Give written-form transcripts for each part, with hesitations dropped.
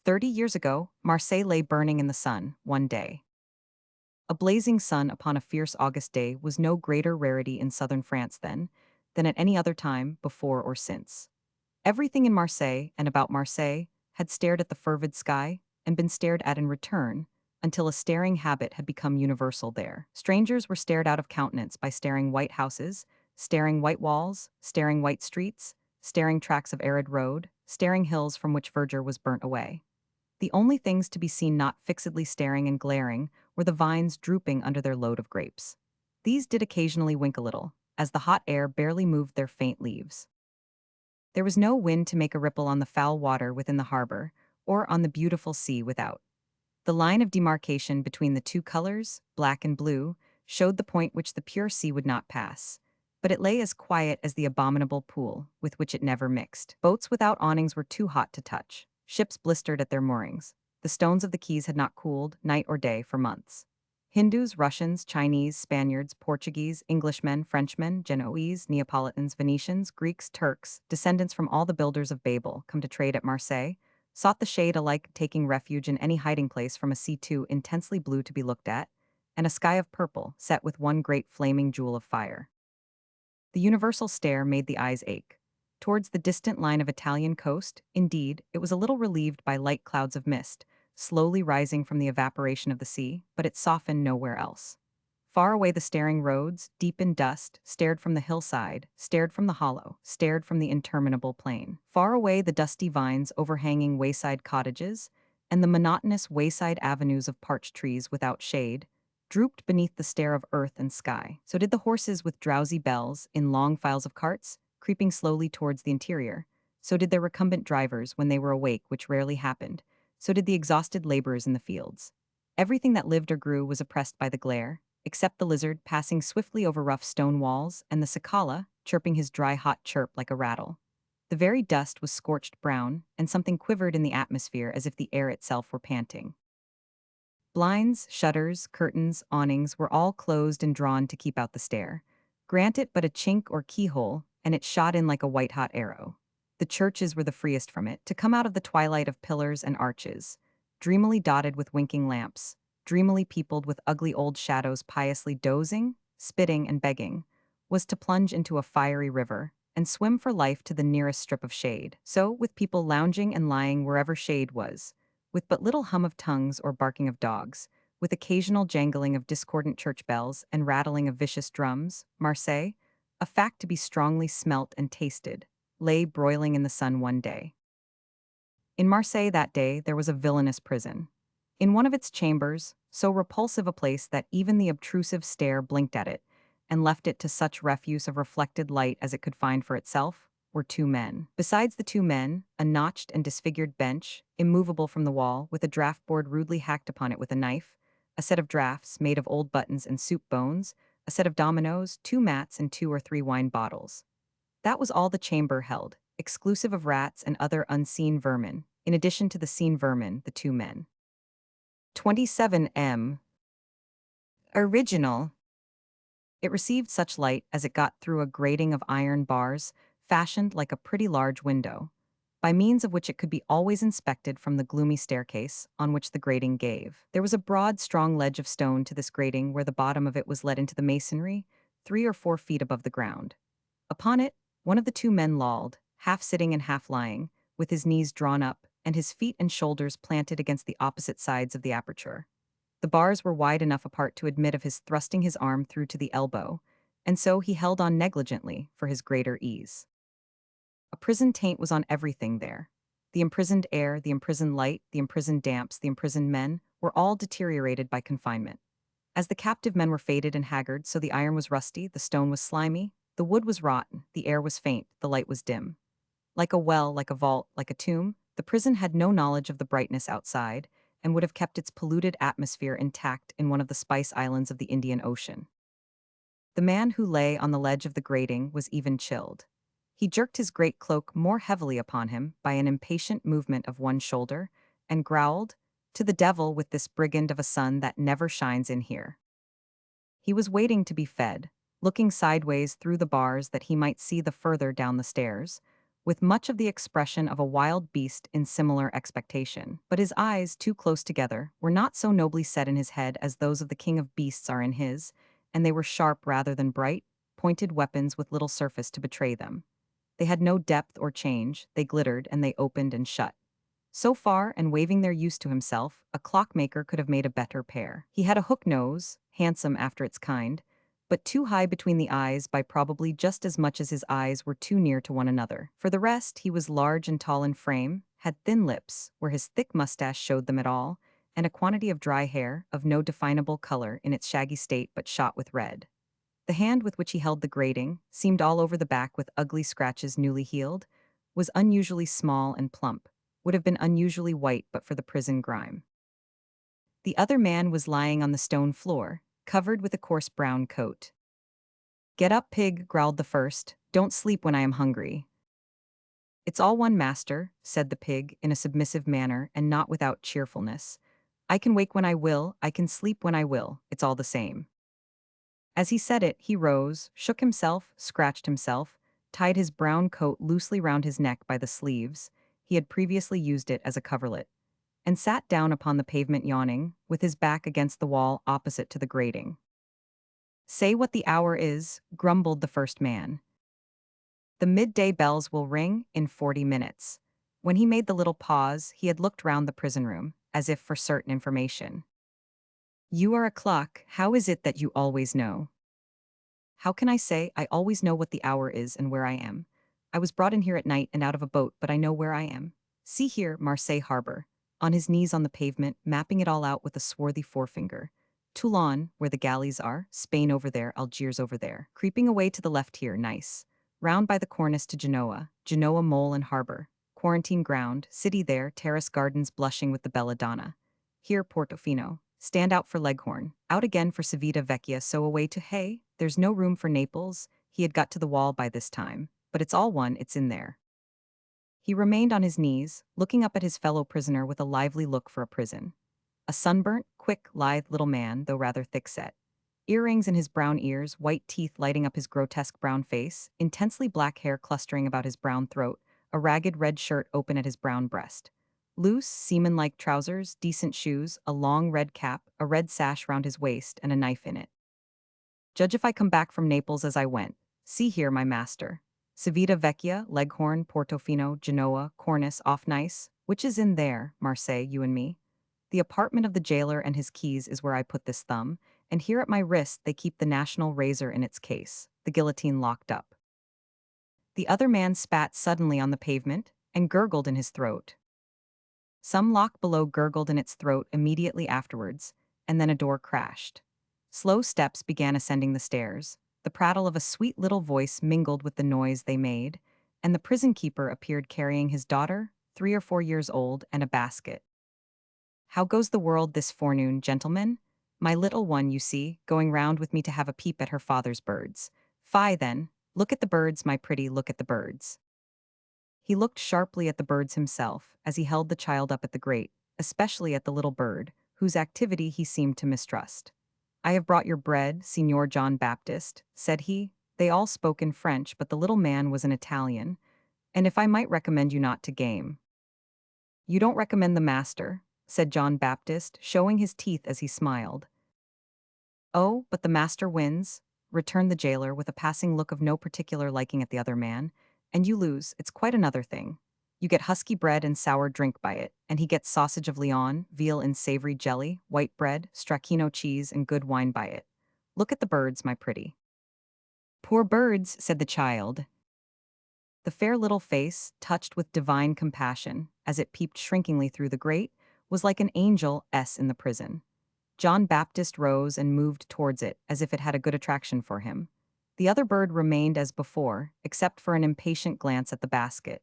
30 years ago, Marseille lay burning in the sun, one day. A blazing sun upon a fierce August day was no greater rarity in southern France then than at any other time before or since. Everything in Marseille and about Marseille had stared at the fervid sky and been stared at in return until a staring habit had become universal there. Strangers were stared out of countenance by staring white houses, staring white walls, staring white streets, staring tracks of arid road, staring hills from which verdure was burnt away. The only things to be seen not fixedly staring and glaring were the vines drooping under their load of grapes. These did occasionally wink a little, as the hot air barely moved their faint leaves. There was no wind to make a ripple on the foul water within the harbor, or on the beautiful sea without. The line of demarcation between the two colors, black and blue, showed the point which the pure sea would not pass, but it lay as quiet as the abominable pool, with which it never mixed. Boats without awnings were too hot to touch. Ships blistered at their moorings. The stones of the quays had not cooled, night or day, for months. Hindus, Russians, Chinese, Spaniards, Portuguese, Englishmen, Frenchmen, Genoese, Neapolitans, Venetians, Greeks, Turks, descendants from all the builders of Babel, come to trade at Marseille, sought the shade alike, taking refuge in any hiding place from a sea too intensely blue to be looked at, and a sky of purple, set with one great flaming jewel of fire. The universal stare made the eyes ache. Towards the distant line of Italian coast, indeed, it was a little relieved by light clouds of mist, slowly rising from the evaporation of the sea, but it softened nowhere else. Far away the staring roads, deep in dust, stared from the hillside, stared from the hollow, stared from the interminable plain. Far away the dusty vines overhanging wayside cottages, and the monotonous wayside avenues of parched trees without shade, drooped beneath the stare of earth and sky. So did the horses with drowsy bells, in long files of carts, creeping slowly towards the interior. So did their recumbent drivers when they were awake, which rarely happened. So did the exhausted laborers in the fields. Everything that lived or grew was oppressed by the glare, except the lizard passing swiftly over rough stone walls and the cicala chirping his dry hot chirp like a rattle. The very dust was scorched brown, and something quivered in the atmosphere as if the air itself were panting. Blinds, shutters, curtains, awnings were all closed and drawn to keep out the stare. Grant it but a chink or keyhole, and it shot in like a white-hot arrow. The churches were the freest from it, to come out of the twilight of pillars and arches, dreamily dotted with winking lamps, dreamily peopled with ugly old shadows piously dozing, spitting, and begging, was to plunge into a fiery river and swim for life to the nearest strip of shade. So, with people lounging and lying wherever shade was, with but little hum of tongues or barking of dogs, with occasional jangling of discordant church bells and rattling of vicious drums, Marseille, a fact to be strongly smelt and tasted, lay broiling in the sun one day. In Marseille that day there was a villainous prison. In one of its chambers, so repulsive a place that even the obtrusive stare blinked at it, and left it to such refuse of reflected light as it could find for itself, were two men. Besides the two men, a notched and disfigured bench, immovable from the wall, with a draught board rudely hacked upon it with a knife, a set of draughts made of old buttons and soup bones, a set of dominoes, two mats, and 2 or 3 wine bottles. That was all the chamber held, exclusive of rats and other unseen vermin, in addition to the seen vermin, the two men. 27M. Original. It received such light as it got through a grating of iron bars, fashioned like a pretty large window, by means of which it could be always inspected from the gloomy staircase on which the grating gave. There was a broad, strong ledge of stone to this grating where the bottom of it was let into the masonry, 3 or 4 feet above the ground. Upon it, one of the two men lolled, half sitting and half lying, with his knees drawn up and his feet and shoulders planted against the opposite sides of the aperture. The bars were wide enough apart to admit of his thrusting his arm through to the elbow, and so he held on negligently for his greater ease. A prison taint was on everything there. The imprisoned air, the imprisoned light, the imprisoned damps, the imprisoned men were all deteriorated by confinement. As the captive men were faded and haggard, so the iron was rusty, the stone was slimy, the wood was rotten, the air was faint, the light was dim. Like a well, like a vault, like a tomb, the prison had no knowledge of the brightness outside, and would have kept its polluted atmosphere intact in one of the spice islands of the Indian Ocean. The man who lay on the ledge of the grating was even chilled. He jerked his great cloak more heavily upon him by an impatient movement of one shoulder, and growled, "To the devil with this brigand of a sun that never shines in here." He was waiting to be fed, looking sideways through the bars that he might see the further down the stairs, with much of the expression of a wild beast in similar expectation. But his eyes, too close together, were not so nobly set in his head as those of the king of beasts are in his, and they were sharp rather than bright, pointed weapons with little surface to betray them. They had no depth or change, they glittered and they opened and shut. So far, and waving their use to himself, a clockmaker could have made a better pair. He had a hook nose, handsome after its kind, but too high between the eyes by probably just as much as his eyes were too near to one another. For the rest, he was large and tall in frame, had thin lips, where his thick mustache showed them at all, and a quantity of dry hair, of no definable color in its shaggy state but shot with red. The hand with which he held the grating, seamed all over the back with ugly scratches newly healed, was unusually small and plump, would have been unusually white but for the prison grime. The other man was lying on the stone floor, covered with a coarse brown coat. "Get up, pig," growled the first. "Don't sleep when I am hungry." "It's all one, master," said the pig, in a submissive manner and not without cheerfulness. "I can wake when I will, I can sleep when I will, it's all the same." As he said it, he rose, shook himself, scratched himself, tied his brown coat loosely round his neck by the sleeves, he had previously used it as a coverlet, and sat down upon the pavement yawning, with his back against the wall opposite to the grating. "Say what the hour is," grumbled the first man. "The midday bells will ring in 40 minutes. When he made the little pause, he had looked round the prison room, as if for certain information. "You are a clock, how is it that you always know?" "How can I say? I always know what the hour is and where I am. I was brought in here at night and out of a boat, but I know where I am. See here, Marseille harbor." On his knees on the pavement, mapping it all out with a swarthy forefinger. "Toulon, where the galleys are, Spain over there, Algiers over there. Creeping away to the left here, nice. Round by the cornice to Genoa, Genoa mole and harbor. Quarantine ground, city there, terrace gardens blushing with the belladonna. Here Portofino. Stand out for Leghorn. Out again for Civita Vecchia, so away to Hay. There's no room for Naples." He had got to the wall by this time. "But it's all one, it's in there." He remained on his knees, looking up at his fellow prisoner with a lively look for a prison. A sunburnt, quick, lithe little man, though rather thick-set. Earrings in his brown ears, white teeth lighting up his grotesque brown face, intensely black hair clustering about his brown throat, a ragged red shirt open at his brown breast. Loose, seaman-like trousers, decent shoes, a long red cap, a red sash round his waist, and a knife in it. "Judge if I come back from Naples as I went. See here, my master. Civita Vecchia, Leghorn, Portofino, Genoa, Cornice, off nice. Which is in there, Marseille, you and me? The apartment of the jailer and his keys is where I put this thumb, and here at my wrist they keep the national razor in its case, the guillotine locked up." The other man spat suddenly on the pavement and gurgled in his throat. Some lock below gurgled in its throat immediately afterwards, and then a door crashed. Slow steps began ascending the stairs. The prattle of a sweet little voice mingled with the noise they made, and the prison keeper appeared carrying his daughter, 3 or 4 years old, and a basket. "How goes the world this forenoon, gentlemen? My little one, you see, going round with me to have a peep at her father's birds. Fie, then. Look at the birds, my pretty, look at the birds." He looked sharply at the birds himself, as he held the child up at the grate, especially at the little bird, whose activity he seemed to mistrust. "I have brought your bread, Signor John Baptist," said he. They all spoke in French, but the little man was an Italian, "and if I might recommend you not to game." "You don't recommend the master," said John Baptist, showing his teeth as he smiled. "Oh, but the master wins," returned the jailer with a passing look of no particular liking at the other man, "and you lose, it's quite another thing. You get husky bread and sour drink by it, and he gets sausage of Lyon, veal in savory jelly, white bread, stracchino cheese, and good wine by it. Look at the birds, my pretty." "Poor birds," said the child. The fair little face, touched with divine compassion, as it peeped shrinkingly through the grate, was like an angel in the prison. John Baptist rose and moved towards it, as if it had a good attraction for him. The other bird remained as before, except for an impatient glance at the basket.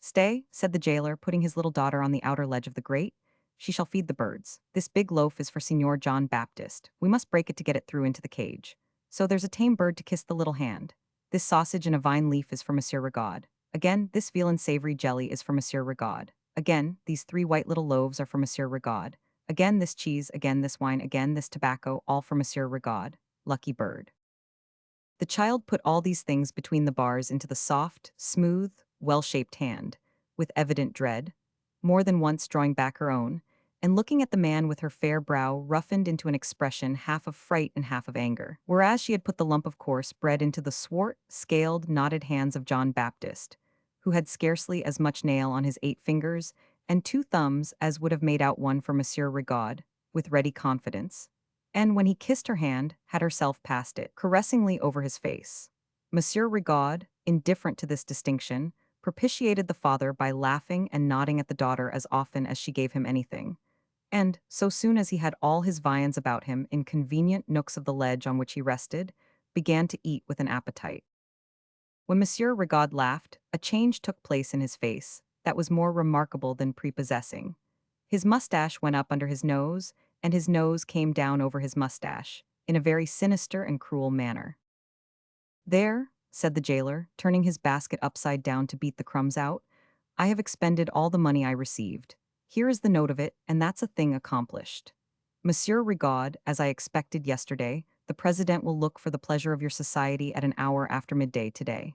"Stay," said the jailer, putting his little daughter on the outer ledge of the grate. "She shall feed the birds. This big loaf is for Signor John Baptist. We must break it to get it through into the cage. So there's a tame bird to kiss the little hand. This sausage in a vine leaf is for Monsieur Rigaud. Again, this veal and savory jelly is for Monsieur Rigaud. Again, these 3 white little loaves are for Monsieur Rigaud. Again, this cheese, again, this wine, again, this tobacco, all for Monsieur Rigaud. Lucky bird." The child put all these things between the bars into the soft, smooth, well-shaped hand, with evident dread, more than once drawing back her own, and looking at the man with her fair brow roughened into an expression half of fright and half of anger. Whereas she had put the lump of coarse bread into the swart, scaled, knotted hands of John Baptist, who had scarcely as much nail on his 8 fingers and 2 thumbs as would have made out one for Monsieur Rigaud, with ready confidence, and when he kissed her hand, had herself passed it caressingly over his face. Monsieur Rigaud, indifferent to this distinction, propitiated the father by laughing and nodding at the daughter as often as she gave him anything, and, so soon as he had all his viands about him in convenient nooks of the ledge on which he rested, began to eat with an appetite. When Monsieur Rigaud laughed, a change took place in his face that was more remarkable than prepossessing. His mustache went up under his nose, and his nose came down over his mustache, in a very sinister and cruel manner. "There," said the jailer, turning his basket upside down to beat the crumbs out, "I have expended all the money I received. Here is the note of it, and that's a thing accomplished. Monsieur Rigaud, as I expected yesterday, the president will look for the pleasure of your society at an hour after midday today."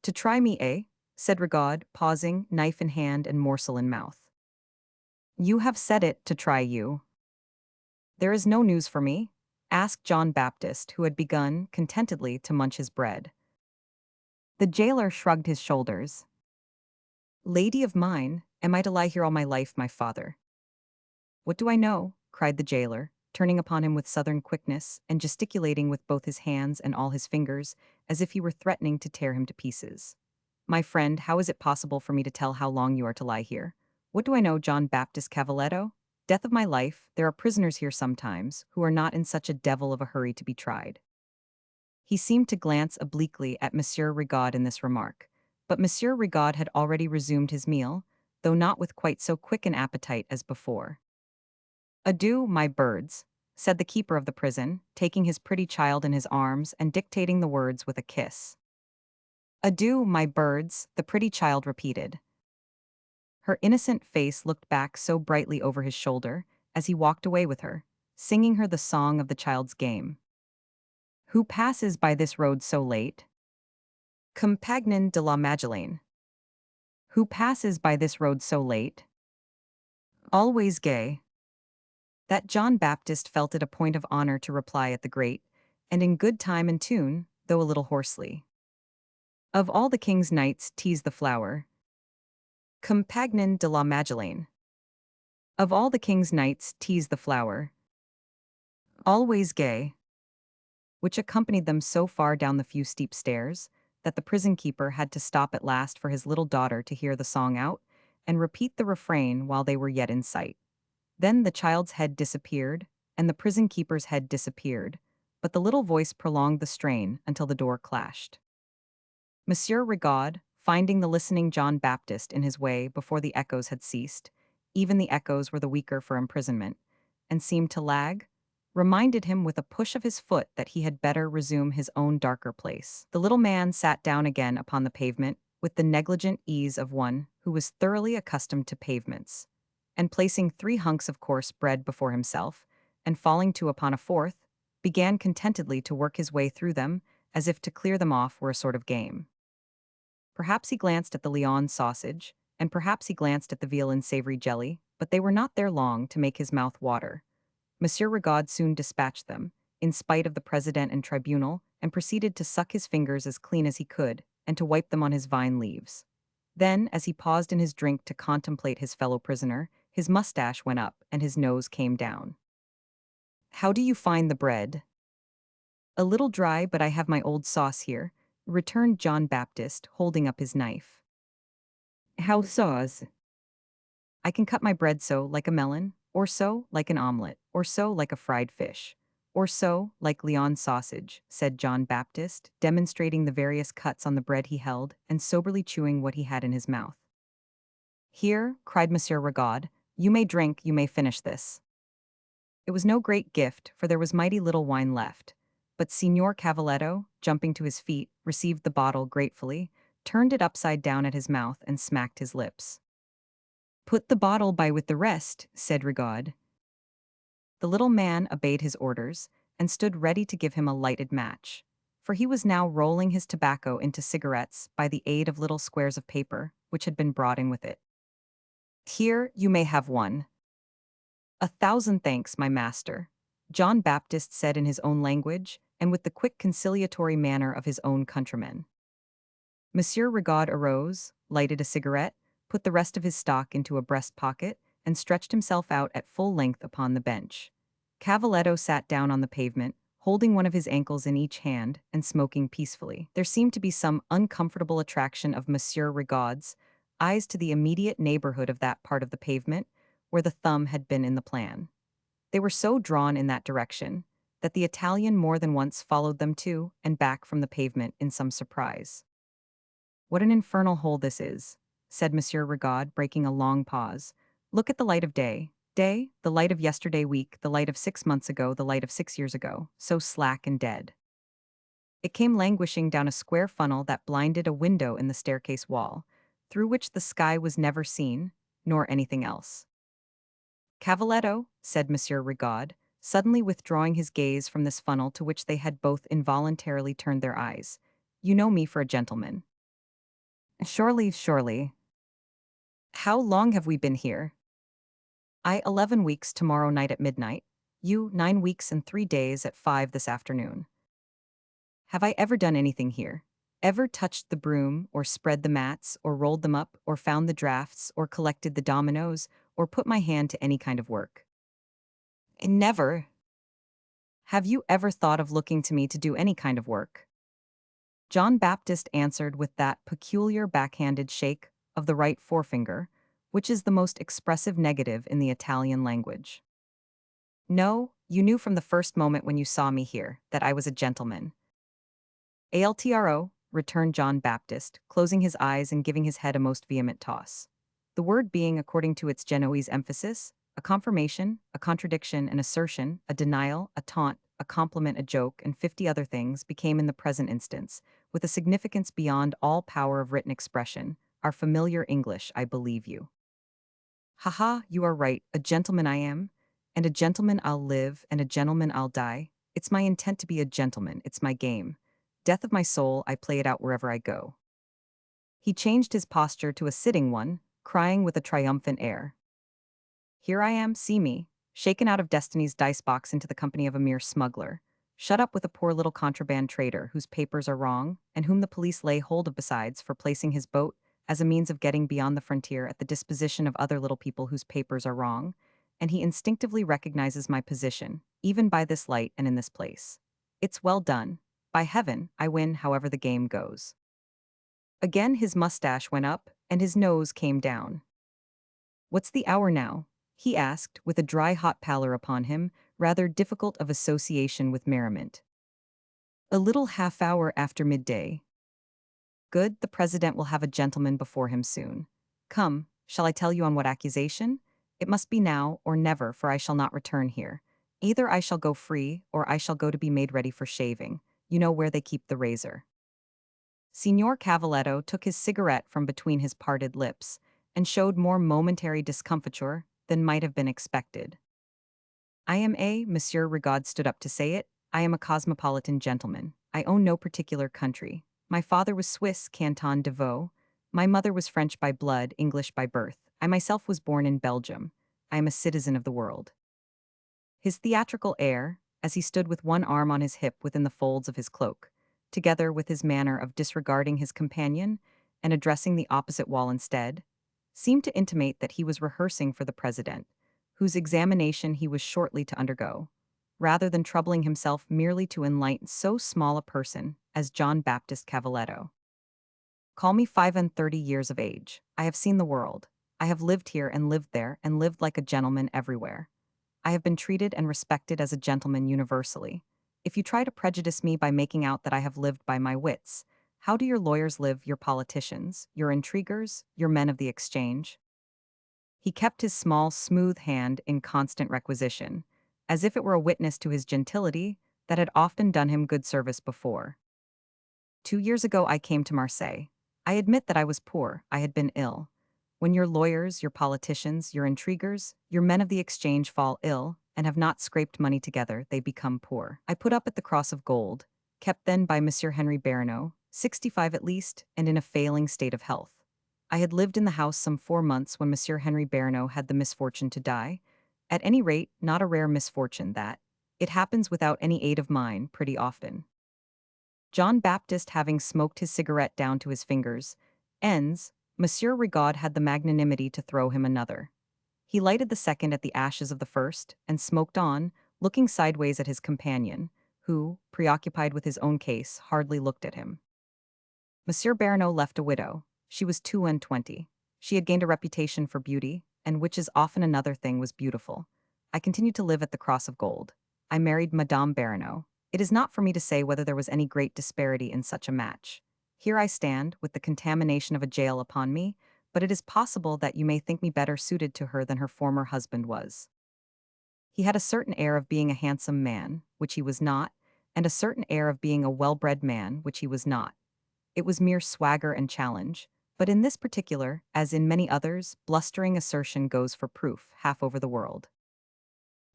"To try me, eh?" said Rigaud, pausing, knife in hand and morsel in mouth. "You have said it, to try you." "There is no news for me?" asked John Baptist, who had begun, contentedly, to munch his bread. The jailer shrugged his shoulders. "Lady of mine, am I to lie here all my life, my father?" "What do I know?" cried the jailer, turning upon him with southern quickness, and gesticulating with both his hands and all his fingers, as if he were threatening to tear him to pieces. "My friend, how is it possible for me to tell how long you are to lie here? What do I know, John Baptist Cavaletto? Death of my life, there are prisoners here sometimes, who are not in such a devil of a hurry to be tried." He seemed to glance obliquely at Monsieur Rigaud in this remark, but Monsieur Rigaud had already resumed his meal, though not with quite so quick an appetite as before. "Adieu, my birds," said the keeper of the prison, taking his pretty child in his arms and dictating the words with a kiss. "Adieu, my birds," the pretty child repeated. Her innocent face looked back so brightly over his shoulder, as he walked away with her, singing her the song of the child's game. "Who passes by this road so late?" Compagnon de la Magdalene. "Who passes by this road so late?" Always gay. That John Baptist felt it a point of honor to reply at the grate, and in good time and tune, though a little hoarsely. "Of all the king's knights, 'tis the flower." Compagnon de la Magdalene. "Of all the king's knights, 'tis the flower." Always gay. Which accompanied them so far down the few steep stairs, that the prison keeper had to stop at last for his little daughter to hear the song out, and repeat the refrain while they were yet in sight. Then the child's head disappeared, and the prison keeper's head disappeared, but the little voice prolonged the strain until the door clashed. Monsieur Rigaud, finding the listening John Baptist in his way before the echoes had ceased, even the echoes were the weaker for imprisonment, and seemed to lag, reminded him with a push of his foot that he had better resume his own darker place. The little man sat down again upon the pavement with the negligent ease of one who was thoroughly accustomed to pavements, and placing 3 hunks of coarse bread before himself, and falling to upon a 4th, began contentedly to work his way through them, as if to clear them off were a sort of game. Perhaps he glanced at the Lyons sausage, and perhaps he glanced at the veal and savory jelly, but they were not there long to make his mouth water. Monsieur Rigaud soon dispatched them, in spite of the president and tribunal, and proceeded to suck his fingers as clean as he could, and to wipe them on his vine leaves. Then, as he paused in his drink to contemplate his fellow prisoner, his mustache went up and his nose came down. "How do you find the bread?" "A little dry, but I have my old sauce here," returned John Baptist, holding up his knife. "How sauce?" "I can cut my bread so, like a melon, or so, like an omelet, or so, like a fried fish, or so, like Lyons sausage," said John Baptist, demonstrating the various cuts on the bread he held and soberly chewing what he had in his mouth. "Here," cried Monsieur Rigaud, "you may drink, you may finish this." It was no great gift, for there was mighty little wine left, but Signor Cavaletto, jumping to his feet, received the bottle gratefully, turned it upside down at his mouth, and smacked his lips. "Put the bottle by with the rest," said Rigaud. The little man obeyed his orders, and stood ready to give him a lighted match. for he was now rolling his tobacco into cigarettes by the aid of little squares of paper, which had been brought in with it. Here, you may have one. 1,000 thanks, my master, John Baptist said in his own language, and with the quick conciliatory manner of his own countrymen. Monsieur Rigaud arose, lighted a cigarette, put the rest of his stock into a breast pocket, and stretched himself out at full length upon the bench. Cavaletto sat down on the pavement, holding one of his ankles in each hand and smoking peacefully. There seemed to be some uncomfortable attraction of Monsieur Rigaud's eyes to the immediate neighborhood of that part of the pavement where the thumb had been in the plan. They were so drawn in that direction that the Italian more than once followed them to and back from the pavement in some surprise. "What an infernal hole this is," said Monsieur Rigaud, breaking a long pause. "Look at the light of day. Day, the light of yesterday week, the light of 6 months ago, the light of 6 years ago, so slack and dead." It came languishing down a square funnel that blinded a window in the staircase wall, through which the sky was never seen, nor anything else. "Cavaletto," said Monsieur Rigaud, suddenly withdrawing his gaze from this funnel to which they had both involuntarily turned their eyes, "you know me for a gentleman." "Surely, surely. How long have we been here?" "I 11 weeks tomorrow night at midnight. You 9 weeks and 3 days at 5 this afternoon. Have I ever done anything here? Ever touched the broom, or spread the mats, or rolled them up, or found the drafts, or collected the dominoes, or put my hand to any kind of work? Never. Have you ever thought of looking to me to do any kind of work?" John Baptist answered with that peculiar backhanded shake of the right forefinger, which is the most expressive negative in the Italian language. "No, you knew from the first moment when you saw me here that I was a gentleman." "Altro," returned John Baptist, closing his eyes and giving his head a most vehement toss. The word being, according to its Genoese emphasis, a confirmation, a contradiction, an assertion, a denial, a taunt, a compliment, a joke, and 50 other things, became in the present instance, with a significance beyond all power of written expression, our familiar English, "I believe you." "Ha, you are right, a gentleman I am, and a gentleman I'll live, and a gentleman I'll die. It's my intent to be a gentleman, it's my game. Death of my soul, I play it out wherever I go." He changed his posture to a sitting one, crying with a triumphant air, "Here I am, see me, shaken out of destiny's dice box into the company of a mere smuggler, shut up with a poor little contraband trader whose papers are wrong, and whom the police lay hold of besides for placing his boat, as a means of getting beyond the frontier, at the disposition of other little people whose papers are wrong, and he instinctively recognizes my position, even by this light and in this place. It's well done. By heaven, I win however the game goes." Again his mustache went up, and his nose came down. "What's the hour now?" he asked, with a dry hot pallor upon him, rather difficult of association with merriment. "A little half-hour after midday." "Good, the president will have a gentleman before him soon. Come, shall I tell you on what accusation? It must be now or never, for I shall not return here. Either I shall go free, or I shall go to be made ready for shaving. You know where they keep the razor." Signor Cavaletto took his cigarette from between his parted lips, and showed more momentary discomfiture than might have been expected. "I am Monsieur Rigaud stood up to say it, I am a cosmopolitan gentleman. I own no particular country. My father was Swiss, Canton de Vaud. My mother was French by blood, English by birth. I myself was born in Belgium. I am a citizen of the world." His theatrical air, as he stood with one arm on his hip within the folds of his cloak, together with his manner of disregarding his companion and addressing the opposite wall instead, seemed to intimate that he was rehearsing for the president, whose examination he was shortly to undergo, rather than troubling himself merely to enlighten so small a person as John Baptist Cavaletto. "Call me 35 years of age. I have seen the world. I have lived here and lived there and lived like a gentleman everywhere. I have been treated and respected as a gentleman universally. If you try to prejudice me by making out that I have lived by my wits, how do your lawyers live, your politicians, your intriguers, your men of the exchange?" He kept his small, smooth hand in constant requisition, as if it were a witness to his gentility that had often done him good service before. "2 years ago I came to Marseille. I admit that I was poor, I had been ill. When your lawyers, your politicians, your intriguers, your men of the exchange fall ill, and have not scraped money together, they become poor. I put up at the Cross of Gold, kept then by Monsieur Henry Bernaud, 65 at least, and in a failing state of health. I had lived in the house some 4 months when Monsieur Henry Bernaud had the misfortune to die. At any rate, not a rare misfortune that. It happens without any aid of mine, pretty often. John Baptist having smoked his cigarette down to his fingers' ends, Monsieur Rigaud had the magnanimity to throw him another. He lighted the second at the ashes of the first, and smoked on, looking sideways at his companion, who, preoccupied with his own case, hardly looked at him. Monsieur Bernaud left a widow. She was 22. She had gained a reputation for beauty, and which is often another thing was beautiful. I continued to live at the Cross of Gold. I married Madame Bernaud. It is not for me to say whether there was any great disparity in such a match. Here I stand, with the contamination of a jail upon me, but it is possible that you may think me better suited to her than her former husband was. He had a certain air of being a handsome man, which he was not, and a certain air of being a well-bred man, which he was not. It was mere swagger and challenge, but in this particular, as in many others, blustering assertion goes for proof, half over the world.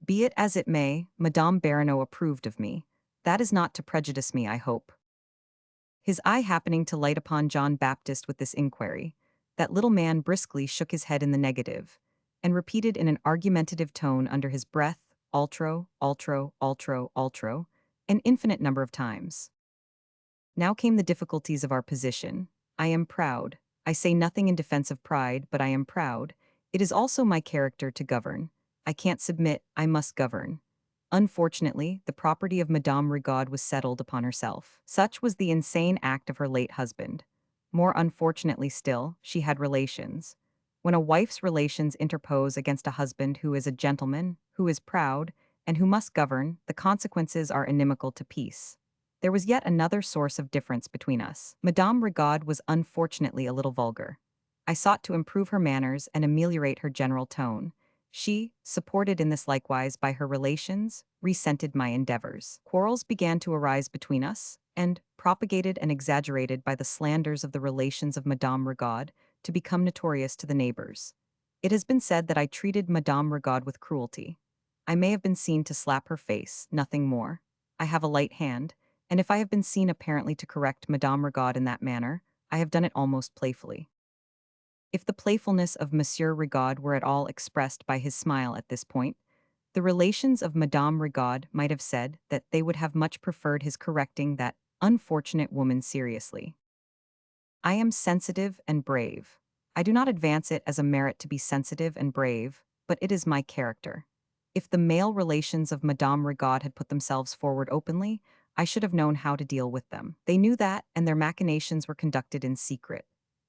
Be it as it may, Madame Bernaud approved of me. That is not to prejudice me, I hope. His eye happening to light upon John Baptist with this inquiry, that little man briskly shook his head in the negative, and repeated in an argumentative tone under his breath, altro, altro, altro, altro, an infinite number of times. Now came the difficulties of our position. I am proud. I say nothing in defense of pride, but I am proud. It is also my character to govern. I can't submit, I must govern. Unfortunately, the property of Madame Rigaud was settled upon herself. Such was the insane act of her late husband. More unfortunately still, she had relations. When a wife's relations interpose against a husband who is a gentleman, who is proud, and who must govern, the consequences are inimical to peace. There was yet another source of difference between us. Madame Rigaud was unfortunately a little vulgar. I sought to improve her manners and ameliorate her general tone. She, supported in this likewise by her relations, resented my endeavors. Quarrels began to arise between us, and, propagated and exaggerated by the slanders of the relations of Madame Rigaud, to become notorious to the neighbors. It has been said that I treated Madame Rigaud with cruelty. I may have been seen to slap her face, nothing more. I have a light hand, and if I have been seen apparently to correct Madame Rigaud in that manner, I have done it almost playfully. If the playfulness of Monsieur Rigaud were at all expressed by his smile at this point, the relations of Madame Rigaud might have said that they would have much preferred his correcting that unfortunate woman seriously. I am sensitive and brave. I do not advance it as a merit to be sensitive and brave, but it is my character. If the male relations of Madame Rigaud had put themselves forward openly, I should have known how to deal with them. They knew that, and their machinations were conducted in secret.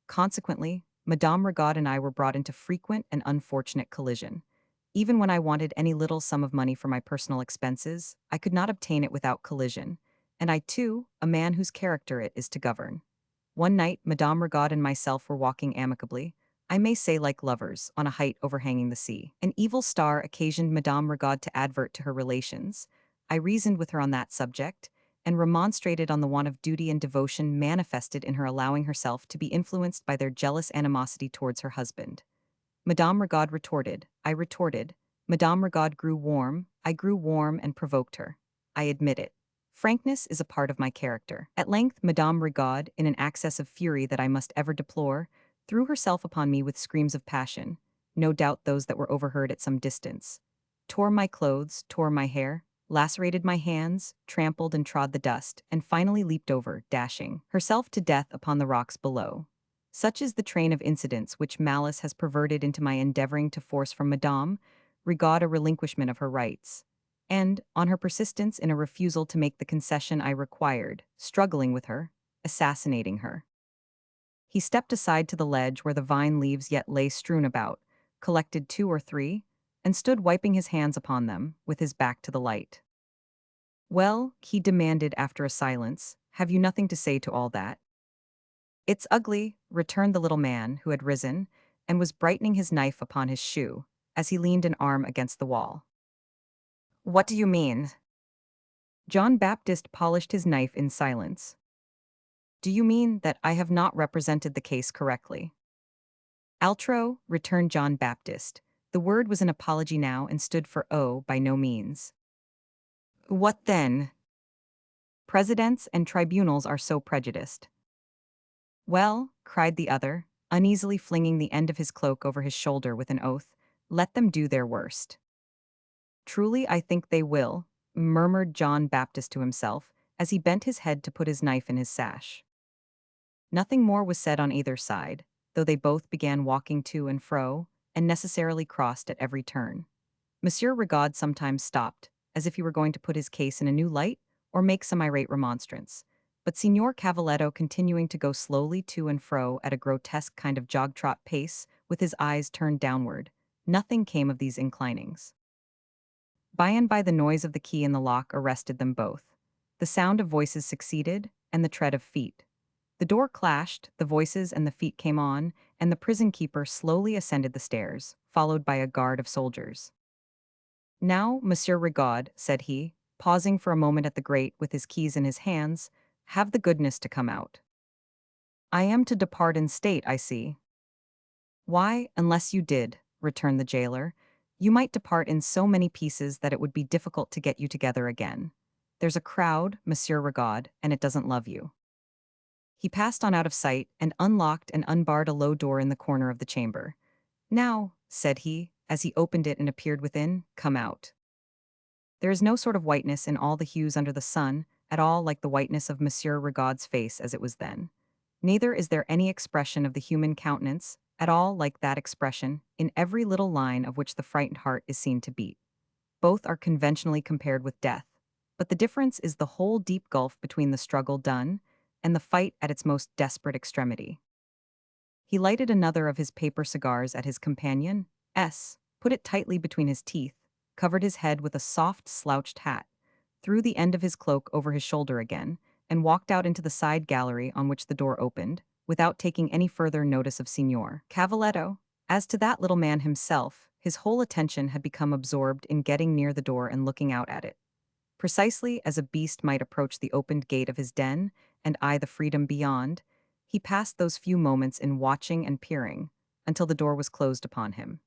Consequently, Madame Rigaud and I were brought into frequent and unfortunate collision. Even when I wanted any little sum of money for my personal expenses, I could not obtain it without collision, and I too, a man whose character it is to govern. One night, Madame Rigaud and myself were walking amicably, I may say like lovers, on a height overhanging the sea. An evil star occasioned Madame Rigaud to advert to her relations. I reasoned with her on that subject, and remonstrated on the want of duty and devotion manifested in her allowing herself to be influenced by their jealous animosity towards her husband. Madame Rigaud retorted, I retorted. Madame Rigaud grew warm, I grew warm and provoked her. I admit it. Frankness is a part of my character. At length, Madame Rigaud, in an access of fury that I must ever deplore, threw herself upon me with screams of passion, no doubt those that were overheard at some distance, tore my clothes, tore my hair, lacerated my hands, trampled and trod the dust, and finally leaped over, dashing herself to death upon the rocks below. Such is the train of incidents which malice has perverted into my endeavoring to force from Madame Rigaud a relinquishment of her rights, and, on her persistence in a refusal to make the concession I required, struggling with her, assassinating her. He stepped aside to the ledge where the vine leaves yet lay strewn about, collected 2 or 3, and stood wiping his hands upon them, with his back to the light. Well, he demanded after a silence, have you nothing to say to all that? It's ugly, returned the little man, who had risen, and was brightening his knife upon his shoe, as he leaned an arm against the wall. What do you mean? John Baptist polished his knife in silence. Do you mean that I have not represented the case correctly? Altro, returned John Baptist. The word was an apology now and stood for by no means. What then? Presidents and tribunals are so prejudiced. Well, cried the other, uneasily flinging the end of his cloak over his shoulder with an oath, let them do their worst. Truly I think they will, murmured John Baptist to himself, as he bent his head to put his knife in his sash. Nothing more was said on either side, though they both began walking to and fro, and necessarily crossed at every turn. Monsieur Rigaud sometimes stopped, as if he were going to put his case in a new light, or make some irate remonstrance. But Signor Cavaletto continuing to go slowly to and fro at a grotesque kind of jog-trot pace, with his eyes turned downward, nothing came of these inclinings. By and by the noise of the key in the lock arrested them both. The sound of voices succeeded, and the tread of feet. The door clashed, the voices and the feet came on, and the prison keeper slowly ascended the stairs, followed by a guard of soldiers. Now, Monsieur Rigaud, said he, pausing for a moment at the grate with his keys in his hands, have the goodness to come out. I am to depart in state, I see. Why, unless you did, returned the jailer, you might depart in so many pieces that it would be difficult to get you together again. There's a crowd, Monsieur Rigaud, and it doesn't love you. He passed on out of sight and unlocked and unbarred a low door in the corner of the chamber. Now, said he, as he opened it and appeared within, come out. There is no sort of whiteness in all the hues under the sun, at all like the whiteness of Monsieur Rigaud's face as it was then. Neither is there any expression of the human countenance, at all like that expression, in every little line of which the frightened heart is seen to beat. Both are conventionally compared with death, but the difference is the whole deep gulf between the struggle done and the fight at its most desperate extremity. He lighted another of his paper cigars at his companion, put it tightly between his teeth, covered his head with a soft slouched hat, threw the end of his cloak over his shoulder again, and walked out into the side gallery on which the door opened, without taking any further notice of Signor Cavaletto. As to that little man himself, his whole attention had become absorbed in getting near the door and looking out at it. Precisely as a beast might approach the opened gate of his den and eye the freedom beyond, he passed those few moments in watching and peering, until the door was closed upon him.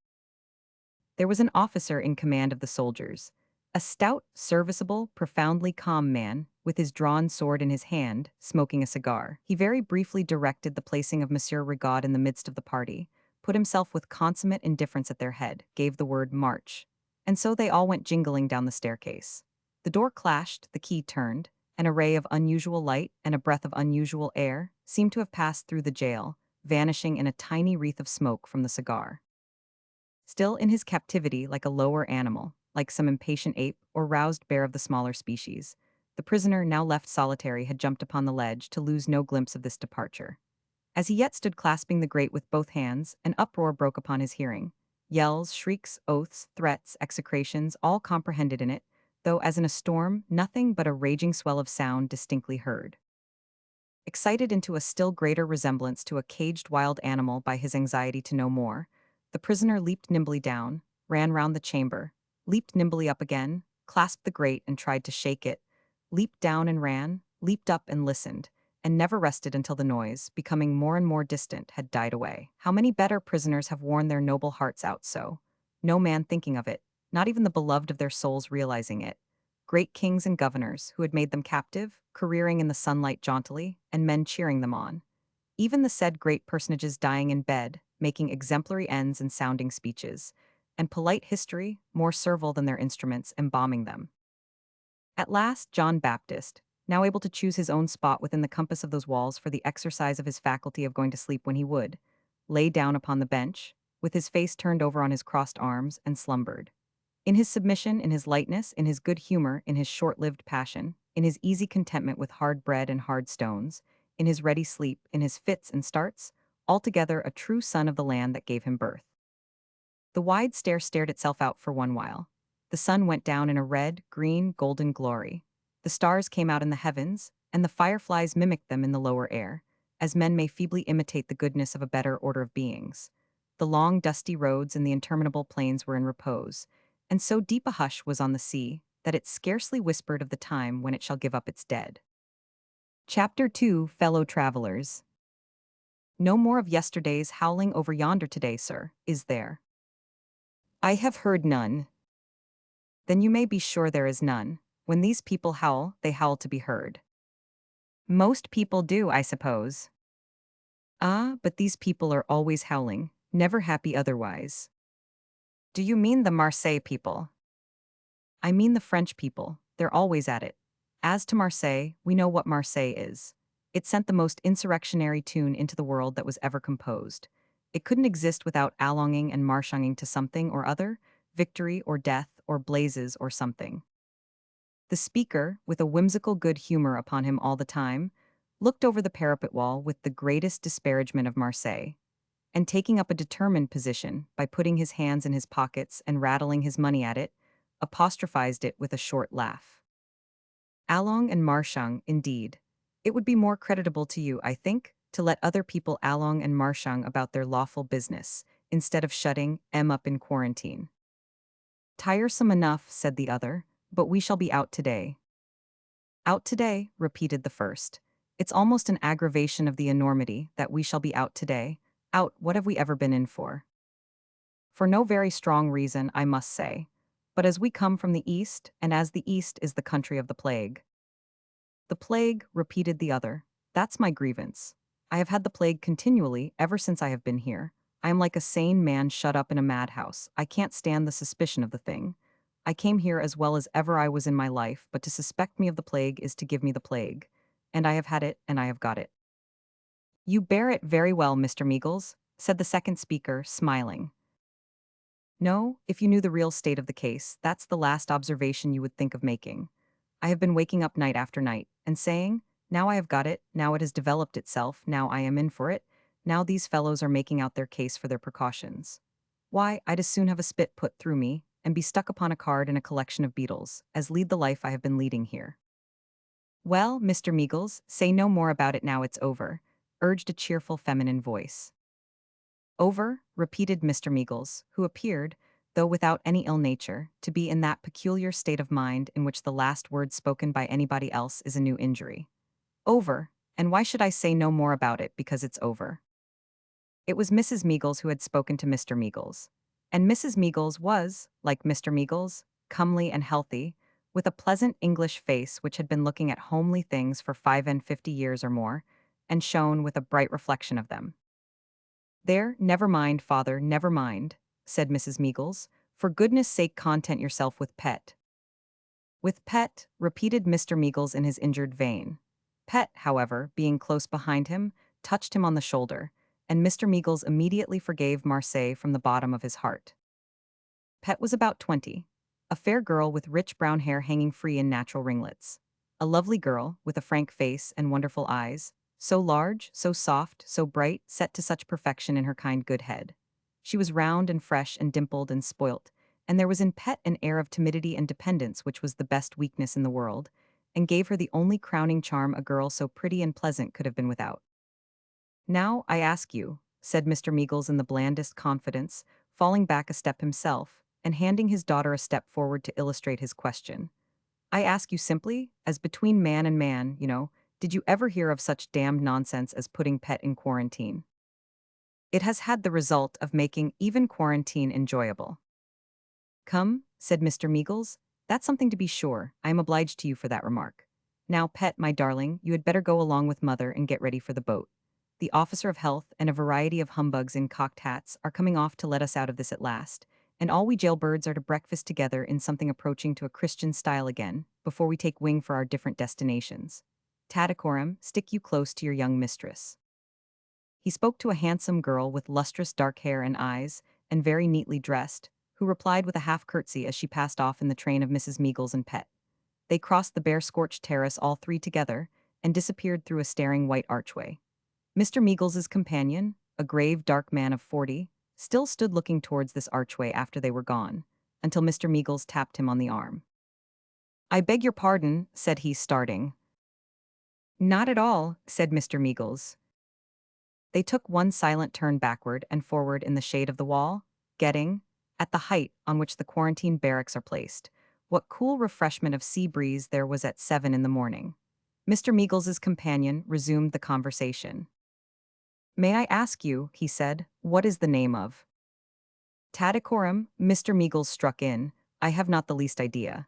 There was an officer in command of the soldiers, a stout, serviceable, profoundly calm man, with his drawn sword in his hand, smoking a cigar. He very briefly directed the placing of Monsieur Rigaud in the midst of the party, put himself with consummate indifference at their head, gave the word march, and so they all went jingling down the staircase. The door clashed, the key turned, an array of unusual light and a breath of unusual air seemed to have passed through the jail, vanishing in a tiny wreath of smoke from the cigar. Still in his captivity like a lower animal, like some impatient ape or roused bear of the smaller species, the prisoner now left solitary had jumped upon the ledge to lose no glimpse of this departure. As he yet stood clasping the grate with both hands, an uproar broke upon his hearing. Yells, shrieks, oaths, threats, execrations, all comprehended in it, though as in a storm, nothing but a raging swell of sound distinctly heard. Excited into a still greater resemblance to a caged wild animal by his anxiety to know more, the prisoner leaped nimbly down, ran round the chamber, leaped nimbly up again, clasped the grate and tried to shake it, leaped down and ran, leaped up and listened, and never rested until the noise, becoming more and more distant, had died away. How many better prisoners have worn their noble hearts out so? No man thinking of it, not even the beloved of their souls realizing it. Great kings and governors, who had made them captive, careering in the sunlight jauntily, and men cheering them on. Even the said great personages dying in bed, making exemplary ends and sounding speeches, and polite history, more servile than their instruments, embalming them. At last, John Baptist, now able to choose his own spot within the compass of those walls for the exercise of his faculty of going to sleep when he would, lay down upon the bench, with his face turned over on his crossed arms, and slumbered. In his submission, in his lightness, in his good humor, in his short-lived passion, in his easy contentment with hard bread and hard stones, in his ready sleep, in his fits and starts, altogether a true son of the land that gave him birth. The wide stare stared itself out for one while. The sun went down in a red, green, golden glory. The stars came out in the heavens, and the fireflies mimicked them in the lower air, as men may feebly imitate the goodness of a better order of beings. The long, dusty roads and the interminable plains were in repose, and so deep a hush was on the sea that it scarcely whispered of the time when it shall give up its dead. Chapter 2, Fellow Travelers. No more of yesterday's howling over yonder today, sir, is there? I have heard none. Then you may be sure there is none. When these people howl, they howl to be heard. Most people do, I suppose. Ah, but these people are always howling, never happy otherwise. Do you mean the Marseille people? I mean the French people, they're always at it. As to Marseille, we know what Marseille is. It sent the most insurrectionary tune into the world that was ever composed. It couldn't exist without allonging and marchonging to something or other, victory or death or blazes or something. The speaker, with a whimsical good humor upon him all the time, looked over the parapet wall with the greatest disparagement of Marseille, and taking up a determined position by putting his hands in his pockets and rattling his money at it, apostrophized it with a short laugh. Allong and marchong, indeed. It would be more creditable to you, I think, to let other people allong and marchong about their lawful business, instead of shutting em up in quarantine. Tiresome enough, said the other, but we shall be out today. Out today, repeated the first. It's almost an aggravation of the enormity that we shall be out today. Out, what have we ever been in for? For no very strong reason, I must say. But as we come from the East, and as the East is the country of the plague. The plague, repeated the other. That's my grievance. I have had the plague continually, ever since I have been here. I am like a sane man shut up in a madhouse. I can't stand the suspicion of the thing. I came here as well as ever I was in my life, but to suspect me of the plague is to give me the plague. And I have had it, and I have got it. You bear it very well, Mr. Meagles, said the second speaker, smiling. No, if you knew the real state of the case, that's the last observation you would think of making. I have been waking up night after night, and saying, now I have got it, now it has developed itself, now I am in for it, now these fellows are making out their case for their precautions. Why, I'd as soon have a spit put through me, and be stuck upon a card in a collection of beetles, as lead the life I have been leading here. Well, Mr. Meagles, say no more about it now it's over, urged a cheerful feminine voice. Over, repeated Mr. Meagles, who appeared, though without any ill nature, to be in that peculiar state of mind in which the last word spoken by anybody else is a new injury. Over, and why should I say no more about it because it's over? It was Mrs. Meagles who had spoken to Mr. Meagles. And Mrs. Meagles was, like Mr. Meagles, comely and healthy, with a pleasant English face which had been looking at homely things for 55 years or more, and shone with a bright reflection of them. There, never mind, father, never mind, said Mrs. Meagles. For goodness sake content yourself with Pet. With Pet, repeated Mr. Meagles in his injured vein. Pet, however, being close behind him, touched him on the shoulder, and Mr. Meagles immediately forgave Marseille from the bottom of his heart. Pet was about 20, a fair girl with rich brown hair hanging free in natural ringlets. A lovely girl, with a frank face and wonderful eyes, so large, so soft, so bright, set to such perfection in her kind good head. She was round and fresh and dimpled and spoilt, and there was in Pet an air of timidity and dependence which was the best weakness in the world, and gave her the only crowning charm a girl so pretty and pleasant could have been without. Now, I ask you, said Mr. Meagles in the blandest confidence, falling back a step himself, and handing his daughter a step forward to illustrate his question. I ask you simply, as between man and man, did you ever hear of such damned nonsense as putting Pet in quarantine? It has had the result of making even quarantine enjoyable. Come, said Mr. Meagles, that's something to be sure. I am obliged to you for that remark. Now, Pet, my darling, you had better go along with Mother and get ready for the boat. The officer of health and a variety of humbugs in cocked hats are coming off to let us out of this at last, and all we jailbirds are to breakfast together in something approaching to a Christian style again, before we take wing for our different destinations. Tattycoram, stick you close to your young mistress. He spoke to a handsome girl with lustrous dark hair and eyes, and very neatly dressed, who replied with a half curtsy as she passed off in the train of Mrs. Meagles and Pet. They crossed the bare scorched terrace all three together, and disappeared through a staring white archway. Mr. Meagles's companion, a grave dark man of 40, still stood looking towards this archway after they were gone, until Mr. Meagles tapped him on the arm. I beg your pardon, said he, starting. Not at all, said Mr. Meagles. They took one silent turn backward and forward in the shade of the wall, getting, at the height on which the quarantine barracks are placed, what cool refreshment of sea breeze there was at 7 in the morning. Mr. Meagles's companion resumed the conversation. May I ask you, he said, what is the name of? Tattycoram, Mr. Meagles struck in, I have not the least idea.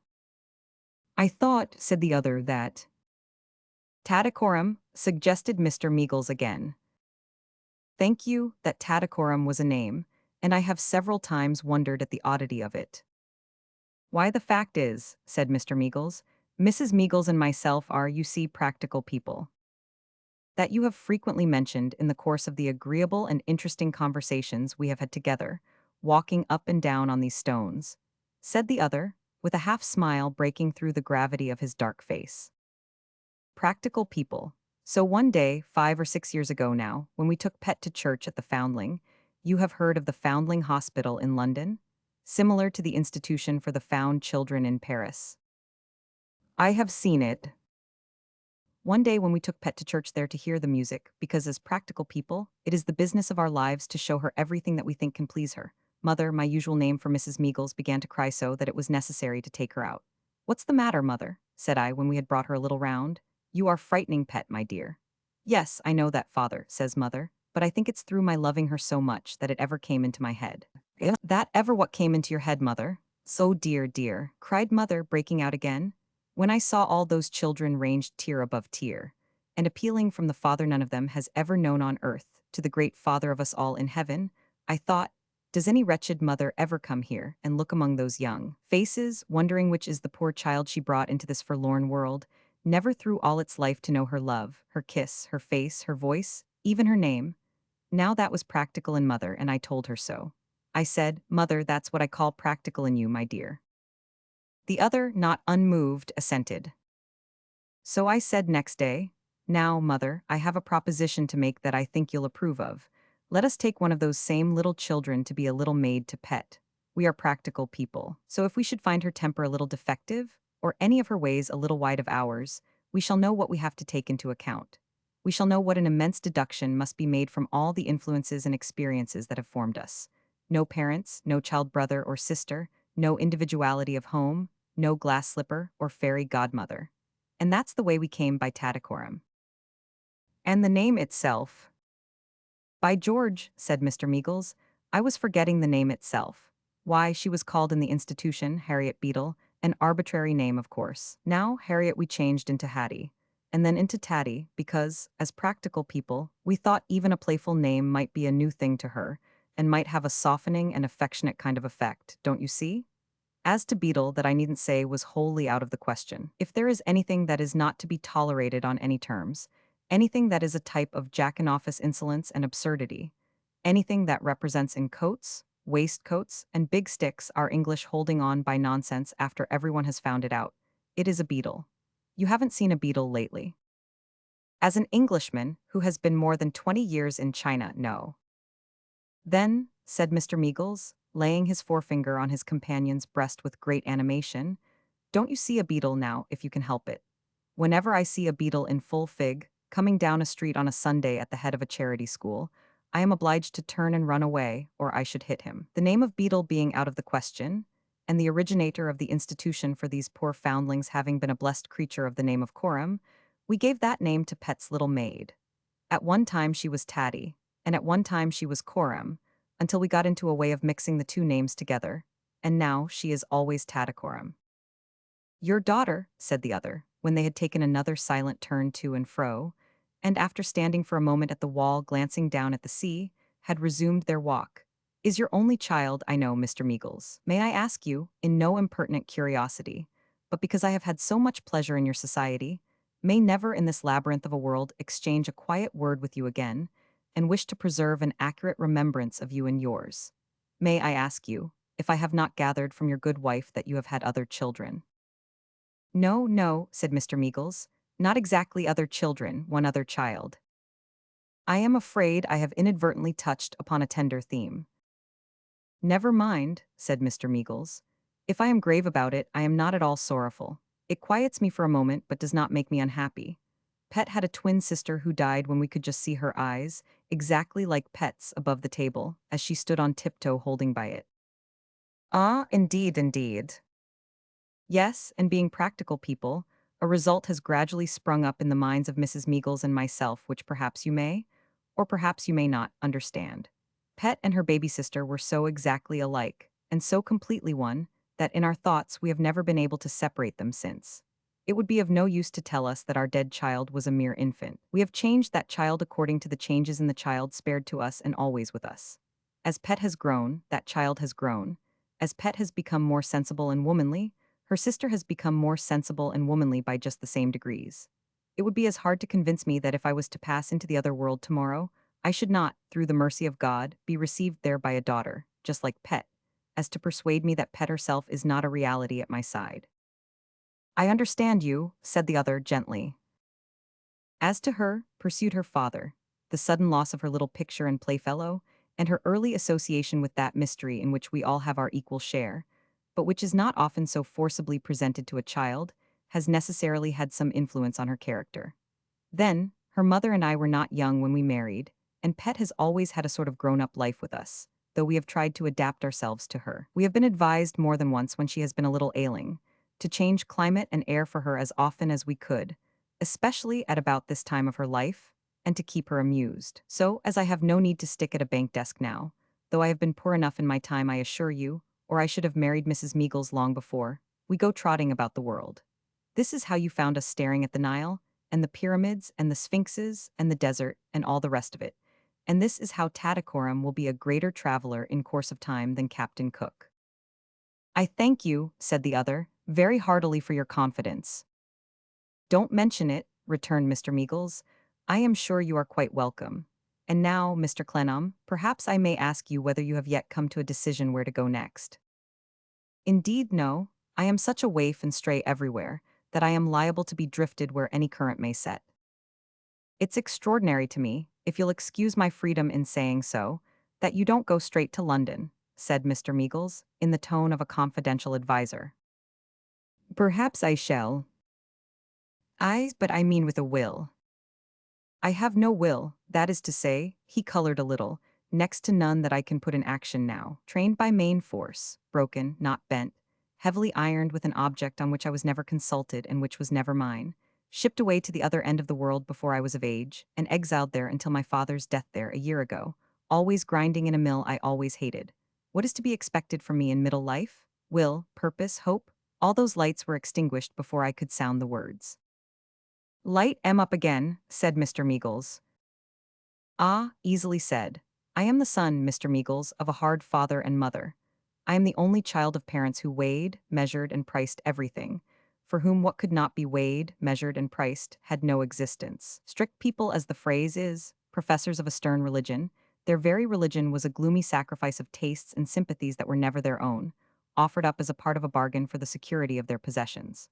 I thought, said the other, that. Tadicorum, suggested Mr. Meagles again. Thank you, that Tadicorum was a name, and I have several times wondered at the oddity of it. Why, the fact is, said Mr. Meagles, Mrs. Meagles and myself are, you see, practical people. That you have frequently mentioned in the course of the agreeable and interesting conversations we have had together, walking up and down on these stones, said the other, with a half-smile breaking through the gravity of his dark face. Practical people. So one day, 5 or 6 years ago now, when we took Pet to church at the Foundling, you have heard of the Foundling Hospital in London? Similar to the institution for the found children in Paris. I have seen it. One day when we took Pet to church there to hear the music, because as practical people, it is the business of our lives to show her everything that we think can please her. Mother, my usual name for Mrs. Meagles, began to cry so that it was necessary to take her out. What's the matter, mother? Said I when we had brought her a little round. You are frightening Pet, my dear. Yes, I know that, father, says mother, but I think it's through my loving her so much that it ever came into my head. That ever what came into your head, mother? So dear, dear, cried mother, breaking out again. When I saw all those children ranged tier above tier, and appealing from the Father none of them has ever known on earth, to the great Father of us all in heaven, I thought, does any wretched mother ever come here and look among those young faces, wondering which is the poor child she brought into this forlorn world, never through all its life to know her love, her kiss, her face, her voice, even her name? Now that was practical in mother, and I told her so. I said, Mother, that's what I call practical in you, my dear. The other, not unmoved, assented. So I said next day, now, mother, I have a proposition to make that I think you'll approve of. Let us take one of those same little children to be a little maid to Pet. We are practical people, so if we should find her temper a little defective, or any of her ways a little wide of ours, we shall know what we have to take into account. We shall know what an immense deduction must be made from all the influences and experiences that have formed us. No parents, no child brother or sister, no individuality of home, no glass slipper or fairy godmother. And that's the way we came by Tadicorum. And the name itself? By George, said Mr. Meagles, I was forgetting the name itself. Why, she was called in the institution Harriet Beadle, an arbitrary name, of course. Now, Harriet we changed into Hattie, and then into Tatty, because, as practical people, we thought even a playful name might be a new thing to her, and might have a softening and affectionate kind of effect, don't you see? As to Beadle, that I needn't say was wholly out of the question. If there is anything that is not to be tolerated on any terms, anything that is a type of jack-in-office insolence and absurdity, anything that represents in coats, waistcoats, and big sticks our English holding on by nonsense after everyone has found it out, it is a Beadle. You haven't seen a Beadle lately. As an Englishman who has been more than 20 years in China, no. Then, said Mr. Meagles, laying his forefinger on his companion's breast with great animation, don't you see a Beadle now, if you can help it? Whenever I see a Beadle in full fig, coming down a street on a Sunday at the head of a charity school, I am obliged to turn and run away, or I should hit him. The name of Beadle being out of the question, and the originator of the institution for these poor foundlings having been a blessed creature of the name of Coram, we gave that name to Pet's little maid. At one time she was Tatty, and at one time she was Coram, until we got into a way of mixing the two names together, and now she is always Tadicorum. Your daughter, said the other, when they had taken another silent turn to and fro, and after standing for a moment at the wall glancing down at the sea, had resumed their walk, is your only child, I know, Mr. Meagles. May I ask you, in no impertinent curiosity, but because I have had so much pleasure in your society, may never in this labyrinth of a world exchange a quiet word with you again, and wish to preserve an accurate remembrance of you and yours. May I ask you, if I have not gathered from your good wife that you have had other children? No, no, said Mr. Meagles, not exactly other children, one other child. I am afraid I have inadvertently touched upon a tender theme. Never mind, said Mr. Meagles. If I am grave about it, I am not at all sorrowful. It quiets me for a moment, but does not make me unhappy. Pet had a twin sister who died when we could just see her eyes, exactly like Pet's, above the table, as she stood on tiptoe holding by it. Ah, indeed, indeed. Yes, and being practical people, a result has gradually sprung up in the minds of Mrs. Meagles and myself which perhaps you may, or perhaps you may not, understand. Pet and her baby sister were so exactly alike, and so completely one, that in our thoughts we have never been able to separate them since. It would be of no use to tell us that our dead child was a mere infant. We have changed that child according to the changes in the child spared to us and always with us. As Pet has grown, that child has grown. As Pet has become more sensible and womanly, her sister has become more sensible and womanly by just the same degrees. It would be as hard to convince me that if I was to pass into the other world tomorrow, I should not, through the mercy of God, be received there by a daughter, just like Pet, as to persuade me that Pet herself is not a reality at my side. I understand you, said the other gently. As to her, pursued her father, the sudden loss of her little picture and playfellow, and her early association with that mystery in which we all have our equal share, but which is not often so forcibly presented to a child, has necessarily had some influence on her character. Then, her mother and I were not young when we married, and Pet has always had a sort of grown-up life with us, though we have tried to adapt ourselves to her. We have been advised more than once when she has been a little ailing, to change climate and air for her as often as we could, especially at about this time of her life, and to keep her amused. So, as I have no need to stick at a bank desk now, though I have been poor enough in my time, I assure you, or I should have married Mrs. Meagles long before, we go trotting about the world. This is how you found us staring at the Nile, and the pyramids, and the sphinxes, and the desert, and all the rest of it. And this is how Tattycoram will be a greater traveler in course of time than Captain Cook. I thank you, said the other, very heartily for your confidence. Don't mention it, returned Mr. Meagles. I am sure you are quite welcome. And now, Mr. Clennam, perhaps I may ask you whether you have yet come to a decision where to go next. Indeed, no. I am such a waif and stray everywhere, that I am liable to be drifted where any current may set. It's extraordinary to me, if you'll excuse my freedom in saying so, that you don't go straight to London, said Mr. Meagles, in the tone of a confidential adviser. Perhaps I shall. But I mean with a will. I have no will, that is to say, he colored a little, next to none that I can put in action now, trained by main force, broken, not bent, heavily ironed with an object on which I was never consulted and which was never mine, shipped away to the other end of the world before I was of age, and exiled there until my father's death there a year ago, always grinding in a mill I always hated. What is to be expected from me in middle life? Will, purpose, hope? All those lights were extinguished before I could sound the words. Light 'em up again, said Mr. Meagles. Ah, easily said. I am the son, Mr. Meagles, of a hard father and mother. I am the only child of parents who weighed, measured, and priced everything, for whom what could not be weighed, measured, and priced had no existence. Strict people, as the phrase is, professors of a stern religion, their very religion was a gloomy sacrifice of tastes and sympathies that were never their own, offered up as a part of a bargain for the security of their possessions.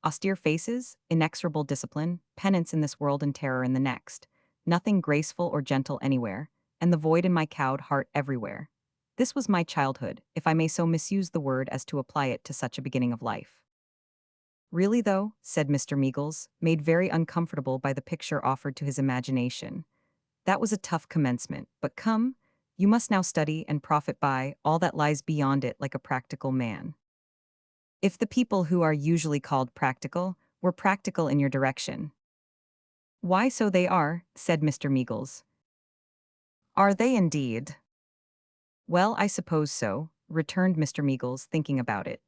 Austere faces, inexorable discipline, penance in this world and terror in the next, nothing graceful or gentle anywhere, and the void in my cowed heart everywhere. This was my childhood, if I may so misuse the word as to apply it to such a beginning of life. Really, though, said Mr. Meagles, made very uncomfortable by the picture offered to his imagination. That was a tough commencement, but come, you must now study and profit by all that lies beyond it like a practical man. If the people who are usually called practical were practical in your direction. Why, so they are, said Mr. Meagles. Are they indeed? Well, I suppose so, returned Mr. Meagles, thinking about it.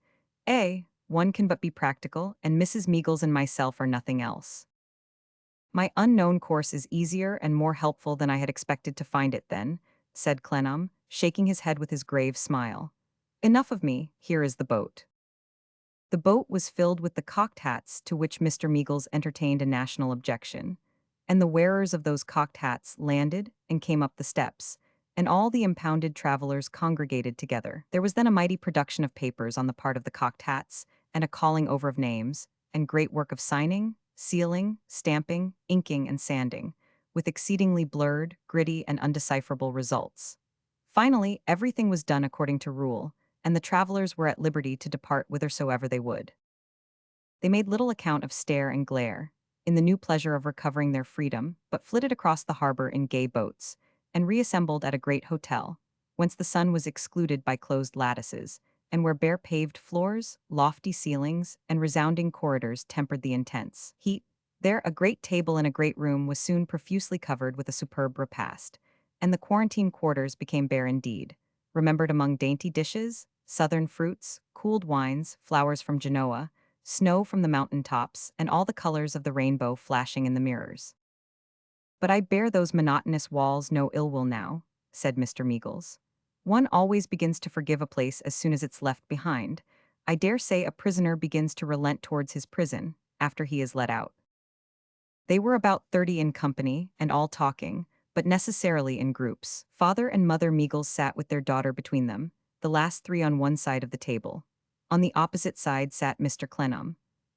One can but be practical, and Mrs. Meagles and myself are nothing else. My unknown course is easier and more helpful than I had expected to find it then, said Clennam, shaking his head with his grave smile. Enough of me, here is the boat. The boat was filled with the cocked hats to which Mr. Meagles entertained a national objection, and the wearers of those cocked hats landed and came up the steps, and all the impounded travelers congregated together. There was then a mighty production of papers on the part of the cocked hats, and a calling over of names, and great work of signing, sealing, stamping, inking, and sanding, with exceedingly blurred, gritty, and undecipherable results. Finally, everything was done according to rule, and the travelers were at liberty to depart whithersoever they would. They made little account of stare and glare, in the new pleasure of recovering their freedom, but flitted across the harbor in gay boats, and reassembled at a great hotel, whence the sun was excluded by closed lattices, and where bare paved floors, lofty ceilings, and resounding corridors tempered the intense heat. There a great table in a great room was soon profusely covered with a superb repast, and the quarantine quarters became bare indeed, remembered among dainty dishes, southern fruits, cooled wines, flowers from Genoa, snow from the mountain tops, and all the colors of the rainbow flashing in the mirrors. "But I bear those monotonous walls no ill will now," said Mr. Meagles. "One always begins to forgive a place as soon as it's left behind. I dare say a prisoner begins to relent towards his prison, after he is let out." They were about 30 in company, and all talking, but necessarily in groups. Father and Mother Meagles sat with their daughter between them, the last three on one side of the table. On the opposite side sat Mr. Clennam,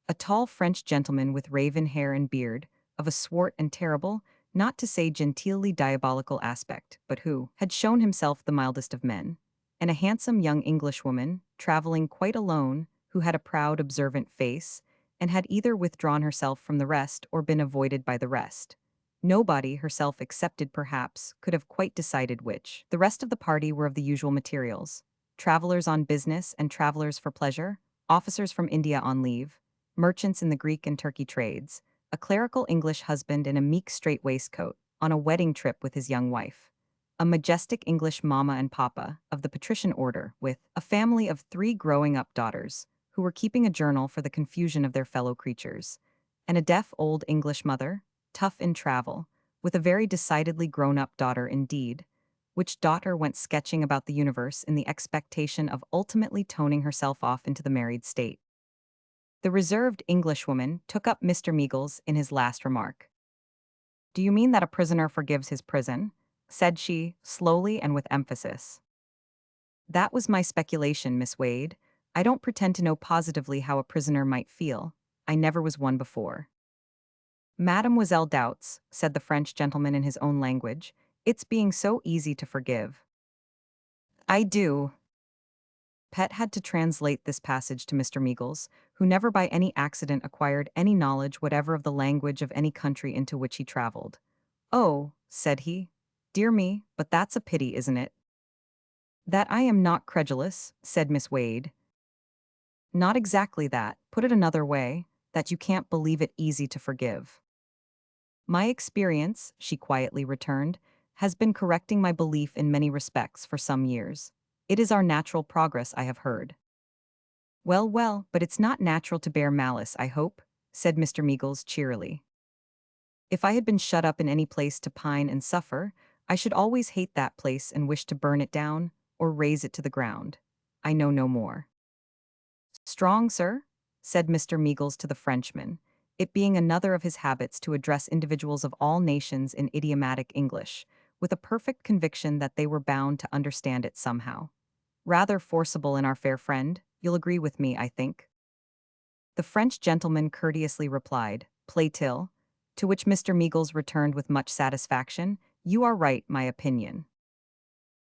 a tall French gentleman with raven hair and beard, of a swart and terrible, not to say genteelly diabolical aspect, but who had shown himself the mildest of men, and a handsome young Englishwoman, travelling quite alone, who had a proud, observant face, and had either withdrawn herself from the rest or been avoided by the rest. Nobody, herself excepted perhaps, could have quite decided which. The rest of the party were of the usual materials: travelers on business and travelers for pleasure, officers from India on leave, merchants in the Greek and Turkey trades, a clerical English husband in a meek strait waistcoat, on a wedding trip with his young wife, a majestic English mamma and papa, of the patrician order, with a family of 3 growing-up daughters, who were keeping a journal for the confusion of their fellow creatures, and a deaf old English mother, tough in travel, with a very decidedly grown-up daughter indeed, which daughter went sketching about the universe in the expectation of ultimately toning herself off into the married state. The reserved Englishwoman took up Mr. Meagles in his last remark. "Do you mean that a prisoner forgives his prison?" said she, slowly and with emphasis. "That was my speculation, Miss Wade. I don't pretend to know positively how a prisoner might feel. I never was one before." "Mademoiselle doubts," said the French gentleman in his own language, "it's being so easy to forgive." "I do." Pet had to translate this passage to Mr. Meagles, who never by any accident acquired any knowledge whatever of the language of any country into which he traveled. "Oh," said he, "dear me, but that's a pity, isn't it?" "That I am not credulous," said Miss Wade. "Not exactly that. Put it another way, that you can't believe it easy to forgive." "My experience," she quietly returned, "has been correcting my belief in many respects for some years. It is our natural progress, I have heard." "Well, well, but it's not natural to bear malice, I hope," said Mr. Meagles cheerily. "If I had been shut up in any place to pine and suffer, I should always hate that place and wish to burn it down, or raze it to the ground. I know no more." "Strong, sir?" said Mr. Meagles to the Frenchman, it being another of his habits to address individuals of all nations in idiomatic English, with a perfect conviction that they were bound to understand it somehow. "Rather forcible in our fair friend, you'll agree with me, I think." The French gentleman courteously replied, "Play till," to which Mr. Meagles returned with much satisfaction, "You are right, my opinion."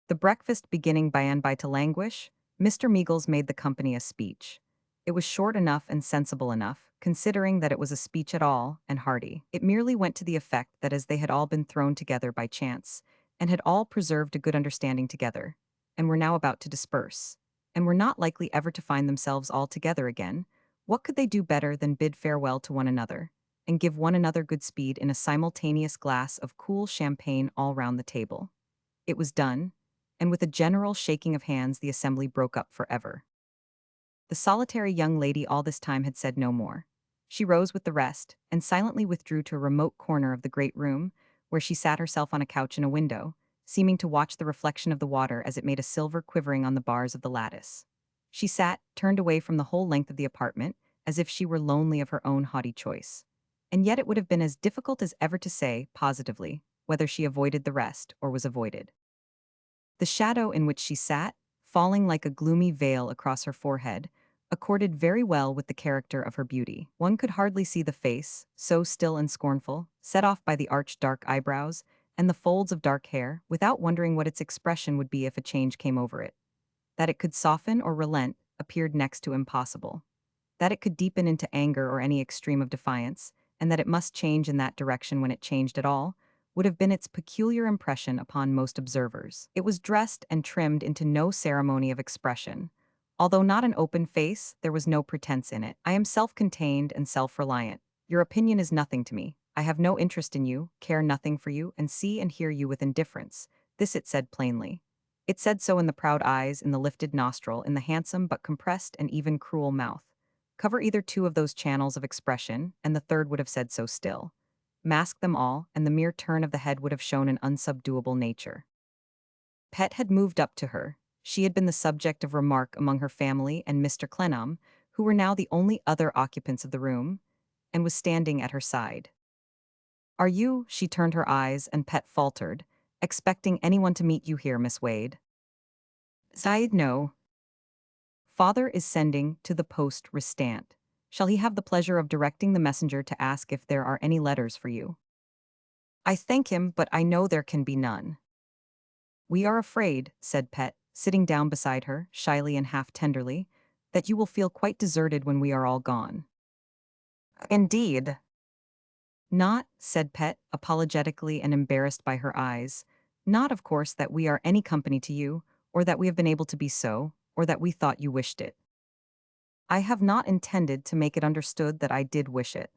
The breakfast beginning by and by to languish, Mr. Meagles made the company a speech. It was short enough and sensible enough, considering that it was a speech at all, and hearty. It merely went to the effect that as they had all been thrown together by chance, and had all preserved a good understanding together, and were now about to disperse, and were not likely ever to find themselves all together again, what could they do better than bid farewell to one another, and give one another good speed in a simultaneous glass of cool champagne all round the table? It was done, and with a general shaking of hands the assembly broke up forever. The solitary young lady all this time had said no more. She rose with the rest, and silently withdrew to a remote corner of the great room, where she sat herself on a couch in a window, seeming to watch the reflection of the water as it made a silver quivering on the bars of the lattice. She sat, turned away from the whole length of the apartment, as if she were lonely of her own haughty choice. And yet it would have been as difficult as ever to say, positively, whether she avoided the rest or was avoided. The shadow in which she sat, falling like a gloomy veil across her forehead, accorded very well with the character of her beauty. One could hardly see the face, so still and scornful, set off by the arched dark eyebrows and the folds of dark hair, without wondering what its expression would be if a change came over it. That it could soften or relent appeared next to impossible. That it could deepen into anger or any extreme of defiance, and that it must change in that direction when it changed at all, would have been its peculiar impression upon most observers. It was dressed and trimmed into no ceremony of expression. Although not an open face, there was no pretense in it. "I am self-contained and self-reliant. Your opinion is nothing to me. I have no interest in you, care nothing for you, and see and hear you with indifference." This it said plainly. It said so in the proud eyes, in the lifted nostril, in the handsome but compressed and even cruel mouth. Cover either two of those channels of expression, and the third would have said so still. Mask them all, and the mere turn of the head would have shown an unsubduable nature. Pet had moved up to her. She had been the subject of remark among her family and Mr. Clennam, who were now the only other occupants of the room, and was standing at her side. Are you, she turned her eyes, and Pet faltered, expecting anyone to meet you here, Miss Wade? Zaid, no. Father is sending to the post restant. Shall he have the pleasure of directing the messenger to ask if there are any letters for you? I thank him, but I know there can be none. We are afraid, said Pet, sitting down beside her, shyly and half tenderly, that you will feel quite deserted when we are all gone. Indeed. Not, said Pet, apologetically and embarrassed by her eyes. Not, of course, that we are any company to you, or that we have been able to be so, or that we thought you wished it. I have not intended to make it understood that I did wish it.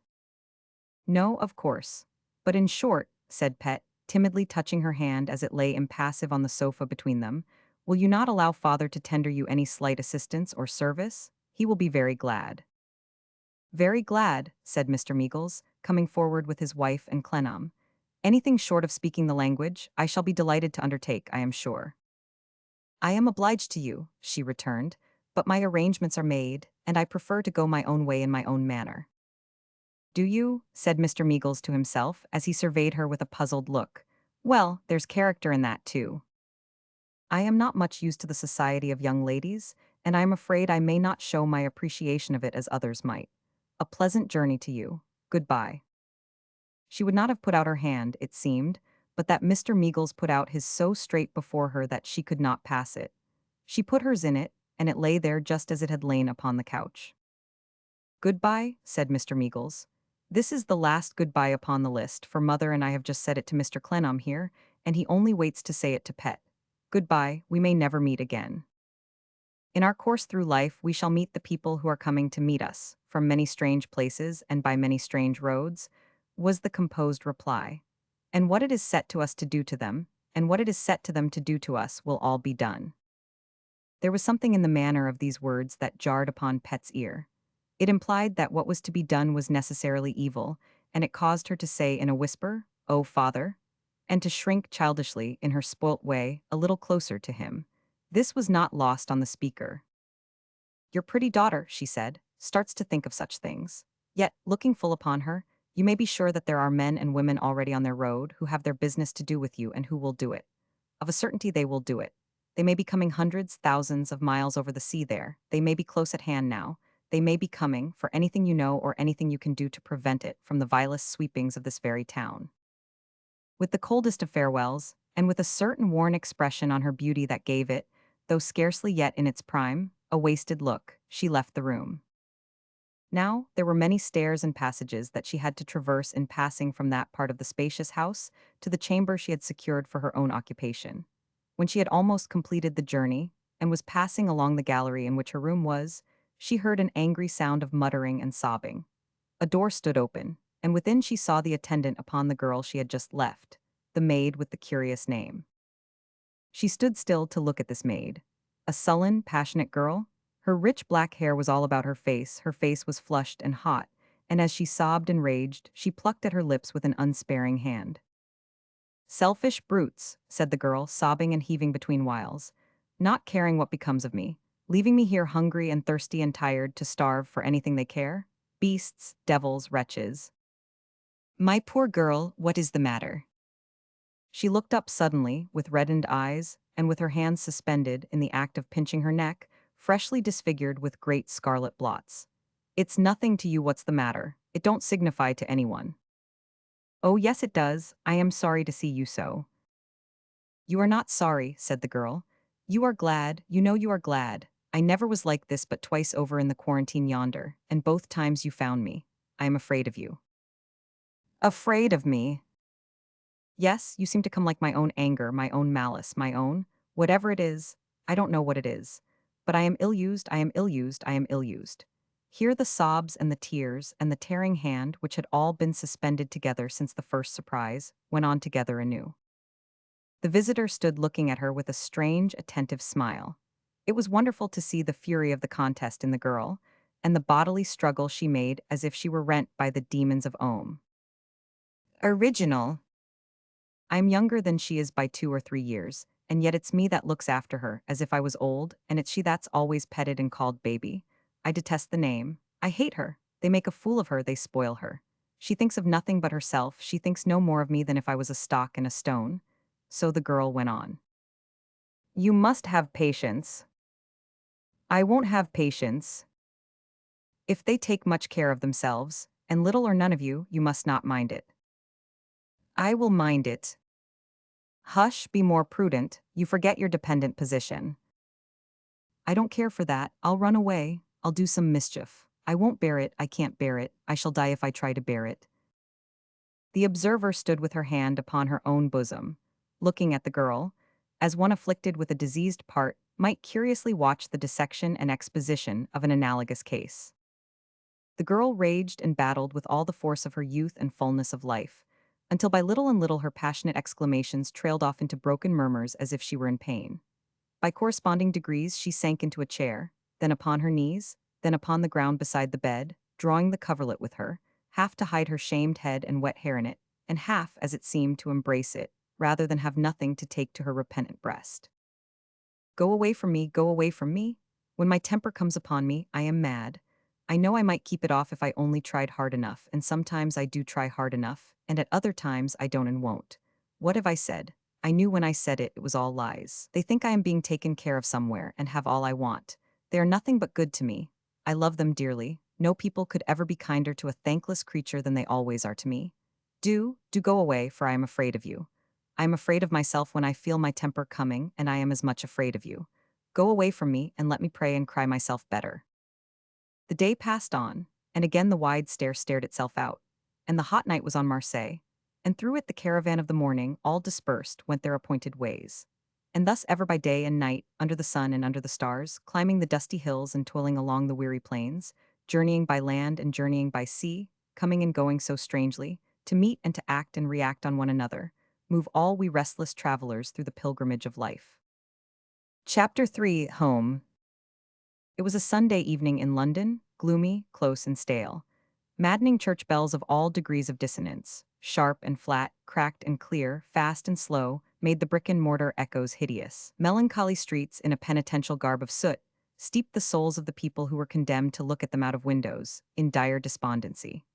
No, of course. But in short, said Pet, timidly touching her hand as it lay impassive on the sofa between them, will you not allow Father to tender you any slight assistance or service? He will be very glad. Very glad, said Mr. Meagles, coming forward with his wife and Clennam. Anything short of speaking the language, I shall be delighted to undertake, I am sure. I am obliged to you, she returned, but my arrangements are made, and I prefer to go my own way in my own manner. Do you? Said Mr. Meagles to himself, as he surveyed her with a puzzled look. Well, there's character in that, too. I am not much used to the society of young ladies, and I am afraid I may not show my appreciation of it as others might. A pleasant journey to you. Goodbye. She would not have put out her hand, it seemed, but that Mr. Meagles put out his so straight before her that she could not pass it. She put hers in it, and it lay there just as it had lain upon the couch. Goodbye, said Mr. Meagles. This is the last goodbye upon the list, for Mother and I have just said it to Mr. Clennam here, and he only waits to say it to Pet. Goodbye, we may never meet again. In our course through life, we shall meet the people who are coming to meet us, from many strange places and by many strange roads, was the composed reply. And what it is set to us to do to them, and what it is set to them to do to us, will all be done. There was something in the manner of these words that jarred upon Pet's ear. It implied that what was to be done was necessarily evil, and it caused her to say in a whisper, "Oh, Father," and to shrink childishly, in her spoilt way, a little closer to him. This was not lost on the speaker. Your pretty daughter, she said, starts to think of such things. Yet, looking full upon her, you may be sure that there are men and women already on their road who have their business to do with you and who will do it. Of a certainty they will do it. They may be coming hundreds, thousands of miles over the sea there. They may be close at hand now. They may be coming, for anything you know or anything you can do to prevent it from the vilest sweepings of this very town. With the coldest of farewells, and with a certain worn expression on her beauty that gave it, though scarcely yet in its prime, a wasted look, she left the room. Now, there were many stairs and passages that she had to traverse in passing from that part of the spacious house to the chamber she had secured for her own occupation. When she had almost completed the journey, and was passing along the gallery in which her room was, she heard an angry sound of muttering and sobbing. A door stood open, and within she saw the attendant upon the girl she had just left, the maid with the curious name. She stood still to look at this maid. A sullen, passionate girl. Her rich black hair was all about her face was flushed and hot, and as she sobbed and raged, she plucked at her lips with an unsparing hand. Selfish brutes, said the girl, sobbing and heaving between whiles, not caring what becomes of me, leaving me here hungry and thirsty and tired to starve for anything they care? Beasts, devils, wretches. My poor girl, what is the matter? She looked up suddenly, with reddened eyes, and with her hands suspended in the act of pinching her neck, freshly disfigured with great scarlet blots. It's nothing to you, what's the matter? It don't signify to anyone. Oh, yes, it does. I am sorry to see you so. You are not sorry, said the girl. You are glad, you know you are glad. I never was like this but twice over in the quarantine yonder, and both times you found me. I am afraid of you. Afraid of me? Yes, you seem to come like my own anger, my own malice, my own, whatever it is, I don't know what it is. But I am ill-used, I am ill-used, I am ill-used. Here the sobs and the tears and the tearing hand, which had all been suspended together since the first surprise, went on together anew. The visitor stood looking at her with a strange, attentive smile. It was wonderful to see the fury of the contest in the girl, and the bodily struggle she made as if she were rent by the demons of Ohm. Original. I'm younger than she is by 2 or 3 years, and yet it's me that looks after her, as if I was old, and it's she that's always petted and called baby. I detest the name. I hate her. They make a fool of her, they spoil her. She thinks of nothing but herself, she thinks no more of me than if I was a stock and a stone. So the girl went on. You must have patience. I won't have patience. If they take much care of themselves, and little or none of you, you must not mind it. I will mind it. Hush, be more prudent, you forget your dependent position. I don't care for that, I'll run away, I'll do some mischief. I won't bear it, I can't bear it, I shall die if I try to bear it. The observer stood with her hand upon her own bosom, looking at the girl, as one afflicted with a diseased part might curiously watch the dissection and exposition of an analogous case. The girl raged and battled with all the force of her youth and fullness of life, until by little and little her passionate exclamations trailed off into broken murmurs as if she were in pain. By corresponding degrees she sank into a chair, then upon her knees, then upon the ground beside the bed, drawing the coverlet with her, half to hide her shamed head and wet hair in it, and half, as it seemed, to embrace it, rather than have nothing to take to her repentant breast. Go away from me, go away from me. When my temper comes upon me, I am mad. I know I might keep it off if I only tried hard enough, and sometimes I do try hard enough, and at other times I don't and won't. What have I said? I knew when I said it, it was all lies. They think I am being taken care of somewhere and have all I want. They are nothing but good to me. I love them dearly. No people could ever be kinder to a thankless creature than they always are to me. Do go away, for I am afraid of you. I am afraid of myself when I feel my temper coming, and I am as much afraid of you. Go away from me, and let me pray and cry myself better. The day passed on, and again the wide stare stared itself out, and the hot night was on Marseille, and through it the caravan of the morning, all dispersed, went their appointed ways. And thus ever by day and night, under the sun and under the stars, climbing the dusty hills and toiling along the weary plains, journeying by land and journeying by sea, coming and going so strangely, to meet and to act and react on one another, move all we restless travelers through the pilgrimage of life. Chapter 3. Home. It was a Sunday evening in London, gloomy, close and stale. Maddening church bells of all degrees of dissonance, sharp and flat, cracked and clear, fast and slow, made the brick-and-mortar echoes hideous. Melancholy streets in a penitential garb of soot steeped the souls of the people who were condemned to look at them out of windows, in dire despondency.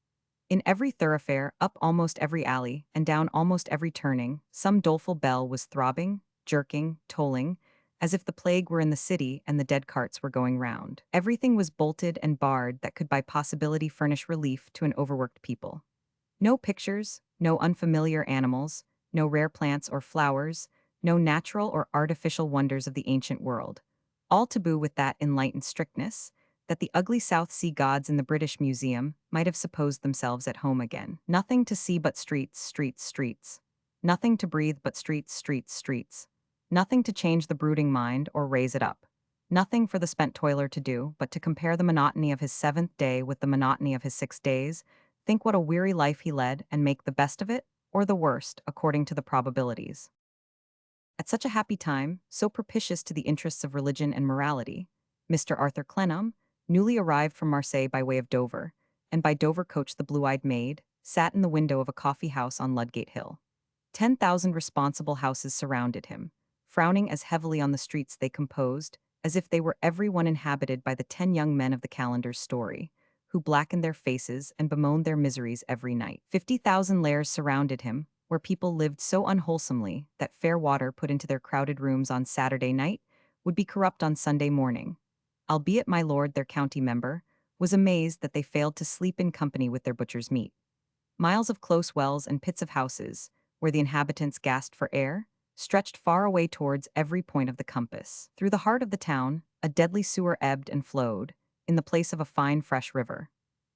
In every thoroughfare, up almost every alley, and down almost every turning, some doleful bell was throbbing, jerking, tolling, as if the plague were in the city and the dead carts were going round. Everything was bolted and barred that could by possibility furnish relief to an overworked people. No pictures, no unfamiliar animals, no rare plants or flowers, no natural or artificial wonders of the ancient world. All taboo with that enlightened strictness, that the ugly South Sea gods in the British Museum might have supposed themselves at home again. Nothing to see but streets, streets, streets. Nothing to breathe but streets, streets, streets. Nothing to change the brooding mind or raise it up. Nothing for the spent toiler to do but to compare the monotony of his 7th day with the monotony of his 6 days, think what a weary life he led and make the best of it, or the worst, according to the probabilities. At such a happy time, so propitious to the interests of religion and morality, Mr. Arthur Clennam, newly arrived from Marseille by way of Dover, and by Dover coach the blue-eyed maid, sat in the window of a coffee-house on Ludgate Hill. 10,000 responsible houses surrounded him, frowning as heavily on the streets they composed, as if they were every one inhabited by the 10 young men of the calendar's story, who blackened their faces and bemoaned their miseries every night. 50,000 lairs surrounded him, where people lived so unwholesomely that fair water put into their crowded rooms on Saturday night would be corrupt on Sunday morning. Albeit my lord, their county member, was amazed that they failed to sleep in company with their butcher's meat. Miles of close wells and pits of houses, where the inhabitants gasped for air, stretched far away towards every point of the compass. Through the heart of the town, a deadly sewer ebbed and flowed, in the place of a fine fresh river.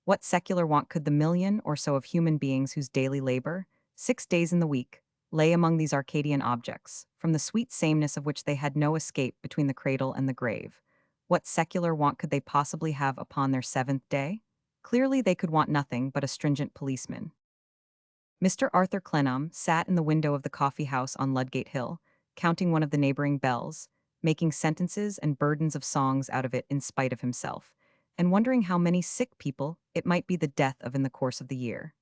What secular want could the million or so of human beings whose daily labor, 6 days in the week, lay among these Arcadian objects, from the sweet sameness of which they had no escape between the cradle and the grave? What secular want could they possibly have upon their 7th day? Clearly they could want nothing but a stringent policeman. Mr. Arthur Clennam sat in the window of the coffee-house on Ludgate Hill, counting one of the neighboring bells, making sentences and burdens of songs out of it in spite of himself, and wondering how many sick people it might be the death of in the course of the year.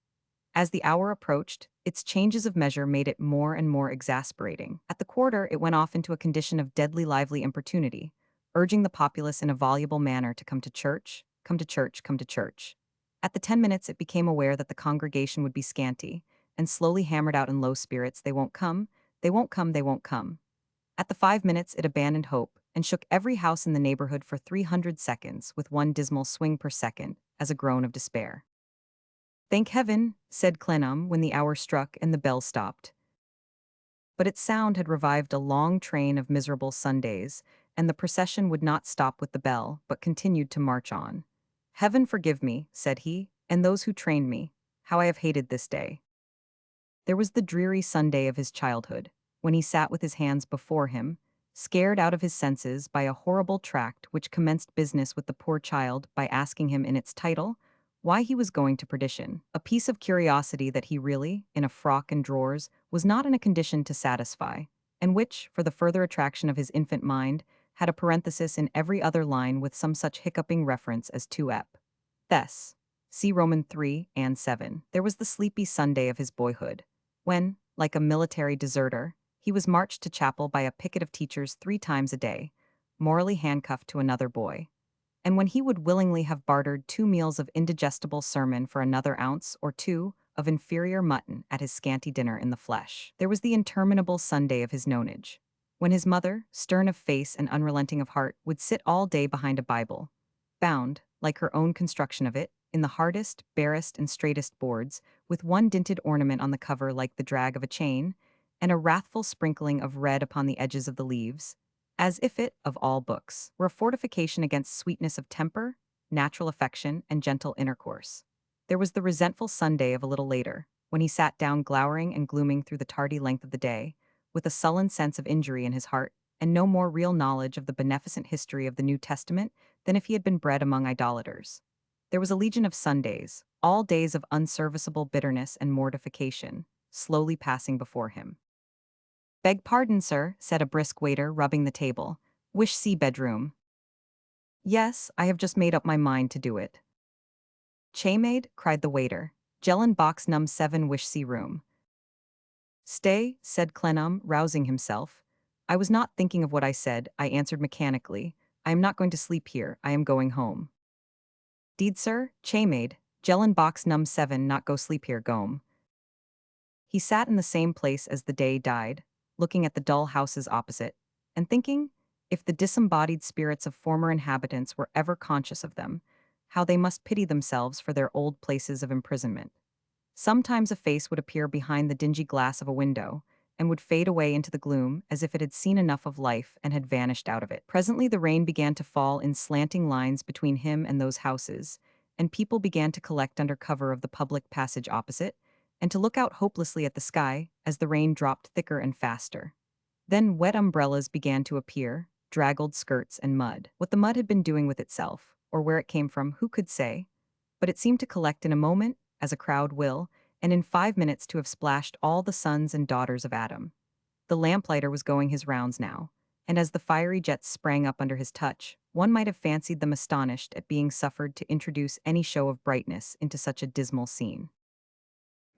As the hour approached, its changes of measure made it more and more exasperating. At the quarter, it went off into a condition of deadly lively importunity, urging the populace in a voluble manner to come to church, come to church, come to church. At the 10 minutes, it became aware that the congregation would be scanty, and slowly hammered out in low spirits, "They won't come, they won't come, they won't come." At the 5 minutes, it abandoned hope, and shook every house in the neighborhood for 300 seconds with one dismal swing per second, as a groan of despair. "Thank heaven," said Clennam when the hour struck and the bell stopped. But its sound had revived a long train of miserable Sundays, and the procession would not stop with the bell, but continued to march on. "Heaven forgive me," said he, "and those who trained me. How I have hated this day." There was the dreary Sunday of his childhood, when he sat with his hands before him, scared out of his senses by a horrible tract which commenced business with the poor child by asking him in its title why he was going to perdition, a piece of curiosity that he really, in a frock and drawers, was not in a condition to satisfy, and which, for the further attraction of his infant mind, had a parenthesis in every other line with some such hiccuping reference as to ep. Thus, see Roman 3 and 7. There was the sleepy Sunday of his boyhood, when, like a military deserter, he was marched to chapel by a picket of teachers 3 times a day, morally handcuffed to another boy. And when he would willingly have bartered 2 meals of indigestible sermon for another ounce or two of inferior mutton at his scanty dinner in the flesh. There was the interminable Sunday of his nonage, when his mother, stern of face and unrelenting of heart, would sit all day behind a Bible, bound, like her own construction of it, in the hardest, barest, and straightest boards, with one dinted ornament on the cover like the drag of a chain, and a wrathful sprinkling of red upon the edges of the leaves, as if it, of all books, were a fortification against sweetness of temper, natural affection, and gentle intercourse. There was the resentful Sunday of a little later, when he sat down glowering and glooming through the tardy length of the day, with a sullen sense of injury in his heart, and no more real knowledge of the beneficent history of the New Testament than if he had been bred among idolaters. There was a legion of Sundays, all days of unserviceable bitterness and mortification, slowly passing before him. "Beg pardon, sir," said a brisk waiter, rubbing the table. "Wish see bedroom." "Yes, I have just made up my mind to do it." "Chambermaid," cried the waiter. "Gellin box num 7 wish see room." "Stay," said Clennam, rousing himself. "I was not thinking of what I said," I answered mechanically. "I am not going to sleep here, I am going home." "Deed, sir, chambermaid, Gellin box num 7 not go sleep here, gome." He sat in the same place as the day died, looking at the dull houses opposite, and thinking, if the disembodied spirits of former inhabitants were ever conscious of them, how they must pity themselves for their old places of imprisonment. Sometimes a face would appear behind the dingy glass of a window, and would fade away into the gloom as if it had seen enough of life and had vanished out of it. Presently the rain began to fall in slanting lines between him and those houses, and people began to collect under cover of the public passage opposite, and to look out hopelessly at the sky as the rain dropped thicker and faster. Then wet umbrellas began to appear, draggled skirts and mud. What the mud had been doing with itself, or where it came from, who could say? But it seemed to collect in a moment, as a crowd will, and in 5 minutes to have splashed all the sons and daughters of Adam. The lamplighter was going his rounds now, and as the fiery jets sprang up under his touch, one might have fancied them astonished at being suffered to introduce any show of brightness into such a dismal scene.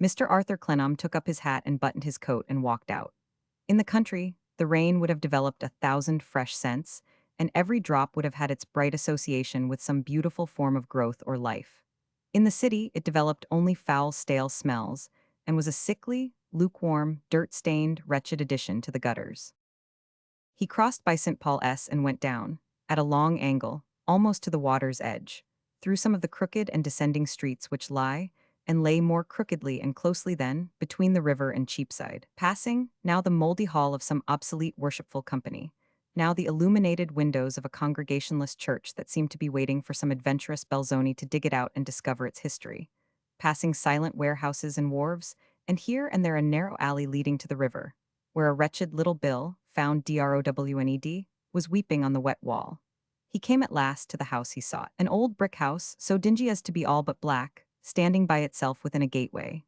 Mr. Arthur Clennam took up his hat and buttoned his coat and walked out. In the country, the rain would have developed 1,000 fresh scents, and every drop would have had its bright association with some beautiful form of growth or life. In the city, it developed only foul, stale smells, and was a sickly, lukewarm, dirt-stained, wretched addition to the gutters. He crossed by St. Paul's and went down, at a long angle, almost to the water's edge, through some of the crooked and descending streets which lie, and lay more crookedly and closely than, between the river and Cheapside, passing, now the mouldy hall of some obsolete worshipful company, now the illuminated windows of a congregationless church that seemed to be waiting for some adventurous Belzoni to dig it out and discover its history, passing silent warehouses and wharves, and here and there a narrow alley leading to the river, where a wretched little Bill, found DROWNED, was weeping on the wet wall. He came at last to the house he sought, an old brick house, so dingy as to be all but black, standing by itself within a gateway.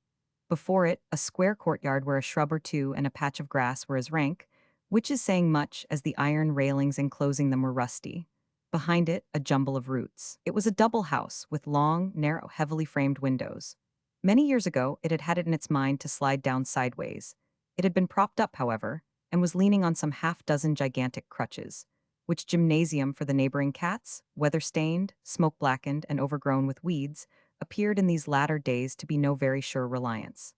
Before it, a square courtyard where a shrub or two and a patch of grass were as rank, which is saying much, as the iron railings enclosing them were rusty. behind it a jumble of roots. It was a double house with long, narrow, heavily framed windows. Many years ago, it had had it in its mind to slide down sideways. It had been propped up, however, and was leaning on some half-dozen gigantic crutches, which gymnasium for the neighboring cats, weather-stained, smoke-blackened, and overgrown with weeds, appeared in these latter days to be no very sure reliance.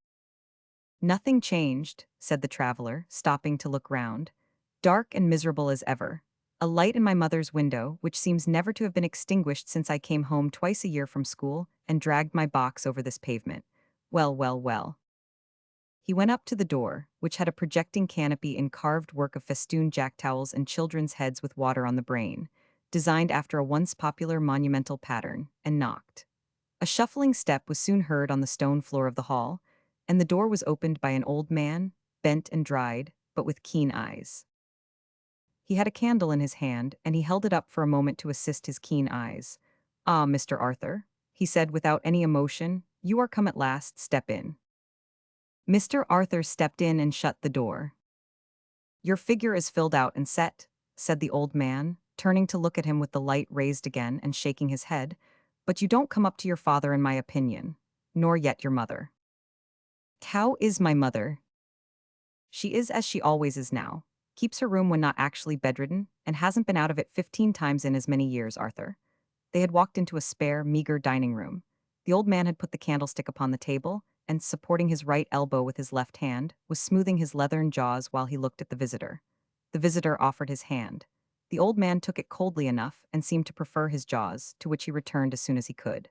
"Nothing changed," said the traveler, stopping to look round. "Dark and miserable as ever. A light in my mother's window, which seems never to have been extinguished since I came home twice a year from school and dragged my box over this pavement. Well, well, well." He went up to the door, which had a projecting canopy in carved work of festooned jack-towels and children's heads with water on the brain, designed after a once popular monumental pattern, and knocked. A shuffling step was soon heard on the stone floor of the hall, and the door was opened by an old man, bent and dried, but with keen eyes. He had a candle in his hand, and he held it up for a moment to assist his keen eyes. "Ah, Mr. Arthur," he said without any emotion, "you are come at last, step in." Mr. Arthur stepped in and shut the door. "Your figure is filled out and set," said the old man, turning to look at him with the light raised again and shaking his head, "but you don't come up to your father in my opinion, nor yet your mother." "How is my mother?" "She is as she always is now. Keeps her room when not actually bedridden, and hasn't been out of it 15 times in as many years, Arthur." They had walked into a spare, meager dining room. The old man had put the candlestick upon the table, and, supporting his right elbow with his left hand, was smoothing his leathern jaws while he looked at the visitor. The visitor offered his hand. The old man took it coldly enough and seemed to prefer his jaws, to which he returned as soon as he could.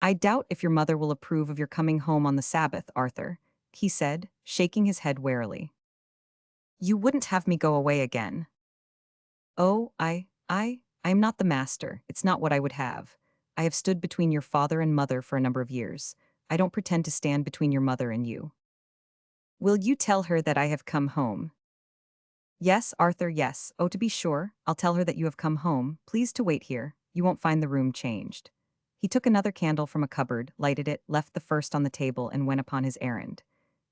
"I doubt if your mother will approve of your coming home on the Sabbath, Arthur," he said, shaking his head warily. "You wouldn't have me go away again." "Oh, I am not the master. It's not what I would have. I have stood between your father and mother for a number of years. I don't pretend to stand between your mother and you." "Will you tell her that I have come home?" "Yes, Arthur, yes. Oh, to be sure, I'll tell her that you have come home. Please to wait here. You won't find the room changed." He took another candle from a cupboard, lighted it, left the first on the table, and went upon his errand.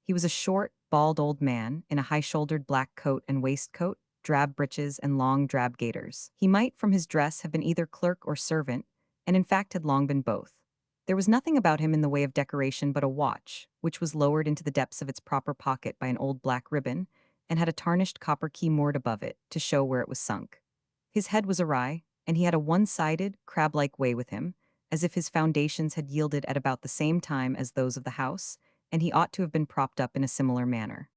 He was a short, bald old man, in a high-shouldered black coat and waistcoat, drab breeches, and long drab gaiters. He might, from his dress, have been either clerk or servant, and in fact had long been both. There was nothing about him in the way of decoration but a watch, which was lowered into the depths of its proper pocket by an old black ribbon, and had a tarnished copper key moored above it, to show where it was sunk. His head was awry, and he had a one-sided, crab-like way with him, as if his foundations had yielded at about the same time as those of the house, and he ought to have been propped up in a similar manner.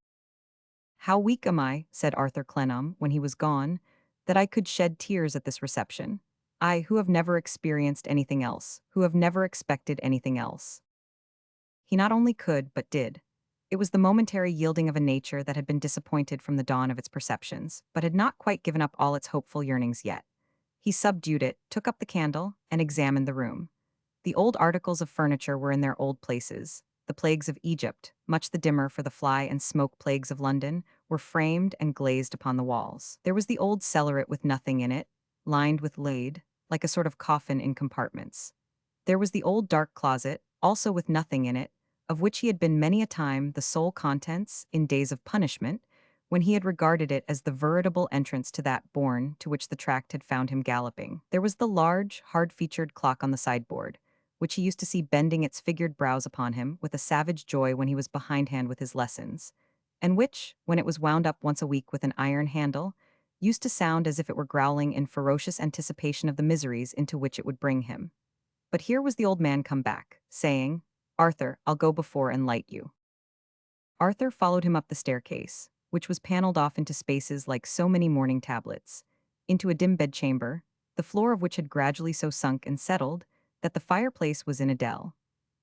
"How weak am I," said Arthur Clennam, when he was gone, "that I could shed tears at this reception. I, who have never experienced anything else, who have never expected anything else." He not only could, but did. It was the momentary yielding of a nature that had been disappointed from the dawn of its perceptions, but had not quite given up all its hopeful yearnings yet. He subdued it, took up the candle, and examined the room. The old articles of furniture were in their old places. The plagues of Egypt, much the dimmer for the fly and smoke plagues of London, were framed and glazed upon the walls. There was the old cellaret with nothing in it, lined with lead, like a sort of coffin in compartments. There was the old dark closet, also with nothing in it, of which he had been many a time the sole contents, in days of punishment, when he had regarded it as the veritable entrance to that bourne to which the tract had found him galloping. There was the large, hard-featured clock on the sideboard, which he used to see bending its figured brows upon him with a savage joy when he was behindhand with his lessons, and which, when it was wound up once a week with an iron handle, used to sound as if it were growling in ferocious anticipation of the miseries into which it would bring him. But here was the old man come back, saying, "Arthur, I'll go before and light you." Arthur followed him up the staircase, which was paneled off into spaces like so many morning tablets, into a dim bedchamber, the floor of which had gradually so sunk and settled that the fireplace was in a dell.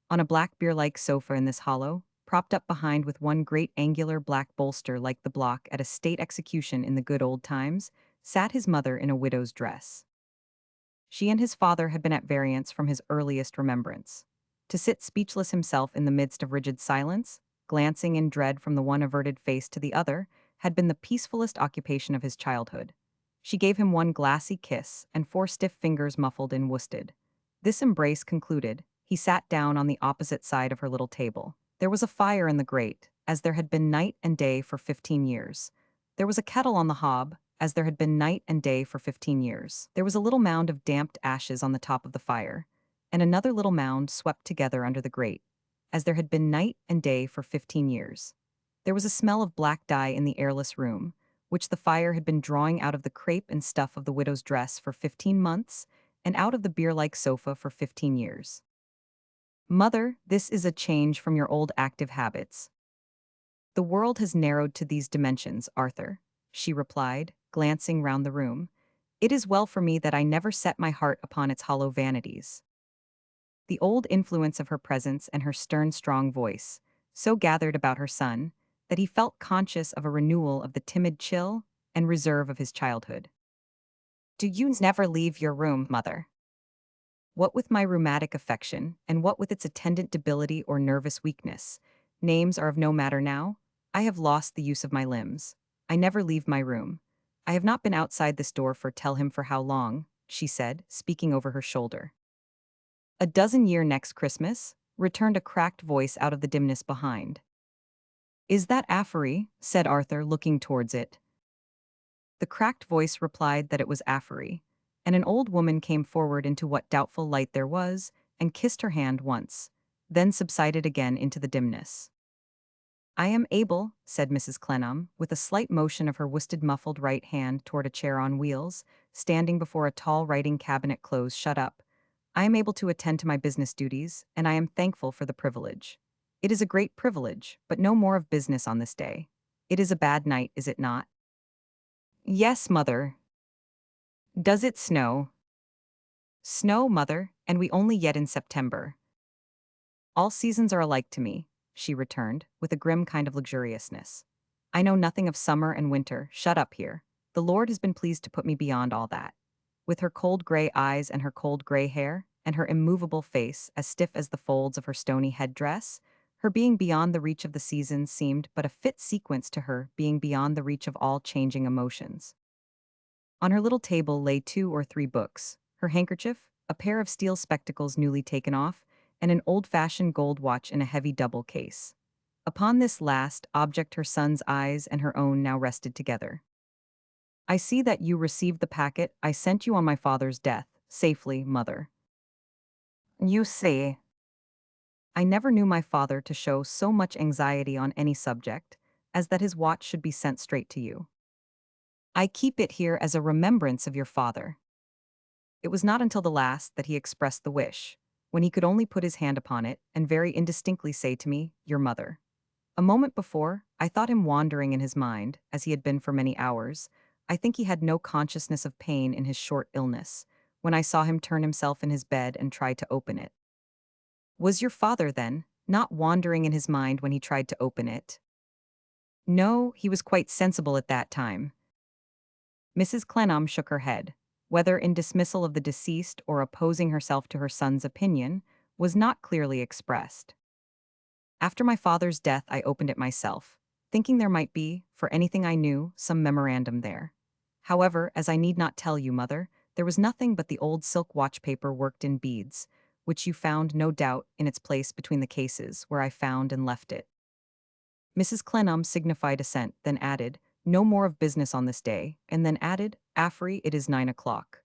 On a black bier-like sofa in this hollow, propped up behind with one great angular black bolster like the block at a state execution in the good old times, sat his mother in a widow's dress. She and his father had been at variance from his earliest remembrance. To sit speechless himself in the midst of rigid silence, glancing in dread from the one averted face to the other, had been the peacefulest occupation of his childhood. She gave him one glassy kiss and 4 stiff fingers muffled in worsted. This embrace concluded, he sat down on the opposite side of her little table. There was a fire in the grate, as there had been night and day for 15 years. There was a kettle on the hob, as there had been night and day for 15 years. There was a little mound of damped ashes on the top of the fire, and another little mound swept together under the grate, as there had been night and day for 15 years. There was a smell of black dye in the airless room, which the fire had been drawing out of the crepe and stuff of the widow's dress for 15 months, and out of the beer-like sofa for 15 years. Mother, this is a change from your old active habits. The world has narrowed to these dimensions, Arthur, she replied, glancing round the room. It is well for me that I never set my heart upon its hollow vanities. The old influence of her presence and her stern, strong voice so gathered about her son that he felt conscious of a renewal of the timid chill and reserve of his childhood. Do you never leave your room, mother? What with my rheumatic affection, and what with its attendant debility or nervous weakness, names are of no matter now. I have lost the use of my limbs. I never leave my room. I have not been outside this door for tell him for how long, she said, speaking over her shoulder. A dozen year next Christmas, returned a cracked voice out of the dimness behind. Is that Affery? Said Arthur, looking towards it. The cracked voice replied that it was Affery, and an old woman came forward into what doubtful light there was, and kissed her hand once, then subsided again into the dimness. I am able, said Mrs. Clennam, with a slight motion of her worsted muffled right hand toward a chair on wheels, standing before a tall writing cabinet closed shut up. I am able to attend to my business duties, and I am thankful for the privilege. It is a great privilege, but no more of business on this day. It is a bad night, is it not? Yes, mother. Does it snow? Snow, mother, and we only yet in September. All seasons are alike to me, she returned, with a grim kind of luxuriousness. I know nothing of summer and winter, shut up here. The Lord has been pleased to put me beyond all that. With her cold gray eyes and her cold gray hair, and her immovable face as stiff as the folds of her stony headdress, her being beyond the reach of the seasons seemed but a fit sequence to her being beyond the reach of all changing emotions. On her little table lay 2 or 3 books, her handkerchief, a pair of steel spectacles newly taken off, and an old-fashioned gold watch in a heavy double case. Upon this last object her son's eyes and her own now rested together. I see that you received the packet I sent you on my father's death, safely, mother. You see. I never knew my father to show so much anxiety on any subject, as that his watch should be sent straight to you. I keep it here as a remembrance of your father. It was not until the last that he expressed the wish, when he could only put his hand upon it and very indistinctly say to me, your mother. A moment before, I thought him wandering in his mind, as he had been for many hours. I think he had no consciousness of pain in his short illness, when I saw him turn himself in his bed and try to open it. Was your father, then, not wandering in his mind when he tried to open it? No, he was quite sensible at that time. Mrs. Clennam shook her head, whether in dismissal of the deceased or opposing herself to her son's opinion, was not clearly expressed. After my father's death I opened it myself, thinking there might be, for anything I knew, some memorandum there. However, as I need not tell you, mother, there was nothing but the old silk watch paper worked in beads, which you found, no doubt, in its place between the cases, where I found and left it. Mrs. Clennam signified assent, then added, no more of business on this day, and then added, Affery, it is 9 o'clock.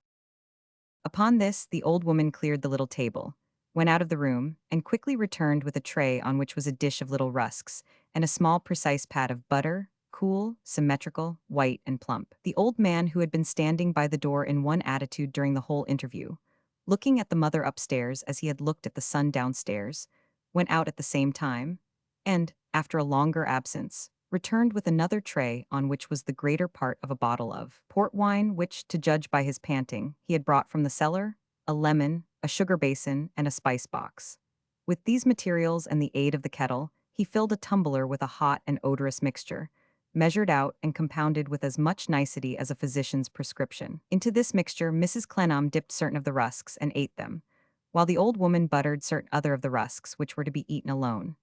Upon this, the old woman cleared the little table, went out of the room, and quickly returned with a tray on which was a dish of little rusks, and a small precise pat of butter, cool, symmetrical, white, and plump. The old man, who had been standing by the door in one attitude during the whole interview, looking at the mother upstairs as he had looked at the son downstairs, went out at the same time, and, after a longer absence, returned with another tray on which was the greater part of a bottle of port wine which, to judge by his panting, he had brought from the cellar, a lemon, a sugar basin, and a spice box. With these materials and the aid of the kettle, he filled a tumbler with a hot and odorous mixture, measured out and compounded with as much nicety as a physician's prescription. Into this mixture Mrs. Clennam dipped certain of the rusks and ate them, while the old woman buttered certain other of the rusks which were to be eaten alone.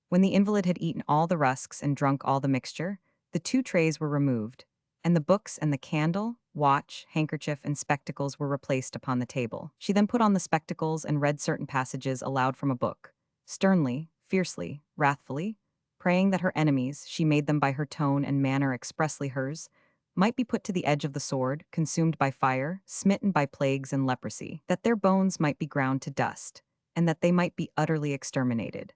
When the invalid had eaten all the rusks and drunk all the mixture, the 2 trays were removed, and the books and the candle, watch, handkerchief, and spectacles were replaced upon the table. She then put on the spectacles and read certain passages aloud from a book, sternly, fiercely, wrathfully, praying that her enemies, she made them by her tone and manner expressly hers, might be put to the edge of the sword, consumed by fire, smitten by plagues and leprosy, that their bones might be ground to dust, and that they might be utterly exterminated.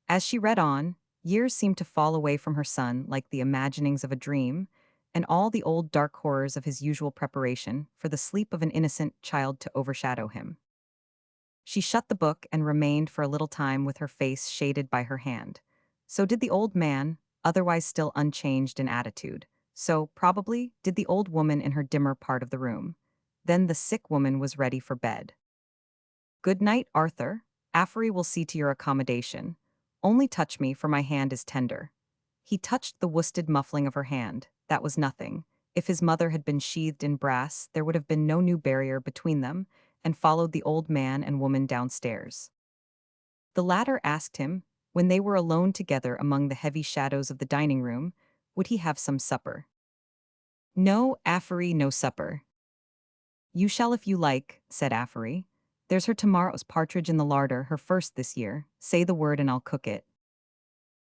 As she read on, years seemed to fall away from her son like the imaginings of a dream, and all the old dark horrors of his usual preparation for the sleep of an innocent child to overshadow him. She shut the book and remained for a little time with her face shaded by her hand. So did the old man, otherwise still unchanged in attitude. So, probably, did the old woman in her dimmer part of the room. Then the sick woman was ready for bed. "Good night, Arthur. Affery will see to your accommodation. Only touch me, for my hand is tender." He touched the worsted muffling of her hand. That was nothing. If his mother had been sheathed in brass, there would have been no new barrier between them, and followed the old man and woman downstairs. The latter asked him, when they were alone together among the heavy shadows of the dining room, would he have some supper? "No, Affery, no supper." "You shall if you like," said Affery. "There's her tomorrow's partridge in the larder, her first this year. Say the word and I'll cook it."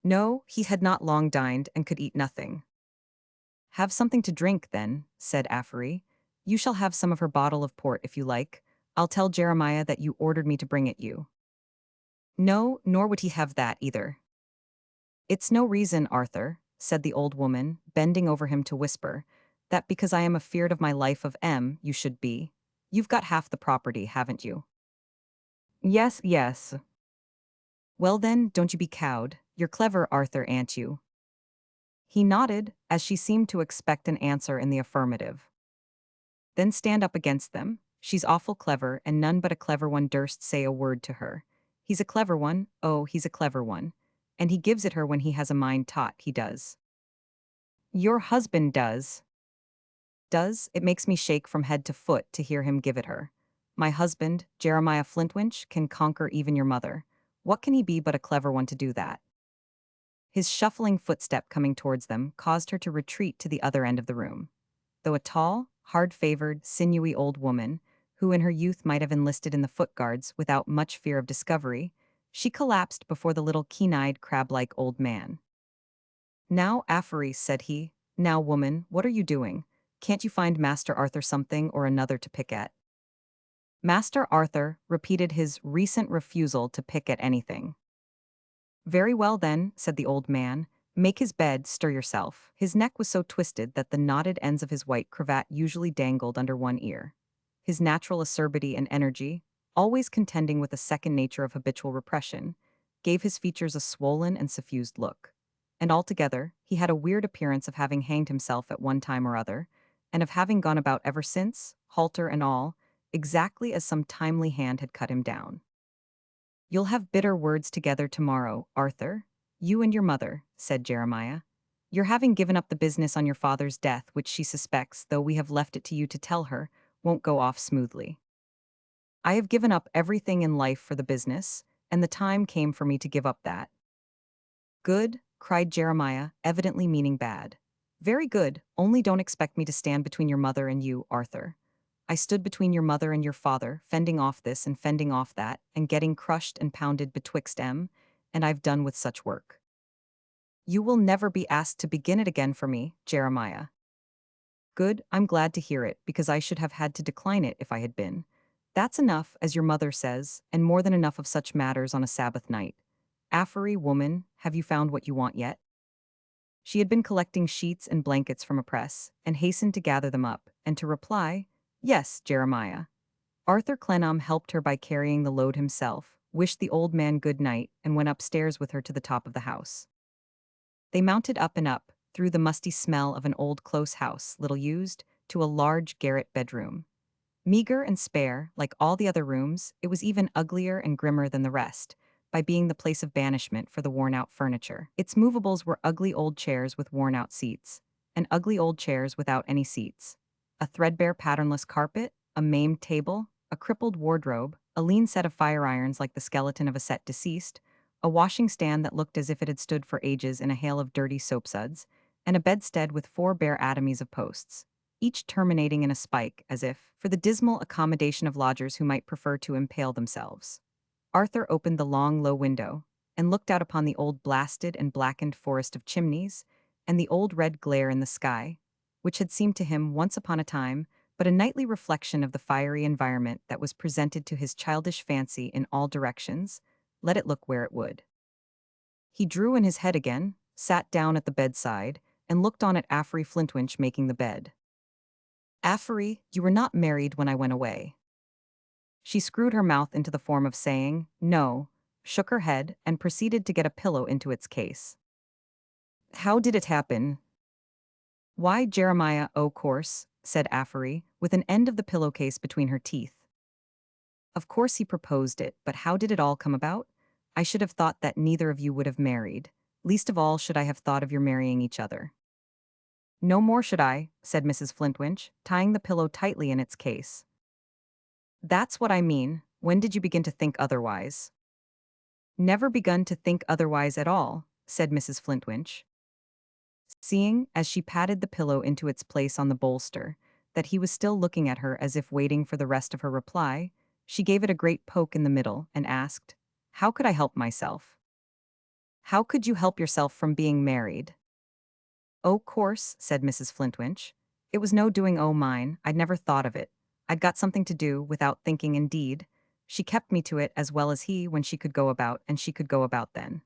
No, he had not long dined and could eat nothing. "Have something to drink, then," said Affery. "You shall have some of her bottle of port if you like. I'll tell Jeremiah that you ordered me to bring it you." "No, nor would he have that either." "It's no reason, Arthur," said the old woman, bending over him to whisper, "that because I am afeard of my life of you should be. You've got half the property, haven't you?" "Yes, yes." "Well then, don't you be cowed. You're clever, Arthur, ain't you?" He nodded, as she seemed to expect an answer in the affirmative. "Then stand up against them. She's awful clever, and none but a clever one durst say a word to her. He's a clever one, oh, he's a clever one. And he gives it her when he has a mind taut, he does." "Your husband does." "Does? It makes me shake from head to foot to hear him give it her. My husband, Jeremiah Flintwinch, can conquer even your mother. What can he be but a clever one to do that?" His shuffling footstep coming towards them caused her to retreat to the other end of the room. Though a tall, hard-favored, sinewy old woman, who in her youth might have enlisted in the Foot Guards without much fear of discovery, she collapsed before the little keen-eyed, crab-like old man. "Now, Affery," said he, "now, woman, what are you doing? Can't you find Master Arthur something or another to pick at?" Master Arthur repeated his recent refusal to pick at anything. "Very well then," said the old man, "make his bed, stir yourself." His neck was so twisted that the knotted ends of his white cravat usually dangled under one ear. His natural acerbity and energy, always contending with a second nature of habitual repression, gave his features a swollen and suffused look. And altogether, he had a weird appearance of having hanged himself at one time or other, and of having gone about ever since, halter and all, exactly as some timely hand had cut him down. "You'll have bitter words together tomorrow, Arthur. You and your mother," said Jeremiah. "Your having given up the business on your father's death, which she suspects, though we have left it to you to tell her, won't go off smoothly. I have given up everything in life for the business, and the time came for me to give up that." "Good," cried Jeremiah, evidently meaning bad. "Very good, only don't expect me to stand between your mother and you, Arthur. I stood between your mother and your father, fending off this and fending off that, and getting crushed and pounded betwixt and I've done with such work. You will never be asked to begin it again for me, Jeremiah." "Good, I'm glad to hear it, because I should have had to decline it if I had been. That's enough, as your mother says, and more than enough of such matters on a Sabbath night. Affery, woman, have you found what you want yet?" She had been collecting sheets and blankets from a press, and hastened to gather them up, and to reply, "Yes, Jeremiah." Arthur Clennam helped her by carrying the load himself, wished the old man good night, and went upstairs with her to the top of the house. They mounted up and up, through the musty smell of an old close house, little used, to a large garret bedroom. Meager and spare, like all the other rooms, it was even uglier and grimmer than the rest, by being the place of banishment for the worn-out furniture. Its movables were ugly old chairs with worn-out seats, and ugly old chairs without any seats, a threadbare patternless carpet, a maimed table, a crippled wardrobe, a lean set of fire irons like the skeleton of a set deceased, a washing stand that looked as if it had stood for ages in a hail of dirty soapsuds, and a bedstead with 4 bare atomies of posts, each terminating in a spike, as if for the dismal accommodation of lodgers who might prefer to impale themselves. Arthur opened the long, low window, and looked out upon the old blasted and blackened forest of chimneys, and the old red glare in the sky, which had seemed to him once upon a time but a nightly reflection of the fiery environment that was presented to his childish fancy in all directions, let it look where it would. He drew in his head again, sat down at the bedside, and looked on at Affery Flintwinch making the bed. Affery, you were not married when I went away. She screwed her mouth into the form of saying, no, shook her head, and proceeded to get a pillow into its case. How did it happen? Why, Jeremiah, o' course, said Affery, with an end of the pillowcase between her teeth. Of course he proposed it, but how did it all come about? I should have thought that neither of you would have married. Least of all should I have thought of your marrying each other. No more should I, said Mrs. Flintwinch, tying the pillow tightly in its case. That's what I mean. When did you begin to think otherwise? Never begun to think otherwise at all, said Mrs. Flintwinch. Seeing, as she patted the pillow into its place on the bolster, that he was still looking at her as if waiting for the rest of her reply, she gave it a great poke in the middle and asked, how could I help myself? How could you help yourself from being married? Oh, course, said Mrs. Flintwinch. It was no doing mine, I'd never thought of it. I'd got something to do, without thinking indeed. She kept me to it as well as he when she could go about, and she could go about then.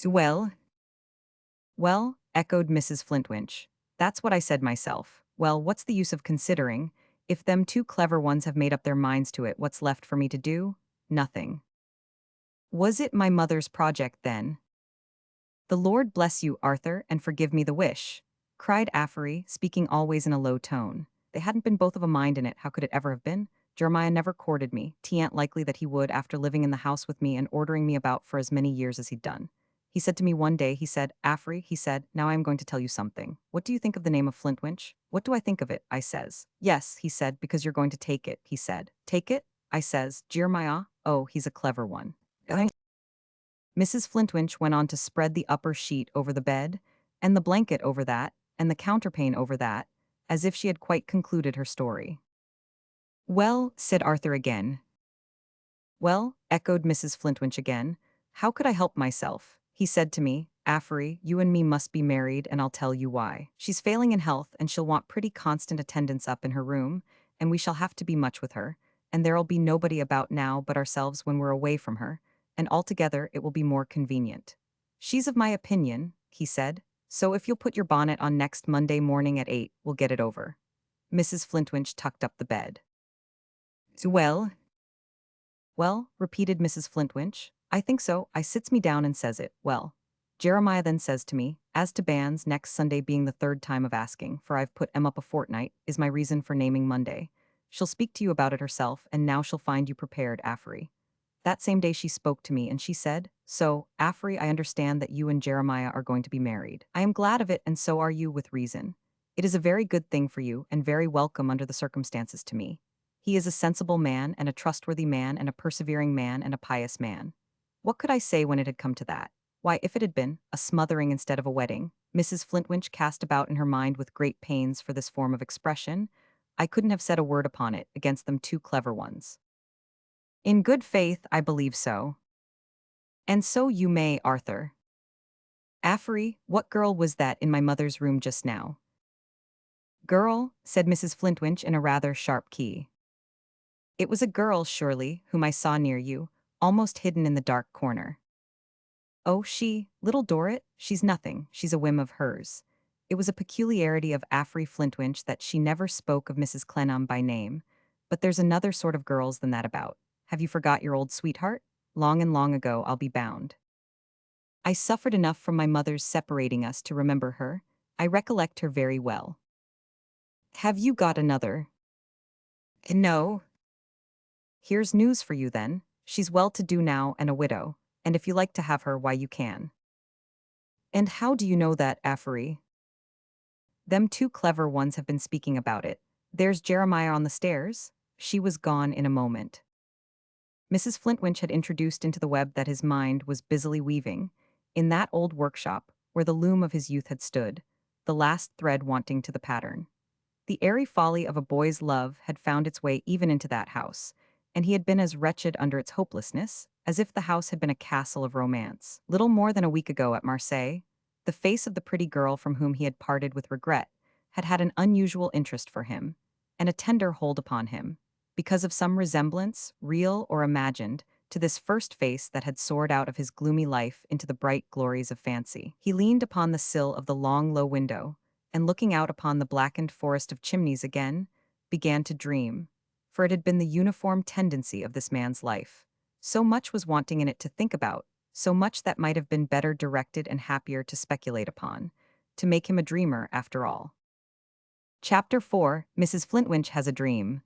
Well, well, echoed Mrs. Flintwinch. That's what I said myself. Well, what's the use of considering? If them two clever ones have made up their minds to it, what's left for me to do? Nothing. Was it my mother's project, then? The Lord bless you, Arthur, and forgive me the wish, cried Affery, speaking always in a low tone. They hadn't been both of a mind in it, how could it ever have been? Jeremiah never courted me, 'T'an't likely that he would after living in the house with me and ordering me about for as many years as he'd done. He said to me one day, he said, Affery, he said, now I am going to tell you something. What do you think of the name of Flintwinch? What do I think of it? I says. Yes, he said, because you're going to take it, he said. Take it? I says, Jeremiah, oh, he's a clever one. Mrs. Flintwinch went on to spread the upper sheet over the bed, and the blanket over that, and the counterpane over that, as if she had quite concluded her story. Well, said Arthur again. Well, echoed Mrs. Flintwinch again, how could I help myself? He said to me, Affery, you and me must be married, and I'll tell you why. She's failing in health, and she'll want pretty constant attendance up in her room, and we shall have to be much with her, and there'll be nobody about now but ourselves when we're away from her, and altogether it will be more convenient. She's of my opinion, he said, so if you'll put your bonnet on next Monday morning at 8, we'll get it over. Mrs. Flintwinch tucked up the bed. Well, well, repeated Mrs. Flintwinch, I think so. I sits me down and says it. Well, Jeremiah then says to me, as to banns, next Sunday being the third time of asking, for I've put em up a fortnight, is my reason for naming Monday. She'll speak to you about it herself, and now she'll find you prepared, Affery. That same day she spoke to me, and she said, so, Affery, I understand that you and Jeremiah are going to be married. I am glad of it, and so are you, with reason. It is a very good thing for you, and very welcome under the circumstances to me. He is a sensible man, and a trustworthy man, and a persevering man, and a pious man. What could I say when it had come to that? Why, if it had been a smothering instead of a wedding, Mrs. Flintwinch cast about in her mind with great pains for this form of expression, I couldn't have said a word upon it against them two clever ones. In good faith, I believe so. And so you may, Arthur. Affery, what girl was that in my mother's room just now? Girl, said Mrs. Flintwinch in a rather sharp key. It was a girl, surely, whom I saw near you, almost hidden in the dark corner. Oh, Little Dorrit, she's nothing, she's a whim of hers. It was a peculiarity of Affery Flintwinch that she never spoke of Mrs. Clennam by name, but there's another sort of girls than that about. Have you forgot your old sweetheart? Long and long ago, I'll be bound. I suffered enough from my mother's separating us to remember her. I recollect her very well. Have you got another? No. Here's news for you then. She's well-to-do now and a widow, and if you like to have her, why you can. And how do you know that, Affery? Them two clever ones have been speaking about it. There's Jeremiah on the stairs. She was gone in a moment. Mrs. Flintwinch had introduced into the web that his mind was busily weaving, in that old workshop where the loom of his youth had stood, the last thread wanting to the pattern. The airy folly of a boy's love had found its way even into that house, and he had been as wretched under its hopelessness as if the house had been a castle of romance. Little more than a week ago at Marseilles, the face of the pretty girl from whom he had parted with regret had had an unusual interest for him, and a tender hold upon him, because of some resemblance, real or imagined, to this first face that had soared out of his gloomy life into the bright glories of fancy. He leaned upon the sill of the long, low window, and looking out upon the blackened forest of chimneys again, began to dream, for it had been the uniform tendency of this man's life. So much was wanting in it to think about, so much that might have been better directed and happier to speculate upon, to make him a dreamer after all. Chapter 4: Mrs. Flintwinch Has a Dream.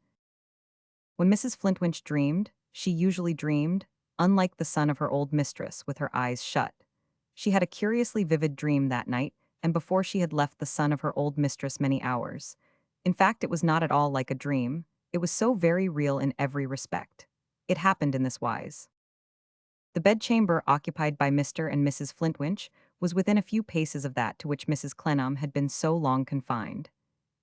When Mrs. Flintwinch dreamed, she usually dreamed, unlike the son of her old mistress, with her eyes shut. She had a curiously vivid dream that night, and before she had left the son of her old mistress many hours. In fact, it was not at all like a dream, it was so very real in every respect. It happened in this wise. The bedchamber occupied by Mr. and Mrs. Flintwinch was within a few paces of that to which Mrs. Clennam had been so long confined.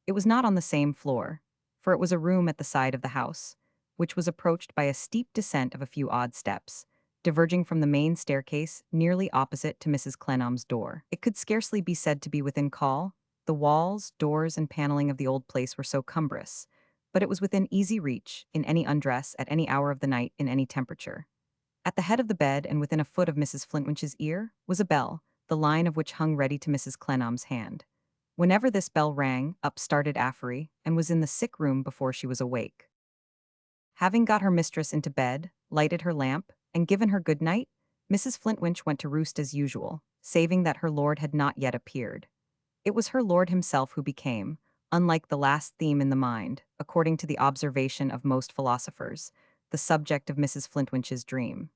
It was not on the same floor, for it was a room at the side of the house, which was approached by a steep descent of a few odd steps, diverging from the main staircase nearly opposite to Mrs. Clennam's door. It could scarcely be said to be within call, the walls, doors, and paneling of the old place were so cumbrous, but it was within easy reach, in any undress, at any hour of the night, in any temperature. At the head of the bed and within a foot of Mrs. Flintwinch's ear was a bell, the line of which hung ready to Mrs. Clennam's hand. Whenever this bell rang, up started Affery, and was in the sick room before she was awake. Having got her mistress into bed, lighted her lamp, and given her good night, Mrs. Flintwinch went to roost as usual, saving that her lord had not yet appeared. It was her lord himself who became, unlike the last theme in the mind, according to the observation of most philosophers, the subject of Mrs. Flintwinch's dream.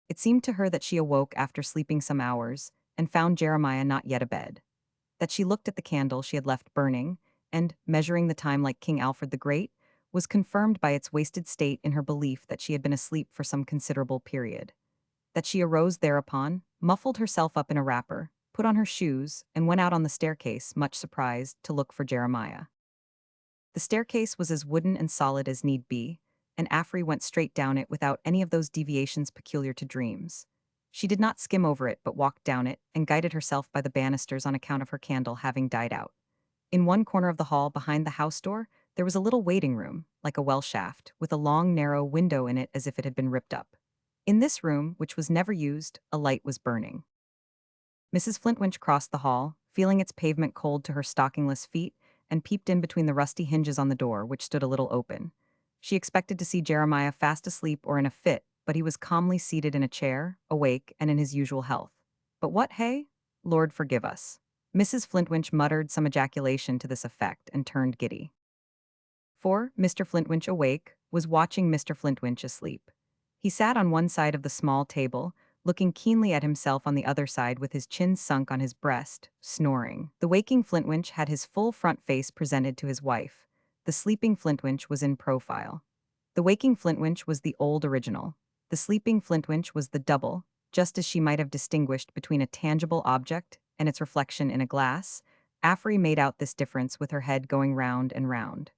It seemed to her that she awoke after sleeping some hours, and found Jeremiah not yet abed. That she looked at the candle she had left burning, and, measuring the time like King Alfred the Great, was confirmed by its wasted state in her belief that she had been asleep for some considerable period. That she arose thereupon, muffled herself up in a wrapper, put on her shoes, and went out on the staircase, much surprised, to look for Jeremiah. The staircase was as wooden and solid as need be, and Affery went straight down it without any of those deviations peculiar to dreams. She did not skim over it, but walked down it, and guided herself by the banisters on account of her candle having died out. In one corner of the hall behind the house door, there was a little waiting room, like a well shaft, with a long, narrow window in it as if it had been ripped up. In this room, which was never used, a light was burning. Mrs. Flintwinch crossed the hall, feeling its pavement cold to her stockingless feet, and peeped in between the rusty hinges on the door, which stood a little open. She expected to see Jeremiah fast asleep or in a fit, but he was calmly seated in a chair, awake, and in his usual health. But what, hey? Lord forgive us. Mrs. Flintwinch muttered some ejaculation to this effect and turned giddy. For Mr. Flintwinch, awake, was watching Mr. Flintwinch asleep. He sat on one side of the small table, looking keenly at himself on the other side with his chin sunk on his breast, snoring. The waking Flintwinch had his full front face presented to his wife. The sleeping Flintwinch was in profile. The waking Flintwinch was the old original. The sleeping Flintwinch was the double, just as she might have distinguished between a tangible object and its reflection in a glass. Affery made out this difference with her head going round and round.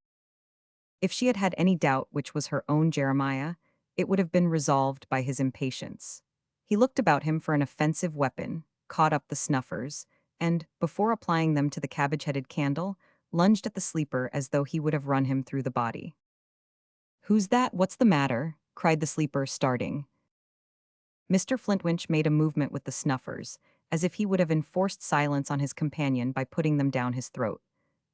If she had had any doubt which was her own Jeremiah, it would have been resolved by his impatience. He looked about him for an offensive weapon, caught up the snuffers, and, before applying them to the cabbage-headed candle, lunged at the sleeper as though he would have run him through the body. "Who's that? What's the matter?" cried the sleeper, starting. Mr. Flintwinch made a movement with the snuffers, as if he would have enforced silence on his companion by putting them down his throat.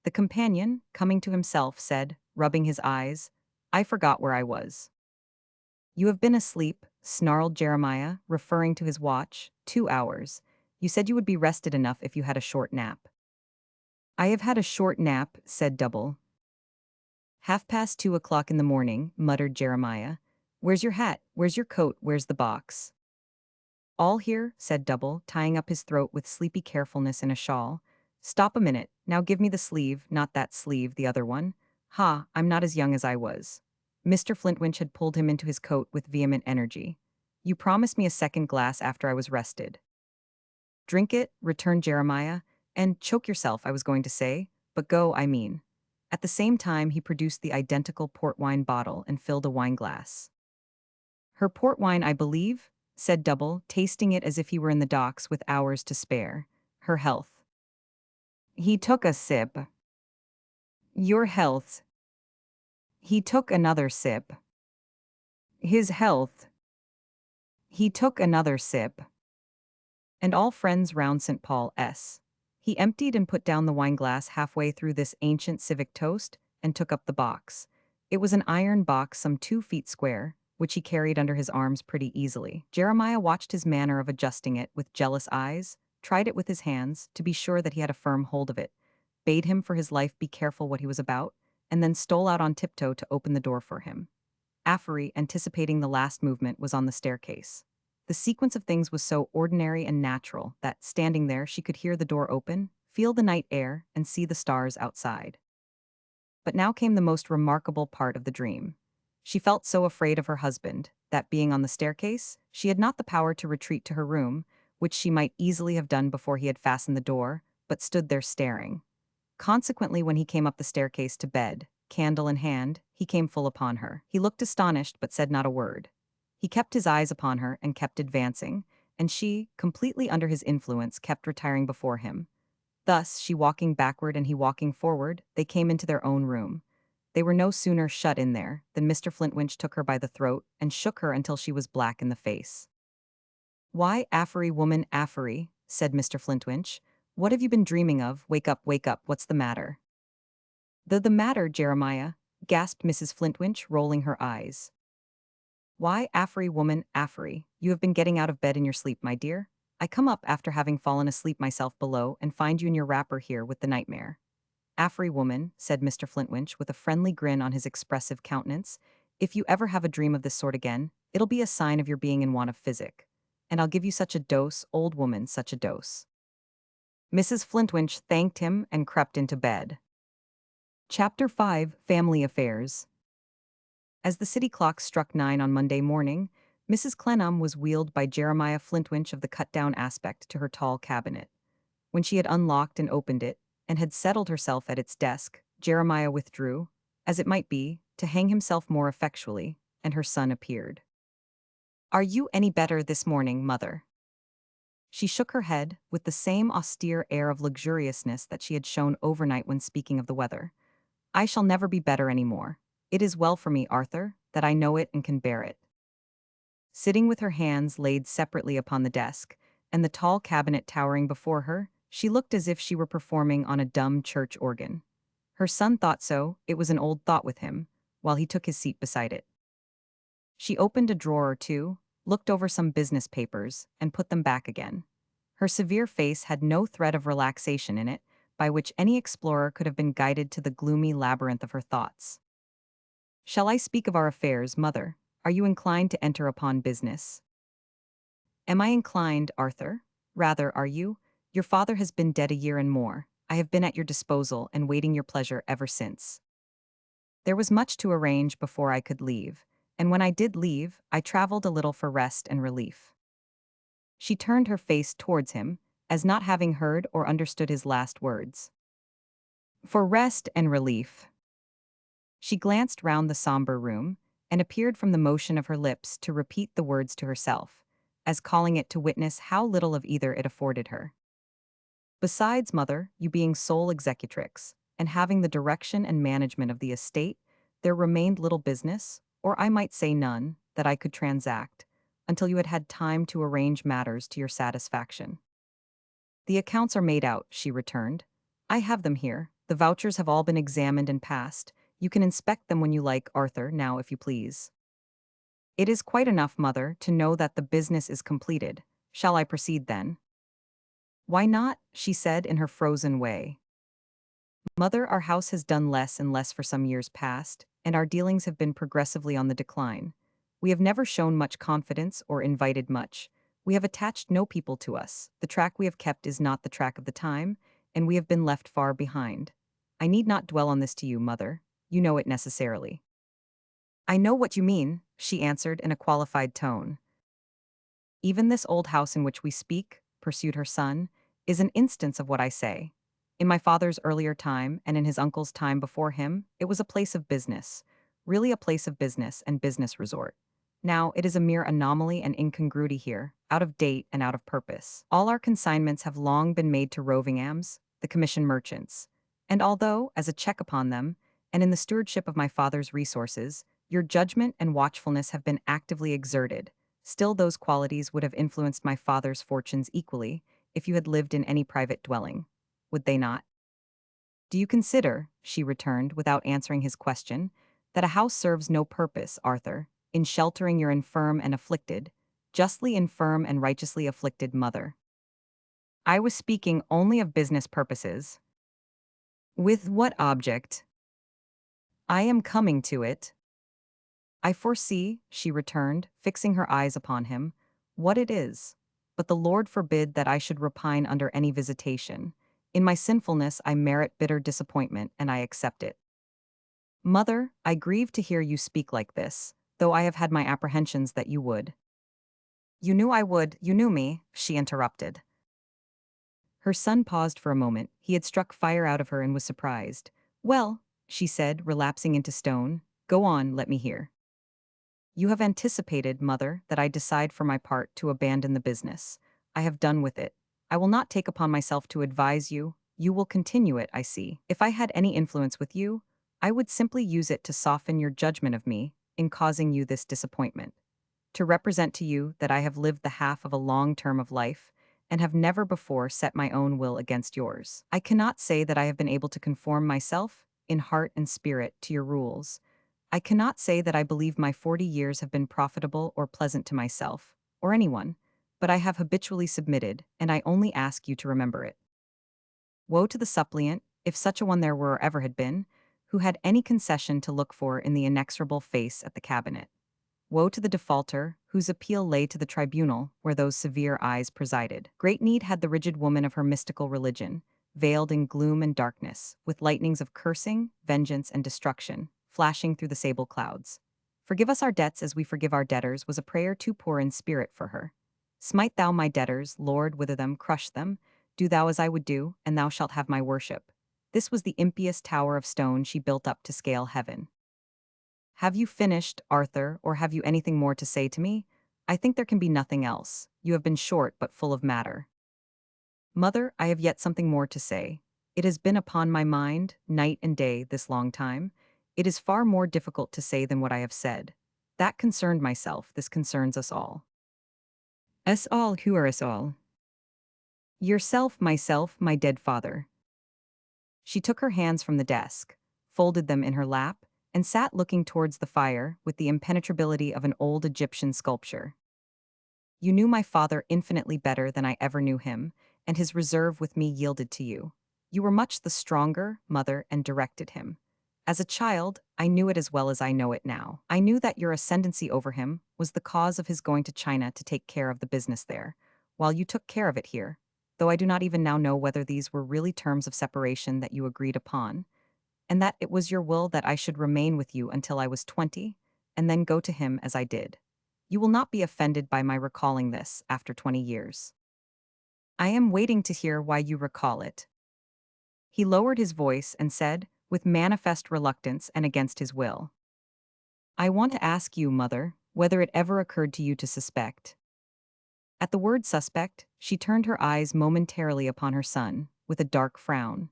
The companion, coming to himself, said, rubbing his eyes, "I forgot where I was." "You have been asleep," snarled Jeremiah, referring to his watch, 2 hours. "You said you would be rested enough if you had a short nap." "I have had a short nap," said Double. "2:30 in the morning," muttered Jeremiah. "Where's your hat? Where's your coat? Where's the box?" "All here," said Double, tying up his throat with sleepy carefulness in a shawl. "Stop a minute, now give me the sleeve, not that sleeve, the other one. Ha, I'm not as young as I was." Mr. Flintwinch had pulled him into his coat with vehement energy. "You promised me a second glass after I was rested." "Drink it," returned Jeremiah, "and choke yourself, I was going to say, but go, I mean." At the same time he produced the identical port wine bottle and filled a wineglass. "Her port wine, I believe?" said Double, tasting it as if he were in the docks with hours to spare. "Her health." He took a sip. Your health. He took another sip. His health. He took another sip. And all friends round St. Paul's. He emptied and put down the wineglass halfway through this ancient civic toast and took up the box. It was an iron box some 2 feet square, which he carried under his arms pretty easily. Jeremiah watched his manner of adjusting it with jealous eyes, tried it with his hands to be sure that he had a firm hold of it, bade him for his life be careful what he was about, and then stole out on tiptoe to open the door for him. Affery, anticipating the last movement, was on the staircase. The sequence of things was so ordinary and natural that, standing there, she could hear the door open, feel the night air, and see the stars outside. But now came the most remarkable part of the dream. She felt so afraid of her husband that, being on the staircase, she had not the power to retreat to her room, which she might easily have done before he had fastened the door, but stood there staring. Consequently, when he came up the staircase to bed, candle in hand, he came full upon her. He looked astonished, but said not a word. He kept his eyes upon her and kept advancing, and she, completely under his influence, kept retiring before him. Thus, she walking backward and he walking forward, they came into their own room. They were no sooner shut in there than Mr. Flintwinch took her by the throat and shook her until she was black in the face. "Why, Affery, woman, Affery," said Mr. Flintwinch, "what have you been dreaming of? Wake up, what's the matter?" The matter, Jeremiah," gasped Mrs. Flintwinch, rolling her eyes. "Why, Affery, woman, Affery, you have been getting out of bed in your sleep, my dear. I come up after having fallen asleep myself below and find you in your wrapper here with the nightmare." "Affery, woman," said Mr. Flintwinch with a friendly grin on his expressive countenance, "if you ever have a dream of this sort again, it'll be a sign of your being in want of physic. And I'll give you such a dose, old woman, such a dose." Mrs. Flintwinch thanked him and crept into bed. Chapter 5: Family Affairs. As the city clock struck 9 on Monday morning, Mrs. Clennam was wheeled by Jeremiah Flintwinch of the cut-down aspect to her tall cabinet. When she had unlocked and opened it, and had settled herself at its desk, Jeremiah withdrew, as it might be, to hang himself more effectually, and her son appeared. "Are you any better this morning, mother?" She shook her head, with the same austere air of luxuriousness that she had shown overnight when speaking of the weather. "I shall never be better any more. It is well for me, Arthur, that I know it and can bear it." Sitting with her hands laid separately upon the desk, and the tall cabinet towering before her, she looked as if she were performing on a dumb church organ. Her son thought so; it was an old thought with him, while he took his seat beside it. She opened a drawer or two, looked over some business papers, and put them back again. Her severe face had no thread of relaxation in it, by which any explorer could have been guided to the gloomy labyrinth of her thoughts. "Shall I speak of our affairs, mother? Are you inclined to enter upon business?" "Am I inclined, Arthur? Rather, are you? Your father has been dead a year and more. I have been at your disposal and waiting your pleasure ever since. There was much to arrange before I could leave, and when I did leave, I traveled a little for rest and relief." She turned her face towards him, as not having heard or understood his last words. "For rest and relief." She glanced round the somber room, and appeared from the motion of her lips to repeat the words to herself, as calling it to witness how little of either it afforded her. "Besides, mother, you being sole executrix, and having the direction and management of the estate, there remained little business, or I might say none, that I could transact, until you had had time to arrange matters to your satisfaction." "The accounts are made out," she returned. "I have them here. The vouchers have all been examined and passed. You can inspect them when you like, Arthur, now if you please." "It is quite enough, mother, to know that the business is completed. Shall I proceed then?" "Why not?" she said in her frozen way. "Mother, our house has done less and less for some years past, and our dealings have been progressively on the decline. We have never shown much confidence or invited much. We have attached no people to us. The track we have kept is not the track of the time, and we have been left far behind. I need not dwell on this to you, mother. You know it necessarily." "I know what you mean," she answered in a qualified tone. "Even this old house in which we speak," pursued her son, "is an instance of what I say. In my father's earlier time, and in his uncle's time before him, it was a place of business, really a place of business and business resort. Now, it is a mere anomaly and incongruity here, out of date and out of purpose. All our consignments have long been made to roving ams, the commission merchants. And although, as a check upon them, and in the stewardship of my father's resources, your judgment and watchfulness have been actively exerted, still those qualities would have influenced my father's fortunes equally if you had lived in any private dwelling. Would they not? Do you consider, she returned without answering his question, that a house serves no purpose, Arthur, in sheltering your infirm and afflicted, justly infirm and righteously afflicted mother? I was speaking only of business purposes. With what object? I am coming to it. I foresee, she returned, fixing her eyes upon him, what it is. But the Lord forbid that I should repine under any visitation. In my sinfulness I merit bitter disappointment, and I accept it. Mother, I grieve to hear you speak like this, though I have had my apprehensions that you would. You knew I would, you knew me, she interrupted. Her son paused for a moment. He had struck fire out of her and was surprised. Well, she said, relapsing into stone, go on, let me hear. You have anticipated, mother, that I decide for my part to abandon the business. I have done with it. I will not take upon myself to advise you. You will continue it, I see. If I had any influence with you, I would simply use it to soften your judgment of me in causing you this disappointment. To represent to you that I have lived the half of a long term of life and have never before set my own will against yours. I cannot say that I have been able to conform myself, in heart and spirit, to your rules. I cannot say that I believe my 40 years have been profitable or pleasant to myself, or anyone, but I have habitually submitted, and I only ask you to remember it. Woe to the suppliant, if such a one there were or ever had been, who had any concession to look for in the inexorable face at the cabinet. Woe to the defaulter, whose appeal lay to the tribunal where those severe eyes presided. Great need had the rigid woman of her mystical religion, veiled in gloom and darkness, with lightnings of cursing, vengeance, and destruction, flashing through the sable clouds. Forgive us our debts as we forgive our debtors was a prayer too poor in spirit for her. Smite thou my debtors, Lord, wither them, crush them, do thou as I would do, and thou shalt have my worship. This was the impious tower of stone she built up to scale heaven. Have you finished, Arthur, or have you anything more to say to me? I think there can be nothing else. You have been short but full of matter. Mother, I have yet something more to say. It has been upon my mind, night and day, this long time. It is far more difficult to say than what I have said. That concerned myself, this concerns us all. Us all, who are us all? Yourself, myself, my dead father. She took her hands from the desk, folded them in her lap, and sat looking towards the fire with the impenetrability of an old Egyptian sculpture. You knew my father infinitely better than I ever knew him, and his reserve with me yielded to you. You were much the stronger, mother, and directed him. As a child, I knew it as well as I know it now. I knew that your ascendancy over him was the cause of his going to China to take care of the business there, while you took care of it here, though I do not even now know whether these were really terms of separation that you agreed upon, and that it was your will that I should remain with you until I was 20, and then go to him as I did. You will not be offended by my recalling this after 20 years. I am waiting to hear why you recall it. He lowered his voice and said, with manifest reluctance and against his will, I want to ask you, mother, whether it ever occurred to you to suspect. At the word suspect, she turned her eyes momentarily upon her son, with a dark frown.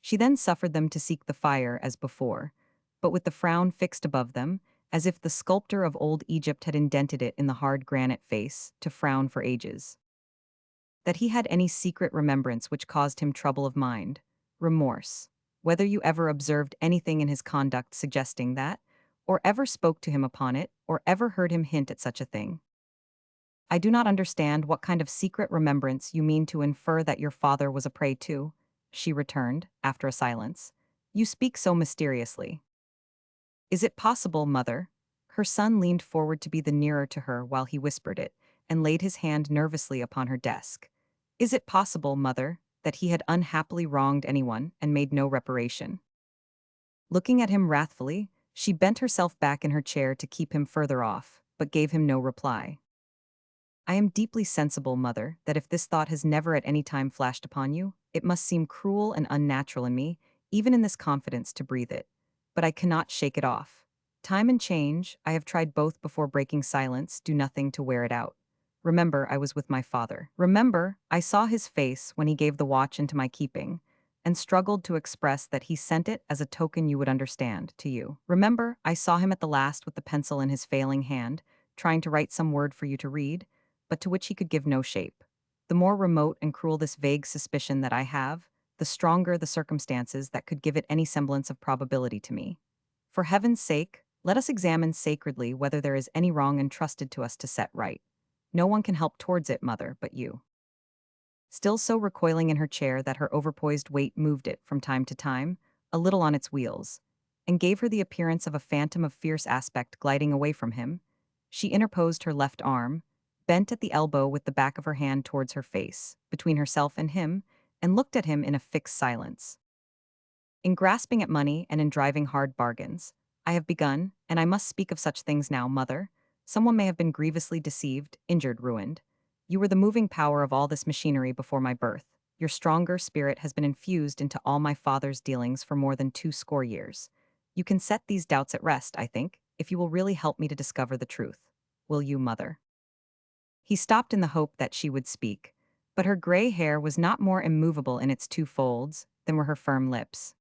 She then suffered them to seek the fire as before, but with the frown fixed above them, as if the sculptor of old Egypt had indented it in the hard granite face, to frown for ages. That he had any secret remembrance which caused him trouble of mind, remorse, whether you ever observed anything in his conduct suggesting that, or ever spoke to him upon it, or ever heard him hint at such a thing. I do not understand what kind of secret remembrance you mean to infer that your father was a prey to, she returned, after a silence. You speak so mysteriously. Is it possible, mother? Her son leaned forward to be the nearer to her while he whispered it, and laid his hand nervously upon her desk. Is it possible, mother, that he had unhappily wronged anyone and made no reparation? Looking at him wrathfully, she bent herself back in her chair to keep him further off, but gave him no reply. I am deeply sensible, mother, that if this thought has never at any time flashed upon you, it must seem cruel and unnatural in me, even in this confidence, to breathe it. But I cannot shake it off. Time and change, I have tried both before breaking silence, do nothing to wear it out. Remember, I was with my father. Remember, I saw his face when he gave the watch into my keeping. and struggled to express that he sent it as a token you would understand, to you. Remember, I saw him at the last with the pencil in his failing hand, trying to write some word for you to read, but to which he could give no shape. The more remote and cruel this vague suspicion that I have, the stronger the circumstances that could give it any semblance of probability to me. For heaven's sake, let us examine sacredly whether there is any wrong entrusted to us to set right. No one can help towards it, mother, but you. Still so recoiling in her chair that her overpoised weight moved it, from time to time, a little on its wheels, and gave her the appearance of a phantom of fierce aspect gliding away from him, she interposed her left arm, bent at the elbow with the back of her hand towards her face, between herself and him, and looked at him in a fixed silence. In grasping at money and in driving hard bargains, I have begun, and I must speak of such things now, mother. Someone may have been grievously deceived, injured, ruined. You were the moving power of all this machinery before my birth. Your stronger spirit has been infused into all my father's dealings for more than 20 years. You can set these doubts at rest, I think, if you will really help me to discover the truth. Will you, mother? He stopped in the hope that she would speak, but her gray hair was not more immovable in its two folds than were her firm lips.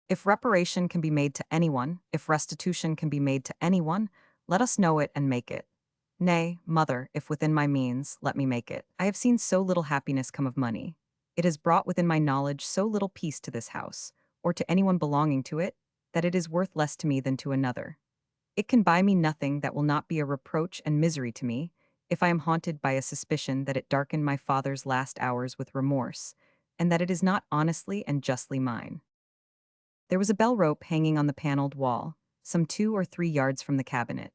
If reparation can be made to anyone, if restitution can be made to anyone, let us know it and make it. Nay, mother, if within my means, let me make it. I have seen so little happiness come of money. It has brought within my knowledge so little peace to this house, or to anyone belonging to it, that it is worth less to me than to another. It can buy me nothing that will not be a reproach and misery to me, if I am haunted by a suspicion that it darkened my father's last hours with remorse, and that it is not honestly and justly mine. There was a bell rope hanging on the paneled wall, some 2 or 3 yards from the cabinet.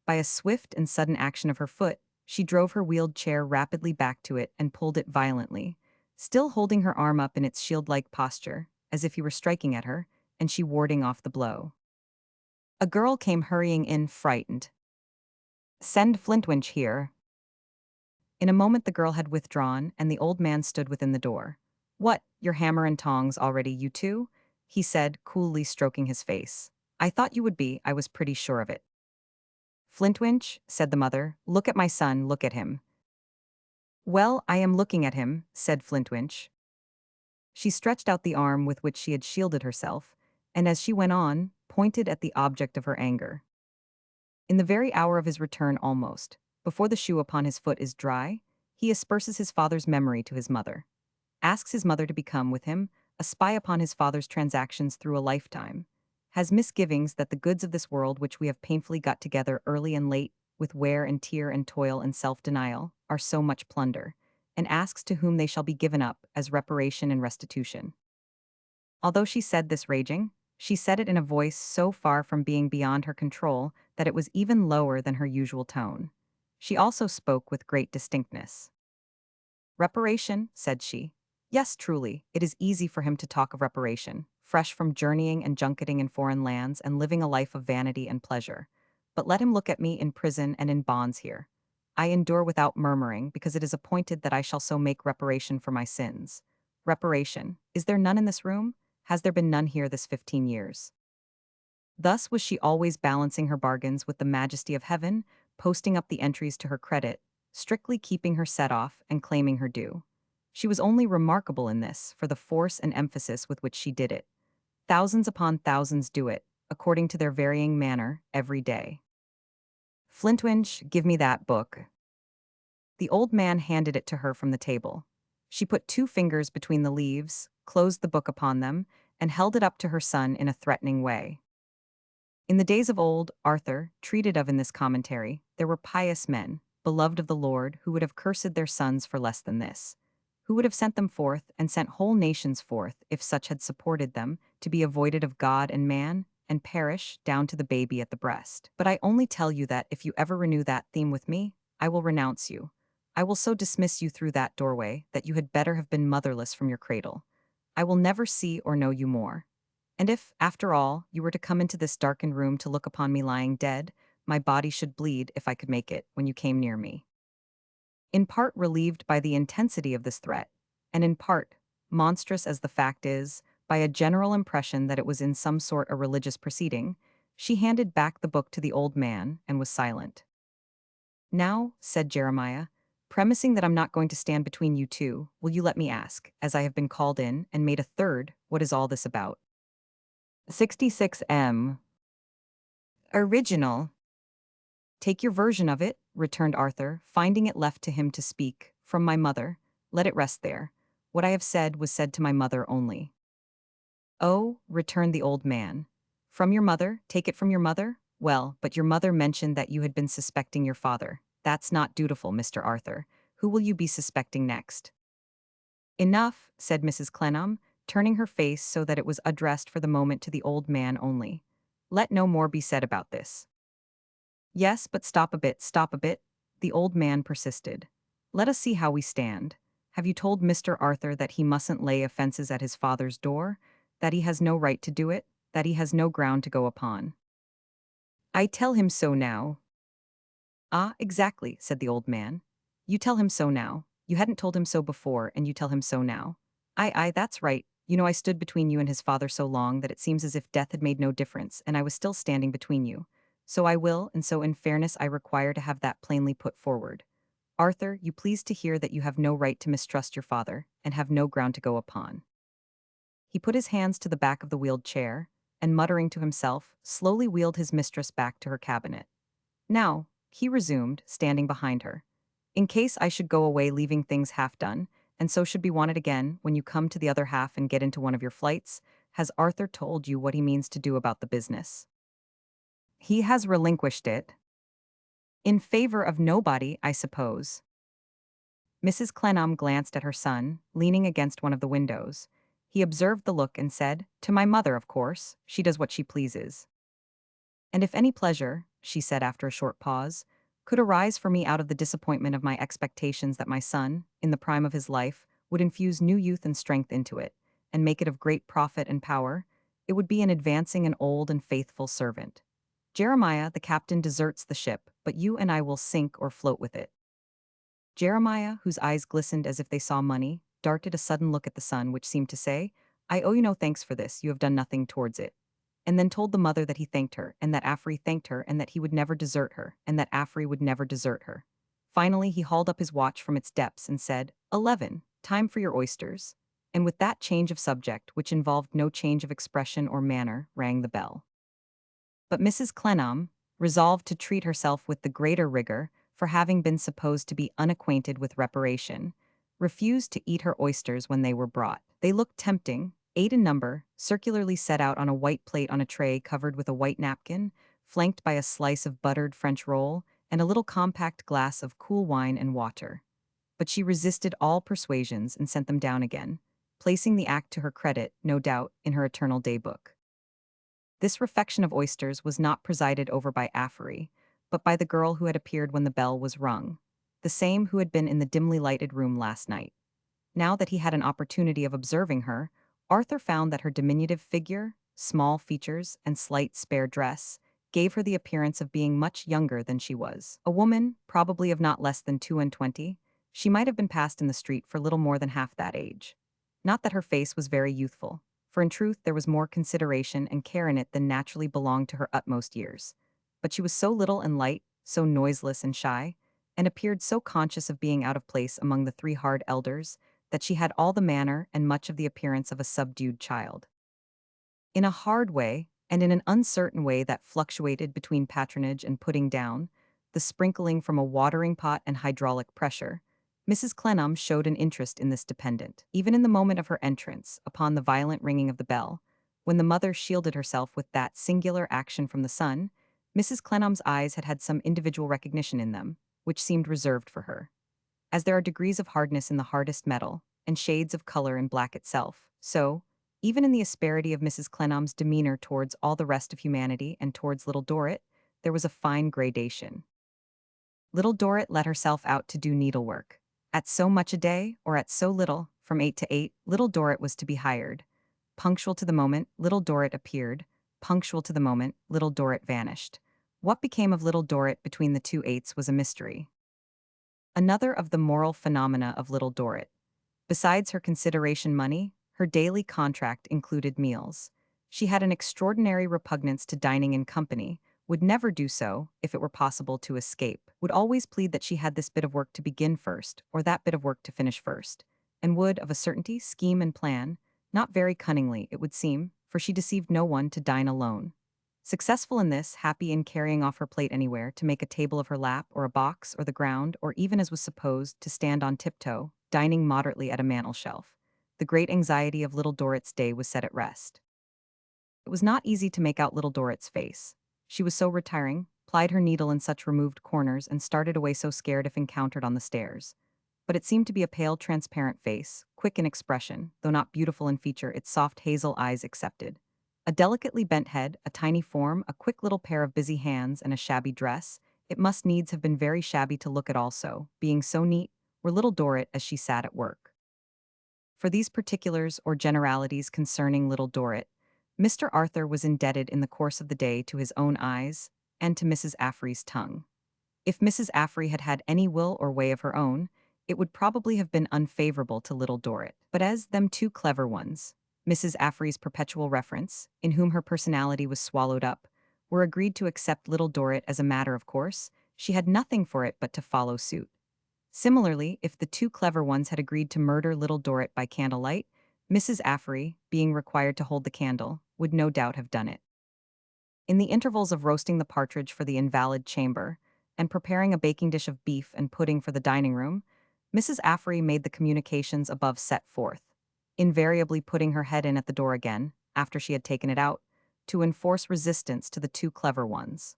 By a swift and sudden action of her foot, she drove her wheeled chair rapidly back to it and pulled it violently, still holding her arm up in its shield-like posture, as if he were striking at her, and she warding off the blow. A girl came hurrying in, frightened. "Send Flintwinch here." In a moment the girl had withdrawn, and the old man stood within the door. "What, your hammer and tongs already, you two?" he said, coolly stroking his face. "I thought you would be, I was pretty sure of it." "Flintwinch," said the mother, "look at my son, look at him." "Well, I am looking at him," said Flintwinch. She stretched out the arm with which she had shielded herself, and as she went on, pointed at the object of her anger. In the very hour of his return almost, before the shoe upon his foot is dry, he asperses his father's memory to his mother, asks his mother to become, with him, a spy upon his father's transactions through a lifetime, has misgivings that the goods of this world which we have painfully got together early and late, with wear and tear and toil and self-denial, are so much plunder, and asks to whom they shall be given up as reparation and restitution. Although she said this raging, she said it in a voice so far from being beyond her control that it was even lower than her usual tone. She also spoke with great distinctness. "Reparation," said she. "Yes, truly, it is easy for him to talk of reparation, fresh from journeying and junketing in foreign lands and living a life of vanity and pleasure. But let him look at me in prison and in bonds here. I endure without murmuring, because it is appointed that I shall so make reparation for my sins. Reparation, is there none in this room? Has there been none here this 15 years? Thus was she always balancing her bargains with the majesty of heaven, posting up the entries to her credit, strictly keeping her set off and claiming her due. She was only remarkable in this for the force and emphasis with which she did it. Thousands upon thousands do it, according to their varying manner, every day. "Flintwinch, give me that book." The old man handed it to her from the table. She put 2 fingers between the leaves, closed the book upon them, and held it up to her son in a threatening way. In the days of old, Arthur, treated of in this commentary, there were pious men, beloved of the Lord, who would have cursed their sons for less than this, who would have sent them forth, and sent whole nations forth, if such had supported them, to be avoided of God and man, and perish, down to the baby at the breast. But I only tell you that, if you ever renew that theme with me, I will renounce you. I will so dismiss you through that doorway, that you had better have been motherless from your cradle. I will never see or know you more. And if, after all, you were to come into this darkened room to look upon me lying dead, my body should bleed, if I could make it, when you came near me. In part relieved by the intensity of this threat, and in part, monstrous as the fact is, by a general impression that it was in some sort a religious proceeding, she handed back the book to the old man and was silent. "Now," said Jeremiah, Premising that I'm not going to stand between you two, will you let me ask, as I have been called in and made a third, what is all this about? 66M. Original. Take your version of it, returned Arthur, finding it left to him to speak. From my mother. Let it rest there. What I have said was said to my mother only. Oh, returned the old man. From your mother? Take it from your mother? Well, but your mother mentioned that you had been suspecting your father. That's not dutiful, Mr. Arthur. Who will you be suspecting next? Enough, said Mrs. Clennam, turning her face so that it was addressed for the moment to the old man only. Let no more be said about this. Yes, but stop a bit, the old man persisted. Let us see how we stand. Have you told Mr. Arthur that he mustn't lay offences at his father's door? That he has no right to do it? That he has no ground to go upon? I tell him so now. Ah, exactly, said the old man. You tell him so now. You hadn't told him so before, and you tell him so now. Aye, that's right. You know I stood between you and his father so long that it seems as if death had made no difference, and I was still standing between you. So I will, and so in fairness I require to have that plainly put forward. Arthur, you please to hear that you have no right to mistrust your father, and have no ground to go upon. He put his hands to the back of the wheeled chair, and muttering to himself, slowly wheeled his mistress back to her cabinet. Now, he resumed, standing behind her, in case I should go away leaving things half done, and so should be wanted again when you come to the other half and get into one of your flights, has Arthur told you what he means to do about the business? He has relinquished it. In favor of nobody, I suppose. Mrs. Clennam glanced at her son, leaning against one of the windows. He observed the look and said, to my mother, of course, she does what she pleases. And if any pleasure, she said after a short pause, could arise for me out of the disappointment of my expectations that my son, in the prime of his life, would infuse new youth and strength into it, and make it of great profit and power, it would be in advancing an old and faithful servant. Jeremiah, the captain, deserts the ship, but you and I will sink or float with it. Jeremiah, whose eyes glistened as if they saw money, darted a sudden look at the son which seemed to say, I owe you no thanks for this, you have done nothing towards it. And then told the mother that he thanked her, and that Afri thanked her, and that he would never desert her, and that Afri would never desert her. Finally, he hauled up his watch from its depths and said, 11, time for your oysters. And with that change of subject, which involved no change of expression or manner, rang the bell. But Mrs. Clennam, resolved to treat herself with the greater rigor for having been supposed to be unacquainted with reparation, refused to eat her oysters when they were brought. They looked tempting, 8 in number, circularly set out on a white plate on a tray covered with a white napkin, flanked by a slice of buttered French roll and a little compact glass of cool wine and water. But she resisted all persuasions and sent them down again, placing the act to her credit, no doubt, in her eternal day-book. This refection of oysters was not presided over by Afri, but by the girl who had appeared when the bell was rung, the same who had been in the dimly lighted room last night. Now that he had an opportunity of observing her, Arthur found that her diminutive figure, small features, and slight spare dress gave her the appearance of being much younger than she was. A woman, probably of not less than 22, she might have been passed in the street for little more than half that age. Not that her face was very youthful, for in truth there was more consideration and care in it than naturally belonged to her utmost years. But she was so little and light, so noiseless and shy, and appeared so conscious of being out of place among the 3 hard elders, that she had all the manner and much of the appearance of a subdued child. In a hard way, and in an uncertain way that fluctuated between patronage and putting down, the sprinkling from a watering pot and hydraulic pressure, Mrs. Clennam showed an interest in this dependent, even in the moment of her entrance, upon the violent ringing of the bell. When the mother shielded herself with that singular action from the son, Mrs. Clennam's eyes had had some individual recognition in them, which seemed reserved for her. As there are degrees of hardness in the hardest metal, and shades of color in black itself, so, even in the asperity of Mrs. Clennam's demeanor towards all the rest of humanity and towards Little Dorrit, there was a fine gradation. Little Dorrit let herself out to do needlework. At so much a day, or at so little, from 8 to 8, Little Dorrit was to be hired. Punctual to the moment, Little Dorrit appeared. Punctual to the moment, Little Dorrit vanished. What became of Little Dorrit between the 2 eights was a mystery. Another of the moral phenomena of Little Dorrit. Besides her consideration money, her daily contract included meals. She had an extraordinary repugnance to dining in company, would never do so if it were possible to escape, would always plead that she had this bit of work to begin first, or that bit of work to finish first, and would, of a certainty, scheme and plan, not very cunningly, it would seem, for she deceived no one to dine alone. Successful in this, happy in carrying off her plate anywhere, to make a table of her lap, or a box, or the ground, or even as was supposed, to stand on tiptoe, dining moderately at a mantel-shelf. The great anxiety of Little Dorrit's day was set at rest. It was not easy to make out Little Dorrit's face. She was so retiring, plied her needle in such removed corners, and started away so scared if encountered on the stairs. But it seemed to be a pale, transparent face, quick in expression, though not beautiful in feature, its soft hazel eyes excepted. A delicately bent head, a tiny form, a quick little pair of busy hands, and a shabby dress. It must needs have been very shabby to look at also, being so neat, were Little Dorrit as she sat at work. For these particulars or generalities concerning Little Dorrit, Mr. Arthur was indebted in the course of the day to his own eyes and to Mrs. Affrey's tongue. If Mrs. Affrey had had any will or way of her own, it would probably have been unfavorable to Little Dorrit. But as them two clever ones, Mrs. Affrey's perpetual reference, in whom her personality was swallowed up, were agreed to accept Little Dorrit as a matter of course, she had nothing for it but to follow suit. Similarly, if the two clever ones had agreed to murder Little Dorrit by candlelight, Mrs. Affrey, being required to hold the candle, would no doubt have done it. In the intervals of roasting the partridge for the invalid chamber, and preparing a baking dish of beef and pudding for the dining room, Mrs. Affrey made the communications above set forth, invariably putting her head in at the door again, after she had taken it out, to enforce resistance to the two clever ones.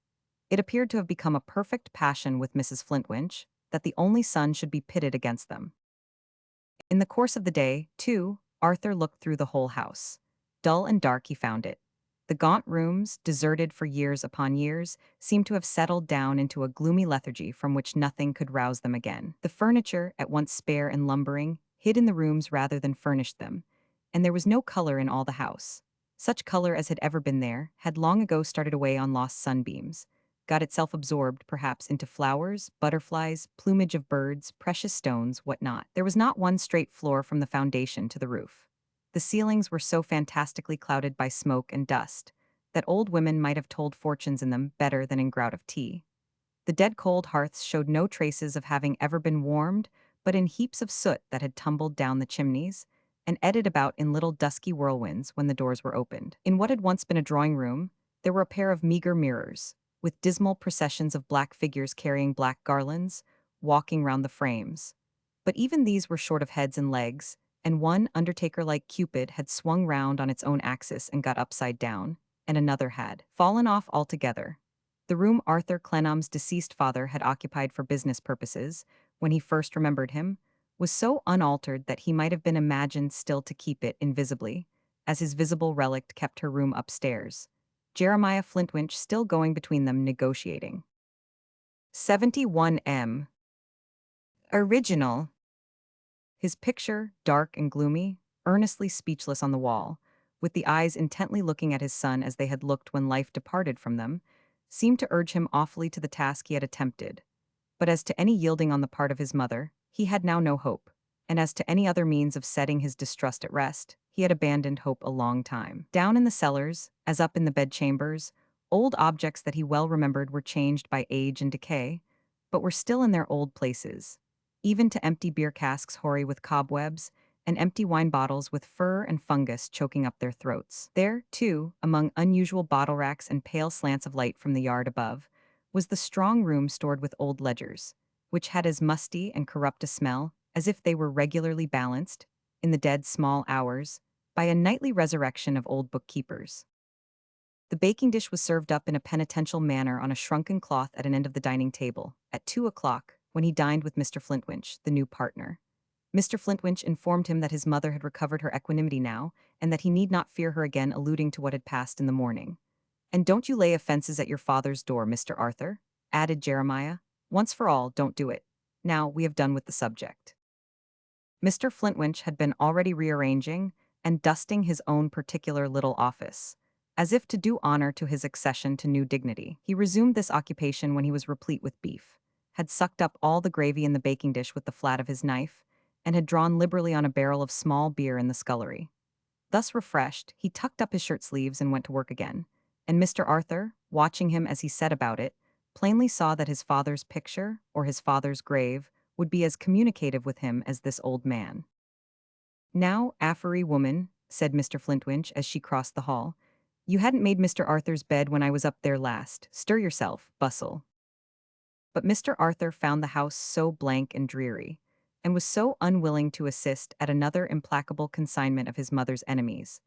It appeared to have become a perfect passion with Mrs. Flintwinch that the only son should be pitted against them. In the course of the day, too, Arthur looked through the whole house. Dull and dark he found it. The gaunt rooms, deserted for years upon years, seemed to have settled down into a gloomy lethargy from which nothing could rouse them again. The furniture, at once spare and lumbering, hid in the rooms rather than furnished them, and there was no color in all the house. Such color as had ever been there had long ago started away on lost sunbeams, got itself absorbed, perhaps, into flowers, butterflies, plumage of birds, precious stones, what not. There was not one straight floor from the foundation to the roof. The ceilings were so fantastically clouded by smoke and dust that old women might have told fortunes in them better than in grout of tea. The dead cold hearths showed no traces of having ever been warmed, but in heaps of soot that had tumbled down the chimneys, and eddied about in little dusky whirlwinds when the doors were opened. In what had once been a drawing room, there were a pair of meager mirrors, with dismal processions of black figures carrying black garlands, walking round the frames. But even these were short of heads and legs, and one, undertaker-like Cupid, had swung round on its own axis and got upside down, and another had fallen off altogether. The room Arthur Clennam's deceased father had occupied for business purposes, when he first remembered him, was so unaltered that he might have been imagined still to keep it invisibly, as his visible relict kept her room upstairs. Jeremiah Flintwinch still going between them negotiating. 71M. Original. His picture, dark and gloomy, earnestly speechless on the wall, with the eyes intently looking at his son as they had looked when life departed from them, seemed to urge him awfully to the task he had attempted. But as to any yielding on the part of his mother, he had now no hope, and as to any other means of setting his distrust at rest, he had abandoned hope a long time. Down in the cellars, as up in the bedchambers, old objects that he well remembered were changed by age and decay, but were still in their old places, even to empty beer casks hoary with cobwebs, and empty wine bottles with fur and fungus choking up their throats. There, too, among unusual bottle racks and pale slants of light from the yard above, was the strong room stored with old ledgers, which had as musty and corrupt a smell as if they were regularly balanced, in the dead small hours, by a nightly resurrection of old bookkeepers. The baking dish was served up in a penitential manner on a shrunken cloth at an end of the dining table, at 2 o'clock, when he dined with Mr. Flintwinch, the new partner. Mr. Flintwinch informed him that his mother had recovered her equanimity now, and that he need not fear her again, alluding to what had passed in the morning. "And don't you lay offenses at your father's door, Mr. Arthur," added Jeremiah. "Once for all, don't do it. Now we have done with the subject." Mr. Flintwinch had been already rearranging and dusting his own particular little office, as if to do honor to his accession to new dignity. He resumed this occupation when he was replete with beef, had sucked up all the gravy in the baking dish with the flat of his knife, and had drawn liberally on a barrel of small beer in the scullery. Thus refreshed, he tucked up his shirt sleeves and went to work again, and Mr. Arthur, watching him as he set about it, plainly saw that his father's picture, or his father's grave, would be as communicative with him as this old man. "Now, Affery woman," said Mr. Flintwinch as she crossed the hall, "you hadn't made Mr. Arthur's bed when I was up there last. Stir yourself, bustle." But Mr. Arthur found the house so blank and dreary, and was so unwilling to assist at another implacable consignment of his mother's enemies,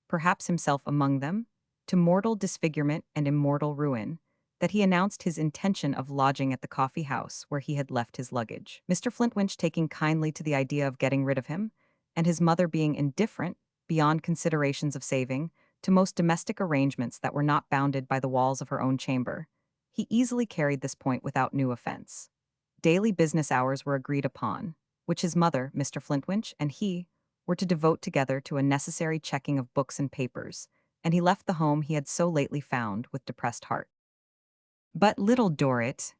perhaps himself among them, to mortal disfigurement and immortal ruin, that he announced his intention of lodging at the coffee house where he had left his luggage. Mr. Flintwinch taking kindly to the idea of getting rid of him, and his mother being indifferent, beyond considerations of saving, to most domestic arrangements that were not bounded by the walls of her own chamber, he easily carried this point without new offense. Daily business hours were agreed upon, which his mother, Mr. Flintwinch, and he were to devote together to a necessary checking of books and papers, and he left the home he had so lately found with depressed heart. But Little Dorrit,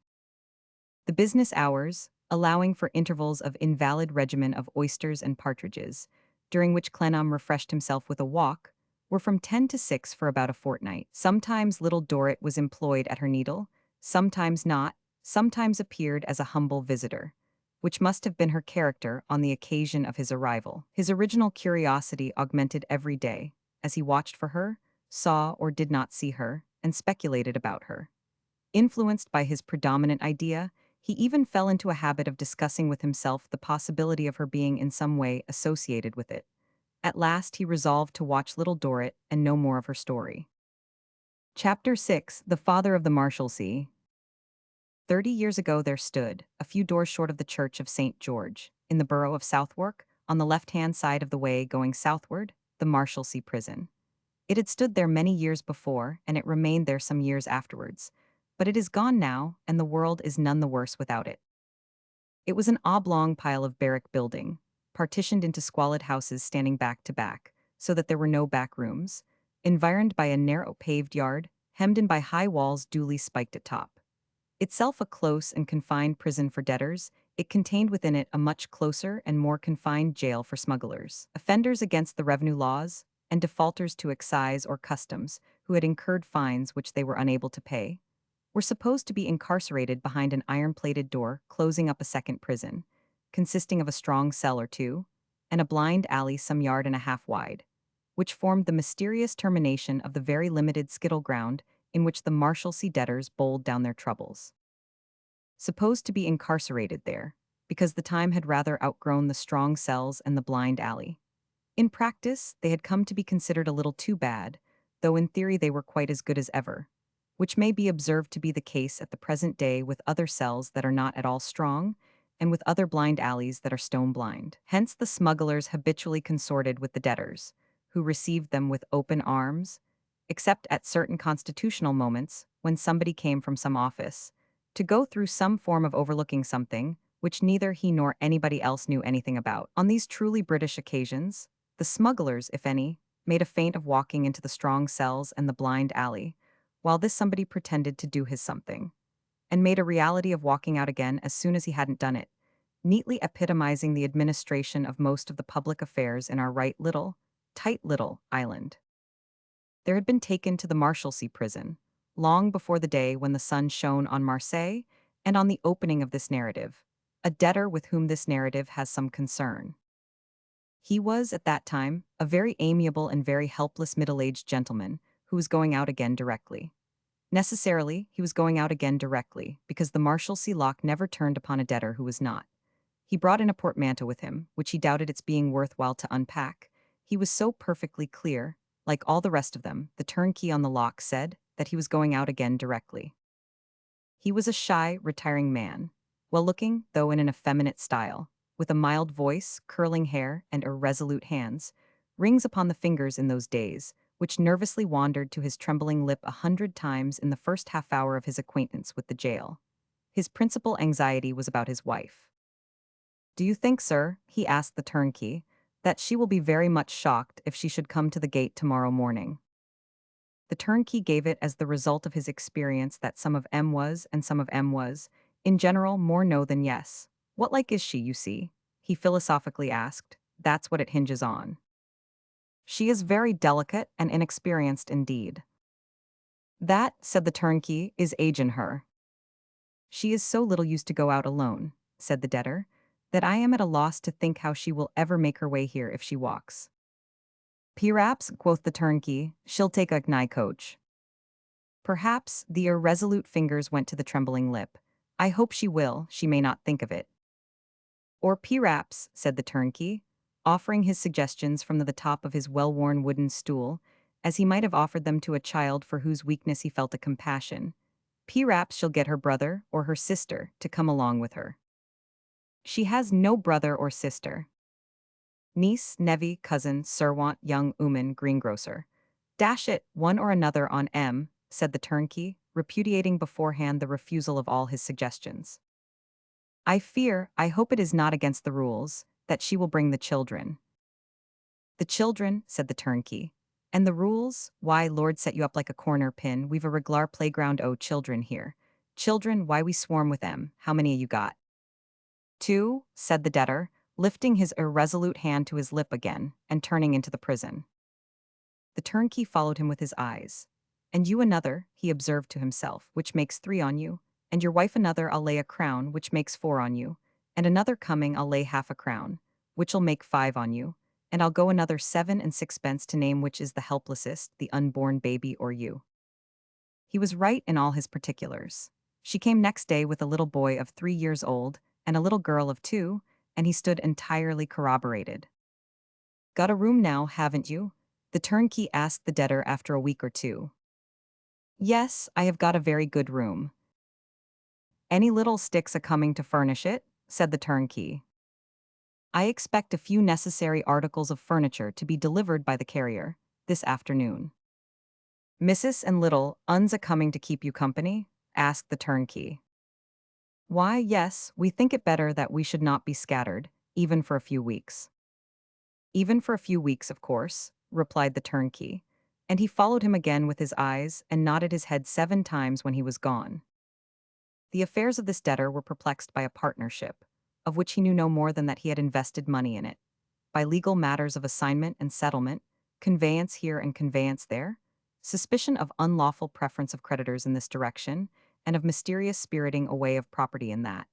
the business hours, allowing for intervals of invalid regimen of oysters and partridges, during which Clennam refreshed himself with a walk, were from 10 to 6 for about a fortnight. Sometimes Little Dorrit was employed at her needle, sometimes not, sometimes appeared as a humble visitor, which must have been her character on the occasion of his arrival. His original curiosity augmented every day, as he watched for her, saw or did not see her, and speculated about her. Influenced by his predominant idea, he even fell into a habit of discussing with himself the possibility of her being in some way associated with it. At last he resolved to watch Little Dorrit and know more of her story. Chapter 6. The Father of the Marshalsea. 30 years ago there stood, a few doors short of the church of St. George, in the borough of Southwark, on the left-hand side of the way going southward, the Marshalsea prison. It had stood there many years before, and it remained there some years afterwards, but it is gone now, and the world is none the worse without it. It was an oblong pile of barrack building, partitioned into squalid houses standing back to back, so that there were no back rooms, environed by a narrow paved yard, hemmed in by high walls duly spiked at top. Itself a close and confined prison for debtors, it contained within it a much closer and more confined jail for smugglers, offenders against the revenue laws, and defaulters to excise or customs, who had incurred fines which they were unable to pay, were supposed to be incarcerated behind an iron-plated door closing up a second prison, consisting of a strong cell or two, and a blind alley some yard and a half wide, which formed the mysterious termination of the very limited skittle ground in which the Marshalsea debtors bowled down their troubles. Supposed to be incarcerated there, because the time had rather outgrown the strong cells and the blind alley. In practice, they had come to be considered a little too bad, though in theory they were quite as good as ever, which may be observed to be the case at the present day with other cells that are not at all strong, and with other blind alleys that are stone blind. Hence the smugglers habitually consorted with the debtors, who received them with open arms, except at certain constitutional moments, when somebody came from some office, to go through some form of overlooking something, which neither he nor anybody else knew anything about. On these truly British occasions, the smugglers, if any, made a feint of walking into the strong cells and the blind alley, while this somebody pretended to do his something, and made a reality of walking out again as soon as he hadn't done it, neatly epitomizing the administration of most of the public affairs in our tight little island. There had been taken to the Marshalsea prison, long before the day when the sun shone on Marseille, and on the opening of this narrative, a debtor with whom this narrative has some concern. He was, at that time, a very amiable and very helpless middle-aged gentleman who was going out again directly. Necessarily, he was going out again directly, because the Marshalsea lock never turned upon a debtor who was not. He brought in a portmanteau with him, which he doubted its being worthwhile to unpack. He was so perfectly clear, like all the rest of them, the turnkey on the lock said, that he was going out again directly. He was a shy, retiring man, well-looking, though in an effeminate style, with a mild voice, curling hair, and irresolute hands, rings upon the fingers in those days, which nervously wandered to his trembling lip 100 times in the first half-hour of his acquaintance with the jail. His principal anxiety was about his wife. "Do you think, sir," he asked the turnkey, "that she will be very much shocked if she should come to the gate tomorrow morning?" The turnkey gave it as the result of his experience that some of M was and some of M was, in general, more no than yes. "What like is she, you see?" he philosophically asked. "That's what it hinges on. She is very delicate and inexperienced indeed." That, said the turnkey, is age in her. She is so little used to go out alone, said the debtor, that I am at a loss to think how she will ever make her way here if she walks. Perhaps, quoth the turnkey, she'll take a nigh coach. Perhaps, the irresolute fingers went to the trembling lip. I hope she will, she may not think of it. Or perhaps, said the turnkey, offering his suggestions from the top of his well-worn wooden stool, as he might have offered them to a child for whose weakness he felt a compassion. Perhaps she'll get her brother or her sister to come along with her. She has no brother or sister. Niece, nevy, cousin, servant, young ooman, greengrocer. Dash it, one or another on M, said the turnkey, repudiating beforehand the refusal of all his suggestions. I hope it is not against the rules, that she will bring the children. The children, said the turnkey. And the rules? Why, Lord set you up like a corner pin, we've a reglar playground children here. Children, why we swarm with them, how many you got? Two, said the debtor, lifting his irresolute hand to his lip again, and turning into the prison. The turnkey followed him with his eyes. And you another, he observed to himself, which makes 3 on you, and your wife another I'll lay a crown, which makes 4 on you, and another coming I'll lay half a crown, which'll make 5 on you, and I'll go another 7 and 6pence to name which is the helplessest, the unborn baby or you. He was right in all his particulars. She came next day with a little boy of 3 years old, and a little girl of 2, and he stood entirely corroborated. Got a room now, haven't you? The turnkey asked the debtor after a week or two. Yes, I have got a very good room. Any little sticks a-coming to furnish it? Said the turnkey. I expect a few necessary articles of furniture to be delivered by the carrier, this afternoon. Missus and little uns a-coming to keep you company? Asked the turnkey. Why, yes, we think it better that we should not be scattered, even for a few weeks. Even for a few weeks, of course, replied the turnkey, and he followed him again with his eyes and nodded his head 7 times when he was gone. The affairs of this debtor were perplexed by a partnership, of which he knew no more than that he had invested money in it, by legal matters of assignment and settlement, conveyance here and conveyance there, suspicion of unlawful preference of creditors in this direction, and of mysterious spiriting away of property in that.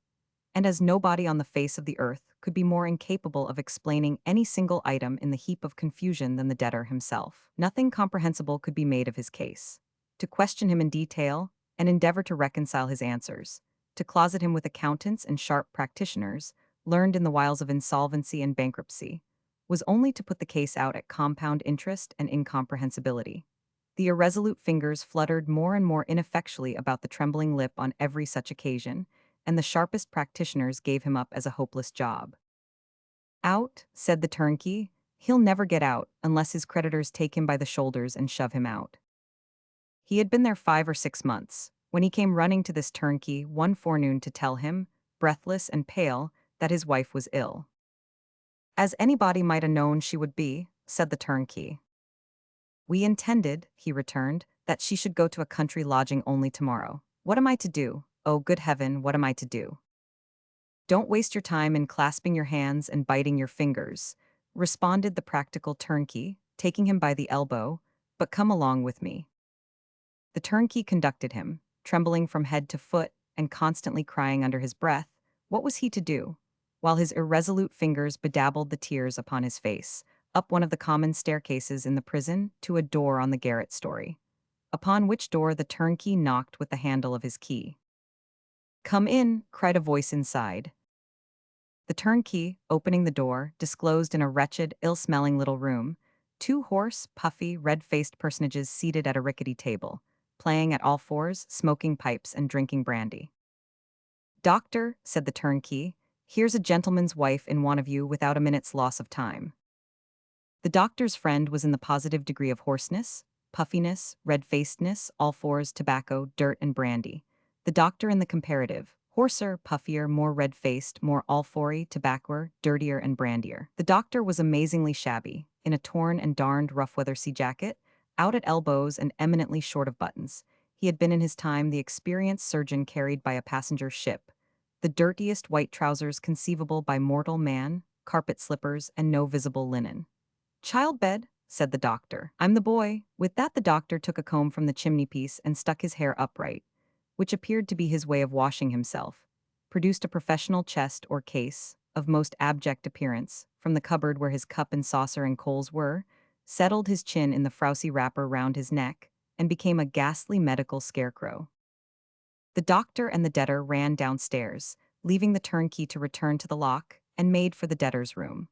And as nobody on the face of the earth could be more incapable of explaining any single item in the heap of confusion than the debtor himself, nothing comprehensible could be made of his case. To question him in detail, and endeavor to reconcile his answers, to closet him with accountants and sharp practitioners, learned in the wiles of insolvency and bankruptcy, was only to put the case out at compound interest and incomprehensibility. The irresolute fingers fluttered more and more ineffectually about the trembling lip on every such occasion, and the sharpest practitioners gave him up as a hopeless job. Out, said the turnkey, he'll never get out unless his creditors take him by the shoulders and shove him out. He had been there 5 or 6 months, when he came running to this turnkey one forenoon to tell him, breathless and pale, that his wife was ill. As anybody might have known she would be, said the turnkey. We intended, he returned, that she should go to a country lodging only tomorrow. What am I to do? Oh, good heaven, what am I to do? Don't waste your time in clasping your hands and biting your fingers, responded the practical turnkey, taking him by the elbow, but come along with me. The turnkey conducted him, trembling from head to foot and constantly crying under his breath. What was he to do? While his irresolute fingers bedabbled the tears upon his face, up one of the common staircases in the prison to a door on the garret story, upon which door the turnkey knocked with the handle of his key. Come in, cried a voice inside. The turnkey, opening the door, disclosed in a wretched, ill-smelling little room 2 hoarse, puffy, red-faced personages seated at a rickety table, playing at all fours, smoking pipes, and drinking brandy. Doctor, said the turnkey, here's a gentleman's wife in want of you without a minute's loss of time. The doctor's friend was in the positive degree of hoarseness, puffiness, red-facedness, all fours, tobacco, dirt, and brandy. The doctor in the comparative, hoarser, puffier, more red-faced, more all-fory, tobaccoer, dirtier, and brandier. The doctor was amazingly shabby, in a torn and darned rough-weather sea jacket, out at elbows and eminently short of buttons. He had been in his time the experienced surgeon carried by a passenger ship, the dirtiest white trousers conceivable by mortal man, carpet slippers, and no visible linen. Childbed, said the doctor. I'm the boy. With that, the doctor took a comb from the chimney-piece and stuck his hair upright, which appeared to be his way of washing himself, produced a professional chest or case, of most abject appearance, from the cupboard where his cup and saucer and coals were, settled his chin in the frowsy wrapper round his neck, and became a ghastly medical scarecrow. The doctor and the debtor ran downstairs, leaving the turnkey to return to the lock, and made for the debtor's room.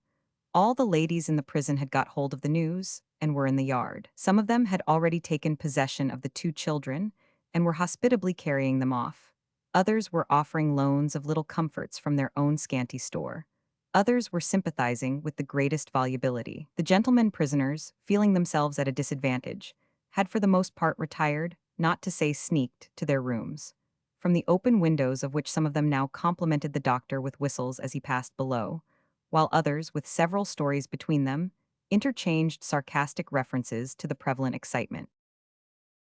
All the ladies in the prison had got hold of the news, and were in the yard. Some of them had already taken possession of the two children, and were hospitably carrying them off. Others were offering loans of little comforts from their own scanty store. Others were sympathizing with the greatest volubility. The gentlemen prisoners, feeling themselves at a disadvantage, had for the most part retired, not to say sneaked, to their rooms, from the open windows of which some of them now complimented the doctor with whistles as he passed below, while others, with several stories between them, interchanged sarcastic references to the prevalent excitement.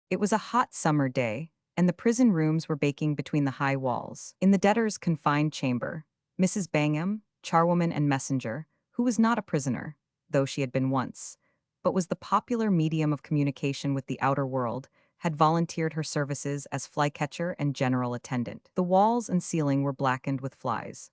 It was a hot summer day, and the prison rooms were baking between the high walls. In the debtor's confined chamber, Mrs. Bangham, charwoman and messenger, who was not a prisoner, though she had been once, but was the popular medium of communication with the outer world, had volunteered her services as flycatcher and general attendant. The walls and ceiling were blackened with flies.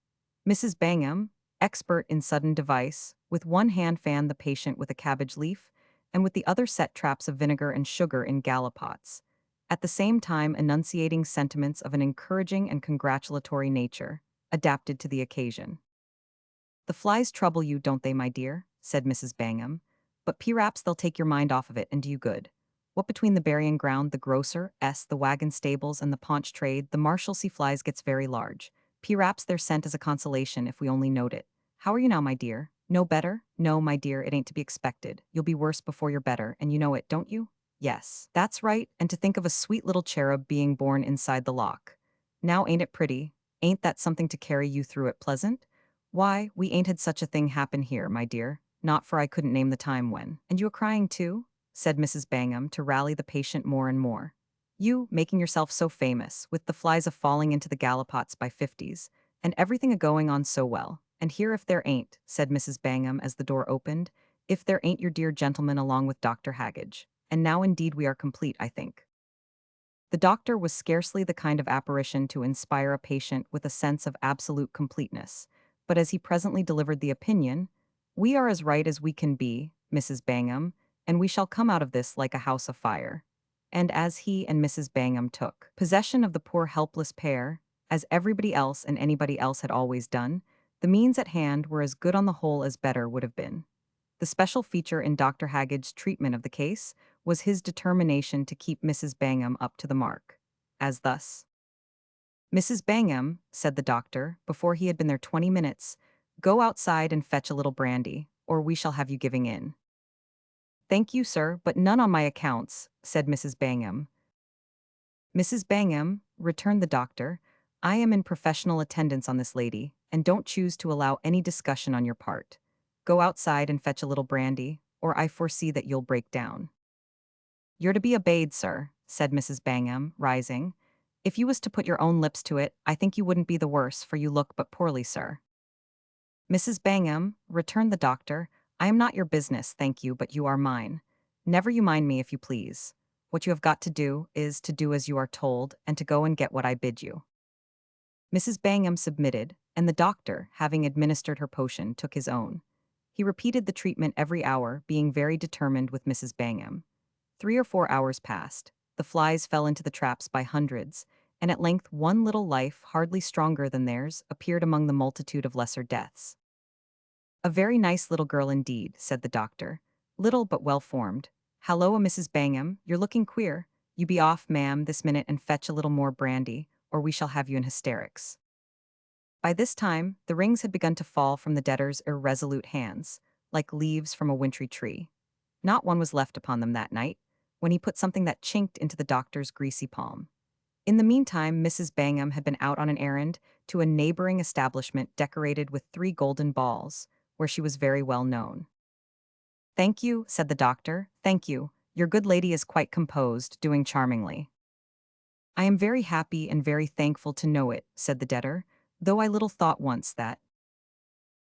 Mrs. Bangham, expert in sudden device, with one hand fanned the patient with a cabbage leaf, and with the other set traps of vinegar and sugar in gallipots, at the same time enunciating sentiments of an encouraging and congratulatory nature, adapted to the occasion. "The flies trouble you, don't they, my dear?" said Mrs. Bangham. "But p'raps they'll take your mind off of it and do you good. What between the burying ground, the grocer, the wagon stables, and the paunch trade, the Marshalsea flies gets very large. P'raps they're sent as a consolation if we only note it. How are you now, my dear? No better? No, my dear, it ain't to be expected. You'll be worse before you're better, and you know it, don't you? Yes, that's right, and to think of a sweet little cherub being born inside the lock. Now ain't it pretty? Ain't that something to carry you through it pleasant? Why, we ain't had such a thing happen here, my dear, not for I couldn't name the time when. And you a crying too?" said Mrs. Bangham to rally the patient more and more. "You, making yourself so famous, with the flies a falling into the gallipots by fifties, and everything a going on so well. And here if there ain't," said Mrs. Bangham as the door opened, "if there ain't your dear gentleman along with Dr. Haggage. And now indeed we are complete, I think." The doctor was scarcely the kind of apparition to inspire a patient with a sense of absolute completeness, but as he presently delivered the opinion, "We are as right as we can be, Mrs. Bangham, and we shall come out of this like a house afire." And as he and Mrs. Bangham took possession of the poor helpless pair, as everybody else and anybody else had always done, the means at hand were as good on the whole as better would have been. The special feature in Dr. Haggage's treatment of the case was his determination to keep Mrs. Bangham up to the mark. As thus: "Mrs. Bangham," said the doctor, before he had been there 20 minutes, "go outside and fetch a little brandy, or we shall have you giving in." "Thank you, sir, but none on my accounts," said Mrs. Bangham. "Mrs. Bangham," returned the doctor, "I am in professional attendance on this lady, and don't choose to allow any discussion on your part. Go outside and fetch a little brandy, or I foresee that you'll break down." "You're to be obeyed, sir," said Mrs. Bangham, rising. "If you was to put your own lips to it, I think you wouldn't be the worse, for you look but poorly, sir." "Mrs. Bangham," returned the doctor, "I am not your business, thank you, but you are mine. Never you mind me, if you please. What you have got to do is to do as you are told, and to go and get what I bid you." Mrs. Bangham submitted, and the doctor, having administered her potion, took his own. He repeated the treatment every hour, being very determined with Mrs. Bangham. 3 or 4 hours passed. The flies fell into the traps by hundreds, and at length one little life, hardly stronger than theirs, appeared among the multitude of lesser deaths. "A very nice little girl indeed," said the doctor. "Little but well-formed. Halloa, Mrs. Bangham, you're looking queer. You be off, ma'am, this minute and fetch a little more brandy, or we shall have you in hysterics." By this time, the rings had begun to fall from the debtor's irresolute hands, like leaves from a wintry tree. Not one was left upon them that night, when he put something that chinked into the doctor's greasy palm. In the meantime, Mrs. Bangham had been out on an errand to a neighboring establishment decorated with 3 golden balls, where she was very well known. "Thank you," said the doctor, "thank you. Your good lady is quite composed, doing charmingly." "I am very happy and very thankful to know it," said the debtor, "though I little thought once that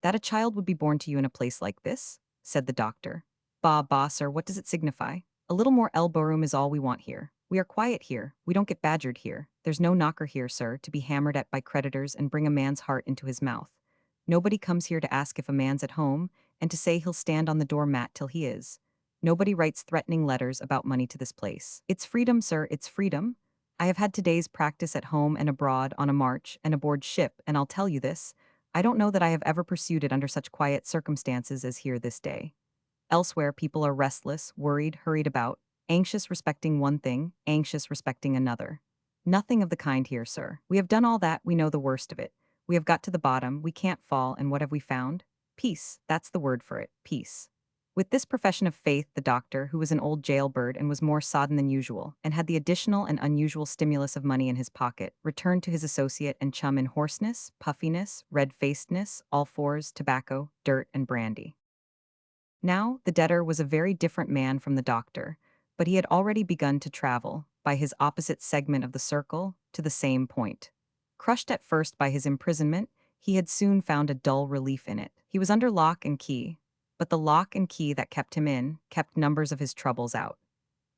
a child would be born to you in a place like this," said the doctor. Bah, bah, sir, what does it signify? A little more elbow room is all we want here. We are quiet here. We don't get badgered here. There's no knocker here, sir, to be hammered at by creditors and bring a man's heart into his mouth. Nobody comes here to ask if a man's at home and to say he'll stand on the doormat till he is. Nobody writes threatening letters about money to this place. It's freedom, sir, it's freedom. I have had today's practice at home and abroad, on a march and aboard ship, and I'll tell you this, I don't know that I have ever pursued it under such quiet circumstances as here this day. Elsewhere, people are restless, worried, hurried about, anxious respecting one thing, anxious respecting another. Nothing of the kind here, sir. We have done all that, we know the worst of it. We have got to the bottom, we can't fall, and what have we found? Peace, that's the word for it, peace. With this profession of faith, the doctor, who was an old jailbird and was more sodden than usual, and had the additional and unusual stimulus of money in his pocket, returned to his associate and chum in hoarseness, puffiness, red-facedness, all fours, tobacco, dirt, and brandy. Now, the debtor was a very different man from the doctor, but he had already begun to travel, by his opposite segment of the circle, to the same point. Crushed at first by his imprisonment, he had soon found a dull relief in it. He was under lock and key, but the lock and key that kept him in kept numbers of his troubles out.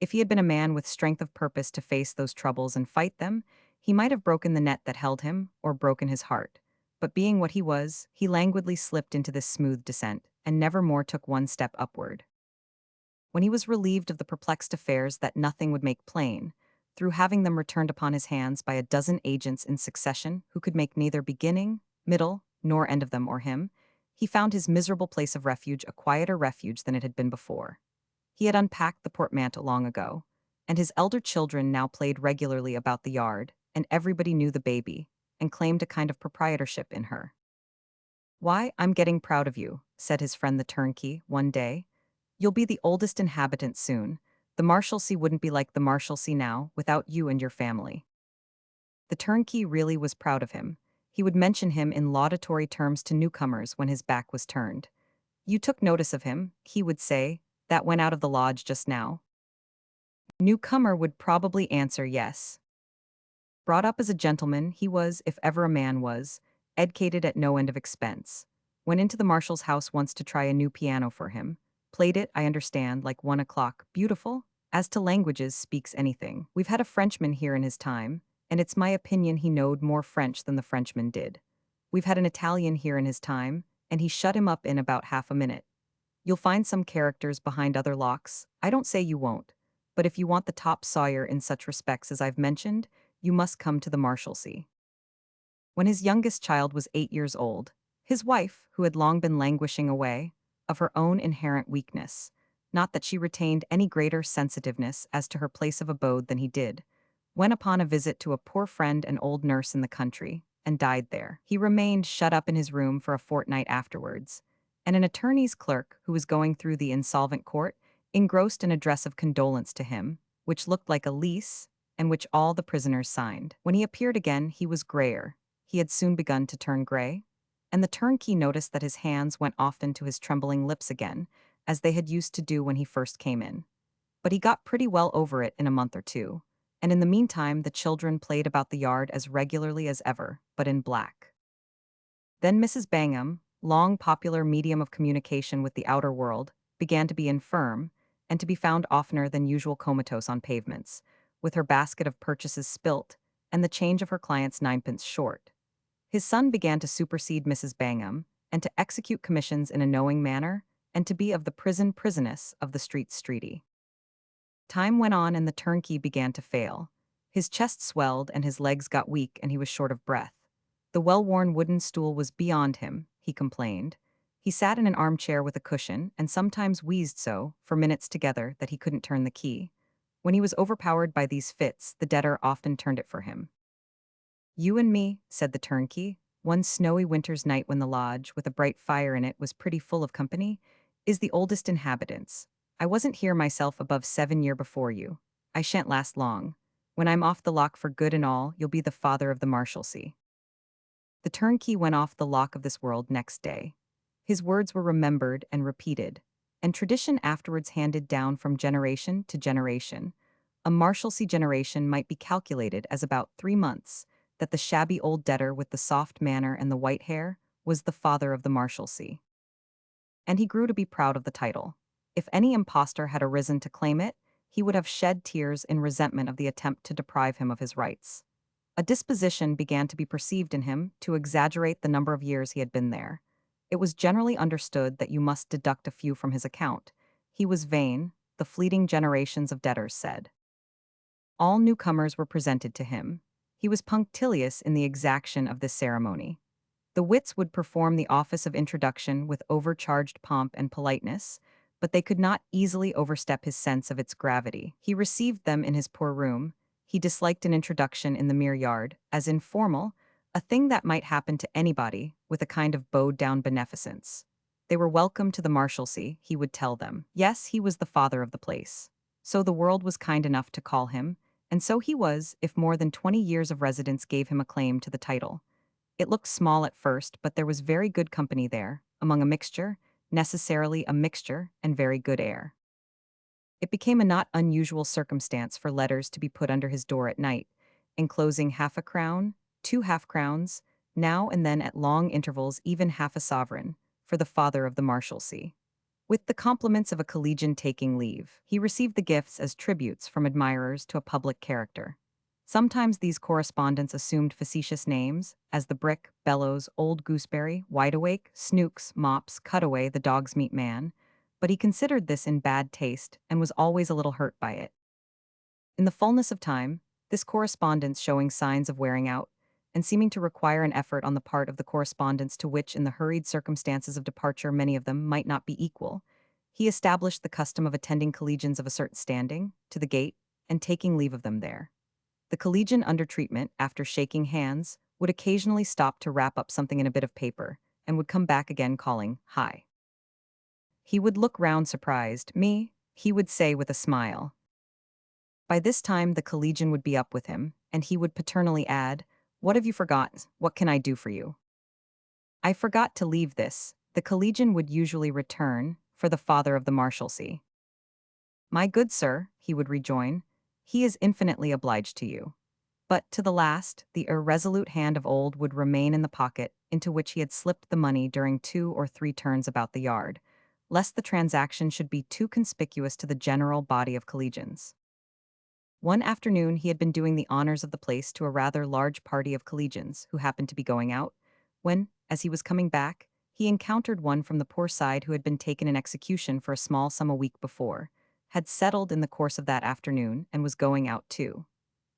If he had been a man with strength of purpose to face those troubles and fight them, he might have broken the net that held him, or broken his heart. But being what he was, he languidly slipped into this smooth descent, and never more took one step upward. When he was relieved of the perplexed affairs that nothing would make plain, through having them returned upon his hands by a dozen agents in succession who could make neither beginning, middle, nor end of them or him, he found his miserable place of refuge a quieter refuge than it had been before. He had unpacked the portmanteau long ago, and his elder children now played regularly about the yard, and everybody knew the baby, and claimed a kind of proprietorship in her. "Why, I'm getting proud of you," said his friend the turnkey, one day. "You'll be the oldest inhabitant soon. The Marshalsea wouldn't be like the Marshalsea now, without you and your family." The turnkey really was proud of him. He would mention him in laudatory terms to newcomers when his back was turned. "You took notice of him," he would say, "that went out of the lodge just now?" Newcomer would probably answer yes. Brought up as a gentleman, he was, if ever a man was, educated at no end of expense. Went into the marshal's house once to try a new piano for him. Played it, I understand, like 1 o'clock. Beautiful. As to languages, speaks anything. We've had a Frenchman here in his time, and it's my opinion he knowed more French than the Frenchman did. We've had an Italian here in his time, and he shut him up in about half a minute. You'll find some characters behind other locks. I don't say you won't. But if you want the top sawyer in such respects as I've mentioned, you must come to the Marshalsea. When his youngest child was 8 years old, his wife, who had long been languishing away, of her own inherent weakness, not that she retained any greater sensitiveness as to her place of abode than he did, went upon a visit to a poor friend and old nurse in the country, and died there. He remained shut up in his room for a fortnight afterwards, and an attorney's clerk, who was going through the insolvent court, engrossed an address of condolence to him, which looked like a lease, and which all the prisoners signed. When he appeared again, he was grayer. He had soon begun to turn gray, and the turnkey noticed that his hands went often to his trembling lips again, as they had used to do when he first came in. But he got pretty well over it in a month or two, and in the meantime the children played about the yard as regularly as ever, but in black. Then Mrs. Bangham, long popular medium of communication with the outer world, began to be infirm, and to be found oftener than usual comatose on pavements, with her basket of purchases spilt, and the change of her clients ninepence short. His son began to supersede Mrs. Bangham, and to execute commissions in a knowing manner, and to be of the prisoness of the street streety. Time went on and the turnkey began to fail. His chest swelled and his legs got weak and he was short of breath. The well-worn wooden stool was beyond him, he complained. He sat in an armchair with a cushion and sometimes wheezed so, for minutes together, that he couldn't turn the key. When he was overpowered by these fits, the debtor often turned it for him. "You and me," said the turnkey, "one snowy winter's night when the lodge, with a bright fire in it, was pretty full of company, is the oldest inhabitants. I wasn't here myself above 7 year before you. I shan't last long. When I'm off the lock for good and all, you'll be the father of the Marshalsea." The turnkey went off the lock of this world next day. His words were remembered and repeated, and tradition afterwards handed down from generation to generation. A Marshalsea generation might be calculated as about 3 months, that the shabby old debtor with the soft manner and the white hair was the father of the Marshalsea. And he grew to be proud of the title. If any impostor had arisen to claim it, he would have shed tears in resentment of the attempt to deprive him of his rights. A disposition began to be perceived in him to exaggerate the number of years he had been there. It was generally understood that you must deduct a few from his account. He was vain, the fleeting generations of debtors said. All newcomers were presented to him. He was punctilious in the exaction of this ceremony. The wits would perform the office of introduction with overcharged pomp and politeness, but they could not easily overstep his sense of its gravity. He received them in his poor room. He disliked an introduction in the mere yard, as informal, a thing that might happen to anybody, with a kind of bowed-down beneficence. They were welcome to the Marshalsea, he would tell them. Yes, he was the father of the place. So the world was kind enough to call him, and so he was, if more than 20 years of residence gave him a claim to the title. It looked small at first, but there was very good company there, among a mixture, necessarily a mixture, and very good air. It became a not unusual circumstance for letters to be put under his door at night, enclosing half a crown, 2 half-crowns, now and then at long intervals even half a sovereign, for the father of the Marshalsea. With the compliments of a collegian taking leave, he received the gifts as tributes from admirers to a public character. Sometimes these correspondents assumed facetious names, as the Brick, Bellows, Old Gooseberry, Wideawake, Snooks, Mops, Cutaway, the Dog's Meat Man, but he considered this in bad taste and was always a little hurt by it. In the fullness of time, this correspondence showing signs of wearing out, and seeming to require an effort on the part of the correspondents to which in the hurried circumstances of departure many of them might not be equal, he established the custom of attending collegians of a certain standing, to the gate, and taking leave of them there. The collegian under treatment, after shaking hands, would occasionally stop to wrap up something in a bit of paper, and would come back again calling, "Hi." He would look round surprised. "Me?" he would say with a smile. By this time the collegian would be up with him, and he would paternally add, "What have you forgotten? What can I do for you?" "I forgot to leave this," the collegian would usually return, for the father of the Marshalsea. "My good sir," he would rejoin, "he is infinitely obliged to you." But to the last, the irresolute hand of old would remain in the pocket into which he had slipped the money during 2 or 3 turns about the yard, lest the transaction should be too conspicuous to the general body of collegians. One afternoon he had been doing the honors of the place to a rather large party of collegians who happened to be going out, when, as he was coming back, he encountered one from the poor side who had been taken in execution for a small sum a week before, had settled in the course of that afternoon, and was going out too.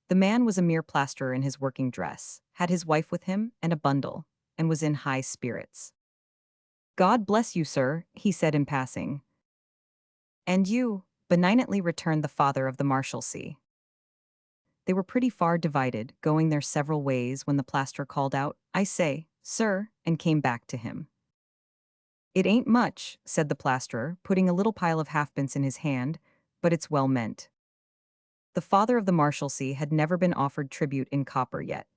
The man was a mere plasterer in his working dress, had his wife with him and a bundle, and was in high spirits. "God bless you, sir," he said in passing. "And you," benignantly returned the father of the Marshalsea. They were pretty far divided, going their several ways when the plasterer called out, "I say, sir," and came back to him. "It ain't much," said the plasterer, putting a little pile of halfpence in his hand, "but it's well meant." The father of the Marshalsea had never been offered tribute in copper yet.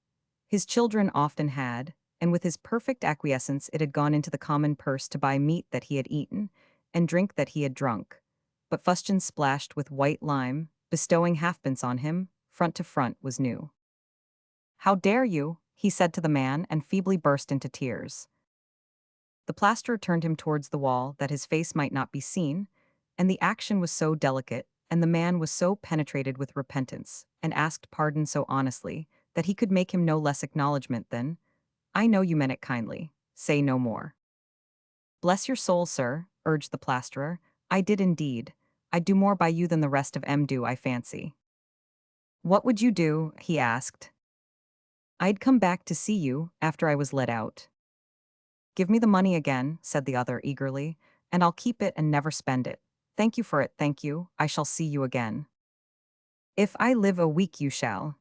His children often had, and with his perfect acquiescence it had gone into the common purse to buy meat that he had eaten, and drink that he had drunk. But fustian splashed with white lime, bestowing halfpence on him, front to front, was new. "How dare you?" he said to the man, and feebly burst into tears. The plasterer turned him towards the wall that his face might not be seen, and the action was so delicate, and the man was so penetrated with repentance, and asked pardon so honestly, that he could make him no less acknowledgment than, "I know you meant it kindly, say no more." "Bless your soul, sir," urged the plasterer, "I did indeed. I'd do more by you than the rest of 'em do, I fancy." "What would you do?" he asked. "I'd come back to see you, after I was let out." "Give me the money again," said the other eagerly, "and I'll keep it and never spend it. Thank you for it, thank you, I shall see you again." "If I live a week you shall."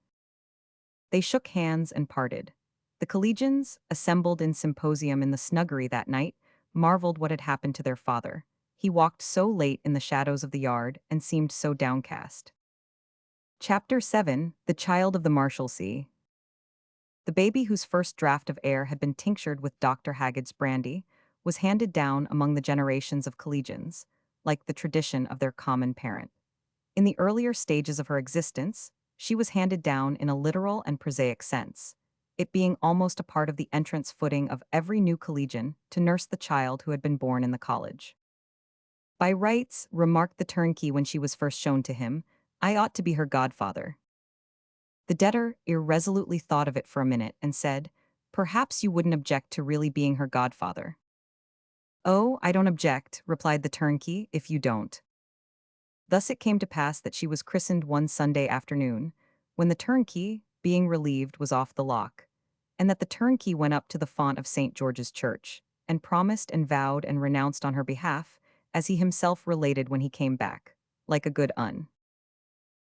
They shook hands and parted. The collegians, assembled in symposium in the snuggery that night, marveled what had happened to their father. He walked so late in the shadows of the yard and seemed so downcast. Chapter 7: The Child of the Marshalsea. The baby whose first draught of air had been tinctured with Dr. Haggard's brandy was handed down among the generations of collegians, like the tradition of their common parent. In the earlier stages of her existence, she was handed down in a literal and prosaic sense, it being almost a part of the entrance footing of every new collegian to nurse the child who had been born in the college. By rights, remarked the turnkey when she was first shown to him, I ought to be her godfather. The debtor irresolutely thought of it for a minute and said, perhaps you wouldn't object to really being her godfather. Oh, I don't object, replied the turnkey, if you don't. Thus it came to pass that she was christened one Sunday afternoon, when the turnkey, being relieved, was off the lock, and that the turnkey went up to the font of St. George's Church, and promised and vowed and renounced on her behalf, as he himself related when he came back, like a good un.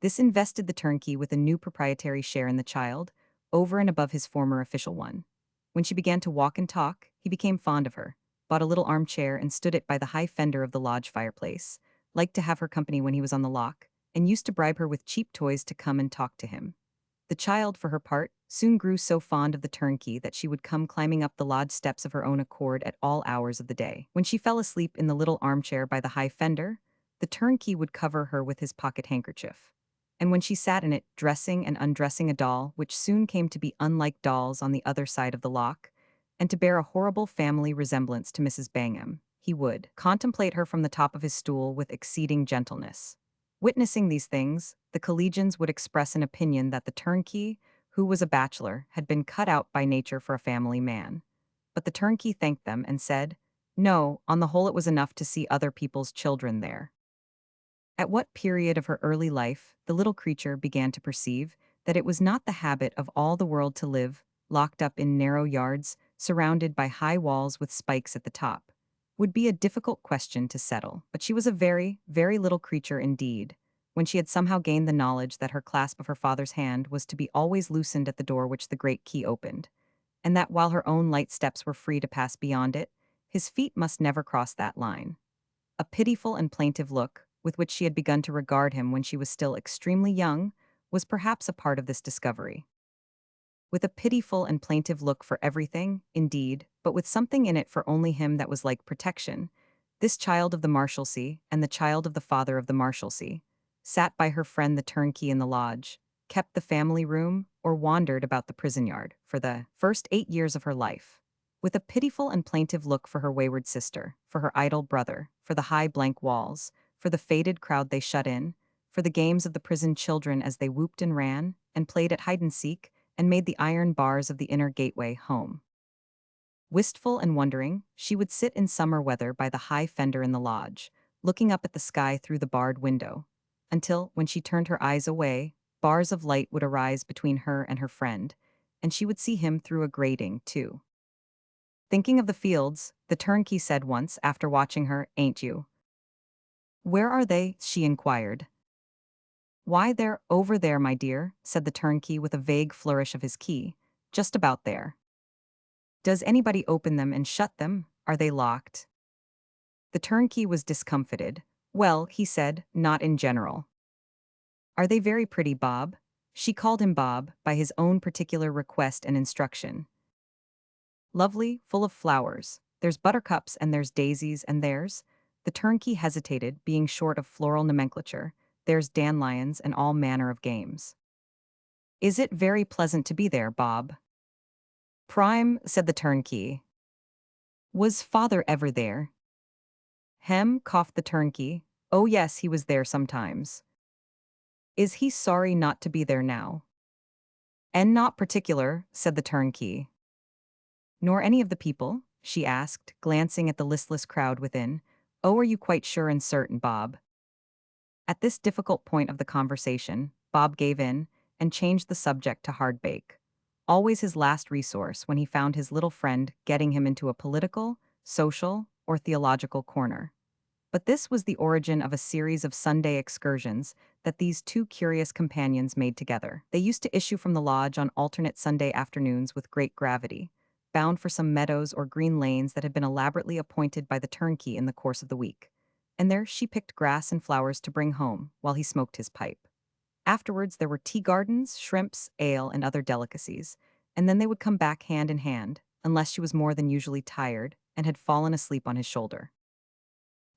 This invested the turnkey with a new proprietary share in the child, over and above his former official one. When she began to walk and talk, he became fond of her, bought a little armchair and stood it by the high fender of the lodge fireplace, liked to have her company when he was on the lock, and used to bribe her with cheap toys to come and talk to him. The child, for her part, soon grew so fond of the turnkey that she would come climbing up the lodge steps of her own accord at all hours of the day. When she fell asleep in the little armchair by the high fender, the turnkey would cover her with his pocket handkerchief. And when she sat in it, dressing and undressing a doll, which soon came to be unlike dolls on the other side of the lock, and to bear a horrible family resemblance to Mrs. Bangham, he would contemplate her from the top of his stool with exceeding gentleness. Witnessing these things, the collegians would express an opinion that the turnkey, who was a bachelor, had been cut out by nature for a family man. But the turnkey thanked them and said, no, on the whole it was enough to see other people's children there. At what period of her early life the little creature began to perceive that it was not the habit of all the world to live, locked up in narrow yards, surrounded by high walls with spikes at the top, would be a difficult question to settle. But she was a very, very little creature indeed, when she had somehow gained the knowledge that her clasp of her father's hand was to be always loosened at the door which the great key opened, and that while her own light steps were free to pass beyond it, his feet must never cross that line. A pitiful and plaintive look, with which she had begun to regard him when she was still extremely young, was perhaps a part of this discovery. With a pitiful and plaintive look for everything, indeed, but with something in it for only him that was like protection, this child of the Marshalsea, and the child of the father of the Marshalsea, sat by her friend the turnkey in the lodge, kept the family room, or wandered about the prison yard, for the first 8 years of her life. With a pitiful and plaintive look for her wayward sister, for her idle brother, for the high blank walls, for the faded crowd they shut in, for the games of the prison children as they whooped and ran, and played at hide-and-seek, and made the iron bars of the inner gateway home. Wistful and wondering, she would sit in summer weather by the high fender in the lodge, looking up at the sky through the barred window, until, when she turned her eyes away, bars of light would arise between her and her friend, and she would see him through a grating, too. Thinking of the fields, the turnkey said once, after watching her, ain't you? Where are they? She inquired. Why, they're over there, my dear, said the turnkey with a vague flourish of his key. Just about there. Does anybody open them and shut them? Are they locked? The turnkey was discomfited. Well, he said, not in general. Are they very pretty, Bob? She called him Bob, by his own particular request and instruction. Lovely, full of flowers. There's buttercups and there's daisies and there's— the turnkey hesitated, being short of floral nomenclature. There's dandelions and all manner of games. Is it very pleasant to be there, Bob? Prime, said the turnkey. Was father ever there? Hem, coughed the turnkey. Oh yes, he was there sometimes. Is he sorry not to be there now? And not particular, said the turnkey. Nor any of the people? She asked, glancing at the listless crowd within. Oh, are you quite sure and certain, Bob? At this difficult point of the conversation, Bob gave in, and changed the subject to hardbake. Always his last resource when he found his little friend getting him into a political, social, or theological corner. But this was the origin of a series of Sunday excursions that these two curious companions made together. They used to issue from the lodge on alternate Sunday afternoons with great gravity, bound for some meadows or green lanes that had been elaborately appointed by the turnkey in the course of the week. And there she picked grass and flowers to bring home, while he smoked his pipe. Afterwards there were tea gardens, shrimps, ale, and other delicacies, and then they would come back hand in hand, unless she was more than usually tired, and had fallen asleep on his shoulder.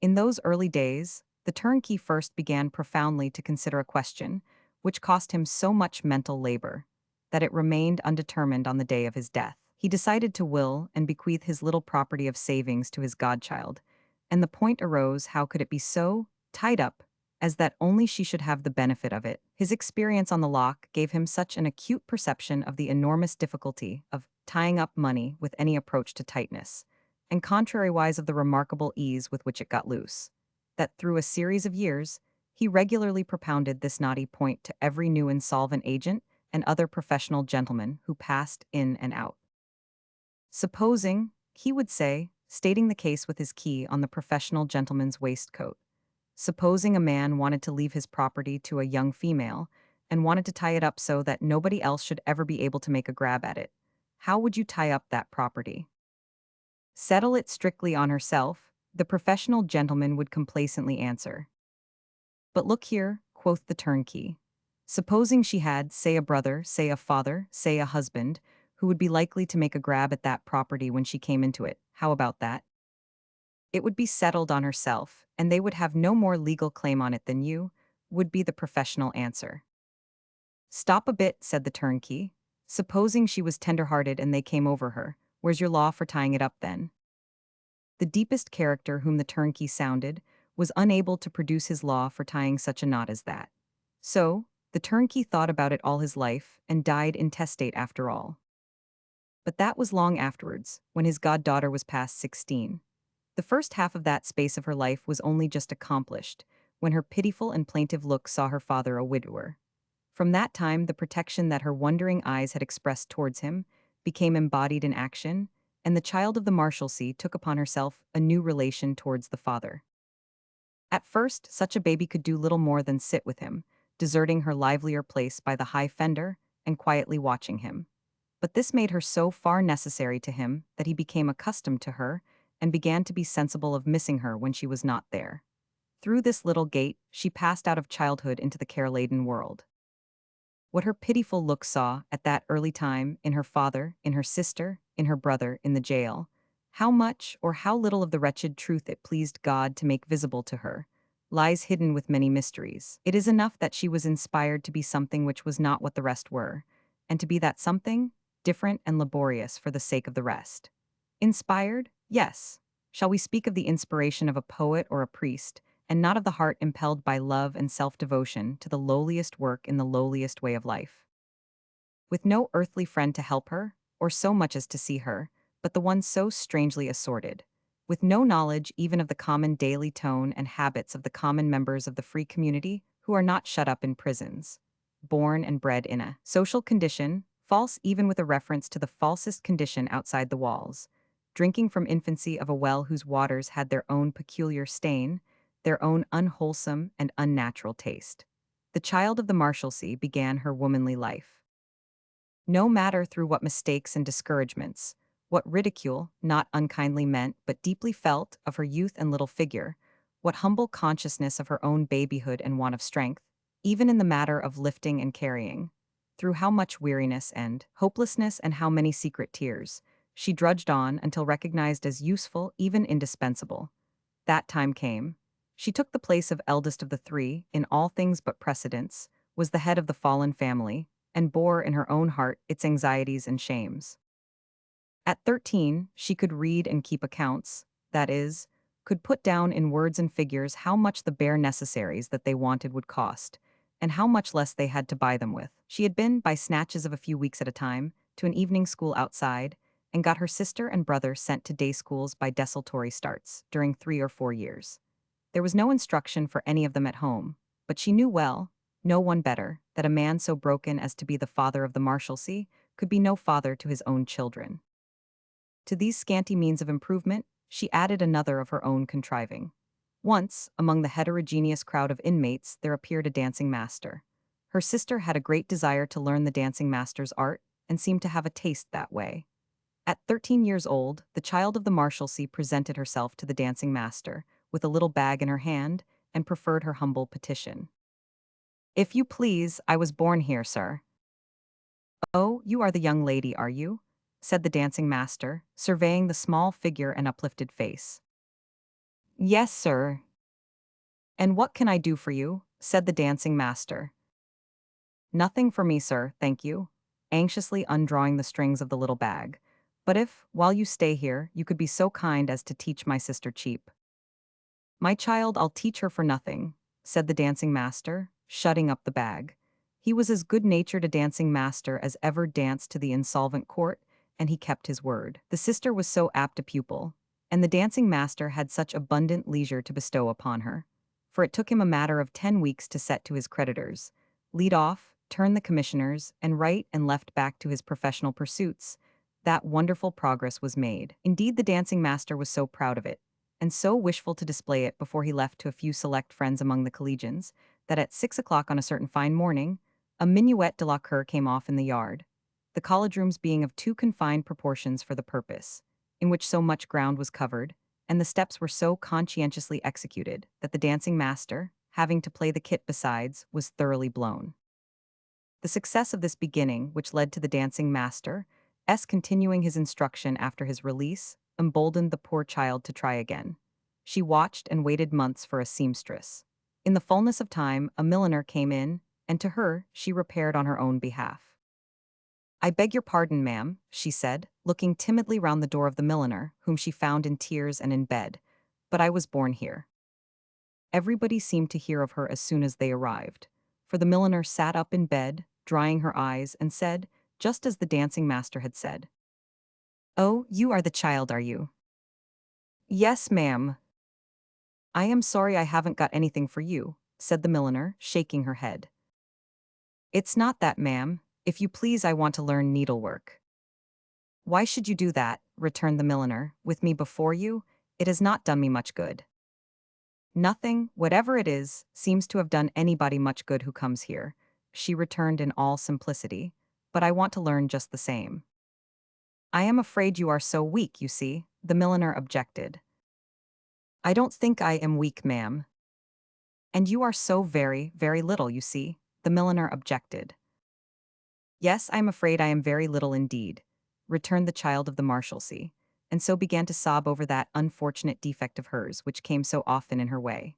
In those early days, the turnkey first began profoundly to consider a question, which cost him so much mental labor, that it remained undetermined on the day of his death. He decided to will and bequeath his little property of savings to his godchild, and the point arose, how could it be so tied up as that only she should have the benefit of it? His experience on the lock gave him such an acute perception of the enormous difficulty of tying up money with any approach to tightness, and contrariwise of the remarkable ease with which it got loose, that through a series of years, he regularly propounded this knotty point to every new insolvent agent and other professional gentleman who passed in and out. Supposing, he would say, stating the case with his key on the professional gentleman's waistcoat, supposing a man wanted to leave his property to a young female and wanted to tie it up so that nobody else should ever be able to make a grab at it, how would you tie up that property? Settle it strictly on herself, the professional gentleman would complacently answer. But look here, quoth the turnkey. Supposing she had, say, a brother, say, a father, say, a husband, who would be likely to make a grab at that property when she came into it, how about that? It would be settled on herself, and they would have no more legal claim on it than you, would be the professional answer. Stop a bit, said the turnkey. Supposing she was tender-hearted and they came over her, where's your law for tying it up then? The deepest character whom the turnkey sounded was unable to produce his law for tying such a knot as that. So, the turnkey thought about it all his life and died intestate after all. But that was long afterwards, when his goddaughter was past 16. The first half of that space of her life was only just accomplished, when her pitiful and plaintive look saw her father a widower. From that time, the protection that her wondering eyes had expressed towards him became embodied in action, and the child of the Marshalsea took upon herself a new relation towards the father. At first, such a baby could do little more than sit with him, deserting her livelier place by the high fender and quietly watching him. But this made her so far necessary to him that he became accustomed to her and began to be sensible of missing her when she was not there. Through this little gate, she passed out of childhood into the care-laden world. What her pitiful look saw at that early time in her father, in her sister, in her brother, in the jail, how much or how little of the wretched truth it pleased God to make visible to her, lies hidden with many mysteries. It is enough that she was inspired to be something which was not what the rest were, and to be that something, different and laborious for the sake of the rest. Inspired? Yes. Shall we speak of the inspiration of a poet or a priest, and not of the heart impelled by love and self-devotion to the lowliest work in the lowliest way of life? With no earthly friend to help her, or so much as to see her, but the one so strangely assorted, with no knowledge even of the common daily tone and habits of the common members of the free community who are not shut up in prisons, born and bred in a social condition, false even with a reference to the falsest condition outside the walls, drinking from infancy of a well whose waters had their own peculiar stain, their own unwholesome and unnatural taste. The child of the Marshalsea began her womanly life. No matter through what mistakes and discouragements, what ridicule, not unkindly meant but deeply felt, of her youth and little figure, what humble consciousness of her own babyhood and want of strength, even in the matter of lifting and carrying, through how much weariness and hopelessness and how many secret tears, she drudged on until recognized as useful, even indispensable. That time came. She took the place of eldest of the three, in all things but precedence, was the head of the fallen family, and bore in her own heart its anxieties and shames. At 13, she could read and keep accounts, that is, could put down in words and figures how much the bare necessaries that they wanted would cost, and how much less they had to buy them with. She had been, by snatches of a few weeks at a time, to an evening school outside, and got her sister and brother sent to day schools by desultory starts during 3 or 4 years. There was no instruction for any of them at home, but she knew well, no one better, that a man so broken as to be the father of the Marshalsea could be no father to his own children. To these scanty means of improvement, she added another of her own contriving. Once, among the heterogeneous crowd of inmates, there appeared a dancing master. Her sister had a great desire to learn the dancing master's art, and seemed to have a taste that way. At 13 years old, the child of the Marshalsea presented herself to the dancing master, with a little bag in her hand, and preferred her humble petition. "If you please, I was born here, sir." "Oh, you are the young lady, are you?" said the dancing master, surveying the small figure and uplifted face. "Yes, sir." "And what can I do for you?" said the dancing master. "Nothing for me, sir, thank you," anxiously undrawing the strings of the little bag. "But if, while you stay here, you could be so kind as to teach my sister cheap." My child, I'll teach her for nothing, said the dancing master, shutting up the bag. He was as good-natured a dancing master as ever danced to the insolvent court, and he kept his word. The sister was so apt a pupil, and the dancing master had such abundant leisure to bestow upon her, for it took him a matter of 10 weeks to set to his creditors, lead off, turn the commissioners, and right and left back to his professional pursuits, that wonderful progress was made. Indeed, the dancing master was so proud of it, and so wishful to display it before he left to a few select friends among the collegians, that at 6 o'clock on a certain fine morning, a minuet de la cour came off in the yard, the college rooms being of too confined proportions for the purpose, in which so much ground was covered, and the steps were so conscientiously executed that the dancing master, having to play the kit besides, was thoroughly blown. The success of this beginning, which led to the dancing master, continuing his instruction after his release, emboldened the poor child to try again. She watched and waited months for a seamstress. In the fullness of time, a milliner came in, and to her she repaired on her own behalf. I beg your pardon, ma'am, she said, looking timidly round the door of the milliner, whom she found in tears and in bed, but I was born here. Everybody seemed to hear of her as soon as they arrived, for the milliner sat up in bed, drying her eyes, and said, just as the dancing master had said, "Oh, you are the child, are you?" "Yes, ma'am." "I am sorry I haven't got anything for you," said the milliner, shaking her head. "It's not that, ma'am. If you please, I want to learn needlework." "Why should you do that?" returned the milliner. "With me before you, it has not done me much good." "Nothing, whatever it is, seems to have done anybody much good who comes here," she returned in all simplicity, "but I want to learn just the same." "I am afraid you are so weak, you see," the milliner objected. "I don't think I am weak, ma'am." "And you are so very, very little, you see," the milliner objected. "Yes, I am afraid I am very little indeed," returned the child of the Marshalsea, and so began to sob over that unfortunate defect of hers which came so often in her way.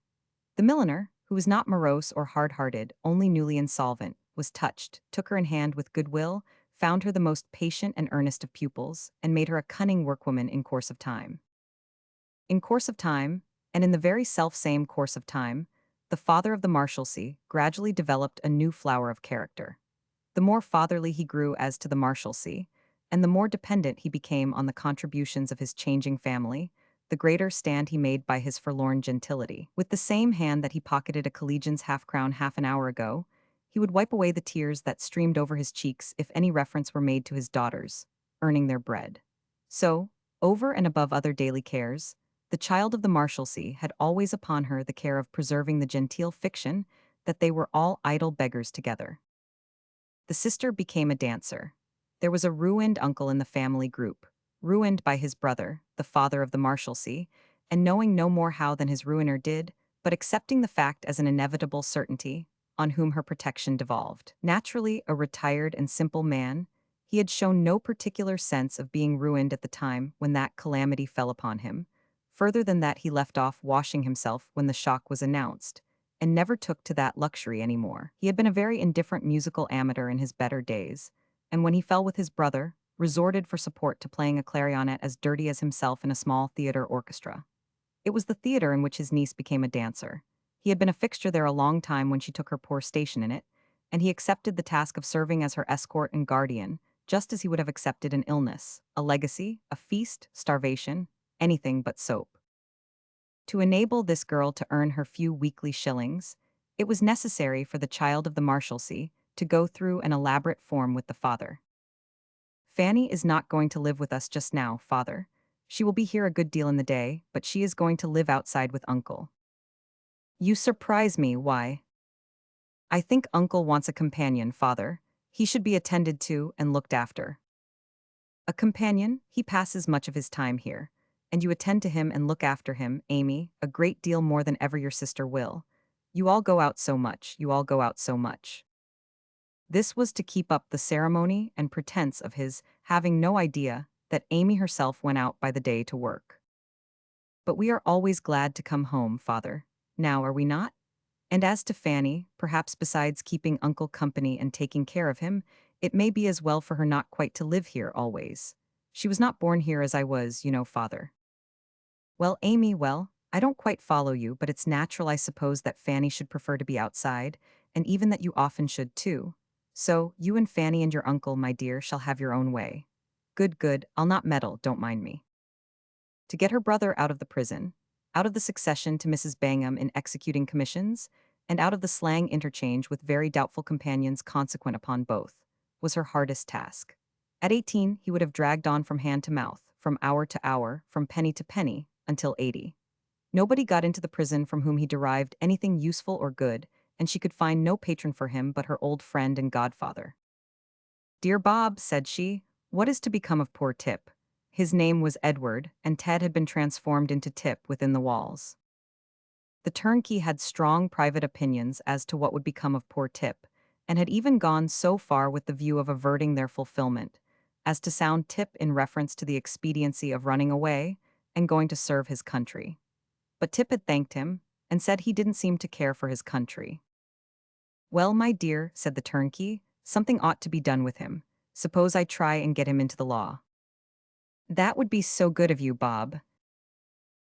The milliner, who was not morose or hard-hearted, only newly insolvent, was touched, took her in hand with goodwill, found her the most patient and earnest of pupils, and made her a cunning workwoman in course of time. In course of time, and in the very self-same course of time, the father of the Marshalsea gradually developed a new flower of character. The more fatherly he grew as to the Marshalsea, and the more dependent he became on the contributions of his changing family, the greater stand he made by his forlorn gentility. With the same hand that he pocketed a collegian's half-crown half an hour ago, he would wipe away the tears that streamed over his cheeks if any reference were made to his daughters, earning their bread. So, over and above other daily cares, the child of the Marshalsea had always upon her the care of preserving the genteel fiction that they were all idle beggars together. The sister became a dancer. There was a ruined uncle in the family group, ruined by his brother, the father of the Marshalsea, and knowing no more how than his ruiner did, but accepting the fact as an inevitable certainty, on whom her protection devolved. Naturally a retired and simple man, he had shown no particular sense of being ruined at the time when that calamity fell upon him, further than that he left off washing himself when the shock was announced, and never took to that luxury any more. He had been a very indifferent musical amateur in his better days, and when he fell with his brother, resorted for support to playing a clarionet as dirty as himself in a small theatre orchestra. It was the theatre in which his niece became a dancer. He had been a fixture there a long time when she took her poor station in it, and he accepted the task of serving as her escort and guardian, just as he would have accepted an illness, a legacy, a feast, starvation, anything but soap. To enable this girl to earn her few weekly shillings, it was necessary for the child of the Marshalsea to go through an elaborate form with the father. "Fanny is not going to live with us just now, father. She will be here a good deal in the day, but she is going to live outside with uncle." "You surprise me, why?" "I think uncle wants a companion, father. He should be attended to and looked after." "A companion? He passes much of his time here. And you attend to him and look after him, Amy, a great deal more than ever your sister will. You all go out so much, you all go out so much." This was to keep up the ceremony and pretense of his having no idea that Amy herself went out by the day to work. "But we are always glad to come home, father. Now are we not? And as to Fanny, perhaps besides keeping uncle company and taking care of him, it may be as well for her not quite to live here always. She was not born here as I was, you know, father." "Well, Amy, well, I don't quite follow you, but it's natural, I suppose, that Fanny should prefer to be outside, and even that you often should too. So, you and Fanny and your uncle, my dear, shall have your own way. Good, good, I'll not meddle, don't mind me. To get her brother out of the prison, out of the succession to Mrs. Bangham in executing commissions, and out of the slang interchange with very doubtful companions consequent upon both, was her hardest task. At 18, he would have dragged on from hand to mouth, from hour to hour, from penny to penny, until 80. Nobody got into the prison from whom he derived anything useful or good, and she could find no patron for him but her old friend and godfather. Dear Bob, said she, what is to become of poor Tip? His name was Edward, and Ted had been transformed into Tip within the walls. The turnkey had strong private opinions as to what would become of poor Tip, and had even gone so far with the view of averting their fulfillment, as to sound Tip in reference to the expediency of running away and going to serve his country. But Tip had thanked him, and said he didn't seem to care for his country. Well, my dear, said the turnkey, something ought to be done with him. Suppose I try and get him into the law. That would be so good of you, Bob.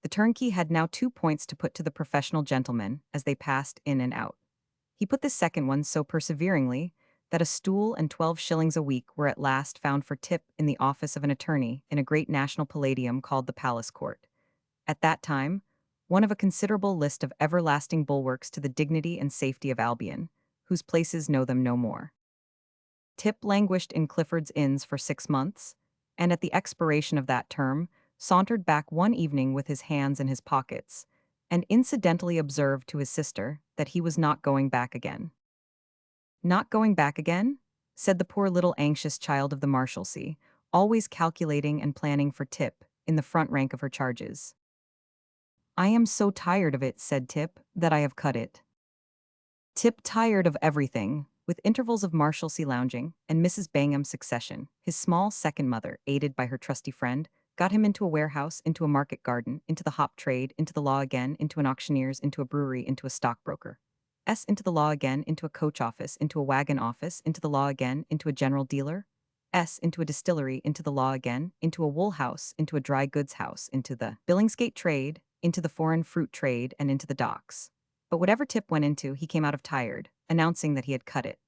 The turnkey had now 2 points to put to the professional gentleman as they passed in and out. He put the second one so perseveringly that a stool and 12 shillings a week were at last found for Tip in the office of an attorney in a great national palladium called the Palace Court. At that time, one of a considerable list of everlasting bulwarks to the dignity and safety of Albion, whose places know them no more. Tip languished in Clifford's Inns for 6 months, and at the expiration of that term, sauntered back one evening with his hands in his pockets, and incidentally observed to his sister that he was not going back again. Not going back again? Said the poor little anxious child of the Marshalsea, always calculating and planning for Tip, in the front rank of her charges. I am so tired of it, said Tip, that I have cut it. Tip tired of everything, with intervals of Marshalsea lounging, and Mrs. Bangham's succession, his small second mother, aided by her trusty friend, got him into a warehouse, into a market garden, into the hop trade, into the law again, into an auctioneer's, into a brewery, into a stockbroker. Into the law again, into a coach office, into a wagon office, into the law again, into a general dealer. Into a distillery, into the law again, into a wool house, into a dry goods house, into the Billingsgate trade, into the foreign fruit trade, and into the docks. But whatever Tip went into, he came out of tired, announcing that he had cut it.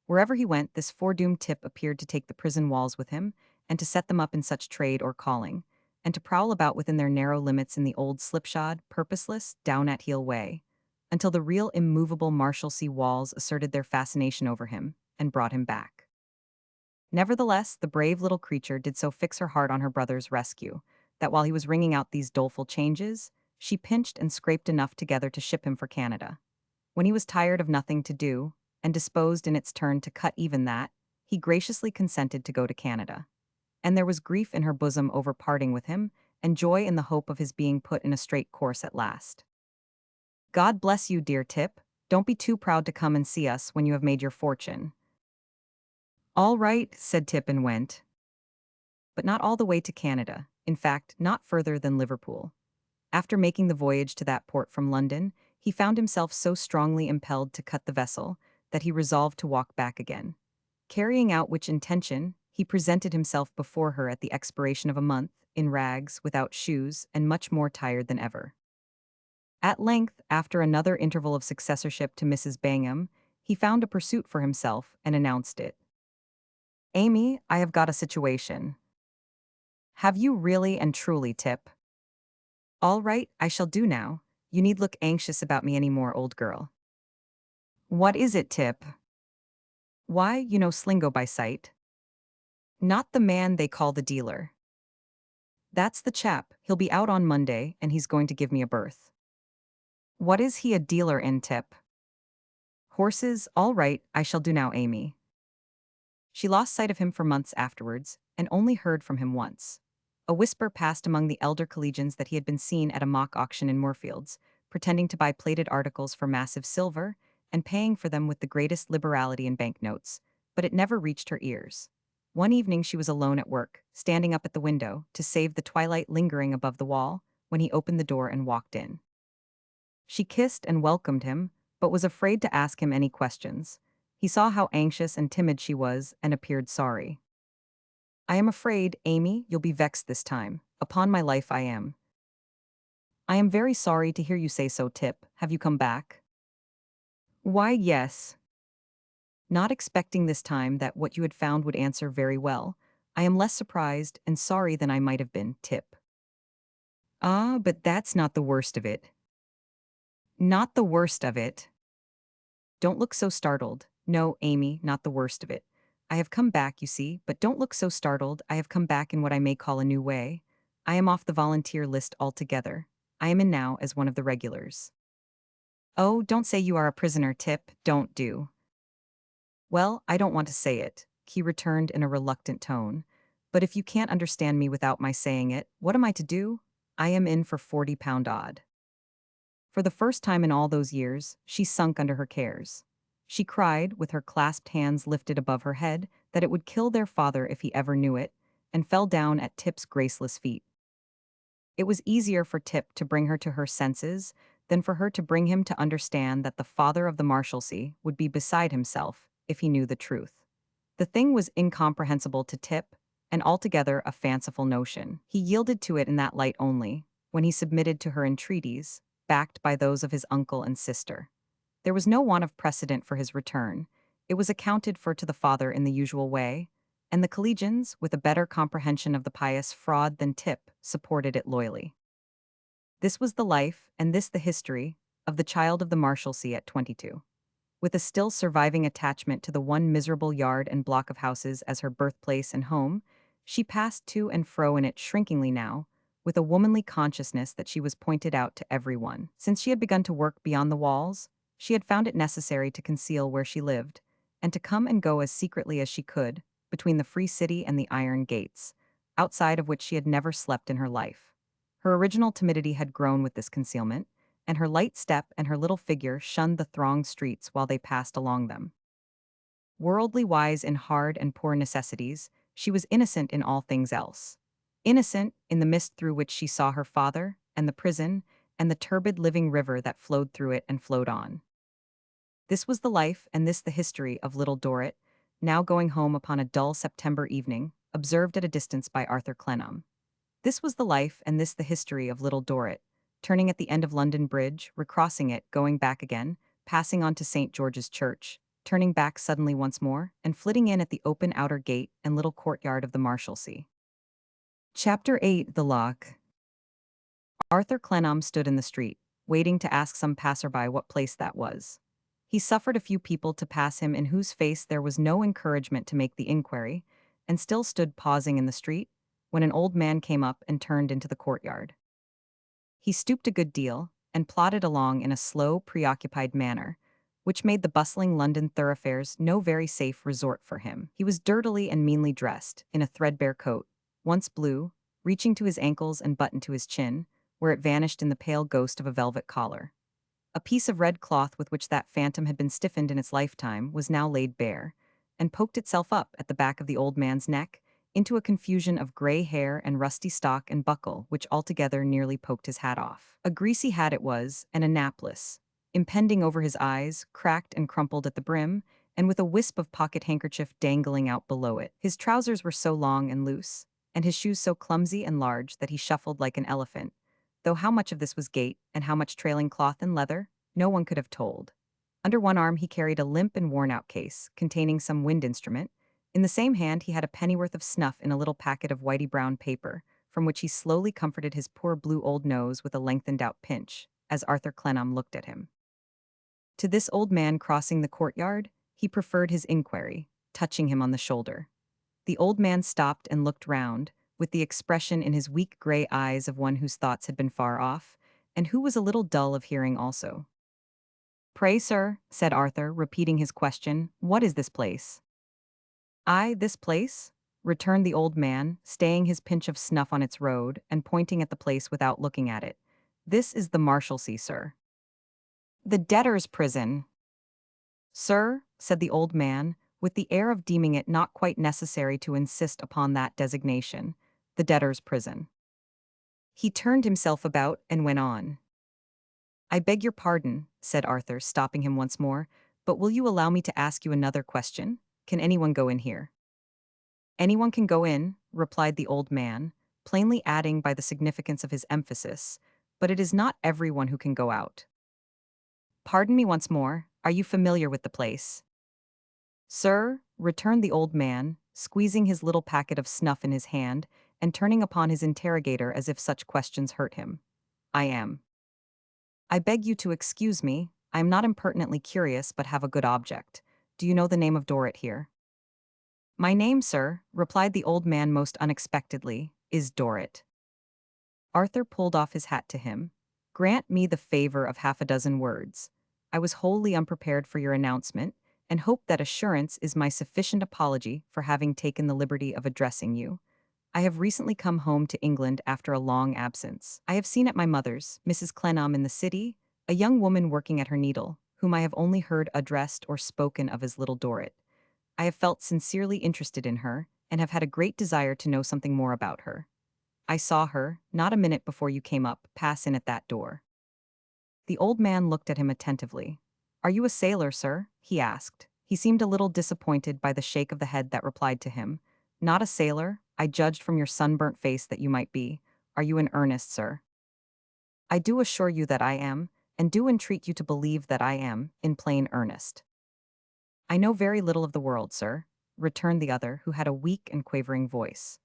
Wherever he went, this foredoomed Tip appeared to take the prison walls with him, and to set them up in such trade or calling, and to prowl about within their narrow limits in the old slipshod, purposeless, down-at-heel way, until the real immovable Marshalsea walls asserted their fascination over him, and brought him back. Nevertheless, the brave little creature did so fix her heart on her brother's rescue, that while he was wringing out these doleful changes, she pinched and scraped enough together to ship him for Canada. When he was tired of nothing to do, and disposed in its turn to cut even that, he graciously consented to go to Canada. And there was grief in her bosom over parting with him, and joy in the hope of his being put in a straight course at last. God bless you, dear Tip. Don't be too proud to come and see us when you have made your fortune. All right, said Tip and went. But not all the way to Canada, in fact, not further than Liverpool. After making the voyage to that port from London, he found himself so strongly impelled to cut the vessel that he resolved to walk back again. Carrying out which intention, he presented himself before her at the expiration of a month, in rags, without shoes, and much more tired than ever. At length, after another interval of successorship to Mrs. Bangham, he found a pursuit for himself and announced it. Amy, I have got a situation. Have you really and truly, Tip? All right, I shall do now. You need look anxious about me any more, old girl. What is it, Tip? Why, you know Slingo by sight. Not the man they call the dealer. That's the chap. He'll be out on Monday, and he's going to give me a berth. What is he a dealer in, Tip? Horses, all right, I shall do now, Amy. She lost sight of him for months afterwards, and only heard from him once. A whisper passed among the elder collegians that he had been seen at a mock auction in Moorfields, pretending to buy plated articles for massive silver, and paying for them with the greatest liberality in banknotes, but it never reached her ears. One evening she was alone at work, standing up at the window, to save the twilight lingering above the wall, when he opened the door and walked in. She kissed and welcomed him, but was afraid to ask him any questions. He saw how anxious and timid she was, and appeared sorry. I am afraid, Amy, you'll be vexed this time. Upon my life I am. I am very sorry to hear you say so, Tip. Have you come back? Why, yes. Not expecting this time that what you had found would answer very well. I am less surprised and sorry than I might have been, Tip. Ah, but that's not the worst of it. Not the worst of it. Don't look so startled. No, Amy, not the worst of it. I have come back, you see, but don't look so startled. I have come back in what I may call a new way. I am off the volunteer list altogether. I am in now as one of the regulars. Oh, don't say you are a prisoner, Tip. Don't do. Well, I don't want to say it, he returned in a reluctant tone. But if you can't understand me without my saying it, what am I to do? I am in for £40 odd. For the first time in all those years, she sunk under her cares. She cried, with her clasped hands lifted above her head, that it would kill their father if he ever knew it, and fell down at Tip's graceless feet. It was easier for Tip to bring her to her senses than for her to bring him to understand that the father of the Marshalsea would be beside himself if he knew the truth. The thing was incomprehensible to Tip, and altogether a fanciful notion. He yielded to it in that light only, when he submitted to her entreaties, backed by those of his uncle and sister. There was no want of precedent for his return. It was accounted for to the father in the usual way, and the collegians, with a better comprehension of the pious fraud than Tip, supported it loyally. This was the life, and this the history, of the child of the Marshalsea at 22. With a still surviving attachment to the one miserable yard and block of houses as her birthplace and home, she passed to and fro in it shrinkingly now, with a womanly consciousness that she was pointed out to every one. Since she had begun to work beyond the walls, she had found it necessary to conceal where she lived, and to come and go as secretly as she could, between the free city and the iron gates, outside of which she had never slept in her life. Her original timidity had grown with this concealment, and her light step and her little figure shunned the thronged streets while they passed along them. Worldly wise in hard and poor necessities, she was innocent in all things else. Innocent in the mist through which she saw her father, and the prison, and the turbid living river that flowed through it and flowed on. This was the life, and this the history, of Little Dorrit, now going home upon a dull September evening, observed at a distance by Arthur Clennam. This was the life, and this the history, of Little Dorrit, turning at the end of London Bridge, recrossing it, going back again, passing on to St. George's Church, turning back suddenly once more, and flitting in at the open outer gate and little courtyard of the Marshalsea. Chapter 8: The Lock. Arthur Clennam stood in the street, waiting to ask some passerby what place that was. He suffered a few people to pass him in whose face there was no encouragement to make the inquiry, and still stood pausing in the street, when an old man came up and turned into the courtyard. He stooped a good deal, and plodded along in a slow, preoccupied manner, which made the bustling London thoroughfares no very safe resort for him. He was dirtily and meanly dressed, in a threadbare coat, once blue, reaching to his ankles and buttoned to his chin, where it vanished in the pale ghost of a velvet collar. A piece of red cloth with which that phantom had been stiffened in its lifetime was now laid bare, and poked itself up at the back of the old man's neck, into a confusion of grey hair and rusty stock and buckle which altogether nearly poked his hat off. A greasy hat it was, and a napless, impending over his eyes, cracked and crumpled at the brim, and with a wisp of pocket-handkerchief dangling out below it. His trousers were so long and loose, and his shoes so clumsy and large that he shuffled like an elephant, though how much of this was gait and how much trailing cloth and leather, no one could have told. Under one arm he carried a limp and worn-out case, containing some wind instrument. In the same hand he had a pennyworth of snuff in a little packet of whitey brown paper, from which he slowly comforted his poor blue old nose with a lengthened out pinch, as Arthur Clennam looked at him. To this old man crossing the courtyard, he preferred his inquiry, touching him on the shoulder. The old man stopped and looked round, with the expression in his weak grey eyes of one whose thoughts had been far off, and who was a little dull of hearing also. "Pray, sir," said Arthur, repeating his question, "what is this place?" "Aye, this place?" returned the old man, staying his pinch of snuff on its road, and pointing at the place without looking at it. "This is the Marshalsea, sir." "The debtor's prison." "Sir," said the old man, with the air of deeming it not quite necessary to insist upon that designation, "the debtor's prison." He turned himself about and went on. "I beg your pardon," said Arthur, stopping him once more, "but will you allow me to ask you another question? Can anyone go in here?" "Anyone can go in," replied the old man, plainly adding by the significance of his emphasis, but it is not everyone who can go out. Pardon me once more, are you familiar with the place? Sir, returned the old man, squeezing his little packet of snuff in his hand and turning upon his interrogator as if such questions hurt him. I am. I beg you to excuse me, I am not impertinently curious but have a good object. Do you know the name of Dorrit here? My name, sir, replied the old man most unexpectedly, is Dorrit. Arthur pulled off his hat to him. Grant me the favor of half a dozen words. I was wholly unprepared for your announcement, and hope that assurance is my sufficient apology for having taken the liberty of addressing you. I have recently come home to England after a long absence. I have seen at my mother's, Mrs. Clennam in the city, a young woman working at her needle, whom I have only heard addressed or spoken of as Little Dorrit. I have felt sincerely interested in her, and have had a great desire to know something more about her. I saw her, not a minute before you came up, pass in at that door. The old man looked at him attentively. Are you a sailor, sir? He asked. He seemed a little disappointed by the shake of the head that replied to him. Not a sailor? I judged from your sunburnt face that you might be. Are you in earnest, sir? I do assure you that I am, and do entreat you to believe that I am, in plain earnest. I know very little of the world, sir, returned the other, who had a weak and quavering voice.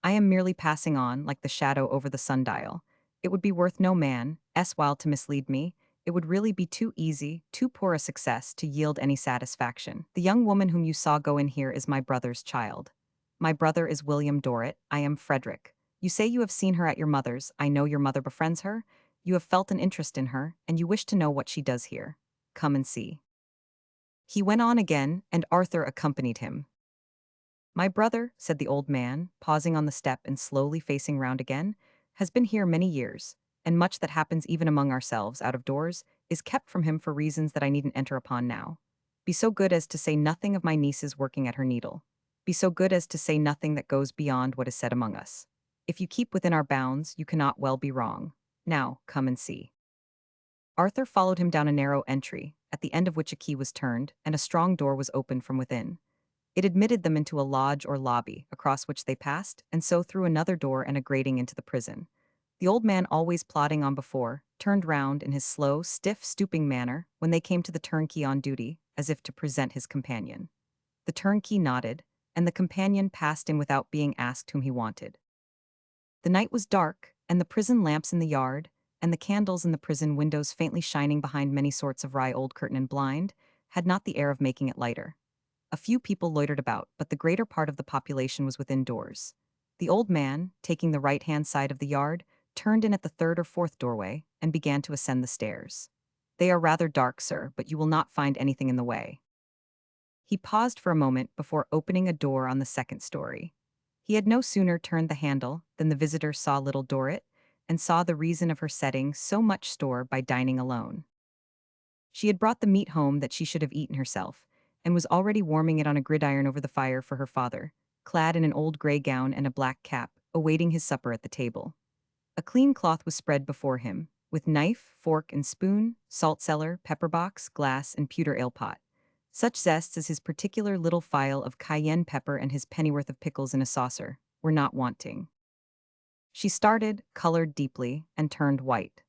I am merely passing on, like the shadow over the sundial. It would be worth no man's while to mislead me. It would really be too easy, too poor a success to yield any satisfaction. The young woman whom you saw go in here is my brother's child. My brother is William Dorrit, I am Frederick. You say you have seen her at your mother's, I know your mother befriends her. You have felt an interest in her, and you wish to know what she does here. Come and see. He went on again, and Arthur accompanied him. My brother, said the old man, pausing on the step and slowly facing round again, has been here many years, and much that happens even among ourselves, out of doors, is kept from him for reasons that I needn't enter upon now. Be so good as to say nothing of my niece's working at her needle. Be so good as to say nothing that goes beyond what is said among us. If you keep within our bounds, you cannot well be wrong. Now, come and see. Arthur followed him down a narrow entry, at the end of which a key was turned, and a strong door was opened from within. It admitted them into a lodge or lobby, across which they passed, and so through another door and a grating into the prison. The old man, always plodding on before, turned round in his slow, stiff, stooping manner when they came to the turnkey on duty, as if to present his companion. The turnkey nodded, and the companion passed in without being asked whom he wanted. The night was dark, and the prison lamps in the yard, and the candles in the prison windows faintly shining behind many sorts of wry old curtain and blind, had not the air of making it lighter. A few people loitered about, but the greater part of the population was within doors. The old man, taking the right-hand side of the yard, turned in at the third or fourth doorway, and began to ascend the stairs. They are rather dark, sir, but you will not find anything in the way. He paused for a moment before opening a door on the second story. He had no sooner turned the handle than the visitor saw Little Dorrit, and saw the reason of her setting so much store by dining alone. She had brought the meat home that she should have eaten herself, and was already warming it on a gridiron over the fire for her father, clad in an old grey gown and a black cap, awaiting his supper at the table. A clean cloth was spread before him, with knife, fork and spoon, salt cellar, pepper box, glass, and pewter ale pot. Such zests as his particular little phial of cayenne pepper and his pennyworth of pickles in a saucer were not wanting. She started, colored deeply, and turned white.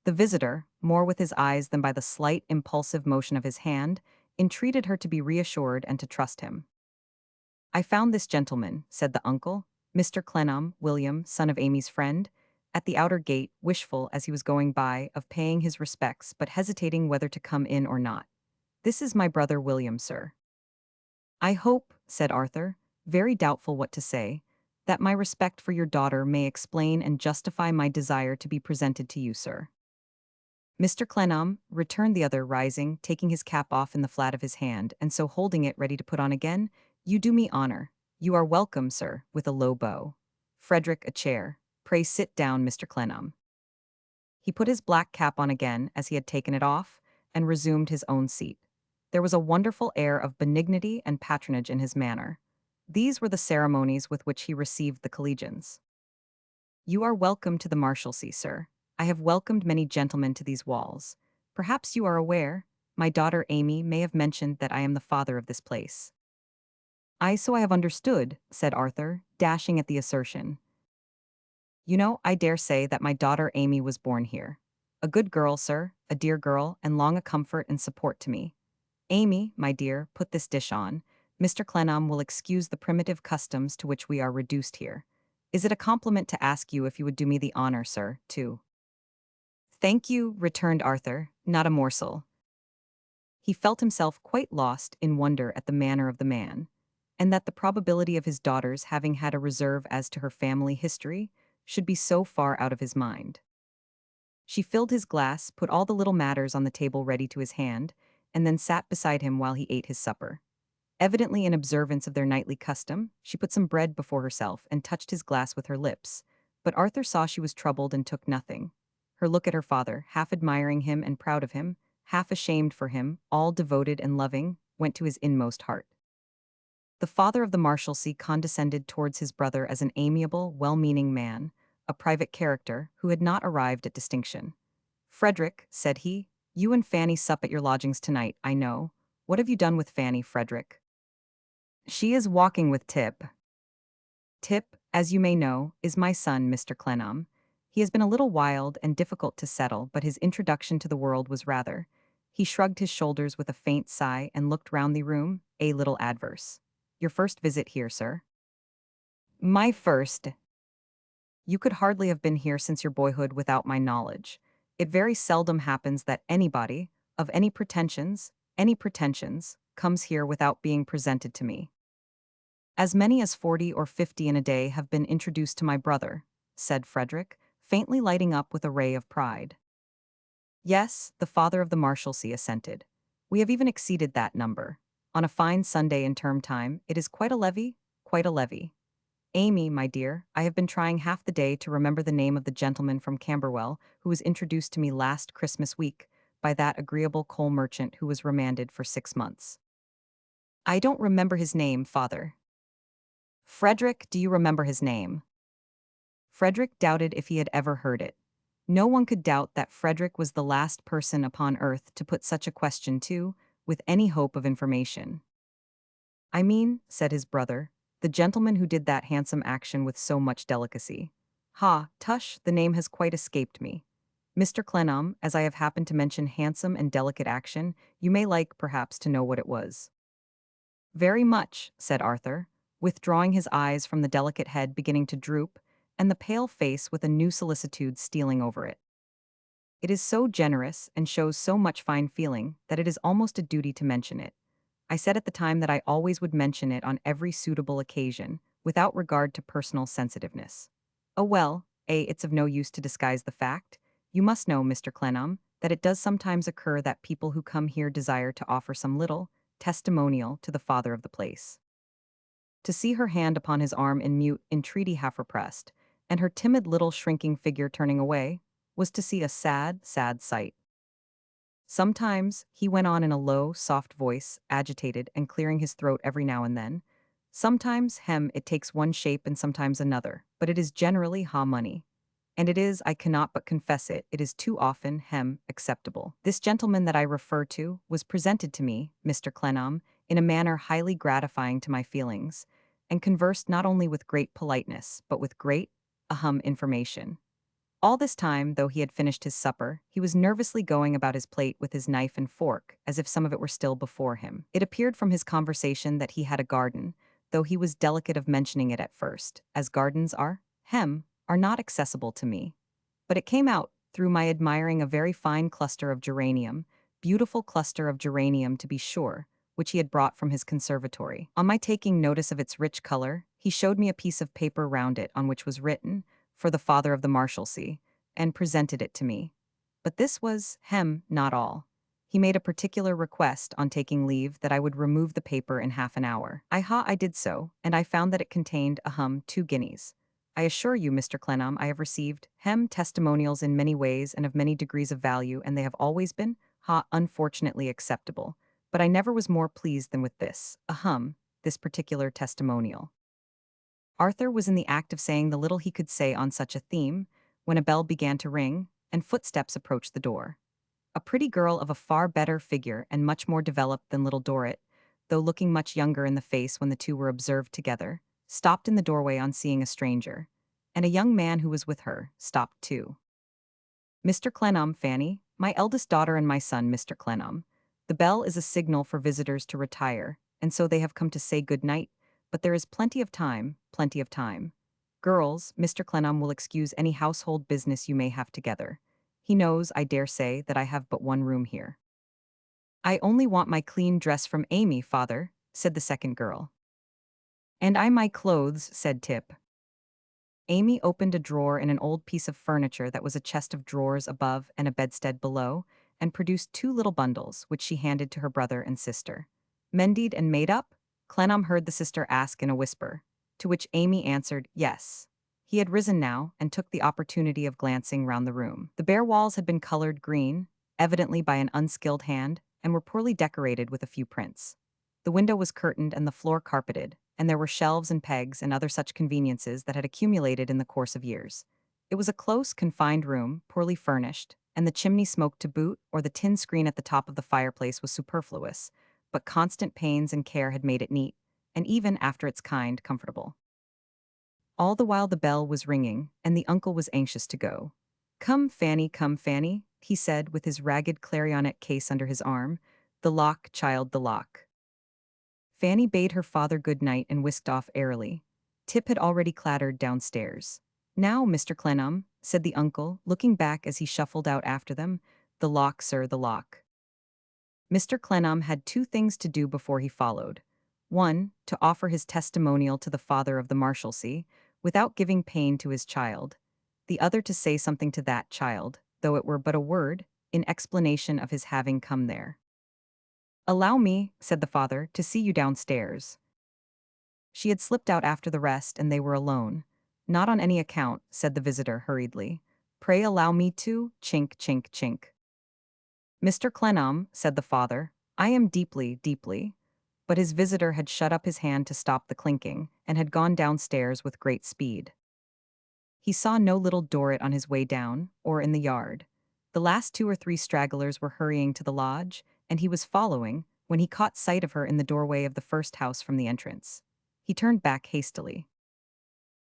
The visitor, more with his eyes than by the slight, impulsive motion of his hand, entreated her to be reassured and to trust him. I found this gentleman, said the uncle, Mr. Clennam, William, son of Amy's friend, at the outer gate, wishful, as he was going by, of paying his respects, but hesitating whether to come in or not. This is my brother William, sir. I hope, said Arthur, very doubtful what to say, that my respect for your daughter may explain and justify my desire to be presented to you, sir. Mr. Clennam, returned the other, rising, taking his cap off in the flat of his hand, and so holding it ready to put on again. You do me honor. You are welcome, sir, with a low bow. Frederick, a chair. Pray sit down, Mr. Clennam. He put his black cap on again, as he had taken it off, and resumed his own seat. There was a wonderful air of benignity and patronage in his manner. These were the ceremonies with which he received the collegians. You are welcome to the Marshalsea, sir. I have welcomed many gentlemen to these walls. Perhaps you are aware, my daughter Amy may have mentioned that I am the father of this place. So I have understood, said Arthur, dashing at the assertion. I dare say that my daughter Amy was born here. A good girl, sir, a dear girl, and long a comfort and support to me. Amy, my dear, put this dish on. Mr. Clennam will excuse the primitive customs to which we are reduced here. Is it a compliment to ask you if you would do me the honor, sir, to— Thank you, returned Arthur, not a morsel. He felt himself quite lost in wonder at the manner of the man, and that the probability of his daughter's having had a reserve as to her family history should be so far out of his mind. She filled his glass, put all the little matters on the table ready to his hand, and then sat beside him while he ate his supper. Evidently in observance of their nightly custom, she put some bread before herself and touched his glass with her lips, but Arthur saw she was troubled and took nothing. Her look at her father, half admiring him and proud of him, half ashamed for him, all devoted and loving, went to his inmost heart. The father of the Marshalsea condescended towards his brother as an amiable, well-meaning man, a private character who had not arrived at distinction. "Frederick," said he, "you and Fanny sup at your lodgings tonight, I know. What have you done with Fanny, Frederick?" "She is walking with Tip." "Tip, as you may know, is my son, Mr. Clennam. He has been a little wild and difficult to settle, but his introduction to the world was rather— He shrugged his shoulders with a faint sigh and looked round the room, a little adverse. "Your first visit here, sir?" "My first. You could hardly have been here since your boyhood without my knowledge. It very seldom happens that anybody, of any pretensions, comes here without being presented to me. As many as 40 or 50 in a day have been introduced to my brother," said Frederick, faintly lighting up with a ray of pride. "Yes," the father of the Marshalsea assented. "We have even exceeded that number. On a fine Sunday in term time, it is quite a levee, quite a levee. Amy, my dear, I have been trying half the day to remember the name of the gentleman from Camberwell who was introduced to me last Christmas week by that agreeable coal merchant who was remanded for 6 months. "I don't remember his name, father." "Frederick, do you remember his name?" Frederick doubted if he had ever heard it. No one could doubt that Frederick was the last person upon earth to put such a question to, with any hope of information. "I mean," said his brother, "the gentleman who did that handsome action with so much delicacy. Ha, tush, the name has quite escaped me. Mr. Clennam, as I have happened to mention handsome and delicate action, you may like, perhaps, to know what it was." "Very much," said Arthur, withdrawing his eyes from the delicate head beginning to droop, and the pale face with a new solicitude stealing over it. "It is so generous and shows so much fine feeling that it is almost a duty to mention it. I said at the time that I always would mention it on every suitable occasion, without regard to personal sensitiveness. Oh well, it's of no use to disguise the fact. You must know, Mr. Clennam, that it does sometimes occur that people who come here desire to offer some little testimonial to the father of the place." To see her hand upon his arm in mute entreaty half repressed, and her timid little shrinking figure turning away, was to see a sad, sad sight. "Sometimes," he went on in a low, soft voice, agitated and clearing his throat every now and then, "sometimes, it takes one shape and sometimes another, but it is generally money. And it is, I cannot but confess it, it is too often, acceptable. This gentleman that I refer to was presented to me, Mr. Clennam, in a manner highly gratifying to my feelings, and conversed not only with great politeness, but with great, information. All this time, though he had finished his supper, he was nervously going about his plate with his knife and fork, as if some of it were still before him. It appeared from his conversation that he had a garden, though he was delicate of mentioning it at first, as gardens are not accessible to me. But it came out, through my admiring a very fine cluster of geranium, beautiful cluster of geranium to be sure, which he had brought from his conservatory. On my taking notice of its rich color, he showed me a piece of paper round it on which was written, "For the father of the Marshalsea," and presented it to me. But this was, not all. He made a particular request, on taking leave, that I would remove the paper in half an hour. I did so, and I found that it contained, 2 guineas. I assure you, Mr. Clennam, I have received, testimonials in many ways and of many degrees of value, and they have always been, unfortunately acceptable. But I never was more pleased than with this, this particular testimonial." Arthur was in the act of saying the little he could say on such a theme, when a bell began to ring, and footsteps approached the door. A pretty girl of a far better figure and much more developed than Little Dorrit, though looking much younger in the face when the two were observed together, stopped in the doorway on seeing a stranger. and a young man who was with her stopped too. "Mr. Clennam, Fanny, my eldest daughter and my son, Mr. Clennam. The bell is a signal for visitors to retire, and so they have come to say good night, but there is plenty of time, plenty of time. Girls, Mr. Clennam will excuse any household business you may have together. He knows, I dare say, that I have but one room here." "I only want my clean dress from Amy, father," said the second girl. "And I my clothes," said Tip. Amy opened a drawer in an old piece of furniture that was a chest of drawers above and a bedstead below, and produced two little bundles, which she handed to her brother and sister. "Mended and made up?" Clennam heard the sister ask in a whisper, to which Amy answered, yes. He had risen now, and took the opportunity of glancing round the room. The bare walls had been colored green, evidently by an unskilled hand, and were poorly decorated with a few prints. The window was curtained and the floor carpeted, and there were shelves and pegs and other such conveniences that had accumulated in the course of years. It was a close, confined room, poorly furnished, and the chimney smoked to boot, or the tin screen at the top of the fireplace was superfluous, but constant pains and care had made it neat, and even, after its kind, comfortable. All the while the bell was ringing, and the uncle was anxious to go. Come, Fanny," he said, with his ragged clarionet case under his arm. "The lock, child, the lock." Fanny bade her father good night and whisked off airily. Tip had already clattered downstairs. "Now, Mr. Clennam," said the uncle, looking back as he shuffled out after them, "the lock, sir, the lock." Mr. Clennam had two things to do before he followed. One, to offer his testimonial to the father of the Marshalsea, without giving pain to his child. The other to say something to that child, though it were but a word, in explanation of his having come there. "Allow me," said the father, "to see you downstairs." She had slipped out after the rest, and they were alone. "Not on any account," said the visitor hurriedly. "Pray allow me to, chink, chink, chink." "Mr. Clennam," said the father, "I am deeply, deeply—" But his visitor had shut up his hand to stop the clinking, and had gone downstairs with great speed. He saw no Little Dorrit on his way down, or in the yard. The last 2 or 3 stragglers were hurrying to the lodge, and he was following, when he caught sight of her in the doorway of the first house from the entrance. He turned back hastily.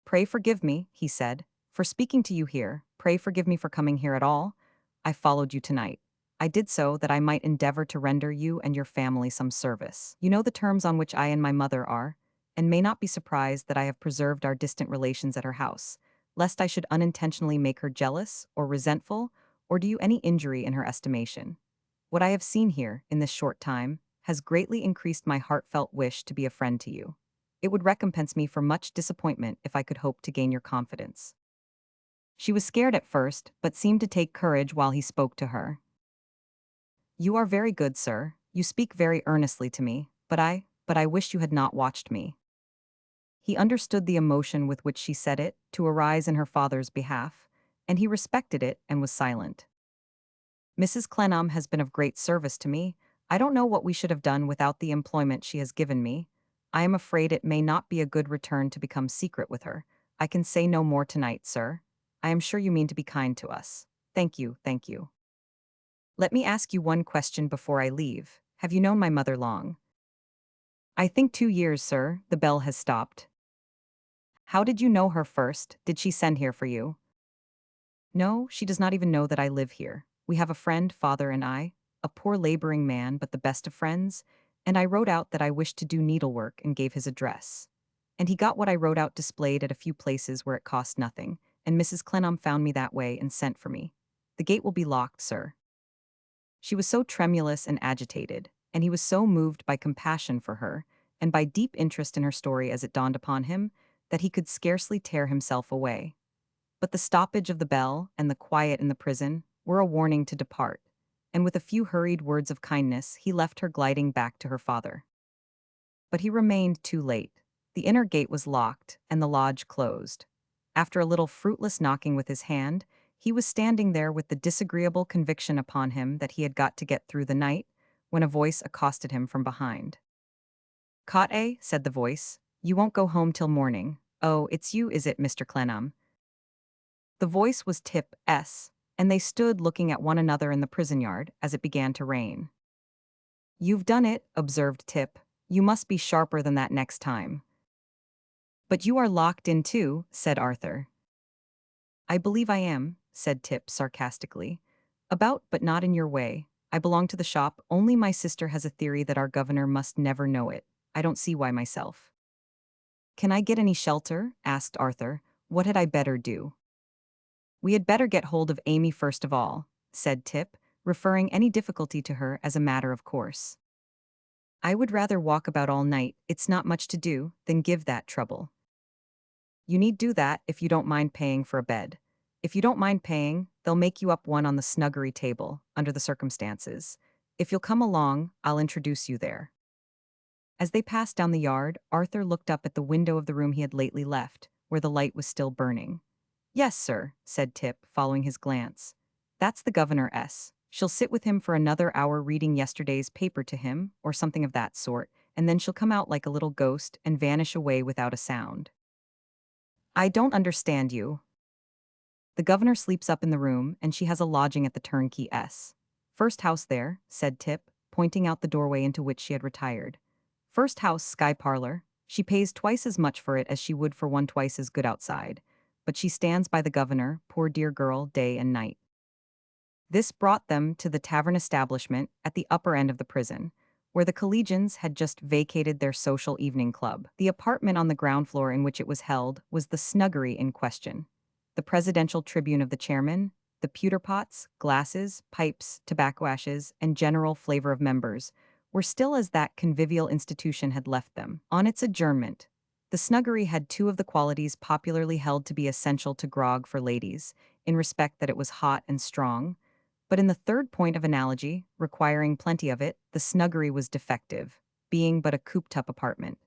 "Pray forgive me," he said, "for speaking to you here. Pray forgive me for coming here at all. I followed you tonight. I did so that I might endeavor to render you and your family some service. You know the terms on which I and my mother are, and may not be surprised that I have preserved our distant relations at her house, lest I should unintentionally make her jealous, or resentful, or do you any injury in her estimation. What I have seen here, in this short time, has greatly increased my heartfelt wish to be a friend to you. It would recompense me for much disappointment if I could hope to gain your confidence." She was scared at first, but seemed to take courage while he spoke to her. "You are very good, sir. You speak very earnestly to me, but I wish you had not watched me." He understood the emotion with which she said it, to arise in her father's behalf, and he respected it and was silent. "Mrs. Clennam has been of great service to me. I don't know what we should have done without the employment she has given me. I am afraid it may not be a good return to become secret with her. I can say no more tonight, sir. I am sure you mean to be kind to us. Thank you, thank you. Let me ask you one question before I leave. Have you known my mother long?" "I think 2 years, sir." The bell has stopped. "How did you know her first? Did she send here for you?" "No, she does not even know that I live here. We have a friend, father and I, a poor laboring man, but the best of friends, and I wrote out that I wished to do needlework and gave his address. And he got what I wrote out displayed at a few places where it cost nothing, and Mrs. Clennam found me that way and sent for me. The gate will be locked, sir." She was so tremulous and agitated, and he was so moved by compassion for her, and by deep interest in her story as it dawned upon him, that he could scarcely tear himself away. But the stoppage of the bell and the quiet in the prison were a warning to depart, and with a few hurried words of kindness he left her gliding back to her father. But he remained too late. The inner gate was locked, and the lodge closed. After a little fruitless knocking with his hand, he was standing there with the disagreeable conviction upon him that he had got to get through the night, when a voice accosted him from behind. "Caught, eh?" said the voice. "You won't go home till morning. Oh, it's you, is it, Mr. Clennam?" The voice was Tip's, and they stood looking at one another in the prison yard as it began to rain. "You've done it," observed Tip. "You must be sharper than that next time." "But you are locked in too," said Arthur. I believe I am, said Tip sarcastically. About, but not in your way. I belong to the shop, only my sister has a theory that our governor must never know it. I don't see why myself. Can I get any shelter? Asked Arthur. What had I better do? We had better get hold of Amy first of all, said Tip, referring any difficulty to her as a matter of course. I would rather walk about all night, it's not much to do, than give that trouble. You need do that if you don't mind paying for a bed. If you don't mind paying, they'll make you up one on the snuggery table, under the circumstances. If you'll come along, I'll introduce you there. As they passed down the yard, Arthur looked up at the window of the room he had lately left, where the light was still burning. Yes, sir, said Tip, following his glance. That's the governor. She'll sit with him for another hour reading yesterday's paper to him, or something of that sort, and then she'll come out like a little ghost and vanish away without a sound. I don't understand you. The governor sleeps up in the room, and she has a lodging at the turnkey. First house there, said Tip, pointing out the doorway into which she had retired. First house, sky parlor. She pays twice as much for it as she would for one twice as good outside. But she stands by the governor, poor dear girl, day and night. This brought them to the tavern establishment at the upper end of the prison, where the collegians had just vacated their social evening club. The apartment on the ground floor in which it was held was the snuggery in question. The presidential tribune of the chairman, the pewter pots, glasses, pipes, tobacco ashes, and general flavor of members were still as that convivial institution had left them. On its adjournment, the snuggery had two of the qualities popularly held to be essential to grog for ladies, in respect that it was hot and strong, but in the third point of analogy, requiring plenty of it, the snuggery was defective, being but a cooped-up apartment.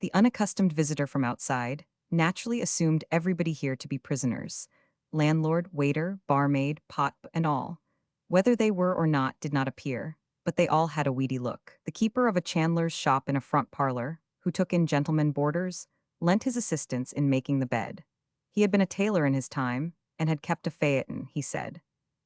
The unaccustomed visitor from outside naturally assumed everybody here to be prisoners, landlord, waiter, barmaid, pot, and all. Whether they were or not did not appear, but they all had a weedy look. The keeper of a chandler's shop in a front parlor, who took in gentlemen boarders, lent his assistance in making the bed. He had been a tailor in his time, and had kept a phaeton, he said.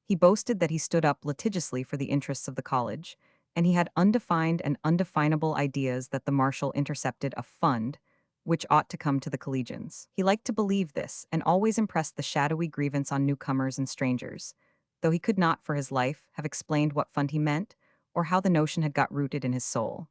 He boasted that he stood up litigiously for the interests of the college, and he had undefined and undefinable ideas that the marshal intercepted a fund which ought to come to the collegians. He liked to believe this, and always impressed the shadowy grievance on newcomers and strangers, though he could not, for his life, have explained what fund he meant, or how the notion had got rooted in his soul.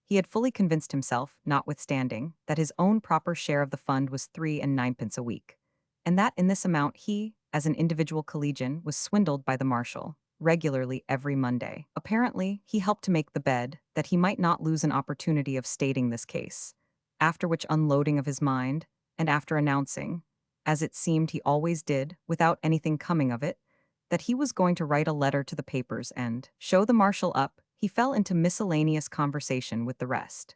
He had fully convinced himself, notwithstanding, that his own proper share of the fund was 3 and 9 pence a week, and that in this amount he, as an individual collegian, was swindled by the marshal, regularly every Monday. Apparently, he helped to make the bed, that he might not lose an opportunity of stating this case, after which unloading of his mind, and after announcing, as it seemed he always did, without anything coming of it, that he was going to write a letter to the papers and show the marshal up, he fell into miscellaneous conversation with the rest.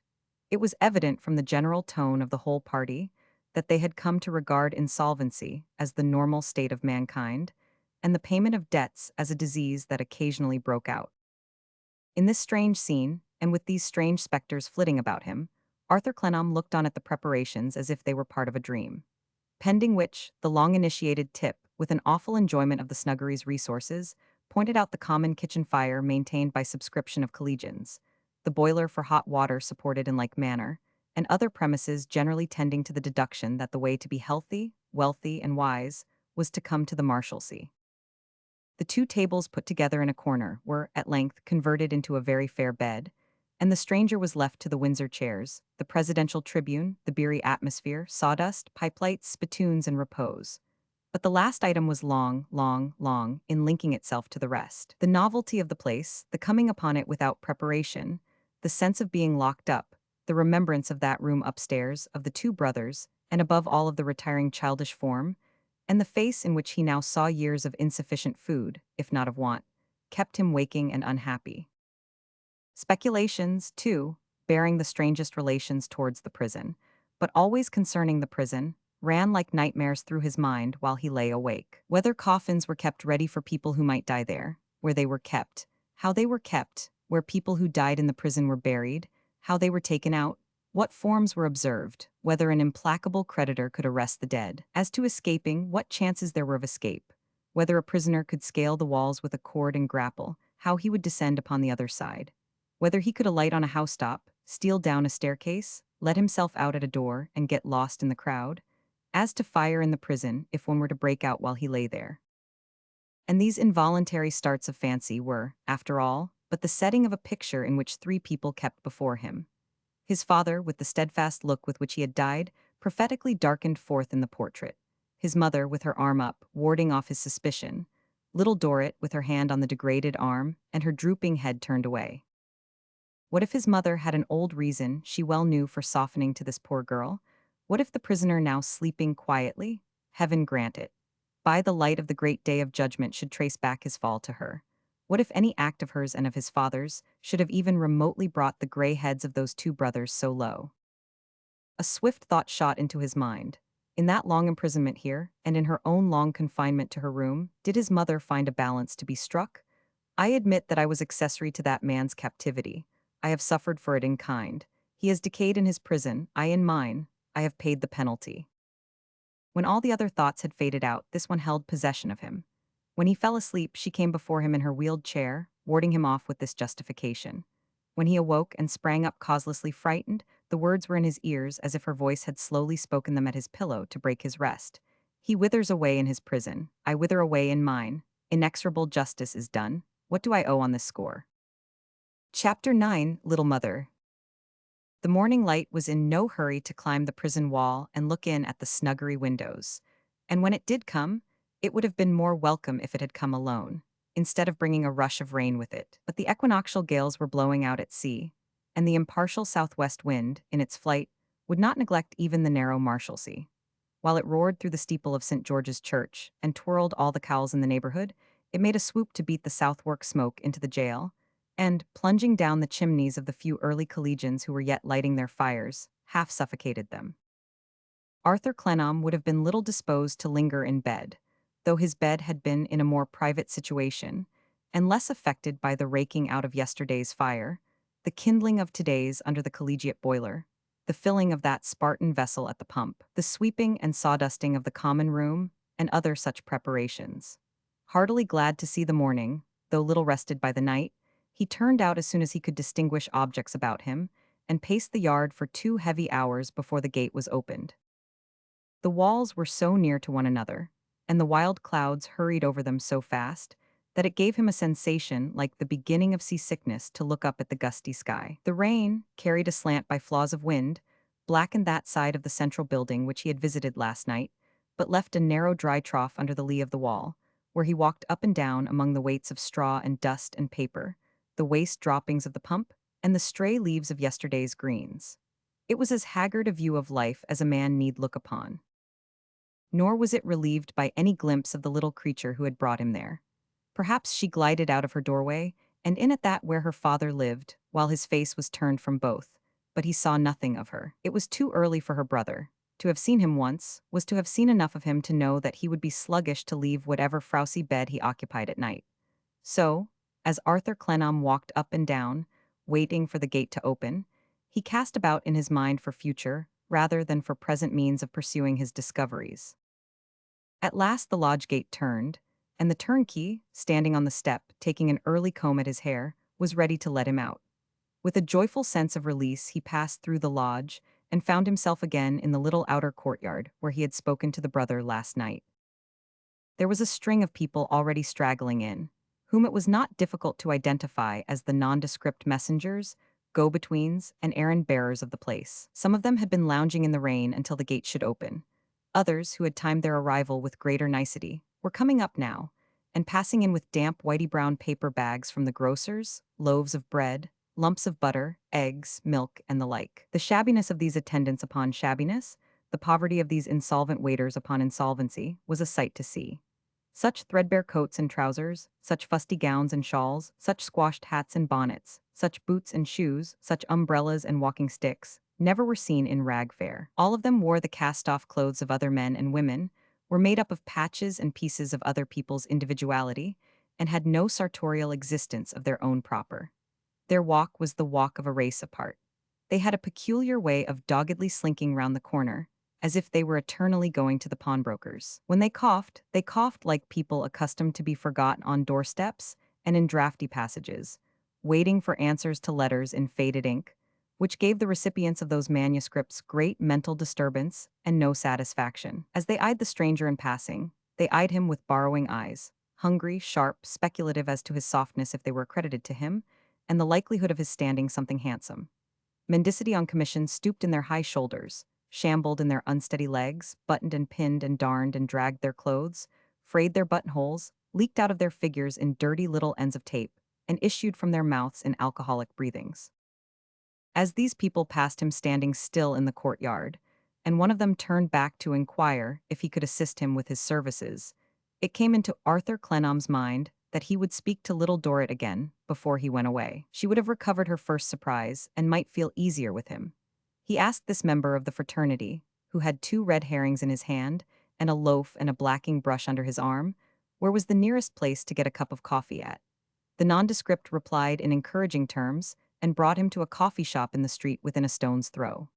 It was evident from the general tone of the whole party that they had come to regard insolvency as the normal state of mankind, and the payment of debts as a disease that occasionally broke out. In this strange scene, and with these strange specters flitting about him, Arthur Clennam looked on at the preparations as if they were part of a dream. Pending which, the long-initiated Tip, with an awful enjoyment of the snuggery's resources, pointed out the common kitchen fire maintained by subscription of collegians, the boiler for hot water supported in like manner, and other premises generally tending to the deduction that the way to be healthy, wealthy, and wise was to come to the Marshalsea. The two tables put together in a corner were, at length, converted into a very fair bed, and the stranger was left to the Windsor chairs, the presidential tribune, the beery atmosphere, sawdust, pipelights, spittoons, and repose. But the last item was long in linking itself to the rest. The novelty of the place, the coming upon it without preparation, the sense of being locked up, the remembrance of that room upstairs, of the two brothers, and above all of the retiring childish form, and the face in which he now saw years of insufficient food, if not of want, kept him waking and unhappy. Speculations, too, bearing the strangest relations towards the prison, but always concerning the prison, ran like nightmares through his mind while he lay awake. Whether coffins were kept ready for people who might die there, where they were kept, how they were kept, where people who died in the prison were buried, how they were taken out, what forms were observed, whether an implacable creditor could arrest the dead. As to escaping, what chances there were of escape, whether a prisoner could scale the walls with a cord and grapple, how he would descend upon the other side, whether he could alight on a housetop, steal down a staircase, let himself out at a door, and get lost in the crowd, as to fire in the prison if one were to break out while he lay there. And these involuntary starts of fancy were, after all, but the setting of a picture in which three people kept before him. His father, with the steadfast look with which he had died, prophetically darkened forth in the portrait. His mother, with her arm up, warding off his suspicion. Little Dorrit, with her hand on the degraded arm, and her drooping head turned away. What if his mother had an old reason she well knew for softening to this poor girl? What if the prisoner now sleeping quietly? Heaven grant it. By the light of the great day of judgment should trace back his fall to her. What if any act of hers and of his father's should have even remotely brought the gray heads of those two brothers so low? A swift thought shot into his mind. In that long imprisonment here, and in her own long confinement to her room, did his mother find a balance to be struck? I admit that I was accessory to that man's captivity. I have suffered for it in kind. He has decayed in his prison, I in mine. I have paid the penalty. When all the other thoughts had faded out, this one held possession of him. When he fell asleep, she came before him in her wheeled chair, warding him off with this justification. When he awoke and sprang up causelessly frightened, the words were in his ears as if her voice had slowly spoken them at his pillow to break his rest. He withers away in his prison, I wither away in mine. Inexorable justice is done. What do I owe on this score? Chapter 9, Little Mother. The morning light was in no hurry to climb the prison wall and look in at the snuggery windows. And when it did come, it would have been more welcome if it had come alone, instead of bringing a rush of rain with it. But the equinoctial gales were blowing out at sea, and the impartial southwest wind, in its flight, would not neglect even the narrow Marshalsea. While it roared through the steeple of St. George's Church and twirled all the cowls in the neighborhood, it made a swoop to beat the Southwark smoke into the jail, and, plunging down the chimneys of the few early collegians who were yet lighting their fires, half suffocated them. Arthur Clennam would have been little disposed to linger in bed, though his bed had been in a more private situation, and less affected by the raking out of yesterday's fire, the kindling of today's under the collegiate boiler, the filling of that Spartan vessel at the pump, the sweeping and sawdusting of the common room, and other such preparations. Heartily glad to see the morning, though little rested by the night, he turned out as soon as he could distinguish objects about him, and paced the yard for 2 heavy hours before the gate was opened. The walls were so near to one another, and the wild clouds hurried over them so fast, that it gave him a sensation like the beginning of seasickness to look up at the gusty sky. The rain, carried aslant by flaws of wind, blackened that side of the central building which he had visited last night, but left a narrow dry trough under the lee of the wall, where he walked up and down among the weights of straw and dust and paper, the waste droppings of the pump, and the stray leaves of yesterday's greens. It was as haggard a view of life as a man need look upon. Nor was it relieved by any glimpse of the little creature who had brought him there. Perhaps she glided out of her doorway, and in at that where her father lived, while his face was turned from both, but he saw nothing of her. It was too early for her brother. To have seen him once was to have seen enough of him to know that he would be sluggish to leave whatever frowsy bed he occupied at night. So, as Arthur Clennam walked up and down, waiting for the gate to open, he cast about in his mind for future, rather than for present means of pursuing his discoveries. At last the lodge gate turned, and the turnkey, standing on the step, taking an early comb at his hair, was ready to let him out. With a joyful sense of release, he passed through the lodge and found himself again in the little outer courtyard where he had spoken to the brother last night. There was a string of people already straggling in, whom it was not difficult to identify as the nondescript messengers, go-betweens, and errand-bearers of the place. Some of them had been lounging in the rain until the gate should open. Others, who had timed their arrival with greater nicety, were coming up now, and passing in with damp whitey-brown paper bags from the grocers, loaves of bread, lumps of butter, eggs, milk, and the like. The shabbiness of these attendants upon shabbiness, the poverty of these insolvent waiters upon insolvency, was a sight to see. Such threadbare coats and trousers, such fusty gowns and shawls, such squashed hats and bonnets, such boots and shoes, such umbrellas and walking sticks, never were seen in rag fair. All of them wore the cast-off clothes of other men and women, were made up of patches and pieces of other people's individuality, and had no sartorial existence of their own proper. Their walk was the walk of a race apart. They had a peculiar way of doggedly slinking round the corner, as if they were eternally going to the pawnbrokers. When they coughed like people accustomed to be forgotten on doorsteps and in draughty passages, waiting for answers to letters in faded ink, which gave the recipients of those manuscripts great mental disturbance and no satisfaction. As they eyed the stranger in passing, they eyed him with borrowing eyes, hungry, sharp, speculative as to his softness if they were accredited to him, and the likelihood of his standing something handsome. Mendicity on commission stooped in their high shoulders, shambled in their unsteady legs, buttoned and pinned and darned and dragged their clothes, frayed their buttonholes, leaked out of their figures in dirty little ends of tape, and issued from their mouths in alcoholic breathings. As these people passed him standing still in the courtyard, and one of them turned back to inquire if he could assist him with his services, it came into Arthur Clennam's mind that he would speak to Little Dorrit again before he went away. She would have recovered her first surprise and might feel easier with him. He asked this member of the fraternity, who had 2 red herrings in his hand and a loaf and a blacking brush under his arm, where was the nearest place to get a cup of coffee at. The nondescript replied in encouraging terms and brought him to a coffee shop in the street within a stone's throw.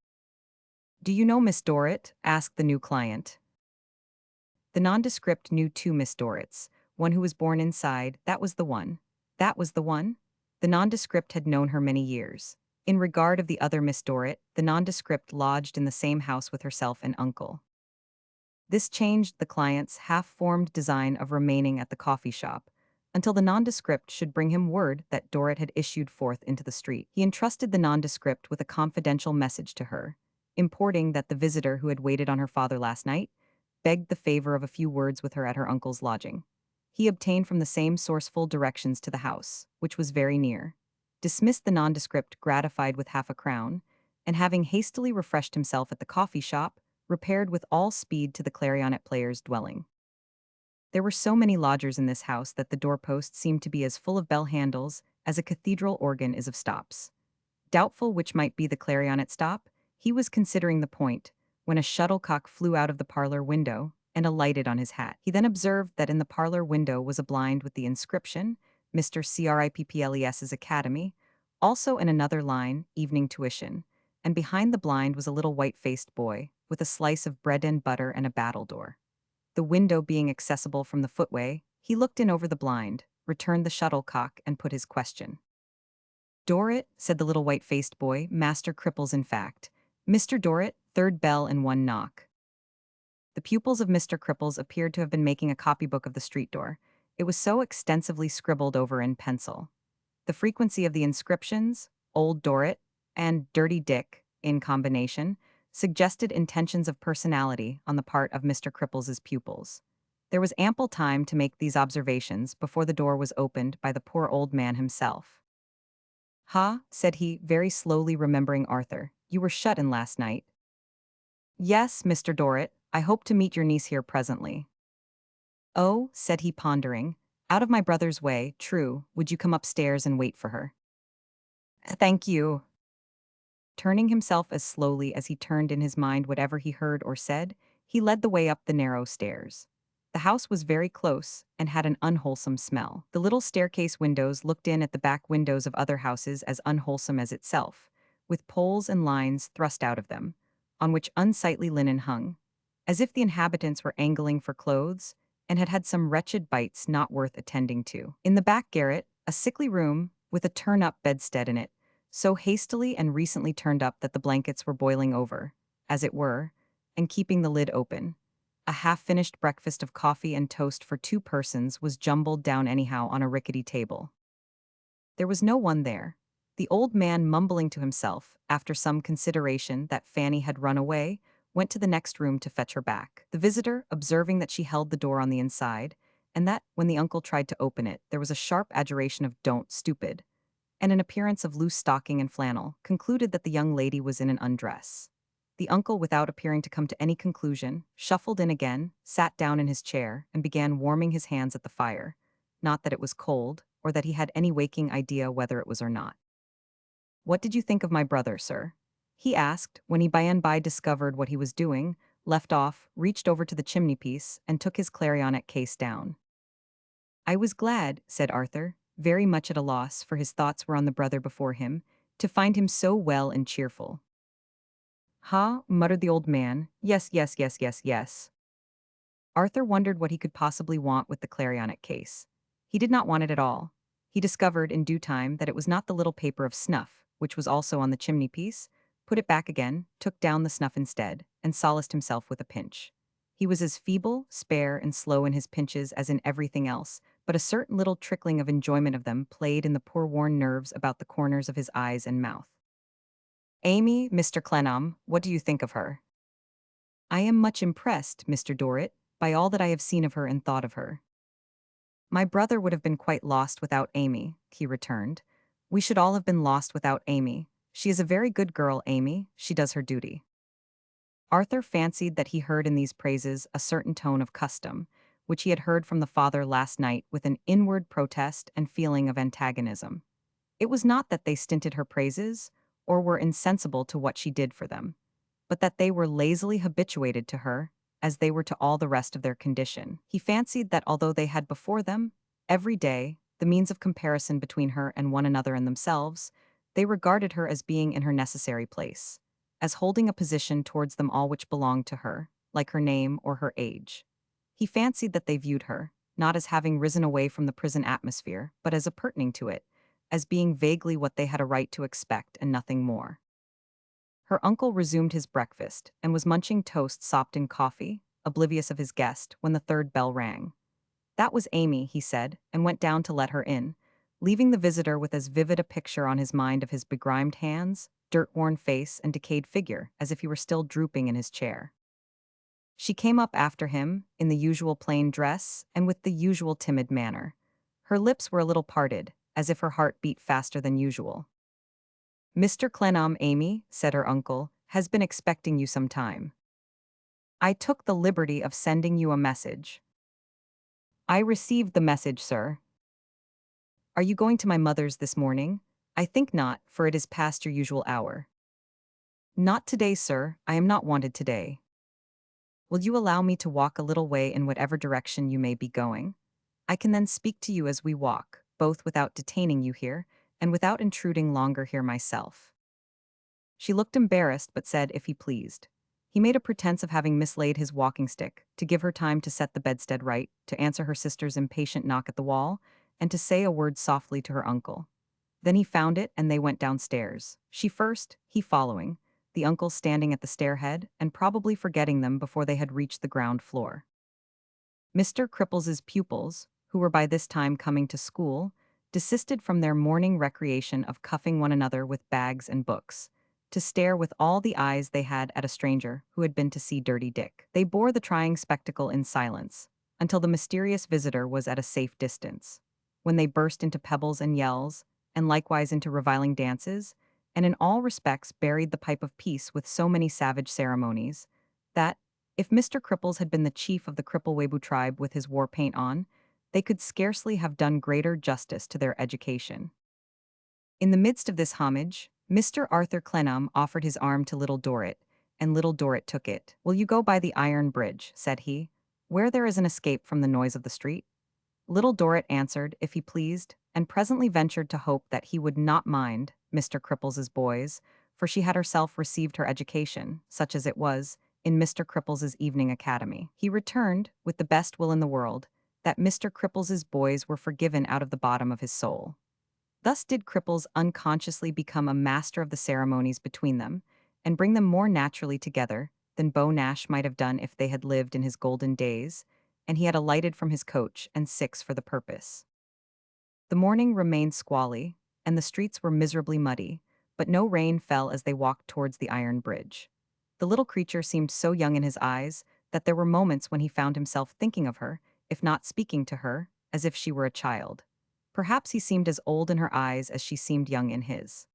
"Do you know Miss Dorrit?" asked the new client. The nondescript knew 2 Miss Dorrits, one who was born inside, that was the one. That was the one? The nondescript had known her many years. In regard of the other Miss Dorrit, the nondescript lodged in the same house with herself and uncle. This changed the client's half-formed design of remaining at the coffee shop, until the nondescript should bring him word that Dorrit had issued forth into the street. He entrusted the nondescript with a confidential message to her, importing that the visitor who had waited on her father last night begged the favor of a few words with her at her uncle's lodging. He obtained from the same source full directions to the house, which was very near, dismissed the nondescript gratified with half a crown, and having hastily refreshed himself at the coffee shop, repaired with all speed to the clarionet player's dwelling. There were so many lodgers in this house that the doorpost seemed to be as full of bell handles as a cathedral organ is of stops. Doubtful which might be the clarionet stop, he was considering the point, when a shuttlecock flew out of the parlor window and alighted on his hat. He then observed that in the parlor window was a blind with the inscription, Mr. Cripples' Academy, also in another line, Evening Tuition, and behind the blind was a little white-faced boy, with a slice of bread and butter and a battledore. The window being accessible from the footway, he looked in over the blind, returned the shuttlecock, and put his question. "Dorrit," said the little white-faced boy, "Master Cripples in fact. Mr. Dorrit, 3rd bell and 1 knock." The pupils of Mr. Cripples appeared to have been making a copybook of the street door. It was so extensively scribbled over in pencil. The frequency of the inscriptions, Old Dorrit and Dirty Dick, in combination, suggested intentions of personality on the part of Mr. Cripples's pupils. There was ample time to make these observations before the door was opened by the poor old man himself. "Ha," said he, very slowly remembering Arthur, "you were shut in last night." "Yes, Mr. Dorrit, I hope to meet your niece here presently." "Oh," said he, pondering, "out of my brother's way, true, would you come upstairs and wait for her?" "Thank you." Turning himself as slowly as he turned in his mind whatever he heard or said, he led the way up the narrow stairs. The house was very close and had an unwholesome smell. The little staircase windows looked in at the back windows of other houses as unwholesome as itself, with poles and lines thrust out of them, on which unsightly linen hung, as if the inhabitants were angling for clothes and had had some wretched bites not worth attending to. In the back garret, a sickly room with a turn-up bedstead in it, so hastily and recently turned up that the blankets were boiling over, as it were, and keeping the lid open. A half-finished breakfast of coffee and toast for 2 persons was jumbled down anyhow on a rickety table. There was no one there. The old man, mumbling to himself, after some consideration that Fanny had run away, went to the next room to fetch her back. The visitor, observing that she held the door on the inside, and that, when the uncle tried to open it, there was a sharp adjuration of "Don't, stupid," and an appearance of loose stocking and flannel, concluded that the young lady was in an undress. The uncle, without appearing to come to any conclusion, shuffled in again, sat down in his chair, and began warming his hands at the fire, not that it was cold, or that he had any waking idea whether it was or not. "What did you think of my brother, sir?" he asked, when he by and by discovered what he was doing, left off, reached over to the chimney-piece, and took his clarionet case down. "I was glad," said Arthur, very much at a loss, for his thoughts were on the brother before him, "to find him so well and cheerful." "Ha," muttered the old man, "yes, yes, yes, yes, yes." Arthur wondered what he could possibly want with the clarionet case. He did not want it at all. He discovered, in due time, that it was not the little paper of snuff, which was also on the chimney-piece, put it back again, took down the snuff instead, and solaced himself with a pinch. He was as feeble, spare, and slow in his pinches as in everything else, but a certain little trickling of enjoyment of them played in the poor worn nerves about the corners of his eyes and mouth. Amy, Mr. Clennam, what do you think of her? I am much impressed, Mr. Dorrit, by all that I have seen of her and thought of her. My brother would have been quite lost without Amy, he returned. We should all have been lost without Amy. She is a very good girl, Amy. She does her duty. Arthur fancied that he heard in these praises a certain tone of custom, which he had heard from the father last night with an inward protest and feeling of antagonism. It was not that they stinted her praises, or were insensible to what she did for them, but that they were lazily habituated to her, as they were to all the rest of their condition. He fancied that although they had before them, every day, the means of comparison between her and one another and themselves, they regarded her as being in her necessary place, as holding a position towards them all which belonged to her, like her name or her age. He fancied that they viewed her, not as having risen away from the prison atmosphere, but as appurtening to it, as being vaguely what they had a right to expect and nothing more. Her uncle resumed his breakfast and was munching toast sopped in coffee, oblivious of his guest, when the third bell rang. That was Amy, he said, and went down to let her in, leaving the visitor with as vivid a picture on his mind of his begrimed hands, dirt-worn face, and decayed figure as if he were still drooping in his chair. She came up after him, in the usual plain dress and with the usual timid manner. Her lips were a little parted, as if her heart beat faster than usual. Mr. Clennam, Amy, said her uncle, has been expecting you some time. I took the liberty of sending you a message. I received the message, sir. Are you going to my mother's this morning? I think not, for it is past your usual hour. Not today, sir, I am not wanted today. Will you allow me to walk a little way in whatever direction you may be going? I can then speak to you as we walk, both without detaining you here, and without intruding longer here myself. She looked embarrassed, but said if he pleased. He made a pretense of having mislaid his walking stick, to give her time to set the bedstead right, to answer her sister's impatient knock at the wall, and to say a word softly to her uncle. Then he found it, and they went downstairs. She first, he following, the uncle standing at the stairhead, and probably forgetting them before they had reached the ground floor. Mr. Cripples's pupils, who were by this time coming to school, desisted from their morning recreation of cuffing one another with bags and books, to stare with all the eyes they had at a stranger who had been to see Dirty Dick. They bore the trying spectacle in silence, until the mysterious visitor was at a safe distance, when they burst into pebbles and yells, and likewise into reviling dances, and in all respects buried the pipe of peace with so many savage ceremonies, that, if Mr. Cripples had been the chief of the Cripplewebu tribe with his war paint on, they could scarcely have done greater justice to their education. In the midst of this homage, Mr. Arthur Clennam offered his arm to Little Dorrit, and Little Dorrit took it. "Will you go by the iron bridge," said he, "where there is an escape from the noise of the street?" Little Dorrit answered, if he pleased, and presently ventured to hope that he would not mind Mr. Cripples's boys, for she had herself received her education, such as it was, in Mr. Cripples's evening academy. He returned, with the best will in the world, that Mr. Cripples's boys were forgiven out of the bottom of his soul. Thus did Cripples unconsciously become a master of the ceremonies between them, and bring them more naturally together than Beau Nash might have done if they had lived in his golden days, and he had alighted from his coach and six for the purpose. The morning remained squally, and the streets were miserably muddy, but no rain fell as they walked towards the iron bridge. The little creature seemed so young in his eyes that there were moments when he found himself thinking of her, if not speaking to her, as if she were a child. Perhaps he seemed as old in her eyes as she seemed young in his.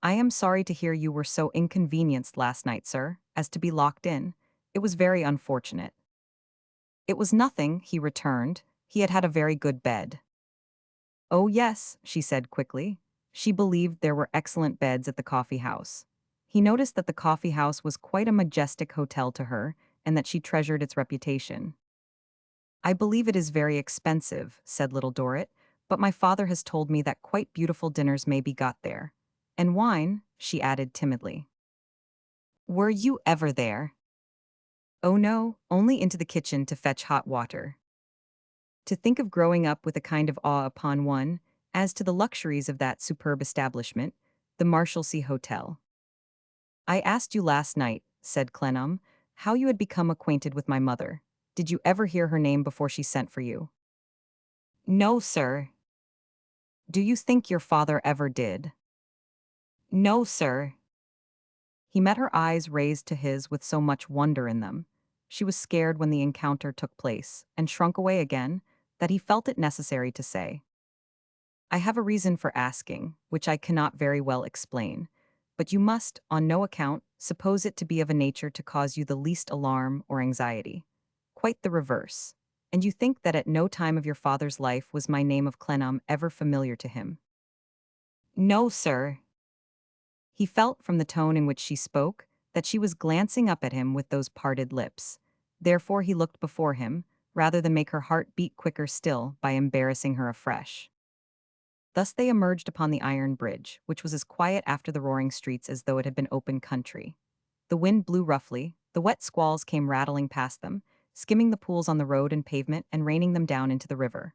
"I am sorry to hear you were so inconvenienced last night, sir, as to be locked in. It was very unfortunate." "It was nothing," he returned. "He had had a very good bed." "Oh yes," she said quickly. She believed there were excellent beds at the coffee house. He noticed that the coffee house was quite a majestic hotel to her, and that she treasured its reputation. "I believe it is very expensive," said Little Dorrit, "but my father has told me that quite beautiful dinners may be got there. And wine," she added timidly. "Were you ever there?" "Oh no, only into the kitchen to fetch hot water." To think of growing up with a kind of awe upon one, as to the luxuries of that superb establishment, The Marshalsea Hotel. I asked you last night, said Clennam, how you had become acquainted with my mother. Did you ever hear her name before she sent for you? No, sir. Do you think your father ever did? No, sir. He met her eyes raised to his with so much wonder in them. She was scared when the encounter took place, and shrunk away again, that he felt it necessary to say, I have a reason for asking, which I cannot very well explain, but you must, on no account, suppose it to be of a nature to cause you the least alarm or anxiety. Quite the reverse. And you think that at no time of your father's life was my name of Clennam ever familiar to him? No, sir. He felt from the tone in which she spoke that she was glancing up at him with those parted lips. Therefore he looked before him, rather than make her heart beat quicker still by embarrassing her afresh. Thus they emerged upon the iron bridge, which was as quiet after the roaring streets as though it had been open country. The wind blew roughly, the wet squalls came rattling past them, skimming the pools on the road and pavement and raining them down into the river.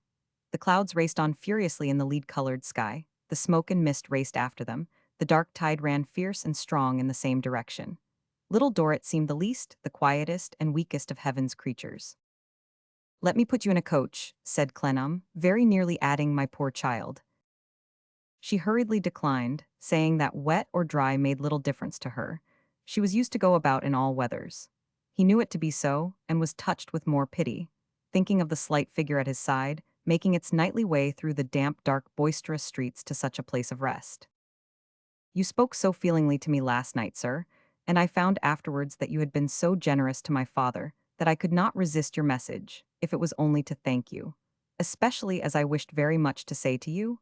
The clouds raced on furiously in the lead-colored sky, the smoke and mist raced after them, the dark tide ran fierce and strong in the same direction. Little Dorrit seemed the least, the quietest, and weakest of heaven's creatures. Let me put you in a coach, said Clennam, very nearly adding my poor child. She hurriedly declined, saying that wet or dry made little difference to her. She was used to go about in all weathers. He knew it to be so, and was touched with more pity, thinking of the slight figure at his side, making its nightly way through the damp, dark, boisterous streets to such a place of rest. You spoke so feelingly to me last night, sir, and I found afterwards that you had been so generous to my father that I could not resist your message, if it was only to thank you, especially as I wished very much to say to you.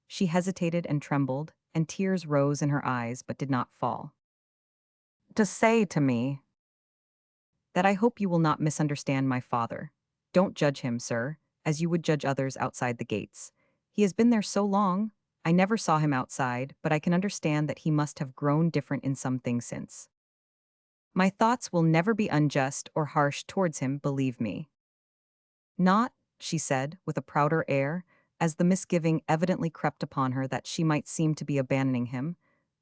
She hesitated and trembled, and tears rose in her eyes but did not fall. To say to me that I hope you will not misunderstand my father. Don't judge him, sir, as you would judge others outside the gates. He has been there so long, I never saw him outside, but I can understand that he must have grown different in some things since. My thoughts will never be unjust or harsh towards him, believe me. Not, she said, with a prouder air, as the misgiving evidently crept upon her that she might seem to be abandoning him,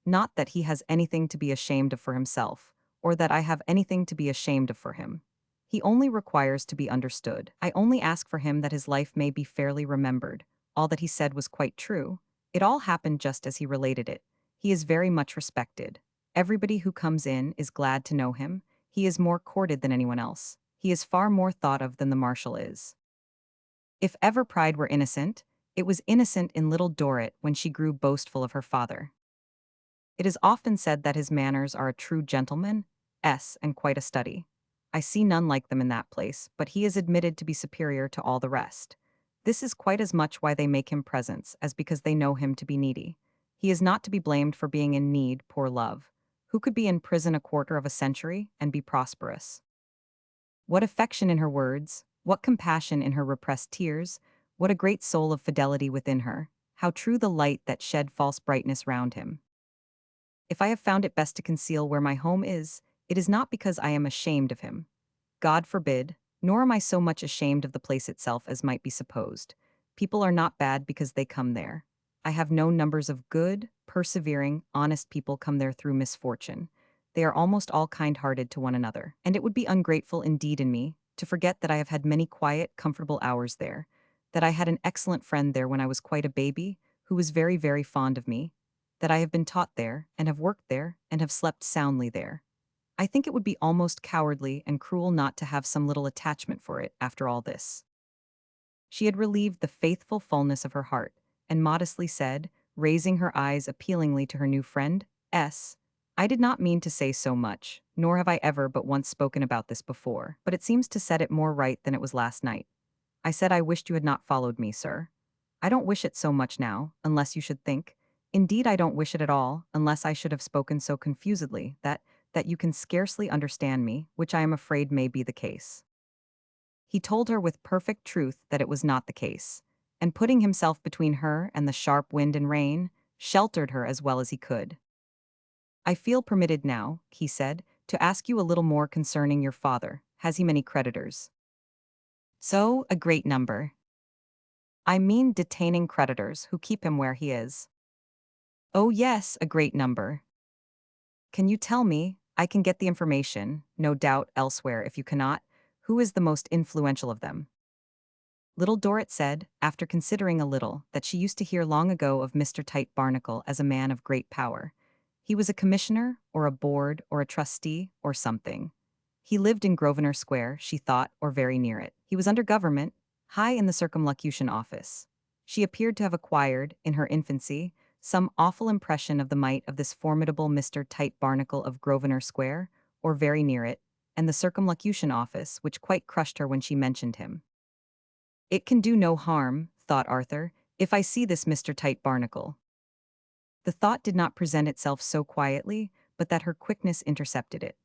not that he has anything to be ashamed of for himself, or that I have anything to be ashamed of for him. He only requires to be understood. I only ask for him that his life may be fairly remembered. All that he said was quite true. It all happened just as he related it. He is very much respected. Everybody who comes in is glad to know him. He is more courted than anyone else. He is far more thought of than the marshal is. If ever pride were innocent, it was innocent in Little Dorrit when she grew boastful of her father. It is often said that his manners are a true gentleman, and quite a study. I see none like them in that place, but he is admitted to be superior to all the rest. This is quite as much why they make him presents as because they know him to be needy. He is not to be blamed for being in need, poor love. Who could be in prison a quarter of a century and be prosperous? What affection in her words, what compassion in her repressed tears, what a great soul of fidelity within her, how true the light that shed false brightness round him. If I have found it best to conceal where my home is, it is not because I am ashamed of him. God forbid, nor am I so much ashamed of the place itself as might be supposed. People are not bad because they come there. I have known numbers of good, persevering, honest people come there through misfortune. They are almost all kind-hearted to one another, and it would be ungrateful indeed in me to forget that I have had many quiet, comfortable hours there, that I had an excellent friend there when I was quite a baby, who was very, very fond of me, that I have been taught there, and have worked there, and have slept soundly there. I think it would be almost cowardly and cruel not to have some little attachment for it after all this. She had relieved the faithful fullness of her heart, and modestly said, raising her eyes appealingly to her new friend, I did not mean to say so much, nor have I ever but once spoken about this before, but it seems to set it more right than it was last night. I said I wished you had not followed me, sir. I don't wish it so much now, unless you should think. Indeed, I don't wish it at all, unless I should have spoken so confusedly that you can scarcely understand me, which I am afraid may be the case. He told her with perfect truth that it was not the case, and putting himself between her and the sharp wind and rain, sheltered her as well as he could. I feel permitted now, he said, to ask you a little more concerning your father. Has he many creditors? So, a great number. I mean detaining creditors who keep him where he is. Oh yes, a great number. Can you tell me? I can get the information, no doubt, elsewhere if you cannot. Who is the most influential of them? Little Dorrit said, after considering a little, that she used to hear long ago of Mr. Tite Barnacle as a man of great power. He was a commissioner, or a board, or a trustee, or something. He lived in Grosvenor Square, she thought, or very near it. He was under government, high in the Circumlocution Office. She appeared to have acquired, in her infancy, some awful impression of the might of this formidable Mr. Tite Barnacle of Grosvenor Square, or very near it, and the Circumlocution Office, which quite crushed her when she mentioned him. It can do no harm, thought Arthur, if I see this Mr. Tite Barnacle. The thought did not present itself so quietly, but that her quickness intercepted it.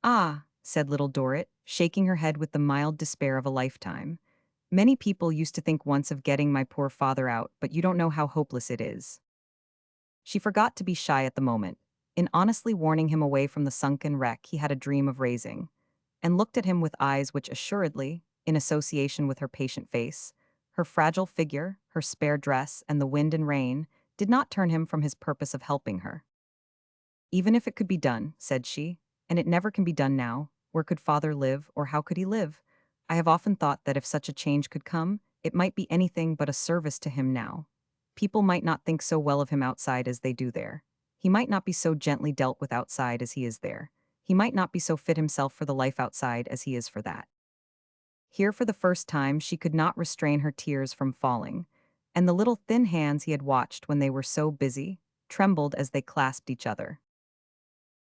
Ah, said Little Dorrit, shaking her head with the mild despair of a lifetime. Many people used to think once of getting my poor father out, but you don't know how hopeless it is. She forgot to be shy at the moment, in honestly warning him away from the sunken wreck he had a dream of raising, and looked at him with eyes which assuredly, in association with her patient face, her fragile figure, her spare dress, and the wind and rain, did not turn him from his purpose of helping her. Even if it could be done, said she, and it never can be done now, where could father live, or how could he live? I have often thought that if such a change could come, it might be anything but a service to him now. People might not think so well of him outside as they do there. He might not be so gently dealt with outside as he is there. He might not be so fit himself for the life outside as he is for that. Here for the first time she could not restrain her tears from falling, and the little thin hands he had watched when they were so busy trembled as they clasped each other.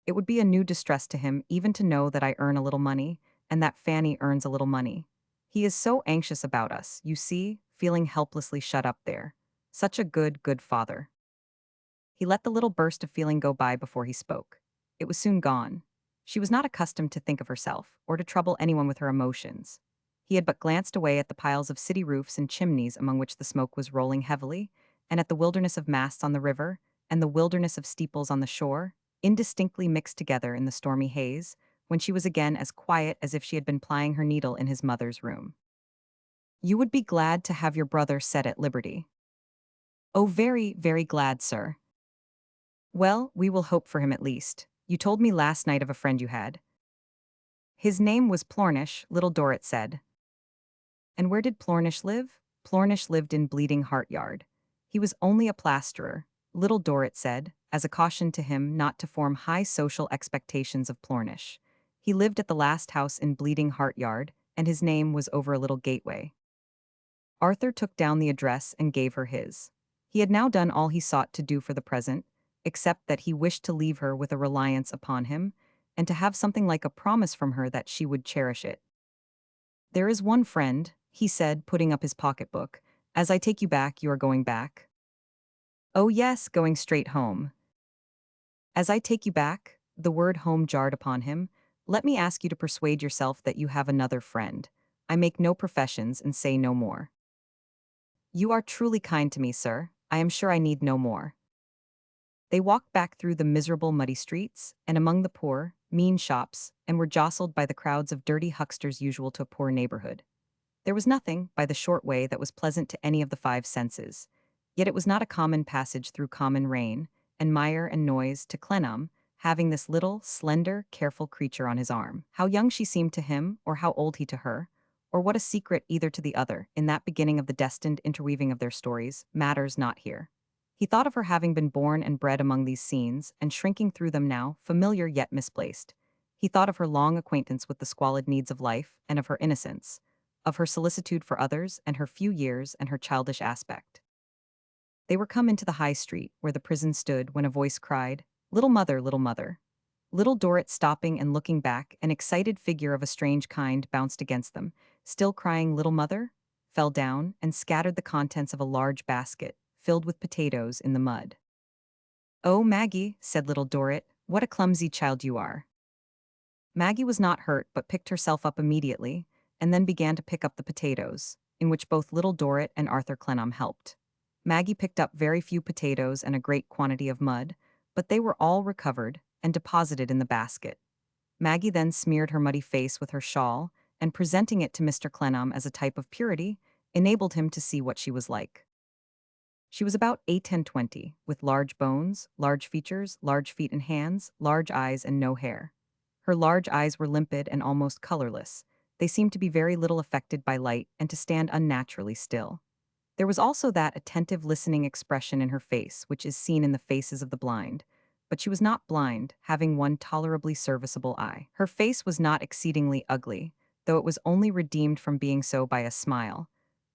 It would be a new distress to him even to know that I earn a little money, and that Fanny earns a little money. He is so anxious about us, you see, feeling helplessly shut up there. Such a good, good father. He let the little burst of feeling go by before he spoke. It was soon gone. She was not accustomed to think of herself, or to trouble anyone with her emotions. He had but glanced away at the piles of city roofs and chimneys among which the smoke was rolling heavily, and at the wilderness of masts on the river, and the wilderness of steeples on the shore, indistinctly mixed together in the stormy haze, when she was again as quiet as if she had been plying her needle in his mother's room. You would be glad to have your brother set at liberty. Oh, very, very glad, sir. Well, we will hope for him at least. You told me last night of a friend you had. His name was Plornish, Little Dorrit said. And where did Plornish live? Plornish lived in Bleeding Heart Yard. He was only a plasterer, Little Dorrit said, as a caution to him not to form high social expectations of Plornish. He lived at the last house in Bleeding Heart Yard, and his name was over a little gateway. Arthur took down the address and gave her his. He had now done all he sought to do for the present, except that he wished to leave her with a reliance upon him, and to have something like a promise from her that she would cherish it. There is one friend, he said, putting up his pocketbook. As I take you back, you are going back? Oh yes, going straight home. As I take you back, the word home jarred upon him. Let me ask you to persuade yourself that you have another friend. I make no professions and say no more. You are truly kind to me, sir. I am sure I need no more. They walked back through the miserable muddy streets, and among the poor, mean shops, and were jostled by the crowds of dirty hucksters usual to a poor neighborhood. There was nothing, by the short way, that was pleasant to any of the five senses. Yet it was not a common passage through common rain, and mire and noise to Clennam, having this little, slender, careful creature on his arm. How young she seemed to him, or how old he to her, or what a secret either to the other, in that beginning of the destined interweaving of their stories, matters not here. He thought of her having been born and bred among these scenes, and shrinking through them now, familiar yet misplaced. He thought of her long acquaintance with the squalid needs of life, and of her innocence, of her solicitude for others, and her few years, and her childish aspect. They were come into the high street, where the prison stood, when a voice cried, "Little mother, little mother." Little Dorrit, stopping and looking back, an excited figure of a strange kind bounced against them, still crying "Little mother," fell down, and scattered the contents of a large basket, filled with potatoes, in the mud. "Oh, Maggie," said Little Dorrit, "what a clumsy child you are." Maggie was not hurt, but picked herself up immediately, and then began to pick up the potatoes, in which both Little Dorrit and Arthur Clennam helped. Maggie picked up very few potatoes and a great quantity of mud, but they were all recovered and deposited in the basket. Maggie then smeared her muddy face with her shawl, and presenting it to Mr. Clennam as a type of purity, enabled him to see what she was like. She was about 8'10", with large bones, large features, large feet and hands, large eyes and no hair. Her large eyes were limpid and almost colorless. They seemed to be very little affected by light and to stand unnaturally still. There was also that attentive listening expression in her face which is seen in the faces of the blind. But she was not blind, having one tolerably serviceable eye. Her face was not exceedingly ugly, though it was only redeemed from being so by a smile,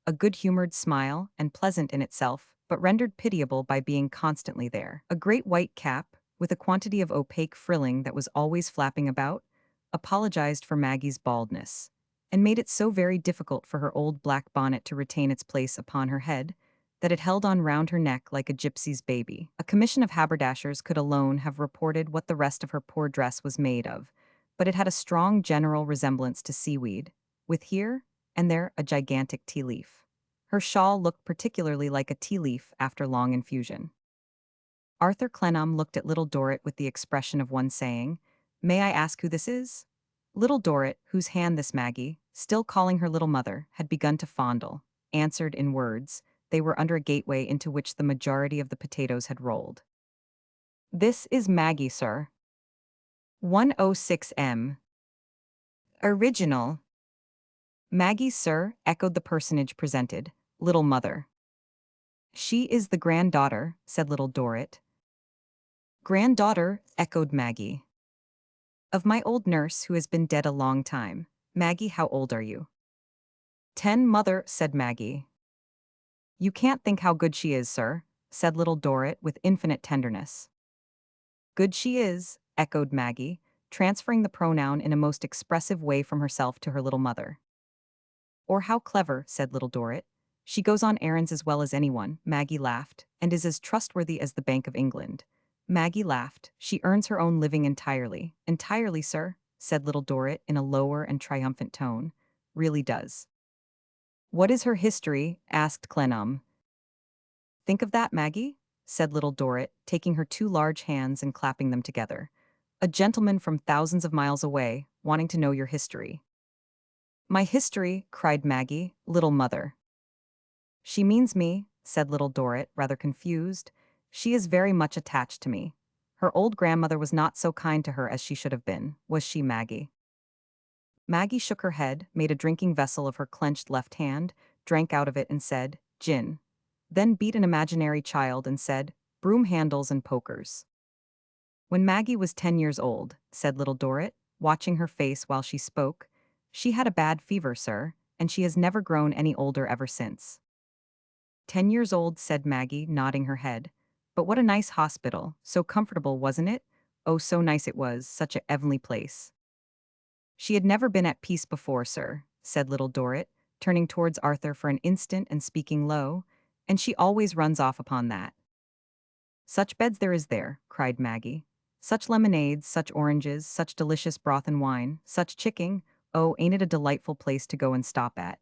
a good-humored smile, and pleasant in itself, but rendered pitiable by being constantly there. A great white cap, with a quantity of opaque frilling that was always flapping about, apologized for Maggie's baldness, and made it so very difficult for her old black bonnet to retain its place upon her head, that it held on round her neck like a gypsy's baby. A commission of haberdashers could alone have reported what the rest of her poor dress was made of, but it had a strong general resemblance to seaweed, with here and there a gigantic tea leaf. Her shawl looked particularly like a tea leaf after long infusion. Arthur Clennam looked at Little Dorrit with the expression of one saying, "May I ask who this is?" Little Dorrit, whose hand this Maggie, still calling her little mother, had begun to fondle, answered in words. They were under a gateway into which the majority of the potatoes had rolled. "This is Maggie, sir." 106M. Original. "Maggie, sir," echoed the personage presented, "little mother." "She is the granddaughter," said Little Dorrit. "Granddaughter," echoed Maggie. "Of my old nurse who has been dead a long time. Maggie, how old are you?" 10, mother," said Maggie. "You can't think how good she is, sir," said Little Dorrit with infinite tenderness. "Good she is," echoed Maggie, transferring the pronoun in a most expressive way from herself to her little mother. "Or how clever," said Little Dorrit. "She goes on errands as well as anyone," Maggie laughed, "and is as trustworthy as the Bank of England." Maggie laughed. "She earns her own living entirely." "Entirely, sir," said Little Dorrit in a lower and triumphant tone. "Really does." "What is her history?" asked Clennam. "Think of that, Maggie," said Little Dorrit, taking her two large hands and clapping them together. "A gentleman from thousands of miles away, wanting to know your history." "My history," cried Maggie, "little mother." "She means me," said Little Dorrit, rather confused. "She is very much attached to me. Her old grandmother was not so kind to her as she should have been, was she, Maggie?" Maggie shook her head, made a drinking vessel of her clenched left hand, drank out of it and said, "Gin." Then beat an imaginary child and said, "Broom handles and pokers." "When Maggie was 10 years old," said Little Dorrit, watching her face while she spoke, "she had a bad fever, sir, and she has never grown any older ever since." 10 years old, said Maggie, nodding her head. "But what a nice hospital, so comfortable, wasn't it? Oh, so nice it was, such a heavenly place." "She had never been at peace before, sir," said Little Dorrit, turning towards Arthur for an instant and speaking low, "and she always runs off upon that." "Such beds there is there," cried Maggie. "Such lemonades, such oranges, such delicious broth and wine, such chicken. Oh, ain't it a delightful place to go and stop at?"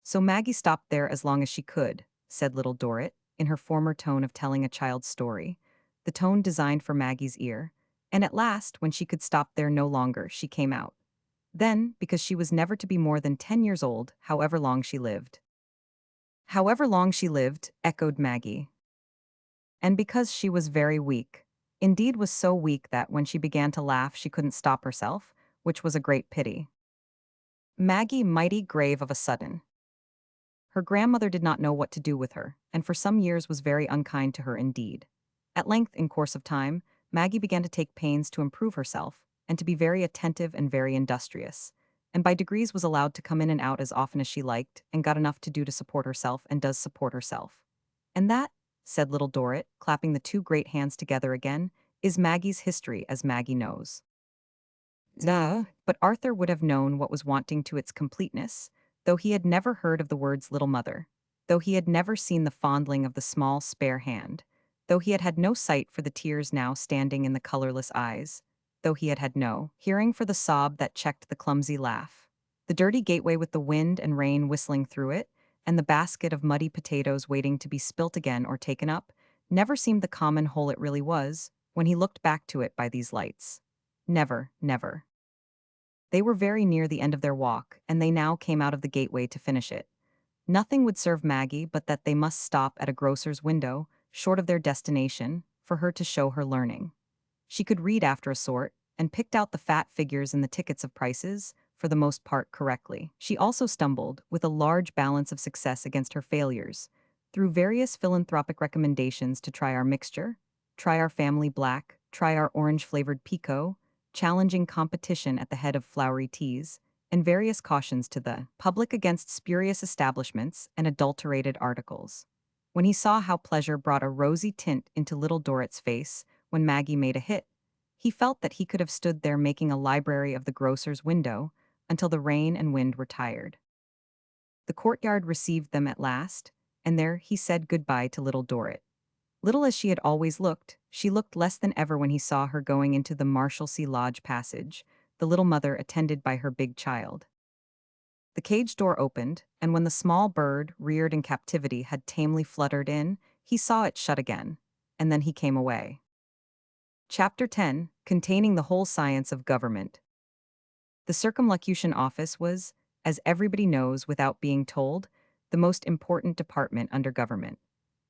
So Maggie stopped there as long as she could, said Little Dorrit, in her former tone of telling a child's story, the tone designed for Maggie's ear, and at last, when she could stop there no longer, she came out. Then, because she was never to be more than 10 years old, however long she lived. "However long she lived," echoed Maggie. "And because she was very weak. Indeed was so weak that when she began to laugh she couldn't stop herself, which was a great pity." Maggie mighty grave of a sudden. Her grandmother did not know what to do with her, and for some years was very unkind to her indeed. At length, in course of time, Maggie began to take pains to improve herself, and to be very attentive and very industrious, and by degrees was allowed to come in and out as often as she liked, and got enough to do to support herself, and does support herself. "And that," said Little Dorrit, clapping the two great hands together again, "is Maggie's history, as Maggie knows." Duh. But Arthur would have known what was wanting to its completeness, though he had never heard of the words little mother, though he had never seen the fondling of the small, spare hand, though he had had no sight for the tears now standing in the colorless eyes, though he had had no hearing for the sob that checked the clumsy laugh. The dirty gateway with the wind and rain whistling through it, and the basket of muddy potatoes waiting to be spilt again or taken up, never seemed the common hole it really was, when he looked back to it by these lights. Never, never. They were very near the end of their walk, and they now came out of the gateway to finish it. Nothing would serve Maggie but that they must stop at a grocer's window, short of their destination, for her to show her learning. She could read after a sort, and picked out the fat figures in the tickets of prices, for the most part correctly. She also stumbled, with a large balance of success against her failures, through various philanthropic recommendations to try our mixture, try our family black, try our orange-flavored pico, challenging competition at the head of flowery teas, and various cautions to the public against spurious establishments and adulterated articles. When he saw how pleasure brought a rosy tint into Little Dorrit's face when Maggie made a hit, he felt that he could have stood there making a library of the grocer's window until the rain and wind were tired. The courtyard received them at last, and there he said goodbye to Little Dorrit. Little as she had always looked, she looked less than ever when he saw her going into the Marshalsea Lodge passage, the little mother attended by her big child. The cage door opened, and when the small bird, reared in captivity, had tamely fluttered in, he saw it shut again, and then he came away. Chapter 10, containing the whole science of government. The Circumlocution Office was, as everybody knows without being told, the most important department under government.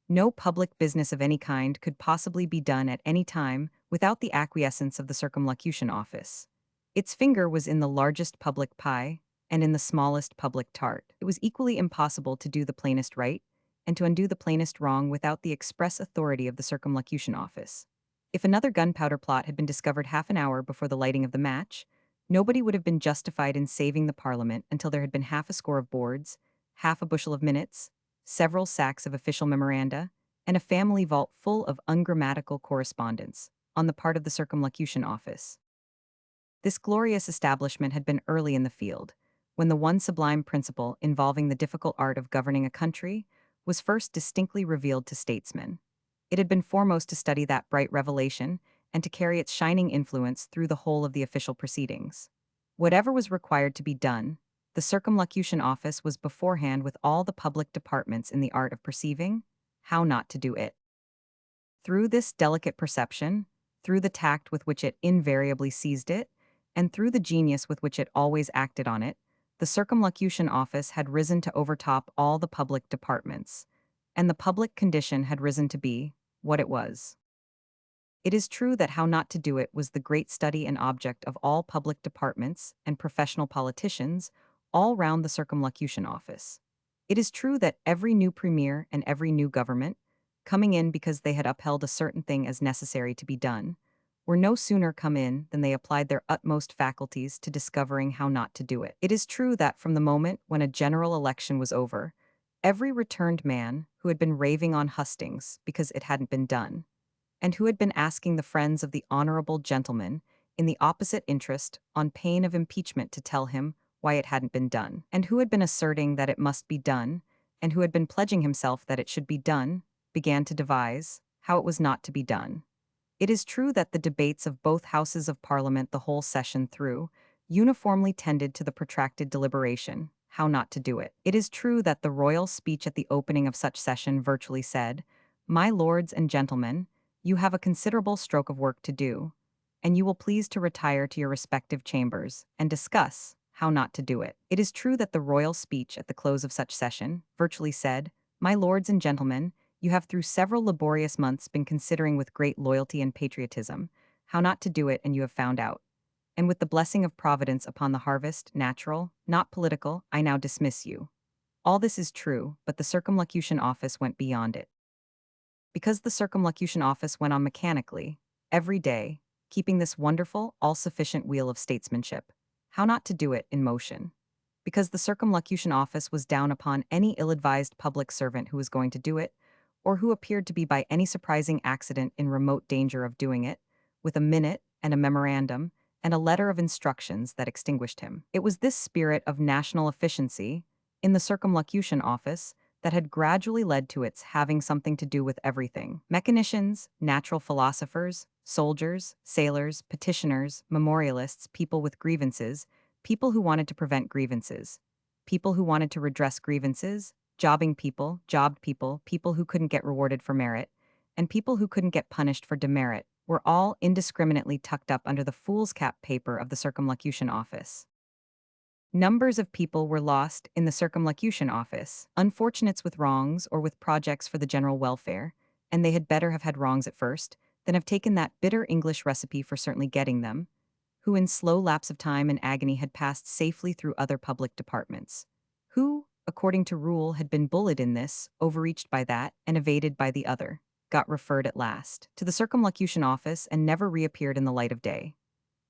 No public business of any kind could possibly be done at any time without the acquiescence of the Circumlocution Office. Its finger was in the largest public pie and in the smallest public tart. It was equally impossible to do the plainest right and to undo the plainest wrong without the express authority of the Circumlocution Office. If another gunpowder plot had been discovered half an hour before the lighting of the match, nobody would have been justified in saving the Parliament until there had been half a score of boards, half a bushel of minutes, several sacks of official memoranda, and a family vault full of ungrammatical correspondence on the part of the Circumlocution Office. This glorious establishment had been early in the field, when the one sublime principle involving the difficult art of governing a country was first distinctly revealed to statesmen. It had been foremost to study that bright revelation and to carry its shining influence through the whole of the official proceedings. Whatever was required to be done, the Circumlocution Office was beforehand with all the public departments in the art of perceiving how not to do it. Through this delicate perception, through the tact with which it invariably seized it, and through the genius with which it always acted on it, the Circumlocution Office had risen to overtop all the public departments, and the public condition had risen to be what it was. It is true that how not to do it was the great study and object of all public departments and professional politicians all round the Circumlocution Office. It is true that every new premier and every new government, coming in because they had upheld a certain thing as necessary to be done, were no sooner come in than they applied their utmost faculties to discovering how not to do it. It is true that from the moment when a general election was over, every returned man who had been raving on hustings because it hadn't been done, and who had been asking the friends of the honorable gentleman in the opposite interest on pain of impeachment to tell him why it hadn't been done, and who had been asserting that it must be done, and who had been pledging himself that it should be done, began to devise how it was not to be done. It is true that the debates of both houses of Parliament the whole session through uniformly tended to the protracted deliberation, how not to do it. It is true that the royal speech at the opening of such session virtually said, "My lords and gentlemen, you have a considerable stroke of work to do, and you will please to retire to your respective chambers and discuss how not to do it." It is true that the royal speech at the close of such session virtually said, "My lords and gentlemen, you have through several laborious months been considering with great loyalty and patriotism how not to do it, and you have found out. And with the blessing of Providence upon the harvest, natural, not political, I now dismiss you." All this is true, but the Circumlocution Office went beyond it. Because the Circumlocution Office went on mechanically, every day, keeping this wonderful, all-sufficient wheel of statesmanship, how not to do it, in motion. Because the Circumlocution Office was down upon any ill-advised public servant who was going to do it, or who appeared to be by any surprising accident in remote danger of doing it, with a minute and a memorandum and a letter of instructions that extinguished him. It was this spirit of national efficiency, in the Circumlocution Office, that had gradually led to its having something to do with everything. Mechanicians, natural philosophers, soldiers, sailors, petitioners, memorialists, people with grievances, people who wanted to prevent grievances, people who wanted to redress grievances, jobbing people, jobbed people, people who couldn't get rewarded for merit, and people who couldn't get punished for demerit, were all indiscriminately tucked up under the fool's cap paper of the Circumlocution Office. Numbers of people were lost in the Circumlocution Office, unfortunates with wrongs or with projects for the general welfare, and they had better have had wrongs at first than have taken that bitter English recipe for certainly getting them, who in slow lapse of time and agony had passed safely through other public departments, who, according to rule, had been bullied in this, overreached by that, and evaded by the other, got referred at last to the Circumlocution Office and never reappeared in the light of day.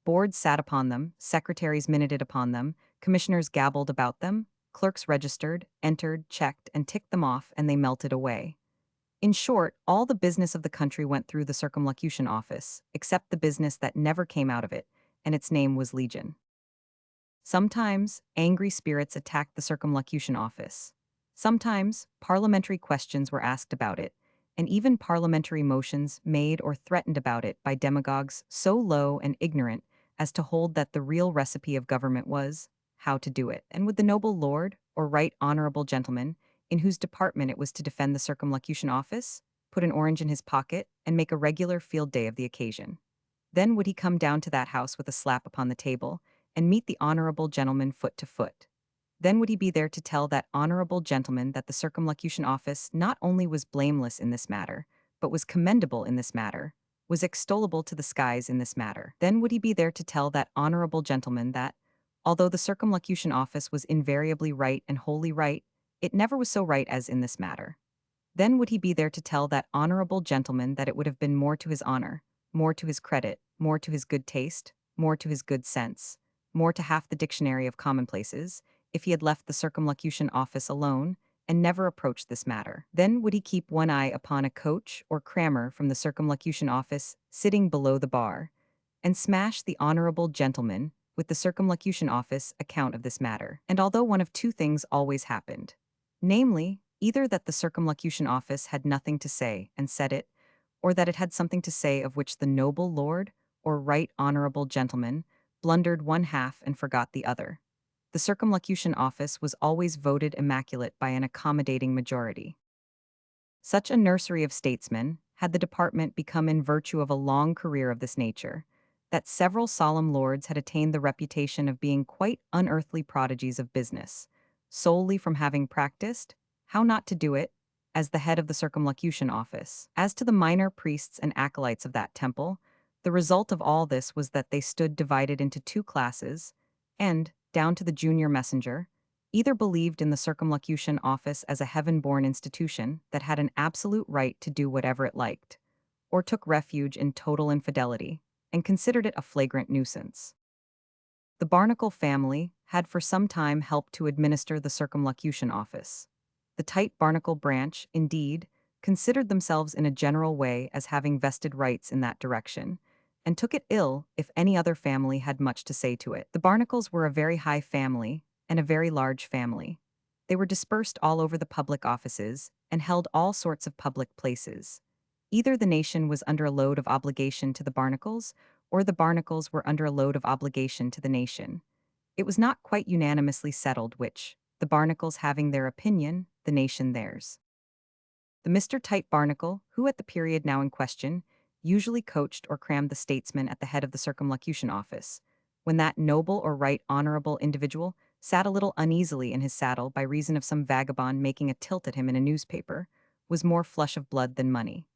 Boards sat upon them, secretaries minuted upon them, commissioners gabbled about them, clerks registered, entered, checked, and ticked them off, and they melted away. In short, all the business of the country went through the Circumlocution Office, except the business that never came out of it, and its name was Legion. Sometimes, angry spirits attacked the Circumlocution Office. Sometimes, parliamentary questions were asked about it, and even parliamentary motions made or threatened about it by demagogues so low and ignorant as to hold that the real recipe of government was how to do it. And would the noble lord, or right honorable gentleman, in whose department it was to defend the Circumlocution Office, put an orange in his pocket and make a regular field day of the occasion? Then would he come down to that house with a slap upon the table and meet the honorable gentleman foot to foot. Then would he be there to tell that honorable gentleman that the Circumlocution Office not only was blameless in this matter, but was commendable in this matter, was extollable to the skies in this matter. Then would he be there to tell that honorable gentleman that, although the Circumlocution Office was invariably right and wholly right, it never was so right as in this matter. Then would he be there to tell that honorable gentleman that it would have been more to his honor, more to his credit, more to his good taste, more to his good sense, more to half the dictionary of commonplaces, if he had left the Circumlocution Office alone and never approached this matter. Then would he keep one eye upon a coach or crammer from the Circumlocution Office sitting below the bar, and smash the honorable gentleman with the Circumlocution Office account of this matter. And although one of two things always happened, namely, either that the Circumlocution Office had nothing to say and said it, or that it had something to say of which the noble lord, or right honorable gentleman, blundered one half and forgot the other. The Circumlocution Office was always voted immaculate by an accommodating majority. Such a nursery of statesmen had the department become in virtue of a long career of this nature, that several solemn lords had attained the reputation of being quite unearthly prodigies of business, solely from having practiced, how not to do it, as the head of the Circumlocution Office. As to the minor priests and acolytes of that temple, the result of all this was that they stood divided into two classes, and, down to the junior messenger, either believed in the Circumlocution Office as a heaven-born institution that had an absolute right to do whatever it liked, or took refuge in total infidelity, and considered it a flagrant nuisance. The Barnacle family had for some time helped to administer the Circumlocution Office. The tight Barnacle branch, indeed, considered themselves in a general way as having vested rights in that direction, and took it ill if any other family had much to say to it. The Barnacles were a very high family, and a very large family. They were dispersed all over the public offices, and held all sorts of public places. Either the nation was under a load of obligation to the Barnacles, or the Barnacles were under a load of obligation to the nation. It was not quite unanimously settled which, the Barnacles having their opinion, the nation theirs. The Mr. Tite Barnacle, who at the period now in question, usually coached or crammed the statesman at the head of the Circumlocution Office, when that noble or right honorable individual sat a little uneasily in his saddle by reason of some vagabond making a tilt at him in a newspaper, was more flush of blood than money.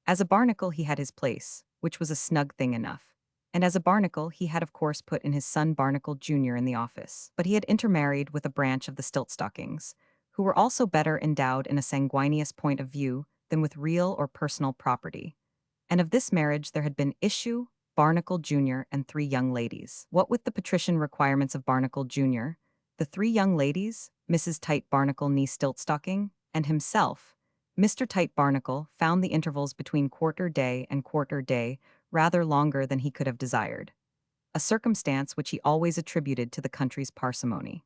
As a Barnacle he had his place, which was a snug thing enough, and as a Barnacle he had of course put in his son Barnacle Jr. in the office, but he had intermarried with a branch of the Stiltstockings, who were also better endowed in a sanguineous point of view than with real or personal property. And of this marriage there had been issue, Barnacle Jr. and three young ladies. What with the patrician requirements of Barnacle Jr., the three young ladies, Mrs. Tite Barnacle nee Stiltstocking, and himself, Mr. Tite Barnacle found the intervals between quarter-day and quarter-day rather longer than he could have desired, a circumstance which he always attributed to the country's parsimony.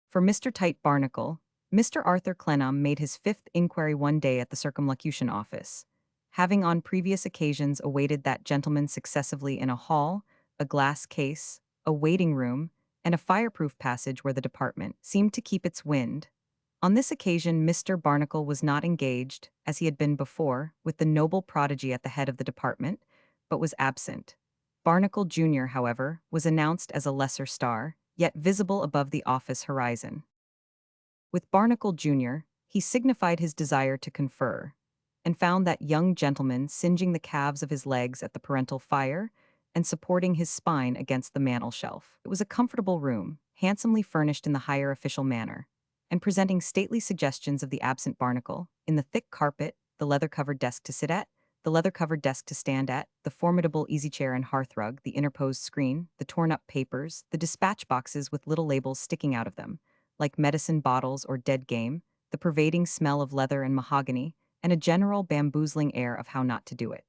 For Mr. Tite Barnacle, Mr. Arthur Clennam made his fifth inquiry one day at the Circumlocution Office, having on previous occasions awaited that gentleman successively in a hall, a glass case, a waiting room, and a fireproof passage where the department seemed to keep its wind. On this occasion Mr. Barnacle was not engaged, as he had been before, with the noble prodigy at the head of the department, but was absent. Barnacle Jr., however, was announced as a lesser star, yet visible above the office horizon. With Barnacle Jr., he signified his desire to confer, and found that young gentleman singeing the calves of his legs at the parental fire and supporting his spine against the mantel shelf. It was a comfortable room, handsomely furnished in the higher official manner, and presenting stately suggestions of the absent Barnacle, in the thick carpet, the leather-covered desk to sit at, the leather-covered desk to stand at, the formidable easy-chair and hearthrug, the interposed screen, the torn-up papers, the dispatch boxes with little labels sticking out of them, like medicine bottles or dead game, the pervading smell of leather and mahogany, and a general bamboozling air of how not to do it.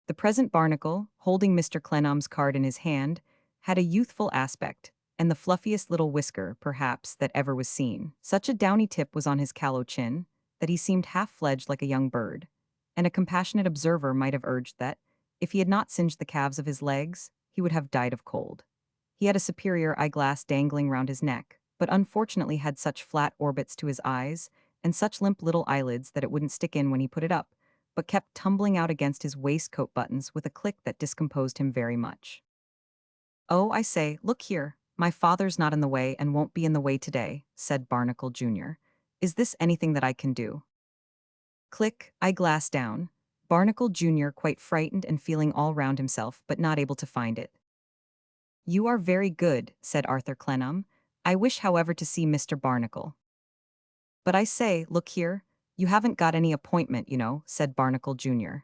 The present Barnacle, holding Mr. Clennam's card in his hand, had a youthful aspect, and the fluffiest little whisker, perhaps, that ever was seen. Such a downy tip was on his callow chin, that he seemed half-fledged like a young bird, and a compassionate observer might have urged that, if he had not singed the calves of his legs, he would have died of cold. He had a superior eyeglass dangling round his neck, but unfortunately had such flat orbits to his eyes, and such limp little eyelids that it wouldn't stick in when he put it up, but kept tumbling out against his waistcoat buttons with a click that discomposed him very much. "Oh, I say, look here, my father's not in the way and won't be in the way today," said Barnacle Jr. "Is this anything that I can do?" Click, eyeglass down. Barnacle Jr. quite frightened and feeling all round himself, but not able to find it. "You are very good," said Arthur Clennam. "I wish, however, to see Mr. Barnacle." "But I say, look here, you haven't got any appointment, you know," said Barnacle Jr.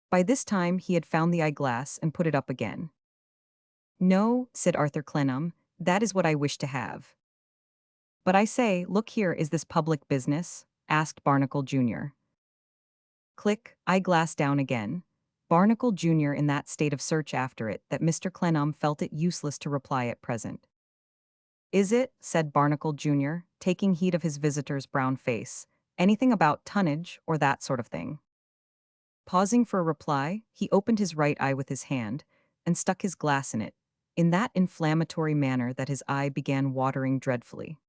By this time he had found the eyeglass and put it up again. "No," said Arthur Clennam, "that is what I wish to have." "But I say, look here, is this public business?" asked Barnacle Jr. Click, eyeglass down again. Barnacle Jr. in that state of search after it that Mr. Clennam felt it useless to reply at present. "Is it," said Barnacle Jr., taking heed of his visitor's brown face, "anything about tonnage or that sort of thing?" Pausing for a reply, he opened his right eye with his hand and stuck his glass in it, in that inflammatory manner that his eye began watering dreadfully.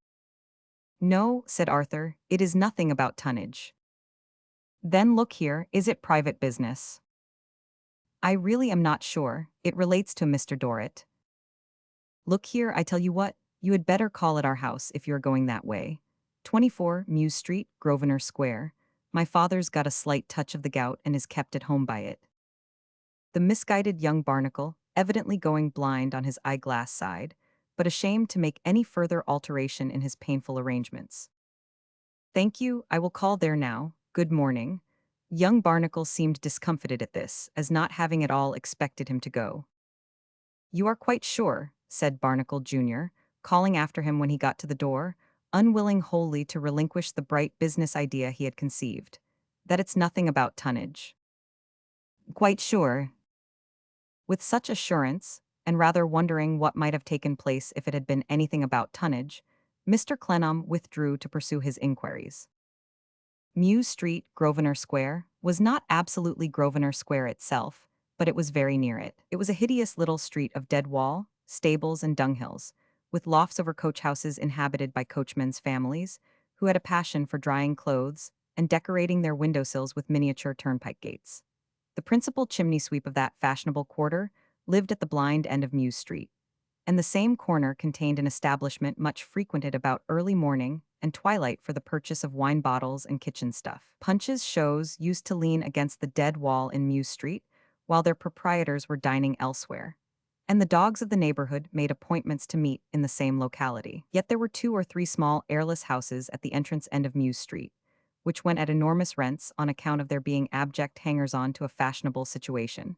"No," said Arthur, "it is nothing about tonnage." "Then look here, is it private business?" "I really am not sure, it relates to Mr. Dorrit." "Look here, I tell you what, you had better call at our house if you're going that way. 24 Mews Street, Grosvenor Square. My father's got a slight touch of the gout and is kept at home by it." The misguided young Barnacle, evidently going blind on his eyeglass side, but ashamed to make any further alteration in his painful arrangements. "Thank you, I will call there now. Good morning." Young Barnacle seemed discomfited at this, as not having at all expected him to go. "You are quite sure," said Barnacle Jr., calling after him when he got to the door, unwilling wholly to relinquish the bright business idea he had conceived, "that it's nothing about tonnage?" "Quite sure." With such assurance, and rather wondering what might have taken place if it had been anything about tonnage, Mr. Clennam withdrew to pursue his inquiries. Mews Street, Grosvenor Square, was not absolutely Grosvenor Square itself, but it was very near it. It was a hideous little street of dead wall, stables, and dunghills, with lofts over coach-houses inhabited by coachmen's families, who had a passion for drying clothes and decorating their windowsills with miniature turnpike gates. The principal chimney-sweep of that fashionable quarter lived at the blind end of Mews Street, and the same corner contained an establishment much frequented about early morning and twilight for the purchase of wine bottles and kitchen stuff. Punch's shows used to lean against the dead wall in Mews Street, while their proprietors were dining elsewhere, and the dogs of the neighborhood made appointments to meet in the same locality. Yet there were 2 or 3 small airless houses at the entrance end of Mews Street, which went at enormous rents on account of their being abject hangers-on to a fashionable situation.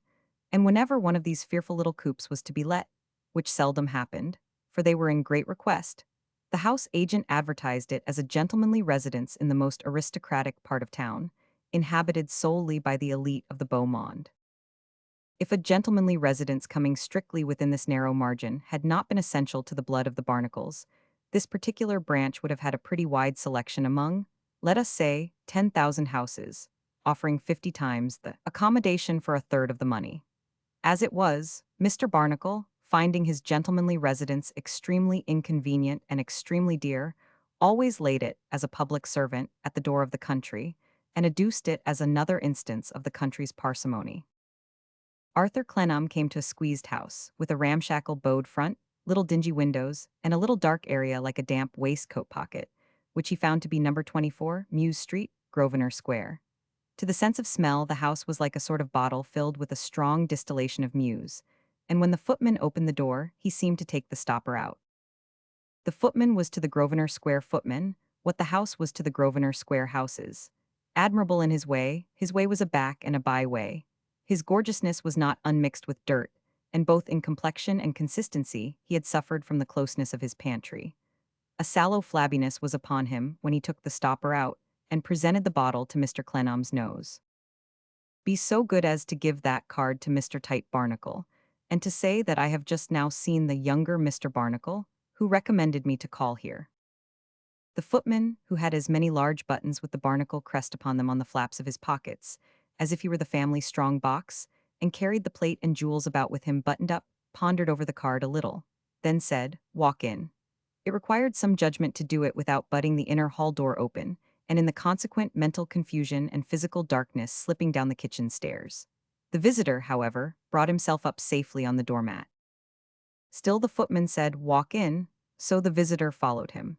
And whenever one of these fearful little coops was to be let, which seldom happened, for they were in great request, the house agent advertised it as a gentlemanly residence in the most aristocratic part of town, inhabited solely by the elite of the beau monde. If a gentlemanly residence coming strictly within this narrow margin had not been essential to the blood of the Barnacles, this particular branch would have had a pretty wide selection among, let us say, 10,000 houses, offering 50 times the accommodation for a third of the money. As it was, Mr. Barnacle, finding his gentlemanly residence extremely inconvenient and extremely dear, always laid it, as a public servant, at the door of the country, and adduced it as another instance of the country's parsimony. Arthur Clennam came to a squeezed house, with a ramshackle bowed front, little dingy windows, and a little dark area like a damp waistcoat pocket, which he found to be number 24, Muse Street, Grosvenor Square. To the sense of smell, the house was like a sort of bottle filled with a strong distillation of muse, and when the footman opened the door, he seemed to take the stopper out. The footman was to the Grosvenor Square footman what the house was to the Grosvenor Square houses. Admirable in his way was a back and a by way. His gorgeousness was not unmixed with dirt, and both in complexion and consistency he had suffered from the closeness of his pantry. A sallow flabbiness was upon him when he took the stopper out and presented the bottle to Mr. Clennam's nose. Be so good as to give that card to Mr. Tight Barnacle, and to say that I have just now seen the younger Mr. Barnacle, who recommended me to call here. The footman, who had as many large buttons with the Barnacle crest upon them on the flaps of his pockets, as if he were the family strong box, and carried the plate and jewels about with him buttoned up, pondered over the card a little, then said, "Walk in." It required some judgment to do it without butting the inner hall door open, and in the consequent mental confusion and physical darkness slipping down the kitchen stairs. The visitor, however, brought himself up safely on the doormat. Still the footman said, "Walk in," so the visitor followed him.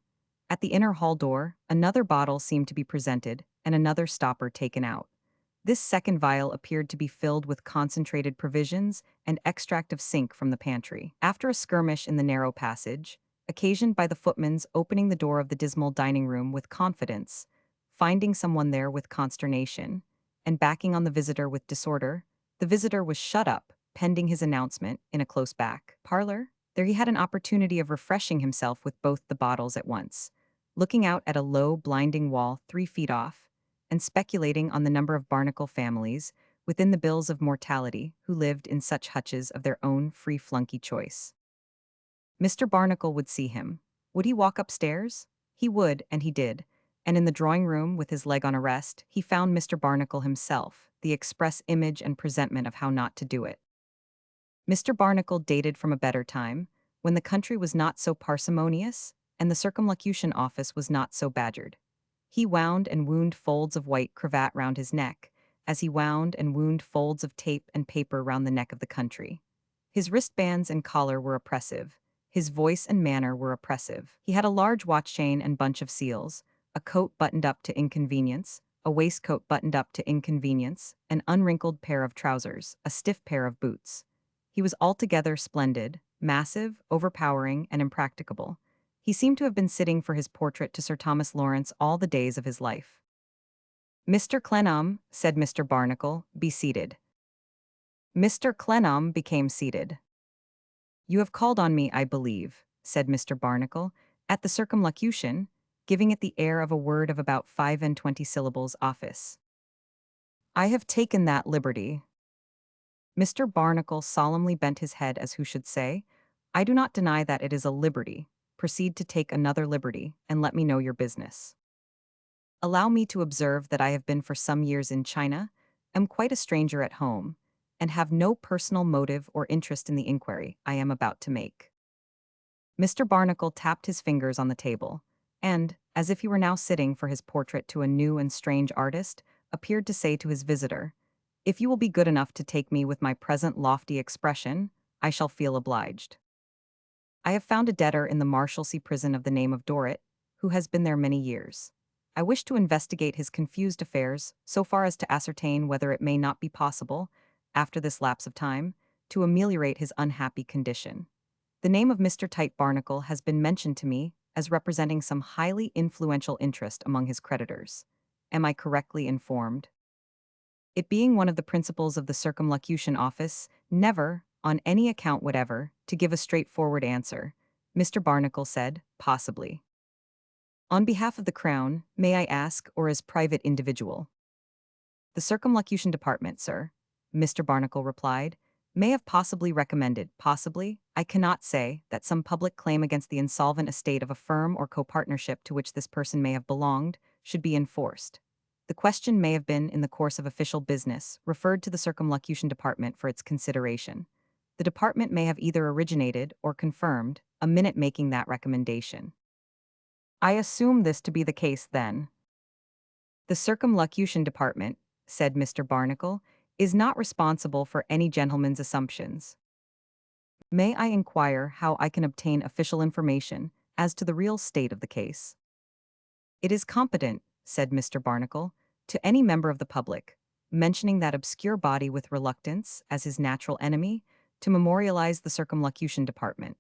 At the inner hall door, another bottle seemed to be presented, and another stopper taken out. This second vial appeared to be filled with concentrated provisions and extract of zinc from the pantry. After a skirmish in the narrow passage, occasioned by the footman's opening the door of the dismal dining room with confidence, finding someone there with consternation, and backing on the visitor with disorder, the visitor was shut up, pending his announcement, in a close back parlor. There he had an opportunity of refreshing himself with both the bottles at once, looking out at a low, blinding wall 3 feet off, and speculating on the number of barnacle families within the bills of mortality who lived in such hutches of their own free flunky choice. Mr. Barnacle would see him. Would he walk upstairs? He would, and he did, and in the drawing-room, with his leg on a rest, he found Mr. Barnacle himself, the express image and presentment of how not to do it. Mr. Barnacle dated from a better time, when the country was not so parsimonious, and the Circumlocution Office was not so badgered. He wound and wound folds of white cravat round his neck, as he wound and wound folds of tape and paper round the neck of the country. His wristbands and collar were oppressive. His voice and manner were oppressive. He had a large watch chain and bunch of seals, a coat buttoned up to inconvenience, a waistcoat buttoned up to inconvenience, an unwrinkled pair of trousers, a stiff pair of boots. He was altogether splendid, massive, overpowering, and impracticable. He seemed to have been sitting for his portrait to Sir Thomas Lawrence all the days of his life. "Mr. Clennam," said Mr. Barnacle, "be seated." Mr. Clennam became seated. "You have called on me, I believe," said Mr. Barnacle, "at the Circumlocution," giving it the air of a word of about 25 syllables office. "I have taken that liberty." Mr. Barnacle solemnly bent his head as who should say, "I do not deny that it is a liberty. Proceed to take another liberty, and let me know your business." "Allow me to observe that I have been for some years in China, am quite a stranger at home, and have no personal motive or interest in the inquiry I am about to make." Mr. Barnacle tapped his fingers on the table, and, as if he were now sitting for his portrait to a new and strange artist, appeared to say to his visitor, "If you will be good enough to take me with my present lofty expression, I shall feel obliged. I have found a debtor in the Marshalsea prison of the name of Dorrit, who has been there many years. I wish to investigate his confused affairs so far as to ascertain whether it may not be possible, after this lapse of time, to ameliorate his unhappy condition. The name of Mr. Tight Barnacle has been mentioned to me as representing some highly influential interest among his creditors. Am I correctly informed? It being one of the principles of the Circumlocution Office, never, on any account whatever, to give a straightforward answer, Mr. Barnacle said, "Possibly." "On behalf of the Crown, may I ask, or as private individual?" "The Circumlocution Department, sir," Mr. Barnacle replied, "may have possibly recommended, possibly, I cannot say, that some public claim against the insolvent estate of a firm or co-partnership to which this person may have belonged, should be enforced. The question may have been, in the course of official business, referred to the Circumlocution Department for its consideration. The department may have either originated or confirmed a minute making that recommendation." "I assume this to be the case, then." "The Circumlocution Department," said Mr. Barnacle, "is not responsible for any gentleman's assumptions." May I inquire how I can obtain official information as to the real state of the case? It is competent, said Mr. Barnacle, to any member of the public, mentioning that obscure body with reluctance as his natural enemy, to memorialize the Circumlocution Department.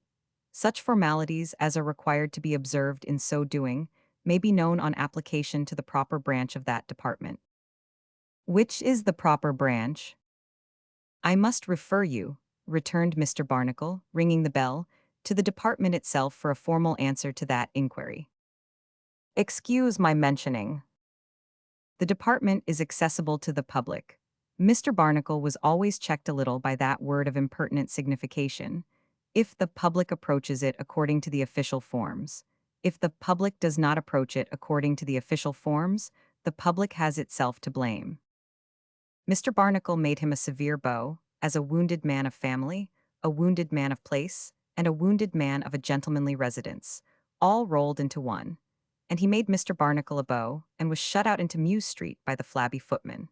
Such formalities as are required to be observed in so doing may be known on application to the proper branch of that department. Which is the proper branch? I must refer you, returned Mr. Barnacle, ringing the bell, to the department itself for a formal answer to that inquiry. Excuse my mentioning. The department is accessible to the public. Mr. Barnacle was always checked a little by that word of impertinent signification. If the public approaches it according to the official forms. If the public does not approach it according to the official forms, the public has itself to blame. Mr. Barnacle made him a severe bow, as a wounded man of family, a wounded man of place, and a wounded man of a gentlemanly residence, all rolled into one. And he made Mr. Barnacle a bow, and was shut out into Mews Street by the flabby footman.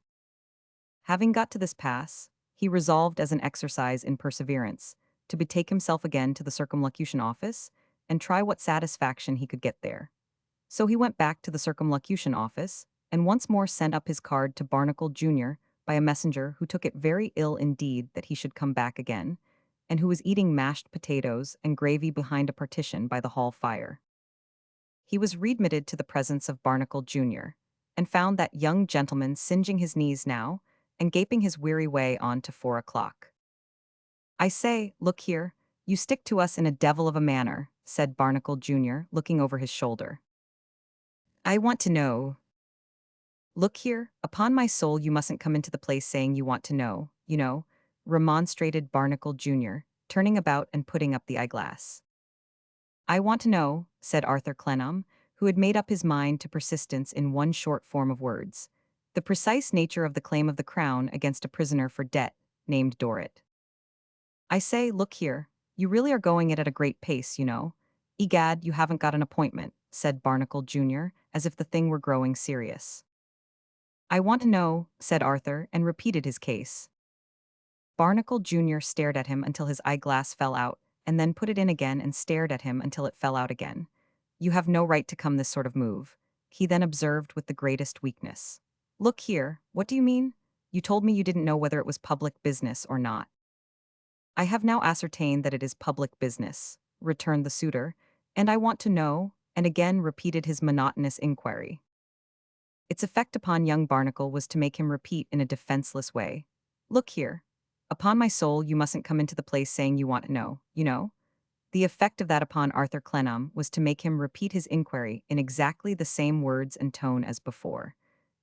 Having got to this pass, he resolved as an exercise in perseverance, to betake himself again to the Circumlocution Office, and try what satisfaction he could get there. So he went back to the Circumlocution Office, and once more sent up his card to Barnacle Jr. by a messenger who took it very ill indeed that he should come back again, and who was eating mashed potatoes and gravy behind a partition by the hall fire. He was readmitted to the presence of Barnacle Jr., and found that young gentleman singeing his knees now, and gaping his weary way on to 4 o'clock. I say, look here, you stick to us in a devil of a manner, said Barnacle Jr., looking over his shoulder. I want to know. Look here, upon my soul you mustn't come into the place saying you want to know, you know, remonstrated Barnacle Jr., turning about and putting up the eyeglass. I want to know, said Arthur Clennam, who had made up his mind to persistence in one short form of words, the precise nature of the claim of the Crown against a prisoner for debt, named Dorrit. I say, look here, you really are going it at a great pace, you know. Egad, you haven't got an appointment, said Barnacle Jr., as if the thing were growing serious. I want to know, said Arthur, and repeated his case. Barnacle Jr. stared at him until his eyeglass fell out, and then put it in again and stared at him until it fell out again. You have no right to come this sort of move, he then observed with the greatest weakness. Look here, what do you mean? You told me you didn't know whether it was public business or not. I have now ascertained that it is public business, returned the suitor, and I want to know, and again repeated his monotonous inquiry. Its effect upon young Barnacle was to make him repeat in a defenseless way. Look here. Upon my soul, you mustn't come into the place saying you want to know, you know? The effect of that upon Arthur Clennam was to make him repeat his inquiry in exactly the same words and tone as before.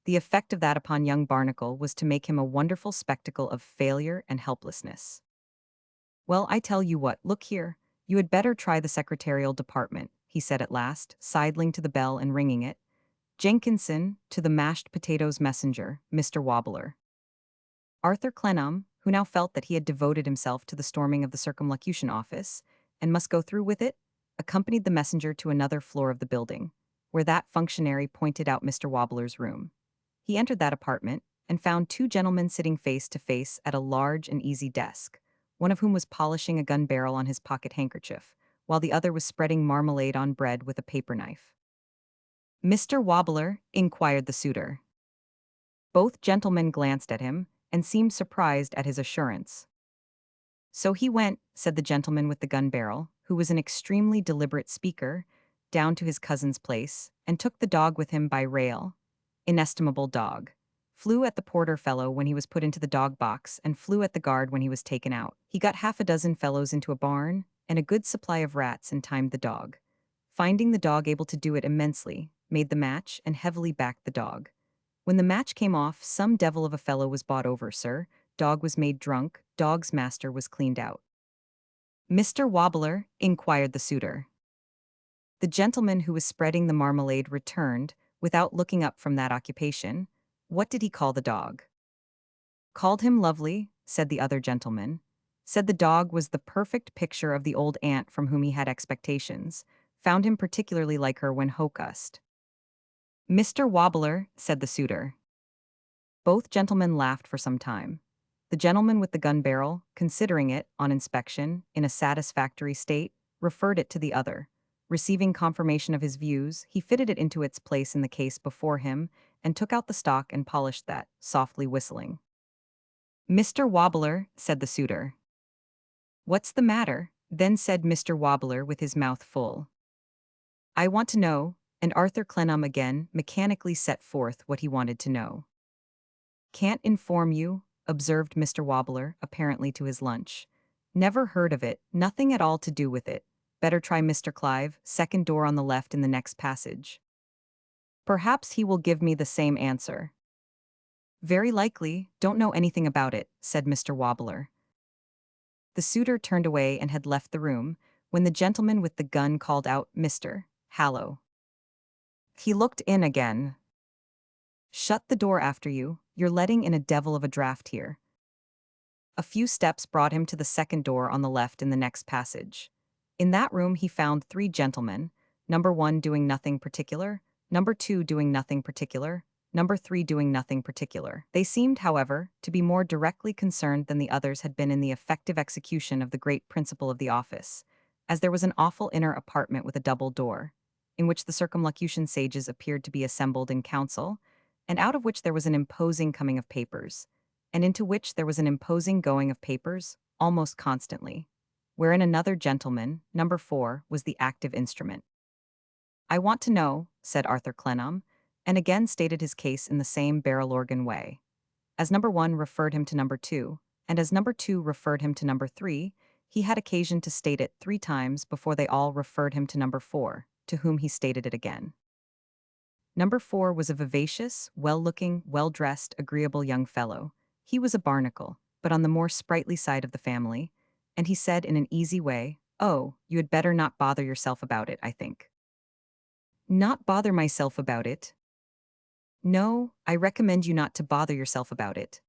The effect of that upon young Barnacle was to make him a wonderful spectacle of failure and helplessness. Well, I tell you what, look here, you had better try the secretarial department, he said at last, sidling to the bell and ringing it. Jenkinson, to the mashed potatoes messenger, Mr. Wobbler. Arthur Clennam, who now felt that he had devoted himself to the storming of the Circumlocution Office, and must go through with it, accompanied the messenger to another floor of the building, where that functionary pointed out Mr. Wobbler's room. He entered that apartment, and found two gentlemen sitting face to face at a large and easy desk, one of whom was polishing a gun barrel on his pocket handkerchief, while the other was spreading marmalade on bread with a paper knife. Mr. Wobbler, inquired the suitor. Both gentlemen glanced at him, and seemed surprised at his assurance. So he went, said the gentleman with the gun barrel, who was an extremely deliberate speaker, down to his cousin's place, and took the dog with him by rail. Inestimable dog. Flew at the porter fellow when he was put into the dog box, and flew at the guard when he was taken out. He got half a dozen fellows into a barn, and a good supply of rats, and timed the dog. Finding the dog able to do it immensely, made the match, and heavily backed the dog. When the match came off, some devil of a fellow was bought over, sir. Dog was made drunk, dog's master was cleaned out. Mr. Wobbler, inquired the suitor. The gentleman who was spreading the marmalade returned, without looking up from that occupation. What did he call the dog? Called him lovely, said the other gentleman. Said the dog was the perfect picture of the old aunt from whom he had expectations. Found him particularly like her when hocust. Mr. Wobbler, said the suitor. Both gentlemen laughed for some time. The gentleman with the gun barrel, considering it, on inspection, in a satisfactory state, referred it to the other. Receiving confirmation of his views, he fitted it into its place in the case before him, and took out the stock and polished that, softly whistling. "Mr. Wobbler," said the suitor. "What's the matter?" then said Mr. Wobbler with his mouth full. "I want to know," and Arthur Clennam again mechanically set forth what he wanted to know. "Can't inform you," observed Mr. Wobbler, apparently to his lunch. "Never heard of it, nothing at all to do with it. Better try Mr. Clive, second door on the left in the next passage. Perhaps he will give me the same answer." "Very likely, don't know anything about it," said Mr. Wobbler. The suitor turned away and had left the room, when the gentleman with the gun called out, "Mr. Hallow." He looked in again. "Shut the door after you, you're letting in a devil of a draught here." A few steps brought him to the second door on the left in the next passage. In that room he found three gentlemen, number 1 doing nothing particular, number 2 doing nothing particular, number 3 doing nothing particular. They seemed, however, to be more directly concerned than the others had been in the effective execution of the great principle of the office, as there was an awful inner apartment with a double door, in which the circumlocution sages appeared to be assembled in council, and out of which there was an imposing coming of papers, and into which there was an imposing going of papers, almost constantly, wherein another gentleman, number 4, was the active instrument. "I want to know," said Arthur Clennam, and again stated his case in the same barrel-organ way. As number 1 referred him to number 2, and as number 2 referred him to number 3, he had occasion to state it 3 times before they all referred him to number 4, to whom he stated it again. Number 4 was a vivacious, well-looking, well-dressed, agreeable young fellow. He was a barnacle, but on the more sprightly side of the family, and he said in an easy way, "Oh, you had better not bother yourself about it, I think." "Not bother myself about it?" "No, I recommend you not to bother yourself about it."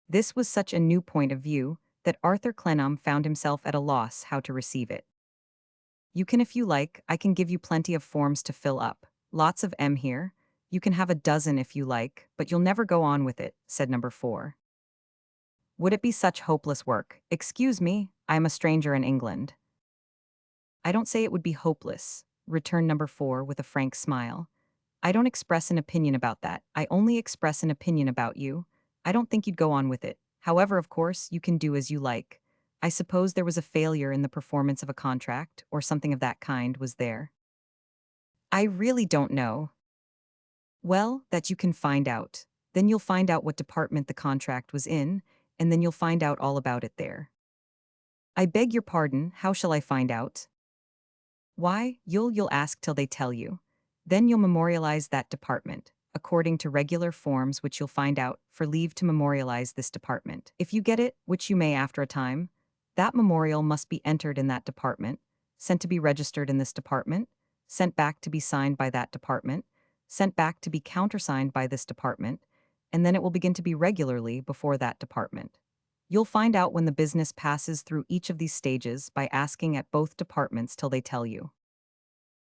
This was such a new point of view that Arthur Clennam found himself at a loss how to receive it. "You can if you like, I can give you plenty of forms to fill up. Lots of M here. You can have a dozen if you like, but you'll never go on with it," said number 4. "Would it be such hopeless work? Excuse me, I am a stranger in England." "I don't say it would be hopeless," returned number 4 with a frank smile. "I don't express an opinion about that. I only express an opinion about you. I don't think you'd go on with it. However, of course, you can do as you like. I suppose there was a failure in the performance of a contract, or something of that kind, was there?" "I really don't know." "Well, that you can find out. Then you'll find out what department the contract was in, and then you'll find out all about it there." "I beg your pardon, how shall I find out?" "Why, you'll ask till they tell you. Then you'll memorialize that department, according to regular forms which you'll find out, for leave to memorialize this department. If you get it, which you may after a time, that memorial must be entered in that department, sent to be registered in this department, sent back to be signed by that department, sent back to be countersigned by this department, and then it will begin to be regularly before that department. You'll find out when the business passes through each of these stages by asking at both departments till they tell you."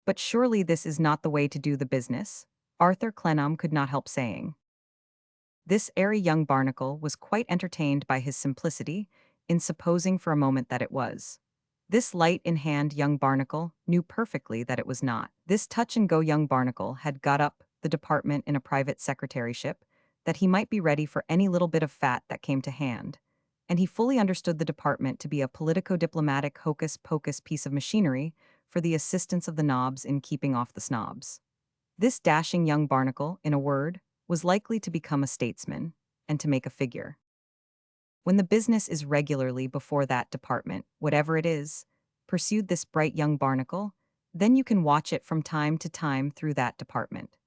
"But surely this is not the way to do the business?" Arthur Clennam could not help saying. This airy young barnacle was quite entertained by his simplicity, in supposing for a moment that it was. This light-in-hand young barnacle knew perfectly that it was not. This touch-and-go young barnacle had got up the department in a private secretaryship, that he might be ready for any little bit of fat that came to hand, and he fully understood the department to be a politico-diplomatic hocus-pocus piece of machinery for the assistance of the nobs in keeping off the snobs. This dashing young barnacle, in a word, was likely to become a statesman, and to make a figure. When the business is regularly before that department, whatever it is, pursued this bright young barnacle, then you can watch it from time to time through that department.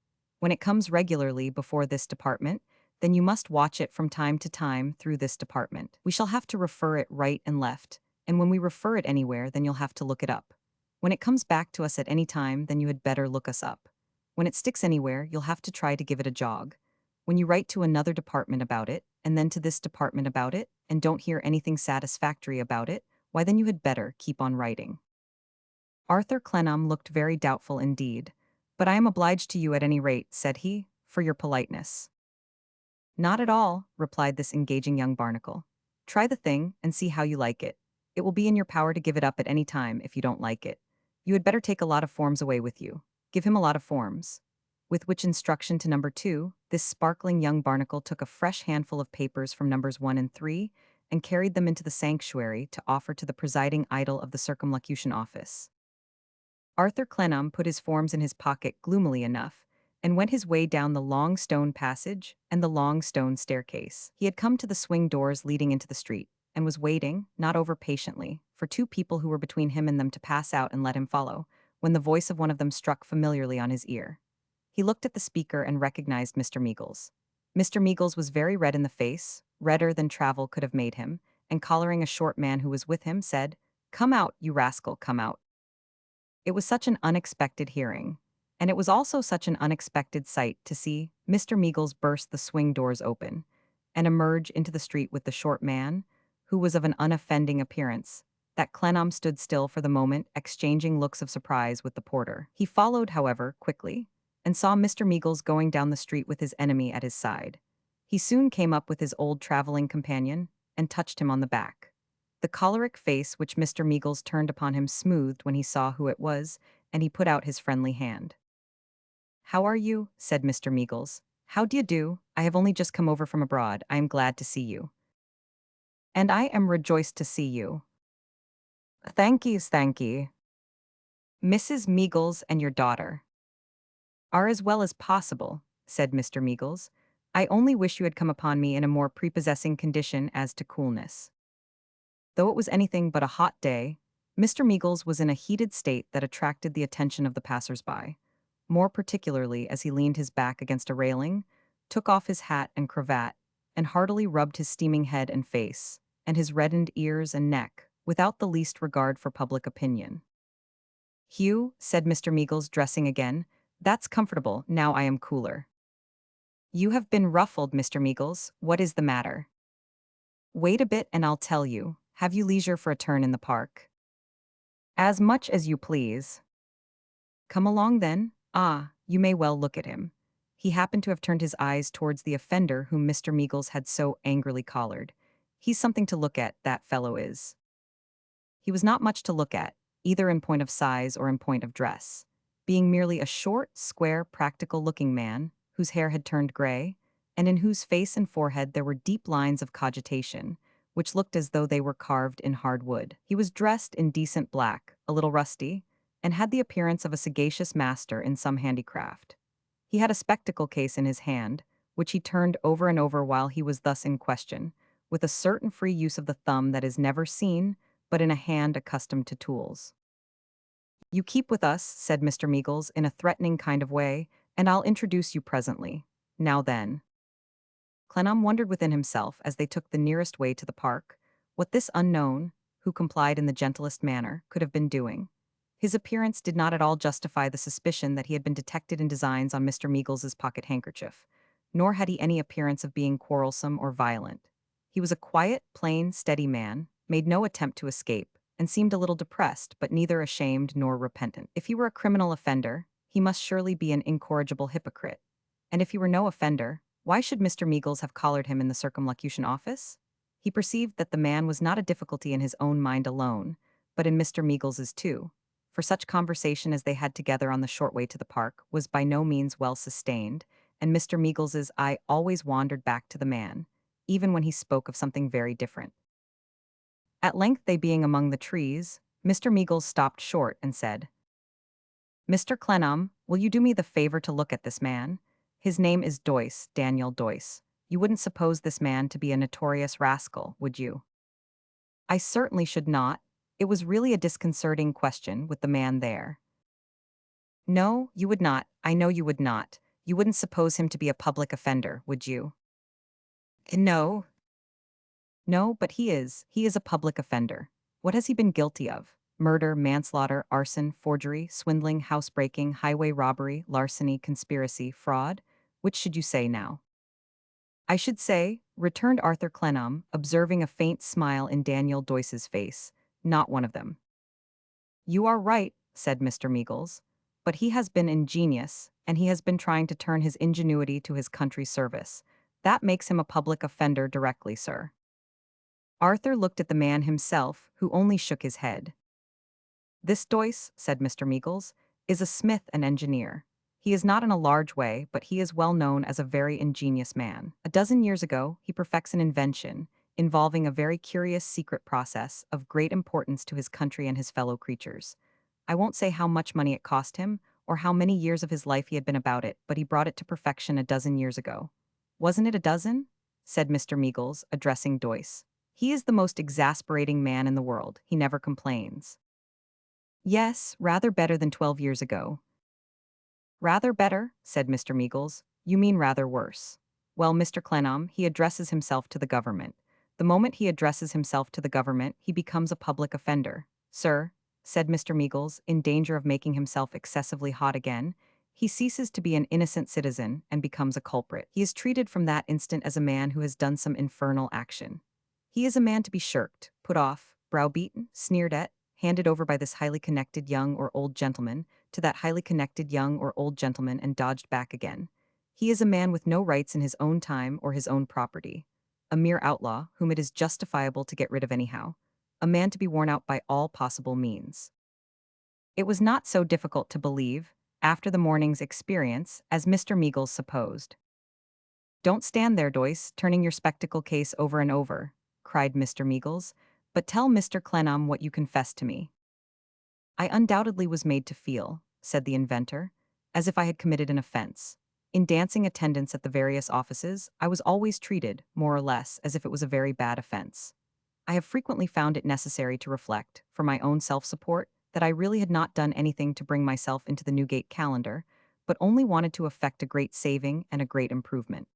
When it comes regularly before this department, then you must watch it from time to time through this department. We shall have to refer it right and left, and when we refer it anywhere, then you'll have to look it up. When it comes back to us at any time, then you had better look us up. When it sticks anywhere, you'll have to try to give it a jog. When you write to another department about it, and then to this department about it, and don't hear anything satisfactory about it, why then you had better keep on writing." Arthur Clennam looked very doubtful indeed. "But I am obliged to you at any rate," said he, "for your politeness." Not at all, replied this engaging young barnacle. Try the thing and see how you like it. It will be in your power to give it up at any time if you don't like it. You had better take a lot of forms away with you. Give him a lot of forms. With which instruction to number 2, this sparkling young barnacle took a fresh handful of papers from numbers 1 and 3 and carried them into the sanctuary to offer to the presiding idol of the Circumlocution Office. Arthur Clennam put his forms in his pocket gloomily enough, and went his way down the long stone passage and the long stone staircase. He had come to the swing doors leading into the street, and was waiting, not over patiently, for two people who were between him and them to pass out and let him follow, when the voice of one of them struck familiarly on his ear. He looked at the speaker and recognized Mr. Meagles. Mr. Meagles was very red in the face, redder than travel could have made him, and collaring a short man who was with him, said, "Come out, you rascal, come out." It was such an unexpected hearing, and it was also such an unexpected sight to see Mr. Meagles burst the swing doors open and emerge into the street with the short man, who was of an unoffending appearance, that Clennam stood still for the moment, exchanging looks of surprise with the porter. He followed, however, quickly, and saw Mr. Meagles going down the street with his enemy at his side. He soon came up with his old traveling companion and touched him on the back. The choleric face which Mr. Meagles turned upon him smoothed when he saw who it was, and he put out his friendly hand. "How are you?" said Mr. Meagles. "How d'ye do? I have only just come over from abroad. I am glad to see you." "And I am rejoiced to see you." "Thank ye, thank ye." "Mrs. Meagles and your daughter are as well as possible," said Mr. Meagles. "I only wish you had come upon me in a more prepossessing condition as to coolness." Though it was anything but a hot day, Mr. Meagles was in a heated state that attracted the attention of the passers-by, more particularly as he leaned his back against a railing, took off his hat and cravat, and heartily rubbed his steaming head and face, and his reddened ears and neck, without the least regard for public opinion. "Hugh," said Mr. Meagles, dressing again, "that's comfortable, now I am cooler." "You have been ruffled, Mr. Meagles. What is the matter?" "Wait a bit and I'll tell you. Have you leisure for a turn in the park?" "As much as you please." "Come along then. Ah, you may well look at him." He happened to have turned his eyes towards the offender whom Mr. Meagles had so angrily collared. "He's something to look at, that fellow is." He was not much to look at, either in point of size or in point of dress, being merely a short, square, practical-looking man, whose hair had turned gray, and in whose face and forehead there were deep lines of cogitation, which looked as though they were carved in hard wood. He was dressed in decent black, a little rusty, and had the appearance of a sagacious master in some handicraft. He had a spectacle case in his hand, which he turned over and over while he was thus in question, with a certain free use of the thumb that is never seen, but in a hand accustomed to tools. "You keep with us," said Mr. Meagles in a threatening kind of way, "and I'll introduce you presently. Now then." Clennam wondered within himself, as they took the nearest way to the park, what this unknown, who complied in the gentlest manner, could have been doing. His appearance did not at all justify the suspicion that he had been detected in designs on Mr. Meagles's pocket handkerchief, nor had he any appearance of being quarrelsome or violent. He was a quiet, plain, steady man, made no attempt to escape, and seemed a little depressed, but neither ashamed nor repentant. If he were a criminal offender, he must surely be an incorrigible hypocrite. And if he were no offender, why should Mr. Meagles have collared him in the Circumlocution Office? He perceived that the man was not a difficulty in his own mind alone, but in Mr. Meagles's too, for such conversation as they had together on the short way to the park was by no means well sustained, and Mr. Meagles's eye always wandered back to the man, even when he spoke of something very different. At length, they being among the trees, Mr. Meagles stopped short and said, "Mr. Clennam, will you do me the favor to look at this man? His name is Doyce, Daniel Doyce. You wouldn't suppose this man to be a notorious rascal, would you?" I certainly should not. It was really a disconcerting question with the man there. "No, you would not. I know you would not. You wouldn't suppose him to be a public offender, would you?" "No." "No, but he is. He is a public offender. What has he been guilty of? Murder, manslaughter, arson, forgery, swindling, housebreaking, highway robbery, larceny, conspiracy, fraud? Which should you say now?" "I should say," returned Arthur Clennam, observing a faint smile in Daniel Doyce's face, "not one of them." "You are right," said Mr. Meagles, "but he has been ingenious, and he has been trying to turn his ingenuity to his country's service. That makes him a public offender directly, sir. Arthur looked at the man himself, who only shook his head. This Doyce, said Mr. Meagles, is a smith and engineer. He is not in a large way, but he is well known as a very ingenious man. A dozen years ago, he perfects an invention involving a very curious secret process of great importance to his country and his fellow creatures. I won't say how much money it cost him, or how many years of his life he had been about it, but he brought it to perfection a dozen years ago. Wasn't it a dozen? Said Mr. Meagles, addressing Doyce. He is the most exasperating man in the world. He never complains. Yes, rather better than 12 years ago. Rather better, said Mr. Meagles. You mean rather worse. Well, Mr. Clennam, he addresses himself to the government. The moment he addresses himself to the government, he becomes a public offender. Sir, said Mr. Meagles, in danger of making himself excessively hot again, he ceases to be an innocent citizen and becomes a culprit. He is treated from that instant as a man who has done some infernal action. He is a man to be shirked, put off, browbeaten, sneered at, handed over by this highly connected young or old gentleman to that highly connected young or old gentleman and dodged back again. He is a man with no rights in his own time or his own property. A mere outlaw whom it is justifiable to get rid of anyhow. A man to be worn out by all possible means. It was not so difficult to believe, after the morning's experience, as Mr. Meagles supposed. Don't stand there, Doyce, turning your spectacle case over and over, cried Mr. Meagles, but tell Mr. Clennam what you confessed to me. I undoubtedly was made to feel, said the inventor, as if I had committed an offense. In dancing attendance at the various offices, I was always treated, more or less, as if it was a very bad offense. I have frequently found it necessary to reflect, for my own self-support, that I really had not done anything to bring myself into the Newgate calendar, but only wanted to effect a great saving and a great improvement.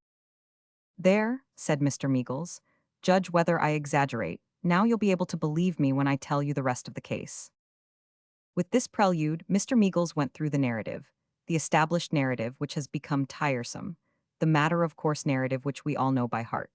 There, said Mr. Meagles, judge whether I exaggerate. Now you'll be able to believe me when I tell you the rest of the case. With this prelude, Mr. Meagles went through the established narrative which has become tiresome, the matter-of-course narrative which we all know by heart.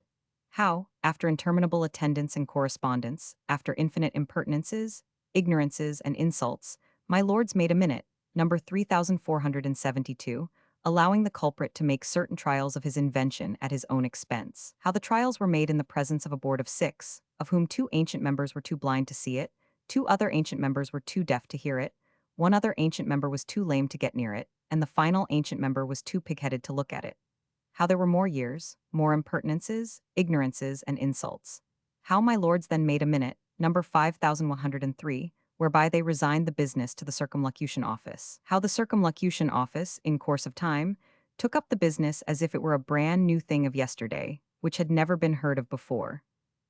How, after interminable attendance and correspondence, after infinite impertinences, ignorances, and insults, my lords made a minute, number 3472, allowing the culprit to make certain trials of his invention at his own expense. How the trials were made in the presence of a board of 6, of whom 2 ancient members were too blind to see it, 2 other ancient members were too deaf to hear it, 1 other ancient member was too lame to get near it, and the final ancient member was too pig-headed to look at it. How there were more years, more impertinences, ignorances, and insults. How my lords then made a minute, number 5103, whereby they resigned the business to the Circumlocution Office. How the Circumlocution Office, in course of time, took up the business as if it were a brand new thing of yesterday, which had never been heard of before.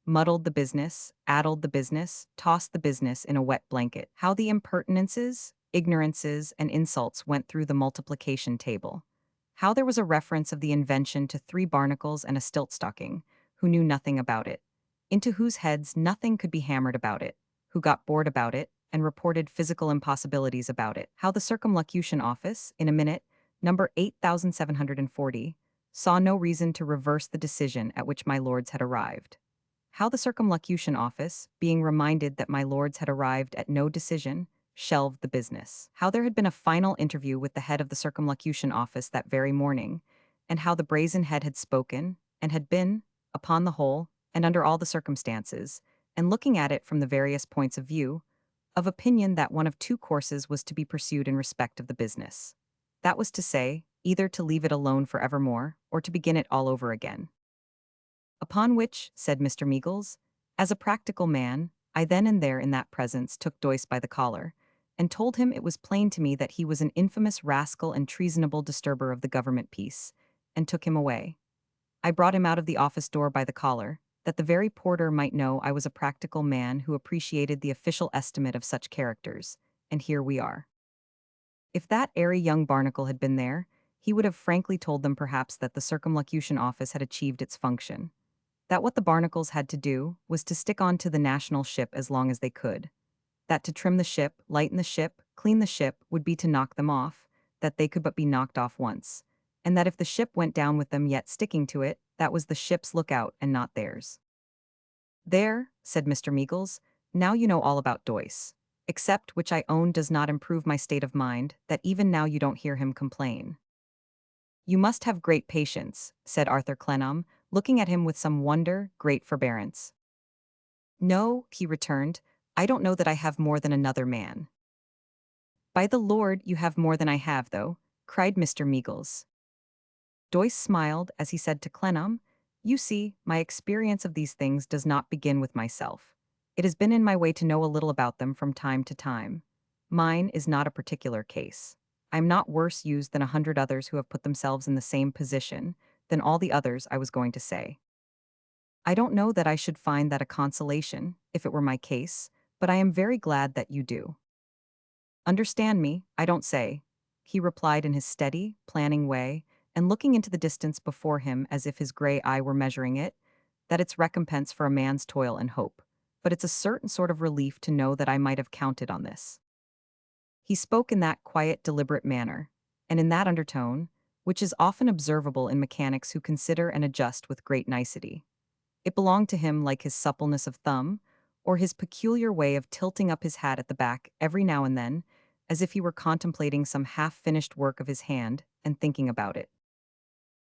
Muddled the business, addled the business, tossed the business in a wet blanket. How the impertinences, ignorances, and insults went through the multiplication table. How there was a reference of the invention to 3 barnacles and a stilt-stocking, who knew nothing about it, into whose heads nothing could be hammered about it, who got bored about it, and reported physical impossibilities about it. How the Circumlocution Office, in a minute, number 8740, saw no reason to reverse the decision at which my lords had arrived. How the Circumlocution Office, being reminded that my lords had arrived at no decision, shelved the business. How there had been a final interview with the head of the Circumlocution Office that very morning, and how the brazen head had spoken, and had been, upon the whole, and under all the circumstances, and looking at it from the various points of view, of opinion that one of 2 courses was to be pursued in respect of the business. That was to say, either to leave it alone for evermore, or to begin it all over again. Upon which, said Mr. Meagles, as a practical man, I then and there in that presence took Doyce by the collar, and told him it was plain to me that he was an infamous rascal and treasonable disturber of the government peace, and took him away. I brought him out of the office door by the collar, that the very porter might know I was a practical man who appreciated the official estimate of such characters, and here we are. If that airy young barnacle had been there, he would have frankly told them perhaps that the Circumlocution Office had achieved its function, that what the barnacles had to do was to stick on to the national ship as long as they could, that to trim the ship, lighten the ship, clean the ship would be to knock them off, that they could but be knocked off once, and that if the ship went down with them yet sticking to it, that was the ship's lookout and not theirs. There, said Mr. Meagles, now you know all about Doyce, except which I own does not improve my state of mind, that even now you don't hear him complain. You must have great patience, said Arthur Clennam, looking at him with some wonder, great forbearance. No, he returned, I don't know that I have more than another man. By the Lord, you have more than I have, though, cried Mr. Meagles. Doyce smiled as he said to Clennam, You see, my experience of these things does not begin with myself. It has been in my way to know a little about them from time to time. Mine is not a particular case. I am not worse used than 100 others who have put themselves in the same position, than all the others I was going to say. I don't know that I should find that a consolation, if it were my case, but I am very glad that you do. Understand me, I don't say, he replied in his steady, planning way, and looking into the distance before him as if his gray eye were measuring it, that it's recompense for a man's toil and hope, but it's a certain sort of relief to know that I might have counted on this. He spoke in that quiet, deliberate manner, and in that undertone, which is often observable in mechanics who consider and adjust with great nicety. It belonged to him like his suppleness of thumb, or his peculiar way of tilting up his hat at the back every now and then, as if he were contemplating some half-finished work of his hand and thinking about it.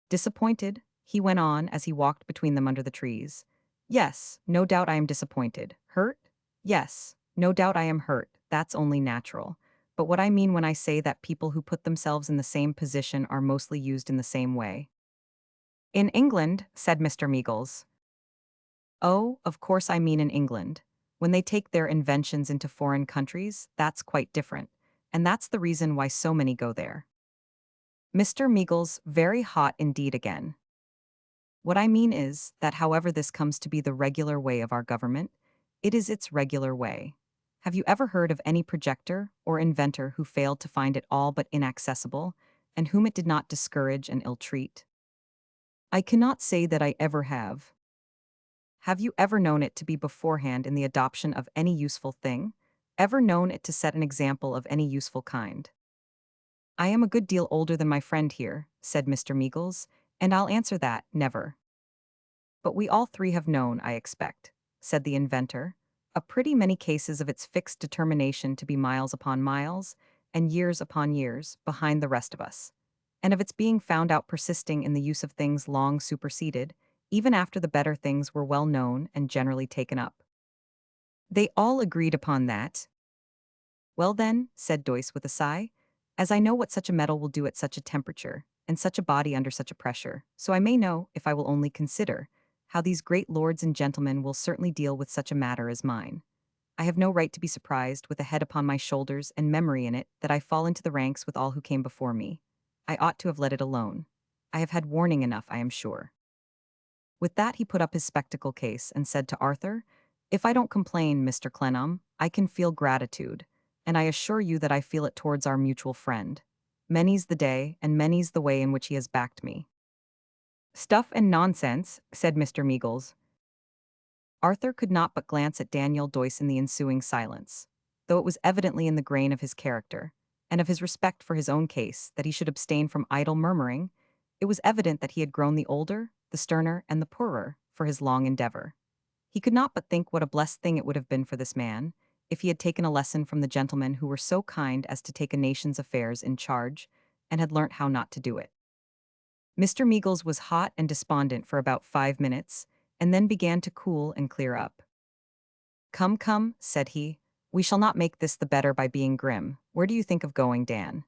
Disappointed, he went on as he walked between them under the trees. Yes, no doubt I am disappointed. Hurt? Yes, no doubt I am hurt. That's only natural. But what I mean when I say that people who put themselves in the same position are mostly used in the same way. In England, said Mr. Meagles. Oh, of course I mean in England. When they take their inventions into foreign countries, that's quite different. And that's the reason why so many go there. Mr. Meagles, very hot indeed again. What I mean is that however this comes to be the regular way of our government, it is its regular way. Have you ever heard of any projector or inventor who failed to find it all but inaccessible, and whom it did not discourage and ill-treat? I cannot say that I ever have. Have you ever known it to be beforehand in the adoption of any useful thing? Ever known it to set an example of any useful kind? I am a good deal older than my friend here, said Mr. Meagles, and I'll answer that, never. But we all three have known, I expect, said the inventor, a pretty many cases of its fixed determination to be miles upon miles, and years upon years, behind the rest of us, and of its being found out persisting in the use of things long superseded, even after the better things were well known and generally taken up. They all agreed upon that. Well then, said Doyce with a sigh, as I know what such a metal will do at such a temperature, and such a body under such a pressure, so I may know, if I will only consider, how these great lords and gentlemen will certainly deal with such a matter as mine. I have no right to be surprised, with a head upon my shoulders and memory in it, that I fall into the ranks with all who came before me. I ought to have let it alone. I have had warning enough, I am sure. With that he put up his spectacle case and said to Arthur, If I don't complain, Mr. Clennam, I can feel gratitude, and I assure you that I feel it towards our mutual friend. Many's the day, and many's the way in which he has backed me. Stuff and nonsense, said Mr. Meagles. Arthur could not but glance at Daniel Doyce in the ensuing silence, though it was evidently in the grain of his character, and of his respect for his own case, that he should abstain from idle murmuring. It was evident that he had grown the older, the sterner, and the poorer for his long endeavor. He could not but think what a blessed thing it would have been for this man, if he had taken a lesson from the gentlemen who were so kind as to take a nation's affairs in charge, and had learnt how not to do it. Mr. Meagles was hot and despondent for about 5 minutes, and then began to cool and clear up. Come, come, said he, we shall not make this the better by being grim. Where do you think of going, Dan?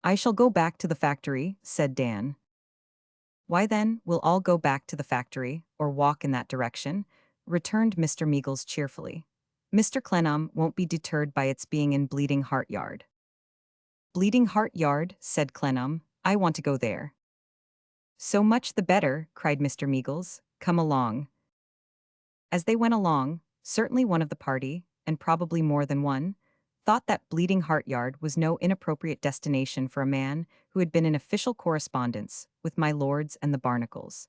I shall go back to the factory, said Dan. Why then, we'll all go back to the factory, or walk in that direction, returned Mr. Meagles cheerfully. Mr. Clennam won't be deterred by its being in Bleeding Heart Yard. Bleeding Heart Yard, said Clennam, I want to go there. So much the better, cried Mr. Meagles, come along. As they went along, certainly one of the party, and probably more than one, thought that Bleeding Heart Yard was no inappropriate destination for a man who had been in official correspondence with my lords and the Barnacles,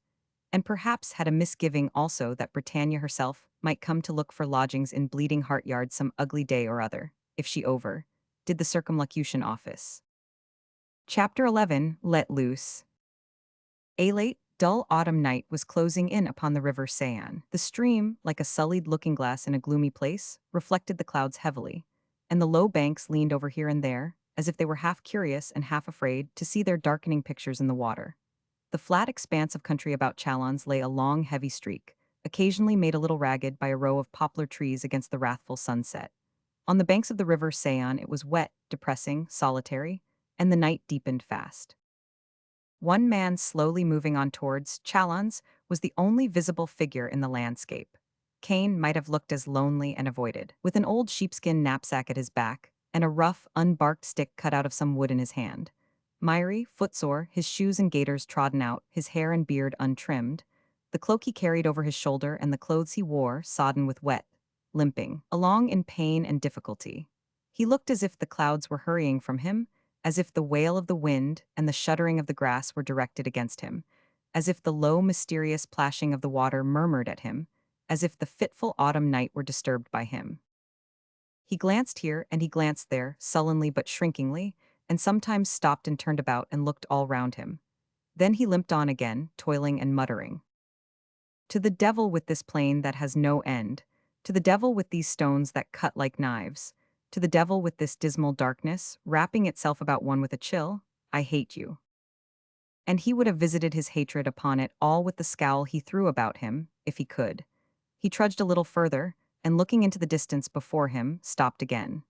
and perhaps had a misgiving also that Britannia herself might come to look for lodgings in Bleeding Heart Yard some ugly day or other, if she did the Circumlocution Office. Chapter 11, Let Loose. A late, dull autumn night was closing in upon the river Seine. The stream, like a sullied looking-glass in a gloomy place, reflected the clouds heavily, and the low banks leaned over here and there, as if they were half curious and half afraid to see their darkening pictures in the water. The flat expanse of country about Chalons lay a long, heavy streak, occasionally made a little ragged by a row of poplar trees against the wrathful sunset. On the banks of the river Seine it was wet, depressing, solitary, and the night deepened fast. One man slowly moving on towards Chalons was the only visible figure in the landscape. Cain might have looked as lonely and avoided, with an old sheepskin knapsack at his back and a rough, unbarked stick cut out of some wood in his hand. Miry, footsore, his shoes and gaiters trodden out, his hair and beard untrimmed, the cloak he carried over his shoulder and the clothes he wore sodden with wet, limping, along in pain and difficulty. He looked as if the clouds were hurrying from him, as if the wail of the wind and the shuddering of the grass were directed against him, as if the low, mysterious plashing of the water murmured at him, as if the fitful autumn night were disturbed by him. He glanced here and he glanced there, sullenly but shrinkingly, and sometimes stopped and turned about and looked all round him. Then he limped on again, toiling and muttering. To the devil with this plain that has no end, to the devil with these stones that cut like knives, to the devil with this dismal darkness, wrapping itself about one with a chill, I hate you. And he would have visited his hatred upon it all with the scowl he threw about him, if he could. He trudged a little further, and looking into the distance before him, stopped again.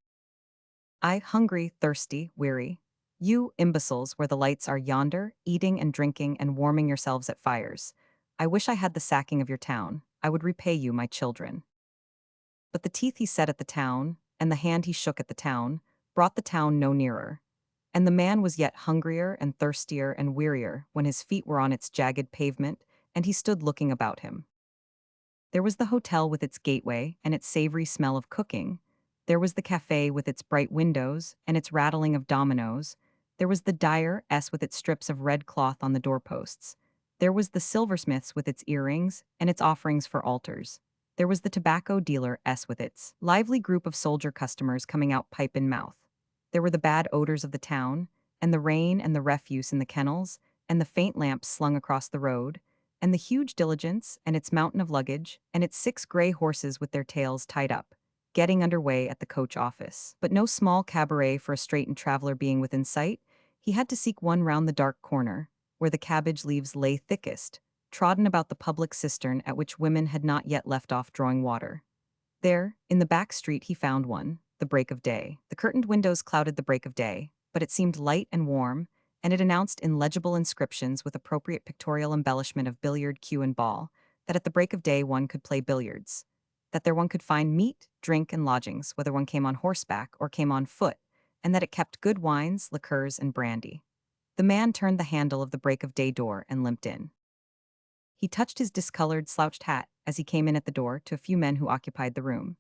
I, hungry, thirsty, weary. You, imbeciles, where the lights are yonder, eating and drinking and warming yourselves at fires. I wish I had the sacking of your town. I would repay you, my children. But the teeth he set at the town, and the hand he shook at the town, brought the town no nearer. And the man was yet hungrier and thirstier and wearier when his feet were on its jagged pavement, and he stood looking about him. There was the hotel with its gateway and its savory smell of cooking. There was the cafe with its bright windows and its rattling of dominoes. There was the dyer S with its strips of red cloth on the doorposts. There was the silversmith's with its earrings and its offerings for altars. There was the tobacco dealer S with its lively group of soldier customers coming out pipe in mouth. There were the bad odors of the town, and the rain and the refuse in the kennels, and the faint lamps slung across the road, and the huge diligence and its mountain of luggage, and its 6 gray horses with their tails tied up, getting under way at the coach office. But no small cabaret for a straitened traveler being within sight, he had to seek one round the dark corner, where the cabbage leaves lay thickest, trodden about the public cistern at which women had not yet left off drawing water. There, in the back street he found one, the break of day. The curtained windows clouded the break of day, but it seemed light and warm, and it announced in legible inscriptions with appropriate pictorial embellishment of billiard cue and ball, that at the break of day one could play billiards, that there one could find meat, drink, and lodgings, whether one came on horseback or came on foot, and that it kept good wines, liqueurs, and brandy. The man turned the handle of the break of day door and limped in. He touched his discolored, slouched hat as he came in at the door to a few men who occupied the room.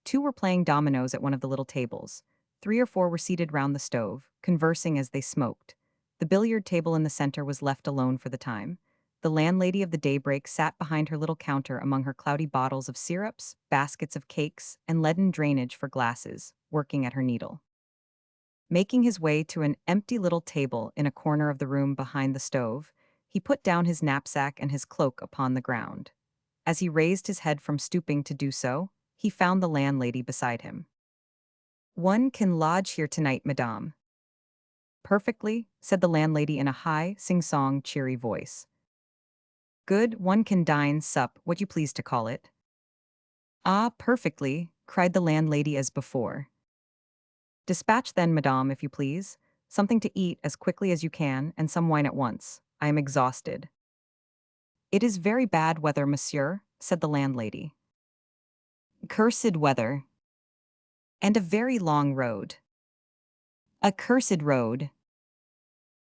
2 were playing dominoes at one of the little tables. 3 or 4 were seated round the stove, conversing as they smoked. The billiard table in the center was left alone for the time. The landlady of the Daybreak sat behind her little counter among her cloudy bottles of syrups, baskets of cakes, and leaden drainage for glasses, working at her needle. Making his way to an empty little table in a corner of the room behind the stove, he put down his knapsack and his cloak upon the ground. As he raised his head from stooping to do so, he found the landlady beside him. "One can lodge here tonight, madame." "Perfectly," said the landlady in a high, sing-song, cheery voice. "Good, one can dine, sup, what you please to call it." "Ah, perfectly," cried the landlady as before. "Dispatch then, madame, if you please. Something to eat as quickly as you can, and some wine at once. I am exhausted." "It is very bad weather, monsieur," said the landlady. "Cursed weather. And a very long road." "A cursed road."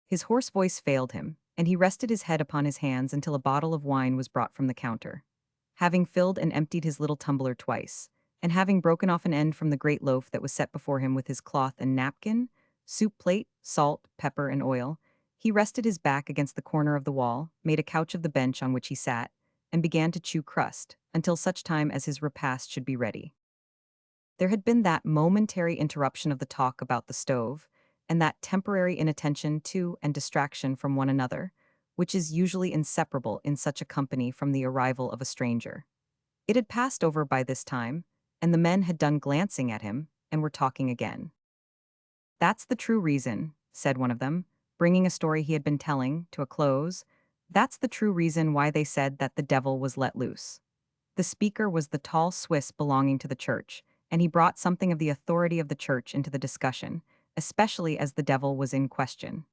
His hoarse voice failed him, and he rested his head upon his hands until a bottle of wine was brought from the counter. Having filled and emptied his little tumbler twice, and having broken off an end from the great loaf that was set before him with his cloth and napkin, soup plate, salt, pepper, and oil, he rested his back against the corner of the wall, made a couch of the bench on which he sat, and began to chew crust, until such time as his repast should be ready. There had been that momentary interruption of the talk about the stove, and that temporary inattention to and distraction from one another, which is usually inseparable in such a company from the arrival of a stranger. It had passed over by this time, and the men had done glancing at him, and were talking again. That's the true reason, said one of them, bringing a story he had been telling to a close. That's the true reason why they said that the devil was let loose. The speaker was the tall Swiss belonging to the church, and he brought something of the authority of the church into the discussion, especially as the devil was in question.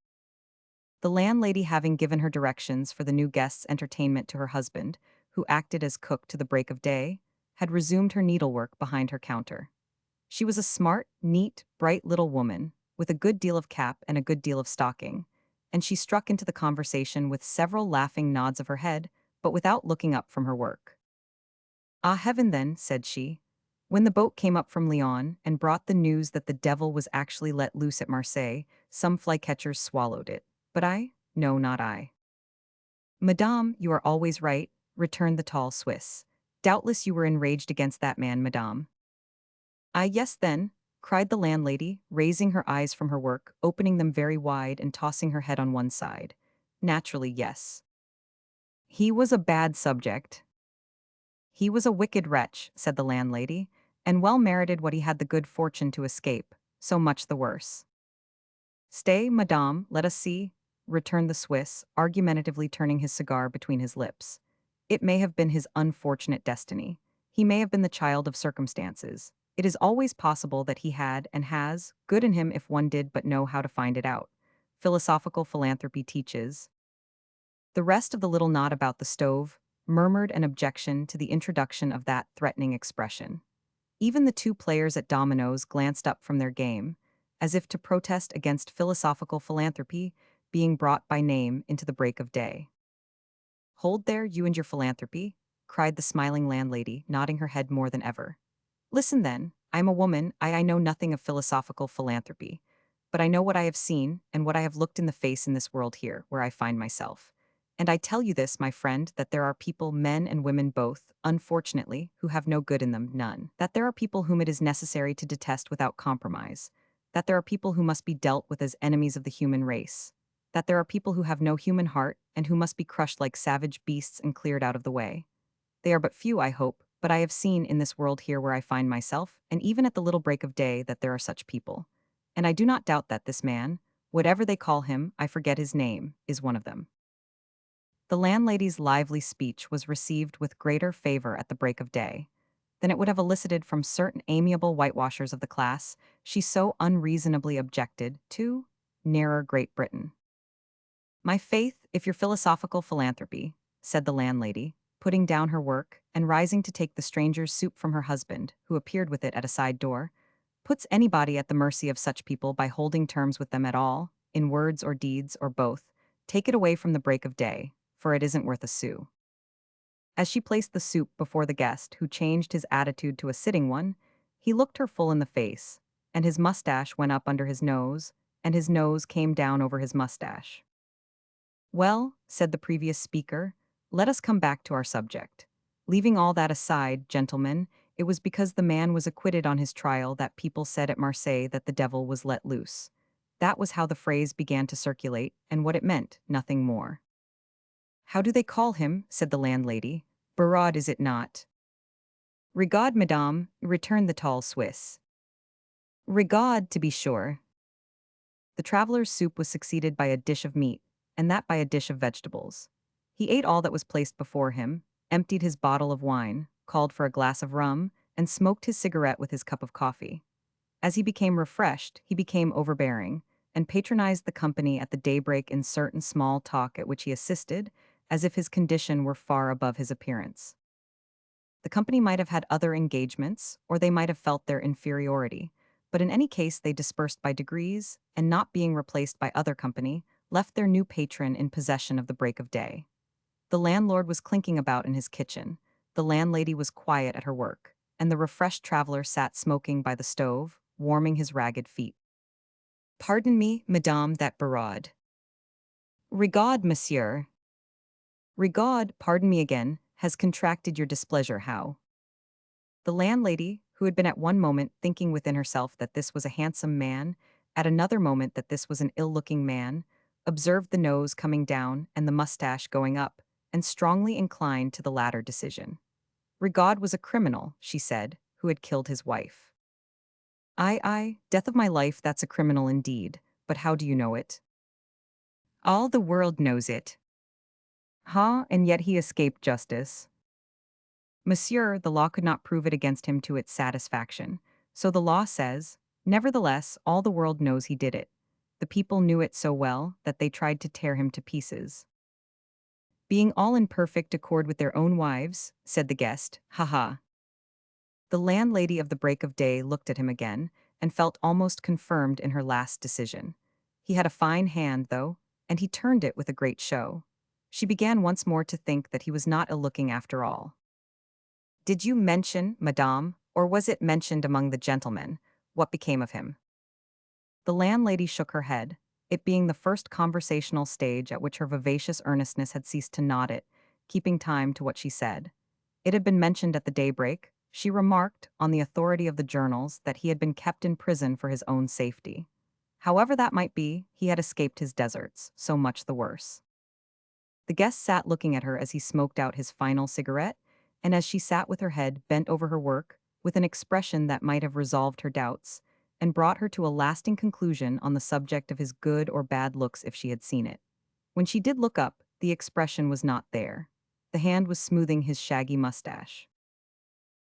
The landlady, having given her directions for the new guest's entertainment to her husband, who acted as cook to the break of day, had resumed her needlework behind her counter. She was a smart, neat, bright little woman, with a good deal of cap and a good deal of stocking, and she struck into the conversation with several laughing nods of her head, but without looking up from her work. Ah, heaven then, said she. When the boat came up from Lyon and brought the news that the devil was actually let loose at Marseille, some flycatchers swallowed it. But I? No, not I. Madame, you are always right, returned the tall Swiss. Doubtless you were enraged against that man, madame. Ah, yes, then, cried the landlady, raising her eyes from her work, opening them very wide and tossing her head on one side. Naturally, yes. He was a bad subject. He was a wicked wretch, said the landlady, and well merited what he had the good fortune to escape, so much the worse. Stay, madame, let us see, returned the Swiss, argumentatively turning his cigar between his lips. It may have been his unfortunate destiny. He may have been the child of circumstances. It is always possible that he had and has good in him if one did but know how to find it out. Philosophical philanthropy teaches. The rest of the little knot about the stove murmured an objection to the introduction of that threatening expression. Even the two players at dominoes glanced up from their game, as if to protest against philosophical philanthropy being brought by name into the break of day. Hold there, you and your philanthropy, cried the smiling landlady, nodding her head more than ever. Listen then, I am a woman, I know nothing of philosophical philanthropy, but I know what I have seen and what I have looked in the face in this world here, where I find myself. And I tell you this, my friend, that there are people, men and women both, unfortunately, who have no good in them, none. That there are people whom it is necessary to detest without compromise. That there are people who must be dealt with as enemies of the human race. That there are people who have no human heart and who must be crushed like savage beasts and cleared out of the way. They are but few, I hope, but I have seen in this world here where I find myself, and even at the little break of day, that there are such people. And I do not doubt that this man, whatever they call him, I forget his name, is one of them. The landlady's lively speech was received with greater favor at the break of day than it would have elicited from certain amiable whitewashers of the class she so unreasonably objected to nearer Great Britain. My faith, if your philosophical philanthropy, said the landlady, putting down her work and rising to take the stranger's soup from her husband, who appeared with it at a side door, puts anybody at the mercy of such people by holding terms with them at all, in words or deeds or both, take it away from the break of day, for it isn't worth a sou. As she placed the soup before the guest, who changed his attitude to a sitting one, he looked her full in the face, and his mustache went up under his nose, and his nose came down over his mustache. Well, said the previous speaker, let us come back to our subject. Leaving all that aside, gentlemen, it was because the man was acquitted on his trial that people said at Marseille that the devil was let loose. That was how the phrase began to circulate, and what it meant, nothing more. How do they call him? Said the landlady. Beraud, is it not? Rigaud, madame, returned the tall Swiss. Rigaud, to be sure. The traveler's soup was succeeded by a dish of meat, and that by a dish of vegetables. He ate all that was placed before him, emptied his bottle of wine, called for a glass of rum, and smoked his cigarette with his cup of coffee. As he became refreshed, he became overbearing, and patronized the company at the daybreak in certain small talk at which he assisted, as if his condition were far above his appearance. The company might have had other engagements, or they might have felt their inferiority, but in any case they dispersed by degrees, and not being replaced by other company, left their new patron in possession of the break of day. The landlord was clinking about in his kitchen, the landlady was quiet at her work, and the refreshed traveler sat smoking by the stove, warming his ragged feet. Pardon me, madame, that Beraud. Rigaud, monsieur. Rigaud, pardon me again, has contracted your displeasure how? The landlady, who had been at one moment thinking within herself that this was a handsome man, at another moment that this was an ill-looking man, observed the nose coming down and the mustache going up, and strongly inclined to the latter decision. Rigaud was a criminal, she said, who had killed his wife. Death of my life, that's a criminal indeed. But how do you know it? All the world knows it. Huh, and yet he escaped justice. Monsieur, the law could not prove it against him to its satisfaction. So the law says, nevertheless, all the world knows he did it. The people knew it so well that they tried to tear him to pieces. Being all in perfect accord with their own wives, said the guest, ha ha. The landlady of the Break of Day looked at him again, and felt almost confirmed in her last decision. He had a fine hand, though, and he turned it with a great show. She began once more to think that he was not ill-looking after all. Did you mention, madame, or was it mentioned among the gentlemen, what became of him? The landlady shook her head, it being the first conversational stage at which her vivacious earnestness had ceased to nod it, keeping time to what she said. It had been mentioned at the daybreak. She remarked, on the authority of the journals, that he had been kept in prison for his own safety. However that might be, he had escaped his deserts, so much the worse. The guest sat looking at her as he smoked out his final cigarette, and as she sat with her head bent over her work, with an expression that might have resolved her doubts, and brought her to a lasting conclusion on the subject of his good or bad looks if she had seen it. When she did look up, the expression was not there. The hand was smoothing his shaggy mustache.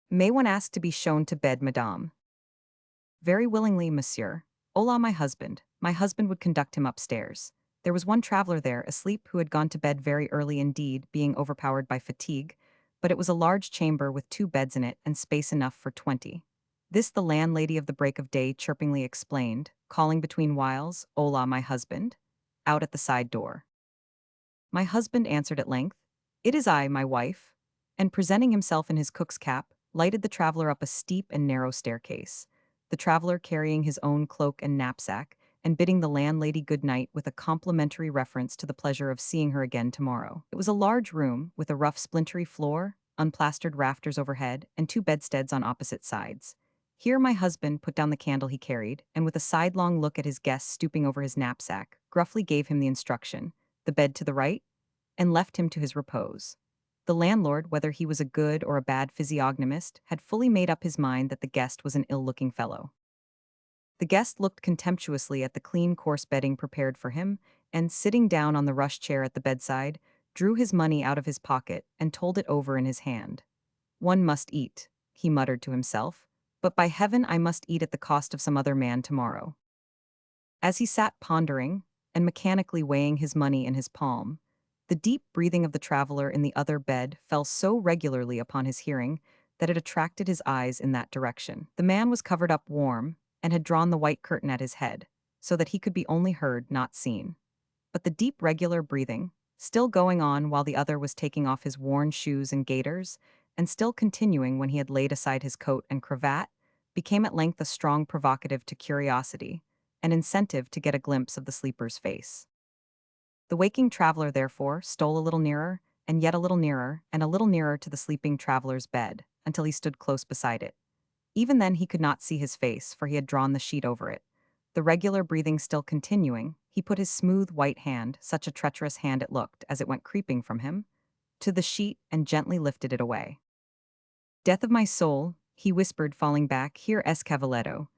May one ask to be shown to bed, madame? Very willingly, monsieur. Hola, my husband. My husband would conduct him upstairs. There was one traveler there, asleep, who had gone to bed very early indeed, being overpowered by fatigue, but it was a large chamber with 2 beds in it and space enough for 20. This the landlady of the Break of Day chirpingly explained, calling between whiles, Hola, my husband, out at the side door. My husband answered at length, It is I, my wife, and presenting himself in his cook's cap, lighted the traveler up a steep and narrow staircase, the traveler carrying his own cloak and knapsack, and bidding the landlady good night with a complimentary reference to the pleasure of seeing her again tomorrow. It was a large room, with a rough splintery floor, unplastered rafters overhead, and 2 bedsteads on opposite sides. Here my husband put down the candle he carried, and with a sidelong look at his guest stooping over his knapsack, gruffly gave him the instruction, the bed to the right, and left him to his repose. The landlord, whether he was a good or a bad physiognomist, had fully made up his mind that the guest was an ill-looking fellow. The guest looked contemptuously at the clean coarse bedding prepared for him, and, sitting down on the rush chair at the bedside, drew his money out of his pocket and told it over in his hand. One must eat, he muttered to himself, but by heaven I must eat at the cost of some other man tomorrow. As he sat pondering, and mechanically weighing his money in his palm, the deep breathing of the traveler in the other bed fell so regularly upon his hearing that it attracted his eyes in that direction. The man was covered up warm, and had drawn the white curtain at his head, so that he could be only heard, not seen. But the deep regular breathing, still going on while the other was taking off his worn shoes and gaiters, and still continuing when he had laid aside his coat and cravat, became at length a strong provocative to curiosity, an incentive to get a glimpse of the sleeper's face. The waking traveler, therefore, stole a little nearer, and yet a little nearer, and a little nearer to the sleeping traveler's bed, until he stood close beside it. Even then he could not see his face, for he had drawn the sheet over it. The regular breathing still continuing, he put his smooth white hand, such a treacherous hand it looked as it went creeping from him, to the sheet and gently lifted it away. Death of my soul, he whispered, falling back, here es cavaletto.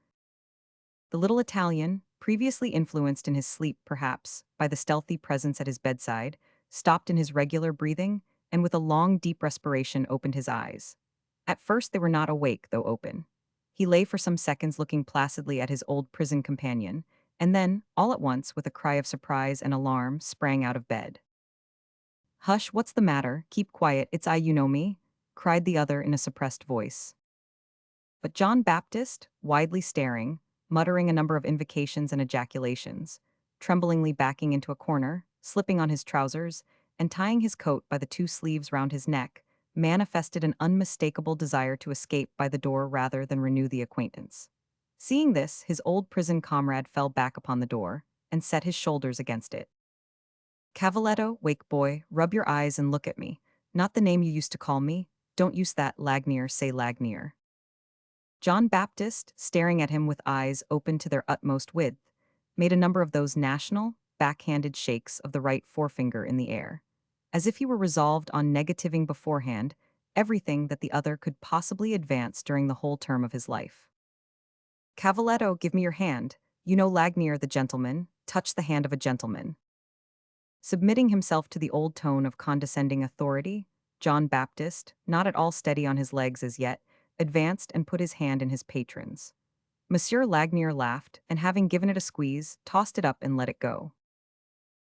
The little Italian, previously influenced in his sleep, perhaps, by the stealthy presence at his bedside, stopped in his regular breathing, and with a long, deep respiration opened his eyes. At first they were not awake, though open. He lay for some seconds looking placidly at his old prison companion, and then, all at once, with a cry of surprise and alarm, sprang out of bed. Hush, what's the matter? Keep quiet, it's I, you know me, cried the other in a suppressed voice. But John Baptist, widely staring, muttering a number of invocations and ejaculations, tremblingly backing into a corner, slipping on his trousers, and tying his coat by the 2 sleeves round his neck, manifested an unmistakable desire to escape by the door rather than renew the acquaintance. Seeing this, his old prison comrade fell back upon the door, and set his shoulders against it. Cavaletto, wake boy, rub your eyes and look at me. Not the name you used to call me. Don't use that, Lagnier, say Lagnier. John Baptist, staring at him with eyes open to their utmost width, made a number of those national, backhanded shakes of the right forefinger in the air, as if he were resolved on negativing beforehand everything that the other could possibly advance during the whole term of his life. Cavaletto, give me your hand. You know Lagnier the gentleman, touch the hand of a gentleman. Submitting himself to the old tone of condescending authority, John Baptist, not at all steady on his legs as yet, advanced and put his hand in his patron's. Monsieur Lagnier laughed, and having given it a squeeze, tossed it up and let it go.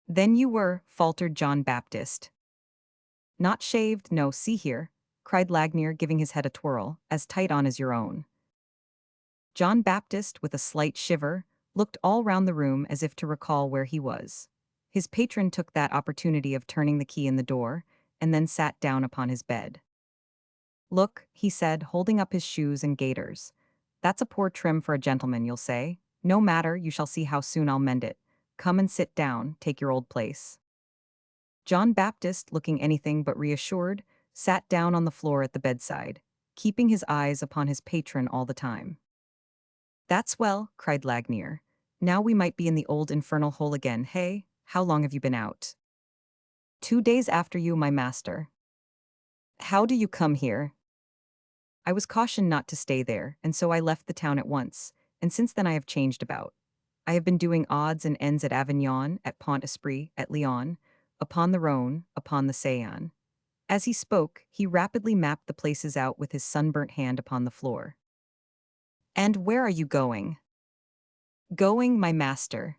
Then you were, faltered John Baptist. Not shaved, no, see here, cried Lagnier, giving his head a twirl, as tight on as your own. John Baptist, with a slight shiver, looked all round the room as if to recall where he was. His patron took that opportunity of turning the key in the door, and then sat down upon his bed. Look, he said, holding up his shoes and gaiters. That's a poor trim for a gentleman, you'll say. No matter, you shall see how soon I'll mend it. Come and sit down, take your old place. John Baptist, looking anything but reassured, sat down on the floor at the bedside, keeping his eyes upon his patron all the time. That's well, cried Lagnier. Now we might be in the old infernal hole again, hey? How long have you been out? 2 days after you, my master. How do you come here? I was cautioned not to stay there, and so I left the town at once, and since then I have changed about. I have been doing odds and ends at Avignon, at Pont-Esprit, at Lyon, upon the Rhone, upon the Seine. As he spoke, he rapidly mapped the places out with his sunburnt hand upon the floor. And where are you going? Going, my master.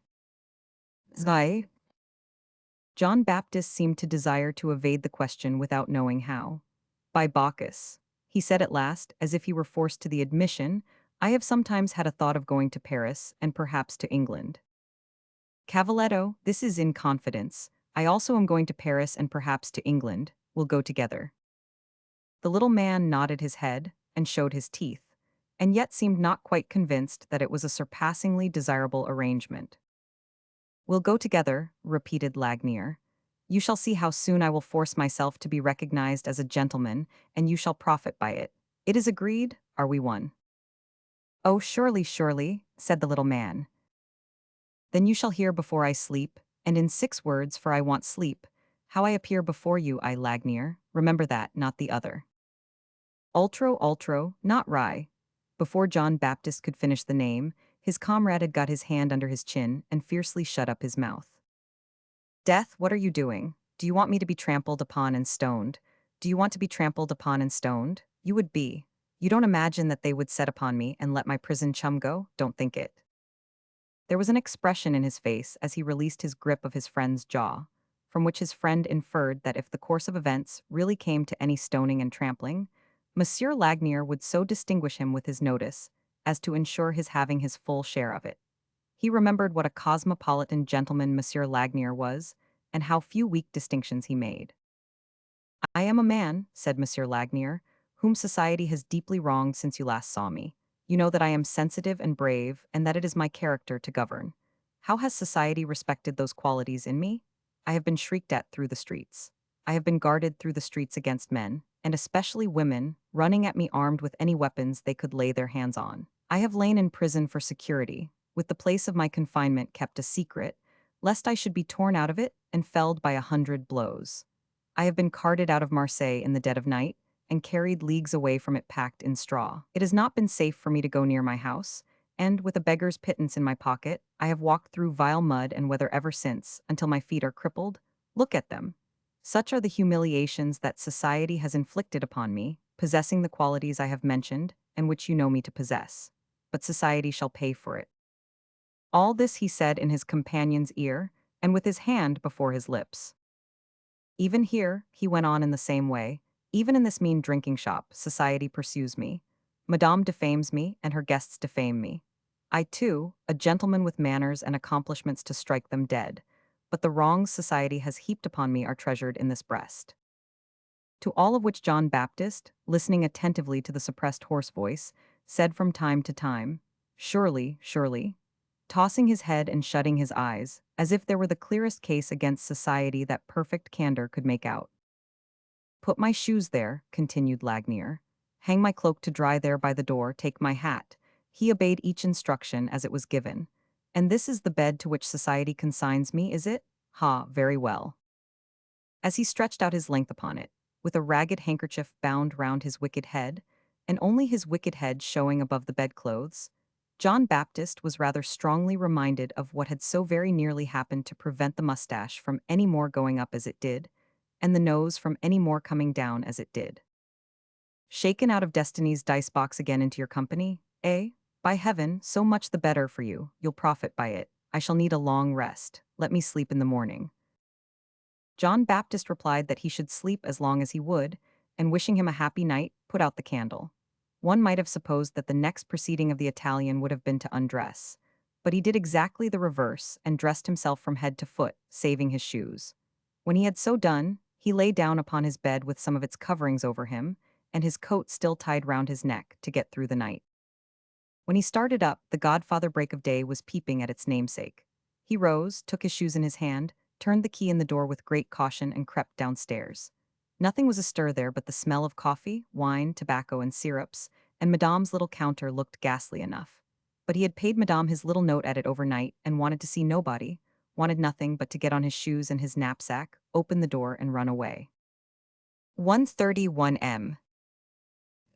Zai? John Baptist seemed to desire to evade the question without knowing how. By Bacchus, he said at last, as if he were forced to the admission, I have sometimes had a thought of going to Paris, and perhaps to England. Cavaletto, this is in confidence. I also am going to Paris and perhaps to England. We'll go together. The little man nodded his head, and showed his teeth, and yet seemed not quite convinced that it was a surpassingly desirable arrangement. We'll go together, repeated Lagnier. You shall see how soon I will force myself to be recognized as a gentleman, and you shall profit by it. It is agreed, are we one? Oh, surely, surely, said the little man. Then you shall hear before I sleep, and in 6 words, for I want sleep, how I appear before you, I Lagnier, remember that, not the other. Ultro, not rye. Before John Baptist could finish the name, his comrade had got his hand under his chin and fiercely shut up his mouth. Death, what are you doing? Do you want me to be trampled upon and stoned? Do you want to be trampled upon and stoned? You would be. You don't imagine that they would set upon me and let my prison chum go? Don't think it. There was an expression in his face as he released his grip of his friend's jaw, from which his friend inferred that if the course of events really came to any stoning and trampling, Monsieur Lagnier would so distinguish him with his notice as to ensure his having his full share of it. He remembered what a cosmopolitan gentleman Monsieur Lagnier was, and how few weak distinctions he made. I am a man, said Monsieur Lagnier, whom society has deeply wronged since you last saw me. You know that I am sensitive and brave, and that it is my character to govern. How has society respected those qualities in me? I have been shrieked at through the streets. I have been guarded through the streets against men, and especially women, running at me armed with any weapons they could lay their hands on. I have lain in prison for security, with the place of my confinement kept a secret, lest I should be torn out of it and felled by 100 blows. I have been carted out of Marseille in the dead of night, and carried leagues away from it packed in straw. It has not been safe for me to go near my house, and, with a beggar's pittance in my pocket, I have walked through vile mud and weather ever since, until my feet are crippled. Look at them. Such are the humiliations that society has inflicted upon me, possessing the qualities I have mentioned, and which you know me to possess. But society shall pay for it. All this he said in his companion's ear, and with his hand before his lips. Even here, he went on in the same way, even in this mean drinking shop, society pursues me. Madame defames me, and her guests defame me. I, too, a gentleman with manners and accomplishments to strike them dead, but the wrongs society has heaped upon me are treasured in this breast. To all of which John Baptist, listening attentively to the suppressed hoarse voice, said from time to time, Surely, surely, tossing his head and shutting his eyes, as if there were the clearest case against society that perfect candor could make out. Put my shoes there, continued Lagnier. Hang my cloak to dry there by the door, take my hat. He obeyed each instruction as it was given. And this is the bed to which society consigns me, is it? Ha, very well. As he stretched out his length upon it, with a ragged handkerchief bound round his wicked head, and only his wicked head showing above the bedclothes, John Baptist was rather strongly reminded of what had so very nearly happened to prevent the mustache from any more going up as it did, and the nose from any more coming down as it did. Shaken out of destiny's dice box again into your company, eh? By heaven, so much the better for you, you'll profit by it. I shall need a long rest. Let me sleep in the morning. John Baptist replied that he should sleep as long as he would, and wishing him a happy night, put out the candle. One might have supposed that the next proceeding of the Italian would have been to undress, but he did exactly the reverse and dressed himself from head to foot, saving his shoes. When he had so done, he lay down upon his bed with some of its coverings over him, and his coat still tied round his neck to get through the night. When he started up, the godfather break of day was peeping at its namesake. He rose, took his shoes in his hand, turned the key in the door with great caution, and crept downstairs. Nothing was astir there but the smell of coffee, wine, tobacco, and syrups, and Madame's little counter looked ghastly enough. But he had paid Madame his little note at it overnight, and wanted to see nobody, wanted nothing but to get on his shoes and his knapsack, open the door, and run away. 131M.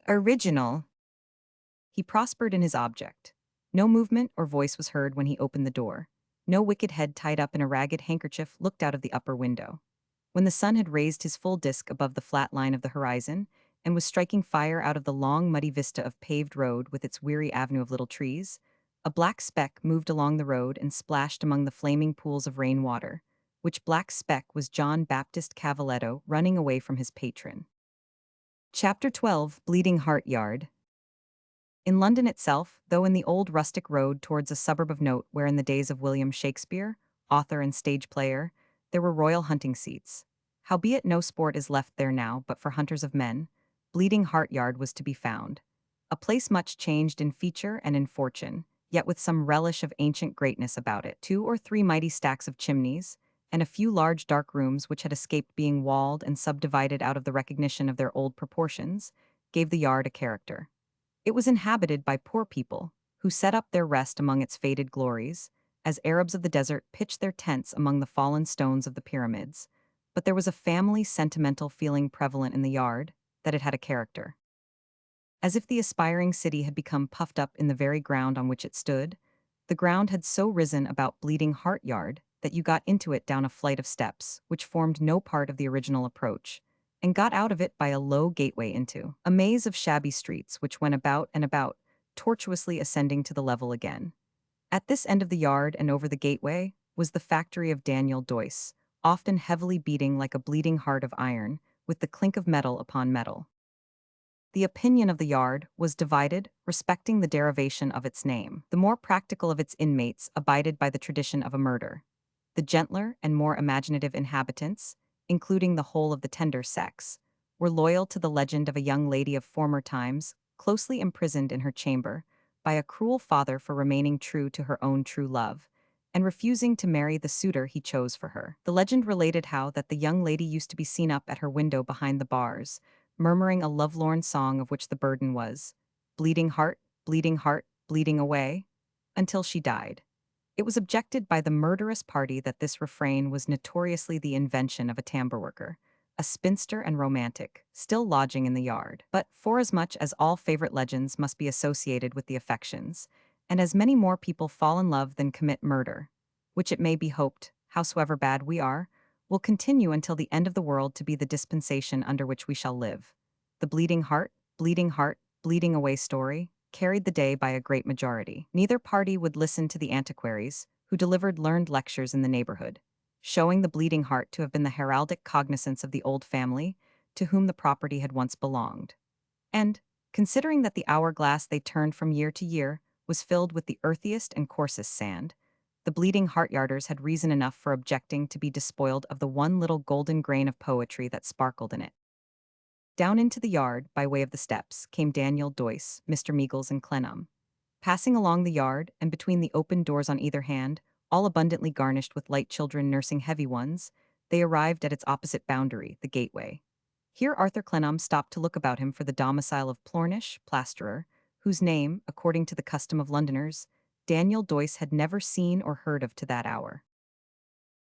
Original. He prospered in his object. No movement or voice was heard when he opened the door. No wicked head tied up in a ragged handkerchief looked out of the upper window. When the sun had raised his full disk above the flat line of the horizon, and was striking fire out of the long muddy vista of paved road with its weary avenue of little trees, a black speck moved along the road and splashed among the flaming pools of rain water, which black speck was John Baptist Cavaletto running away from his patron. Chapter 12, Bleeding Heart Yard. In London itself, though in the old rustic road towards a suburb of note where in the days of William Shakespeare, author and stage player, there were royal hunting seats. Howbeit no sport is left there now but for hunters of men, Bleeding Heart Yard was to be found. A place much changed in feature and in fortune, yet with some relish of ancient greatness about it. 2 or 3 mighty stacks of chimneys, and a few large dark rooms which had escaped being walled and subdivided out of the recognition of their old proportions, gave the yard a character. It was inhabited by poor people, who set up their rest among its faded glories, as Arabs of the desert pitch their tents among the fallen stones of the pyramids, but there was a family sentimental feeling prevalent in the yard, that it had a character. As if the aspiring city had become puffed up in the very ground on which it stood, the ground had so risen about Bleeding Heart Yard that you got into it down a flight of steps, which formed no part of the original approach, and got out of it by a low gateway into a maze of shabby streets which went about and about, tortuously ascending to the level again. At this end of the yard and over the gateway was the factory of Daniel Doyce, often heavily beating like a bleeding heart of iron, with the clink of metal upon metal. The opinion of the yard was divided respecting the derivation of its name. The more practical of its inmates abided by the tradition of a murder. The gentler and more imaginative inhabitants, including the whole of the tender sex, were loyal to the legend of a young lady of former times, closely imprisoned in her chamber by a cruel father for remaining true to her own true love, and refusing to marry the suitor he chose for her. The legend related how that the young lady used to be seen up at her window behind the bars, murmuring a lovelorn song of which the burden was, bleeding heart, bleeding away, until she died. It was objected by the murderous party that this refrain was notoriously the invention of a tambour worker, a spinster and romantic, still lodging in the yard. But forasmuch as all favorite legends must be associated with the affections, and as many more people fall in love than commit murder, which it may be hoped, howsoever bad we are, will continue until the end of the world to be the dispensation under which we shall live. The bleeding heart, bleeding away story carried the day by a great majority. Neither party would listen to the antiquaries, who delivered learned lectures in the neighborhood, showing the bleeding heart to have been the heraldic cognizance of the old family to whom the property had once belonged. And, considering that the hourglass they turned from year to year was filled with the earthiest and coarsest sand, the bleeding heart-yarders had reason enough for objecting to be despoiled of the one little golden grain of poetry that sparkled in it. Down into the yard, by way of the steps, came Daniel Doyce, Mr. Meagles, and Clennam. Passing along the yard, and between the open doors on either hand, all abundantly garnished with light children nursing heavy ones, they arrived at its opposite boundary, the gateway. Here Arthur Clennam stopped to look about him for the domicile of Plornish, plasterer, whose name, according to the custom of Londoners, Daniel Doyce had never seen or heard of to that hour.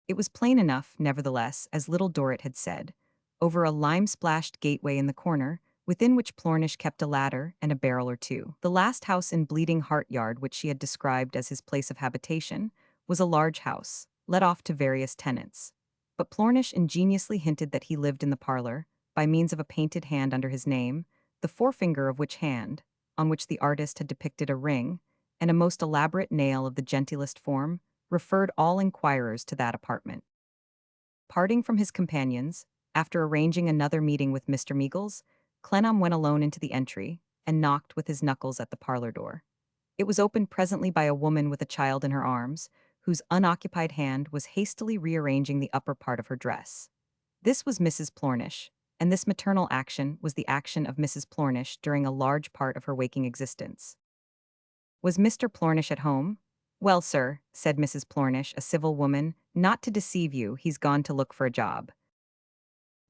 It was plain enough, nevertheless, as Little Dorrit had said. Over a lime-splashed gateway in the corner, within which Plornish kept a ladder and a barrel or two. The last house in Bleeding Heart Yard, which she had described as his place of habitation, was a large house, let off to various tenants. But Plornish ingeniously hinted that he lived in the parlor, by means of a painted hand under his name, the forefinger of which hand, on which the artist had depicted a ring, and a most elaborate nail of the gentlest form, referred all inquirers to that apartment. Parting from his companions, after arranging another meeting with Mr. Meagles, Clennam went alone into the entry, and knocked with his knuckles at the parlor door. It was opened presently by a woman with a child in her arms, whose unoccupied hand was hastily rearranging the upper part of her dress. This was Mrs. Plornish, and this maternal action was the action of Mrs. Plornish during a large part of her waking existence. Was Mr. Plornish at home? Well, sir, said Mrs. Plornish, a civil woman, not to deceive you, he's gone to look for a job.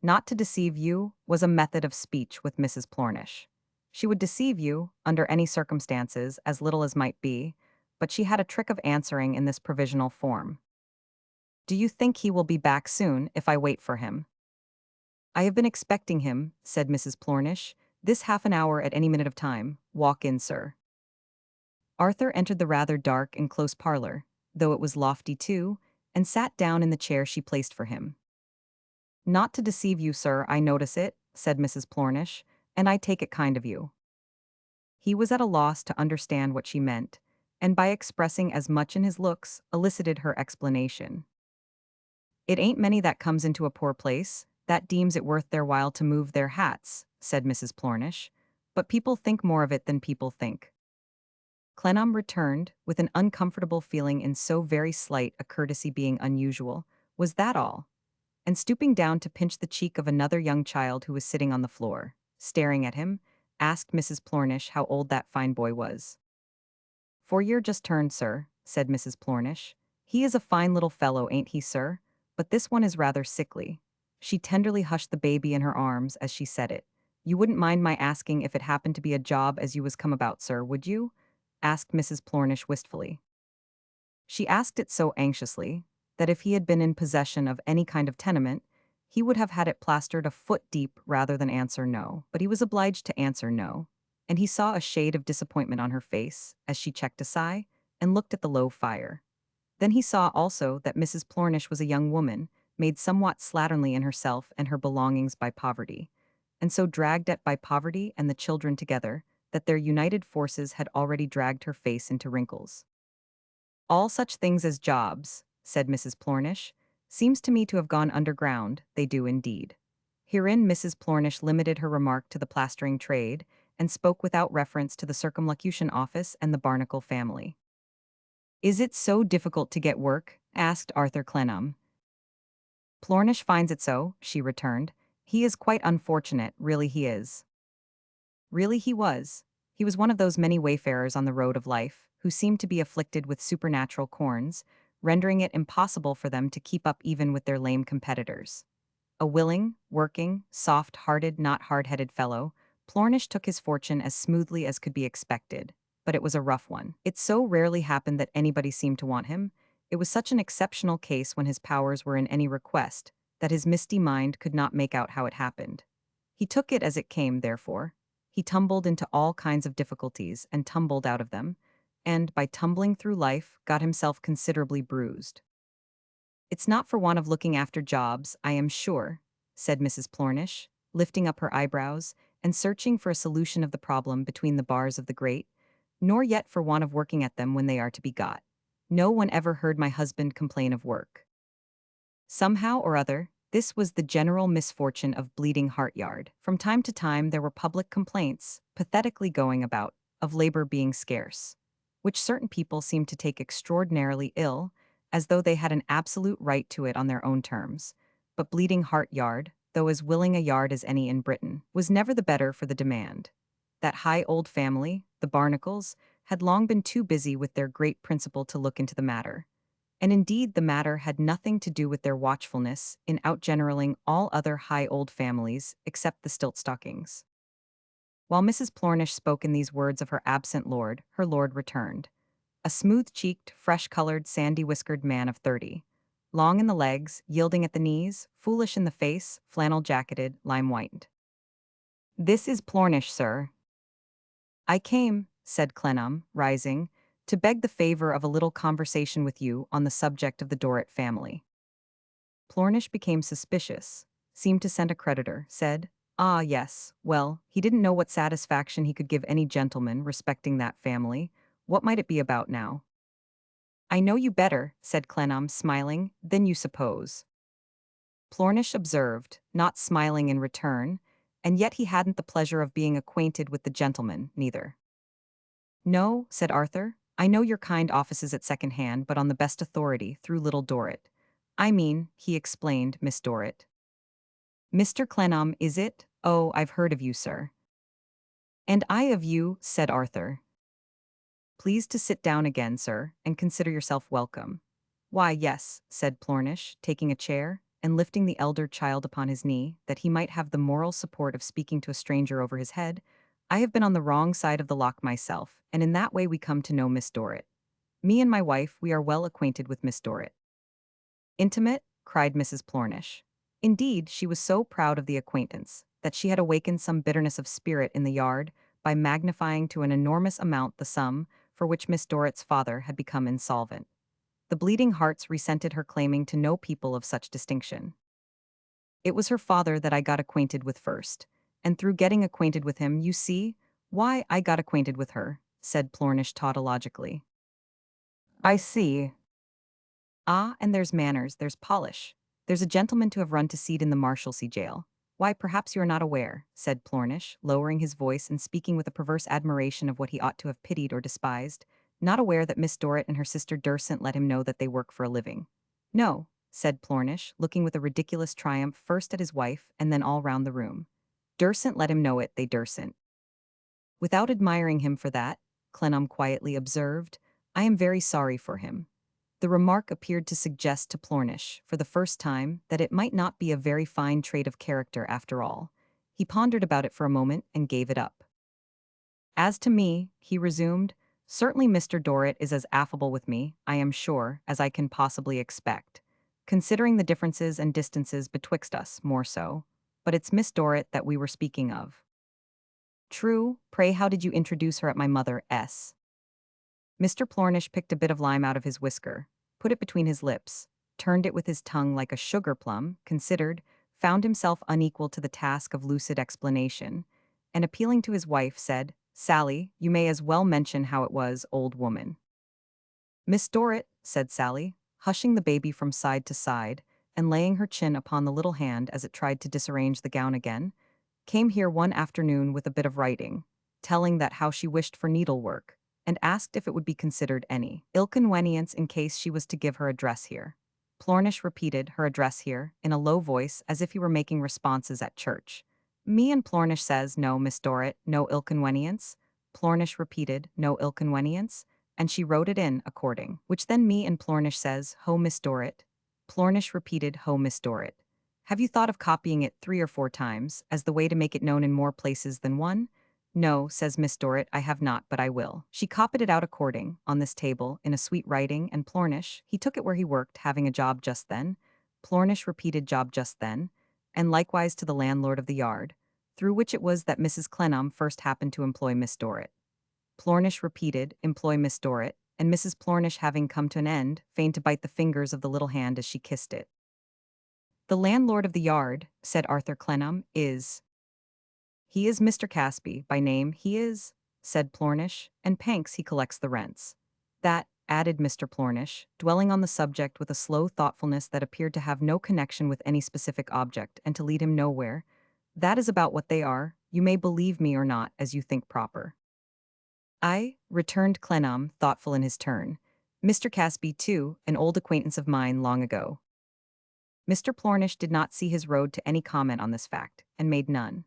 Not to deceive you was a method of speech with Mrs. Plornish. She would deceive you, under any circumstances, as little as might be, but she had a trick of answering in this provisional form. Do you think he will be back soon, if I wait for him? I have been expecting him, said Mrs. Plornish, this half an hour at any minute of time. Walk in, sir. Arthur entered the rather dark and close parlor, though it was lofty too, and sat down in the chair she placed for him. Not to deceive you, sir, I notice it, said Mrs. Plornish, and I take it kind of you. He was at a loss to understand what she meant, and by expressing as much in his looks, elicited her explanation. It ain't many that comes into a poor place, that deems it worth their while to move their hats, said Mrs. Plornish, but people think more of it than people think. Clennam returned, with an uncomfortable feeling in so very slight a courtesy being unusual. Was that all? And stooping down to pinch the cheek of another young child who was sitting on the floor, staring at him, asked Mrs. Plornish how old that fine boy was. 4 year just turned, sir, said Mrs. Plornish. He is a fine little fellow, ain't he, sir? But this one is rather sickly. She tenderly hushed the baby in her arms as she said it. You wouldn't mind my asking if it happened to be a job as you was come about, sir, would you? Asked Mrs. Plornish wistfully. She asked it so anxiously that if he had been in possession of any kind of tenement, he would have had it plastered a foot deep rather than answer no. But he was obliged to answer no, and he saw a shade of disappointment on her face as she checked a sigh and looked at the low fire. Then he saw also that Mrs. Plornish was a young woman, made somewhat slatternly in herself and her belongings by poverty, and so dragged at by poverty and the children together, that their united forces had already dragged her face into wrinkles. All such things as jobs, said Mrs. Plornish, seems to me to have gone underground, they do indeed. Herein Mrs. Plornish limited her remark to the plastering trade, and spoke without reference to the Circumlocution Office and the Barnacle family. Is it so difficult to get work? Asked Arthur Clennam. Plornish finds it so, she returned. He is quite unfortunate, really he is. Really he was. He was one of those many wayfarers on the road of life, who seemed to be afflicted with supernatural corns, rendering it impossible for them to keep up even with their lame competitors. A willing, working, soft-hearted, not hard-headed fellow, Plornish took his fortune as smoothly as could be expected, but it was a rough one. It so rarely happened that anybody seemed to want him, it was such an exceptional case when his powers were in any request, that his misty mind could not make out how it happened. He took it as it came, therefore. He tumbled into all kinds of difficulties and tumbled out of them, and, by tumbling through life, got himself considerably bruised. It's not for want of looking after jobs, I am sure, said Mrs. Plornish, lifting up her eyebrows and searching for a solution of the problem between the bars of the grate, nor yet for want of working at them when they are to be got. No one ever heard my husband complain of work. Somehow or other, this was the general misfortune of Bleeding Heart Yard. From time to time there were public complaints, pathetically going about, of labor being scarce, which certain people seemed to take extraordinarily ill, as though they had an absolute right to it on their own terms. But Bleeding Heart Yard, though as willing a yard as any in Britain, was never the better for the demand. That high old family, the Barnacles, had long been too busy with their great principle to look into the matter. And indeed the matter had nothing to do with their watchfulness in outgeneraling all other high old families except the Stiltstockings. While Mrs. Plornish spoke in these words of her absent lord, her lord returned. A smooth-cheeked, fresh-colored, sandy-whiskered man of 30. Long in the legs, yielding at the knees, foolish in the face, flannel-jacketed, lime-whitened. This is Plornish, sir. I came, said Clennam, rising, to beg the favor of a little conversation with you on the subject of the Dorrit family. Plornish became suspicious, seemed to scent a creditor, said, "Ah, yes, well, he didn't know what satisfaction he could give any gentleman respecting that family. What might it be about now?" "I know you better," said Clennam, smiling, "than you suppose." Plornish observed, not smiling in return, and yet he hadn't the pleasure of being acquainted with the gentleman, neither. "No," said Arthur, "I know your kind offices at second hand, but on the best authority, through Little Dorrit. I mean," he explained, "Miss Dorrit." "Mr. Clennam, is it? Oh, I've heard of you, sir." "And I of you," said Arthur. "Please to sit down again, sir, and consider yourself welcome." "Why, yes," said Plornish, taking a chair, and lifting the elder child upon his knee, that he might have the moral support of speaking to a stranger over his head. "I have been on the wrong side of the lock myself, and in that way we come to know Miss Dorrit. Me and my wife, we are well acquainted with Miss Dorrit." "Intimate?" cried Mrs. Plornish. Indeed, she was so proud of the acquaintance that she had awakened some bitterness of spirit in the yard by magnifying to an enormous amount the sum for which Miss Dorrit's father had become insolvent. The bleeding hearts resented her claiming to know people of such distinction. "It was her father that I got acquainted with first, and through getting acquainted with him, you see, why I got acquainted with her," said Plornish tautologically. "I see. Ah, and there's manners, there's polish. There's a gentleman to have run to seat in the Marshalsea jail. Why, perhaps you are not aware," said Plornish, lowering his voice and speaking with a perverse admiration of what he ought to have pitied or despised, "not aware that Miss Dorrit and her sister dursn't let him know that they work for a living." "No," said Plornish, looking with a ridiculous triumph first at his wife and then all round the room. "Dursn't let him know it, they dursn't." "Without admiring him for that," Clennam quietly observed, "I am very sorry for him." The remark appeared to suggest to Plornish, for the first time, that it might not be a very fine trait of character after all. He pondered about it for a moment and gave it up. "As to me," he resumed, "certainly Mr. Dorrit is as affable with me, I am sure, as I can possibly expect, considering the differences and distances betwixt us, more so. But it's Miss Dorrit that we were speaking of." "True, pray how did you introduce her at my mother's?" Mr. Plornish picked a bit of lime out of his whisker, put it between his lips, turned it with his tongue like a sugar plum, considered, found himself unequal to the task of lucid explanation, and appealing to his wife, said, "Sally, you may as well mention how it was, old woman." "Miss Dorrit," said Sally, hushing the baby from side to side, and laying her chin upon the little hand as it tried to disarrange the gown again, "came here one afternoon with a bit of writing, telling that how she wished for needlework, and asked if it would be considered any inconvenience in case she was to give her address here." Plornish repeated her address here, in a low voice, as if he were making responses at church. "Me and Plornish says, no, Miss Dorrit, no inconvenience." Plornish repeated, no inconvenience, and she wrote it in, according, which then me and Plornish says, ho, Miss Dorrit. Plornish repeated, ho, Miss Dorrit. "Have you thought of copying it 3 or 4 times, as the way to make it known in more places than one?" "No," says Miss Dorrit, "I have not, but I will." She copied it out according, on this table, in a sweet writing, and Plornish, he took it where he worked, having a job just then. Plornish repeated job just then, and likewise to the landlord of the yard, through which it was that Mrs. Clennam first happened to employ Miss Dorrit. Plornish repeated, employ Miss Dorrit, and Mrs. Plornish having come to an end, feigned to bite the fingers of the little hand as she kissed it. "The landlord of the yard," said Arthur Clennam, "is—" "He is Mr. Casby, by name, he is," said Plornish, "and Panks he collects the rents." "That," added Mr. Plornish, dwelling on the subject with a slow thoughtfulness that appeared to have no connection with any specific object and to lead him nowhere, "that is about what they are, you may believe me or not, as you think proper." "I," returned Clennam, thoughtful in his turn. "Mr. Casby, too, an old acquaintance of mine long ago." Mr. Plornish did not see his road to any comment on this fact, and made none.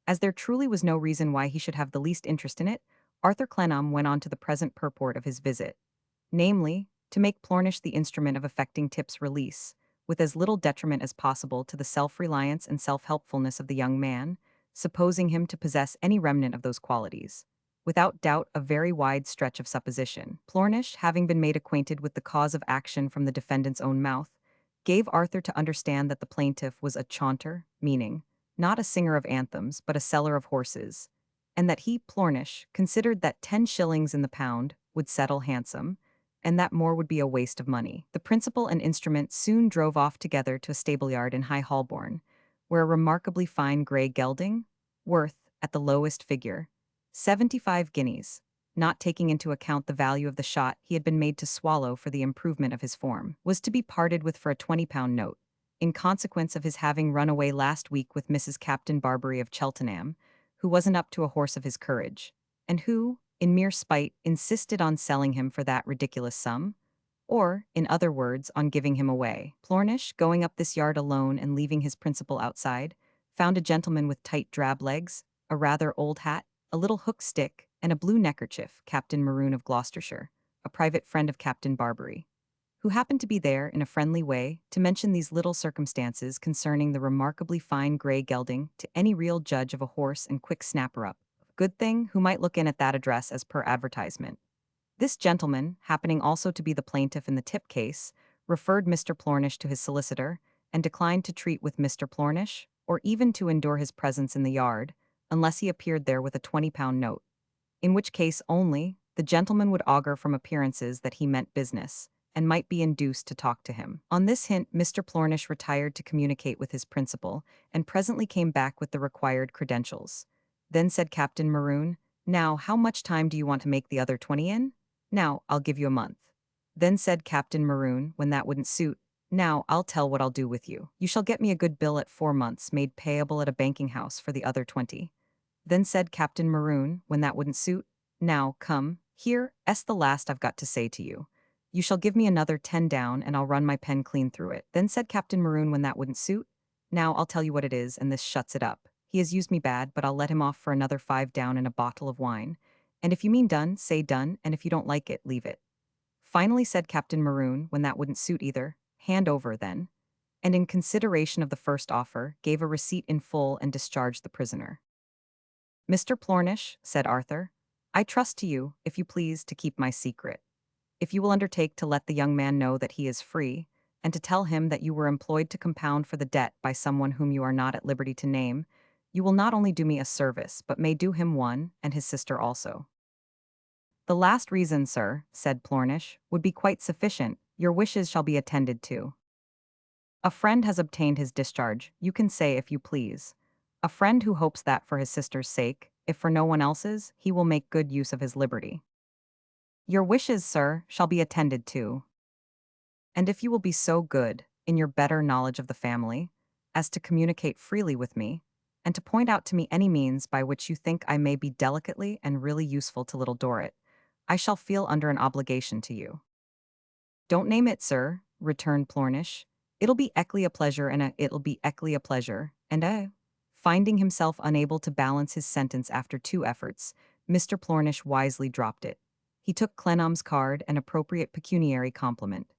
As there truly was no reason why he should have the least interest in it, Arthur Clennam went on to the present purport of his visit, namely, to make Plornish the instrument of effecting Tip's release, with as little detriment as possible to the self-reliance and self-helpfulness of the young man, supposing him to possess any remnant of those qualities. Without doubt, a very wide stretch of supposition. Plornish, having been made acquainted with the cause of action from the defendant's own mouth, gave Arthur to understand that the plaintiff was a chaunter, meaning, not a singer of anthems, but a seller of horses, and that he, Plornish, considered that 10 shillings in the pound would settle handsome, and that more would be a waste of money. The principal and instrument soon drove off together to a stableyard in High Holborn, where a remarkably fine grey gelding, worth, at the lowest figure, 75 guineas, not taking into account the value of the shot he had been made to swallow for the improvement of his form, was to be parted with for a £20 note, in consequence of his having run away last week with Mrs. Captain Barbary of Cheltenham, who wasn't up to a horse of his courage, and who, in mere spite, insisted on selling him for that ridiculous sum, or, in other words, on giving him away. Plornish, going up this yard alone and leaving his principal outside, found a gentleman with tight drab legs, a rather old hat, a little hook stick, and a blue neckerchief, Captain Maroon of Gloucestershire, a private friend of Captain Barbary, who happened to be there in a friendly way to mention these little circumstances concerning the remarkably fine grey gelding to any real judge of a horse and quick snapper-up. Good thing, who might look in at that address as per advertisement. This gentleman, happening also to be the plaintiff in the tip case, referred Mr. Plornish to his solicitor, and declined to treat with Mr. Plornish, or even to endure his presence in the yard, unless he appeared there with a £20 note, in which case only the gentleman would augur from appearances that he meant business, and might be induced to talk to him. On this hint, Mr. Plornish retired to communicate with his principal, and presently came back with the required credentials. Then said Captain Maroon, "Now, how much time do you want to make the other 20 in? Now, I'll give you a month." Then said Captain Maroon, when that wouldn't suit, "Now, I'll tell what I'll do with you. You shall get me a good bill at 4 months, made payable at a banking house for the other 20. Then said Captain Maroon, when that wouldn't suit, "Now, come, here's the last I've got to say to you. You shall give me another 10 down, and I'll run my pen clean through it." Then said Captain Maroon, when that wouldn't suit, "Now, I'll tell you what it is, and this shuts it up. He has used me bad, but I'll let him off for another 5 down and a bottle of wine. And if you mean done, say done, and if you don't like it, leave it." Finally said Captain Maroon, when that wouldn't suit either, "Hand over, then." And in consideration of the first offer, gave a receipt in full and discharged the prisoner. "Mr. Plornish," said Arthur, "I trust to you, if you please, to keep my secret. If you will undertake to let the young man know that he is free, and to tell him that you were employed to compound for the debt by someone whom you are not at liberty to name, you will not only do me a service, but may do him one, and his sister also." "The last reason, sir," said Plornish, "would be quite sufficient. Your wishes shall be attended to. A friend has obtained his discharge, you can say if you please. A friend who hopes that for his sister's sake, if for no one else's, he will make good use of his liberty. Your wishes, sir, shall be attended to. And if you will be so good, in your better knowledge of the family, as to communicate freely with me, and to point out to me any means by which you think I may be delicately and really useful to Little Dorrit, I shall feel under an obligation to you." "Don't name it, sir," returned Plornish. "It'll be eckly a pleasure, and it'll be eckly a pleasure, and Finding himself unable to balance his sentence after 2 efforts, Mr. Plornish wisely dropped it. He took Clennam's card, an appropriate pecuniary compliment.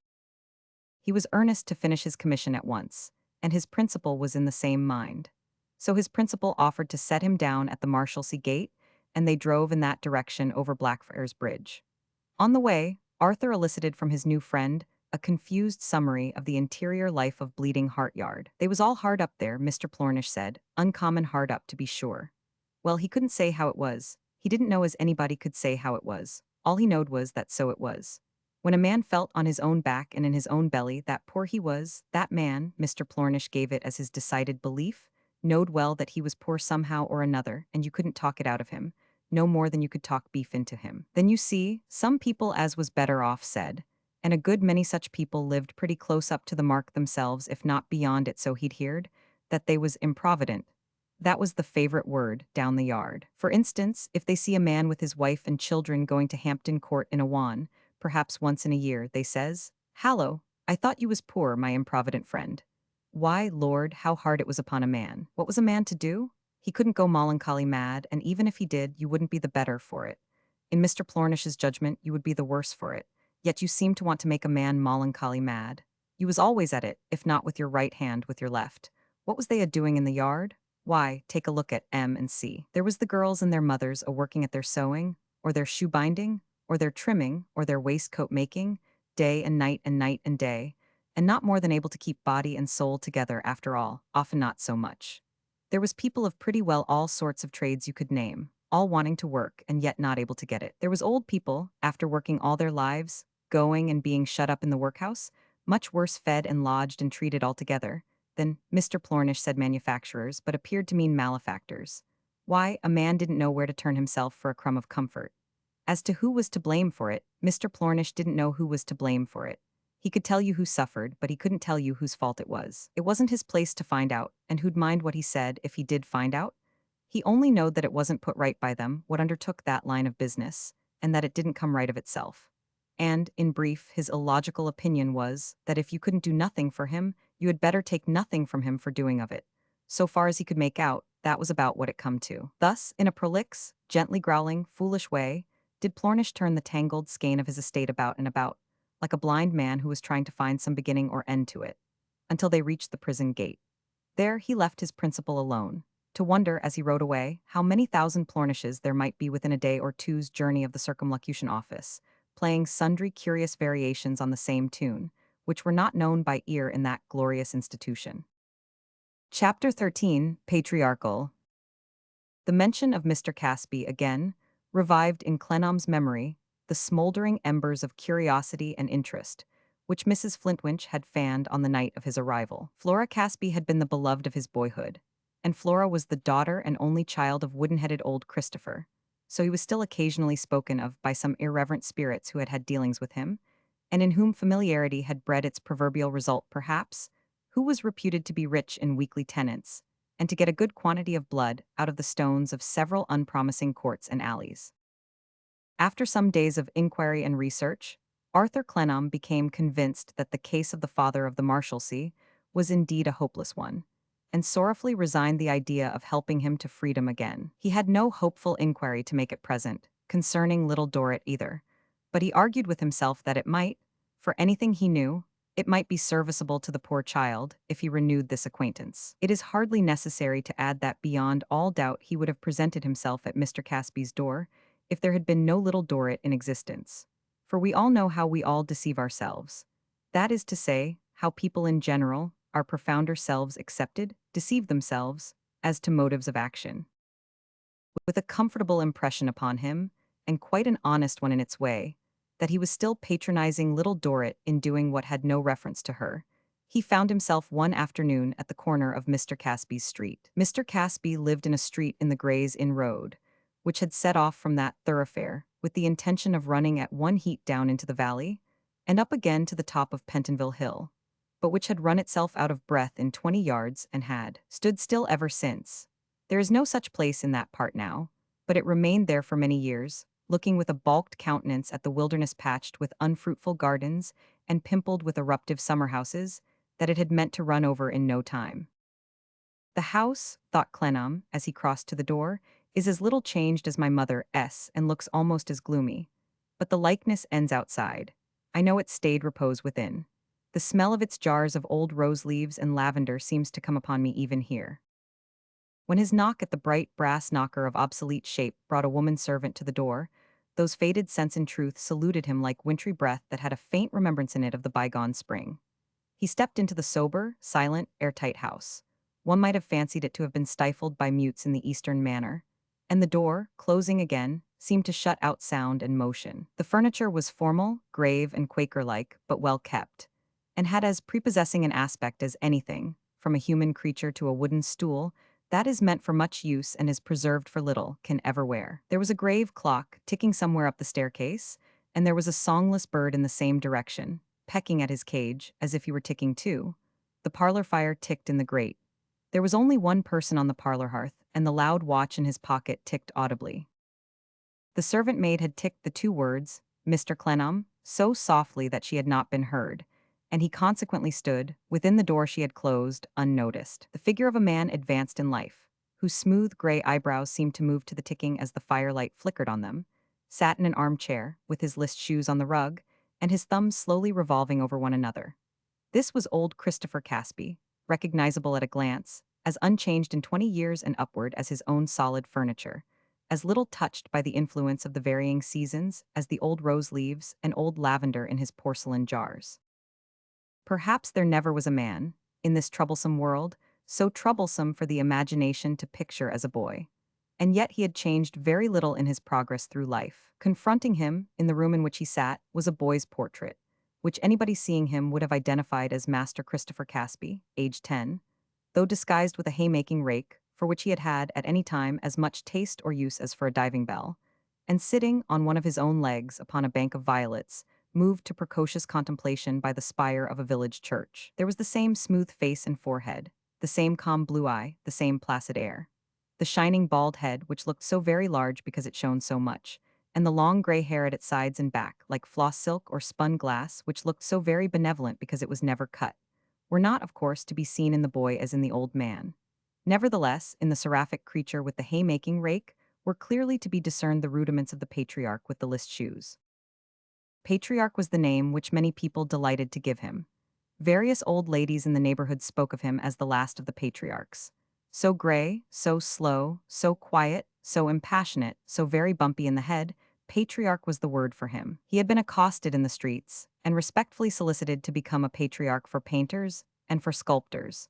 He was earnest to finish his commission at once, and his principal was in the same mind. So his principal offered to set him down at the Marshalsea gate, and they drove in that direction over Blackfriars Bridge. On the way, Arthur elicited from his new friend a confused summary of the interior life of Bleeding Heart Yard. They was all hard up there, Mr. Plornish said, uncommon hard up to be sure. Well, he couldn't say how it was. He didn't know as anybody could say how it was. All he knowed was that so it was. When a man felt on his own back and in his own belly that poor he was, that man, Mr. Plornish gave it as his decided belief, knowed well that he was poor somehow or another, and you couldn't talk it out of him, no more than you could talk beef into him. Then you see, some people as was better off said, and a good many such people lived pretty close up to the mark themselves, if not beyond it, so he'd heard, that they was improvident. That was the favorite word, down the yard. For instance, if they see a man with his wife and children going to Hampton Court in a wan, perhaps once in a year, they says, "Hallo, I thought you was poor, my improvident friend." Why, Lord, how hard it was upon a man. What was a man to do? He couldn't go melancholy mad, and even if he did, you wouldn't be the better for it. In Mr. Plornish's judgment, you would be the worse for it. Yet you seem to want to make a man melancholy mad. You was always at it, if not with your right hand, with your left. What was they a-doing in the yard? Why, take a look at M and C. There was the girls and their mothers a-working at their sewing, or their shoe-binding, or their trimming, or their waistcoat-making, day and night and night and day, and not more than able to keep body and soul together after all, often not so much. There was people of pretty well all sorts of trades you could name, all wanting to work and yet not able to get it. There was old people, after working all their lives, going and being shut up in the workhouse, much worse fed and lodged and treated altogether than Mr. Plornish said manufacturers, but appeared to mean malefactors. Why, a man didn't know where to turn himself for a crumb of comfort. As to who was to blame for it, Mr. Plornish didn't know who was to blame for it. He could tell you who suffered, but he couldn't tell you whose fault it was. It wasn't his place to find out, and who'd mind what he said if he did find out? He only knowed that it wasn't put right by them what undertook that line of business, and that it didn't come right of itself. And, in brief, his illogical opinion was that if you couldn't do nothing for him, you had better take nothing from him for doing of it. So far as he could make out, that was about what it come to. Thus, in a prolix, gently growling, foolish way, did Plornish turn the tangled skein of his estate about and about, like a blind man who was trying to find some beginning or end to it, until they reached the prison gate. There he left his principal alone, to wonder, as he rode away, how many thousand Plornishes there might be within a day or two's journey of the Circumlocution Office, playing sundry curious variations on the same tune, which were not known by ear in that glorious institution. Chapter 13, Patriarchal. The mention of Mr. Casby again revived in Clennam's memory the smoldering embers of curiosity and interest, which Mrs. Flintwinch had fanned on the night of his arrival. Flora Casby had been the beloved of his boyhood, and Flora was the daughter and only child of wooden-headed old Christopher, so he was still occasionally spoken of by some irreverent spirits who had had dealings with him, and in whom familiarity had bred its proverbial result perhaps, who was reputed to be rich in weekly tenants, and to get a good quantity of blood out of the stones of several unpromising courts and alleys. After some days of inquiry and research, Arthur Clennam became convinced that the case of the father of the Marshalsea was indeed a hopeless one, and sorrowfully resigned the idea of helping him to freedom again. He had no hopeful inquiry to make at present, concerning Little Dorrit either, but he argued with himself that it might, for anything he knew, it might be serviceable to the poor child if he renewed this acquaintance. It is hardly necessary to add that beyond all doubt he would have presented himself at Mr. Casby's door if there had been no Little Dorrit in existence. For we all know how we all deceive ourselves. That is to say, how people in general, our profounder selves excepted, deceive themselves as to motives of action. With a comfortable impression upon him, and quite an honest one in its way, that he was still patronizing Little Dorrit in doing what had no reference to her, he found himself one afternoon at the corner of Mr. Casby's street. Mr. Casby lived in a street in the Gray's Inn Road, which had set off from that thoroughfare with the intention of running at one heat down into the valley, and up again to the top of Pentonville Hill, but which had run itself out of breath in 20 yards and had stood still ever since. There is no such place in that part now, but it remained there for many years, looking with a balked countenance at the wilderness patched with unfruitful gardens and pimpled with eruptive summer houses, that it had meant to run over in no time. The house, thought Clennam, as he crossed to the door, is as little changed as my mother's and looks almost as gloomy. But the likeness ends outside. I know its staid repose within. The smell of its jars of old rose leaves and lavender seems to come upon me even here. When his knock at the bright brass knocker of obsolete shape brought a woman servant to the door, those faded scents in truth saluted him like wintry breath that had a faint remembrance in it of the bygone spring. He stepped into the sober, silent, airtight house. One might have fancied it to have been stifled by mutes in the Eastern manner, and the door, closing again, seemed to shut out sound and motion. The furniture was formal, grave, and Quaker-like, but well kept, and had as prepossessing an aspect as anything, from a human creature to a wooden stool, that is meant for much use and is preserved for little, can ever wear. There was a grave clock ticking somewhere up the staircase, and there was a songless bird in the same direction, pecking at his cage, as if he were ticking too. The parlor fire ticked in the grate. There was only one person on the parlor hearth, and the loud watch in his pocket ticked audibly. The servant maid had ticked the two words, Mr. Clennam, so softly that she had not been heard, and he consequently stood, within the door she had closed, unnoticed. The figure of a man advanced in life, whose smooth gray eyebrows seemed to move to the ticking as the firelight flickered on them, sat in an armchair, with his list shoes on the rug, and his thumbs slowly revolving over one another. This was old Christopher Casby, recognizable at a glance, as unchanged in 20 years and upward as his own solid furniture, as little touched by the influence of the varying seasons as the old rose leaves and old lavender in his porcelain jars. Perhaps there never was a man, in this troublesome world, so troublesome for the imagination to picture as a boy. And yet he had changed very little in his progress through life. Confronting him, in the room in which he sat, was a boy's portrait, which anybody seeing him would have identified as Master Christopher Casby, age 10, though disguised with a haymaking rake, for which he had had at any time as much taste or use as for a diving bell, and sitting on one of his own legs upon a bank of violets, moved to precocious contemplation by the spire of a village church. There was the same smooth face and forehead, the same calm blue eye, the same placid air. The shining bald head, which looked so very large because it shone so much, and the long gray hair at its sides and back, like floss silk or spun glass, which looked so very benevolent because it was never cut, were not, of course, to be seen in the boy as in the old man. Nevertheless, in the seraphic creature with the haymaking rake, were clearly to be discerned the rudiments of the patriarch with the list shoes. Patriarch was the name which many people delighted to give him. Various old ladies in the neighborhood spoke of him as the last of the patriarchs. So gray, so slow, so quiet, so impassionate, so very bumpy in the head, patriarch was the word for him. He had been accosted in the streets, and respectfully solicited to become a patriarch for painters and for sculptors,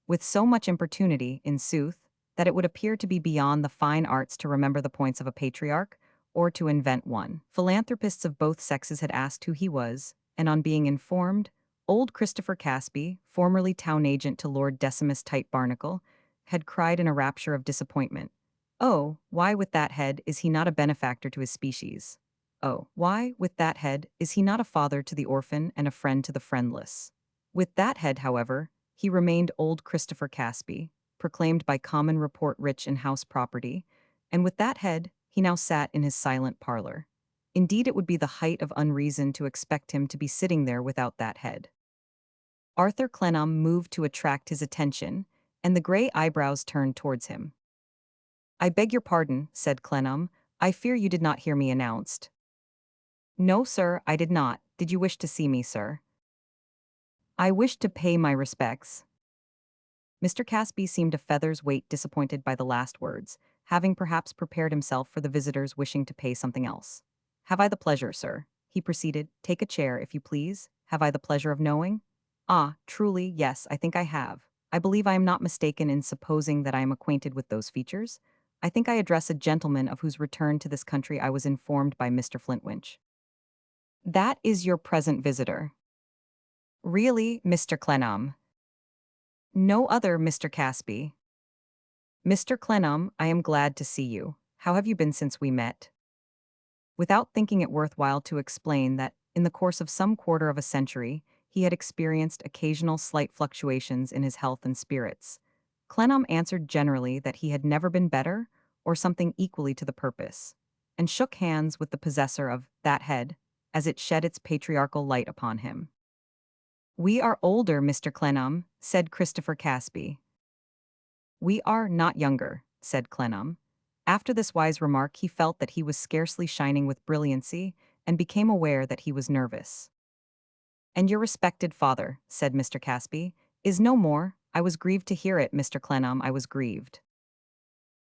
with so much importunity, in sooth, that it would appear to be beyond the fine arts to remember the points of a patriarch, or to invent one. Philanthropists of both sexes had asked who he was, and on being informed, old Christopher Casby, formerly town agent to Lord Decimus Tite Barnacle, had cried in a rapture of disappointment, "Oh, why with that head is he not a benefactor to his species? Oh, why, with that head, is he not a father to the orphan and a friend to the friendless?" With that head, however, he remained old Christopher Casby, proclaimed by common report rich in house property, and with that head, he now sat in his silent parlor. Indeed, it would be the height of unreason to expect him to be sitting there without that head. Arthur Clennam moved to attract his attention, and the gray eyebrows turned towards him. "I beg your pardon," said Clennam. "I fear you did not hear me announced." "No, sir, I did not. Did you wish to see me, sir?" "I wished to pay my respects." Mr. Casby seemed a feather's weight disappointed by the last words, having perhaps prepared himself for the visitor's wishing to pay something else. "Have I the pleasure, sir?" he proceeded. "Take a chair, if you please. Have I the pleasure of knowing?" "Ah, truly, yes, I think I have. I believe I am not mistaken in supposing that I am acquainted with those features. I think I address a gentleman of whose return to this country I was informed by Mr. Flintwinch." "That is your present visitor." "Really, Mr. Clennam?" "No other, Mr. Casby." "Mr. Clennam, I am glad to see you. How have you been since we met?" Without thinking it worthwhile to explain that, in the course of some quarter of a century, he had experienced occasional slight fluctuations in his health and spirits, Clennam answered generally that he had never been better, or something equally to the purpose, and shook hands with the possessor of that head, as it shed its patriarchal light upon him. "We are older, Mr. Clennam," said Christopher Casby. "We are not younger," said Clennam. After this wise remark he felt that he was scarcely shining with brilliancy, and became aware that he was nervous. "And your respected father," said Mr. Casby, "is no more. I was grieved to hear it, Mr. Clennam, I was grieved."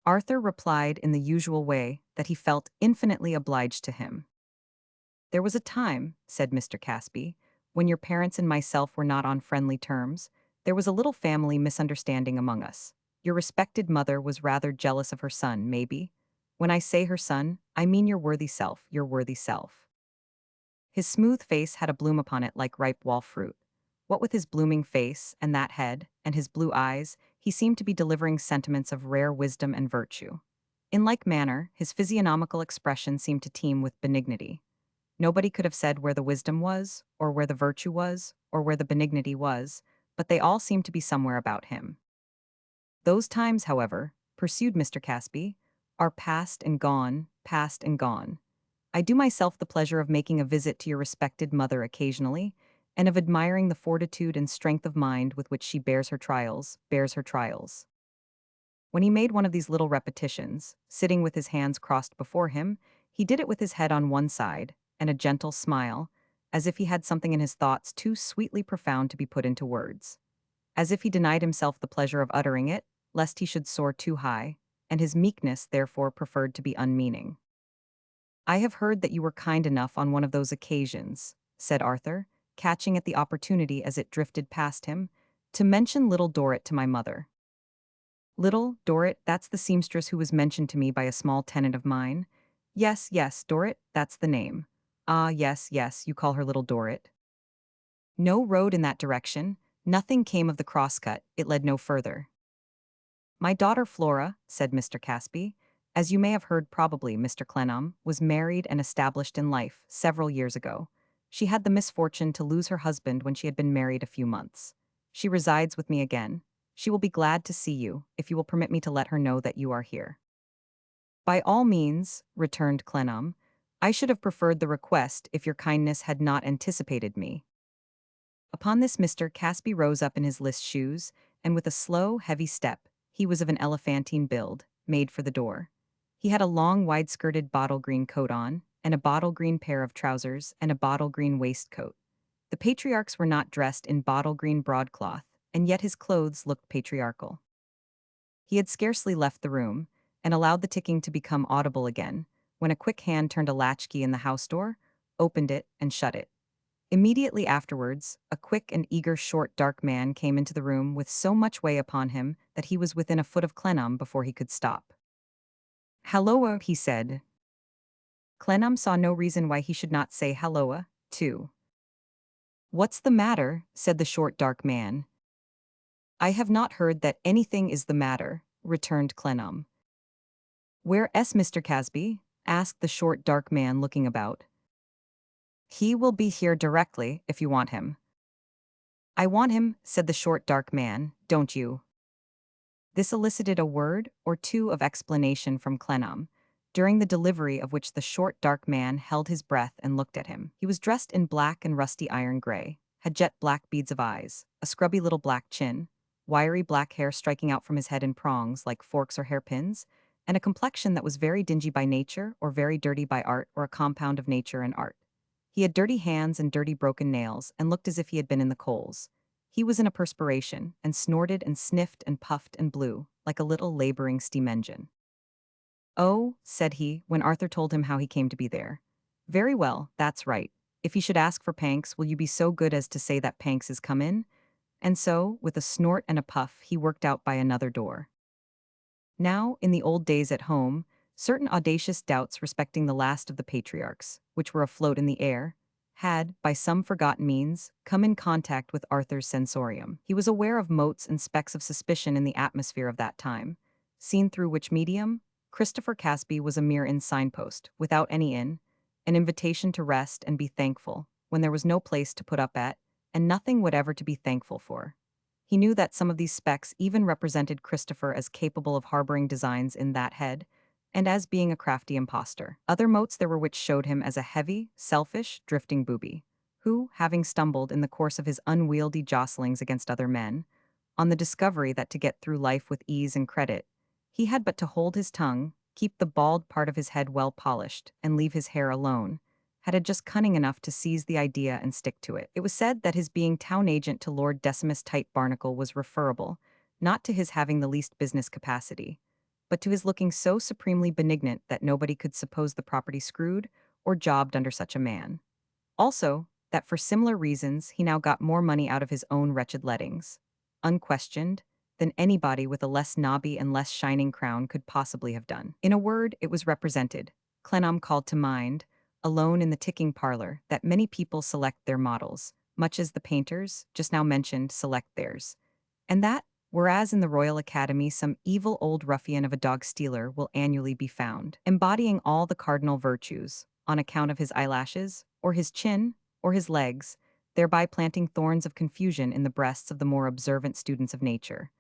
Arthur replied in the usual way that he felt infinitely obliged to him. "There was a time," said Mr. Casby, "when your parents and myself were not on friendly terms. There was a little family misunderstanding among us. Your respected mother was rather jealous of her son, maybe. When I say her son, I mean your worthy self, your worthy self." His smooth face had a bloom upon it like ripe wall fruit. What with his blooming face, and that head, and his blue eyes, he seemed to be delivering sentiments of rare wisdom and virtue. In like manner, his physiognomical expression seemed to teem with benignity. Nobody could have said where the wisdom was, or where the virtue was, or where the benignity was, but they all seemed to be somewhere about him. "Those times, however," pursued Mr. Casby, "are past and gone, past and gone. I do myself the pleasure of making a visit to your respected mother occasionally, and of admiring the fortitude and strength of mind with which she bears her trials, bears her trials." When he made one of these little repetitions, sitting with his hands crossed before him, he did it with his head on one side, and a gentle smile, as if he had something in his thoughts too sweetly profound to be put into words. As if he denied himself the pleasure of uttering it, lest he should soar too high, and his meekness therefore preferred to be unmeaning. "I have heard that you were kind enough on one of those occasions," said Arthur, catching at the opportunity as it drifted past him, "to mention Little Dorrit to my mother. Little Dorrit, that's the seamstress who was mentioned to me by a small tenant of mine. Yes, yes, Dorrit, that's the name. Ah, yes, yes, you call her Little Dorrit. No road in that direction, nothing came of the crosscut, it led no further. My daughter Flora, said Mr. Casby, as you may have heard probably, Mr. Clennam, was married and established in life several years ago. She had the misfortune to lose her husband when she had been married a few months. She resides with me again. She will be glad to see you, if you will permit me to let her know that you are here. By all means, returned Clennam. I should have preferred the request if your kindness had not anticipated me. Upon this Mr. Casby rose up in his list shoes, and with a slow, heavy step, he was of an elephantine build, made for the door. He had a long, wide-skirted bottle green coat on, and a bottle green pair of trousers, and a bottle green waistcoat. The patriarchs were not dressed in bottle green broadcloth, and yet his clothes looked patriarchal. He had scarcely left the room, and allowed the ticking to become audible again, when a quick hand turned a latchkey in the house door, opened it, and shut it. Immediately afterwards, a quick and eager short dark man came into the room with so much way upon him that he was within a foot of Clennam before he could stop. Halloa, he said. Clennam saw no reason why he should not say halloa, too. What's the matter? Said the short dark man. I have not heard that anything is the matter, returned Clennam. Where's Mr. Casby? Asked the short dark man looking about. He will be here directly, if you want him. I want him, said the short dark man, don't you? This elicited a word or two of explanation from Clennam, during the delivery of which the short dark man held his breath and looked at him. He was dressed in black and rusty iron gray, had jet black beads of eyes, a scrubby little black chin, wiry black hair striking out from his head in prongs like forks or hairpins, and a complexion that was very dingy by nature or very dirty by art or a compound of nature and art. He had dirty hands and dirty broken nails and looked as if he had been in the coals. He was in a perspiration, and snorted and sniffed and puffed and blew, like a little laboring steam engine. Oh, said he, when Arthur told him how he came to be there. Very well, that's right. If he should ask for Panks, will you be so good as to say that Panks is come in? And so, with a snort and a puff, he worked out by another door. Now, in the old days at home, certain audacious doubts respecting the last of the patriarchs, which were afloat in the air, had, by some forgotten means, come in contact with Arthur's sensorium. He was aware of motes and specks of suspicion in the atmosphere of that time, seen through which medium, Christopher Casby was a mere inn signpost, without any inn, an invitation to rest and be thankful, when there was no place to put up at, and nothing whatever to be thankful for. He knew that some of these specks even represented Christopher as capable of harboring designs in that head, and as being a crafty impostor. Other motes there were which showed him as a heavy, selfish, drifting booby, who, having stumbled in the course of his unwieldy jostlings against other men, on the discovery that to get through life with ease and credit, he had but to hold his tongue, keep the bald part of his head well polished, and leave his hair alone, had just cunning enough to seize the idea and stick to it. It was said that his being town agent to Lord Decimus Tite Barnacle was referable, not to his having the least business capacity, but to his looking so supremely benignant that nobody could suppose the property screwed or jobbed under such a man. Also, that for similar reasons he now got more money out of his own wretched lettings, unquestioned, than anybody with a less knobby and less shining crown could possibly have done. In a word, it was represented, Clennam called to mind, alone in the ticking parlor, that many people select their models, much as the painters, just now mentioned, select theirs. And that, whereas in the Royal Academy some evil old ruffian of a dog-stealer will annually be found, embodying all the cardinal virtues, on account of his eyelashes, or his chin, or his legs, thereby planting thorns of confusion in the breasts of the more observant students of nature.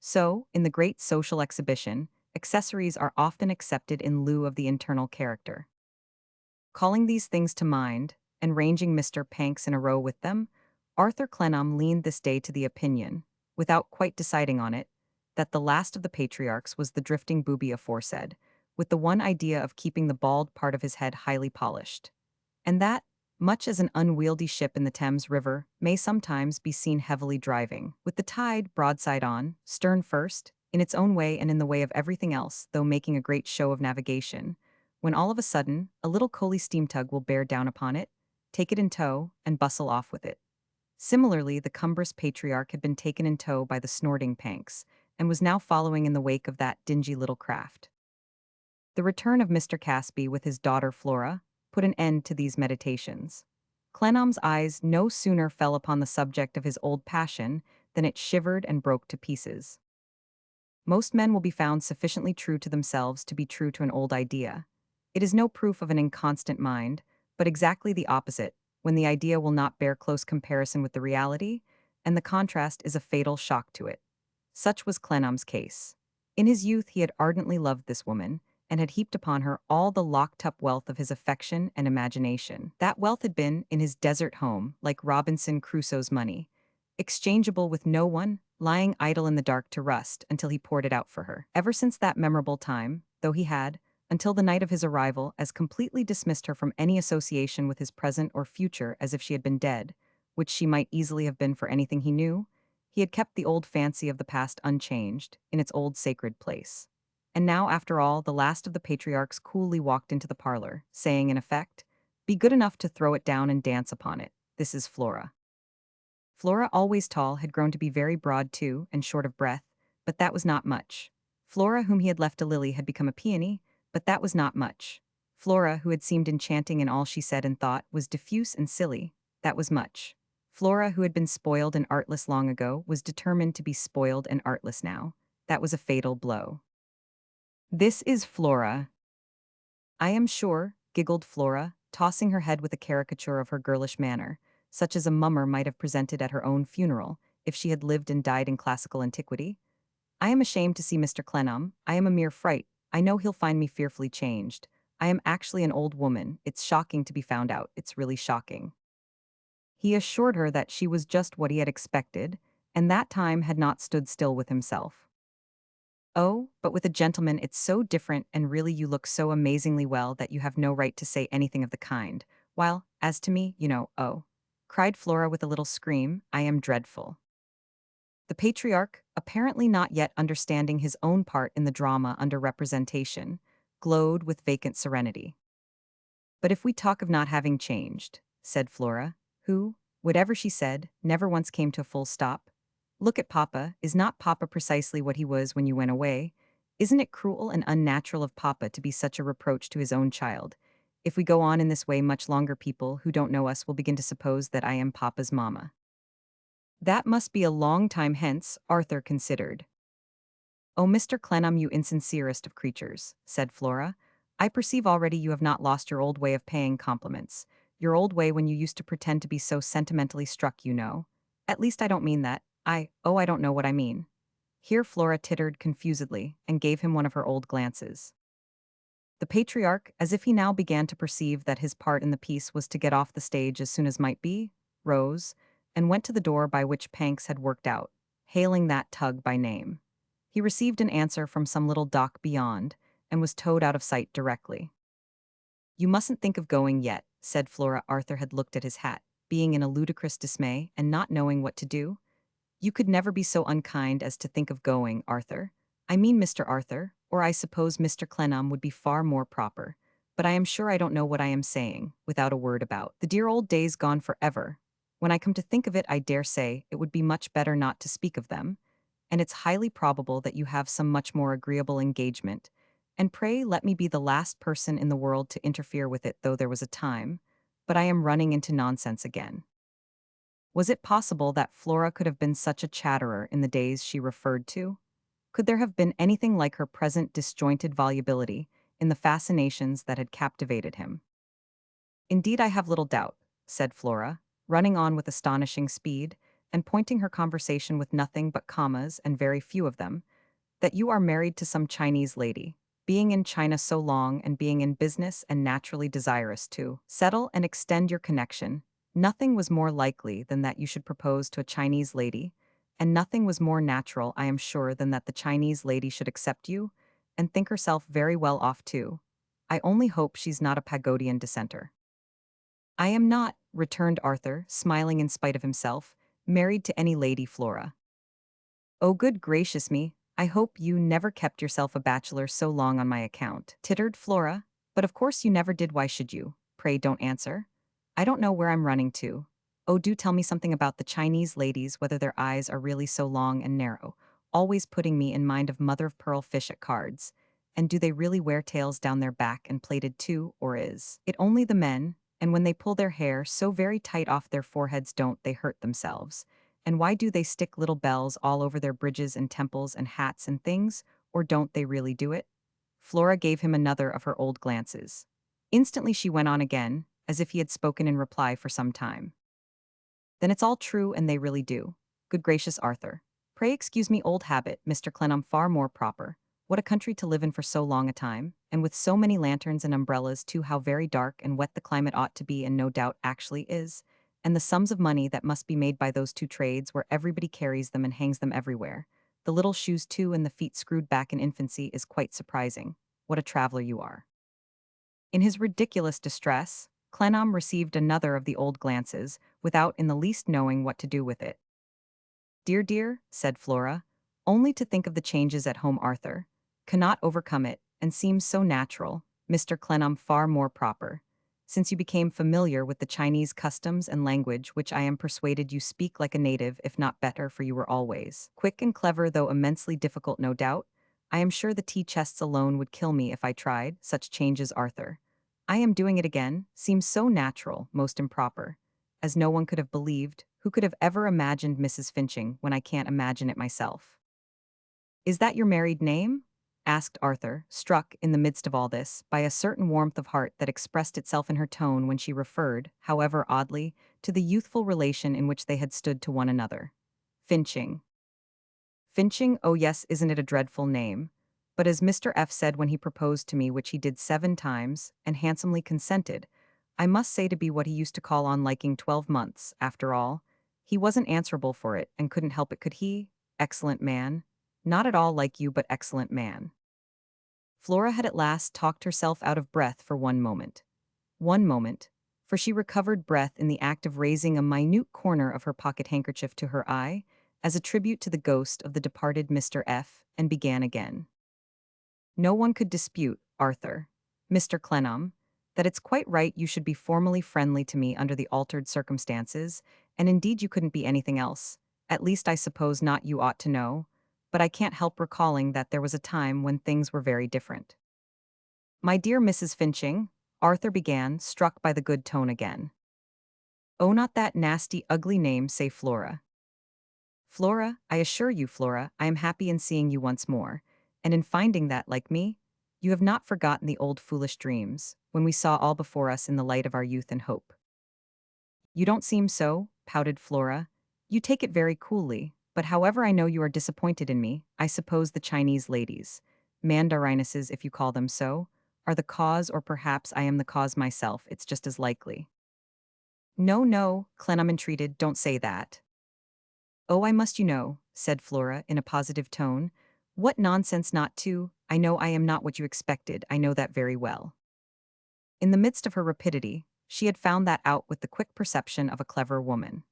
So, in the great social exhibition, accessories are often accepted in lieu of the internal character. Calling these things to mind, and ranging Mr. Panks in a row with them, Arthur Clennam leaned this day to the opinion, without quite deciding on it, that the last of the patriarchs was the drifting booby aforesaid, with the one idea of keeping the bald part of his head highly polished. And that, much as an unwieldy ship in the Thames River may sometimes be seen heavily driving, with the tide broadside on, stern first, in its own way and in the way of everything else, though making a great show of navigation, when all of a sudden, a little coaly steam tug will bear down upon it, take it in tow, and bustle off with it. Similarly, the cumbrous patriarch had been taken in tow by the snorting Panks, and was now following in the wake of that dingy little craft. The return of Mr. Casby with his daughter Flora put an end to these meditations. Clennam's eyes no sooner fell upon the subject of his old passion than it shivered and broke to pieces. Most men will be found sufficiently true to themselves to be true to an old idea. It is no proof of an inconstant mind, but exactly the opposite, when the idea will not bear close comparison with the reality, and the contrast is a fatal shock to it. Such was Clennam's case. In his youth he had ardently loved this woman, and had heaped upon her all the locked-up wealth of his affection and imagination. That wealth had been, in his desert home, like Robinson Crusoe's money, exchangeable with no one, lying idle in the dark to rust until he poured it out for her. Ever since that memorable time, though he had, until the night of his arrival, as completely dismissed her from any association with his present or future as if she had been dead, which she might easily have been for anything he knew, he had kept the old fancy of the past unchanged, in its old sacred place. And now, after all, the last of the patriarchs coolly walked into the parlor, saying in effect, "Be good enough to throw it down and dance upon it. This is Flora." Flora, always tall, had grown to be very broad too, and short of breath, but that was not much. Flora, whom he had left a lily, had become a peony, but that was not much. Flora, who had seemed enchanting in all she said and thought, was diffuse and silly. That was much. Flora, who had been spoiled and artless long ago, was determined to be spoiled and artless now. That was a fatal blow. "This is Flora." "I am sure," giggled Flora, tossing her head with a caricature of her girlish manner, such as a mummer might have presented at her own funeral, if she had lived and died in classical antiquity. "I am ashamed to see Mr. Clennam. I am a mere fright. I know he'll find me fearfully changed. I am actually an old woman. It's shocking to be found out. It's really shocking." He assured her that she was just what he had expected, and that time had not stood still with himself. "Oh, but with a gentleman it's so different, and really you look so amazingly well that you have no right to say anything of the kind. While, as to me, oh," cried Flora with a little scream, "I am dreadful." The patriarch, apparently not yet understanding his own part in the drama under representation, glowed with vacant serenity. "But if we talk of not having changed," said Flora, who, whatever she said, never once came to a full stop, "look at Papa. Is not Papa precisely what he was when you went away? Isn't it cruel and unnatural of Papa to be such a reproach to his own child? If we go on in this way much longer, people who don't know us will begin to suppose that I am Papa's mamma." "That must be a long time hence," Arthur considered. "Oh, Mr. Clennam, you insincerest of creatures," said Flora. "I perceive already you have not lost your old way of paying compliments, your old way when you used to pretend to be so sentimentally struck, you know. At least I don't mean that. I don't know what I mean." Here Flora tittered confusedly and gave him one of her old glances. The patriarch, as if he now began to perceive that his part in the piece was to get off the stage as soon as might be, rose, and went to the door by which Panks had worked out, hailing that tug by name. He received an answer from some little dock beyond, and was towed out of sight directly. "You mustn't think of going yet," said Flora. Arthur had looked at his hat, being in a ludicrous dismay and not knowing what to do. "You could never be so unkind as to think of going, Arthur. I mean Mr. Arthur, or I suppose Mr. Clennam would be far more proper. But I am sure I don't know what I am saying, without a word about the dear old days gone forever. When I come to think of it, I dare say it would be much better not to speak of them, and it's highly probable that you have some much more agreeable engagement. And pray let me be the last person in the world to interfere with it, though there was a time. But I am running into nonsense again." Was it possible that Flora could have been such a chatterer in the days she referred to? Could there have been anything like her present disjointed volubility in the fascinations that had captivated him? "Indeed, I have little doubt," said Flora, running on with astonishing speed, and pointing her conversation with nothing but commas and very few of them, "that you are married to some Chinese lady. Being in China so long and being in business and naturally desirous to settle and extend your connection, nothing was more likely than that you should propose to a Chinese lady, and nothing was more natural, I am sure, than that the Chinese lady should accept you, and think herself very well off too. I only hope she's not a Pagodian dissenter." "I am not," returned Arthur, smiling in spite of himself, "married to any lady, Flora." "Oh, good gracious me, I hope you never kept yourself a bachelor so long on my account," tittered Flora. "But of course you never did. Why should you? Pray don't answer. I don't know where I'm running to. Oh, do tell me something about the Chinese ladies, whether their eyes are really so long and narrow, always putting me in mind of mother-of-pearl fish at cards. And do they really wear tails down their back and plaited too, or is it only the men? And when they pull their hair so very tight off their foreheads, don't they hurt themselves? And why do they stick little bells all over their bridges and temples and hats and things, or don't they really do it? Flora gave him another of her old glances. Instantly she went on again, as if he had spoken in reply for some time. Then it's all true and they really do. Good gracious, Arthur. Pray excuse me, old habit, Mr. Clennam, far more proper. What a country to live in for so long a time, and with so many lanterns and umbrellas too, how very dark and wet the climate ought to be, and no doubt actually is. And the sums of money that must be made by those two trades, where everybody carries them and hangs them everywhere. The little shoes too, and the feet screwed back in infancy, is quite surprising. What a traveler you are. In his ridiculous distress, Clennam received another of the old glances, without in the least knowing what to do with it. Dear, dear, said Flora, only to think of the changes at home, Arthur. Cannot overcome it, and seems so natural, Mr. Clennam, far more proper. Since you became familiar with the Chinese customs and language, which I am persuaded you speak like a native, if not better, for you were always quick and clever, though immensely difficult, no doubt. I am sure the tea chests alone would kill me if I tried such changes, Arthur. I am doing it again, seems so natural, most improper. As no one could have believed, who could have ever imagined Mrs. Finching when I can't imagine it myself. Is that your married name? Asked Arthur, struck, in the midst of all this, by a certain warmth of heart that expressed itself in her tone when she referred, however oddly, to the youthful relation in which they had stood to one another. Finching. Finching, oh yes, isn't it a dreadful name? But as Mr. F. said when he proposed to me, which he did 7 times, and handsomely consented, I must say to be what he used to call on liking 12 months, after all. He wasn't answerable for it, and couldn't help it, could he? Excellent man. Not at all like you, but excellent man. Flora had at last talked herself out of breath for one moment. One moment, for she recovered breath in the act of raising a minute corner of her pocket handkerchief to her eye, as a tribute to the ghost of the departed Mr. F., and began again. No one could dispute, Arthur, Mr. Clennam, that it's quite right you should be formally friendly to me under the altered circumstances, and indeed you couldn't be anything else. At least I suppose not, you ought to know, but I can't help recalling that there was a time when things were very different. My dear Mrs. Finching, Arthur began, struck by the good tone again. Oh, not that nasty, ugly name, say Flora. Flora, I assure you, Flora, I am happy in seeing you once more, and in finding that, like me, you have not forgotten the old foolish dreams, when we saw all before us in the light of our youth and hope. You don't seem so, pouted Flora. You take it very coolly, but however I know you are disappointed in me, I suppose the Chinese ladies, mandarinesses if you call them so, are the cause, or perhaps I am the cause myself, it's just as likely. No, no, Clennam entreated, don't say that. Oh, I must, you know, said Flora in a positive tone. What nonsense not to, I know I am not what you expected, I know that very well. In the midst of her rapidity, she had found that out with the quick perception of a clever woman.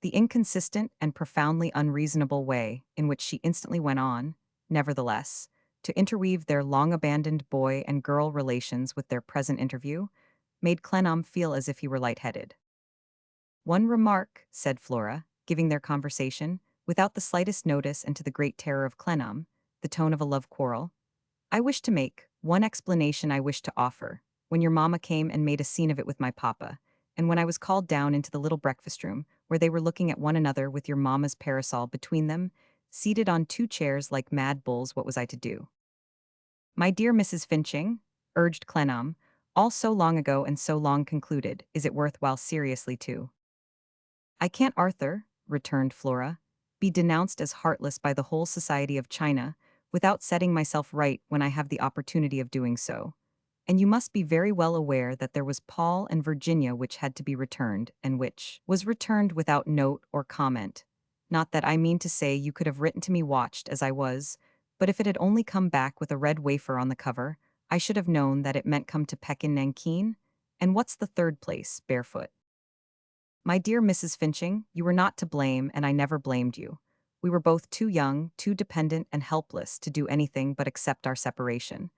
The inconsistent and profoundly unreasonable way in which she instantly went on, nevertheless, to interweave their long-abandoned boy and girl relations with their present interview, made Clennam feel as if he were lightheaded. One remark, said Flora, giving their conversation, without the slightest notice and to the great terror of Clennam, the tone of a love quarrel. I wish to make, one explanation I wish to offer, when your mamma came and made a scene of it with my papa, and when I was called down into the little breakfast room, where they were looking at one another with your mamma's parasol between them, seated on 2 chairs like mad bulls, what was I to do? My dear Mrs. Finching, urged Clennam, all so long ago and so long concluded, is it worthwhile seriously to? I can't, Arthur, returned Flora, be denounced as heartless by the whole society of China, without setting myself right when I have the opportunity of doing so. And you must be very well aware that there was Paul and Virginia which had to be returned, and which was returned without note or comment. Not that I mean to say you could have written to me watched as I was, but if it had only come back with a red wafer on the cover, I should have known that it meant come to Pekin Nankin. And what's the third place, barefoot? My dear Mrs. Finching, you were not to blame, and I never blamed you. We were both too young, too dependent and helpless to do anything but accept our separation.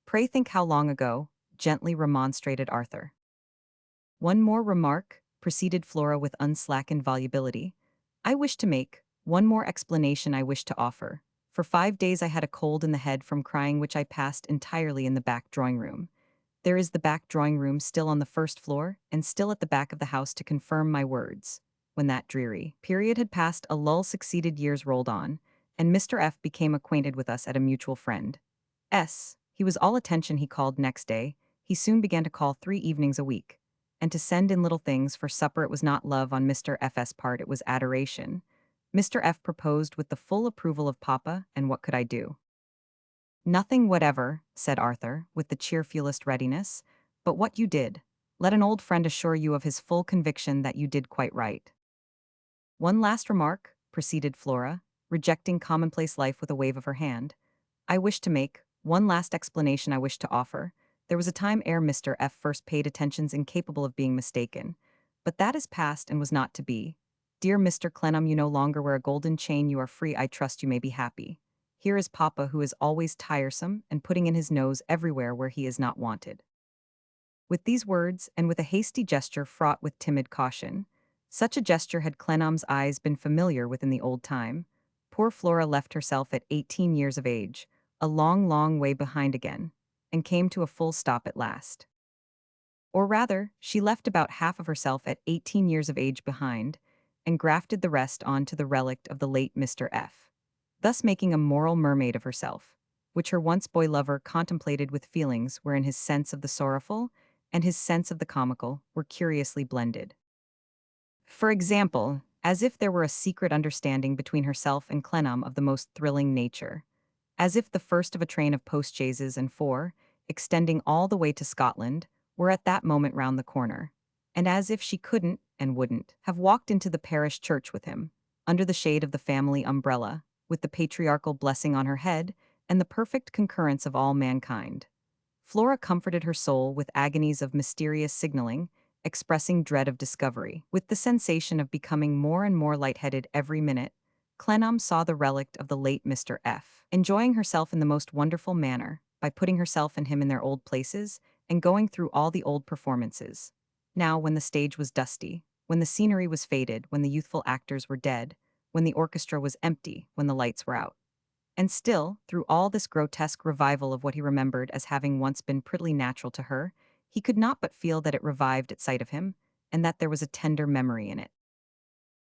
Pray think how long ago, gently remonstrated Arthur. One more remark, proceeded Flora with unslackened volubility. I wish to make, one more explanation I wish to offer, For 5 days I had a cold in the head from crying which I passed entirely in the back drawing room. There is the back drawing room still on the first floor, and still at the back of the house to confirm my words. When that dreary period had passed, a lull succeeded, years rolled on, and Mr. F became acquainted with us at a mutual friend. S. He was all attention. He called next day. He soon began to call 3 evenings a week. And to send in little things for supper. It was not love on Mr. F's part, it was adoration. Mr. F proposed with the full approval of Papa, and what could I do? Nothing whatever, said Arthur, with the cheerfulest readiness, but what you did. Let an old friend assure you of his full conviction that you did quite right. One last remark, proceeded Flora, rejecting commonplace life with a wave of her hand. I wish to make, one last explanation I wish to offer. There was a time ere Mr. F first paid attentions incapable of being mistaken. But that is past and was not to be. Dear Mr. Clennam, you no longer wear a golden chain, you are free, I trust you may be happy. Here is Papa, who is always tiresome and putting in his nose everywhere where he is not wanted. With these words, and with a hasty gesture fraught with timid caution, such a gesture had Clennam's eyes been familiar with in the old time, poor Flora left herself at 18 years of age, a long, long way behind again, and came to a full stop at last. Or rather, she left about half of herself at 18 years of age behind, and grafted the rest on to the relict of the late Mr. F, thus making a moral mermaid of herself, which her once boy lover contemplated with feelings wherein his sense of the sorrowful and his sense of the comical were curiously blended. For example, as if there were a secret understanding between herself and Clennam of the most thrilling nature, as if the first of a train of postchaises and four, extending all the way to Scotland, were at that moment round the corner, and as if she couldn't, and wouldn't, have walked into the parish church with him, under the shade of the family umbrella, with the patriarchal blessing on her head, and the perfect concurrence of all mankind. Flora comforted her soul with agonies of mysterious signaling, expressing dread of discovery. With the sensation of becoming more and more lightheaded every minute, Clennam saw the relict of the late Mr. F, enjoying herself in the most wonderful manner, by putting herself and him in their old places, and going through all the old performances. Now, when the stage was dusty, when the scenery was faded, when the youthful actors were dead, when the orchestra was empty, when the lights were out. And still, through all this grotesque revival of what he remembered as having once been prettily natural to her, he could not but feel that it revived at sight of him, and that there was a tender memory in it.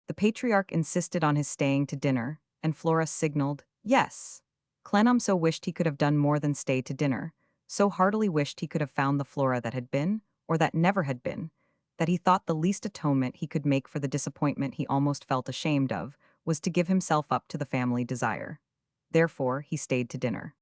The patriarch insisted on his staying to dinner, and Flora signaled, yes. Clennam so wished he could have done more than stay to dinner, so heartily wished he could have found the Flora that had been, or that never had been, that he thought the least atonement he could make for the disappointment he almost felt ashamed of was to give himself up to the family desire. Therefore, he stayed to dinner.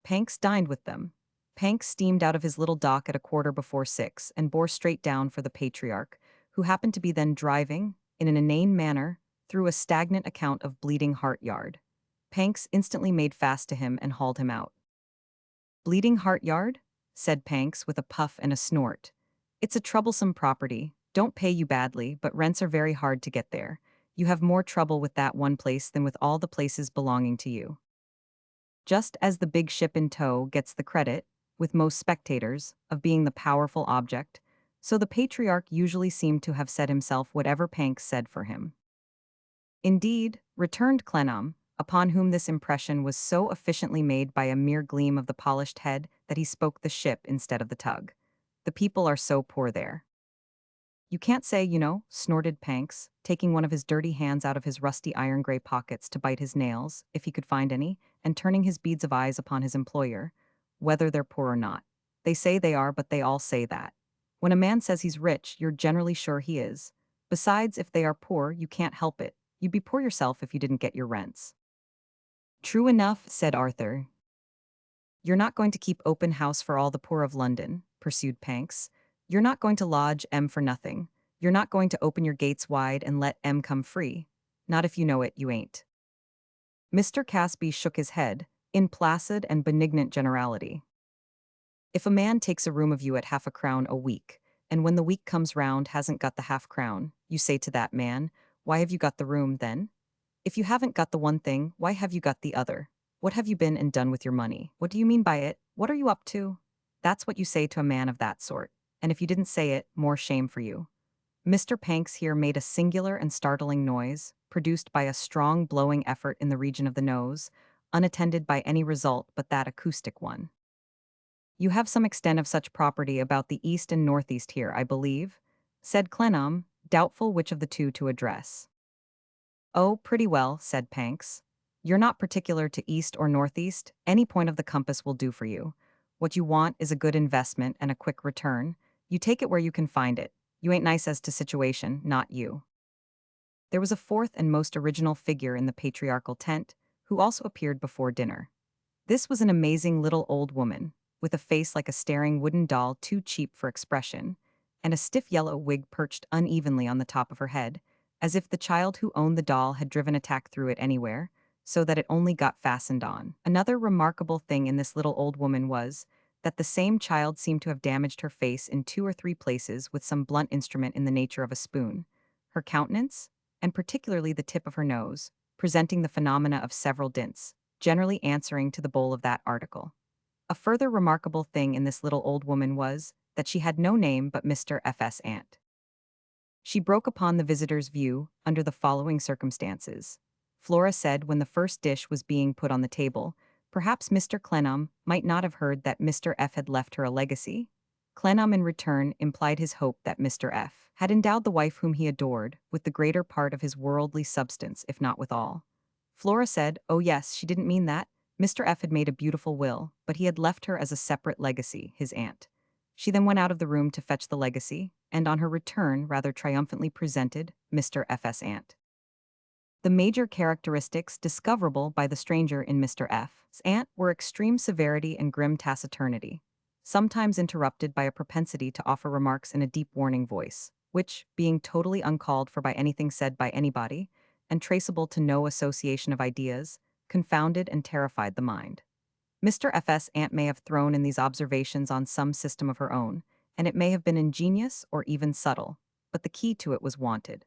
Panks dined with them. Panks steamed out of his little dock at 6:15 and bore straight down for the patriarch, who happened to be then driving, in an inane manner, through a stagnant account of Bleeding Heart Yard. Panks instantly made fast to him and hauled him out. Bleeding Heart Yard? Said Panks with a puff and a snort. It's a troublesome property, don't pay you badly, but rents are very hard to get there. You have more trouble with that one place than with all the places belonging to you. Just as the big ship in tow gets the credit, with most spectators, of being the powerful object, so the patriarch usually seemed to have said himself whatever Panks said for him. Indeed, returned Clennam, upon whom this impression was so efficiently made by a mere gleam of the polished head that he spoke the ship instead of the tug. The people are so poor there. You can't say, you know, snorted Panks, taking one of his dirty hands out of his rusty iron-gray pockets to bite his nails, if he could find any, and turning his beads of eyes upon his employer, whether they're poor or not. They say they are, but they all say that. When a man says he's rich, you're generally sure he is. Besides, if they are poor, you can't help it. You'd be poor yourself if you didn't get your rents. True enough, said Arthur. You're not going to keep open house for all the poor of London, pursued Panks. You're not going to lodge M for nothing. You're not going to open your gates wide and let M come free. Not if you know it, you ain't. Mr. Casby shook his head, in placid and benignant generality. If a man takes a room of you at £0.50 a week, and when the week comes round hasn't got the £0.50, you say to that man, why have you got the room, then? If you haven't got the one thing, why have you got the other? What have you been and done with your money? What do you mean by it? What are you up to? That's what you say to a man of that sort. And if you didn't say it, more shame for you. Mr. Panks here made a singular and startling noise, produced by a strong blowing effort in the region of the nose, unattended by any result but that acoustic one. "You have some extent of such property about the east and northeast here, I believe," said Clennam, doubtful which of the two to address. "Oh, pretty well," said Panks. "You're not particular to east or northeast, any point of the compass will do for you. What you want is a good investment and a quick return. You take it where you can find it. You ain't nice as to situation, not you." There was a fourth and most original figure in the patriarchal tent, who also appeared before dinner. This was an amazing little old woman, with a face like a staring wooden doll too cheap for expression, and a stiff yellow wig perched unevenly on the top of her head, as if the child who owned the doll had driven a tack through it anywhere, so that it only got fastened on. Another remarkable thing in this little old woman was that the same child seemed to have damaged her face in 2 or 3 places with some blunt instrument in the nature of a spoon. Her countenance, and particularly the tip of her nose, presenting the phenomena of several dints, generally answering to the bowl of that article. A further remarkable thing in this little old woman was that she had no name but Mr. F.'s aunt. She broke upon the visitor's view under the following circumstances. Flora said when the first dish was being put on the table, perhaps Mr. Clennam might not have heard that Mr. F. had left her a legacy. Clennam in return implied his hope that Mr. F. had endowed the wife whom he adored with the greater part of his worldly substance, if not with all. Flora said, oh yes, she didn't mean that. Mr. F. had made a beautiful will, but he had left her as a separate legacy, his aunt. She then went out of the room to fetch the legacy, and on her return rather triumphantly presented Mr. F.'s aunt. The major characteristics discoverable by the stranger in Mr. F.'s aunt were extreme severity and grim taciturnity, sometimes interrupted by a propensity to offer remarks in a deep warning voice, which, being totally uncalled for by anything said by anybody, and traceable to no association of ideas, confounded and terrified the mind. Mr. F.'s aunt may have thrown in these observations on some system of her own, and it may have been ingenious or even subtle, but the key to it was wanted.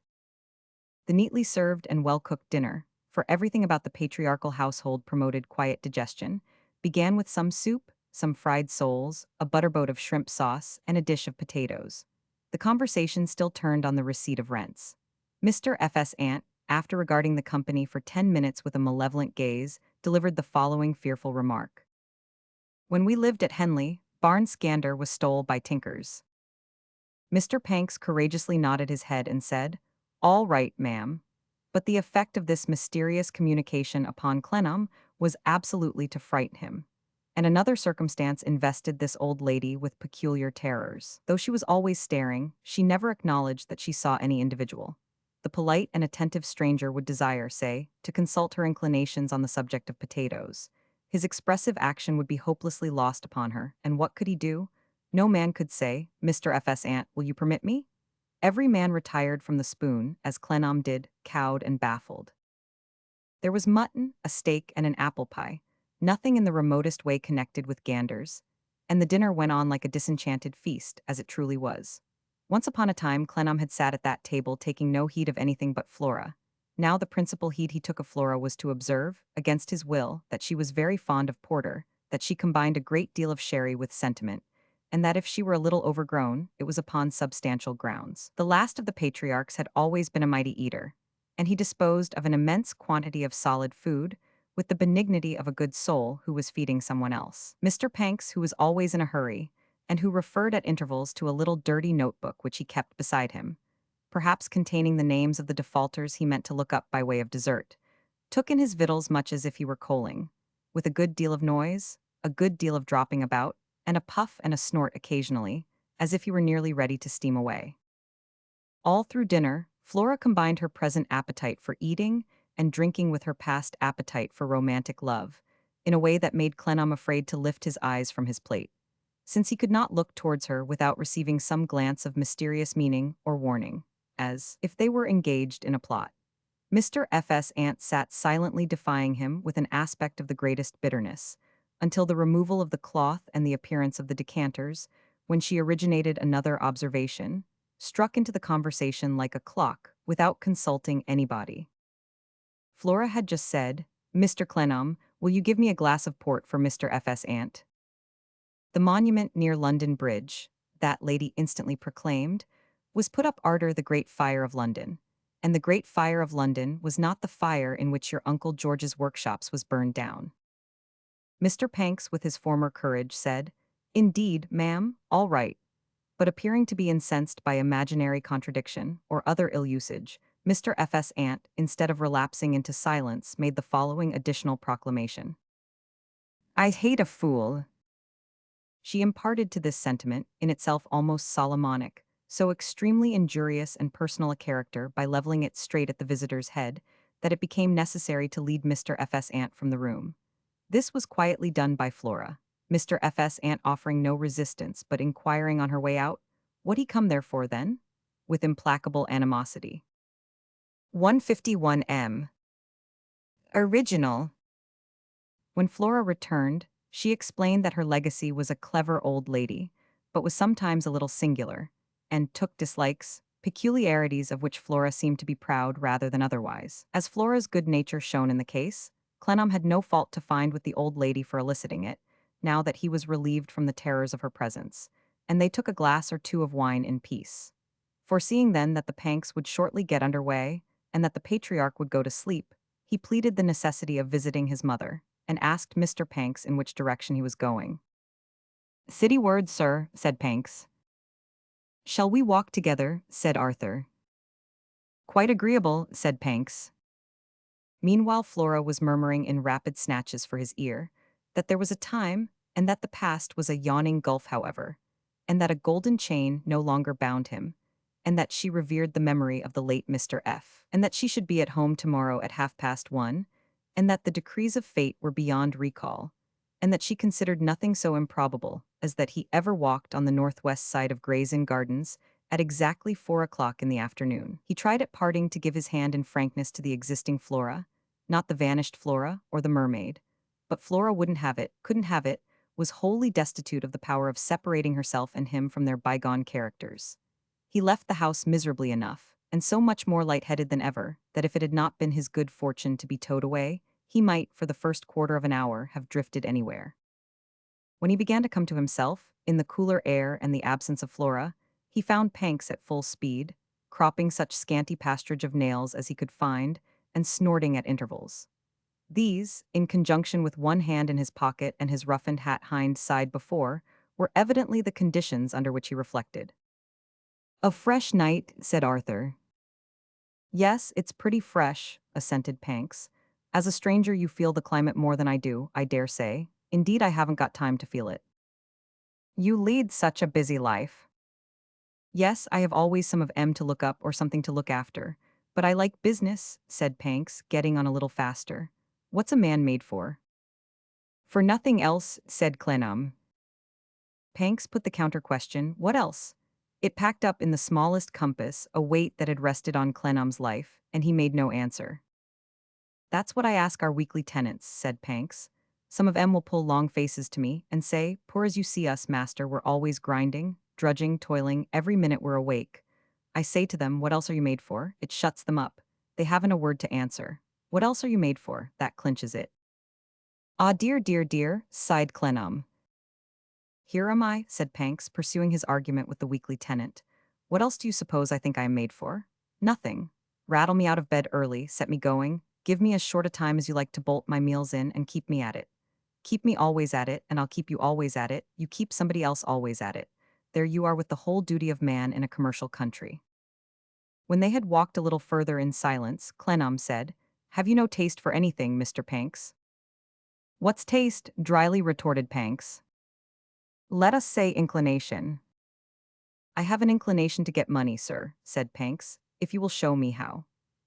The neatly served and well-cooked dinner, for everything about the patriarchal household promoted quiet digestion, began with some soup, some fried soles, a butterboat of shrimp sauce, and a dish of potatoes. The conversation still turned on the receipt of rents. Mr. F.'s aunt, after regarding the company for 10 minutes with a malevolent gaze, delivered the following fearful remark. When we lived at Henley, Barnes Scander was stole by tinkers. Mr. Panks courageously nodded his head and said, all right, ma'am. But the effect of this mysterious communication upon Clennam was absolutely to frighten him. And another circumstance invested this old lady with peculiar terrors. Though she was always staring, she never acknowledged that she saw any individual. The polite and attentive stranger would desire, say, to consult her inclinations on the subject of potatoes. His expressive action would be hopelessly lost upon her, and what could he do? No man could say, Mr. F.'s aunt, will you permit me? Every man retired from the spoon, as Clennam did, cowed and baffled. There was mutton, a steak, and an apple pie, nothing in the remotest way connected with ganders, and the dinner went on like a disenchanted feast, as it truly was. Once upon a time Clennam had sat at that table taking no heed of anything but Flora. Now the principal heed he took of Flora was to observe, against his will, that she was very fond of porter, that she combined a great deal of sherry with sentiment, and that if she were a little overgrown, it was upon substantial grounds. The last of the patriarchs had always been a mighty eater, and he disposed of an immense quantity of solid food, with the benignity of a good soul who was feeding someone else. Mr. Panks, who was always in a hurry, and who referred at intervals to a little dirty notebook which he kept beside him, perhaps containing the names of the defaulters he meant to look up by way of dessert, took in his victuals much as if he were coaling, with a good deal of noise, a good deal of dropping about, and a puff and a snort occasionally, as if he were nearly ready to steam away. All through dinner, Flora combined her present appetite for eating and drinking with her past appetite for romantic love, in a way that made Clennam afraid to lift his eyes from his plate, since he could not look towards her without receiving some glance of mysterious meaning or warning, as if they were engaged in a plot. Mr. F.'s aunt sat silently defying him with an aspect of the greatest bitterness, until the removal of the cloth and the appearance of the decanters, when she originated another observation, struck into the conversation like a clock, without consulting anybody. Flora had just said, Mr. Clennam, will you give me a glass of port for Mr. F.'s aunt? The monument near London Bridge, that lady instantly proclaimed, was put up arter the Great Fire of London. And the Great Fire of London was not the fire in which your Uncle George's workshops was burned down. Mr. Panks, with his former courage, said, "Indeed, ma'am, all right." But appearing to be incensed by imaginary contradiction or other ill usage, Mr. F.S. Ant, instead of relapsing into silence, made the following additional proclamation. "I hate a fool." She imparted to this sentiment, in itself almost Solomonic, so extremely injurious and personal a character by leveling it straight at the visitor's head, that it became necessary to lead Mr. F.S. Ant from the room. This was quietly done by Flora, Mr. F.S. Ant offering no resistance but inquiring on her way out, "What he come there for, then?" with implacable animosity. 151 M. Original. When Flora returned, she explained that her legacy was a clever old lady, but was sometimes a little singular, and took dislikes, peculiarities of which Flora seemed to be proud rather than otherwise. As Flora's good nature shone in the case, Clennam had no fault to find with the old lady for eliciting it, now that he was relieved from the terrors of her presence, and they took a glass or two of wine in peace. Foreseeing then that the Panks would shortly get under way, and that the patriarch would go to sleep, he pleaded the necessity of visiting his mother, and asked Mr. Panks in which direction he was going. "City ward, sir," said Panks. "Shall we walk together?" said Arthur. "Quite agreeable," said Panks. Meanwhile Flora was murmuring in rapid snatches for his ear, that there was a time, and that the past was a yawning gulf however, and that a golden chain no longer bound him, and that she revered the memory of the late Mr. F., and that she should be at home tomorrow at 1:30, and that the decrees of fate were beyond recall, and that she considered nothing so improbable as that he ever walked on the northwest side of Gray's Inn Gardens at exactly 4 o'clock in the afternoon. He tried at parting to give his hand in frankness to the existing Flora, not the vanished Flora or the mermaid, but Flora wouldn't have it, couldn't have it, was wholly destitute of the power of separating herself and him from their bygone characters. He left the house miserably enough, and so much more light-headed than ever, that if it had not been his good fortune to be towed away, he might, for the first quarter of an hour, have drifted anywhere. When he began to come to himself, in the cooler air and the absence of Flora, he found Panks at full speed, cropping such scanty pasturage of nails as he could find, and snorting at intervals. These, in conjunction with one hand in his pocket and his roughened hat hind side before, were evidently the conditions under which he reflected. "A fresh night," said Arthur. "Yes, it's pretty fresh," assented Panks. "As a stranger you feel the climate more than I do, I dare say. Indeed, I haven't got time to feel it." "You lead such a busy life." "Yes, I have always some of M to look up or something to look after. But I like business," said Panks, getting on a little faster. "What's a man made for?" "For nothing else," said Clennam. Panks put the counter-question, "What else?" It packed up in the smallest compass a weight that had rested on Clennam's life, and he made no answer. "That's what I ask our weekly tenants," said Panks. "Some of 'em will pull long faces to me and say, 'Poor as you see us, master, we're always grinding, drudging, toiling, every minute we're awake.' I say to them, 'What else are you made for?' It shuts them up. They haven't a word to answer. 'What else are you made for?' That clinches it." "Ah, dear, dear, dear," sighed Clennam. "Here am I," said Panks, pursuing his argument with the weekly tenant. "What else do you suppose I think I am made for? Nothing. Rattle me out of bed early, set me going, give me as short a time as you like to bolt my meals in, and keep me at it. Keep me always at it, and I'll keep you always at it, you keep somebody else always at it. There you are with the whole duty of man in a commercial country." When they had walked a little further in silence, Clennam said, "Have you no taste for anything, Mr. Panks?" "What's taste?" dryly retorted Panks. "Let us say inclination." "I have an inclination to get money, sir," said Panks, "if you will show me how."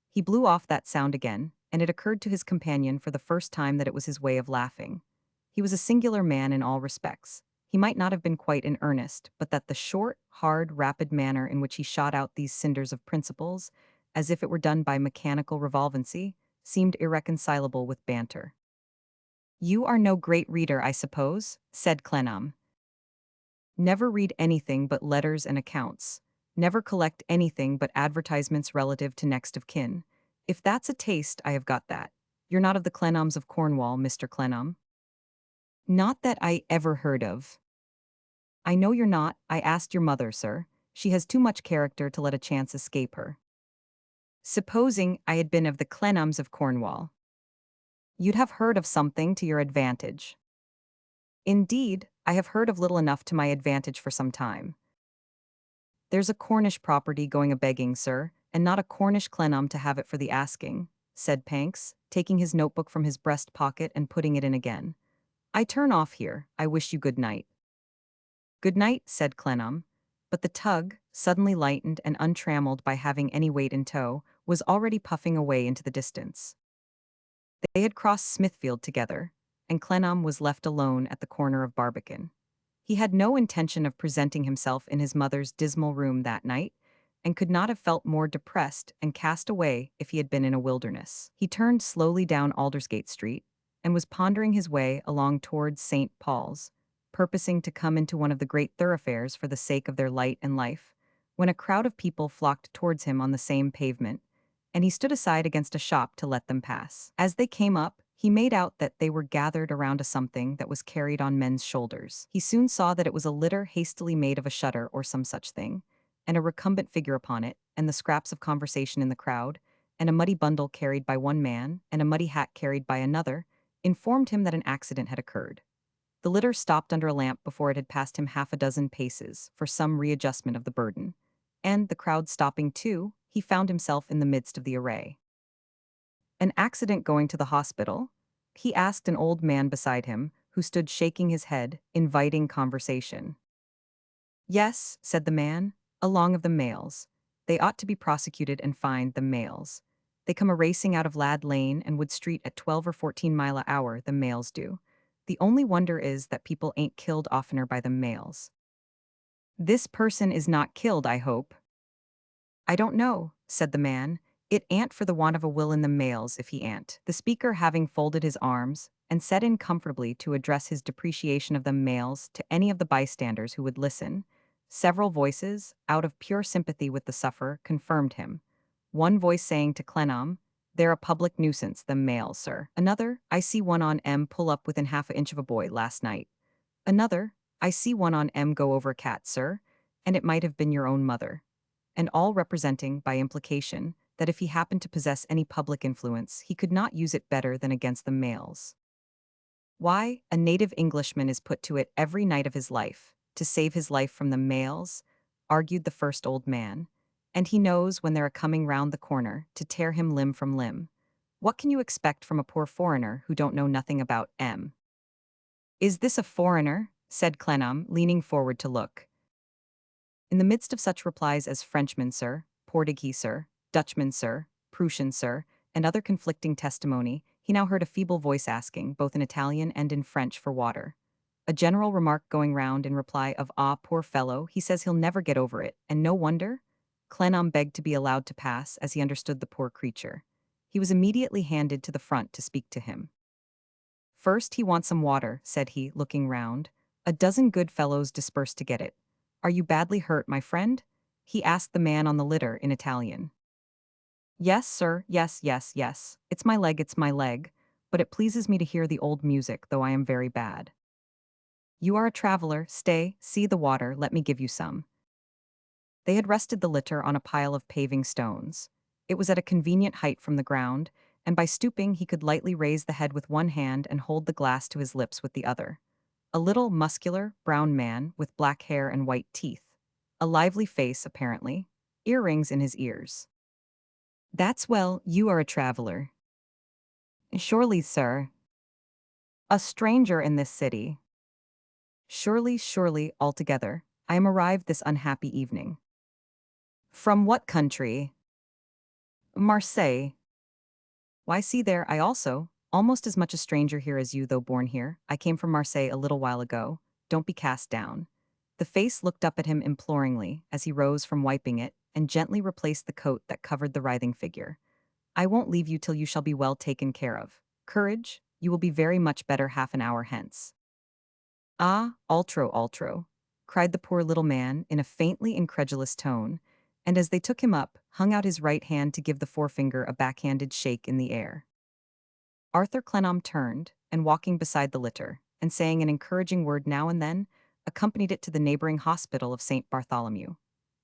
He blew off that sound again, and it occurred to his companion for the first time that it was his way of laughing. He was a singular man in all respects. He might not have been quite in earnest, but that the short, hard, rapid manner in which he shot out these cinders of principles, as if it were done by mechanical revolvency, seemed irreconcilable with banter. "You are no great reader, I suppose?" said Clennam. "Never read anything but letters and accounts. Never collect anything but advertisements relative to next of kin. If that's a taste, I have got that. You're not of the Clennams of Cornwall, Mr. Clennam?" "Not that I ever heard of." "I know you're not. I asked your mother, sir. She has too much character to let a chance escape her. Supposing I had been of the Clennams of Cornwall, you'd have heard of something to your advantage. Indeed, I have heard of little enough to my advantage for some time. There's a Cornish property going a-begging, sir, and not a Cornish Clennam to have it for the asking, said Panks, taking his notebook from his breast pocket and putting it in again. I turn off here. I wish you good night. Good night, said Clennam, but the tug, suddenly lightened and untrammeled by having any weight in tow, was already puffing away into the distance. They had crossed Smithfield together, and Clennam was left alone at the corner of Barbican. He had no intention of presenting himself in his mother's dismal room that night, and could not have felt more depressed and cast away if he had been in a wilderness. He turned slowly down Aldersgate Street, and was pondering his way along towards St. Paul's, purposing to come into one of the great thoroughfares for the sake of their light and life, when a crowd of people flocked towards him on the same pavement, and he stood aside against a shop to let them pass. As they came up, he made out that they were gathered around a something that was carried on men's shoulders. He soon saw that it was a litter hastily made of a shutter or some such thing, and a recumbent figure upon it, and the scraps of conversation in the crowd, and a muddy bundle carried by one man, and a muddy hat carried by another, informed him that an accident had occurred. The litter stopped under a lamp before it had passed him half a dozen paces for some readjustment of the burden, and, the crowd stopping too, he found himself in the midst of the array. An accident going to the hospital? He asked an old man beside him, who stood shaking his head, inviting conversation. Yes, said the man, along of the males. They ought to be prosecuted and fined, the males. They come a-racing out of Lad Lane and Wood Street at 12 or 14 mile a hour, the males do. The only wonder is that people ain't killed oftener by the males. This person is not killed, I hope. I don't know, said the man. It ain't for the want of a will in the males if he ain't. The speaker having folded his arms, and set in comfortably to address his depreciation of the males to any of the bystanders who would listen, several voices, out of pure sympathy with the sufferer, confirmed him. One voice saying to Clennam, "They're a public nuisance, them males, sir." Another, "I see one on M pull up within half an inch of a boy last night." Another, "I see one on M go over a cat, sir, and it might have been your own mother." And all representing, by implication, that if he happened to possess any public influence, he could not use it better than against the males. Why, a native Englishman is put to it every night of his life, to save his life from the males, argued the first old man, and he knows when they're a coming round the corner to tear him limb from limb. What can you expect from a poor foreigner who don't know nothing about M? Is this a foreigner? Said Clennam, leaning forward to look. In the midst of such replies as Frenchman, sir, Portuguese, sir, Dutchman, sir, Prussian, sir, and other conflicting testimony, he now heard a feeble voice asking, both in Italian and in French, for water. A general remark going round in reply of, "Ah, poor fellow, he says he'll never get over it, and no wonder?" Clennam begged to be allowed to pass, as he understood the poor creature. He was immediately handed to the front to speak to him. "First, he wants some water," said he, looking round. A dozen good fellows dispersed to get it. "Are you badly hurt, my friend?" he asked the man on the litter in Italian. "Yes, sir, yes, yes, yes. It's my leg, but it pleases me to hear the old music, though I am very bad." "You are a traveler, stay, see the water, let me give you some." They had rested the litter on a pile of paving stones. It was at a convenient height from the ground, and by stooping he could lightly raise the head with one hand and hold the glass to his lips with the other. A little, muscular, brown man, with black hair and white teeth. A lively face, apparently. Earrings in his ears. "That's well, you are a traveler." "Surely, sir." "A stranger in this city." "Surely, surely, altogether. I am arrived this unhappy evening." "From what country?" "Marseille." "Why, see there, I also, almost as much a stranger here as you, though born here. I came from Marseille a little while ago. Don't be cast down." The face looked up at him imploringly as he rose from wiping it and gently replaced the coat that covered the writhing figure. "I won't leave you till you shall be well taken care of. Courage, you will be very much better half an hour hence." "Ah, altro, altro," cried the poor little man in a faintly incredulous tone, and as they took him up, hung out his right hand to give the forefinger a backhanded shake in the air. Arthur Clennam turned, and walking beside the litter, and saying an encouraging word now and then, accompanied it to the neighboring hospital of St. Bartholomew.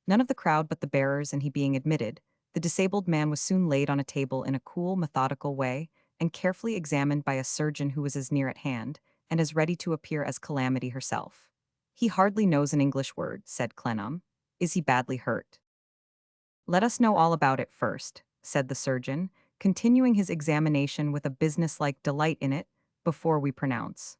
None of the crowd but the bearers and he being admitted, the disabled man was soon laid on a table in a cool, methodical way, and carefully examined by a surgeon who was as near at hand, and as ready to appear as Calamity herself. "He hardly knows an English word," said Clennam. "Is he badly hurt?" "Let us know all about it first," said the surgeon, continuing his examination with a businesslike delight in it, "before we pronounce."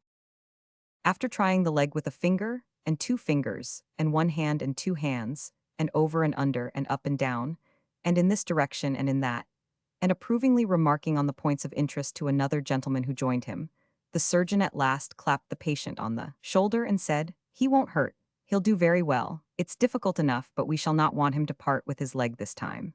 After trying the leg with a finger, and two fingers, and one hand and two hands, and over and under and up and down, and in this direction and in that, and approvingly remarking on the points of interest to another gentleman who joined him, the surgeon at last clapped the patient on the shoulder and said, "He won't hurt. He'll do very well. It's difficult enough, but we shall not want him to part with his leg this time."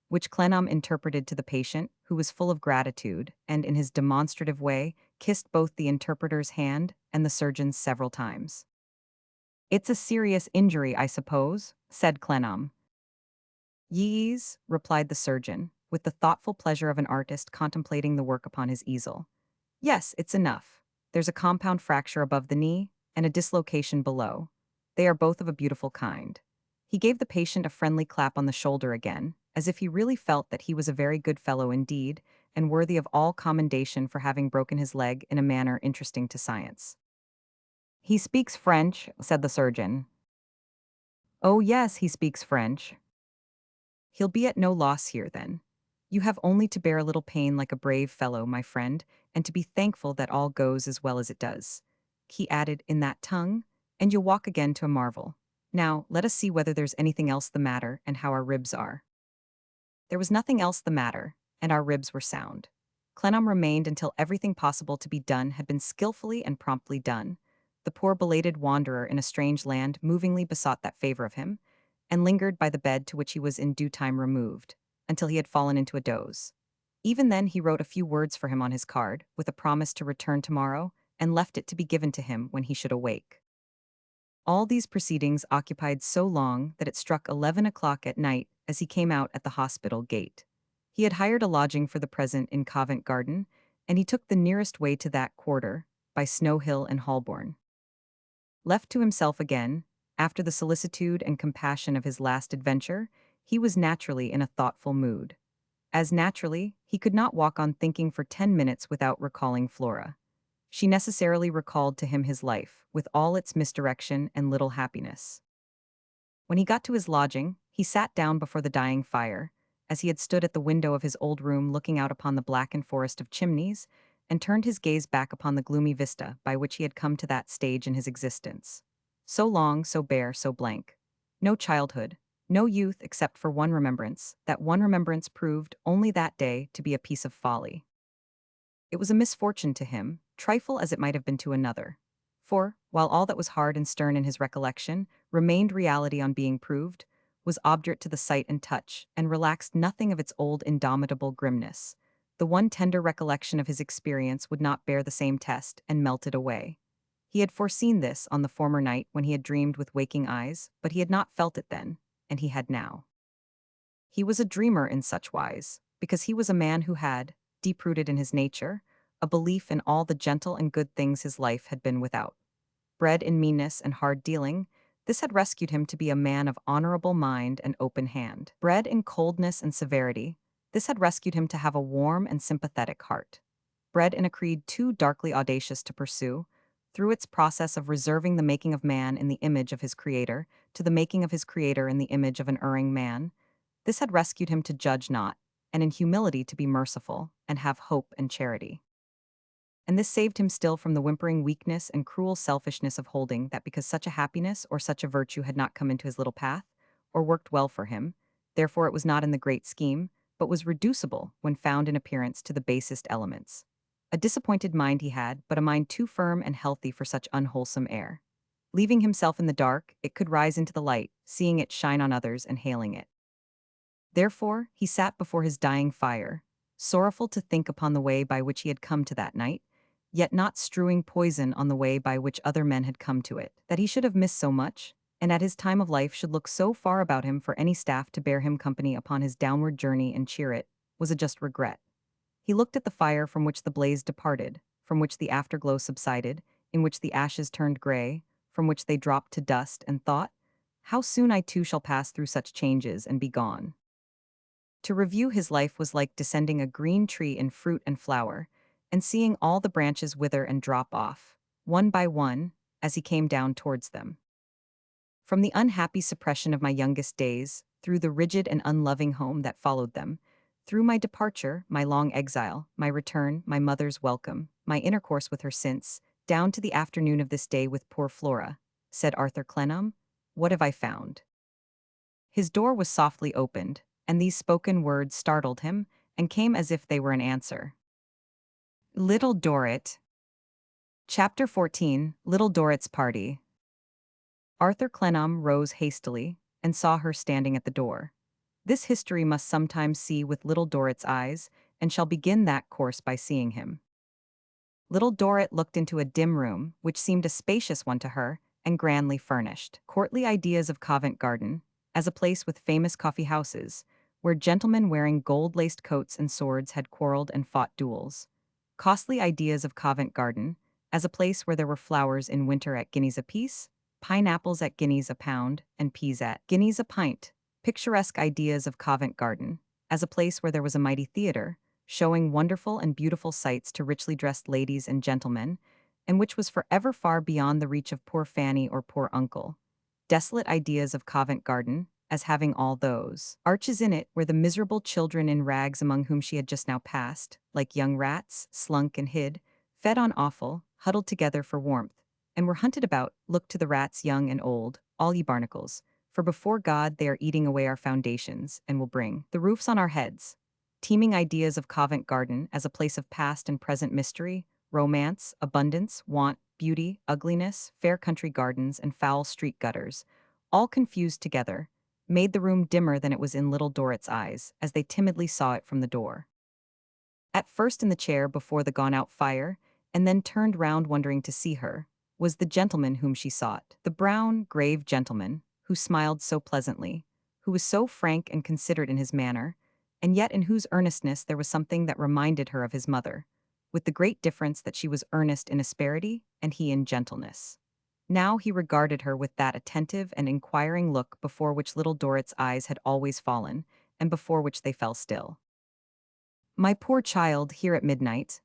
Which Clennam interpreted to the patient, who was full of gratitude, and in his demonstrative way, kissed both the interpreter's hand and the surgeon's several times. "It's a serious injury, I suppose," said Clennam. "Yees," replied the surgeon, with the thoughtful pleasure of an artist contemplating the work upon his easel. "Yes, it's enough. There's a compound fracture above the knee, and a dislocation below. They are both of a beautiful kind." He gave the patient a friendly clap on the shoulder again, as if he really felt that he was a very good fellow indeed, and worthy of all commendation for having broken his leg in a manner interesting to science. "He speaks French," said the surgeon. "Oh yes, he speaks French." "He'll be at no loss here, then. You have only to bear a little pain like a brave fellow, my friend, and to be thankful that all goes as well as it does," he added in that tongue, "and you'll walk again to a marvel. Now, let us see whether there's anything else the matter, and how our ribs are." There was nothing else the matter, and our ribs were sound. Clennam remained until everything possible to be done had been skillfully and promptly done. The poor belated wanderer in a strange land movingly besought that favor of him, and lingered by the bed to which he was in due time removed, until he had fallen into a doze. Even then he wrote a few words for him on his card, with a promise to return tomorrow, and left it to be given to him when he should awake. All these proceedings occupied so long that it struck 11 o'clock at night as he came out at the hospital gate. He had hired a lodging for the present in Covent Garden, and he took the nearest way to that quarter, by Snow Hill and Holborn. Left to himself again, after the solicitude and compassion of his last adventure, he was naturally in a thoughtful mood. As naturally, he could not walk on thinking for 10 minutes without recalling Flora. She necessarily recalled to him his life, with all its misdirection and little happiness. When he got to his lodging, he sat down before the dying fire, as he had stood at the window of his old room looking out upon the blackened forest of chimneys, and turned his gaze back upon the gloomy vista by which he had come to that stage in his existence. So long, so bare, so blank. No childhood, no youth except for one remembrance, that one remembrance proved only that day to be a piece of folly. It was a misfortune to him, trifle as it might have been to another. For, while all that was hard and stern in his recollection remained reality on being proved, was obdurate to the sight and touch, and relaxed nothing of its old indomitable grimness, the one tender recollection of his experience would not bear the same test, and melted away. He had foreseen this on the former night when he had dreamed with waking eyes, but he had not felt it then, and he had now. He was a dreamer in such wise, because he was a man who had, deep-rooted in his nature, a belief in all the gentle and good things his life had been without. Bred in meanness and hard dealing, this had rescued him to be a man of honorable mind and open hand. Bred in coldness and severity, this had rescued him to have a warm and sympathetic heart. Bred in a creed too darkly audacious to pursue, through its process of reserving the making of man in the image of his Creator to the making of his Creator in the image of an erring man, this had rescued him to judge not, and in humility to be merciful, and have hope and charity. And this saved him still from the whimpering weakness and cruel selfishness of holding that because such a happiness or such a virtue had not come into his little path, or worked well for him, therefore it was not in the great scheme, but was reducible, when found in appearance, to the basest elements. A disappointed mind he had, but a mind too firm and healthy for such unwholesome air. Leaving himself in the dark, it could rise into the light, seeing it shine on others and hailing it. Therefore, he sat before his dying fire, sorrowful to think upon the way by which he had come to that night, yet not strewing poison on the way by which other men had come to it, that he should have missed so much, and at his time of life should look so far about him for any staff to bear him company upon his downward journey and cheer it, was a just regret. He looked at the fire from which the blaze departed, from which the afterglow subsided, in which the ashes turned gray, from which they dropped to dust, and thought, How soon I too shall pass through such changes and be gone. To review his life was like descending a green tree in fruit and flower, and seeing all the branches wither and drop off, one by one, as he came down towards them. From the unhappy suppression of my youngest days, through the rigid and unloving home that followed them, through my departure, my long exile, my return, my mother's welcome, my intercourse with her since, down to the afternoon of this day with poor Flora, said Arthur Clennam, what have I found? His door was softly opened, and these spoken words startled him, and came as if they were an answer. Little Dorrit. Chapter 14, Little Dorrit's Party. Arthur Clennam rose hastily, and saw her standing at the door. This history must sometimes see with Little Dorrit's eyes, and shall begin that course by seeing him. Little Dorrit looked into a dim room, which seemed a spacious one to her, and grandly furnished. Courtly ideas of Covent Garden, as a place with famous coffee houses, where gentlemen wearing gold-laced coats and swords had quarreled and fought duels. Costly ideas of Covent Garden, as a place where there were flowers in winter at guineas apiece, pineapples at guineas a pound, and peas at guineas a pint. Picturesque ideas of Covent Garden, as a place where there was a mighty theatre, showing wonderful and beautiful sights to richly dressed ladies and gentlemen, and which was forever far beyond the reach of poor Fanny or poor uncle. Desolate ideas of Covent Garden, as having all those arches in it where the miserable children in rags among whom she had just now passed, like young rats, slunk and hid, fed on offal, huddled together for warmth, and were hunted about, look to the rats young and old, all ye barnacles, for before God they are eating away our foundations, and will bring the roofs on our heads. Teeming ideas of Covent Garden as a place of past and present mystery, romance, abundance, want, beauty, ugliness, fair country gardens, and foul street gutters, all confused together, made the room dimmer than it was in Little Dorrit's eyes, as they timidly saw it from the door. At first in the chair before the gone-out fire, and then turned round wondering to see her, was the gentleman whom she sought, the brown, grave gentleman, who smiled so pleasantly, who was so frank and considerate in his manner, and yet in whose earnestness there was something that reminded her of his mother, with the great difference that she was earnest in asperity and he in gentleness. Now he regarded her with that attentive and inquiring look before which Little Dorrit's eyes had always fallen, and before which they fell still. My poor child, here at midnight.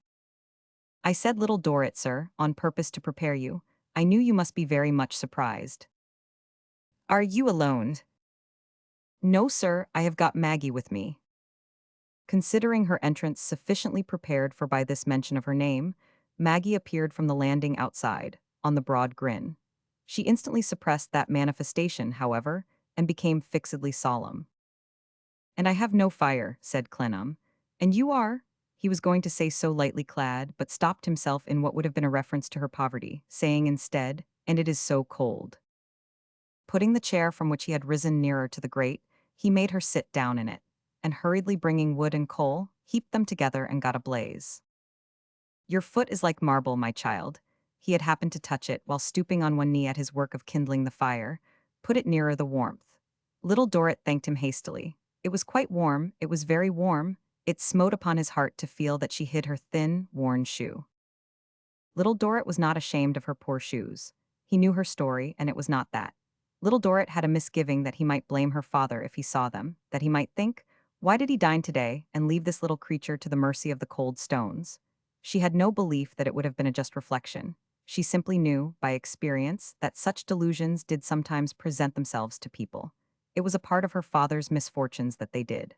I said Little Dorrit, sir, on purpose to prepare you. I knew you must be very much surprised. Are you alone? No, sir, I have got Maggie with me. Considering her entrance sufficiently prepared for by this mention of her name, Maggie appeared from the landing outside, on the broad grin. She instantly suppressed that manifestation, however, and became fixedly solemn. And I have no fire, said Clennam. And you are? He was going to say so lightly clad, but stopped himself in what would have been a reference to her poverty, saying instead, and it is so cold. Putting the chair from which he had risen nearer to the grate, he made her sit down in it, and hurriedly bringing wood and coal, heaped them together and got a blaze. Your foot is like marble, my child. He had happened to touch it while stooping on one knee at his work of kindling the fire, put it nearer the warmth. Little Dorrit thanked him hastily. It was quite warm, it was very warm. It smote upon his heart to feel that she hid her thin, worn shoe. Little Dorrit was not ashamed of her poor shoes. He knew her story, and it was not that. Little Dorrit had a misgiving that he might blame her father if he saw them, that he might think, why did he dine today, and leave this little creature to the mercy of the cold stones? She had no belief that it would have been a just reflection. She simply knew, by experience, that such delusions did sometimes present themselves to people. It was a part of her father's misfortunes that they did.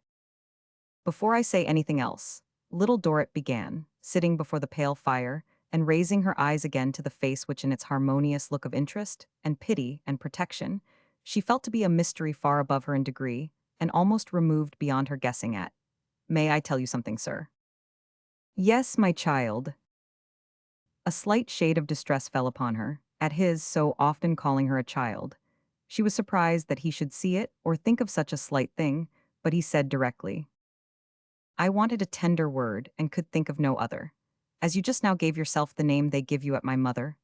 Before I say anything else, Little Dorrit began, sitting before the pale fire, and raising her eyes again to the face which in its harmonious look of interest, and pity, and protection, she felt to be a mystery far above her in degree, and almost removed beyond her guessing at. May I tell you something, sir? Yes, my child. A slight shade of distress fell upon her, at his so often calling her a child. She was surprised that he should see it, or think of such a slight thing, but he said directly, I wanted a tender word, and could think of no other. As you just now gave yourself the name they give you at my mother's,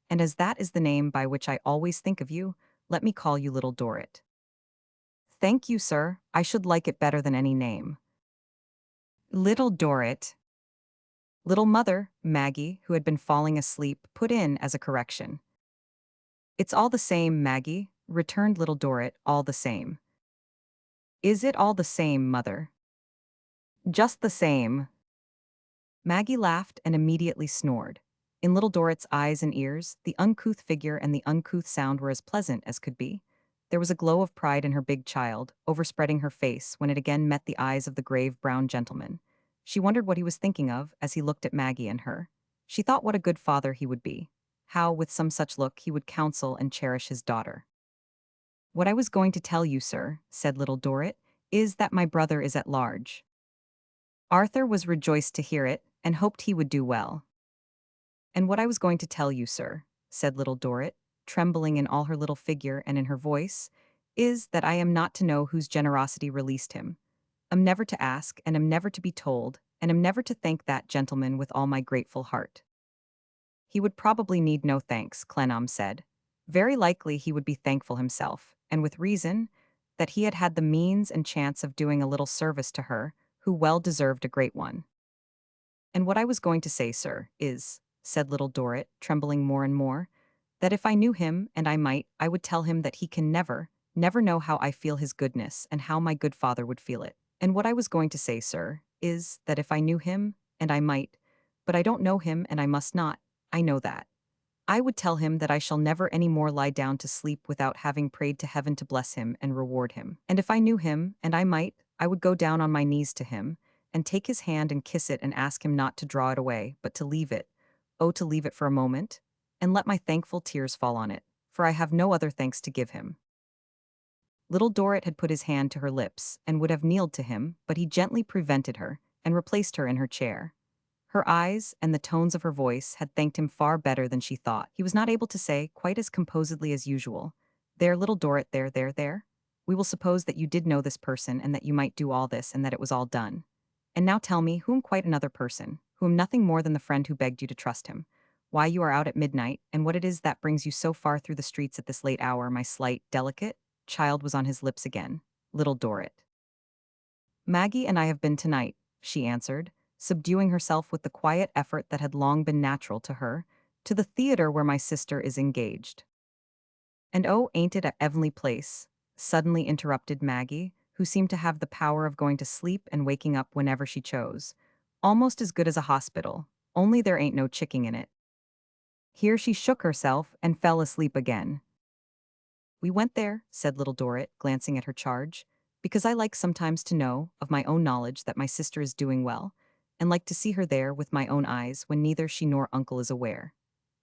and as that is the name by which I always think of you, let me call you Little Dorrit. Thank you, sir, I should like it better than any name. Little Dorrit. Little Mother, Maggie, who had been falling asleep, put in as a correction. It's all the same, Maggie, returned Little Dorrit, all the same. Is it all the same, mother? Just the same. Maggie laughed and immediately snored. In Little Dorrit's eyes and ears, the uncouth figure and the uncouth sound were as pleasant as could be. There was a glow of pride in her big child, overspreading her face when it again met the eyes of the grave brown gentleman. She wondered what he was thinking of as he looked at Maggie and her. She thought what a good father he would be. How, with some such look, he would counsel and cherish his daughter. What I was going to tell you, sir, said Little Dorrit, is that my brother is at large. Arthur was rejoiced to hear it, and hoped he would do well. And what I was going to tell you, sir, said Little Dorrit, trembling in all her little figure and in her voice, is that I am not to know whose generosity released him. Am never to ask, and am never to be told, and am never to thank that gentleman with all my grateful heart. He would probably need no thanks, Clennam said. Very likely he would be thankful himself, and with reason, that he had had the means and chance of doing a little service to her, who well deserved a great one. And what I was going to say, sir, is, said Little Dorrit, trembling more and more, that if I knew him, and I might, I would tell him that he can never, never know how I feel his goodness and how my good father would feel it. And what I was going to say, sir, is that if I knew him, and I might, but I don't know him and I must not, I know that. I would tell him that I shall never any more lie down to sleep without having prayed to heaven to bless him and reward him. And if I knew him, and I might, I would go down on my knees to him, and take his hand and kiss it and ask him not to draw it away, but to leave it, oh, to leave it for a moment, and let my thankful tears fall on it, for I have no other thanks to give him. Little Dorrit had put his hand to her lips, and would have kneeled to him, but he gently prevented her, and replaced her in her chair. Her eyes and the tones of her voice had thanked him far better than she thought. He was not able to say, quite as composedly as usual, "There, Little Dorrit, there. We will suppose that you did know this person and that you might do all this and that it was all done. And now tell me, whom quite another person, whom nothing more than the friend who begged you to trust him, why you are out at midnight, and what it is that brings you so far through the streets at this late hour, my slight, delicate?" Child was on his lips again. Little Dorrit. Maggie and I have been tonight, she answered, subduing herself with the quiet effort that had long been natural to her, to the theater where my sister is engaged. And oh, ain't it a heavenly place? Suddenly interrupted Maggie, who seemed to have the power of going to sleep and waking up whenever she chose. Almost as good as a hospital, only there ain't no chicking in it. Here she shook herself and fell asleep again. We went there, said Little Dorrit, glancing at her charge, because I like sometimes to know, of my own knowledge, that my sister is doing well, and like to see her there with my own eyes when neither she nor uncle is aware.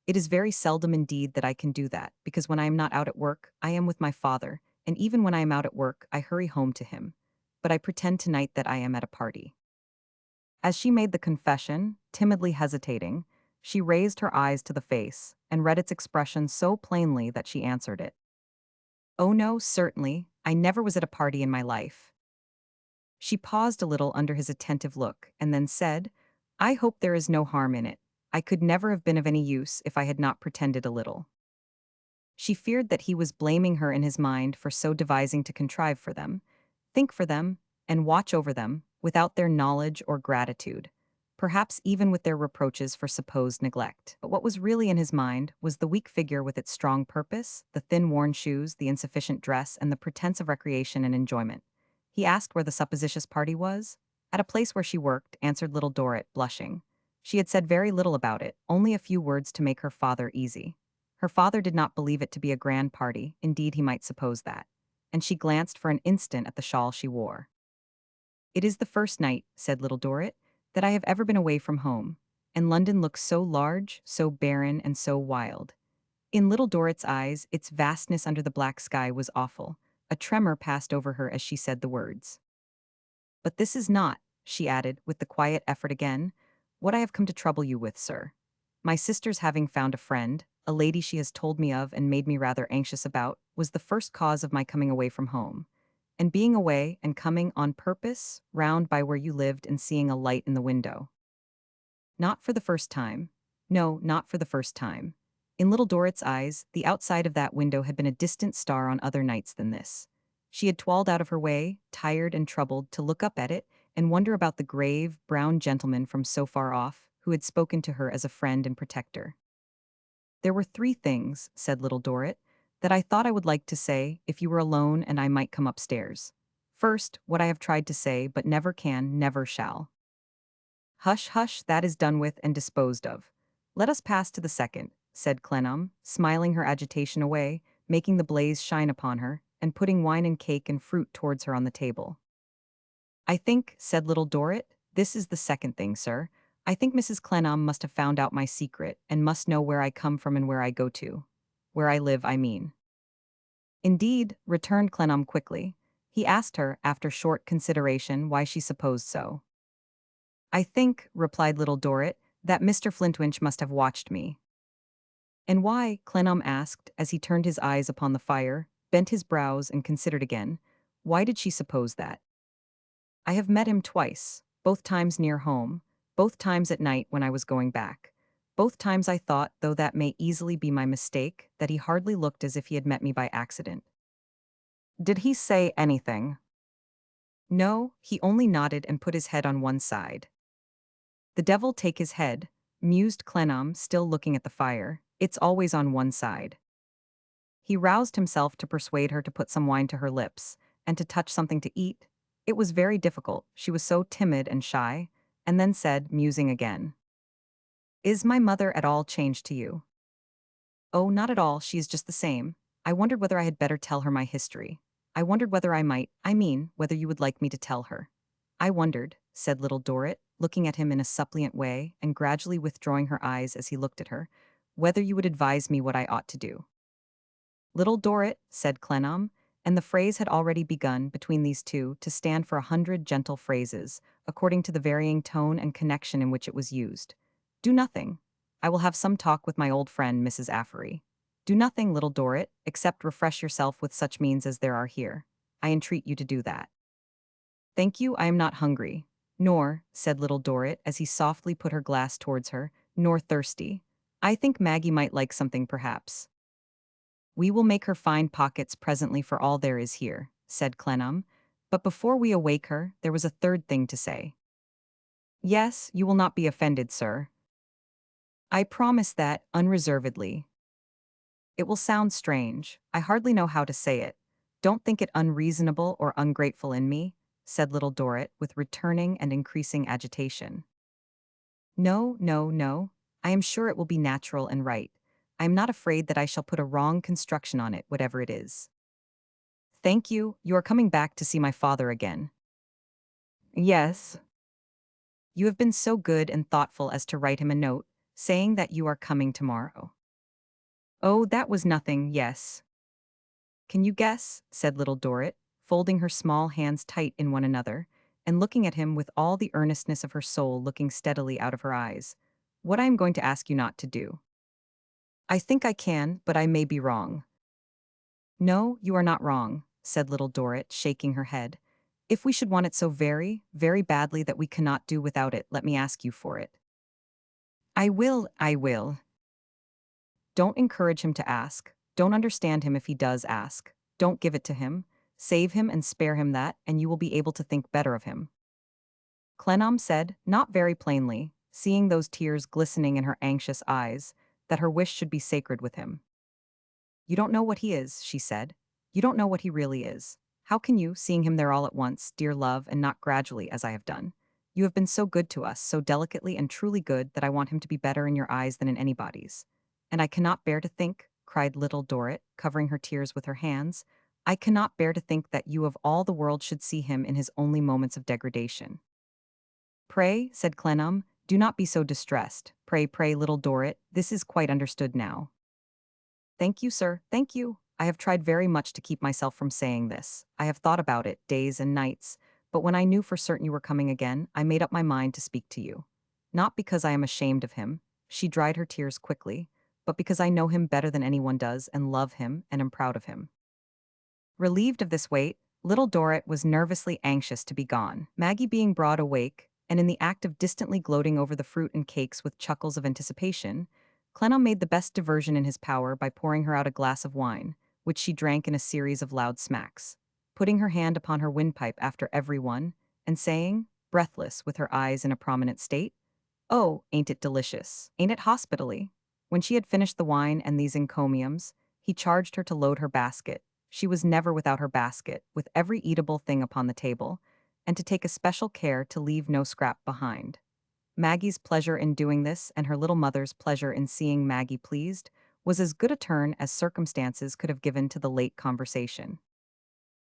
It is very seldom indeed that I can do that, because when I am not out at work, I am with my father, and even when I am out at work, I hurry home to him. But I pretend tonight that I am at a party. As she made the confession, timidly hesitating, she raised her eyes to the face, and read its expression so plainly that she answered it. Oh no, certainly, I never was at a party in my life. She paused a little under his attentive look, and then said, I hope there is no harm in it. I could never have been of any use if I had not pretended a little. She feared that he was blaming her in his mind for so devising to contrive for them, think for them, and watch over them, without their knowledge or gratitude, perhaps even with their reproaches for supposed neglect. But what was really in his mind was the weak figure with its strong purpose, the thin worn shoes, the insufficient dress, and the pretense of recreation and enjoyment. He asked where the supposititious party was. At a place where she worked, answered Little Dorrit, blushing. She had said very little about it, only a few words to make her father easy. Her father did not believe it to be a grand party, indeed he might suppose that, and she glanced for an instant at the shawl she wore. It is the first night, said Little Dorrit, that I have ever been away from home, and London looks so large, so barren, and so wild. In Little Dorrit's eyes, its vastness under the black sky was awful. A tremor passed over her as she said the words. But this is not, she added, with the quiet effort again, what I have come to trouble you with, sir. My sister's having found a friend, a lady she has told me of and made me rather anxious about, was the first cause of my coming away from home. And being away and coming on purpose, round by where you lived and seeing a light in the window. Not for the first time. No, not for the first time. In Little Dorrit's eyes, the outside of that window had been a distant star on other nights than this. She had toiled out of her way, tired and troubled, to look up at it and wonder about the grave, brown gentleman from so far off, who had spoken to her as a friend and protector. There were three things, said Little Dorrit, that I thought I would like to say if you were alone and I might come upstairs. First, what I have tried to say but never can, never shall. Hush, hush, that is done with and disposed of. Let us pass to the second, said Clennam, smiling her agitation away, making the blaze shine upon her, and putting wine and cake and fruit towards her on the table. I think, said Little Dorrit, this is the second thing, sir. I think Mrs. Clennam must have found out my secret, and must know where I come from and where I go to. Where I live, I mean. Indeed, returned Clennam quickly. He asked her, after short consideration, why she supposed so. I think, replied Little Dorrit, that Mr. Flintwinch must have watched me. And why? Clennam asked, as he turned his eyes upon the fire, bent his brows and considered again. Why did she suppose that? I have met him twice, both times near home, both times at night when I was going back. Both times I thought, though that may easily be my mistake, that he hardly looked as if he had met me by accident. Did he say anything? No, he only nodded and put his head on one side. The devil take his head, mused Clennam, still looking at the fire. It's always on one side. He roused himself to persuade her to put some wine to her lips, and to touch something to eat. It was very difficult, she was so timid and shy, and then said, musing again. Is my mother at all changed to you? Oh, not at all, she is just the same. I wondered whether I had better tell her my history. I wondered whether whether you would like me to tell her. I wondered, said Little Dorrit, looking at him in a suppliant way and gradually withdrawing her eyes as he looked at her, whether you would advise me what I ought to do. Little Dorrit, said Clennam, and the phrase had already begun, between these two, to stand for 100 gentle phrases, according to the varying tone and connection in which it was used. Do nothing. I will have some talk with my old friend, Mrs. Affery. Do nothing, Little Dorrit, except refresh yourself with such means as there are here. I entreat you to do that. Thank you, I am not hungry. Nor, said Little Dorrit, as he softly put her glass towards her, nor thirsty. I think Maggie might like something, perhaps. We will make her find pockets presently for all there is here, said Clennam, but before we awake her, there was a third thing to say. Yes, you will not be offended, sir. I promise that, unreservedly. It will sound strange, I hardly know how to say it. Don't think it unreasonable or ungrateful in me, said Little Dorrit, with returning and increasing agitation. No, no, no, I am sure it will be natural and right. I am not afraid that I shall put a wrong construction on it, whatever it is. Thank you, you are coming back to see my father again. Yes. You have been so good and thoughtful as to write him a note, saying that you are coming tomorrow. Oh, that was nothing, yes. Can you guess, said Little Dorrit, folding her small hands tight in one another, and looking at him with all the earnestness of her soul looking steadily out of her eyes, what I am going to ask you not to do. I think I can, but I may be wrong. No, you are not wrong, said Little Dorrit, shaking her head. If we should want it so very, very badly that we cannot do without it, let me ask you for it. I will, I will. Don't encourage him to ask. Don't understand him if he does ask. Don't give it to him. Save him and spare him that, and you will be able to think better of him. Clennam said, not very plainly, seeing those tears glistening in her anxious eyes, that her wish should be sacred with him. You don't know what he is, she said. You don't know what he really is. How can you, seeing him there all at once, dear love, and not gradually, as I have done? You have been so good to us, so delicately and truly good, that I want him to be better in your eyes than in anybody's. And I cannot bear to think, cried Little Dorrit, covering her tears with her hands, I cannot bear to think that you of all the world should see him in his only moments of degradation. Pray, said Clennam, do not be so distressed. Pray, pray, Little Dorrit, this is quite understood now. Thank you, sir, thank you. I have tried very much to keep myself from saying this. I have thought about it, days and nights, but when I knew for certain you were coming again, I made up my mind to speak to you. Not because I am ashamed of him, she dried her tears quickly, but because I know him better than anyone does and love him and am proud of him. Relieved of this weight, Little Dorrit was nervously anxious to be gone. Maggie being broad awake, and in the act of distantly gloating over the fruit and cakes with chuckles of anticipation, Clennam made the best diversion in his power by pouring her out a glass of wine, which she drank in a series of loud smacks, putting her hand upon her windpipe after every one, and saying, breathless, with her eyes in a prominent state, "Oh, ain't it delicious? Ain't it hospitally?" When she had finished the wine and these encomiums, He charged her to load her basket. She was never without her basket, with every eatable thing upon the table, and to take especial care to leave no scrap behind. Maggie's pleasure in doing this and her little mother's pleasure in seeing Maggie pleased was as good a turn as circumstances could have given to the late conversation.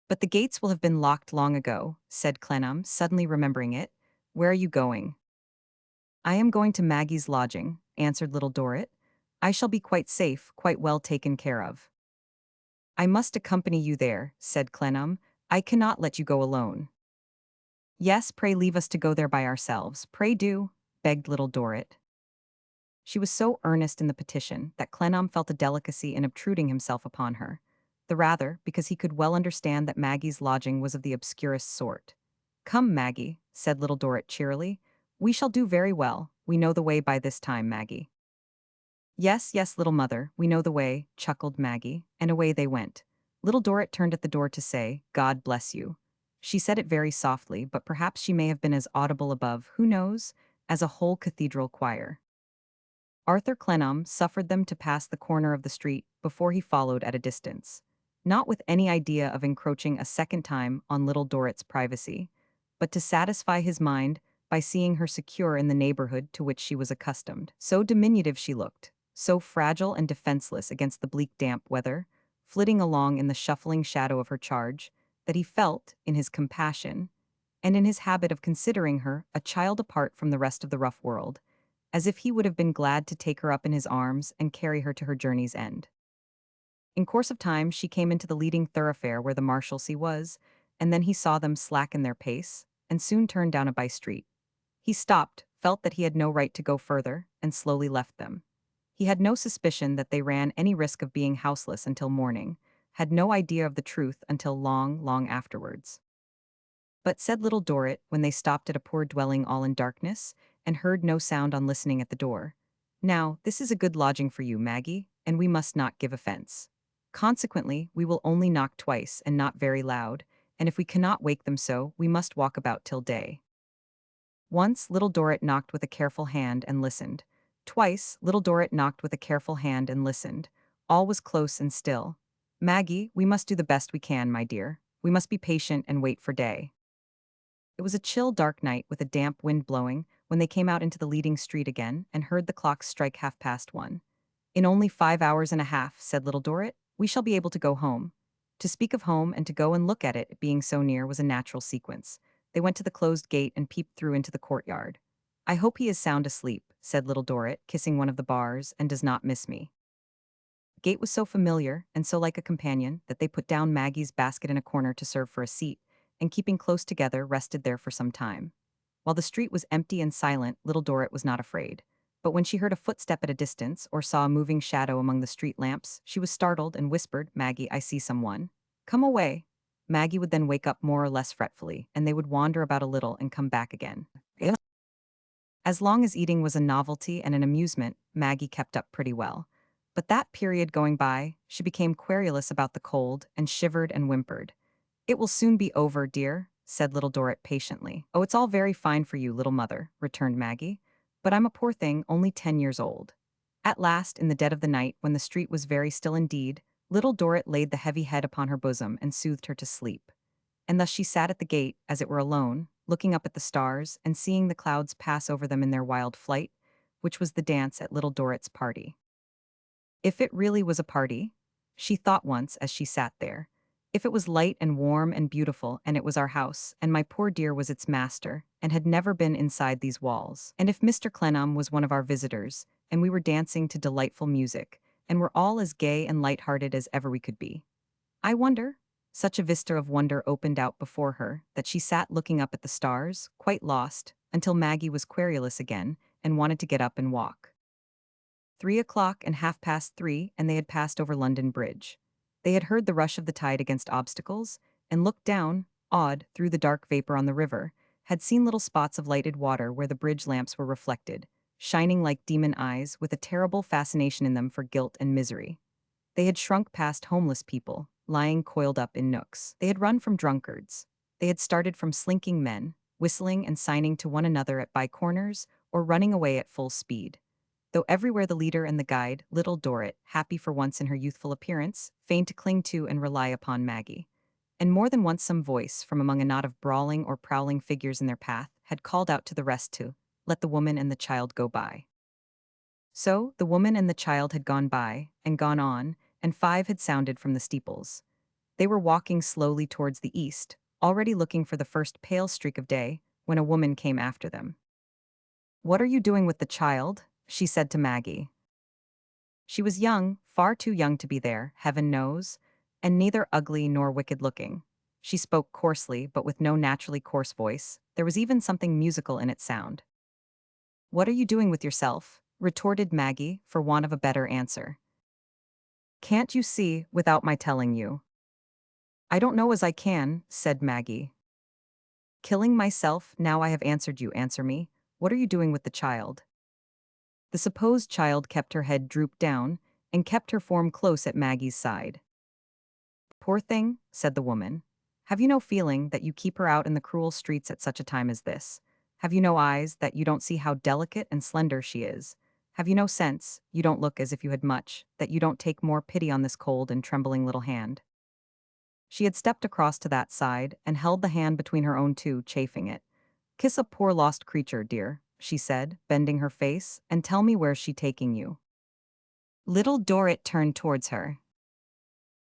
"But the gates will have been locked long ago," said Clennam, suddenly remembering it. "Where are you going?" "I am going to Maggie's lodging," answered Little Dorrit. "I shall be quite safe, quite well taken care of." "I must accompany you there," said Clennam. "I cannot let you go alone." "Yes, pray leave us to go there by ourselves. Pray do," begged Little Dorrit. She was so earnest in the petition that Clennam felt a delicacy in obtruding himself upon her, the rather because he could well understand that Maggie's lodging was of the obscurest sort. "Come, Maggie," said Little Dorrit cheerily. "We shall do very well. We know the way by this time, Maggie." "Yes, yes, little mother, we know the way," chuckled Maggie, and away they went. Little Dorrit turned at the door to say, "God bless you." She said it very softly, but perhaps she may have been as audible above, who knows, as a whole cathedral choir. Arthur Clennam suffered them to pass the corner of the street before he followed at a distance, not with any idea of encroaching a second time on Little Dorrit's privacy, but to satisfy his mind by seeing her secure in the neighborhood to which she was accustomed. So diminutive she looked, so fragile and defenseless against the bleak damp weather, flitting along in the shuffling shadow of her charge, that he felt, in his compassion, and in his habit of considering her a child apart from the rest of the rough world, as if he would have been glad to take her up in his arms and carry her to her journey's end. In course of time she came into the leading thoroughfare where the Marshalsea was, and then he saw them slacken their pace, and soon turned down a by-street. He stopped, felt that he had no right to go further, and slowly left them. He had no suspicion that they ran any risk of being houseless until morning, had no idea of the truth until long, long afterwards. "But," said Little Dorrit, when they stopped at a poor dwelling all in darkness, and heard no sound on listening at the door, "now, this is a good lodging for you, Maggie, and we must not give offense. Consequently, we will only knock twice, and not very loud, and if we cannot wake them so, we must walk about till day." Once, Little Dorrit knocked with a careful hand and listened. Twice, Little Dorrit knocked with a careful hand and listened. All was close and still. "Maggie, we must do the best we can, my dear. We must be patient and wait for day." It was a chill, dark night with a damp wind blowing when they came out into the leading street again and heard the clocks strike 1:30. "In only 5 hours and a half," said Little Dorrit, "we shall be able to go home." To speak of home and to go and look at it being so near was a natural sequence. They went to the closed gate and peeped through into the courtyard. "I hope he is sound asleep," said Little Dorrit, kissing one of the bars, "and does not miss me." The gate was so familiar and so like a companion that they put down Maggie's basket in a corner to serve for a seat, and keeping close together rested there for some time. While the street was empty and silent, Little Dorrit was not afraid. But when she heard a footstep at a distance or saw a moving shadow among the street lamps, she was startled and whispered, "Maggie, I see someone. Come away." Maggie would then wake up more or less fretfully, and they would wander about a little and come back again. As long as eating was a novelty and an amusement, Maggie kept up pretty well. But that period going by, she became querulous about the cold, and shivered and whimpered. "It will soon be over, dear," said Little Dorrit patiently. "Oh, it's all very fine for you, little mother," returned Maggie. "But I'm a poor thing, only 10 years old." At last, in the dead of the night, when the street was very still indeed, Little Dorrit laid the heavy head upon her bosom and soothed her to sleep. And thus she sat at the gate, as it were alone, looking up at the stars and seeing the clouds pass over them in their wild flight, which was the dance at Little Dorrit's party. If it really was a party, she thought once as she sat there, if it was light and warm and beautiful, and it was our house, and my poor dear was its master, and had never been inside these walls, and if Mr. Clennam was one of our visitors, and we were dancing to delightful music, and were all as gay and light-hearted as ever we could be. I wonder? Such a vista of wonder opened out before her that she sat looking up at the stars, quite lost, until Maggie was querulous again and wanted to get up and walk. 3 o'clock and 3:30, and they had passed over London Bridge. They had heard the rush of the tide against obstacles, and looked down, awed, through the dark vapor on the river, had seen little spots of lighted water where the bridge lamps were reflected, shining like demon eyes with a terrible fascination in them for guilt and misery. They had shrunk past homeless people, lying coiled up in nooks. They had run from drunkards. They had started from slinking men, whistling and signing to one another at by corners, or running away at full speed. though everywhere the leader and the guide, Little Dorrit, happy for once in her youthful appearance, feigned to cling to and rely upon Maggie. And more than once some voice, from among a knot of brawling or prowling figures in their path, had called out to the rest to let the woman and the child go by. So, the woman and the child had gone by, and gone on, and 5 had sounded from the steeples. They were walking slowly towards the east, already looking for the first pale streak of day, when a woman came after them. "What are you doing with the child?" she said to Maggie. She was young, far too young to be there, heaven knows, and neither ugly nor wicked looking. She spoke coarsely, but with no naturally coarse voice. There was even something musical in its sound. "What are you doing with yourself?" retorted Maggie, for want of a better answer. "Can't you see, without my telling you?" "I don't know as I can," said Maggie. "Killing myself, now I have answered you, answer me. What are you doing with the child?" The supposed child kept her head drooped down, and kept her form close at Maggie's side. "Poor thing," said the woman. "Have you no feeling that you keep her out in the cruel streets at such a time as this? Have you no eyes that you don't see how delicate and slender she is? Have you no sense, you don't look as if you had much, that you don't take more pity on this cold and trembling little hand?" She had stepped across to that side, and held the hand between her own two, chafing it. "Kiss a poor lost creature, dear," she said, bending her face, "and tell me where's she taking you." Little Dorrit turned towards her.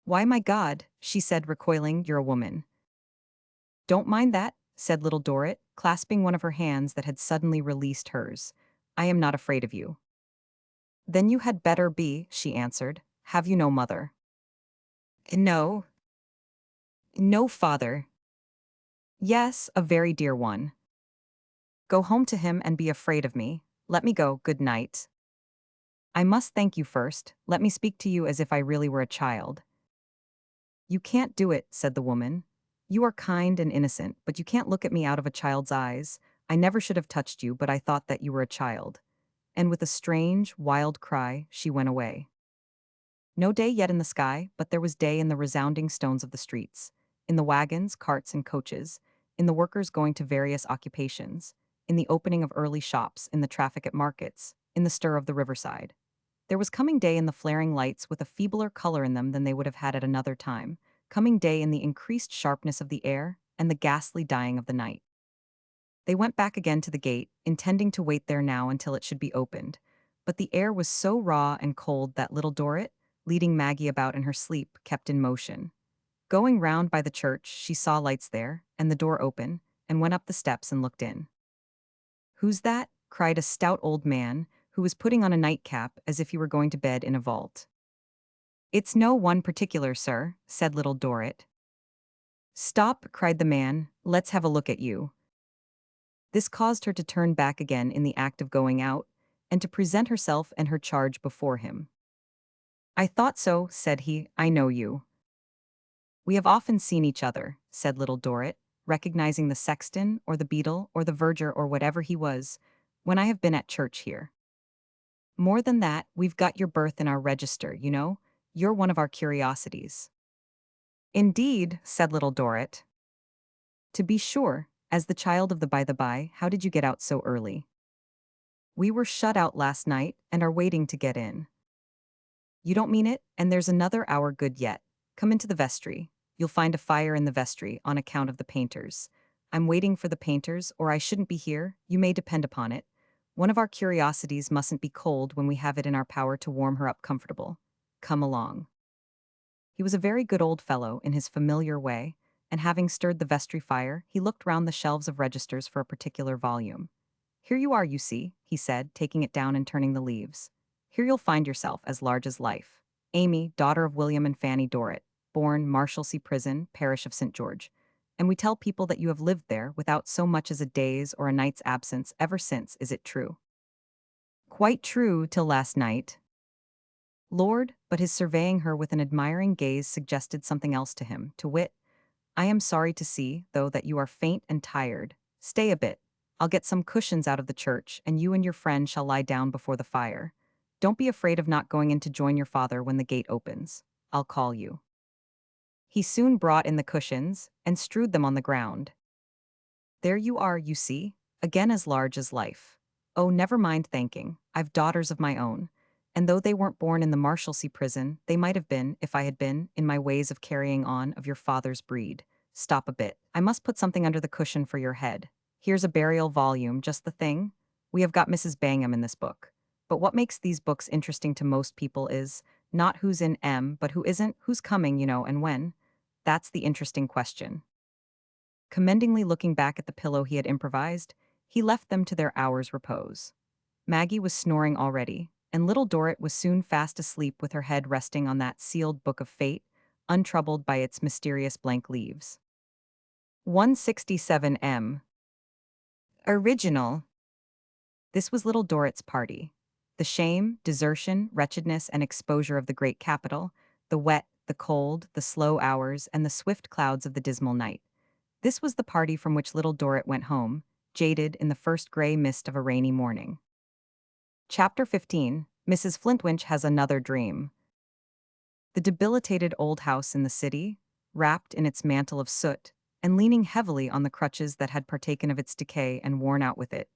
"Why, my God," she said, recoiling, "you're a woman." "Don't mind that," said Little Dorrit, clasping one of her hands that had suddenly released hers. "I am not afraid of you." "Then you had better be," she answered. "Have you no mother?" "No. No father." "Yes, a very dear one." "Go home to him and be afraid of me. Let me go, good night." "I must thank you first. Let me speak to you as if I really were a child." "You can't do it," said the woman. "You are kind and innocent, but you can't look at me out of a child's eyes. I never should have touched you, but I thought that you were a child." And with a strange, wild cry, she went away. No day yet in the sky, but there was day in the resounding stones of the streets, in the wagons, carts, and coaches, in the workers going to various occupations, in the opening of early shops, in the traffic at markets, in the stir of the riverside. There was coming day in the flaring lights with a feebler color in them than they would have had at another time, coming day in the increased sharpness of the air and the ghastly dying of the night. They went back again to the gate, intending to wait there now until it should be opened, but the air was so raw and cold that Little Dorrit, leading Maggie about in her sleep, kept in motion. Going round by the church, she saw lights there, and the door open, and went up the steps and looked in. "Who's that?" cried a stout old man, who was putting on a nightcap as if he were going to bed in a vault. "It's no one particular, sir," said Little Dorrit. "Stop," cried the man, "let's have a look at you." This caused her to turn back again in the act of going out, and to present herself and her charge before him. "I thought so," said he, "I know you." "We have often seen each other," said Little Dorrit, recognizing the sexton, or the beadle, or the verger, or whatever he was, "when I have been at church here. More than that, we've got your birth in our register, you know. You're one of our curiosities." "Indeed," said Little Dorrit. "To be sure, as the child of the by-the-by, how did you get out so early?" "We were shut out last night, and are waiting to get in." "You don't mean it, and there's another hour good yet. Come into the vestry. You'll find a fire in the vestry, on account of the painters. I'm waiting for the painters, or I shouldn't be here, you may depend upon it. One of our curiosities mustn't be cold when we have it in our power to warm her up comfortable. Come along." He was a very good old fellow, in his familiar way, and having stirred the vestry fire, he looked round the shelves of registers for a particular volume. "Here you are, you see," he said, taking it down and turning the leaves. "Here you'll find yourself as large as life. Amy, daughter of William and Fanny Dorrit, born Marshalsea Prison, parish of St. George. And we tell people that you have lived there without so much as a day's or a night's absence ever since, is it true?" "Quite true, till last night." "Lord," but his surveying her with an admiring gaze suggested something else to him, to wit, "I am sorry to see, though, that you are faint and tired. Stay a bit. I'll get some cushions out of the church, and you and your friend shall lie down before the fire. Don't be afraid of not going in to join your father when the gate opens. I'll call you." He soon brought in the cushions, and strewed them on the ground. "There you are, you see, again as large as life. Oh, never mind thanking. I've daughters of my own. And though they weren't born in the Marshalsea prison, they might have been, if I had been, in my ways of carrying on of your father's breed. Stop a bit. I must put something under the cushion for your head. Here's a burial volume, just the thing. We have got Mrs. Bangham in this book. But what makes these books interesting to most people is not who's in M, but who isn't, who's coming, and when. That's the interesting question. Commendingly looking back at the pillow he had improvised, he left them to their hour's repose. Maggie was snoring already, and Little Dorrit was soon fast asleep with her head resting on that sealed book of fate, untroubled by its mysterious blank leaves. 167M. Original. This was Little Dorrit's party. The shame, desertion, wretchedness, and exposure of the great capital, the wet, the cold, the slow hours, and the swift clouds of the dismal night. This was the party from which Little Dorrit went home, jaded in the first gray mist of a rainy morning. Chapter 15. Mrs. Flintwinch has another dream. The debilitated old house in the city, wrapped in its mantle of soot, and leaning heavily on the crutches that had partaken of its decay and worn out with it,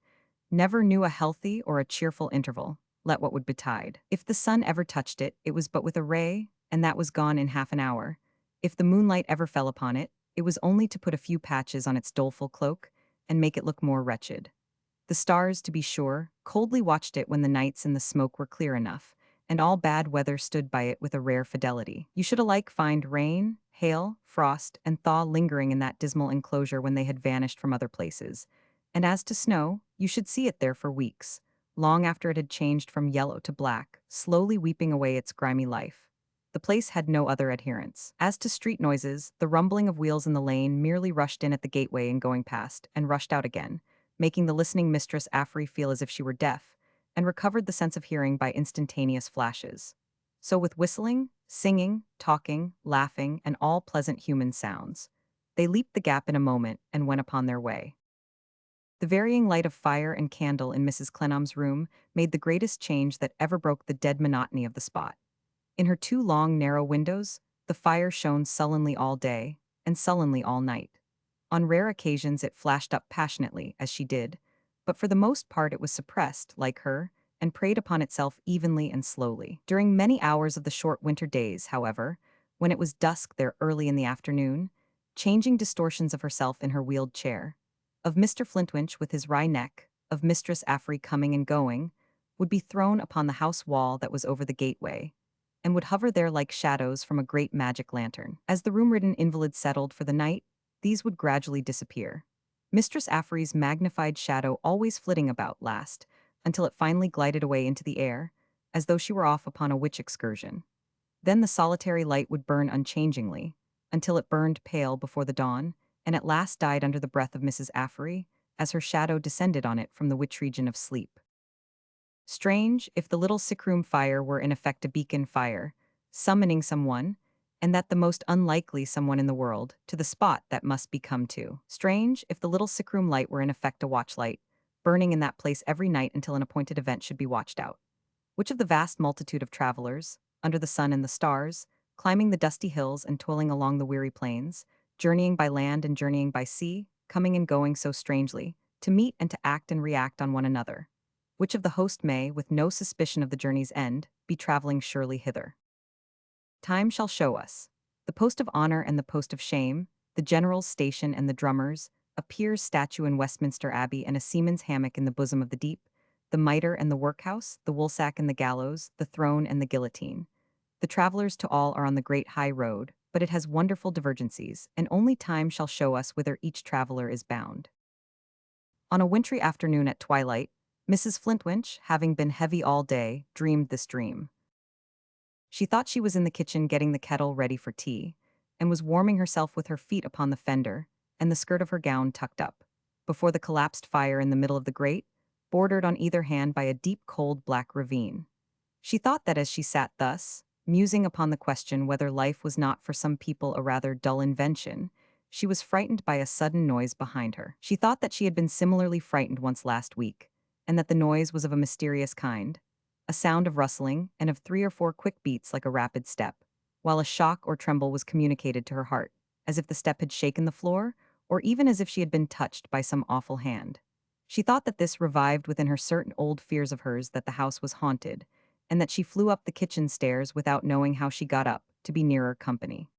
never knew a healthy or a cheerful interval, let what would betide. If the sun ever touched it, it was but with a ray, and that was gone in half an hour. If the moonlight ever fell upon it, it was only to put a few patches on its doleful cloak and make it look more wretched. The stars, to be sure, coldly watched it when the nights and the smoke were clear enough, and all bad weather stood by it with a rare fidelity. You should alike find rain, hail, frost, and thaw lingering in that dismal enclosure when they had vanished from other places. And as to snow, you should see it there for weeks, long after it had changed from yellow to black, slowly weeping away its grimy life. The place had no other adherents. As to street noises, the rumbling of wheels in the lane merely rushed in at the gateway in going past, and rushed out again, making the listening Mistress Affrey feel as if she were deaf, and recovered the sense of hearing by instantaneous flashes. So with whistling, singing, talking, laughing, and all pleasant human sounds, they leaped the gap in a moment and went upon their way. The varying light of fire and candle in Mrs. Clennam's room made the greatest change that ever broke the dead monotony of the spot. In her two long, narrow windows, the fire shone sullenly all day, and sullenly all night. On rare occasions it flashed up passionately, as she did, but for the most part it was suppressed, like her, and preyed upon itself evenly and slowly. During many hours of the short winter days, however, when it was dusk there early in the afternoon, changing distortions of herself in her wheeled chair, of Mr. Flintwinch with his wry neck, of Mistress Affrey coming and going, would be thrown upon the house wall that was over the gateway, and would hover there like shadows from a great magic lantern. As the room-ridden invalid settled for the night, these would gradually disappear. Mistress Affrey's magnified shadow always flitting about last, until it finally glided away into the air, as though she were off upon a witch excursion. Then the solitary light would burn unchangingly, until it burned pale before the dawn, and at last died under the breath of Mrs. Affrey, as her shadow descended on it from the witch region of sleep. Strange, if the little sick-room fire were in effect a beacon fire, summoning someone, and that the most unlikely someone in the world, to the spot that must be come to. Strange, if the little sick-room light were in effect a watchlight, burning in that place every night until an appointed event should be watched out. Which of the vast multitude of travelers, under the sun and the stars, climbing the dusty hills and toiling along the weary plains, journeying by land and journeying by sea, coming and going so strangely, to meet and to act and react on one another, which of the host may, with no suspicion of the journey's end, be traveling surely hither? Time shall show us. The post of honor and the post of shame, the general's station and the drummer's, a peer's statue in Westminster Abbey and a seaman's hammock in the bosom of the deep, the mitre and the workhouse, the woolsack and the gallows, the throne and the guillotine. The travelers to all are on the great high road, but it has wonderful divergencies, and only time shall show us whither each traveler is bound. On a wintry afternoon at twilight, Mrs. Flintwinch, having been heavy all day, dreamed this dream. She thought she was in the kitchen getting the kettle ready for tea, and was warming herself with her feet upon the fender, and the skirt of her gown tucked up, before the collapsed fire in the middle of the grate, bordered on either hand by a deep cold black ravine. She thought that as she sat thus, musing upon the question whether life was not for some people a rather dull invention, she was frightened by a sudden noise behind her. She thought that she had been similarly frightened once last week, and that the noise was of a mysterious kind, a sound of rustling and of 3 or 4 quick beats like a rapid step, while a shock or tremble was communicated to her heart, as if the step had shaken the floor, or even as if she had been touched by some awful hand. She thought that this revived within her certain old fears of hers that the house was haunted, and that she flew up the kitchen stairs without knowing how she got up, to be nearer company.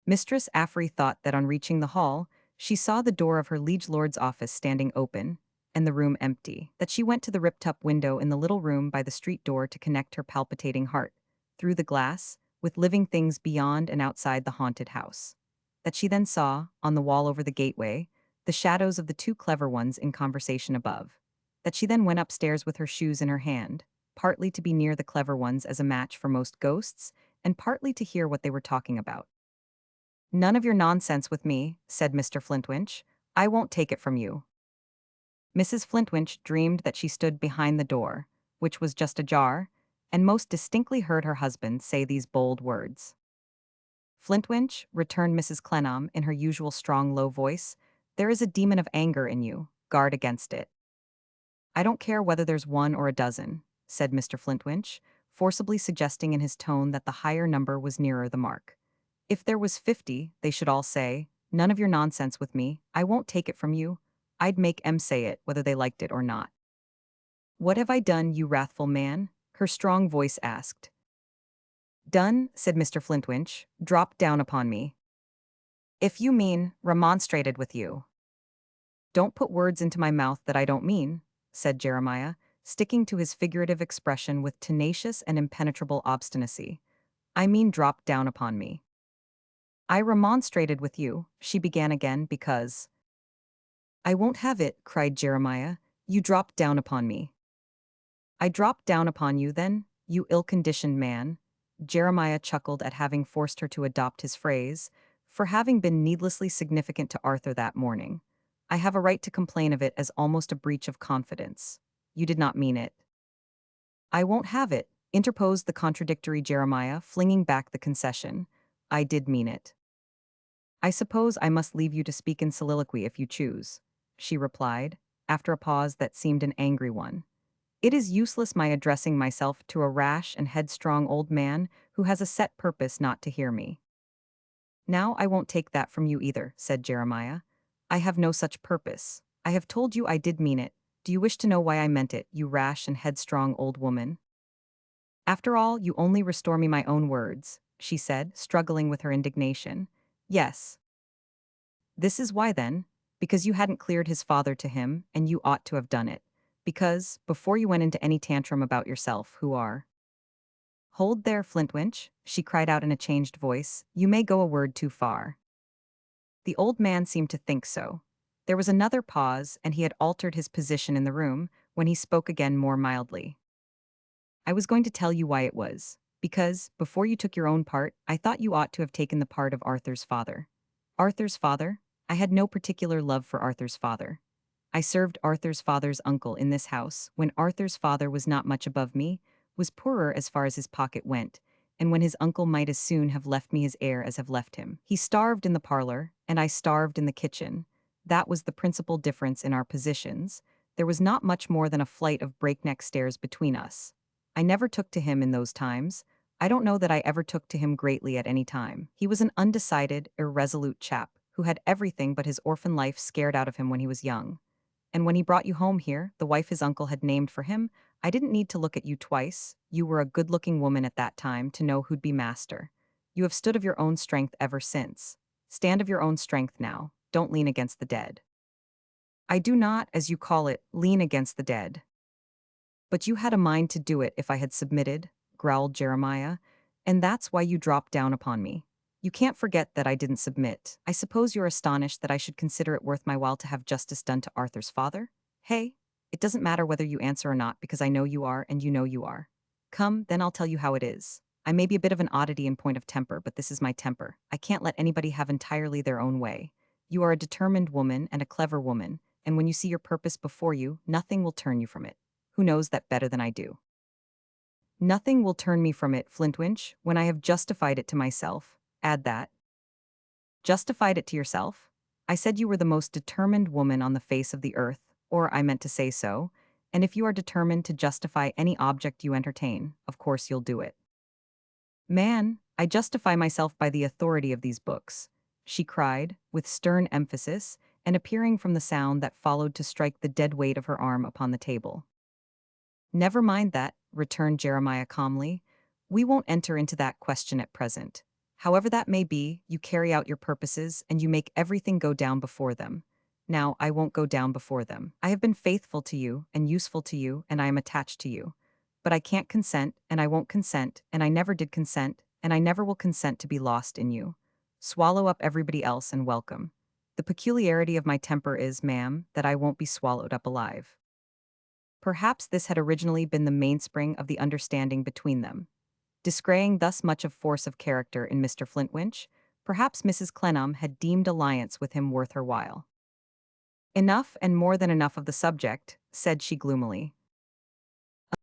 Mistress Affrey thought that on reaching the hall, she saw the door of her liege lord's office standing open, and the room empty, that she went to the ripped-up window in the little room by the street door to connect her palpitating heart, through the glass, with living things beyond and outside the haunted house. That she then saw, on the wall over the gateway, the shadows of the two clever ones in conversation above. That she then went upstairs with her shoes in her hand, partly to be near the clever ones as a match for most ghosts, and partly to hear what they were talking about. "None of your nonsense with me," said Mr. Flintwinch. "I won't take it from you." Mrs. Flintwinch dreamed that she stood behind the door, which was just ajar, and most distinctly heard her husband say these bold words. "Flintwinch," returned Mrs. Clennam in her usual strong low voice, "there is a demon of anger in you. Guard against it." "I don't care whether there's one or a dozen," said Mr. Flintwinch, forcibly suggesting in his tone that the higher number was nearer the mark. "If there was 50, they should all say, 'None of your nonsense with me, I won't take it from you.' I'd make 'em say it, whether they liked it or not." "What have I done, you wrathful man?" her strong voice asked. "Done," said Mr. Flintwinch, "dropped down upon me." "If you mean, remonstrated with you." "Don't put words into my mouth that I don't mean," said Jeremiah, sticking to his figurative expression with tenacious and impenetrable obstinacy. "I mean dropped down upon me." "I remonstrated with you," she began again, "because—" "I won't have it," cried Jeremiah. "You dropped down upon me." "I dropped down upon you, then, you ill-conditioned man." Jeremiah chuckled at having forced her to adopt his phrase, for having been needlessly significant to Arthur that morning. "I have a right to complain of it as almost a breach of confidence. You did not mean it." "I won't have it," interposed the contradictory Jeremiah, flinging back the concession. "I did mean it." "I suppose I must leave you to speak in soliloquy if you choose," she replied, after a pause that seemed an angry one. "It is useless my addressing myself to a rash and headstrong old man who has a set purpose not to hear me." "Now I won't take that from you either," said Jeremiah. "I have no such purpose. I have told you I did mean it. Do you wish to know why I meant it, you rash and headstrong old woman?" "After all, you only restore me my own words," she said, struggling with her indignation. "Yes." "This is why, then. Because you hadn't cleared his father to him, and you ought to have done it. Because, before you went into any tantrum about yourself, who are—" "Hold there, Flintwinch," she cried out in a changed voice. "You may go a word too far." The old man seemed to think so. There was another pause, and he had altered his position in the room, when he spoke again more mildly. "I was going to tell you why it was. Because, before you took your own part, I thought you ought to have taken the part of Arthur's father." "Arthur's father?" "I had no particular love for Arthur's father. I served Arthur's father's uncle in this house when Arthur's father was not much above me, was poorer as far as his pocket went, and when his uncle might as soon have left me his heir as have left him. He starved in the parlor, and I starved in the kitchen. That was the principal difference in our positions. There was not much more than a flight of breakneck stairs between us. I never took to him in those times. I don't know that I ever took to him greatly at any time. He was an undecided, irresolute chap, who had everything but his orphan life scared out of him when he was young. And when he brought you home here, the wife his uncle had named for him, I didn't need to look at you twice. You were a good-looking woman at that time to know who'd be master. You have stood of your own strength ever since. Stand of your own strength now. Don't lean against the dead." "I do not, as you call it, lean against the dead." "But you had a mind to do it if I had submitted," growled Jeremiah, "and that's why you dropped down upon me. You can't forget that I didn't submit. I suppose you're astonished that I should consider it worth my while to have justice done to Arthur's father? Hey? It doesn't matter whether you answer or not, because I know you are, and you know you are. Come, then I'll tell you how it is. I may be a bit of an oddity in point of temper, but this is my temper. I can't let anybody have entirely their own way. You are a determined woman and a clever woman, and when you see your purpose before you, nothing will turn you from it. Who knows that better than I do? Nothing will turn me from it, Flintwinch, when I have justified it to myself. Add that." "Justified it to yourself? I said you were the most determined woman on the face of the earth, or I meant to say so, and if you are determined to justify any object you entertain, of course you'll do it." "Man, I justify myself by the authority of these books," she cried, with stern emphasis, and appearing from the sound that followed to strike the dead weight of her arm upon the table. "Never mind that," returned Jeremiah calmly. "We won't enter into that question at present. However that may be, you carry out your purposes and you make everything go down before them. Now, I won't go down before them. I have been faithful to you and useful to you, and I am attached to you. But I can't consent, and I won't consent, and I never did consent, and I never will consent to be lost in you. Swallow up everybody else and welcome. The peculiarity of my temper is, ma'am, that I won't be swallowed up alive." Perhaps this had originally been the mainspring of the understanding between them. Displaying thus much of force of character in Mr. Flintwinch, perhaps Mrs. Clennam had deemed alliance with him worth her while. "Enough and more than enough of the subject," said she gloomily.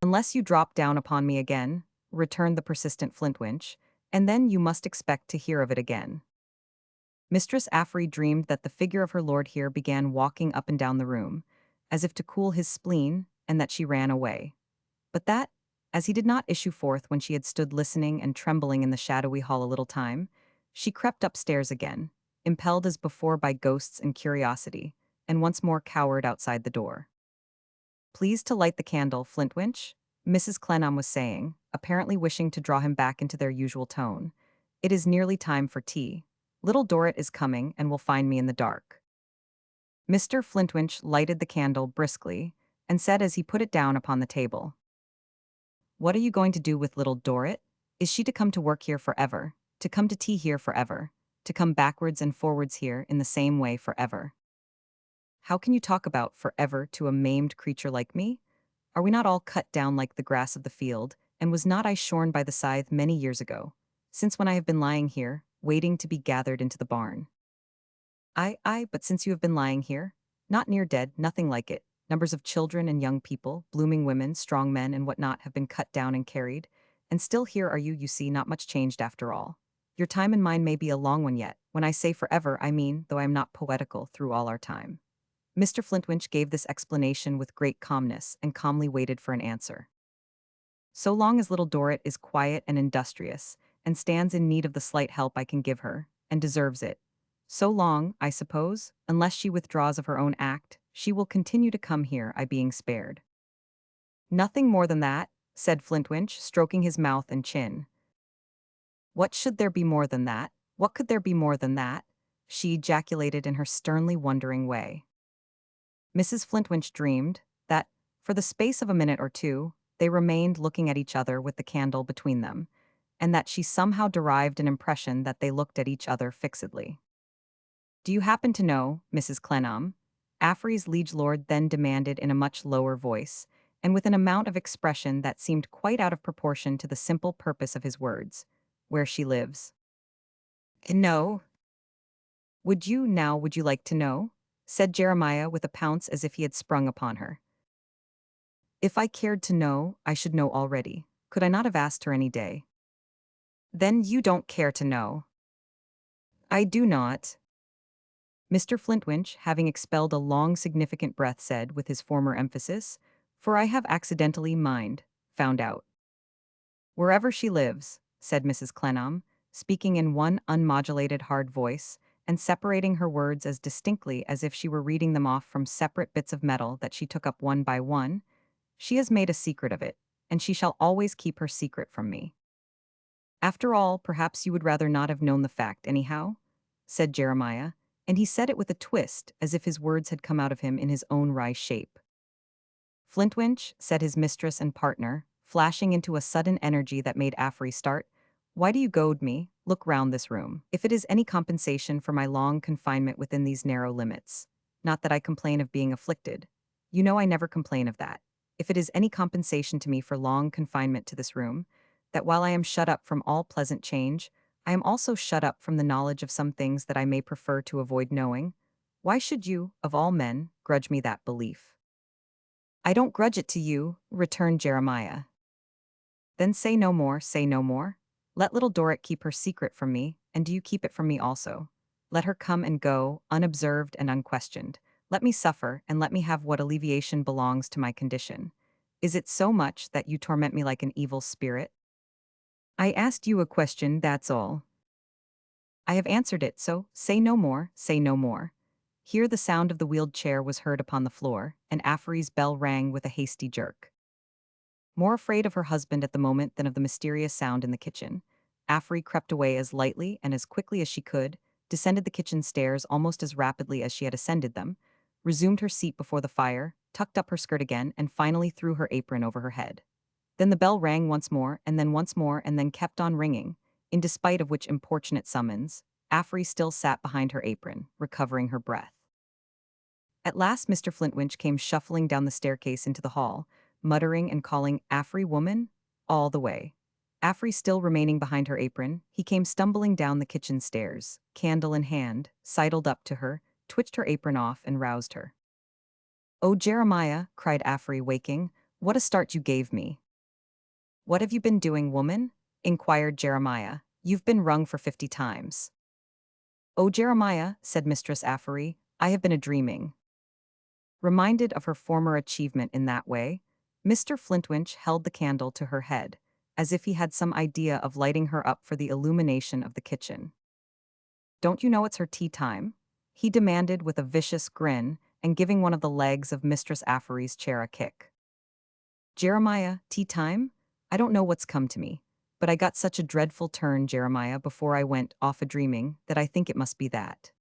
"Unless you drop down upon me again," returned the persistent Flintwinch, "and then you must expect to hear of it again." Mistress Affery dreamed that the figure of her lord here began walking up and down the room, as if to cool his spleen, and that she ran away. But that, as he did not issue forth when she had stood listening and trembling in the shadowy hall a little time, she crept upstairs again, impelled as before by ghosts and curiosity, and once more cowered outside the door. "Please to light the candle, Flintwinch," Mrs. Clennam was saying, apparently wishing to draw him back into their usual tone. "It is nearly time for tea. Little Dorrit is coming and will find me in the dark." Mr. Flintwinch lighted the candle briskly, and said as he put it down upon the table, "What are you going to do with Little Dorrit? Is she to come to work here forever? To come to tea here forever? To come backwards and forwards here in the same way forever? How can you talk about forever to a maimed creature like me? Are we not all cut down like the grass of the field, and was not I shorn by the scythe many years ago, since when I have been lying here, waiting to be gathered into the barn?" "Ay, but since you have been lying here, not near dead, nothing like it. Numbers of children and young people, blooming women, strong men, and what not have been cut down and carried, and still here are you see, not much changed after all. Your time and mine may be a long one yet. When I say forever, I mean, though I am not poetical, through all our time." Mr. Flintwinch gave this explanation with great calmness, and calmly waited for an answer. "So long as Little Dorrit is quiet and industrious, and stands in need of the slight help I can give her, and deserves it, so long, I suppose, unless she withdraws of her own act, she will continue to come here, I being spared." "Nothing more than that," said Flintwinch, stroking his mouth and chin. "What should there be more than that? What could there be more than that?" she ejaculated in her sternly wondering way. Mrs. Flintwinch dreamed that, for the space of a minute or two, they remained looking at each other with the candle between them, and that she somehow derived an impression that they looked at each other fixedly. "Do you happen to know, Mrs. Clennam," Affery's liege lord then demanded in a much lower voice, and with an amount of expression that seemed quite out of proportion to the simple purpose of his words, "where she lives?" "No." "Would you like to know?" said Jeremiah with a pounce as if he had sprung upon her. "If I cared to know, I should know already. Could I not have asked her any day?" "Then you don't care to know." "I do not." Mr. Flintwinch, having expelled a long significant breath, said, with his former emphasis, "For I have accidentally, found out." "Wherever she lives," said Mrs. Clennam, speaking in one unmodulated hard voice, and separating her words as distinctly as if she were reading them off from separate bits of metal that she took up one by one, "she has made a secret of it, and she shall always keep her secret from me." "After all, perhaps you would rather not have known the fact, anyhow?" said Jeremiah, and he said it with a twist, as if his words had come out of him in his own wry shape. "Flintwinch," said his mistress and partner, flashing into a sudden energy that made Affery start, "why do you goad me? Look round this room. If it is any compensation for my long confinement within these narrow limits, not that I complain of being afflicted. You know I never complain of that. If it is any compensation to me for long confinement to this room, that while I am shut up from all pleasant change, I am also shut up from the knowledge of some things that I may prefer to avoid knowing, why should you, of all men, grudge me that belief?" "I don't grudge it to you," returned Jeremiah. "Then say no more, say no more. Let Little Dorrit keep her secret from me, and do you keep it from me also. Let her come and go, unobserved and unquestioned. Let me suffer, and let me have what alleviation belongs to my condition. Is it so much that you torment me like an evil spirit? I asked you a question, that's all. I have answered it, so say no more, say no more." Here the sound of the wheeled chair was heard upon the floor, and Affery's bell rang with a hasty jerk. More afraid of her husband at the moment than of the mysterious sound in the kitchen, Affery crept away as lightly and as quickly as she could, descended the kitchen stairs almost as rapidly as she had ascended them, resumed her seat before the fire, tucked up her skirt again, and finally threw her apron over her head. Then the bell rang once more, and then kept on ringing, in despite of which importunate summons, Affery still sat behind her apron, recovering her breath. At last Mr. Flintwinch came shuffling down the staircase into the hall, muttering and calling "Affery, woman," all the way. Affery still remaining behind her apron, he came stumbling down the kitchen stairs, candle in hand, sidled up to her, twitched her apron off, and roused her. "Oh, Jeremiah," cried Affery, waking, "what a start you gave me." "What have you been doing, woman?" inquired Jeremiah. "You've been rung for 50 times." "Oh, Jeremiah," said Mistress Affery, "I have been a-dreaming." Reminded of her former achievement in that way, Mr. Flintwinch held the candle to her head, as if he had some idea of lighting her up for the illumination of the kitchen. "Don't you know it's her tea time?" he demanded with a vicious grin, and giving one of the legs of Mistress Affery's chair a kick. "Jeremiah, tea time? I don't know what's come to me, but I got such a dreadful turn, Jeremiah, before I went off a-dreaming, that I think it must be that."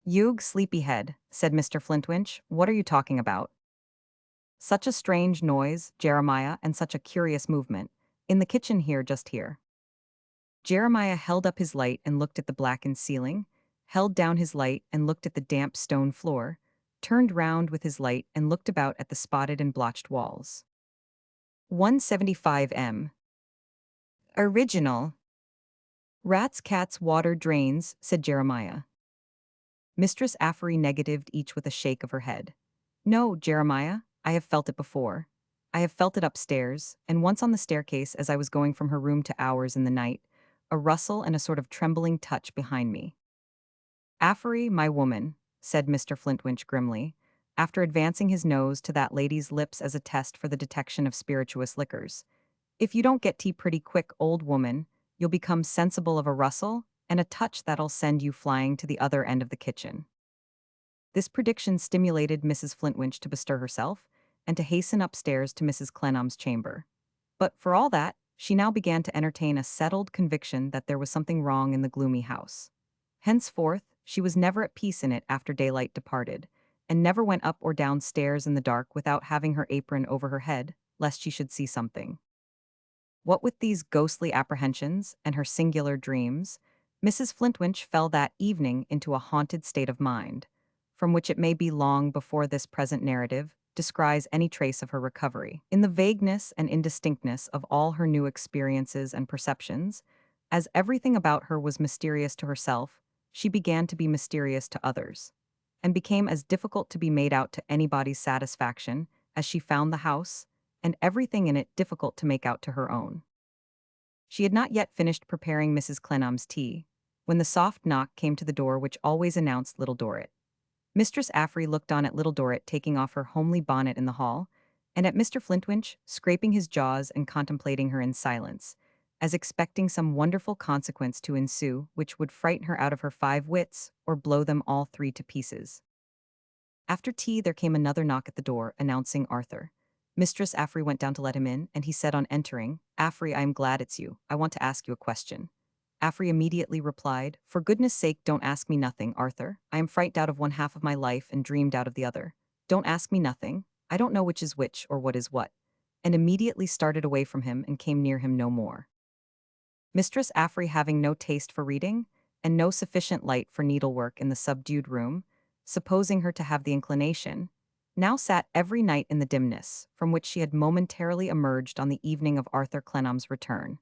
"Yug, sleepyhead," said Mr. Flintwinch, "what are you talking about?" "Such a strange noise, Jeremiah, and such a curious movement. In the kitchen here, just here." Jeremiah held up his light and looked at the blackened ceiling, held down his light and looked at the damp stone floor, turned round with his light and looked about at the spotted and blotched walls. 175 Original. "Rats, cats, water, drains," said Jeremiah. Mistress Affery negatived each with a shake of her head. "No, Jeremiah, I have felt it before. I have felt it upstairs, and once on the staircase as I was going from her room to ours in the night, a rustle and a sort of trembling touch behind me." "Affery, my woman," said Mr. Flintwinch grimly, after advancing his nose to that lady's lips as a test for the detection of spirituous liquors, "if you don't get tea pretty quick, old woman, you'll become sensible of a rustle and a touch that'll send you flying to the other end of the kitchen." This prediction stimulated Mrs. Flintwinch to bestir herself, and to hasten upstairs to Mrs. Clennam's chamber. But for all that, she now began to entertain a settled conviction that there was something wrong in the gloomy house. Henceforth, she was never at peace in it after daylight departed, and never went up or down stairs in the dark without having her apron over her head, lest she should see something. What with these ghostly apprehensions and her singular dreams, Mrs. Flintwinch fell that evening into a haunted state of mind, from which it may be long before this present narrative descries any trace of her recovery. In the vagueness and indistinctness of all her new experiences and perceptions, as everything about her was mysterious to herself, she began to be mysterious to others, and became as difficult to be made out to anybody's satisfaction as she found the house, and everything in it difficult to make out to her own. She had not yet finished preparing Mrs. Clennam's tea, when the soft knock came to the door which always announced Little Dorrit. Mistress Affery looked on at Little Dorrit taking off her homely bonnet in the hall, and at Mr. Flintwinch scraping his jaws and contemplating her in silence, as expecting some wonderful consequence to ensue which would frighten her out of her 5 wits, or blow them all 3 to pieces. After tea there came another knock at the door, announcing Arthur. Mistress Affery went down to let him in, and he said on entering, "Affery, I am glad it's you. I want to ask you a question." Affery immediately replied, "For goodness sake, don't ask me nothing, Arthur. I am frightened out of one half of my life and dreamed out of the other. Don't ask me nothing. I don't know which is which or what is what," and immediately started away from him and came near him no more. Mistress Affery, having no taste for reading, and no sufficient light for needlework in the subdued room, supposing her to have the inclination, now sat every night in the dimness, from which she had momentarily emerged on the evening of Arthur Clennam's return,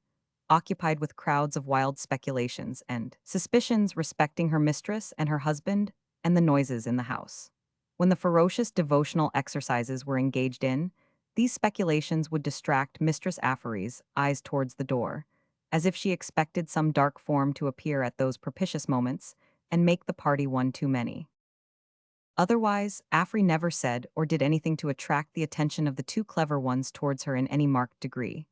occupied with crowds of wild speculations and suspicions respecting her mistress and her husband and the noises in the house. When the ferocious devotional exercises were engaged in, these speculations would distract Mistress Affery's eyes towards the door, as if she expected some dark form to appear at those propitious moments and make the party one too many. Otherwise, Affery never said or did anything to attract the attention of the 2 clever ones towards her in any marked degree,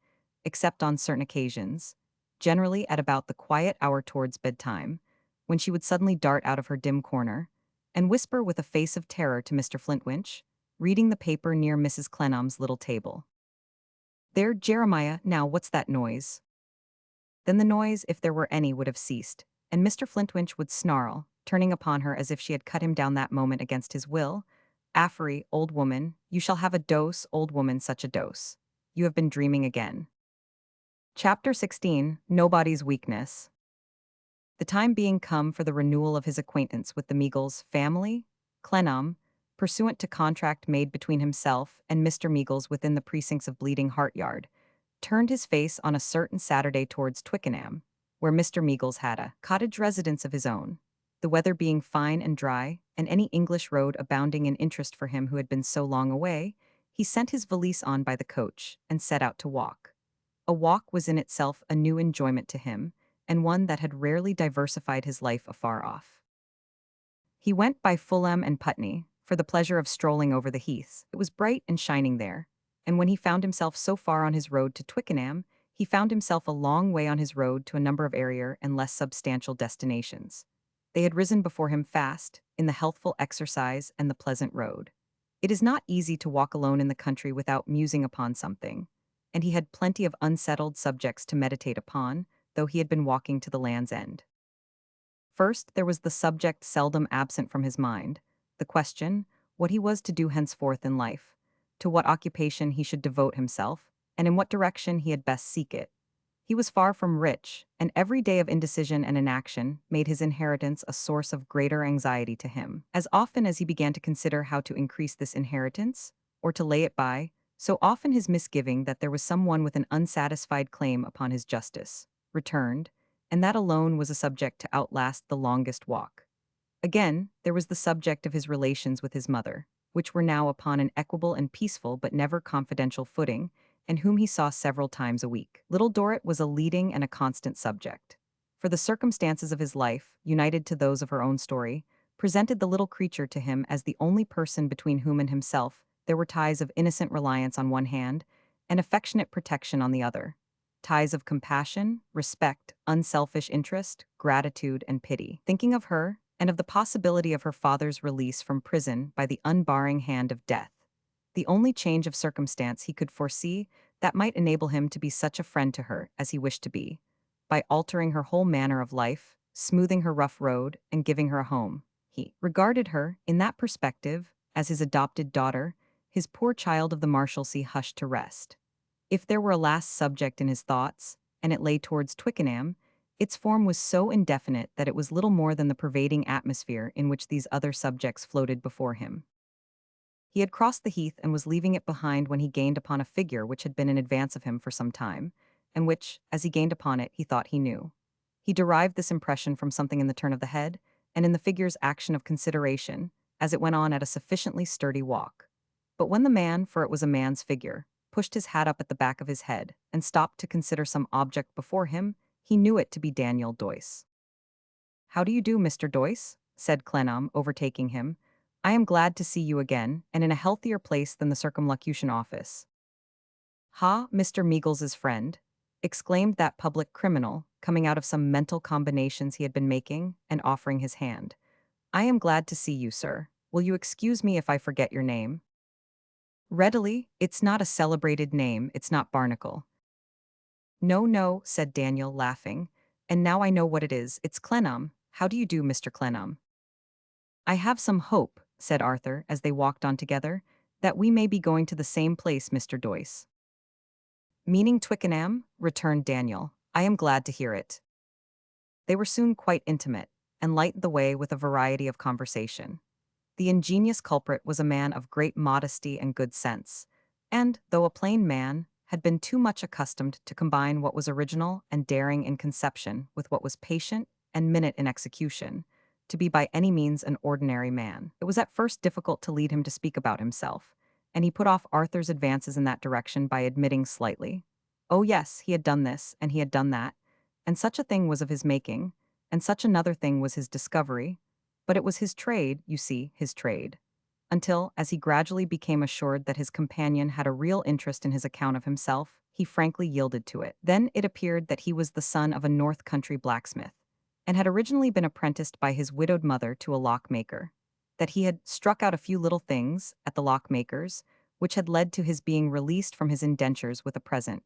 except on certain occasions, generally at about the quiet hour towards bedtime, when she would suddenly dart out of her dim corner, and whisper with a face of terror to Mr. Flintwinch, reading the paper near Mrs. Clennam's little table. "There, Jeremiah, now what's that noise?" Then the noise, if there were any, would have ceased, and Mr. Flintwinch would snarl, turning upon her as if she had cut him down that moment against his will. "Affery, old woman, you shall have a dose, old woman, such a dose. You have been dreaming again." Chapter 16. Nobody's Weakness. The time being come for the renewal of his acquaintance with the Meagles family, Clennam, pursuant to contract made between himself and Mr. Meagles within the precincts of Bleeding Heart Yard, turned his face on a certain Saturday towards Twickenham, where Mr. Meagles had a cottage residence of his own, the weather being fine and dry, and any English road abounding in interest for him who had been so long away. He sent his valise on by the coach, and set out to walk. A walk was in itself a new enjoyment to him, and one that had rarely diversified his life afar off. He went by Fulham and Putney, for the pleasure of strolling over the heaths. It was bright and shining there, and when he found himself so far on his road to Twickenham, he found himself a long way on his road to a number of airier and less substantial destinations. They had risen before him fast, in the healthful exercise and the pleasant road. It is not easy to walk alone in the country without musing upon something, and he had plenty of unsettled subjects to meditate upon, though he had been walking to the land's end. First, there was the subject seldom absent from his mind, the question, what he was to do henceforth in life, to what occupation he should devote himself, and in what direction he had best seek it. He was far from rich, and every day of indecision and inaction made his inheritance a source of greater anxiety to him. As often as he began to consider how to increase this inheritance, or to lay it by, so often his misgiving that there was some one with an unsatisfied claim upon his justice returned, and that alone was a subject to outlast the longest walk. Again, there was the subject of his relations with his mother, which were now upon an equable and peaceful but never confidential footing, and whom he saw several times a week. Little Dorrit was a leading and a constant subject. For the circumstances of his life, united to those of her own story, presented the little creature to him as the only person between whom and himself there were ties of innocent reliance on one hand, and affectionate protection on the other. Ties of compassion, respect, unselfish interest, gratitude, and pity. Thinking of her, and of the possibility of her father's release from prison by the unbarring hand of death, the only change of circumstance he could foresee that might enable him to be such a friend to her as he wished to be, by altering her whole manner of life, smoothing her rough road, and giving her a home. He regarded her, in that perspective, as his adopted daughter, his poor child of the Marshalsea hushed to rest. If there were a last subject in his thoughts, and it lay towards Twickenham, its form was so indefinite that it was little more than the pervading atmosphere in which these other subjects floated before him. He had crossed the heath and was leaving it behind when he gained upon a figure which had been in advance of him for some time, and which, as he gained upon it, he thought he knew. He derived this impression from something in the turn of the head, and in the figure's action of consideration, as it went on at a sufficiently sturdy walk. But when the man, for it was a man's figure, pushed his hat up at the back of his head, and stopped to consider some object before him, he knew it to be Daniel Doyce. "How do you do, Mr. Doyce?" said Clennam, overtaking him. "I am glad to see you again, and in a healthier place than the Circumlocution Office." "Ha, Mr. Meagles's friend," exclaimed that public criminal, coming out of some mental combinations he had been making, and offering his hand. "I am glad to see you, sir. Will you excuse me if I forget your name?" "Readily, it's not a celebrated name, it's not Barnacle." "No, no," said Daniel, laughing, "and now I know what it is, it's Clennam. How do you do, Mr. Clennam?" "I have some hope," said Arthur, as they walked on together, "that we may be going to the same place, Mr. Doyce." "Meaning Twickenham?" returned Daniel. "I am glad to hear it." They were soon quite intimate, and lightened the way with a variety of conversation. The ingenious culprit was a man of great modesty and good sense, and, though a plain man, had been too much accustomed to combine what was original and daring in conception with what was patient and minute in execution, to be by any means an ordinary man. It was at first difficult to lead him to speak about himself, and he put off Arthur's advances in that direction by admitting slightly, oh yes, he had done this, and he had done that, and such a thing was of his making, and such another thing was his discovery, but it was his trade, you see, his trade. Until, as he gradually became assured that his companion had a real interest in his account of himself, he frankly yielded to it. Then it appeared that he was the son of a north country blacksmith, and had originally been apprenticed by his widowed mother to a lock-maker. that he had struck out a few little things at the lockmaker's, which had led to his being released from his indentures with a present,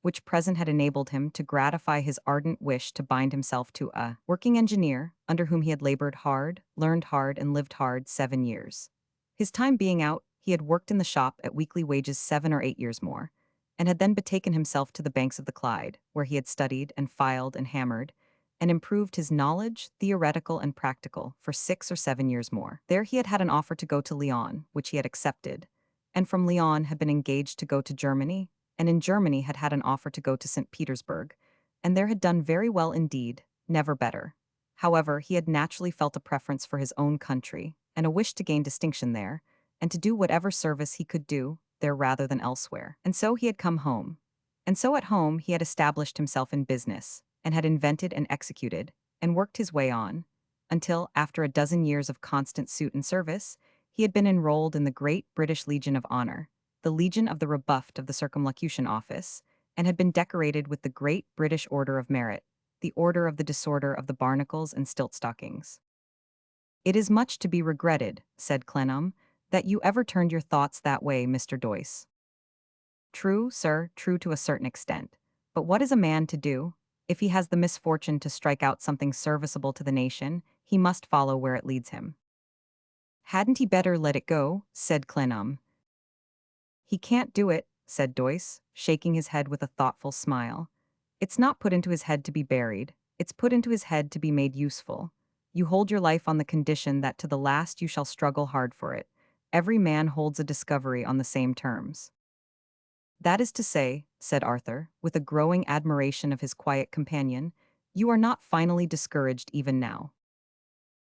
which present had enabled him to gratify his ardent wish to bind himself to a working engineer, under whom he had labored hard, learned hard, and lived hard 7 years. His time being out, he had worked in the shop at weekly wages 7 or 8 years more, and had then betaken himself to the banks of the Clyde, where he had studied and filed and hammered, and improved his knowledge, theoretical and practical, for 6 or 7 years more. There he had had an offer to go to Lyon, which he had accepted, and from Lyon had been engaged to go to Germany, and in Germany had had an offer to go to St. Petersburg, and there had done very well indeed, never better. However, he had naturally felt a preference for his own country, and a wish to gain distinction there, and to do whatever service he could do there rather than elsewhere. And so he had come home. And so at home he had established himself in business, and had invented and executed, and worked his way on, until, after a dozen years of constant suit and service, he had been enrolled in the great British Legion of Honor, the Legion of the Rebuffed of the Circumlocution Office, and had been decorated with the Great British Order of Merit, the Order of the Disorder of the Barnacles and Stiltstockings. "It is much to be regretted," said Clennam, "that you ever turned your thoughts that way, Mr. Doyce." "True, sir, true to a certain extent. But what is a man to do? If he has the misfortune to strike out something serviceable to the nation, he must follow where it leads him." "Hadn't he better let it go?" said Clennam. "He can't do it," said Doyce, shaking his head with a thoughtful smile. "It's not put into his head to be buried, it's put into his head to be made useful. You hold your life on the condition that to the last you shall struggle hard for it. Every man holds a discovery on the same terms." "That is to say," said Arthur, with a growing admiration of his quiet companion, "you are not finally discouraged even now."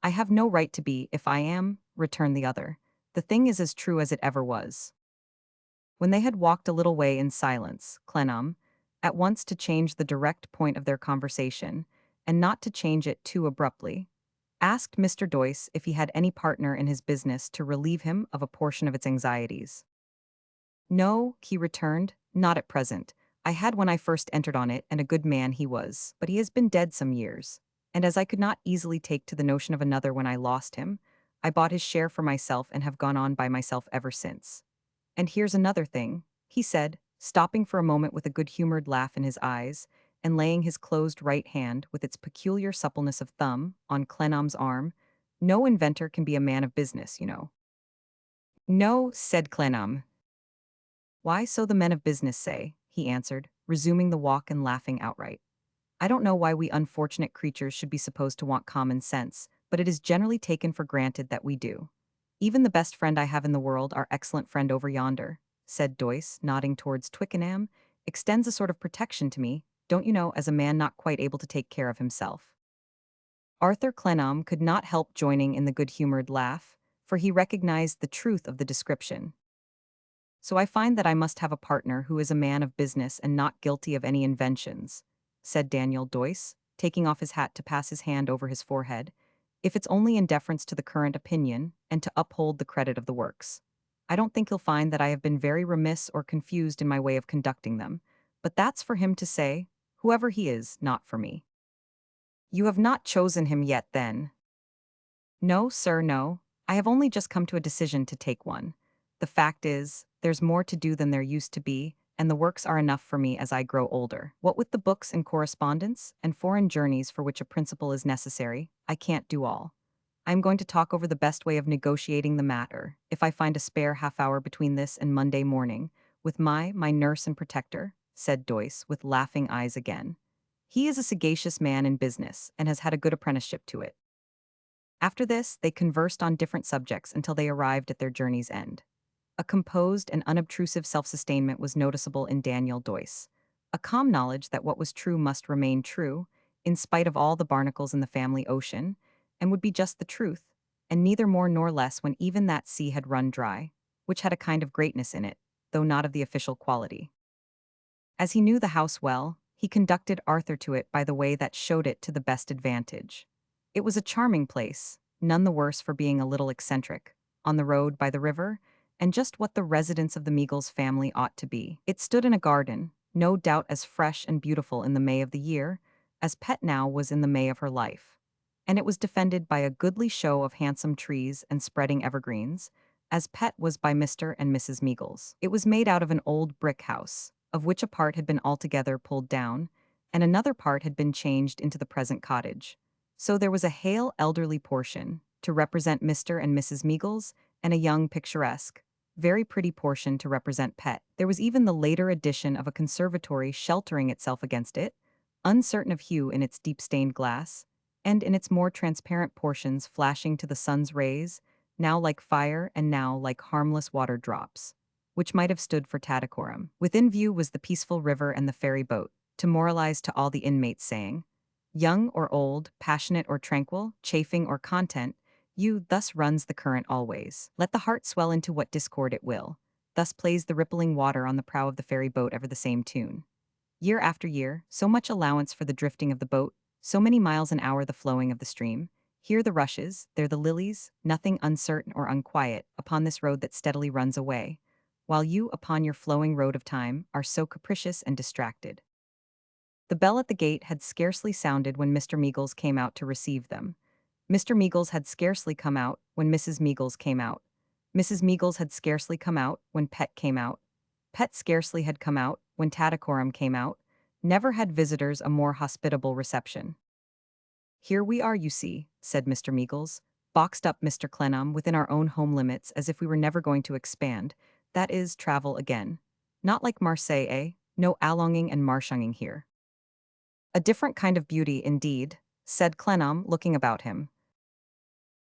"I have no right to be, if I am," returned the other. "The thing is as true as it ever was." When they had walked a little way in silence, Clennam, at once to change the direct point of their conversation, and not to change it too abruptly, asked Mr. Doyce if he had any partner in his business to relieve him of a portion of its anxieties. "No," he returned, "not at present. I had when I first entered on it, and a good man he was, but he has been dead some years, and as I could not easily take to the notion of another when I lost him, I bought his share for myself and have gone on by myself ever since. And here's another thing," he said, stopping for a moment with a good-humored laugh in his eyes, and laying his closed right hand, with its peculiar suppleness of thumb, on Clennam's arm. "No inventor can be a man of business, you know." "No," said Clennam. "Why, so the men of business say," he answered, resuming the walk and laughing outright. "I don't know why we unfortunate creatures should be supposed to want common sense, but it is generally taken for granted that we do. Even the best friend I have in the world, our excellent friend over yonder," said Doyce, nodding towards Twickenham, "extends a sort of protection to me, don't you know, as a man not quite able to take care of himself." Arthur Clennam could not help joining in the good-humored laugh, for he recognized the truth of the description. "So I find that I must have a partner who is a man of business and not guilty of any inventions," said Daniel Doyce, taking off his hat to pass his hand over his forehead, "if it's only in deference to the current opinion and to uphold the credit of the works. I don't think he'll find that I have been very remiss or confused in my way of conducting them, but that's for him to say, whoever he is, not for me." "You have not chosen him yet, then?" "No, sir, no. I have only just come to a decision to take one. The fact is, there's more to do than there used to be, and the works are enough for me as I grow older. What with the books and correspondence, and foreign journeys for which a principal is necessary, I can't do all. I am going to talk over the best way of negotiating the matter, if I find a spare half-hour between this and Monday morning, with my nurse and protector," said Doyce, with laughing eyes again. "He is a sagacious man in business, and has had a good apprenticeship to it." After this, they conversed on different subjects until they arrived at their journey's end. A composed and unobtrusive self-sustainment was noticeable in Daniel Doyce, a calm knowledge that what was true must remain true, in spite of all the barnacles in the family ocean, and would be just the truth, and neither more nor less when even that sea had run dry, which had a kind of greatness in it, though not of the official quality. As he knew the house well, he conducted Arthur to it by the way that showed it to the best advantage. It was a charming place, none the worse for being a little eccentric, on the road by the river, and just what the residence of the Meagles family ought to be. It stood in a garden, no doubt as fresh and beautiful in the May of the year, as Pet now was in the May of her life. and it was defended by a goodly show of handsome trees and spreading evergreens, as pet was by Mr. and Mrs. Meagles. It was made out of an old brick house, of which a part had been altogether pulled down, and another part had been changed into the present cottage. So there was a hale elderly portion, to represent Mr. and Mrs. Meagles, and a young picturesque, very pretty portion to represent Pet. There was even the later addition of a conservatory sheltering itself against it, uncertain of hue in its deep stained glass, and in its more transparent portions flashing to the sun's rays, now like fire and now like harmless water drops, which might have stood for Tadicorum. Within view was the peaceful river and the ferry boat, to moralize to all the inmates, saying, young or old, passionate or tranquil, chafing or content, you, thus runs the current always. Let the heart swell into what discord it will. Thus plays the rippling water on the prow of the ferry boat ever the same tune. Year after year, so much allowance for the drifting of the boat, so many miles an hour the flowing of the stream. Here the rushes, there the lilies, nothing uncertain or unquiet, upon this road that steadily runs away, while you, upon your flowing road of time, are so capricious and distracted. The bell at the gate had scarcely sounded when Mr. Meagles came out to receive them. Mr. Meagles had scarcely come out when Mrs. Meagles came out. Mrs. Meagles had scarcely come out when Pet came out. Pet scarcely had come out when Tadicorum came out. Never had visitors a more hospitable reception. Here we are, you see, said Mr. Meagles, boxed up Mr. Clennam within our own home limits as if we were never going to expand, that is, travel again. Not like Marseille, eh? No allonging and marshunging here. A different kind of beauty, indeed, said Clennam, looking about him.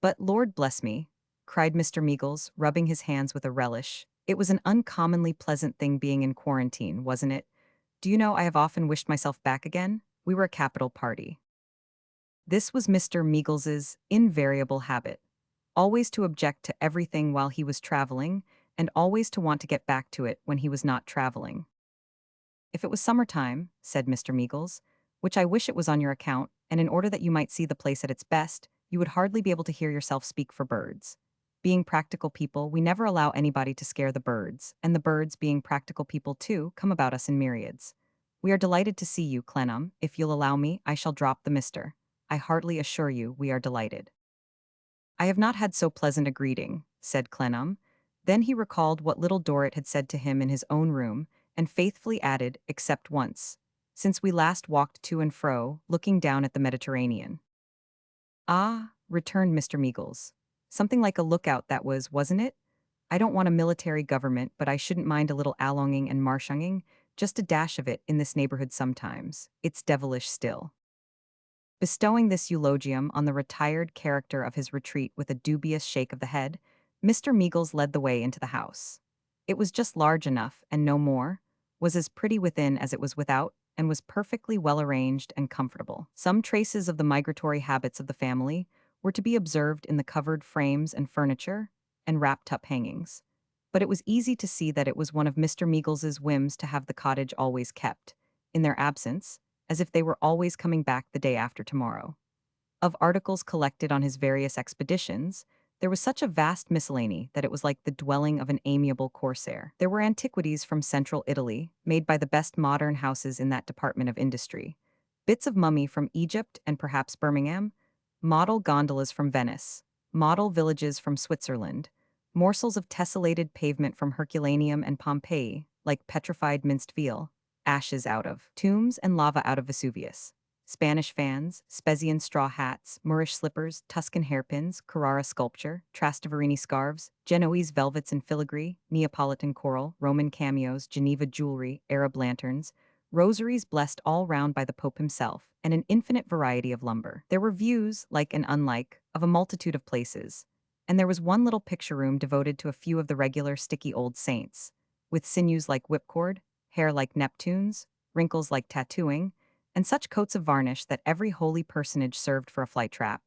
But Lord bless me, cried Mr. Meagles, rubbing his hands with a relish, it was an uncommonly pleasant thing being in quarantine, wasn't it? Do you know I have often wished myself back again? We were a capital party. This was Mr. Meagles's invariable habit, always to object to everything while he was traveling, and always to want to get back to it when he was not traveling. If it was summertime, said Mr. Meagles, which I wish it was on your account, and in order that you might see the place at its best, you would hardly be able to hear yourself speak for birds. Being practical people, we never allow anybody to scare the birds, and the birds, being practical people too, come about us in myriads. We are delighted to see you, Clennam. If you'll allow me, I shall drop the mister. I heartily assure you we are delighted. I have not had so pleasant a greeting, said Clennam. Then he recalled what Little Dorrit had said to him in his own room, and faithfully added, except once, since we last walked to and fro, looking down at the Mediterranean. Ah, returned Mr. Meagles. Something like a lookout that was, wasn't it? I don't want a military government, but I shouldn't mind a little allonging and marshunging, just a dash of it in this neighborhood sometimes. It's devilish still. Bestowing this eulogium on the retired character of his retreat with a dubious shake of the head, Mr. Meagles led the way into the house. It was just large enough, and no more, was as pretty within as it was without, and was perfectly well arranged and comfortable. Some traces of the migratory habits of the family were to be observed in the covered frames and furniture, and wrapped-up hangings. But it was easy to see that it was one of Mr. Meagles's whims to have the cottage always kept, in their absence, as if they were always coming back the day after tomorrow. Of articles collected on his various expeditions, there was such a vast miscellany that it was like the dwelling of an amiable corsair. There were antiquities from central Italy, made by the best modern houses in that department of industry, bits of mummy from Egypt and perhaps Birmingham, model gondolas from Venice, model villages from Switzerland, morsels of tessellated pavement from Herculaneum and Pompeii, like petrified minced veal, ashes out of tombs and lava out of Vesuvius, Spanish fans, Spezian straw hats, Moorish slippers, Tuscan hairpins, Carrara sculpture, Trasteverini scarves, Genoese velvets and filigree, Neapolitan coral, Roman cameos, Geneva jewelry, Arab lanterns, rosaries blessed all round by the Pope himself, and an infinite variety of lumber. There were views, like and unlike, of a multitude of places, and there was one little picture room devoted to a few of the regular sticky old saints, with sinews like whipcord, hair like Neptune's, wrinkles like tattooing, and such coats of varnish that every holy personage served for a fly trap,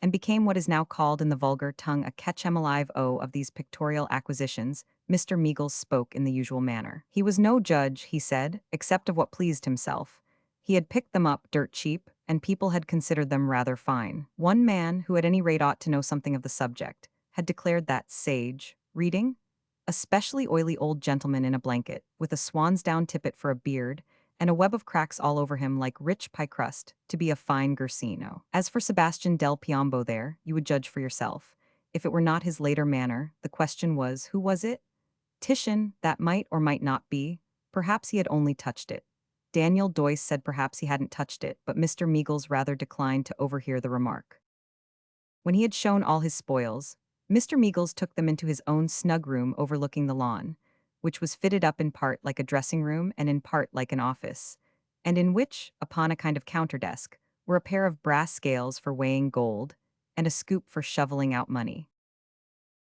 and became what is now called in the vulgar tongue a catch-em-alive o of these pictorial acquisitions. Mr. Meagles spoke in the usual manner. He was no judge, he said, except of what pleased himself. He had picked them up dirt cheap, and people had considered them rather fine. One man, who at any rate ought to know something of the subject, had declared that sage, reading, a specially oily old gentleman in a blanket, with a swan's down tippet for a beard, and a web of cracks all over him like rich pie crust, to be a fine Guercino. As for Sebastian del Piombo there, you would judge for yourself. If it were not his later manner, the question was, who was it? Titian, that might or might not be. Perhaps he had only touched it. Daniel Doyce said perhaps he hadn't touched it, but Mr. Meagles rather declined to overhear the remark. When he had shown all his spoils, Mr. Meagles took them into his own snug room overlooking the lawn, which was fitted up in part like a dressing room and in part like an office, and in which, upon a kind of counter-desk, were a pair of brass scales for weighing gold and a scoop for shoveling out money.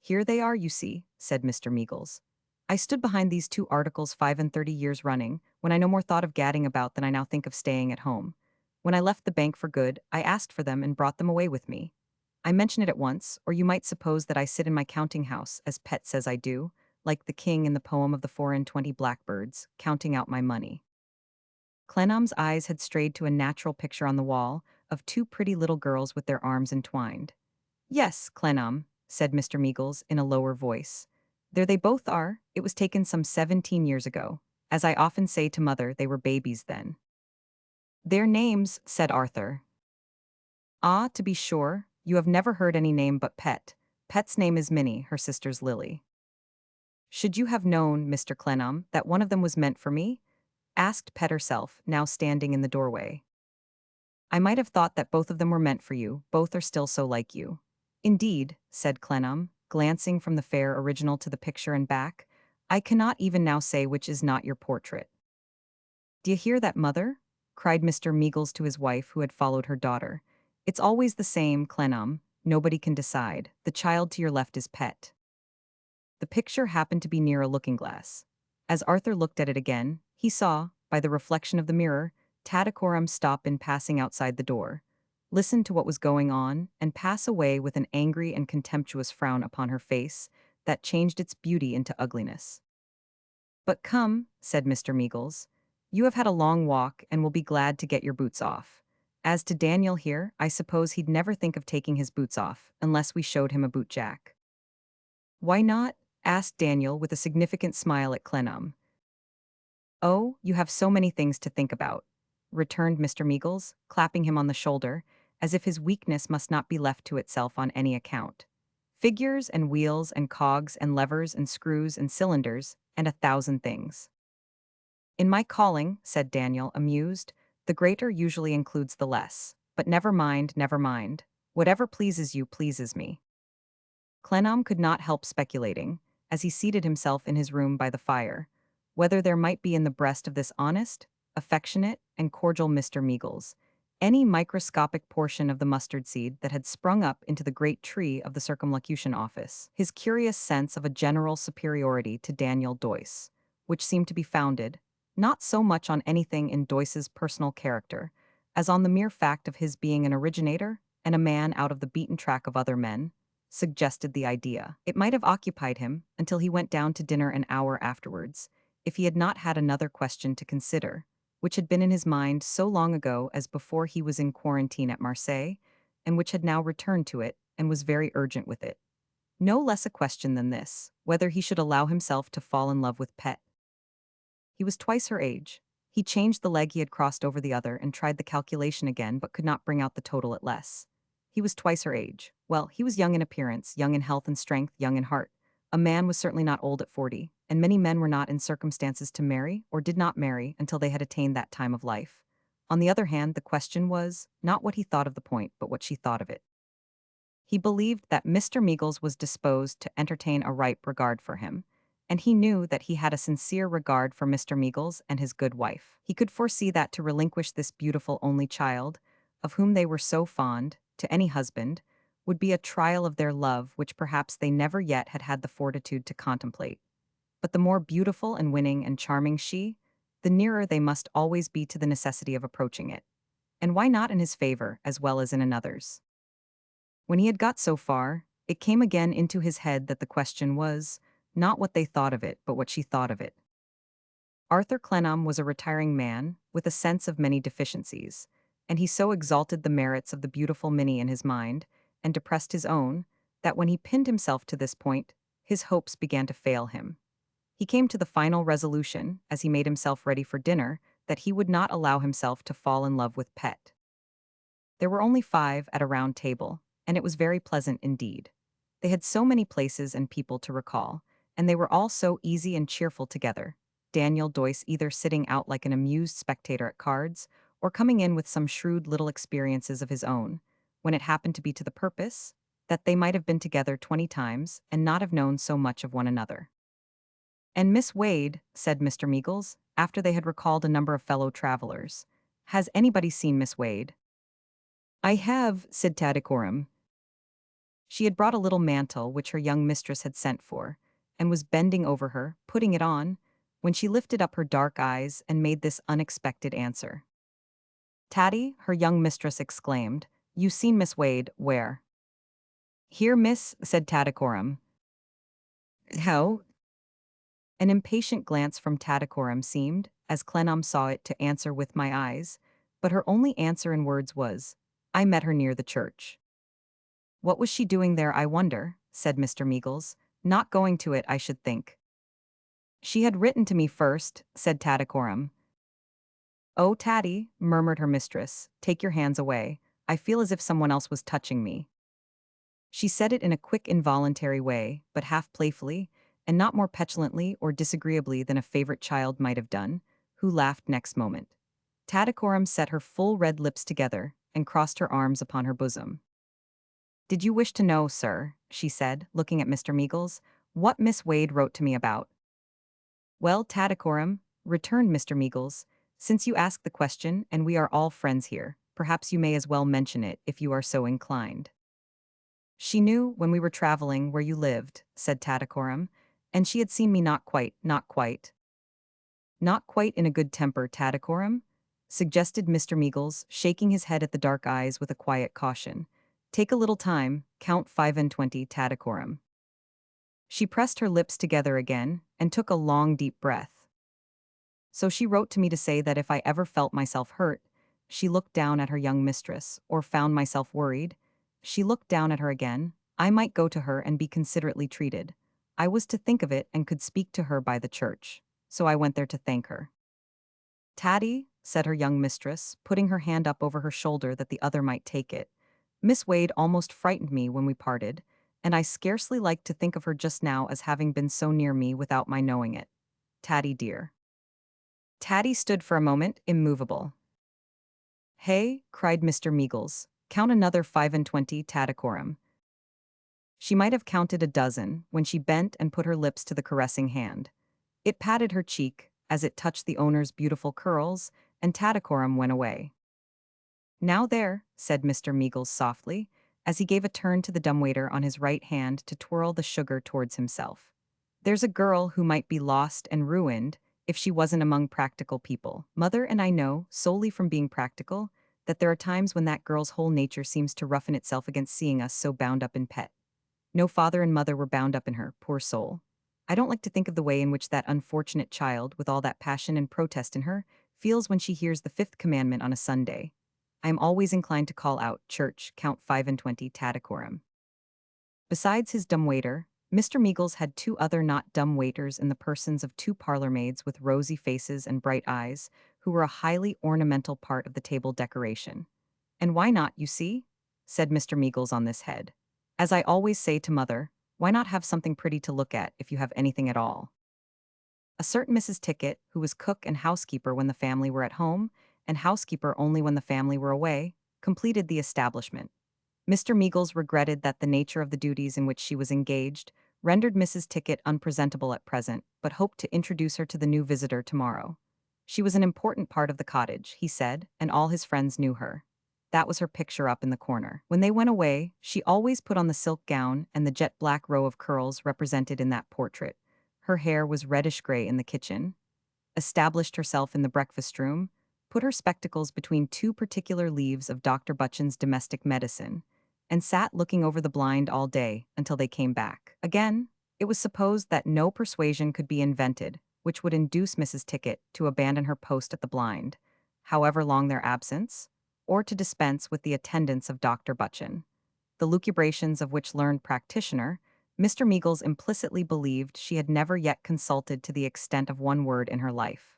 "Here they are, you see," said Mr. Meagles. "I stood behind these 2 articles 35 years running, when I no more thought of gadding about than I now think of staying at home. When I left the bank for good, I asked for them and brought them away with me. I mention it at once, or you might suppose that I sit in my counting-house, as Pett says I do, like the king in the poem of the 4 and 20 blackbirds, counting out my money." Clennam's eyes had strayed to a natural picture on the wall of 2 pretty little girls with their arms entwined. "Yes, Clennam," said Mr. Meagles in a lower voice. "There they both are. It was taken some 17 years ago. As I often say to mother, they were babies then." "Their names," said Arthur. "Ah, to be sure, you have never heard any name but Pet. Pet's name is Minnie, her sister's Lily." "Should you have known, Mr. Clennam, that one of them was meant for me?" asked Pet herself, now standing in the doorway. "I might have thought that both of them were meant for you, both are still so like you." "Indeed," said Clennam, glancing from the fair original to the picture and back, "I cannot even now say which is not your portrait." "D'ye hear that, mother?" cried Mr. Meagles to his wife, who had followed her daughter. "It's always the same, Clennam. Nobody can decide. The child to your left is Pet." The picture happened to be near a looking-glass. As Arthur looked at it again, he saw, by the reflection of the mirror, Tattycoram stop in passing outside the door, listen to what was going on, and pass away with an angry and contemptuous frown upon her face that changed its beauty into ugliness. "But come," said Mr. Meagles, "you have had a long walk and will be glad to get your boots off. As to Daniel here, I suppose he'd never think of taking his boots off, unless we showed him a boot-jack." "Why not?" asked Daniel with a significant smile at Clennam. "Oh, you have so many things to think about," returned Mr. Meagles, clapping him on the shoulder, as if his weakness must not be left to itself on any account. "Figures and wheels and cogs and levers and screws and cylinders, and 1,000 things." "In my calling," said Daniel, amused, "the greater usually includes the less. But never mind, never mind. Whatever pleases you pleases me." Clennam could not help speculating, as he seated himself in his room by the fire, whether there might be in the breast of this honest, affectionate, and cordial Mr. Meagles any microscopic portion of the mustard seed that had sprung up into the great tree of the Circumlocution Office. His curious sense of a general superiority to Daniel Doyce, which seemed to be founded, not so much on anything in Doyce's personal character, as on the mere fact of his being an originator and a man out of the beaten track of other men, suggested the idea. It might have occupied him until he went down to dinner an hour afterwards, if he had not had another question to consider, which had been in his mind so long ago as before he was in quarantine at Marseilles, and which had now returned to it, and was very urgent with it. No less a question than this, whether he should allow himself to fall in love with Pet. He was twice her age. He changed the leg he had crossed over the other and tried the calculation again, but could not bring out the total at less. He was twice her age. Well, he was young in appearance, young in health and strength, young in heart. A man was certainly not old at 40, and many men were not in circumstances to marry, or did not marry, until they had attained that time of life. On the other hand, the question was, not what he thought of the point, but what she thought of it. He believed that Mr. Meagles was disposed to entertain a ripe regard for him, and he knew that he had a sincere regard for Mr. Meagles and his good wife. He could foresee that to relinquish this beautiful only child, of whom they were so fond, to any husband, would be a trial of their love which perhaps they never yet had had the fortitude to contemplate. But the more beautiful and winning and charming she, the nearer they must always be to the necessity of approaching it. And why not in his favor as well as in another's? When he had got so far, it came again into his head that the question was, not what they thought of it, but what she thought of it. Arthur Clennam was a retiring man, with a sense of many deficiencies, and he so exalted the merits of the beautiful Minnie in his mind, and depressed his own, that when he pinned himself to this point, his hopes began to fail him. He came to the final resolution, as he made himself ready for dinner, that he would not allow himself to fall in love with Pet. There were only 5 at a round table, and it was very pleasant indeed. They had so many places and people to recall, and they were all so easy and cheerful together. Daniel Doyce either sitting out like an amused spectator at cards, or coming in with some shrewd little experiences of his own, when it happened to be to the purpose, that they might have been together 20 times and not have known so much of one another. "And Miss Wade," said Mr. Meagles, after they had recalled a number of fellow travelers. "Has anybody seen Miss Wade?" "I have," said Tattycoram. She had brought a little mantle which her young mistress had sent for, and was bending over her, putting it on, when she lifted up her dark eyes and made this unexpected answer. "Tatty," her young mistress exclaimed, "you seen Miss Wade, where?" "Here, miss," said Tattycoram. "How?" An impatient glance from Tattycoram seemed, as Clennam saw it, to answer with my eyes, but her only answer in words was, "I met her near the church." "What was she doing there, I wonder?" said Mr. Meagles. "Not going to it, I should think." "She had written to me first," said Tattycoram. "Oh, Tatty," murmured her mistress, "take your hands away. I feel as if someone else was touching me." She said it in a quick involuntary way, but half playfully, and not more petulantly or disagreeably than a favorite child might have done, who laughed next moment. Tattycoram set her full red lips together, and crossed her arms upon her bosom. "Did you wish to know, sir," she said, looking at Mr. Meagles, "what Miss Wade wrote to me about?" "Well, Tattycoram," returned Mr. Meagles, "since you ask the question, and we are all friends here, perhaps you may as well mention it, if you are so inclined." "She knew, when we were traveling, where you lived," said Tattycoram, "and she had seen me not quite. "Not quite in a good temper, Tattycoram?" suggested Mr. Meagles, shaking his head at the dark eyes with a quiet caution. "Take a little time, count 25, Tattycoram." She pressed her lips together again, and took a long deep breath. "So she wrote to me to say that if I ever felt myself hurt," she looked down at her young mistress, "or found myself worried," she looked down at her again, "I might go to her and be considerately treated. I was to think of it and could speak to her by the church. So I went there to thank her." "Tatty," said her young mistress, putting her hand up over her shoulder that the other might take it, "Miss Wade almost frightened me when we parted, and I scarcely liked to think of her just now as having been so near me without my knowing it. Tatty dear." Tatty stood for a moment, immovable. "Hey," cried Mr. Meagles, "count another 25, Tattycoram." She might have counted a dozen, when she bent and put her lips to the caressing hand. It patted her cheek, as it touched the owner's beautiful curls, and Tattycoram went away. "Now there," said Mr. Meagles softly, as he gave a turn to the dumbwaiter on his right hand to twirl the sugar towards himself. "There's a girl who might be lost and ruined if she wasn't among practical people. Mother and I know, solely from being practical, that there are times when that girl's whole nature seems to roughen itself against seeing us so bound up in Pet. No father and mother were bound up in her, poor soul. I don't like to think of the way in which that unfortunate child, with all that passion and protest in her, feels when she hears the 5th commandment on a Sunday. I am always inclined to call out, 'Church, count 25, Tattycoram.'" Besides his dumbwaiter, Mr. Meagles had 2 other not dumb waiters in the persons of 2 parlor-maids with rosy faces and bright eyes, who were a highly ornamental part of the table decoration. "And why not, you see?" said Mr. Meagles on this head. "As I always say to mother, why not have something pretty to look at if you have anything at all?" A certain Mrs. Ticket, who was cook and housekeeper when the family were at home, and housekeeper only when the family were away, completed the establishment. Mr. Meagles regretted that the nature of the duties in which she was engaged rendered Mrs. Ticket unpresentable at present, but hoped to introduce her to the new visitor tomorrow. She was an important part of the cottage, he said, and all his friends knew her. That was her picture up in the corner. When they went away, she always put on the silk gown and the jet black row of curls represented in that portrait. Her hair was reddish-gray in the kitchen, established herself in the breakfast room, put her spectacles between 2 particular leaves of Dr. Butchin's domestic medicine, and sat looking over the blind all day until they came back. Again, it was supposed that no persuasion could be invented which would induce Mrs. Ticket to abandon her post at the blind, however long their absence, or to dispense with the attendance of Dr. Butchin, the lucubrations of which learned practitioner, Mr. Meagles implicitly believed she had never yet consulted to the extent of 1 word in her life.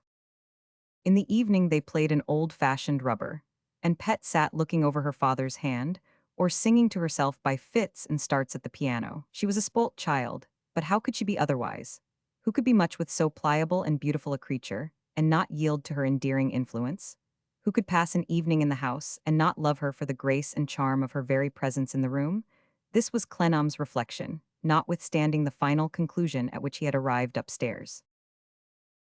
In the evening they played an old-fashioned rubber, and Pet sat looking over her father's hand, or singing to herself by fits and starts at the piano. She was a spoilt child, but how could she be otherwise? Who could be much with so pliable and beautiful a creature, and not yield to her endearing influence? Who could pass an evening in the house and not love her for the grace and charm of her very presence in the room? This was Clennam's reflection, notwithstanding the final conclusion at which he had arrived upstairs.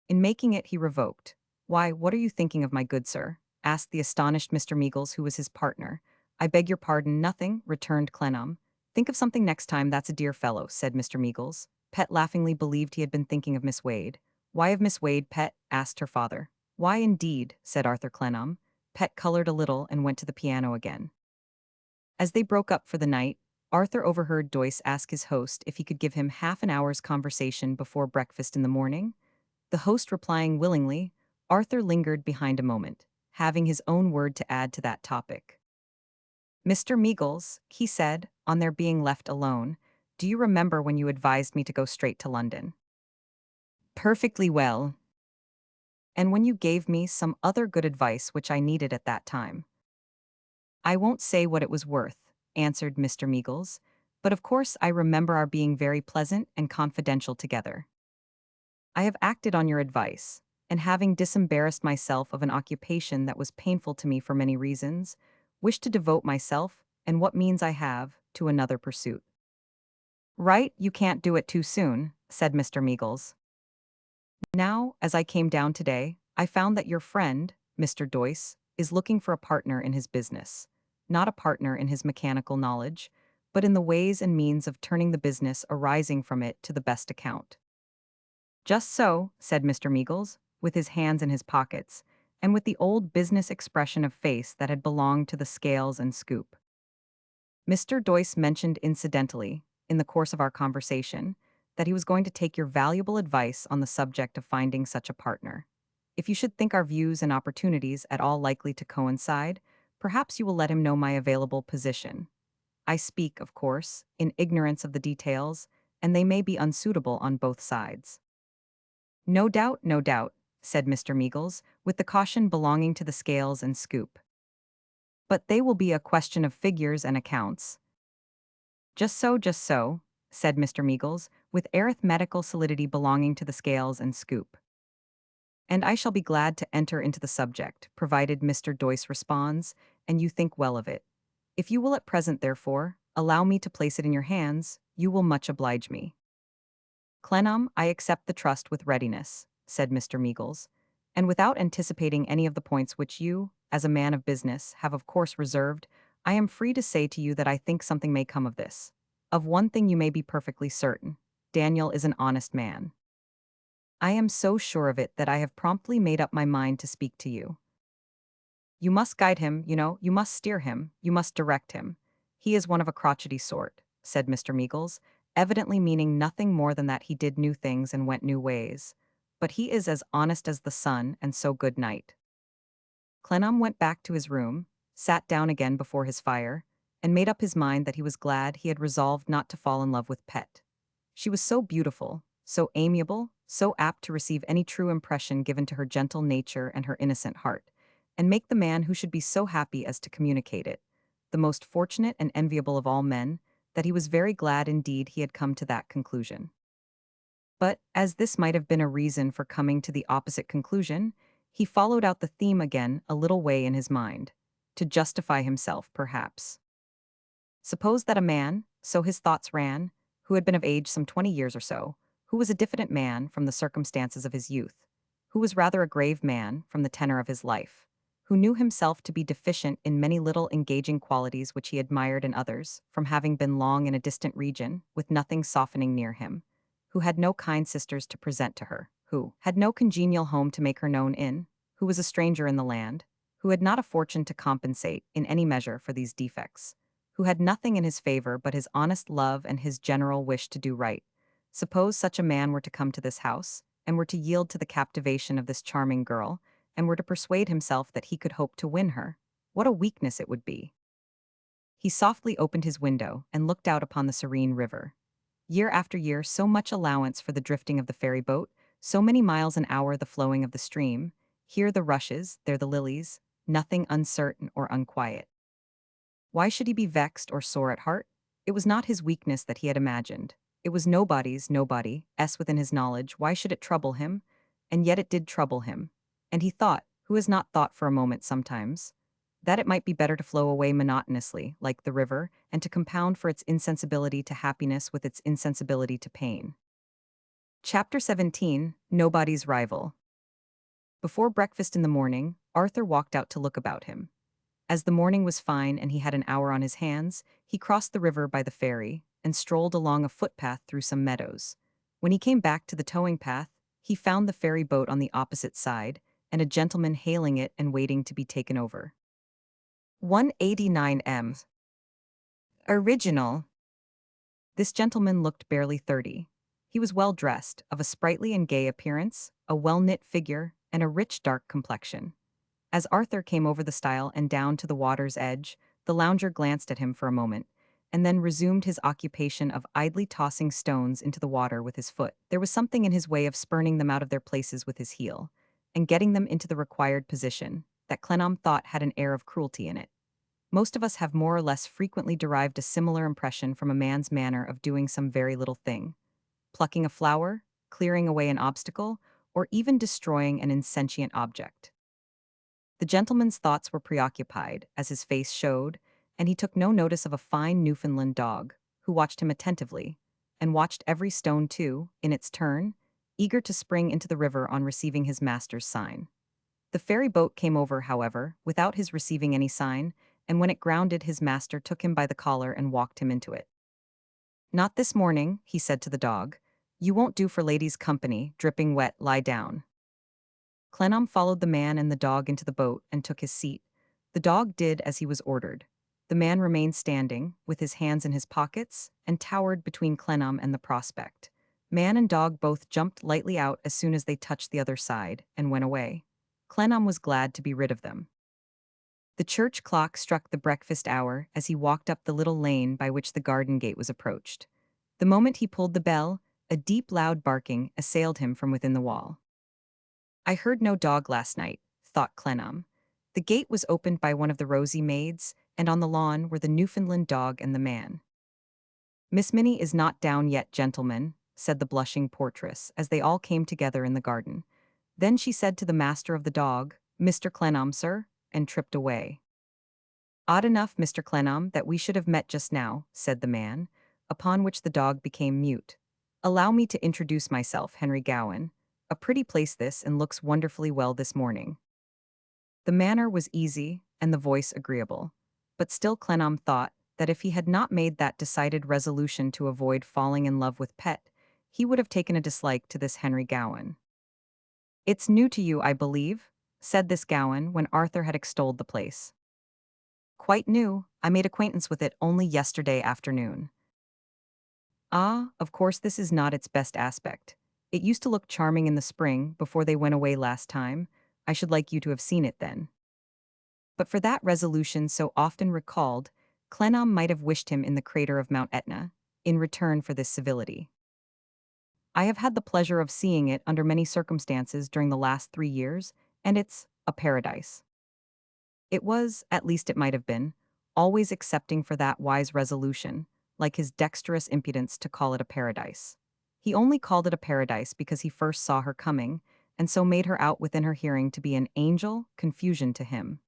In making it, he revoked. "Why, what are you thinking of, my good sir?" asked the astonished Mr. Meagles, who was his partner. "I beg your pardon, nothing," returned Clennam. "Think of something next time, that's a dear fellow," said Mr. Meagles. Pet laughingly believed he had been thinking of Miss Wade. "Why of Miss Wade, Pet?" asked her father. "Why, indeed," said Arthur Clennam. Pet colored a little and went to the piano again. As they broke up for the night, Arthur overheard Doyce ask his host if he could give him half an hour's conversation before breakfast in the morning. The host replying willingly, Arthur lingered behind a moment, having his own word to add to that topic. "Mr. Meagles," he said, on their being left alone, "do you remember when you advised me to go straight to London?" "Perfectly well." "And when you gave me some other good advice which I needed at that time?" "I won't say what it was worth," answered Mr. Meagles, "but of course I remember our being very pleasant and confidential together. I have acted on your advice, and having disembarrassed myself of an occupation that was painful to me for many reasons, wish to devote myself, and what means I have, to another pursuit." "Right, you can't do it too soon," said Mr. Meagles. "Now, as I came down today, I found that your friend, Mr. Doyce, is looking for a partner in his business, not a partner in his mechanical knowledge, but in the ways and means of turning the business arising from it to the best account." "Just so," said Mr. Meagles, with his hands in his pockets, and with the old business expression of face that had belonged to the scales and scoop. "Mr. Doyce mentioned incidentally, in the course of our conversation, that he was going to take your valuable advice on the subject of finding such a partner. If you should think our views and opportunities at all likely to coincide, perhaps you will let him know my available position. I speak, of course, in ignorance of the details, and they may be unsuitable on both sides." "No doubt, no doubt," said Mr. Meagles, with the caution belonging to the scales and scoop. "But they will be a question of figures and accounts." Just so," said Mr. Meagles, with arithmetical solidity belonging to the scales and scoop. "And I shall be glad to enter into the subject, provided Mr. Doyce responds, and you think well of it. If you will at present, therefore, allow me to place it in your hands, you will much oblige me." "Clennam, I accept the trust with readiness," said Mr. Meagles, "and without anticipating any of the points which you, as a man of business, have of course reserved, I am free to say to you that I think something may come of this. Of one thing you may be perfectly certain: Daniel is an honest man. I am so sure of it that I have promptly made up my mind to speak to you. You must guide him, you know, you must steer him, you must direct him. He is one of a crotchety sort," said Mr. Meagles, evidently meaning nothing more than that he did new things and went new ways. "But he is as honest as the sun, and so good night." Clennam went back to his room, sat down again before his fire, and made up his mind that he was glad he had resolved not to fall in love with Pet. She was so beautiful, so amiable, so apt to receive any true impression given to her gentle nature and her innocent heart, and make the man who should be so happy as to communicate it, the most fortunate and enviable of all men, that he was very glad indeed he had come to that conclusion. But, as this might have been a reason for coming to the opposite conclusion, he followed out the theme again a little way in his mind, to justify himself, perhaps. Suppose that a man, so his thoughts ran, who had been of age some 20 years or so, who was a diffident man from the circumstances of his youth, who was rather a grave man from the tenor of his life, who knew himself to be deficient in many little engaging qualities which he admired in others, from having been long in a distant region, with nothing softening near him, who had no kind sisters to present to her, who had no congenial home to make her known in, who was a stranger in the land, who had not a fortune to compensate, in any measure, for these defects, who had nothing in his favor but his honest love and his general wish to do right. Suppose such a man were to come to this house, and were to yield to the captivation of this charming girl, and were to persuade himself that he could hope to win her. What a weakness it would be! He softly opened his window and looked out upon the serene river. Year after year, so much allowance for the drifting of the ferry boat, so many miles an hour the flowing of the stream. Here the rushes, there the lilies, nothing uncertain or unquiet. Why should he be vexed or sore at heart? It was not his weakness that he had imagined. It was nobody, within his knowledge. Why should it trouble him? And yet it did trouble him. And he thought, who has not thought for a moment sometimes, that it might be better to flow away monotonously, like the river, and to compound for its insensibility to happiness with its insensibility to pain. Chapter 17, Nobody's Rival. Before breakfast in the morning, Arthur walked out to look about him. As the morning was fine and he had an hour on his hands, he crossed the river by the ferry and strolled along a footpath through some meadows. When he came back to the towing path, he found the ferry boat on the opposite side and a gentleman hailing it and waiting to be taken over. 189 M. Original. This gentleman looked barely 30. He was well dressed, of a sprightly and gay appearance, a well-knit figure, and a rich dark complexion. As Arthur came over the stile and down to the water's edge, the lounger glanced at him for a moment, and then resumed his occupation of idly tossing stones into the water with his foot. There was something in his way of spurning them out of their places with his heel, and getting them into the required position, that Clennam thought had an air of cruelty in it. Most of us have more or less frequently derived a similar impression from a man's manner of doing some very little thing. Plucking a flower, clearing away an obstacle, or even destroying an insentient object. The gentleman's thoughts were preoccupied, as his face showed, and he took no notice of a fine Newfoundland dog, who watched him attentively, and watched every stone too, in its turn, eager to spring into the river on receiving his master's sign. The ferry boat came over, however, without his receiving any sign, and when it grounded his master took him by the collar and walked him into it. "Not this morning," he said to the dog. "You won't do for ladies' company, dripping wet, lie down." Clennam followed the man and the dog into the boat and took his seat. The dog did as he was ordered. The man remained standing, with his hands in his pockets, and towered between Clennam and the prospect. Man and dog both jumped lightly out as soon as they touched the other side, and went away. Clennam was glad to be rid of them. The church clock struck the breakfast hour as he walked up the little lane by which the garden gate was approached. The moment he pulled the bell, a deep loud barking assailed him from within the wall. "I heard no dog last night," thought Clennam. The gate was opened by one of the rosy maids, and on the lawn were the Newfoundland dog and the man. "Miss Minnie is not down yet, gentlemen," said the blushing portress, as they all came together in the garden. Then she said to the master of the dog, "Mr. Clennam, sir," and tripped away. "Odd enough, Mr. Clennam, that we should have met just now," said the man, upon which the dog became mute. "Allow me to introduce myself, Henry Gowan. A pretty place this, and looks wonderfully well this morning." The manner was easy, and the voice agreeable. But still Clennam thought that if he had not made that decided resolution to avoid falling in love with Pet, he would have taken a dislike to this Henry Gowan. "It's new to you, I believe?" said this Gowan when Arthur had extolled the place. "Quite new. I made acquaintance with it only yesterday afternoon." "Ah, of course this is not its best aspect. It used to look charming in the spring, before they went away last time. I should like you to have seen it then." But for that resolution so often recalled, Clennam might have wished him in the crater of Mount Etna, in return for this civility. "I have had the pleasure of seeing it under many circumstances during the last 3 years, and it's a paradise." It was, at least it might have been, always excepting for that wise resolution, like his dexterous impudence to call it a paradise. He only called it a paradise because he first saw her coming, and so made her out within her hearing to be an angel, confusion to him.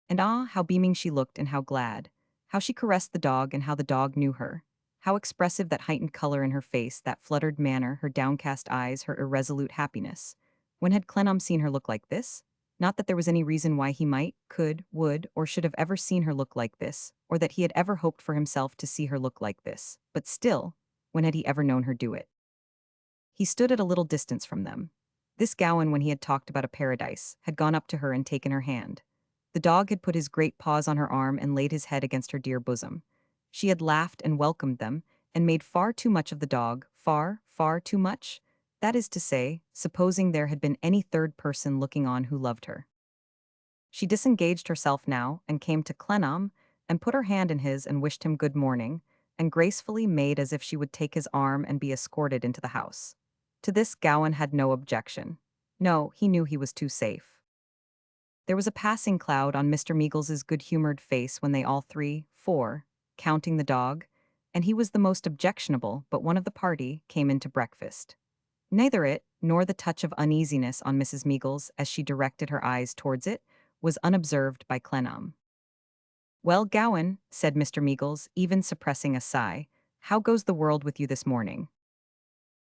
And ah, how beaming she looked and how glad, how she caressed the dog and how the dog knew her, how expressive that heightened color in her face, that fluttered manner, her downcast eyes, her irresolute happiness. When had Clennam seen her look like this? Not that there was any reason why he might, could, would, or should have ever seen her look like this, or that he had ever hoped for himself to see her look like this, but still, when had he ever known her do it? He stood at a little distance from them. This Gowan, when he had talked about a paradise, had gone up to her and taken her hand. The dog had put his great paws on her arm and laid his head against her dear bosom. She had laughed and welcomed them, and made far too much of the dog, far too much. That is to say, supposing there had been any third person looking on who loved her. She disengaged herself now, and came to Clennam, and put her hand in his and wished him good morning, and gracefully made as if she would take his arm and be escorted into the house. To this Gowan had no objection. No, he knew he was too safe. There was a passing cloud on Mr. Meagles's good-humored face when they all three, four, counting the dog, and he was the most objectionable but one of the party, came into breakfast. Neither it, nor the touch of uneasiness on Mrs. Meagles as she directed her eyes towards it, was unobserved by Clennam. "Well, Gowan," said Mr. Meagles, even suppressing a sigh, "how goes the world with you this morning?"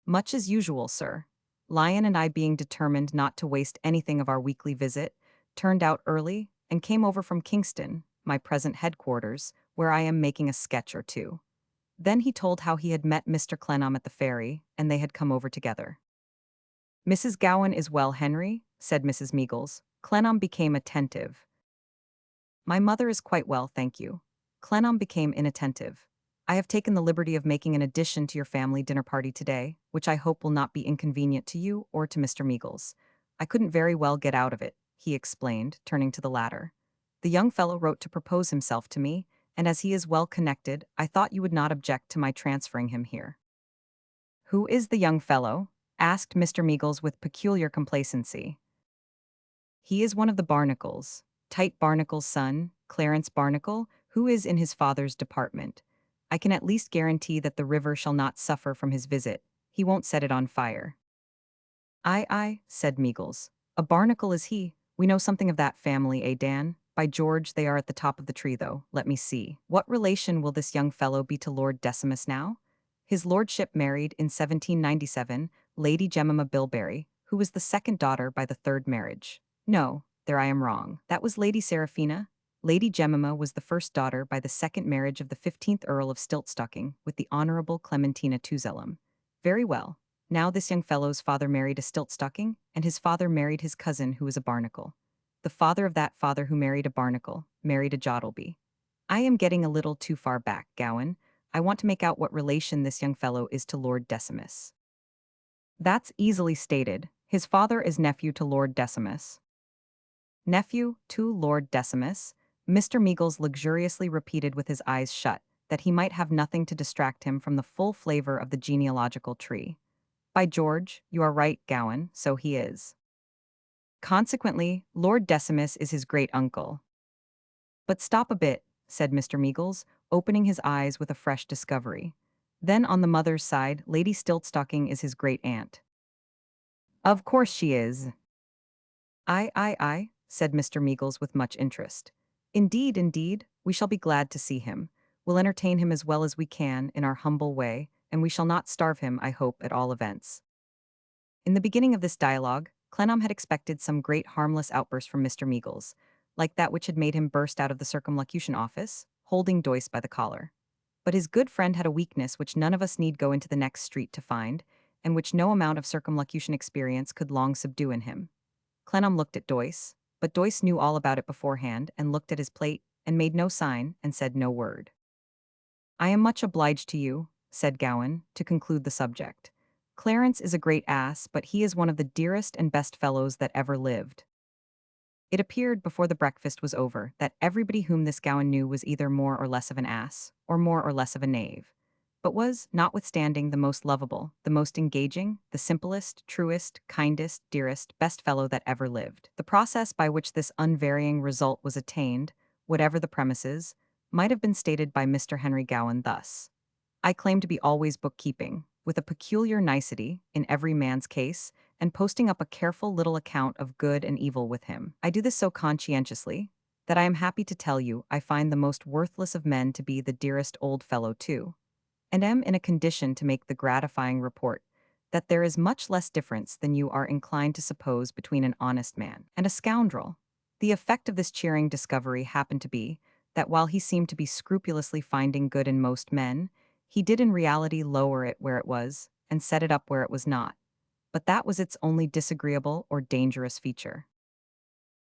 "Much as usual, sir. Lion and I, being determined not to waste anything of our weekly visit, turned out early and came over from Kingston, my present headquarters, where I am making a sketch or two." Then he told how he had met Mr. Clennam at the ferry, and they had come over together. "Mrs. Gowan is well, Henry?" said Mrs. Meagles. Clennam became attentive. "My mother is quite well, thank you." Clennam became inattentive. "I have taken the liberty of making an addition to your family dinner party today, which I hope will not be inconvenient to you or to Mr. Meagles. I couldn't very well get out of it," he explained, turning to the latter. "The young fellow wrote to propose himself to me, and as he is well connected, I thought you would not object to my transferring him here." "Who is the young fellow?" asked Mr. Meagles with peculiar complacency. "He is one of the Barnacles, Tite Barnacle's son, Clarence Barnacle, who is in his father's department. I can at least guarantee that the river shall not suffer from his visit. He won't set it on fire." "Aye," said Meagles. "A Barnacle is he. We know something of that family, eh, Dan? By George, they are at the top of the tree, though. Let me see. What relation will this young fellow be to Lord Decimus now?" "His lordship married, in 1797, Lady Jemima Bilberry, who was the second daughter by the third marriage. No, there I am wrong. That was Lady Seraphina. Lady Jemima was the first daughter by the second marriage of the 15th Earl of Stiltstocking with the Honourable Clementina Tuzellum. Very well. Now this young fellow's father married a Stiltstocking, and his father married his cousin who was a Barnacle. The father of that father who married a Barnacle married a Joddelby. I am getting a little too far back, Gowan. I want to make out what relation this young fellow is to Lord Decimus." "That's easily stated. His father is nephew to Lord Decimus." "Nephew to Lord Decimus," Mr. Meagles luxuriously repeated with his eyes shut, that he might have nothing to distract him from the full flavor of the genealogical tree. "By George, you are right, Gowan, so he is. Consequently, Lord Decimus is his great-uncle." "But stop a bit," said Mr. Meagles, opening his eyes with a fresh discovery. "Then on the mother's side, Lady Stiltstocking is his great-aunt." "Of course she is." Aye," said Mr. Meagles with much interest. Indeed, we shall be glad to see him. We'll entertain him as well as we can in our humble way, and we shall not starve him, I hope, at all events." In the beginning of this dialogue, Clennam had expected some great harmless outburst from Mr. Meagles, like that which had made him burst out of the Circumlocution Office, holding Doyce by the collar. But his good friend had a weakness which none of us need go into the next street to find, and which no amount of circumlocution experience could long subdue in him. Clennam looked at Doyce, but Doyce knew all about it beforehand and looked at his plate, and made no sign, and said no word. "I am much obliged to you," said Gowan, to conclude the subject. "Clarence is a great ass, but he is one of the dearest and best fellows that ever lived." It appeared, before the breakfast was over, that everybody whom this Gowan knew was either more or less of an ass, or more or less of a knave, but was, notwithstanding, the most lovable, the most engaging, the simplest, truest, kindest, dearest, best fellow that ever lived. The process by which this unvarying result was attained, whatever the premises, might have been stated by Mr. Henry Gowan thus: "I claim to be always bookkeeping, with a peculiar nicety, in every man's case, and posting up a careful little account of good and evil with him. I do this so conscientiously, that I am happy to tell you I find the most worthless of men to be the dearest old fellow too, and am in a condition to make the gratifying report that there is much less difference than you are inclined to suppose between an honest man and a scoundrel." The effect of this cheering discovery happened to be that while he seemed to be scrupulously finding good in most men, he did in reality lower it where it was, and set it up where it was not. But that was its only disagreeable or dangerous feature.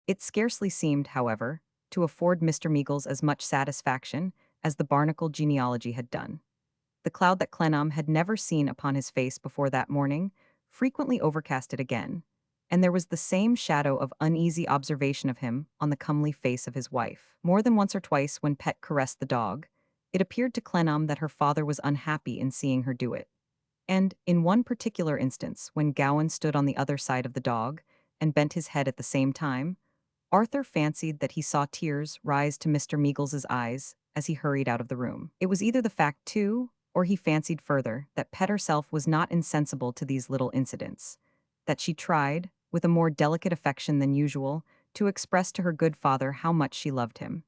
It scarcely seemed, however, to afford Mr. Meagles as much satisfaction as the Barnacle genealogy had done. The cloud that Clennam had never seen upon his face before that morning frequently overcast it again, and there was the same shadow of uneasy observation of him on the comely face of his wife. More than once or twice, when Pet caressed the dog, it appeared to Clennam that her father was unhappy in seeing her do it. And, in one particular instance, when Gowan stood on the other side of the dog, and bent his head at the same time, Arthur fancied that he saw tears rise to Mr. Meagles's eyes as he hurried out of the room. It was either the fact, too, or he fancied further that Pet herself was not insensible to these little incidents, that she tried, with a more delicate affection than usual, to express to her good father how much she loved him,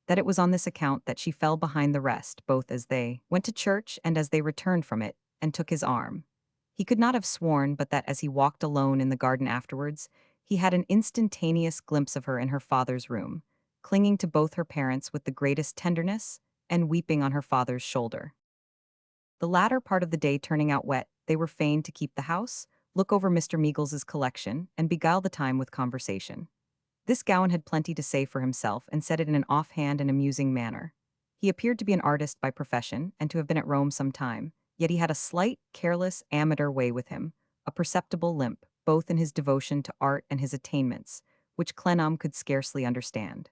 that it was on this account that she fell behind the rest, both as they went to church and as they returned from it, and took his arm. He could not have sworn but that as he walked alone in the garden afterwards, he had an instantaneous glimpse of her in her father's room, clinging to both her parents with the greatest tenderness and weeping on her father's shoulder. The latter part of the day turning out wet, they were fain to keep the house, look over Mr. Meagles's collection, and beguile the time with conversation. This Gowan had plenty to say for himself and said it in an offhand and amusing manner. He appeared to be an artist by profession and to have been at Rome some time, yet he had a slight, careless, amateur way with him, a perceptible limp, both in his devotion to art and his attainments, which Clennam could scarcely understand.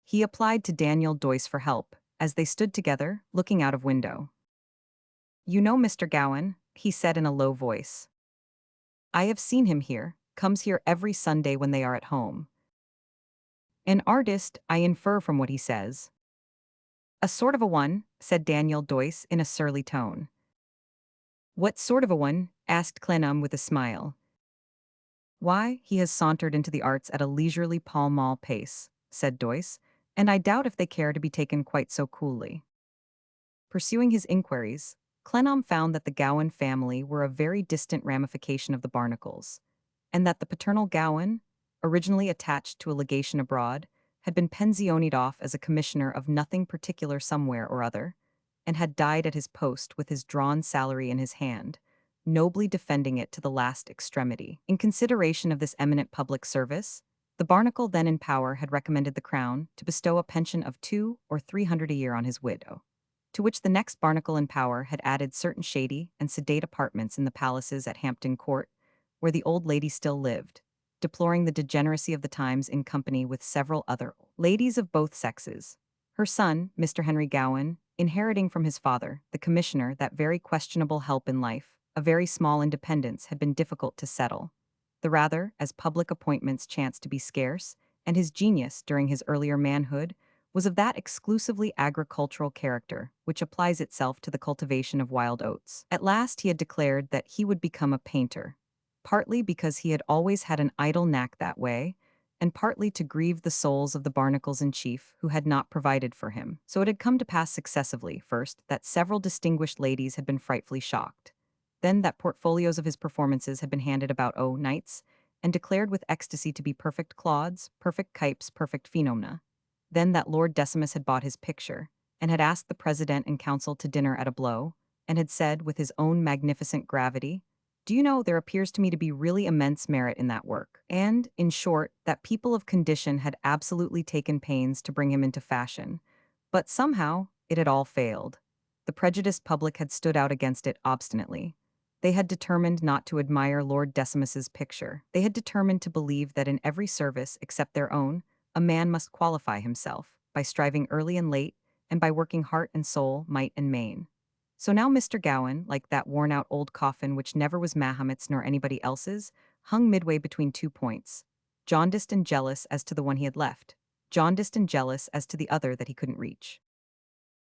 He applied to Daniel Doyce for help, as they stood together, looking out of window. "You know Mr. Gowan," he said in a low voice. "I have seen him here, comes here every Sunday when they are at home. An artist, I infer from what he says." "A sort of a one," said Daniel Doyce in a surly tone. "What sort of a one?" asked Clennam with a smile. "Why, he has sauntered into the arts at a leisurely Pall Mall pace," said Doyce, "and I doubt if they care to be taken quite so coolly." Pursuing his inquiries, Clennam found that the Gowan family were a very distant ramification of the Barnacles, and that the paternal Gowan, originally attached to a legation abroad, had been pensioned off as a commissioner of nothing particular somewhere or other, and had died at his post with his drawn salary in his hand, nobly defending it to the last extremity. In consideration of this eminent public service, the Barnacle then in power had recommended the Crown to bestow a pension of 200 or 300 a year on his widow, to which the next Barnacle in power had added certain shady and sedate apartments in the palaces at Hampton Court, where the old lady still lived, deploring the degeneracy of the times in company with several other ladies of both sexes. Her son, Mr. Henry Gowan, inheriting from his father, the commissioner, that very questionable help in life, a very small independence had been difficult to settle, the rather as public appointments chanced to be scarce, and his genius, during his earlier manhood, was of that exclusively agricultural character which applies itself to the cultivation of wild oats. At last he had declared that he would become a painter, partly because he had always had an idle knack that way, and partly to grieve the souls of the Barnacles in chief who had not provided for him. So it had come to pass successively, first, that several distinguished ladies had been frightfully shocked, then that portfolios of his performances had been handed about nights, and declared with ecstasy to be perfect Claudes, perfect Cuyps, perfect phenomena. Then that Lord Decimus had bought his picture, and had asked the President and Council to dinner at a blow, and had said, with his own magnificent gravity, "Do you know, there appears to me to be really immense merit in that work," and, in short, that people of condition had absolutely taken pains to bring him into fashion, but somehow it had all failed. The prejudiced public had stood out against it obstinately. They had determined not to admire Lord Decimus's picture. They had determined to believe that in every service except their own, a man must qualify himself, by striving early and late, and by working heart and soul, might and main. So now Mr. Gowan, like that worn-out old coffin which never was Mahomet's nor anybody else's, hung midway between 2 points, jaundiced and jealous as to the one he had left, jaundiced and jealous as to the other that he couldn't reach.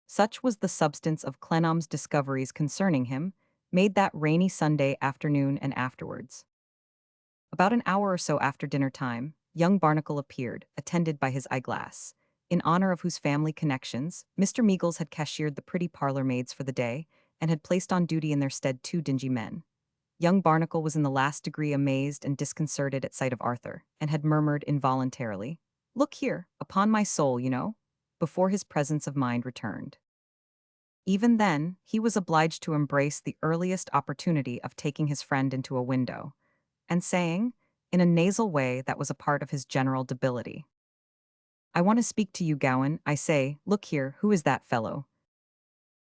Such was the substance of Clennam's discoveries concerning him, made that rainy Sunday afternoon and afterwards. About an hour or so after dinner time, young Barnacle appeared, attended by his eyeglass, in honor of whose family connections Mr. Meagles had cashiered the pretty parlor maids for the day, and had placed on duty in their stead 2 dingy men. Young Barnacle was in the last degree amazed and disconcerted at sight of Arthur, and had murmured involuntarily, "Look here, upon my soul, you know," before his presence of mind returned. Even then, he was obliged to embrace the earliest opportunity of taking his friend into a window, and saying, in a nasal way that was a part of his general debility, "I want to speak to you, Gowan. I say, look here, who is that fellow?"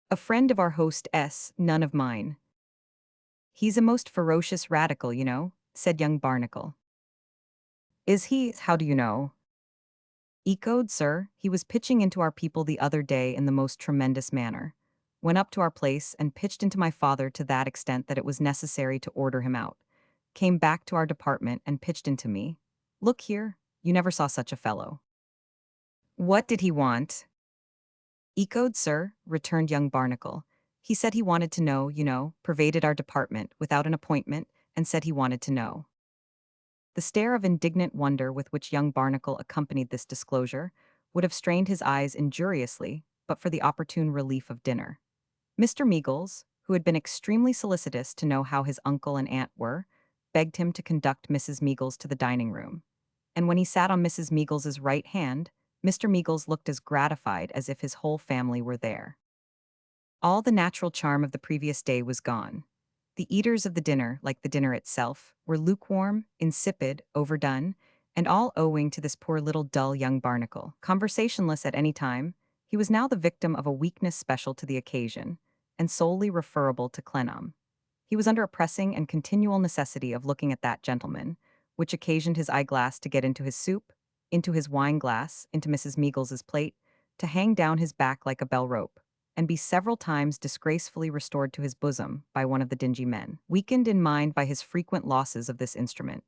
"A friend of our host S, none of mine." "He's a most ferocious radical, you know," said young Barnacle. "Is he? How do you know?" "Echoed, sir. He was pitching into our people the other day in the most tremendous manner. Went up to our place and pitched into my father to that extent that it was necessary to order him out. came back to our department and pitched into me. Look here, you never saw such a fellow. What did he want? Echoed, sir, returned young Barnacle. He said he wanted to know, pervaded our department without an appointment, and said he wanted to know. The stare of indignant wonder with which young Barnacle accompanied this disclosure would have strained his eyes injuriously, but for the opportune relief of dinner. Mr. Meagles, who had been extremely solicitous to know how his uncle and aunt were, begged him to conduct Mrs. Meagles to the dining room. And when he sat on Mrs. Meagles's right hand, Mr. Meagles looked as gratified as if his whole family were there. All the natural charm of the previous day was gone. The eaters of the dinner, like the dinner itself, were lukewarm, insipid, overdone, and all owing to this poor little dull young Barnacle. Conversationless at any time, he was now the victim of a weakness special to the occasion, and solely referable to Clennam. He was under a pressing and continual necessity of looking at that gentleman, which occasioned his eyeglass to get into his soup, into his wine glass, into Mrs. Meagles's plate, to hang down his back like a bell rope, and be several times disgracefully restored to his bosom by one of the dingy men, weakened in mind by his frequent losses of this instrument,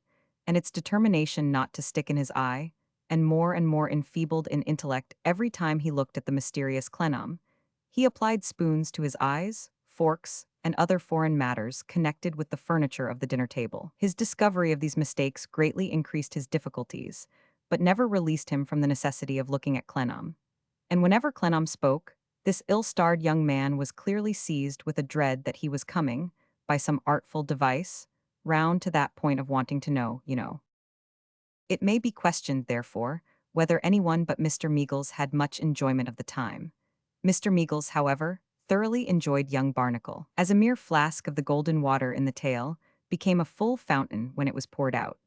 and its determination not to stick in his eye, and more enfeebled in intellect every time he looked at the mysterious Clennam. He applied spoons to his eyes, forks, and other foreign matters connected with the furniture of the dinner table. His discovery of these mistakes greatly increased his difficulties, but never released him from the necessity of looking at Clennam. And whenever Clennam spoke, this ill-starred young man was clearly seized with a dread that he was coming, by some artful device, round to that point of wanting to know. It may be questioned, therefore, whether anyone but Mr. Meagles had much enjoyment of the time. Mr. Meagles, however, thoroughly enjoyed young Barnacle, as a mere flask of the golden water in the tale became a full fountain when it was poured out.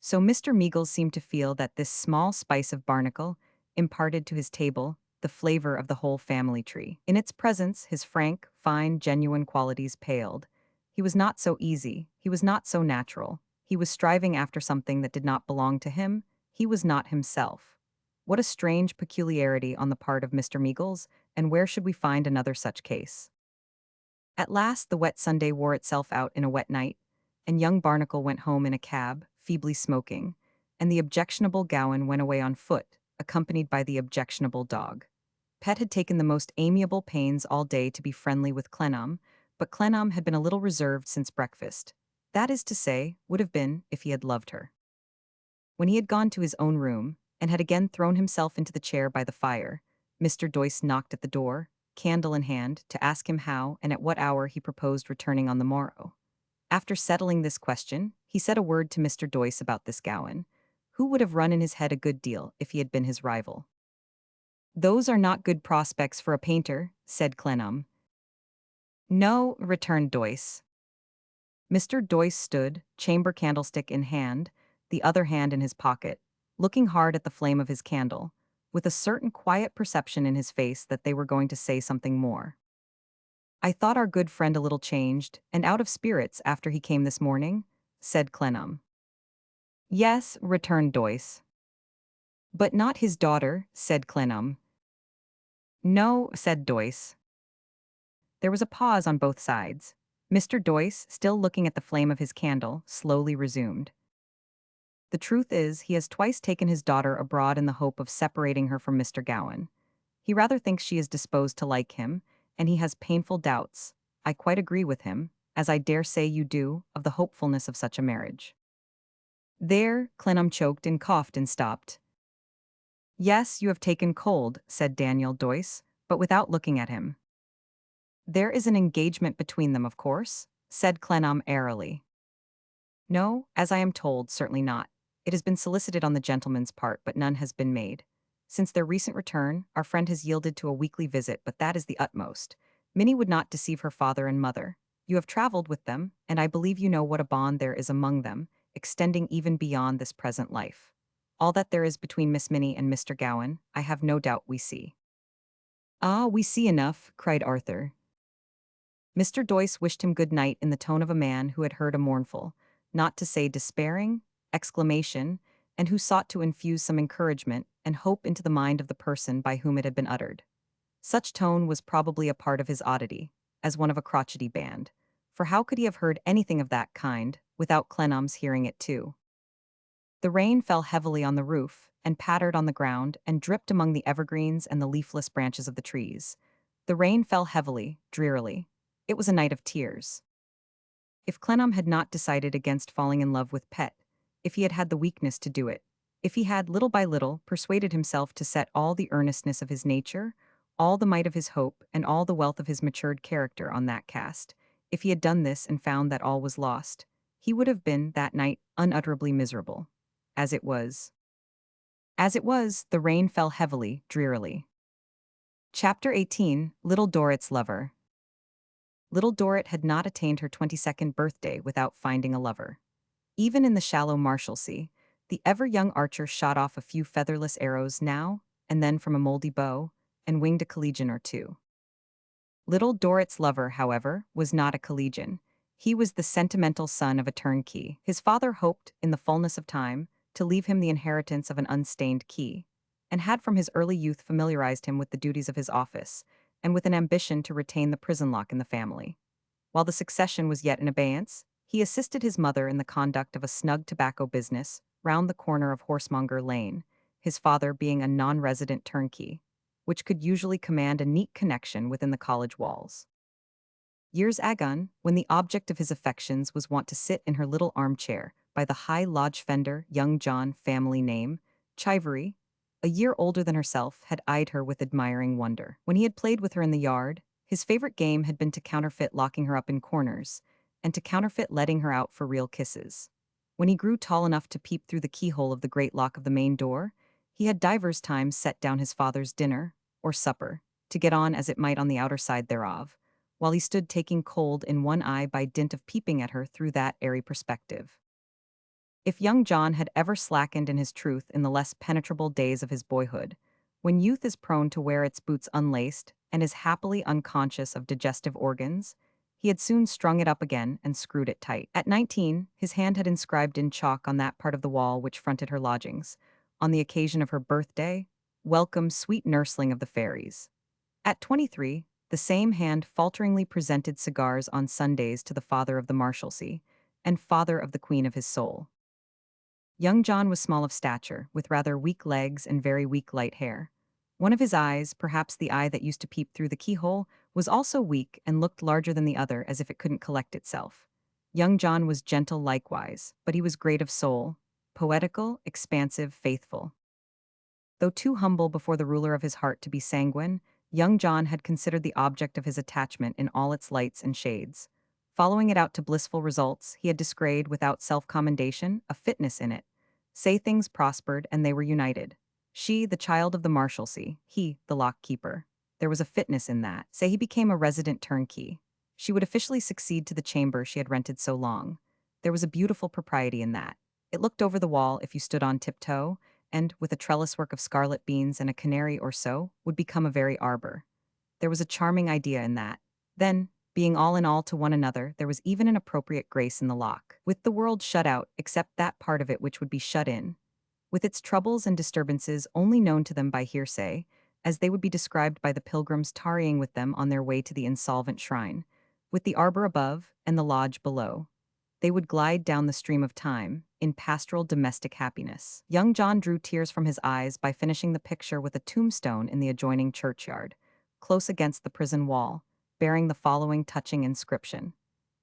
So Mr. Meagles seemed to feel that this small spice of Barnacle imparted to his table the flavor of the whole family tree. In its presence, his frank, fine, genuine qualities paled. He was not so easy, he was not so natural. He was striving after something that did not belong to him. He was not himself. What a strange peculiarity on the part of Mr. Meagles, and where should we find another such case? At last the wet Sunday wore itself out in a wet night, and young Barnacle went home in a cab, feebly smoking, and the objectionable Gowan went away on foot, accompanied by the objectionable dog. Pet had taken the most amiable pains all day to be friendly with Clennam, but Clennam had been a little reserved since breakfast. That is to say, would have been if he had loved her. When he had gone to his own room, and had again thrown himself into the chair by the fire, Mr. Doyce knocked at the door, candle in hand, to ask him how and at what hour he proposed returning on the morrow. After settling this question, he said a word to Mr. Doyce about this Gowan, who would have run in his head a good deal if he had been his rival. "Those are not good prospects for a painter," said Clennam. "No," returned Doyce. Mr. Doyce stood, chamber candlestick in hand, the other hand in his pocket, looking hard at the flame of his candle, with a certain quiet perception in his face that they were going to say something more. "I thought our good friend a little changed, and out of spirits after he came this morning," said Clennam. "Yes," returned Doyce. "But not his daughter," said Clennam. "No," said Doyce. There was a pause on both sides. Mr. Doyce, still looking at the flame of his candle, slowly resumed. "The truth is, he has twice taken his daughter abroad in the hope of separating her from Mr. Gowan. He rather thinks she is disposed to like him, and he has painful doubts. I quite agree with him, as I dare say you do, of the hopefulness of such a marriage." There, Clennam choked and coughed and stopped. "Yes, you have taken cold," said Daniel Doyce, but without looking at him. "There is an engagement between them, of course?" said Clennam airily. "No, as I am told, certainly not. It has been solicited on the gentleman's part, but none has been made. Since their recent return, our friend has yielded to a weekly visit, but that is the utmost. Minnie would not deceive her father and mother. You have traveled with them, and I believe you know what a bond there is among them, extending even beyond this present life. All that there is between Miss Minnie and Mr. Gowan, I have no doubt we see." "Ah, we see enough," cried Arthur. Mr. Doyce wished him good night in the tone of a man who had heard a mournful, not to say despairing, exclamation, and who sought to infuse some encouragement and hope into the mind of the person by whom it had been uttered. Such tone was probably a part of his oddity, as one of a crotchety band, for how could he have heard anything of that kind without Clennam's hearing it too. The rain fell heavily on the roof, and pattered on the ground, and dripped among the evergreens and the leafless branches of the trees. The rain fell heavily, drearily. It was a night of tears. If Clennam had not decided against falling in love with Pet, if he had had the weakness to do it, if he had, little by little, persuaded himself to set all the earnestness of his nature, all the might of his hope, and all the wealth of his matured character on that cast, if he had done this and found that all was lost, he would have been, that night, unutterably miserable. As it was. The rain fell heavily, drearily. Chapter 18, Little Dorrit's Lover. Little Dorrit had not attained her 22nd birthday without finding a lover. Even in the shallow Marshalsea, the ever-young archer shot off a few featherless arrows now and then from a moldy bow, and winged a collegian or two. Little Dorrit's lover, however, was not a collegian. He was the sentimental son of a turnkey. His father hoped, in the fullness of time, to leave him the inheritance of an unstained key, and had from his early youth familiarized him with the duties of his office, and with an ambition to retain the prison lock in the family. While the succession was yet in abeyance, he assisted his mother in the conduct of a snug tobacco business round the corner of Horsemonger Lane, his father being a non-resident turnkey, which could usually command a neat connection within the college walls. Years agone, when the object of his affections was wont to sit in her little armchair by the high lodge fender, young John, family name, Chivery, a year older than herself, had eyed her with admiring wonder. When he had played with her in the yard, his favorite game had been to counterfeit locking her up in corners, and to counterfeit letting her out for real kisses. When he grew tall enough to peep through the keyhole of the great lock of the main door, he had divers times set down his father's dinner, or supper, to get on as it might on the outer side thereof, while he stood taking cold in one eye by dint of peeping at her through that airy perspective. If young John had ever slackened in his truth in the less penetrable days of his boyhood, when youth is prone to wear its boots unlaced and is happily unconscious of digestive organs, he had soon strung it up again and screwed it tight. At 19, his hand had inscribed in chalk on that part of the wall which fronted her lodgings, on the occasion of her birthday, "Welcome, sweet nursling of the fairies." At 23, the same hand falteringly presented cigars on Sundays to the father of the Marshalsea, and father of the queen of his soul. Young John was small of stature, with rather weak legs and very weak light hair. One of his eyes, perhaps the eye that used to peep through the keyhole, was also weak and looked larger than the other, as if it couldn't collect itself. Young John was gentle likewise, but he was great of soul, poetical, expansive, faithful. Though too humble before the ruler of his heart to be sanguine, young John had considered the object of his attachment in all its lights and shades. Following it out to blissful results, he had descried, without self-commendation, a fitness in it. Say things prospered, and they were united. She, the child of the Marshalsea, he, the lock-keeper. There was a fitness in that. Say he became a resident turnkey. She would officially succeed to the chamber she had rented so long. There was a beautiful propriety in that. It looked over the wall if you stood on tiptoe, and, with a trellis work of scarlet beans and a canary or so, would become a very arbor. There was a charming idea in that. Then, being all in all to one another, there was even an appropriate grace in the lock. With the world shut out, except that part of it which would be shut in, with its troubles and disturbances only known to them by hearsay, as they would be described by the pilgrims tarrying with them on their way to the insolvent shrine, with the arbor above and the lodge below, they would glide down the stream of time, in pastoral domestic happiness. Young John drew tears from his eyes by finishing the picture with a tombstone in the adjoining churchyard, close against the prison wall, bearing the following touching inscription: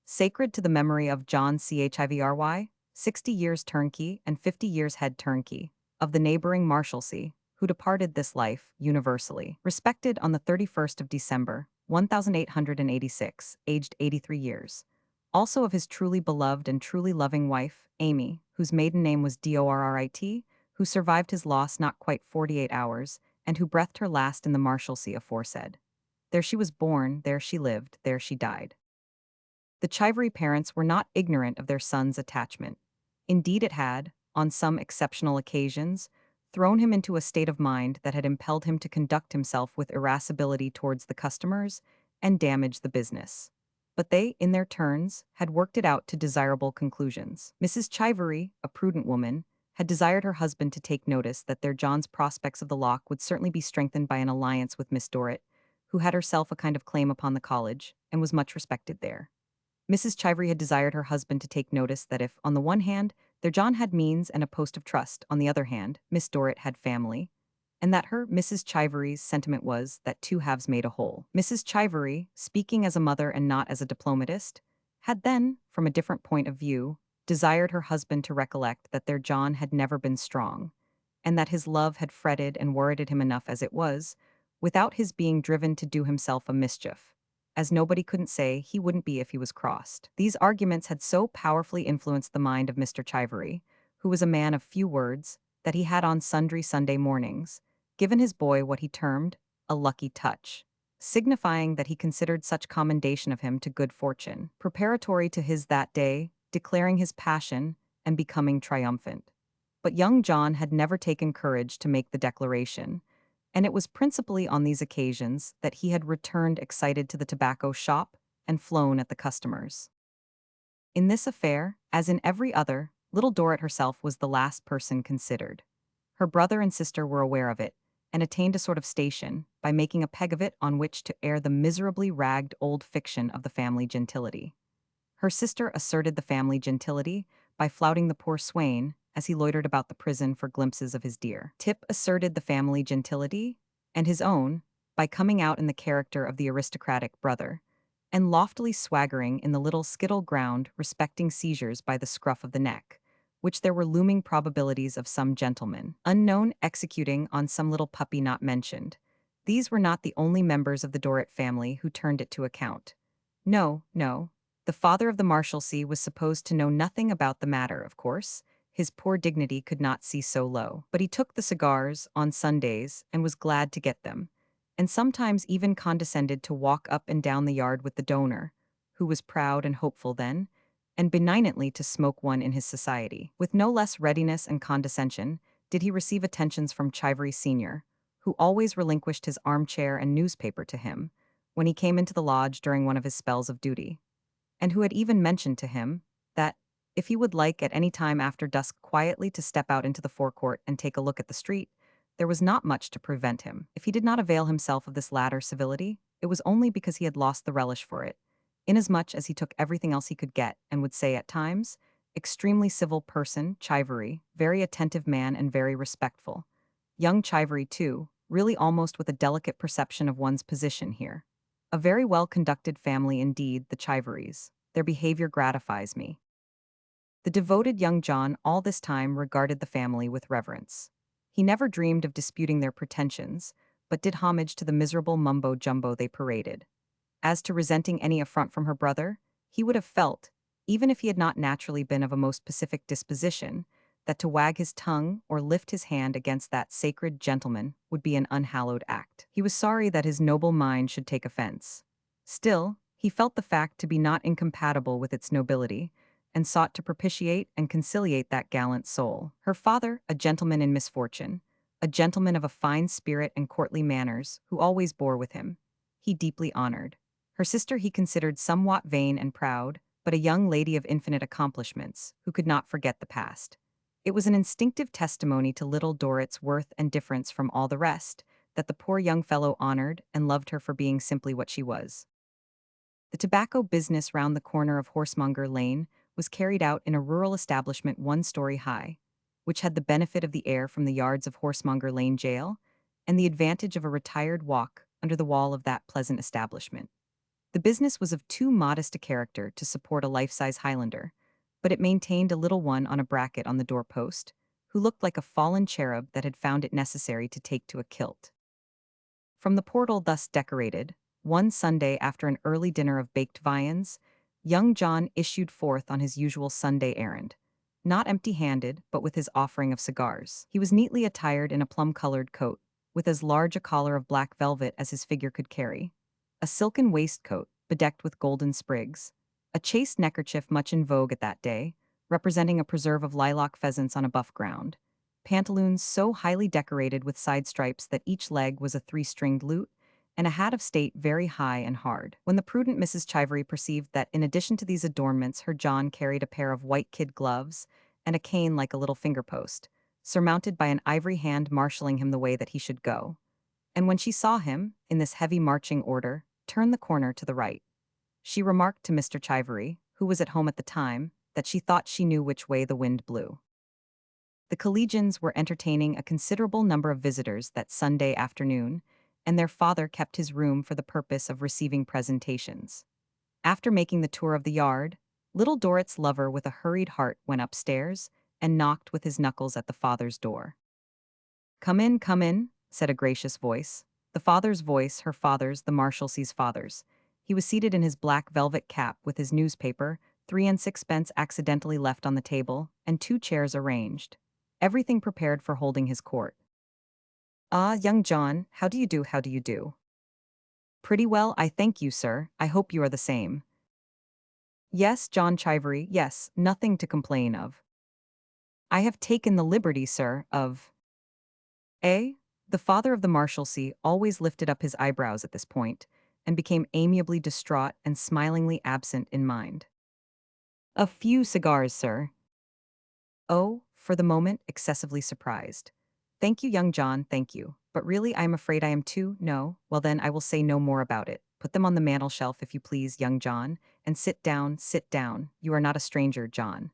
"Sacred to the memory of John Chivery, 60 years turnkey and 50 years head turnkey, of the neighboring Marshalsea, who departed this life, universally. Respected on the 31st of December, 1886, aged 83 years. Also of his truly beloved and truly loving wife, Amy, whose maiden name was Dorrit, who survived his loss not quite 48 hours, and who breathed her last in the Marshalsea aforesaid. There she was born, there she lived, there she died." The Chivery parents were not ignorant of their son's attachment. Indeed, it had, on some exceptional occasions, thrown him into a state of mind that had impelled him to conduct himself with irascibility towards the customers and damage the business. But they, in their turns, had worked it out to desirable conclusions. Mrs. Chivery, a prudent woman, had desired her husband to take notice that their John's prospects of the lock would certainly be strengthened by an alliance with Miss Dorrit, who had herself a kind of claim upon the college, and was much respected there. Mrs. Chivery had desired her husband to take notice that if, on the one hand, their John had means and a post of trust, on the other hand, Miss Dorrit had family, and that her, Mrs. Chivery's, sentiment was that two halves made a whole. Mrs. Chivery, speaking as a mother and not as a diplomatist, had then, from a different point of view, desired her husband to recollect that their John had never been strong, and that his love had fretted and worrited him enough as it was, without his being driven to do himself a mischief, as nobody couldn't say he wouldn't be if he was crossed. These arguments had so powerfully influenced the mind of Mr. Chivery, who was a man of few words, that he had on sundry Sunday mornings given his boy what he termed a lucky touch, signifying that he considered such commendation of him to good fortune, preparatory to his that day declaring his passion and becoming triumphant. But young John had never taken courage to make the declaration, and it was principally on these occasions that he had returned excited to the tobacco shop and flown at the customers. In this affair, as in every other, Little Dorrit herself was the last person considered. Her brother and sister were aware of it, and attained a sort of station by making a peg of it on which to air the miserably ragged old fiction of the family gentility. Her sister asserted the family gentility by flouting the poor swain as he loitered about the prison for glimpses of his dear. Tip asserted the family gentility, and his own, by coming out in the character of the aristocratic brother, and loftily swaggering in the little skittle ground respecting seizures by the scruff of the neck, which there were looming probabilities of some gentleman, unknown, executing on some little puppy not mentioned. These were not the only members of the Dorrit family who turned it to account. No, no. The father of the Marshalsea was supposed to know nothing about the matter, of course. His poor dignity could not see so low. But he took the cigars on Sundays and was glad to get them, and sometimes even condescended to walk up and down the yard with the donor, who was proud and hopeful then, and benignantly to smoke one in his society. With no less readiness and condescension did he receive attentions from Chivery Senior, who always relinquished his armchair and newspaper to him when he came into the lodge during one of his spells of duty, and who had even mentioned to him that, if he would like at any time after dusk quietly to step out into the forecourt and take a look at the street, there was not much to prevent him. If he did not avail himself of this latter civility, it was only because he had lost the relish for it, inasmuch as he took everything else he could get, and would say at times, "Extremely civil person, Chivery, very attentive man and very respectful." Young Chivery, too, really almost with a delicate perception of one's position here. A very well-conducted family indeed, the Chiverys. Their behavior gratifies me. The devoted young John all this time regarded the family with reverence. He never dreamed of disputing their pretensions, but did homage to the miserable mumbo-jumbo they paraded. As to resenting any affront from her brother, he would have felt, even if he had not naturally been of a most pacific disposition, that to wag his tongue or lift his hand against that sacred gentleman would be an unhallowed act. He was sorry that his noble mind should take offense. Still, he felt the fact to be not incompatible with its nobility, and sought to propitiate and conciliate that gallant soul. Her father, a gentleman in misfortune, a gentleman of a fine spirit and courtly manners, who always bore with him, he deeply honored. Her sister he considered somewhat vain and proud, but a young lady of infinite accomplishments, who could not forget the past. It was an instinctive testimony to Little Dorrit's worth and difference from all the rest, that the poor young fellow honored and loved her for being simply what she was. The tobacco business round the corner of Horsemonger Lane was carried out in a rural establishment 1 story high, which had the benefit of the air from the yards of Horsemonger Lane jail, and the advantage of a retired walk under the wall of that pleasant establishment. The business was of too modest a character to support a life-size Highlander, but it maintained a little one on a bracket on the doorpost, who looked like a fallen cherub that had found it necessary to take to a kilt. From the portal thus decorated, one Sunday after an early dinner of baked viands, young John issued forth on his usual Sunday errand, not empty-handed, but with his offering of cigars. He was neatly attired in a plum-colored coat, with as large a collar of black velvet as his figure could carry, a silken waistcoat bedecked with golden sprigs, a chaste neckerchief much in vogue at that day, representing a preserve of lilac pheasants on a buff ground, pantaloons so highly decorated with side stripes that each leg was a 3-stringed lute, and a hat of state very high and hard. When the prudent Mrs. Chivery perceived that in addition to these adornments her John carried a pair of white kid gloves and a cane like a little finger-post, surmounted by an ivory hand marshalling him the way that he should go, and when she saw him, in this heavy marching order, turn the corner to the right, she remarked to Mr. Chivery, who was at home at the time, that she thought she knew which way the wind blew. The collegians were entertaining a considerable number of visitors that Sunday afternoon, and their father kept his room for the purpose of receiving presentations. After making the tour of the yard, Little Dorrit's lover with a hurried heart went upstairs and knocked with his knuckles at the father's door. Come in," said a gracious voice. The father's voice, her father's, the Marshalsea's father's. He was seated in his black velvet cap with his newspaper, 3 and 6pence accidentally left on the table, and 2 chairs arranged. Everything prepared for holding his court. "Ah, young John, how do you do, how do you do?" "Pretty well, I thank you, sir. I hope you are the same." "Yes, John Chivery, yes, nothing to complain of." "I have taken the liberty, sir, of—" "Eh?" The father of the Marshalsea always lifted up his eyebrows at this point, and became amiably distraught and smilingly absent in mind. "A few cigars, sir." "Oh," for the moment, excessively surprised. "Thank you, young John, thank you. But really I am afraid I am too— no, well then I will say no more about it. Put them on the mantel shelf if you please, young John, and sit down, sit down. You are not a stranger, John."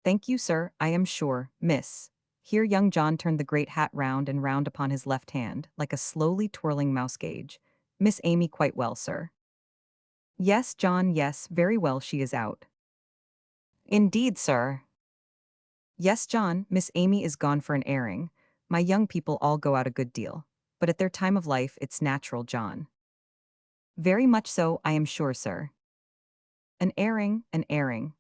"Thank you, sir, I am sure, miss." Here young John turned the great hat round and round upon his left hand, like a slowly twirling mouse gauge. "Miss Amy quite well, sir." "Yes, John, yes, very well, she is out." "Indeed, sir." "Yes, John, Miss Amy is gone for an airing. My young people all go out a good deal. But at their time of life it's natural, John." "Very much so, I am sure, sir." An airing,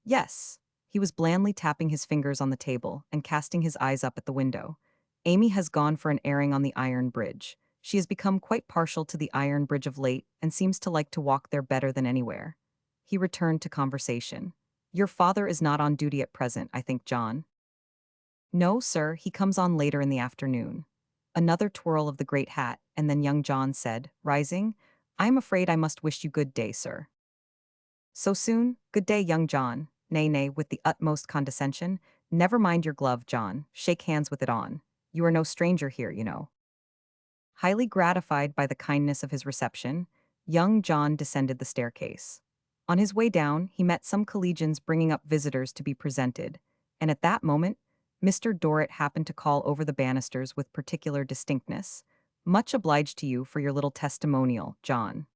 yes." He was blandly tapping his fingers on the table and casting his eyes up at the window. "Amy has gone for an airing on the iron bridge. She has become quite partial to the iron bridge of late and seems to like to walk there better than anywhere." He returned to conversation. "Your father is not on duty at present, I think, John?" "No, sir, he comes on later in the afternoon." Another twirl of the great hat, and then young John said, rising, "I am afraid I must wish you good day, sir." "So soon? Good day, young John." "Nay, nay," with the utmost condescension. "Never mind your glove, John. Shake hands with it on. You are no stranger here, you know." Highly gratified by the kindness of his reception, young John descended the staircase. On his way down, he met some collegians bringing up visitors to be presented, and at that moment, Mr. Dorrit happened to call over the banisters with particular distinctness. "Much obliged to you for your little testimonial, John."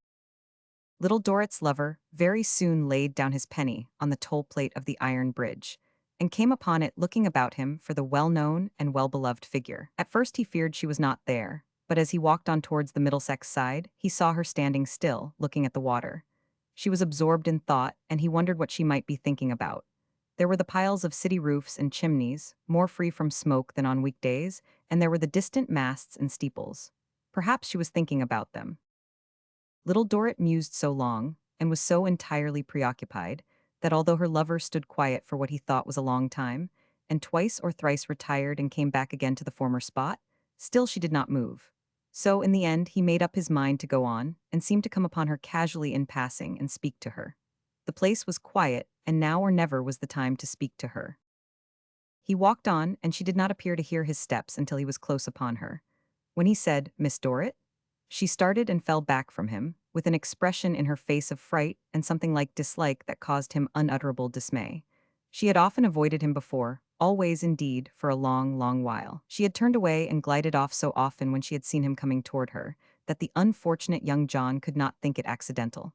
Little Dorrit's lover very soon laid down his penny on the toll plate of the iron bridge, and came upon it looking about him for the well-known and well-beloved figure. At first he feared she was not there, but as he walked on towards the Middlesex side, he saw her standing still, looking at the water. She was absorbed in thought, and he wondered what she might be thinking about. There were the piles of city roofs and chimneys, more free from smoke than on weekdays, and there were the distant masts and steeples. Perhaps she was thinking about them. Little Dorrit mused so long, and was so entirely preoccupied, that although her lover stood quiet for what he thought was a long time, and twice or thrice retired and came back again to the former spot, still she did not move. So, in the end, he made up his mind to go on, and seemed to come upon her casually in passing and speak to her. The place was quiet, and now or never was the time to speak to her. He walked on, and she did not appear to hear his steps until he was close upon her. When he said, "Miss Dorrit?" she started and fell back from him, with an expression in her face of fright and something like dislike that caused him unutterable dismay. She had often avoided him before, always, indeed, for a long, long while. She had turned away and glided off so often when she had seen him coming toward her, that the unfortunate young John could not think it accidental.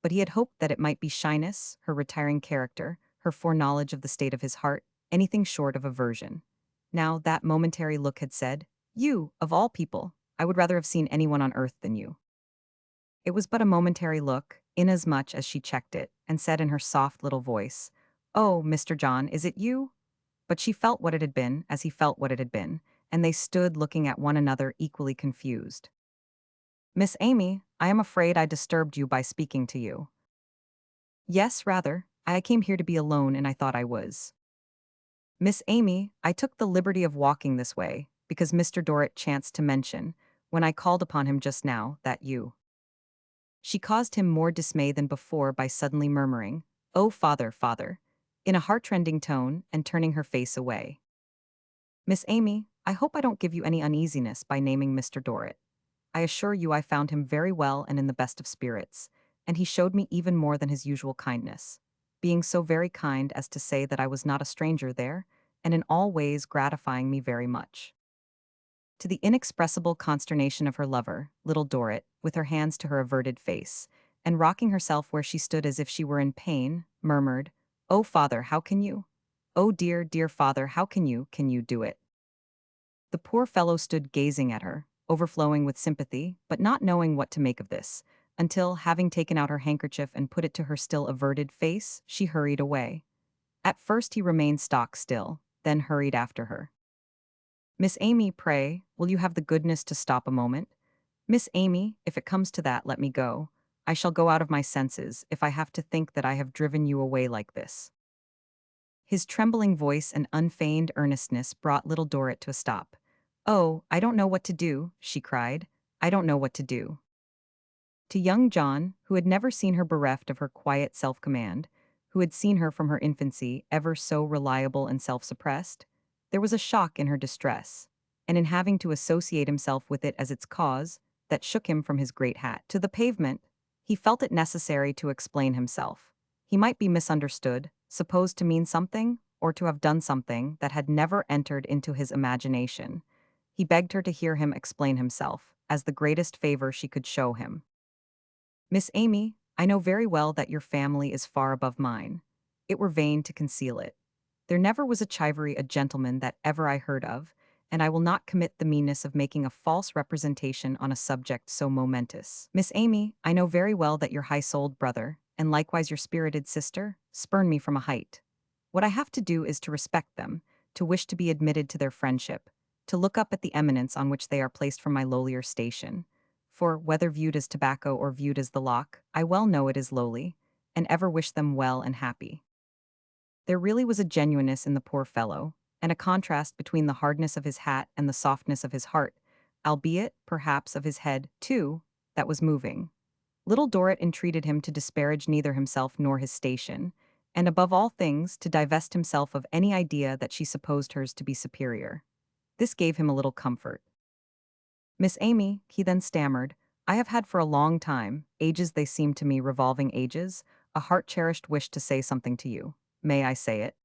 But he had hoped that it might be shyness, her retiring character, her foreknowledge of the state of his heart, anything short of aversion. Now that momentary look had said, "You, of all people, I would rather have seen anyone on earth than you." It was but a momentary look, inasmuch as she checked it, and said in her soft little voice, "Oh, Mr. John, is it you?" But she felt what it had been, as he felt what it had been, and they stood looking at one another equally confused. "Miss Amy, I am afraid I disturbed you by speaking to you." "Yes, rather. I came here to be alone, and I thought I was." "Miss Amy, I took the liberty of walking this way, because Mr. Dorrit chanced to mention, when I called upon him just now, that you—" She caused him more dismay than before by suddenly murmuring, "Oh, father, father," in a heartrending tone, and turning her face away. "Miss Amy, I hope I don't give you any uneasiness by naming Mr. Dorrit. I assure you I found him very well and in the best of spirits, and he showed me even more than his usual kindness, being so very kind as to say that I was not a stranger there, and in all ways gratifying me very much. To the inexpressible consternation of her lover, Little Dorrit, with her hands to her averted face, and rocking herself where she stood as if she were in pain, murmured, "Oh, father, how can you? Oh, dear, dear father, how can you do it?" The poor fellow stood gazing at her, overflowing with sympathy, but not knowing what to make of this, until, having taken out her handkerchief and put it to her still averted face, she hurried away. At first he remained stock still, then hurried after her. "Miss Amy, pray, will you have the goodness to stop a moment? Miss Amy, if it comes to that, let me go. I shall go out of my senses if I have to think that I have driven you away like this." His trembling voice and unfeigned earnestness brought Little Dorrit to a stop. "Oh, I don't know what to do," she cried. "I don't know what to do." To young John, who had never seen her bereft of her quiet self-command, who had seen her from her infancy ever so reliable and self-suppressed, there was a shock in her distress, and in having to associate himself with it as its cause, that shook him from his great hat to the pavement. He felt it necessary to explain himself. He might be misunderstood, supposed to mean something, or to have done something that had never entered into his imagination. He begged her to hear him explain himself, as the greatest favor she could show him. "Miss Amy, I know very well that your family is far above mine. It were vain to conceal it. There never was a Chivery a gentleman that ever I heard of, and I will not commit the meanness of making a false representation on a subject so momentous. Miss Amy, I know very well that your high-souled brother, and likewise your spirited sister, spurn me from a height. What I have to do is to respect them, to wish to be admitted to their friendship, to look up at the eminence on which they are placed from my lowlier station. For, whether viewed as tobacco or viewed as the lock, I well know it is lowly, and ever wish them well and happy." There really was a genuineness in the poor fellow, and a contrast between the hardness of his hat and the softness of his heart, albeit, perhaps, of his head, too, that was moving. Little Dorrit entreated him to disparage neither himself nor his station, and above all things to divest himself of any idea that she supposed hers to be superior. This gave him a little comfort. "Miss Amy," he then stammered, "I have had for a long time, ages they seem to me revolving ages, a heart-cherished wish to say something to you. May I say it?"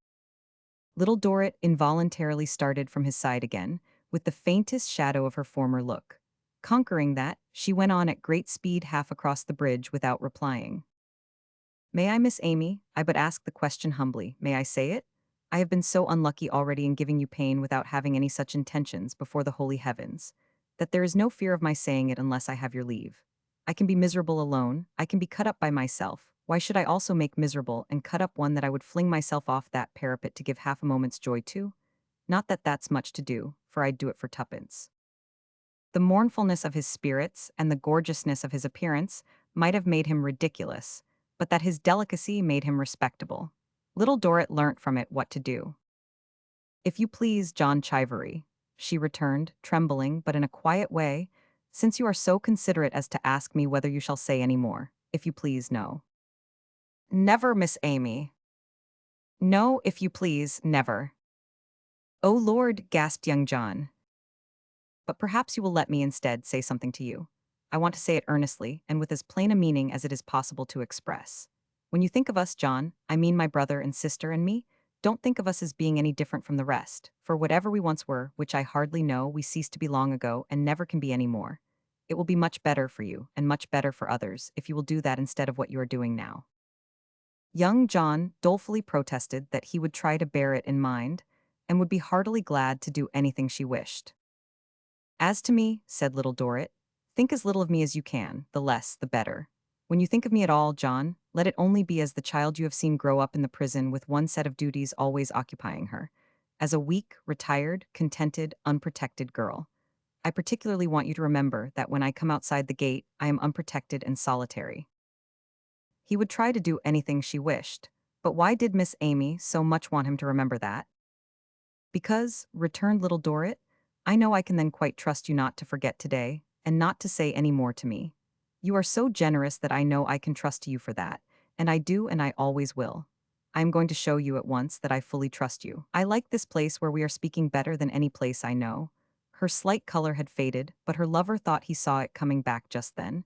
Little Dorrit involuntarily started from his side again, with the faintest shadow of her former look. Conquering that, she went on at great speed half across the bridge without replying. "May I, Miss Amy? I but ask the question humbly. May I say it? I have been so unlucky already in giving you pain without having any such intentions before the holy heavens, that there is no fear of my saying it unless I have your leave. I can be miserable alone, I can be cut up by myself. Why should I also make miserable and cut up one that I would fling myself off that parapet to give half a moment's joy to? Not that that's much to do, for I'd do it for tuppence." The mournfulness of his spirits and the gorgeousness of his appearance might have made him ridiculous, but that his delicacy made him respectable. Little Dorrit learnt from it what to do. "If you please, John Chivery," she returned, trembling, but in a quiet way, "since you are so considerate as to ask me whether you shall say any more, if you please, no." "Never, Miss Amy." "No, if you please, never." "Oh Lord," gasped young John. "But perhaps you will let me instead say something to you. I want to say it earnestly, and with as plain a meaning as it is possible to express. When you think of us, John, I mean my brother and sister and me, don't think of us as being any different from the rest, for whatever we once were, which I hardly know, we ceased to be long ago and never can be any more. It will be much better for you, and much better for others, if you will do that instead of what you are doing now." Young John dolefully protested that he would try to bear it in mind, and would be heartily glad to do anything she wished. "As to me," said Little Dorrit, "think as little of me as you can, the less, the better. When you think of me at all, John, let it only be as the child you have seen grow up in the prison with one set of duties always occupying her, as a weak, retired, contented, unprotected girl. I particularly want you to remember that when I come outside the gate, I am unprotected and solitary." He would try to do anything she wished, but why did Miss Amy so much want him to remember that? "Because," returned Little Dorrit, "I know I can then quite trust you not to forget today, and not to say any more to me. You are so generous that I know I can trust you for that, and I do and I always will. I am going to show you at once that I fully trust you. I like this place where we are speaking better than any place I know." Her slight color had faded, but her lover thought he saw it coming back just then.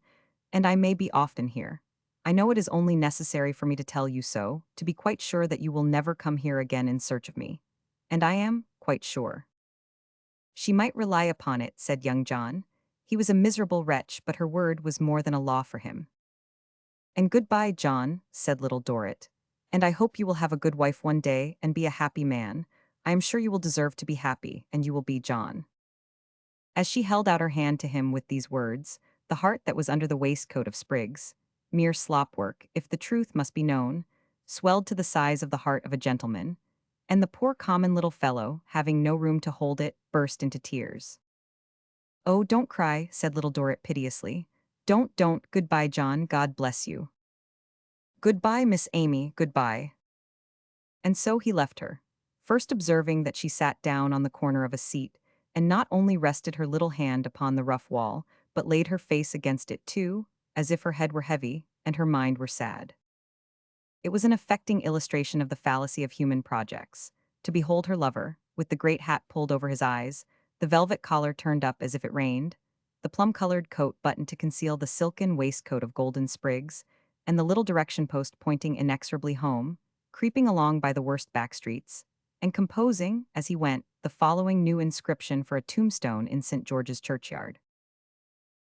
"And I may be often here. I know it is only necessary for me to tell you so, to be quite sure that you will never come here again in search of me. And I am quite sure. She might rely upon it, said young John. He was a miserable wretch, but her word was more than a law for him. And goodbye, John, said Little Dorrit. And I hope you will have a good wife one day and be a happy man. I am sure you will deserve to be happy, and you will be John. As she held out her hand to him with these words, the heart that was under the waistcoat of Spriggs, mere slop work, if the truth must be known, swelled to the size of the heart of a gentleman, and the poor common little fellow, having no room to hold it, burst into tears. Oh, don't cry, said Little Dorrit piteously. Don't, goodbye, John, God bless you. Goodbye, Miss Amy, goodbye. And so he left her, first observing that she sat down on the corner of a seat, and not only rested her little hand upon the rough wall, but laid her face against it too, as if her head were heavy, and her mind were sad. It was an affecting illustration of the fallacy of human projects, to behold her lover, with the great hat pulled over his eyes, the velvet collar turned up as if it rained, the plum-colored coat buttoned to conceal the silken waistcoat of golden sprigs, and the little direction post pointing inexorably home, creeping along by the worst back streets, and composing, as he went, the following new inscription for a tombstone in St. George's churchyard.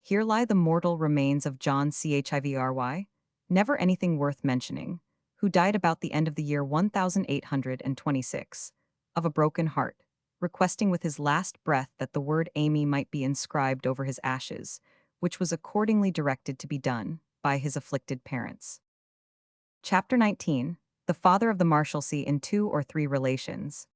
Here lie the mortal remains of John Chivery, never anything worth mentioning, who died about the end of the year 1826, of a broken heart, requesting with his last breath that the word Amy might be inscribed over his ashes, which was accordingly directed to be done by his afflicted parents. Chapter 19. The Father of the Marshalsea in Two or Three Relations.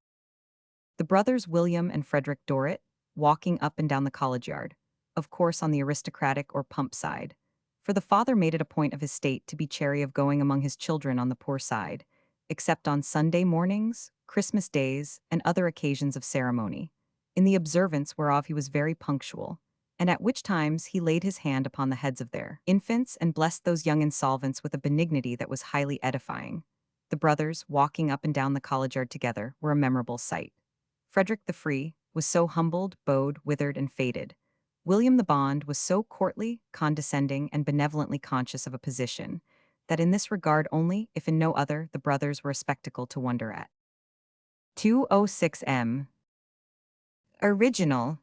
The brothers William and Frederick Dorrit, walking up and down the college yard, of course on the aristocratic or pump side, for the father made it a point of his state to be chary of going among his children on the poor side, except on Sunday mornings, Christmas days, and other occasions of ceremony, in the observance whereof he was very punctual, and at which times he laid his hand upon the heads of their infants and blessed those young insolvents with a benignity that was highly edifying. The brothers, walking up and down the college yard together, were a memorable sight. Frederick the Free was so humbled, bowed, withered, and faded. William the Bond was so courtly, condescending, and benevolently conscious of a position, that in this regard only, if in no other, the brothers were a spectacle to wonder at. 206M. Original.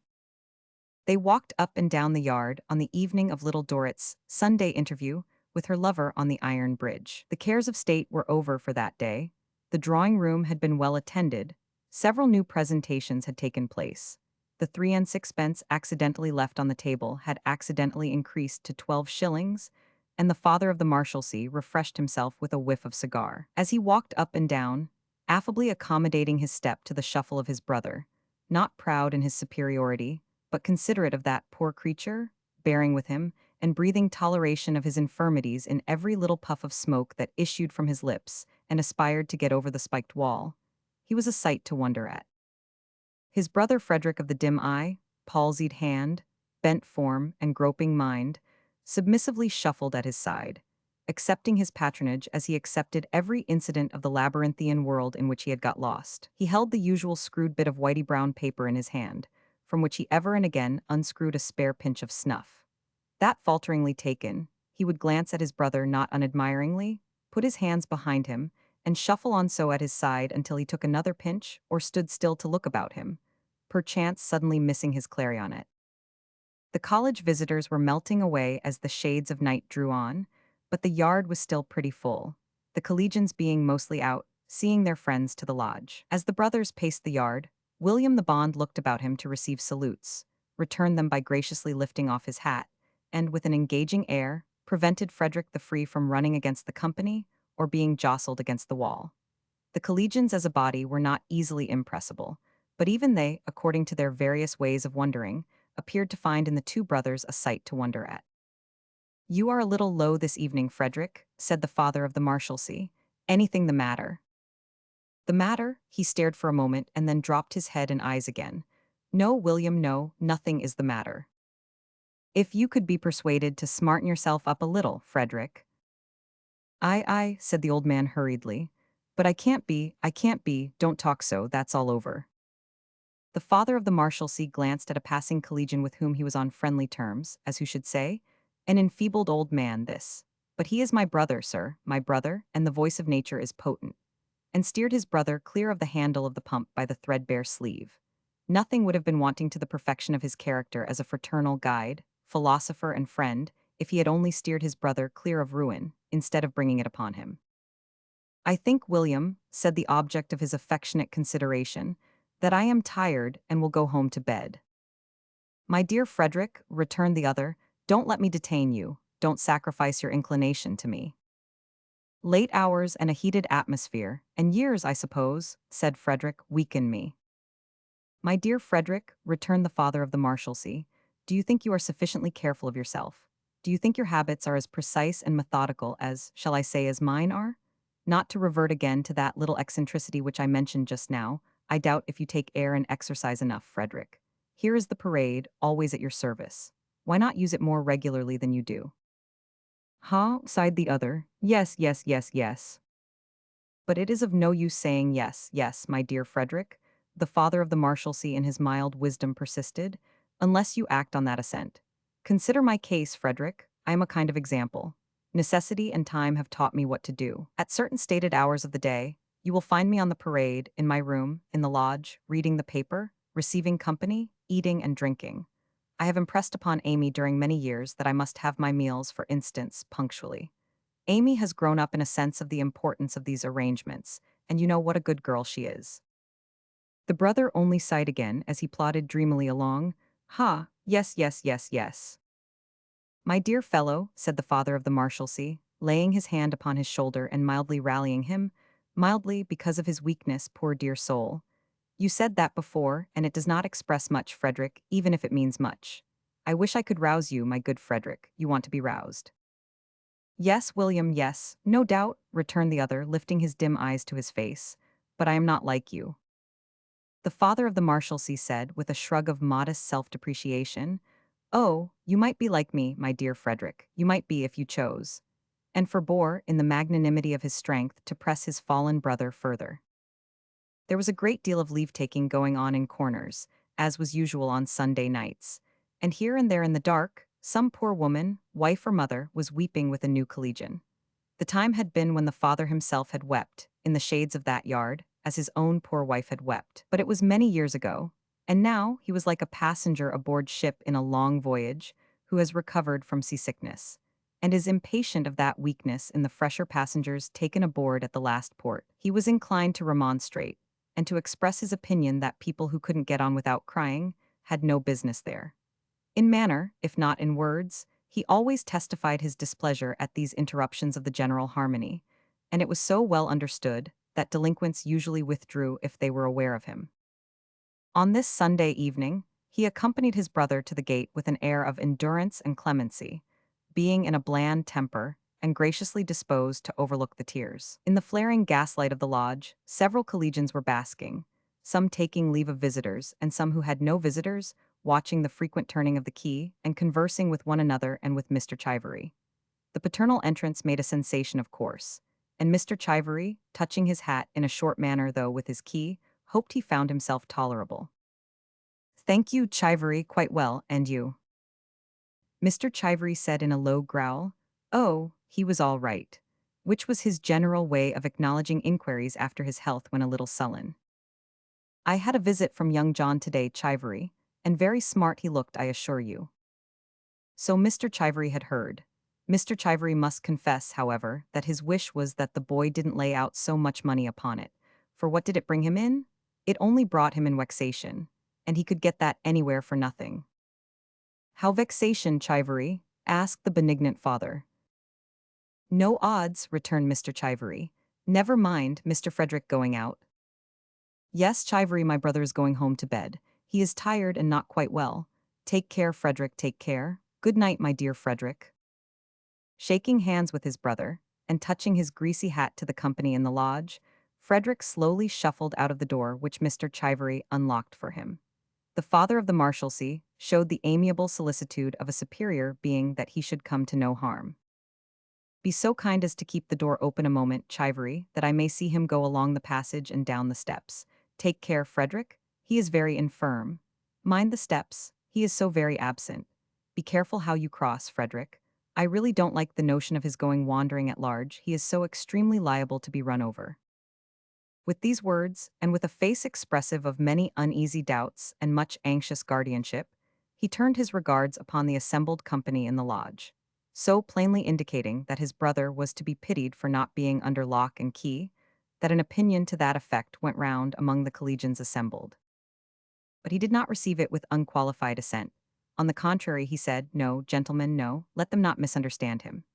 They walked up and down the yard on the evening of Little Dorrit's Sunday interview with her lover on the iron bridge. The cares of state were over for that day. The drawing-room had been well attended. Several new presentations had taken place. The 3 and 6pence accidentally left on the table had accidentally increased to 12 shillings, and the father of the Marshalsea refreshed himself with a whiff of cigar. As he walked up and down, affably accommodating his step to the shuffle of his brother, not proud in his superiority, but considerate of that poor creature, bearing with him, and breathing toleration of his infirmities in every little puff of smoke that issued from his lips and aspired to get over the spiked wall, he was a sight to wonder at. His brother Frederick of the dim eye, palsied hand, bent form, and groping mind, submissively shuffled at his side, accepting his patronage as he accepted every incident of the labyrinthian world in which he had got lost. He held the usual screwed bit of whitey brown paper in his hand, from which he ever and again unscrewed a spare pinch of snuff. That falteringly taken, he would glance at his brother not unadmiringly, put his hands behind him, and shuffle on so at his side until he took another pinch or stood still to look about him, perchance suddenly missing his clarionet. The college visitors were melting away as the shades of night drew on, but the yard was still pretty full, the collegians being mostly out, seeing their friends to the lodge. As the brothers paced the yard, William the Bond looked about him to receive salutes, returned them by graciously lifting off his hat, and, with an engaging air, prevented Frederick the Free from running against the company or being jostled against the wall. The collegians as a body were not easily impressible, but even they, according to their various ways of wondering, appeared to find in the two brothers a sight to wonder at. "You are a little low this evening, Frederick," said the father of the Marshalsea. "Anything the matter?" The matter? He stared for a moment and then dropped his head and eyes again. "No, William, no, nothing is the matter." "If you could be persuaded to smarten yourself up a little, Frederick." "Aye," said the old man hurriedly. "But I can't be, don't talk so, that's all over." The father of the Marshalsea glanced at a passing collegian with whom he was on friendly terms, as who should say, "An enfeebled old man, this. But he is my brother, sir, my brother, and the voice of nature is potent, and steered his brother clear of the handle of the pump by the threadbare sleeve. Nothing would have been wanting to the perfection of his character as a fraternal guide, philosopher, and friend, if he had only steered his brother clear of ruin, instead of bringing it upon him. I think, William, said the object of his affectionate consideration, that I am tired and will go home to bed. My dear Frederick, returned the other, don't let me detain you, don't sacrifice your inclination to me. Late hours and a heated atmosphere, and years, I suppose, said Frederick, weaken me. My dear Frederick, returned the father of the Marshalsea, do you think you are sufficiently careful of yourself? Do you think your habits are as precise and methodical as, shall I say, as mine are? Not to revert again to that little eccentricity which I mentioned just now, I doubt if you take air and exercise enough, Frederick. Here is the parade, always at your service. Why not use it more regularly than you do? Huh? Sighed the other. Yes, yes, yes, yes. But it is of no use saying yes, yes, my dear Frederick, the father of the Marshalsea in his mild wisdom persisted, unless you act on that assent. Consider my case, Frederick. I am a kind of example. Necessity and time have taught me what to do. At certain stated hours of the day, you will find me on the parade, in my room, in the lodge, reading the paper, receiving company, eating and drinking. I have impressed upon Amy during many years that I must have my meals, for instance, punctually. Amy has grown up in a sense of the importance of these arrangements, and you know what a good girl she is. The brother only sighed again as he plodded dreamily along. Ha, yes, yes, yes, yes. My dear fellow, said the father of the Marshalsea, laying his hand upon his shoulder and mildly rallying him, mildly because of his weakness, poor dear soul. You said that before, and it does not express much, Frederick, even if it means much. I wish I could rouse you, my good Frederick. You want to be roused. Yes, William, yes, no doubt, returned the other, lifting his dim eyes to his face. But I am not like you. The father of the Marshalsea said, with a shrug of modest self-depreciation, oh, you might be like me, my dear Frederick, you might be if you chose, and forbore, in the magnanimity of his strength, to press his fallen brother further. There was a great deal of leave-taking going on in corners, as was usual on Sunday nights, and here and there in the dark, some poor woman, wife or mother, was weeping with a new collegian. The time had been when the father himself had wept, in the shades of that yard, as his own poor wife had wept. But it was many years ago, and now he was like a passenger aboard ship in a long voyage, who has recovered from seasickness, and is impatient of that weakness in the fresher passengers taken aboard at the last port. He was inclined to remonstrate, and to express his opinion that people who couldn't get on without crying had no business there. In manner, if not in words, he always testified his displeasure at these interruptions of the general harmony, and it was so well understood that delinquents usually withdrew if they were aware of him. On this Sunday evening, he accompanied his brother to the gate with an air of endurance and clemency, being in a bland temper and graciously disposed to overlook the tears. In the flaring gaslight of the lodge, several collegians were basking, some taking leave of visitors and some who had no visitors, watching the frequent turning of the key and conversing with one another and with Mr. Chivery. The paternal entrance made a sensation, of course, and Mr. Chivery, touching his hat in a short manner though with his key, hoped he found himself tolerable. Thank you, Chivery, quite well, and you? Mr. Chivery said in a low growl. Oh, he was all right, which was his general way of acknowledging inquiries after his health when a little sullen. I had a visit from young John today, Chivery, and very smart he looked, I assure you. So Mr. Chivery had heard. Mr. Chivery must confess, however, that his wish was that the boy didn't lay out so much money upon it, for what did it bring him in? It only brought him in vexation, and he could get that anywhere for nothing. How vexation, Chivery? Asked the benignant father. No odds, returned Mr. Chivery. Never mind, Mr. Frederick going out. Yes, Chivery, my brother is going home to bed. He is tired and not quite well. Take care, Frederick, take care. Good night, my dear Frederick. Shaking hands with his brother, and touching his greasy hat to the company in the lodge, Frederick slowly shuffled out of the door which Mr. Chivery unlocked for him. The father of the Marshalsea showed the amiable solicitude of a superior being that he should come to no harm. Be so kind as to keep the door open a moment, Chivery, that I may see him go along the passage and down the steps. Take care, Frederick. He is very infirm. Mind the steps. He is so very absent. Be careful how you cross, Frederick. I really don't like the notion of his going wandering at large. He is so extremely liable to be run over. With these words, and with a face expressive of many uneasy doubts and much anxious guardianship, he turned his regards upon the assembled company in the lodge, so plainly indicating that his brother was to be pitied for not being under lock and key, that an opinion to that effect went round among the collegians assembled. But he did not receive it with unqualified assent. On the contrary, he said, "No, gentlemen, no, let them not misunderstand him.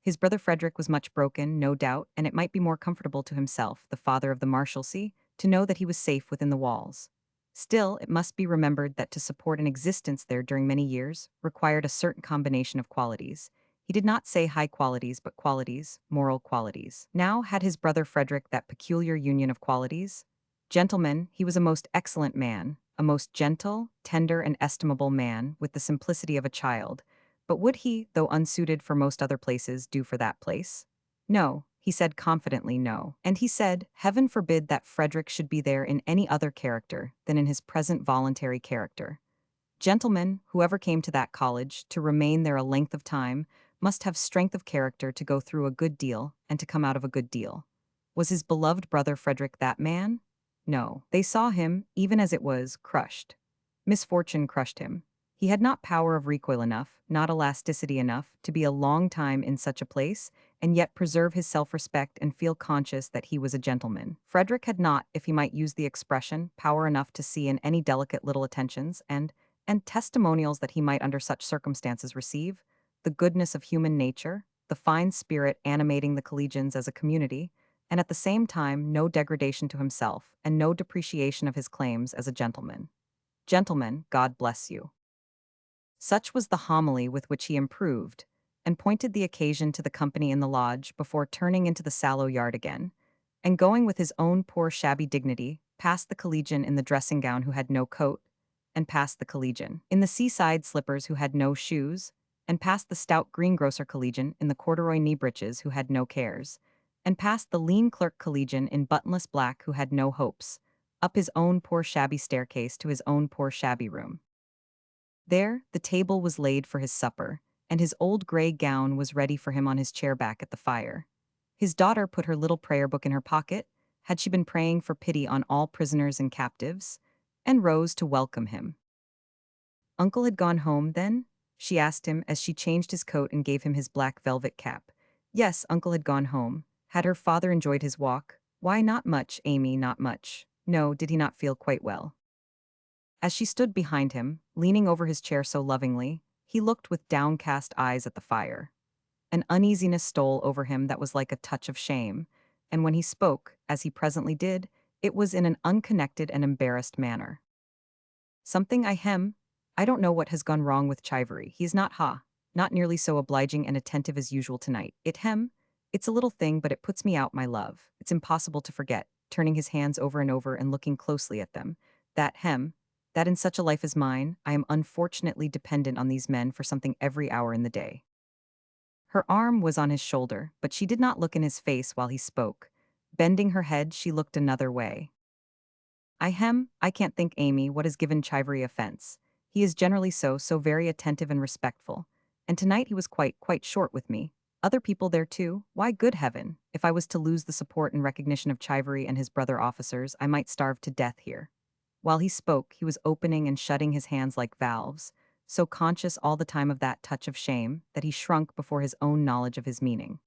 His brother Frederick was much broken, no doubt, and it might be more comfortable to himself, the father of the Marshalsea, to know that he was safe within the walls. Still, it must be remembered that to support an existence there during many years required a certain combination of qualities. He did not say high qualities, but qualities, moral qualities. Now, had his brother Frederick that peculiar union of qualities? Gentlemen, he was a most excellent man, a most gentle, tender, and estimable man, with the simplicity of a child. But would he, though unsuited for most other places, do for that place? No, he said confidently no. And he said, Heaven forbid that Frederick should be there in any other character than in his present voluntary character. Gentlemen, whoever came to that college, to remain there a length of time, must have strength of character to go through a good deal and to come out of a good deal. Was his beloved brother Frederick that man? No, they saw him, even as it was, crushed. Misfortune crushed him. He had not power of recoil enough, not elasticity enough, to be a long time in such a place, and yet preserve his self-respect and feel conscious that he was a gentleman. Frederick had not, if he might use the expression, power enough to see in any delicate little attentions, and testimonials that he might under such circumstances receive, the goodness of human nature, the fine spirit animating the collegians as a community, and at the same time no degradation to himself and no depreciation of his claims as a gentleman. Gentlemen, God bless you. Such was the homily with which he improved, and pointed the occasion to the company in the lodge before turning into the sallow yard again, and going with his own poor shabby dignity, past the collegian in the dressing gown who had no coat, and past the collegian in the seaside slippers who had no shoes, and past the stout greengrocer collegian in the corduroy knee breeches who had no cares, and past the lean clerk collegian in buttonless black who had no hopes, up his own poor shabby staircase to his own poor shabby room. There, the table was laid for his supper, and his old gray gown was ready for him on his chair back at the fire. His daughter put her little prayer book in her pocket, had she been praying for pity on all prisoners and captives, and rose to welcome him. Uncle had gone home, then? She asked him as she changed his coat and gave him his black velvet cap. Yes, Uncle had gone home. Had her father enjoyed his walk? Why, not much, Amy, not much. No, did he not feel quite well? As she stood behind him, leaning over his chair so lovingly, he looked with downcast eyes at the fire. An uneasiness stole over him that was like a touch of shame, and when he spoke, as he presently did, it was in an unconnected and embarrassed manner. Something I don't know what has gone wrong with Chivery. He is not nearly so obliging and attentive as usual tonight. It's a little thing, but it puts me out, my love. It's impossible to forget, turning his hands over and over and looking closely at them, that in such a life as mine, I am unfortunately dependent on these men for something every hour in the day. Her arm was on his shoulder, but she did not look in his face while he spoke. Bending her head, she looked another way. I can't think, Amy, what has given Chivery offense. He is generally so very attentive and respectful. And tonight he was quite short with me. Other people there too? Why, good heaven, if I was to lose the support and recognition of Chivery and his brother officers, I might starve to death here. While he spoke, he was opening and shutting his hands like valves, so conscious all the time of that touch of shame that he shrunk before his own knowledge of his meaning.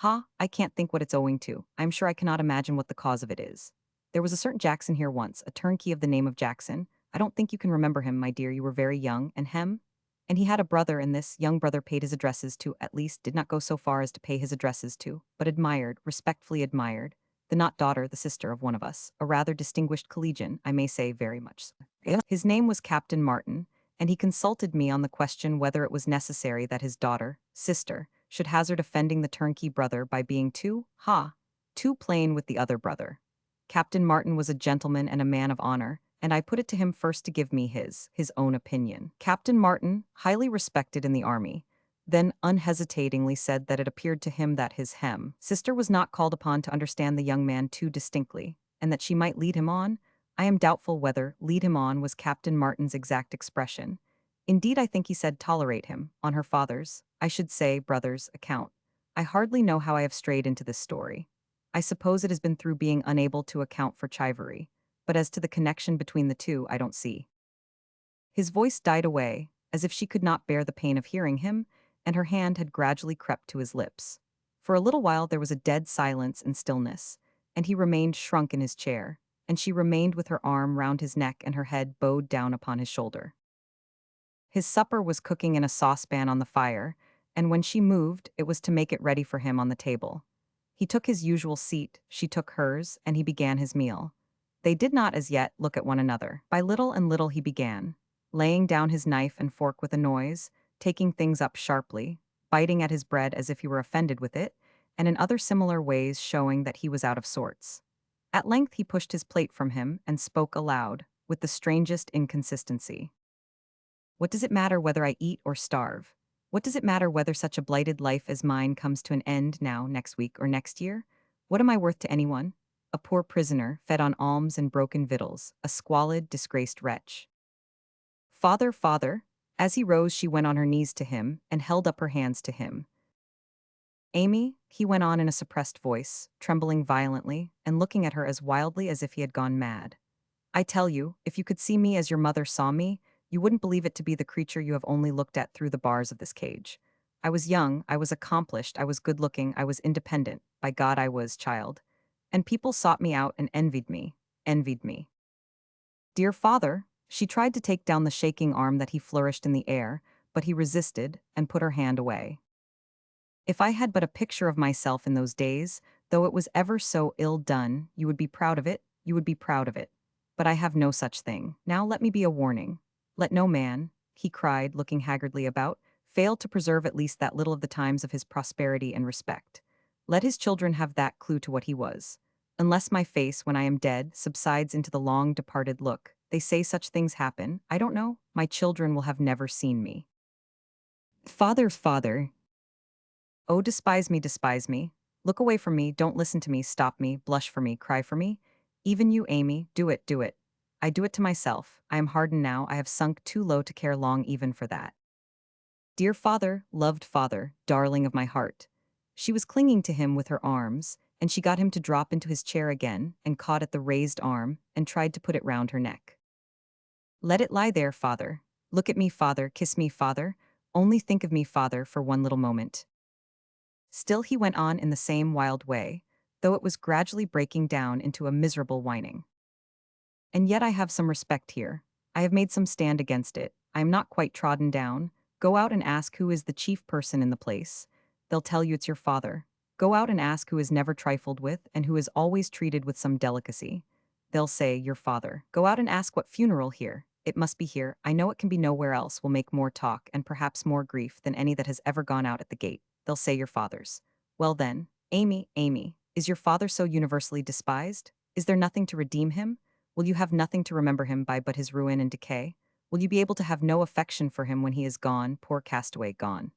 I can't think what it's owing to. I'm sure I cannot imagine what the cause of it is. There was a certain Jackson here once, a turnkey of the name of Jackson. I don't think you can remember him, my dear, you were very young, and he had a brother, and this young brother paid his addresses to, at least did not go so far as to pay his addresses to, but admired, respectfully admired, the not daughter, the sister of one of us, a rather distinguished collegian, I may say very much so. His name was Captain Martin, and he consulted me on the question whether it was necessary that his daughter, sister, should hazard offending the turnkey brother by being too plain with the other brother. Captain Martin was a gentleman and a man of honor, and I put it to him first to give me his own opinion. Captain Martin, highly respected in the army, then unhesitatingly said that it appeared to him that his sister was not called upon to understand the young man too distinctly, and that she might lead him on. I am doubtful whether lead him on was Captain Martin's exact expression. Indeed, I think he said tolerate him, on her father's, I should say brother's, account. I hardly know how I have strayed into this story. I suppose it has been through being unable to account for Chivery, but as to the connection between the two, I don't see. His voice died away, as if she could not bear the pain of hearing him, and her hand had gradually crept to his lips. For a little while there was a dead silence and stillness, and he remained shrunk in his chair, and she remained with her arm round his neck and her head bowed down upon his shoulder. His supper was cooking in a saucepan on the fire, and when she moved, it was to make it ready for him on the table. He took his usual seat, she took hers, and he began his meal. They did not as yet look at one another. By little and little he began, laying down his knife and fork with a noise, taking things up sharply, biting at his bread as if he were offended with it, and in other similar ways showing that he was out of sorts. At length he pushed his plate from him and spoke aloud, with the strangest inconsistency. What does it matter whether I eat or starve? What does it matter whether such a blighted life as mine comes to an end now, next week, or next year? What am I worth to anyone? A poor prisoner, fed on alms and broken victuals, a squalid, disgraced wretch. Father, father. As he rose, she went on her knees to him and held up her hands to him. Amy, he went on in a suppressed voice, trembling violently, and looking at her as wildly as if he had gone mad. I tell you, if you could see me as your mother saw me, you wouldn't believe it to be the creature you have only looked at through the bars of this cage. I was young, I was accomplished, I was good-looking, I was independent. By God, I was, child. And people sought me out and envied me, envied me. Dear father, she tried to take down the shaking arm that he flourished in the air, but he resisted and put her hand away. If I had but a picture of myself in those days, though it was ever so ill done, you would be proud of it, you would be proud of it. But I have no such thing. Now let me be a warning. Let no man, he cried, looking haggardly about, fail to preserve at least that little of the times of his prosperity and respect. Let his children have that clue to what he was. Unless my face, when I am dead, subsides into the long-departed look, they say such things happen, I don't know, my children will have never seen me. Father, father. Oh, despise me, despise me. Look away from me, don't listen to me, stop me, blush for me, cry for me. Even you, Amy, do it, do it. I do it to myself. I am hardened now, I have sunk too low to care long even for that. Dear father, loved father, darling of my heart. She was clinging to him with her arms, and she got him to drop into his chair again, and caught at the raised arm, and tried to put it round her neck. Let it lie there, father. Look at me, father, kiss me, father. Only think of me, father, for one little moment. Still he went on in the same wild way, though it was gradually breaking down into a miserable whining. And yet I have some respect here. I have made some stand against it. I am not quite trodden down. Go out and ask who is the chief person in the place. They'll tell you it's your father. Go out and ask who is never trifled with and who is always treated with some delicacy. They'll say, your father. Go out and ask what funeral here. It must be here. I know it can be nowhere else will make more talk and perhaps more grief than any that has ever gone out at the gate. They'll say your father's. Well then, Amy, Amy, is your father so universally despised? Is there nothing to redeem him? Will you have nothing to remember him by but his ruin and decay? Will you be able to have no affection for him when he is gone, poor castaway gone?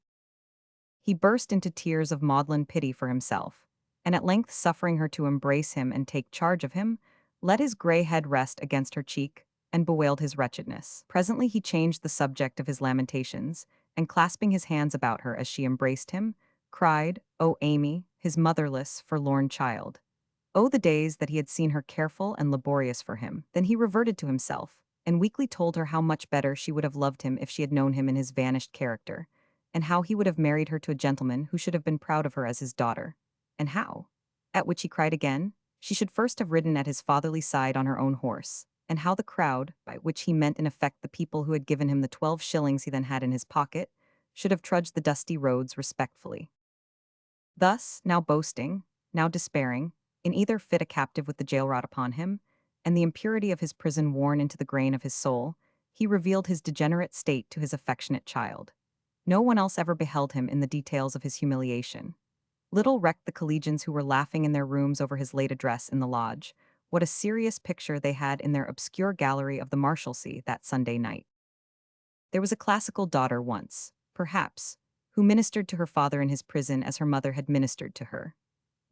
He burst into tears of maudlin pity for himself, and at length suffering her to embrace him and take charge of him, let his grey head rest against her cheek, and bewailed his wretchedness. Presently he changed the subject of his lamentations, and clasping his hands about her as she embraced him, cried, "O Amy, his motherless, forlorn child." Oh, the days that he had seen her careful and laborious for him. Then he reverted to himself, and weakly told her how much better she would have loved him if she had known him in his vanished character, and how he would have married her to a gentleman who should have been proud of her as his daughter. And how? At which he cried again, she should first have ridden at his fatherly side on her own horse, and how the crowd, by which he meant in effect the people who had given him the 12 shillings he then had in his pocket, should have trudged the dusty roads respectfully. Thus, now boasting, now despairing, in either fit a captive with the jail rod upon him, and the impurity of his prison worn into the grain of his soul, he revealed his degenerate state to his affectionate child. No one else ever beheld him in the details of his humiliation. Little recked the collegians who were laughing in their rooms over his late address in the lodge, what a serious picture they had in their obscure gallery of the Marshalsea that Sunday night. There was a classical daughter once, perhaps, who ministered to her father in his prison as her mother had ministered to her.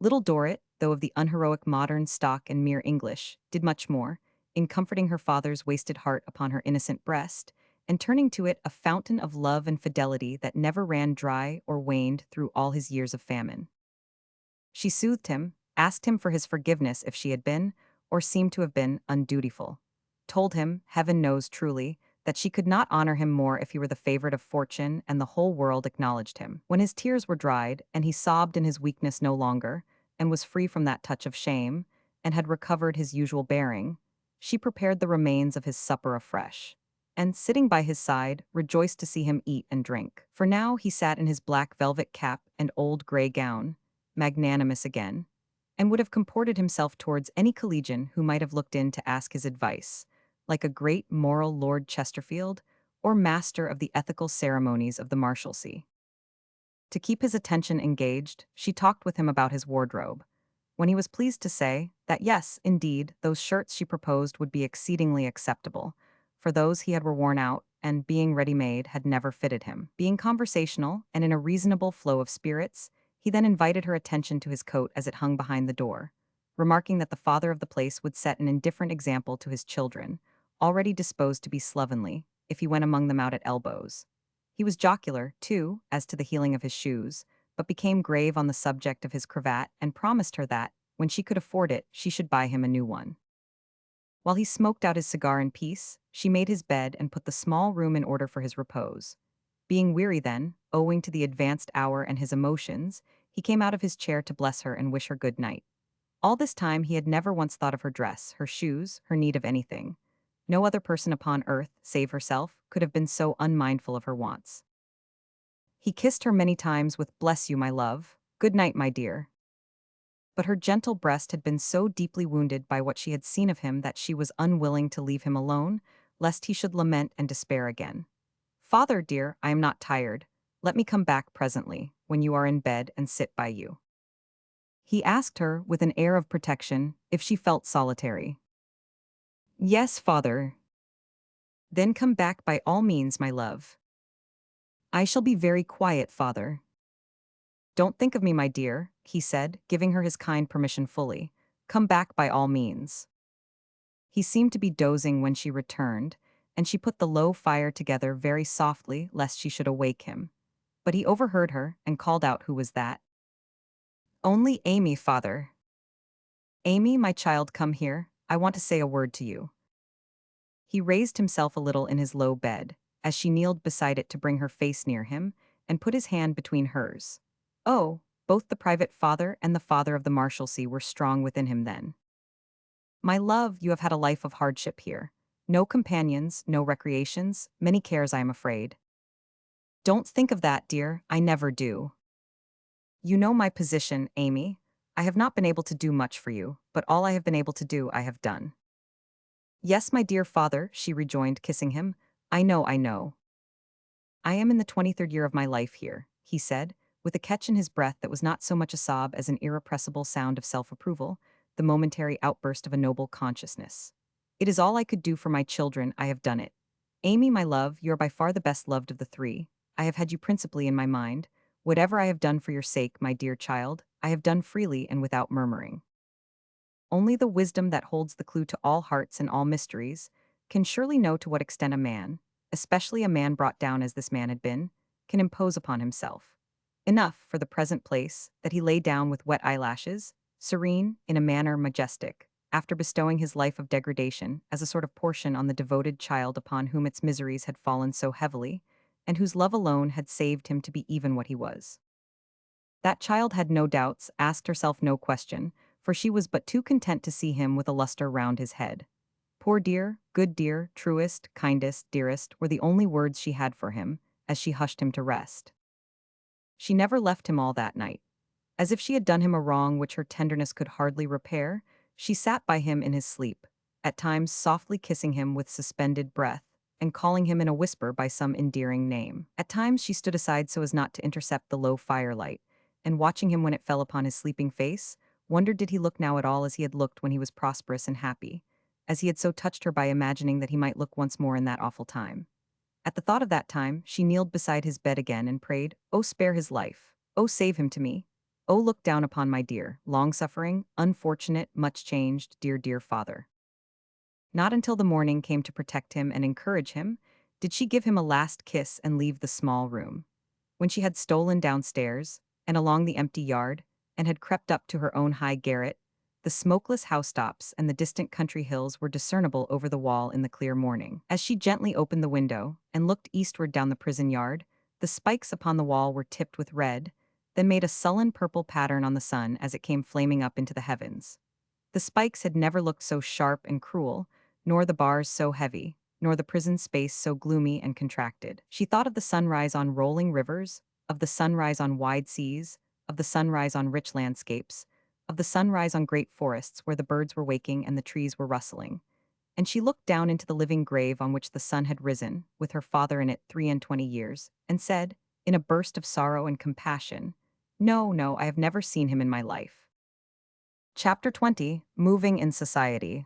Little Dorrit, though of the unheroic modern stock and mere English, did much more, in comforting her father's wasted heart upon her innocent breast, and turning to it a fountain of love and fidelity that never ran dry or waned through all his years of famine. She soothed him, asked him for his forgiveness if she had been, or seemed to have been, undutiful. Told him, heaven knows truly, that she could not honor him more if he were the favorite of fortune and the whole world acknowledged him. When his tears were dried, and he sobbed in his weakness no longer, and was free from that touch of shame, and had recovered his usual bearing, she prepared the remains of his supper afresh, and, sitting by his side, rejoiced to see him eat and drink. For now he sat in his black velvet cap and old grey gown, magnanimous again, and would have comported himself towards any collegian who might have looked in to ask his advice, like a great moral Lord Chesterfield or master of the ethical ceremonies of the Marshalsea. To keep his attention engaged, she talked with him about his wardrobe, when he was pleased to say that yes, indeed, those shirts she proposed would be exceedingly acceptable, for those he had were worn out, and, being ready-made, had never fitted him. Being conversational, and in a reasonable flow of spirits, he then invited her attention to his coat as it hung behind the door, remarking that the father of the place would set an indifferent example to his children, already disposed to be slovenly, if he went among them out at elbows. He was jocular, too, as to the heeling of his shoes, but became grave on the subject of his cravat and promised her that, when she could afford it, she should buy him a new one. While he smoked out his cigar in peace, she made his bed and put the small room in order for his repose. Being weary then, owing to the advanced hour and his emotions, he came out of his chair to bless her and wish her good night. All this time he had never once thought of her dress, her shoes, her need of anything. No other person upon earth, save herself, could have been so unmindful of her wants. He kissed her many times with "Bless you, my love. Good night, my dear." But her gentle breast had been so deeply wounded by what she had seen of him that she was unwilling to leave him alone, lest he should lament and despair again. "Father, dear, I am not tired. Let me come back presently, when you are in bed, and sit by you." He asked her, with an air of protection, if she felt solitary. "Yes, father." "Then come back by all means, my love." "I shall be very quiet, father." "Don't think of me, my dear," he said, giving her his kind permission fully. "Come back by all means." He seemed to be dozing when she returned, and she put the low fire together very softly lest she should awake him. But he overheard her and called out who was that. "Only Amy, father." "Amy, my child, come here. I want to say a word to you." He raised himself a little in his low bed, as she kneeled beside it to bring her face near him, and put his hand between hers. Oh, both the private father and the father of the Marshalsea were strong within him then. "My love, you have had a life of hardship here. No companions, no recreations, many cares, I am afraid." "Don't think of that, dear, I never do. You know my position, Amy. I have not been able to do much for you, but all I have been able to do I have done." "Yes, my dear father," she rejoined, kissing him. I know, I know. "I am in the 23rd year of my life here," he said, with a catch in his breath that was not so much a sob as an irrepressible sound of self-approval, the momentary outburst of a noble consciousness. "It is all I could do for my children, I have done it. Amy, my love, you are by far the best loved of the three. I have had you principally in my mind. Whatever I have done for your sake, my dear child, I have done freely and without murmuring. Only the wisdom that holds the clue to all hearts and all mysteries can surely know to what extent a man, especially a man brought down as this man had been, can impose upon himself. Enough, for the present place, that he lay down with wet eyelashes, serene, in a manner majestic, after bestowing his life of degradation as a sort of portion on the devoted child upon whom its miseries had fallen so heavily, and whose love alone had saved him to be even what he was. That child had no doubts, asked herself no question, for she was but too content to see him with a lustre round his head. Poor dear, good dear, truest, kindest, dearest were the only words she had for him, as she hushed him to rest. She never left him all that night. As if she had done him a wrong which her tenderness could hardly repair, she sat by him in his sleep, at times softly kissing him with suspended breath, and calling him in a whisper by some endearing name. At times she stood aside so as not to intercept the low firelight, and watching him when it fell upon his sleeping face, wondered did he look now at all as he had looked when he was prosperous and happy, as he had so touched her by imagining that he might look once more in that awful time. At the thought of that time, she kneeled beside his bed again and prayed, "Oh, spare his life. Oh, save him to me. Oh, look down upon my dear, long-suffering, unfortunate, much-changed, dear, dear father." Not until the morning came to protect him and encourage him Did she give him a last kiss and leave the small room? When she had stolen downstairs, and along the empty yard, and had crept up to her own high garret, the smokeless housetops and the distant country hills were discernible over the wall in the clear morning. As she gently opened the window and looked eastward down the prison yard, the spikes upon the wall were tipped with red, then made a sullen purple pattern on the sun as it came flaming up into the heavens. The spikes had never looked so sharp and cruel, nor the bars so heavy, nor the prison space so gloomy and contracted. She thought of the sunrise on rolling rivers, of the sunrise on wide seas, of the sunrise on rich landscapes, of the sunrise on great forests where the birds were waking and the trees were rustling. And she looked down into the living grave on which the sun had risen, with her father in it 23 years, and said, in a burst of sorrow and compassion, "No, no, I have never seen him in my life." Chapter 20, Moving in Society.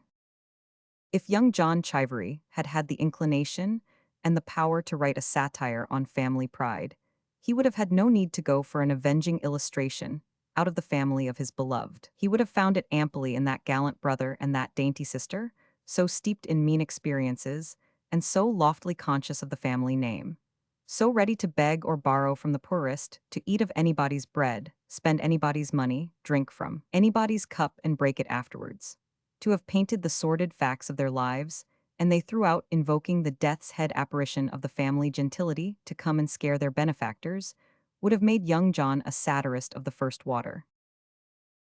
If young John Chivery had had the inclination and the power to write a satire on family pride, he would have had no need to go for an avenging illustration out of the family of his beloved. He would have found it amply in that gallant brother and that dainty sister, so steeped in mean experiences, and so loftily conscious of the family name. So ready to beg or borrow from the poorest, to eat of anybody's bread, spend anybody's money, drink from anybody's cup and break it afterwards. To have painted the sordid facts of their lives, and they throughout invoking the death's head apparition of the family gentility to come and scare their benefactors, would have made young John a satirist of the first water.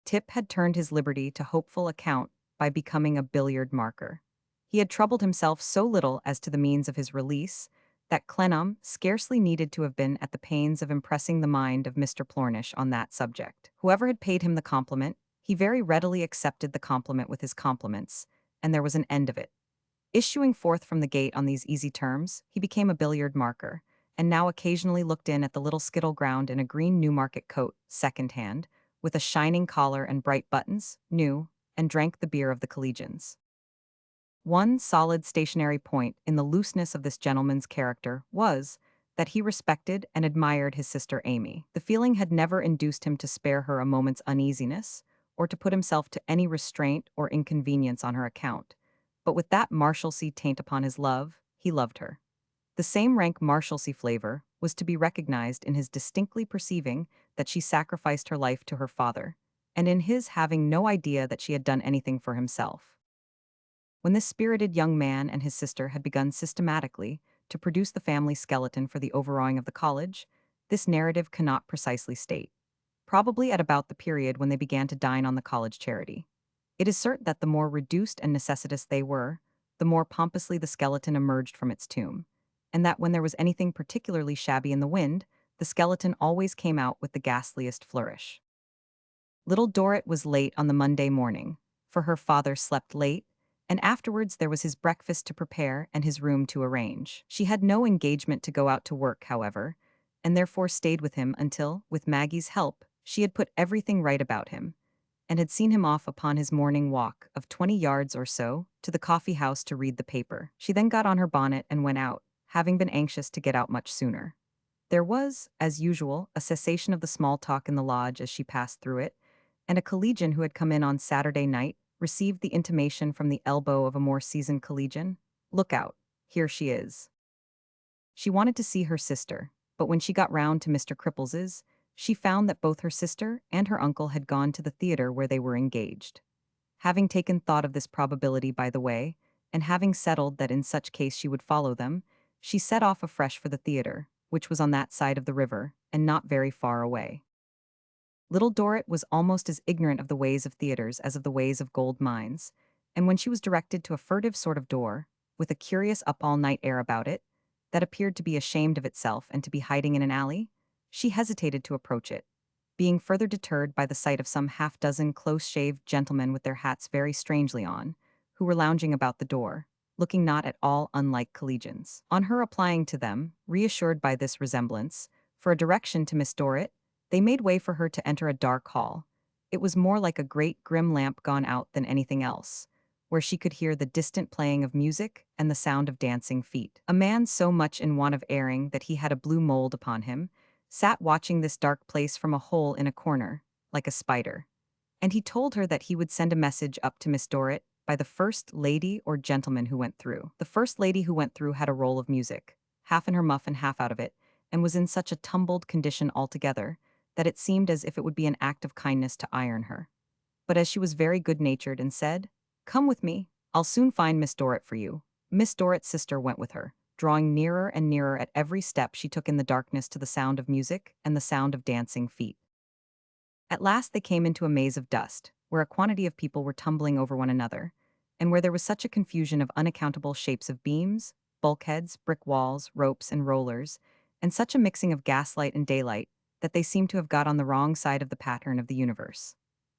Tip had turned his liberty to hopeful account by becoming a billiard marker. He had troubled himself so little as to the means of his release, that Clennam scarcely needed to have been at the pains of impressing the mind of Mr. Plornish on that subject. Whoever had paid him the compliment, he very readily accepted the compliment with his compliments, and there was an end of it. Issuing forth from the gate on these easy terms, he became a billiard marker, and now occasionally looked in at the little skittle ground in a green Newmarket coat, second-hand, with a shining collar and bright buttons, new, and drank the beer of the collegians. One solid stationary point in the looseness of this gentleman's character was that he respected and admired his sister Amy. The feeling had never induced him to spare her a moment's uneasiness, or to put himself to any restraint or inconvenience on her account. But with that Marshalsea taint upon his love, he loved her. The same rank Marshalsea flavor was to be recognized in his distinctly perceiving that she sacrificed her life to her father, and in his having no idea that she had done anything for himself. When this spirited young man and his sister had begun systematically to produce the family skeleton for the overawing of the college, this narrative cannot precisely state. Probably at about the period when they began to dine on the college charity. It is certain that the more reduced and necessitous they were, the more pompously the skeleton emerged from its tomb, and that when there was anything particularly shabby in the wind, the skeleton always came out with the ghastliest flourish. Little Dorrit was late on the Monday morning, for her father slept late, and afterwards there was his breakfast to prepare and his room to arrange. She had no engagement to go out to work, however, and therefore stayed with him until, with Maggie's help, she had put everything right about him, and had seen him off upon his morning walk of 20 yards or so to the coffee house to read the paper. She then got on her bonnet and went out, having been anxious to get out much sooner. There was, as usual, a cessation of the small talk in the lodge as she passed through it, and a collegian who had come in on Saturday night received the intimation from the elbow of a more seasoned collegian, "Look out, here she is." She wanted to see her sister, but when she got round to Mr. Cripples's, she found that both her sister and her uncle had gone to the theatre where they were engaged. Having taken thought of this probability by the way, and having settled that in such case she would follow them, she set off afresh for the theatre, which was on that side of the river, and not very far away. Little Dorrit was almost as ignorant of the ways of theatres as of the ways of gold mines, and when she was directed to a furtive sort of door, with a curious up-all-night air about it, that appeared to be ashamed of itself and to be hiding in an alley, she hesitated to approach it, being further deterred by the sight of some half-dozen close-shaved gentlemen with their hats very strangely on, who were lounging about the door, looking not at all unlike collegians. On her applying to them, reassured by this resemblance, for a direction to Miss Dorrit, they made way for her to enter a dark hall. It was more like a great grim lamp gone out than anything else, where she could hear the distant playing of music and the sound of dancing feet. A man so much in want of airing that he had a blue mold upon him, sat watching this dark place from a hole in a corner, like a spider. And he told her that he would send a message up to Miss Dorrit by the first lady or gentleman who went through. The first lady who went through had a roll of music, half in her muff and half out of it, and was in such a tumbled condition altogether that it seemed as if it would be an act of kindness to iron her. But as she was very good-natured and said, "Come with me, I'll soon find Miss Dorrit for you," Miss Dorrit's sister went with her, drawing nearer and nearer at every step she took in the darkness to the sound of music and the sound of dancing feet. At last they came into a maze of dust, where a quantity of people were tumbling over one another, and where there was such a confusion of unaccountable shapes of beams, bulkheads, brick walls, ropes, and rollers, and such a mixing of gaslight and daylight, that they seemed to have got on the wrong side of the pattern of the universe.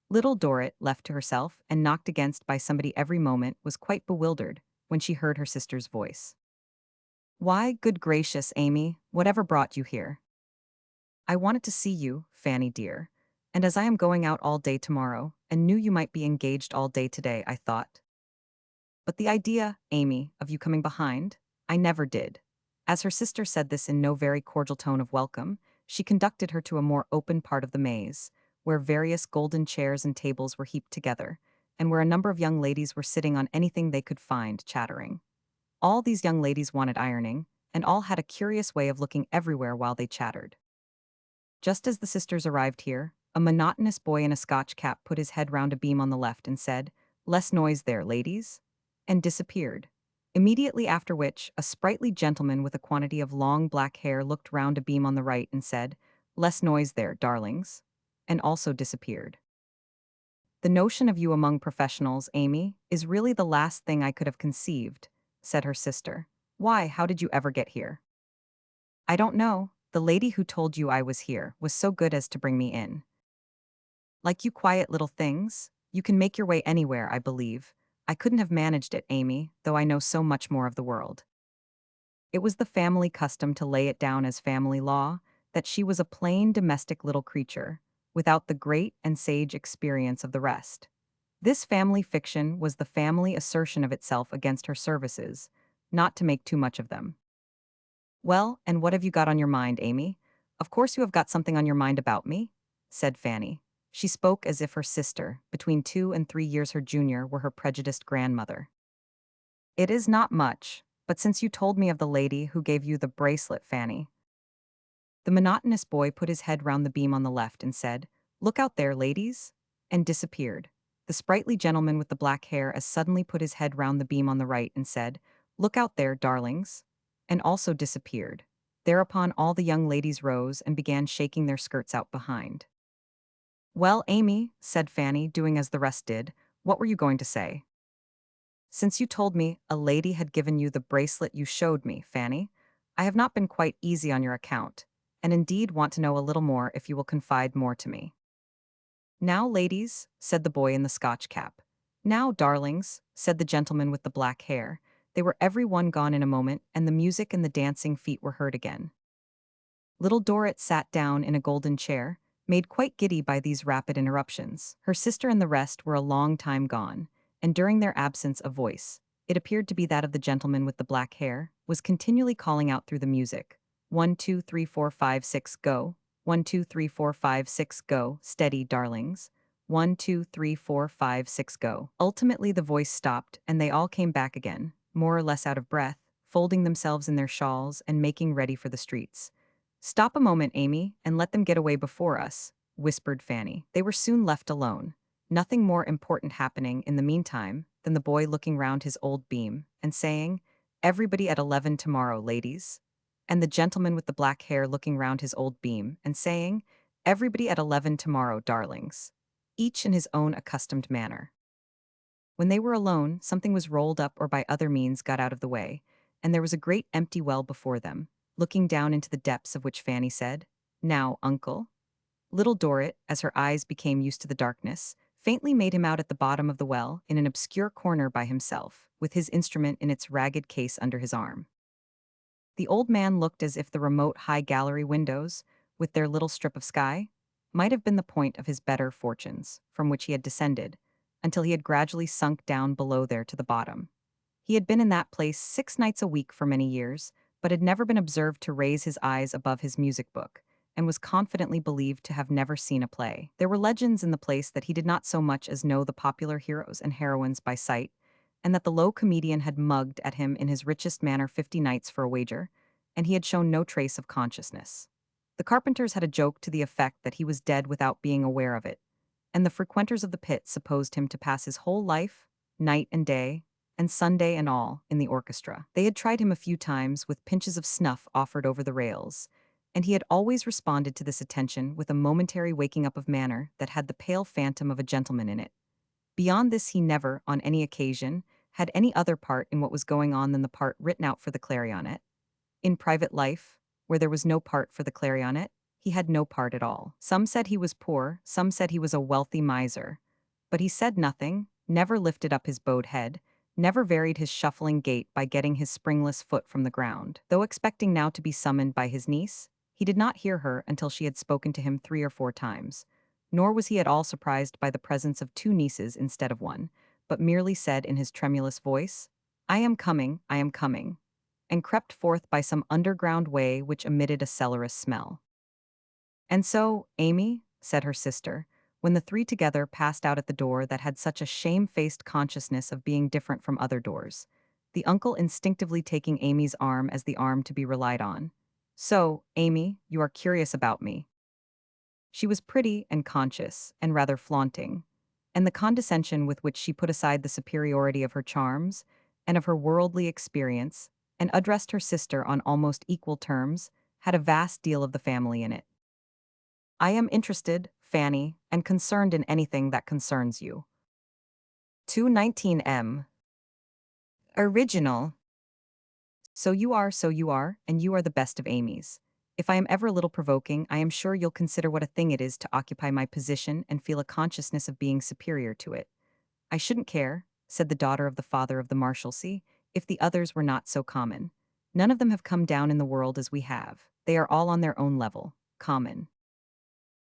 Little Dorrit, left to herself and knocked against by somebody every moment, was quite bewildered when she heard her sister's voice. "Why, good gracious, Amy, whatever brought you here?" "I wanted to see you, Fanny dear, and as I am going out all day tomorrow, and knew you might be engaged all day today, I thought. But the idea, Amy, of you coming behind, I never did." As her sister said this in no very cordial tone of welcome, she conducted her to a more open part of the maze, where various golden chairs and tables were heaped together, and where a number of young ladies were sitting on anything they could find, chattering. All these young ladies wanted ironing, and all had a curious way of looking everywhere while they chattered. Just as the sisters arrived here, a monotonous boy in a Scotch cap put his head round a beam on the left and said, "Less noise there, ladies," and disappeared. Immediately after which, a sprightly gentleman with a quantity of long black hair looked round a beam on the right and said, "Less noise there, darlings," and also disappeared. "The notion of you among professionals, Amy, is really the last thing I could have conceived," said her sister. "Why, how did you ever get here?" "I don't know. The lady who told you I was here was so good as to bring me in. Like you quiet little things, you can make your way anywhere, I believe. I couldn't have managed it, Amy, though I know so much more of the world." It was the family custom to lay it down as family law that she was a plain domestic little creature, without the great and sage experience of the rest. This family fiction was the family assertion of itself against her services, not to make too much of them. "Well, and what have you got on your mind, Amy? Of course you have got something on your mind about me," said Fanny. She spoke as if her sister, between 2 and 3 years her junior, were her prejudiced grandmother. "It is not much, but since you told me of the lady who gave you the bracelet, Fanny." The monotonous boy put his head round the beam on the left and said, "Look out there, ladies," and disappeared. The sprightly gentleman with the black hair as suddenly put his head round the beam on the right and said, "Look out there, darlings," and also disappeared. Thereupon all the young ladies rose and began shaking their skirts out behind. "Well, Amy," said Fanny, doing as the rest did, "what were you going to say?" "Since you told me a lady had given you the bracelet you showed me, Fanny, I have not been quite easy on your account, and indeed want to know a little more if you will confide more to me." "Now, ladies," said the boy in the Scotch cap. "Now, darlings," said the gentleman with the black hair. They were every one gone in a moment, and the music and the dancing feet were heard again. Little Dorrit sat down in a golden chair, made quite giddy by these rapid interruptions. Her sister and the rest were a long time gone, and during their absence a voice, it appeared to be that of the gentleman with the black hair, was continually calling out through the music, "1, 2, 3, 4, 5, 6, go. 1, 2, 3, 4, 5, 6, go. Steady, darlings. 1, 2, 3, 4, 5, 6, go." Ultimately the voice stopped, and they all came back again, more or less out of breath, folding themselves in their shawls and making ready for the streets. "Stop a moment, Amy, and let them get away before us," whispered Fanny. They were soon left alone, nothing more important happening in the meantime than the boy looking round his old beam and saying, "Everybody at 11 tomorrow, ladies," and the gentleman with the black hair looking round his old beam and saying, "Everybody at 11 tomorrow, darlings," each in his own accustomed manner. When they were alone, something was rolled up or by other means got out of the way, and there was a great empty well before them, looking down into the depths of which Fanny said, "Now, uncle." Little Dorrit, as her eyes became used to the darkness, faintly made him out at the bottom of the well, in an obscure corner by himself, with his instrument in its ragged case under his arm. The old man looked as if the remote high gallery windows, with their little strip of sky, might have been the point of his better fortunes, from which he had descended, until he had gradually sunk down below there to the bottom. He had been in that place 6 nights a week for many years, but had never been observed to raise his eyes above his music book, and was confidently believed to have never seen a play. There were legends in the place that he did not so much as know the popular heroes and heroines by sight, and that the low comedian had mugged at him in his richest manner 50 nights for a wager, and he had shown no trace of consciousness. The carpenters had a joke to the effect that he was dead without being aware of it, and the frequenters of the pit supposed him to pass his whole life, night and day, and Sunday and all, in the orchestra. They had tried him a few times with pinches of snuff offered over the rails, and he had always responded to this attention with a momentary waking up of manner that had the pale phantom of a gentleman in it. Beyond this he never, on any occasion, had any other part in what was going on than the part written out for the clarionet. In private life, where there was no part for the clarionet, he had no part at all. Some said he was poor, some said he was a wealthy miser. But he said nothing, never lifted up his bowed head, never varied his shuffling gait by getting his springless foot from the ground. Though expecting now to be summoned by his niece, he did not hear her until she had spoken to him 3 or 4 times. Nor was he at all surprised by the presence of 2 nieces instead of one, but merely said in his tremulous voice, I am coming, and crept forth by some underground way which emitted a cellarous smell. And so, Amy, said her sister, when the 3 together passed out at the door that had such a shamefaced consciousness of being different from other doors, the uncle instinctively taking Amy's arm as the arm to be relied on. So, Amy, you are curious about me. She was pretty and conscious, and rather flaunting, and the condescension with which she put aside the superiority of her charms and of her worldly experience, and addressed her sister on almost equal terms, had a vast deal of the family in it. I am interested, Fanny, and concerned in anything that concerns you. 219M. Original. So you are, and you are the best of Amy's. If I am ever a little provoking, I am sure you'll consider what a thing it is to occupy my position and feel a consciousness of being superior to it. I shouldn't care, said the daughter of the father of the Marshalsea, if the others were not so common. None of them have come down in the world as we have. They are all on their own level, common.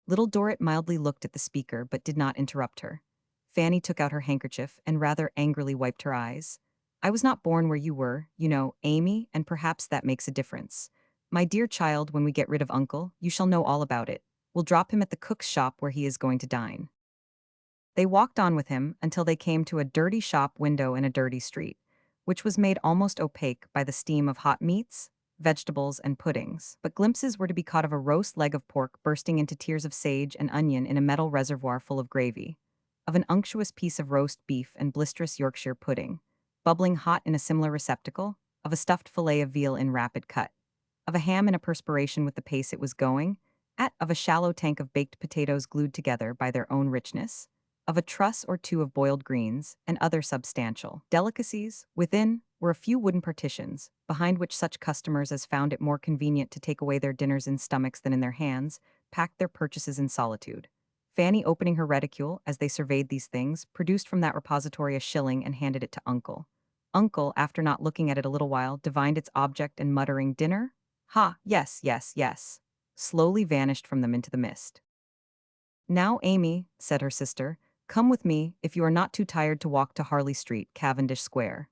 Little Dorrit mildly looked at the speaker but did not interrupt her. Fanny took out her handkerchief and rather angrily wiped her eyes. I was not born where you were, you know, Amy, and perhaps that makes a difference. My dear child, when we get rid of Uncle, you shall know all about it. We'll drop him at the cook's shop where he is going to dine. They walked on with him until they came to a dirty shop window in a dirty street, which was made almost opaque by the steam of hot meats, vegetables, and puddings. But glimpses were to be caught of a roast leg of pork bursting into tears of sage and onion in a metal reservoir full of gravy, of an unctuous piece of roast beef and blisterous Yorkshire pudding, bubbling hot in a similar receptacle, of a stuffed fillet of veal in rapid cut, of a ham in a perspiration with the pace it was going, of a shallow tank of baked potatoes glued together by their own richness, of a truss or 2 of boiled greens, and other substantial delicacies. Within were a few wooden partitions, behind which such customers as found it more convenient to take away their dinners in stomachs than in their hands, packed their purchases in solitude. Fanny, opening her reticule as they surveyed these things, produced from that repository a shilling and handed it to Uncle. Uncle, after not looking at it a little while, divined its object and muttering, "Dinner? Ha, yes," slowly vanished from them into the mist. Now, Amy, said her sister, come with me, if you are not too tired to walk to Harley Street, Cavendish Square.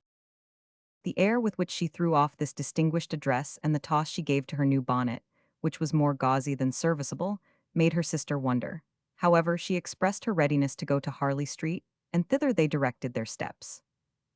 The air with which she threw off this distinguished address and the toss she gave to her new bonnet, which was more gauzy than serviceable, made her sister wonder. However, she expressed her readiness to go to Harley Street, and thither they directed their steps.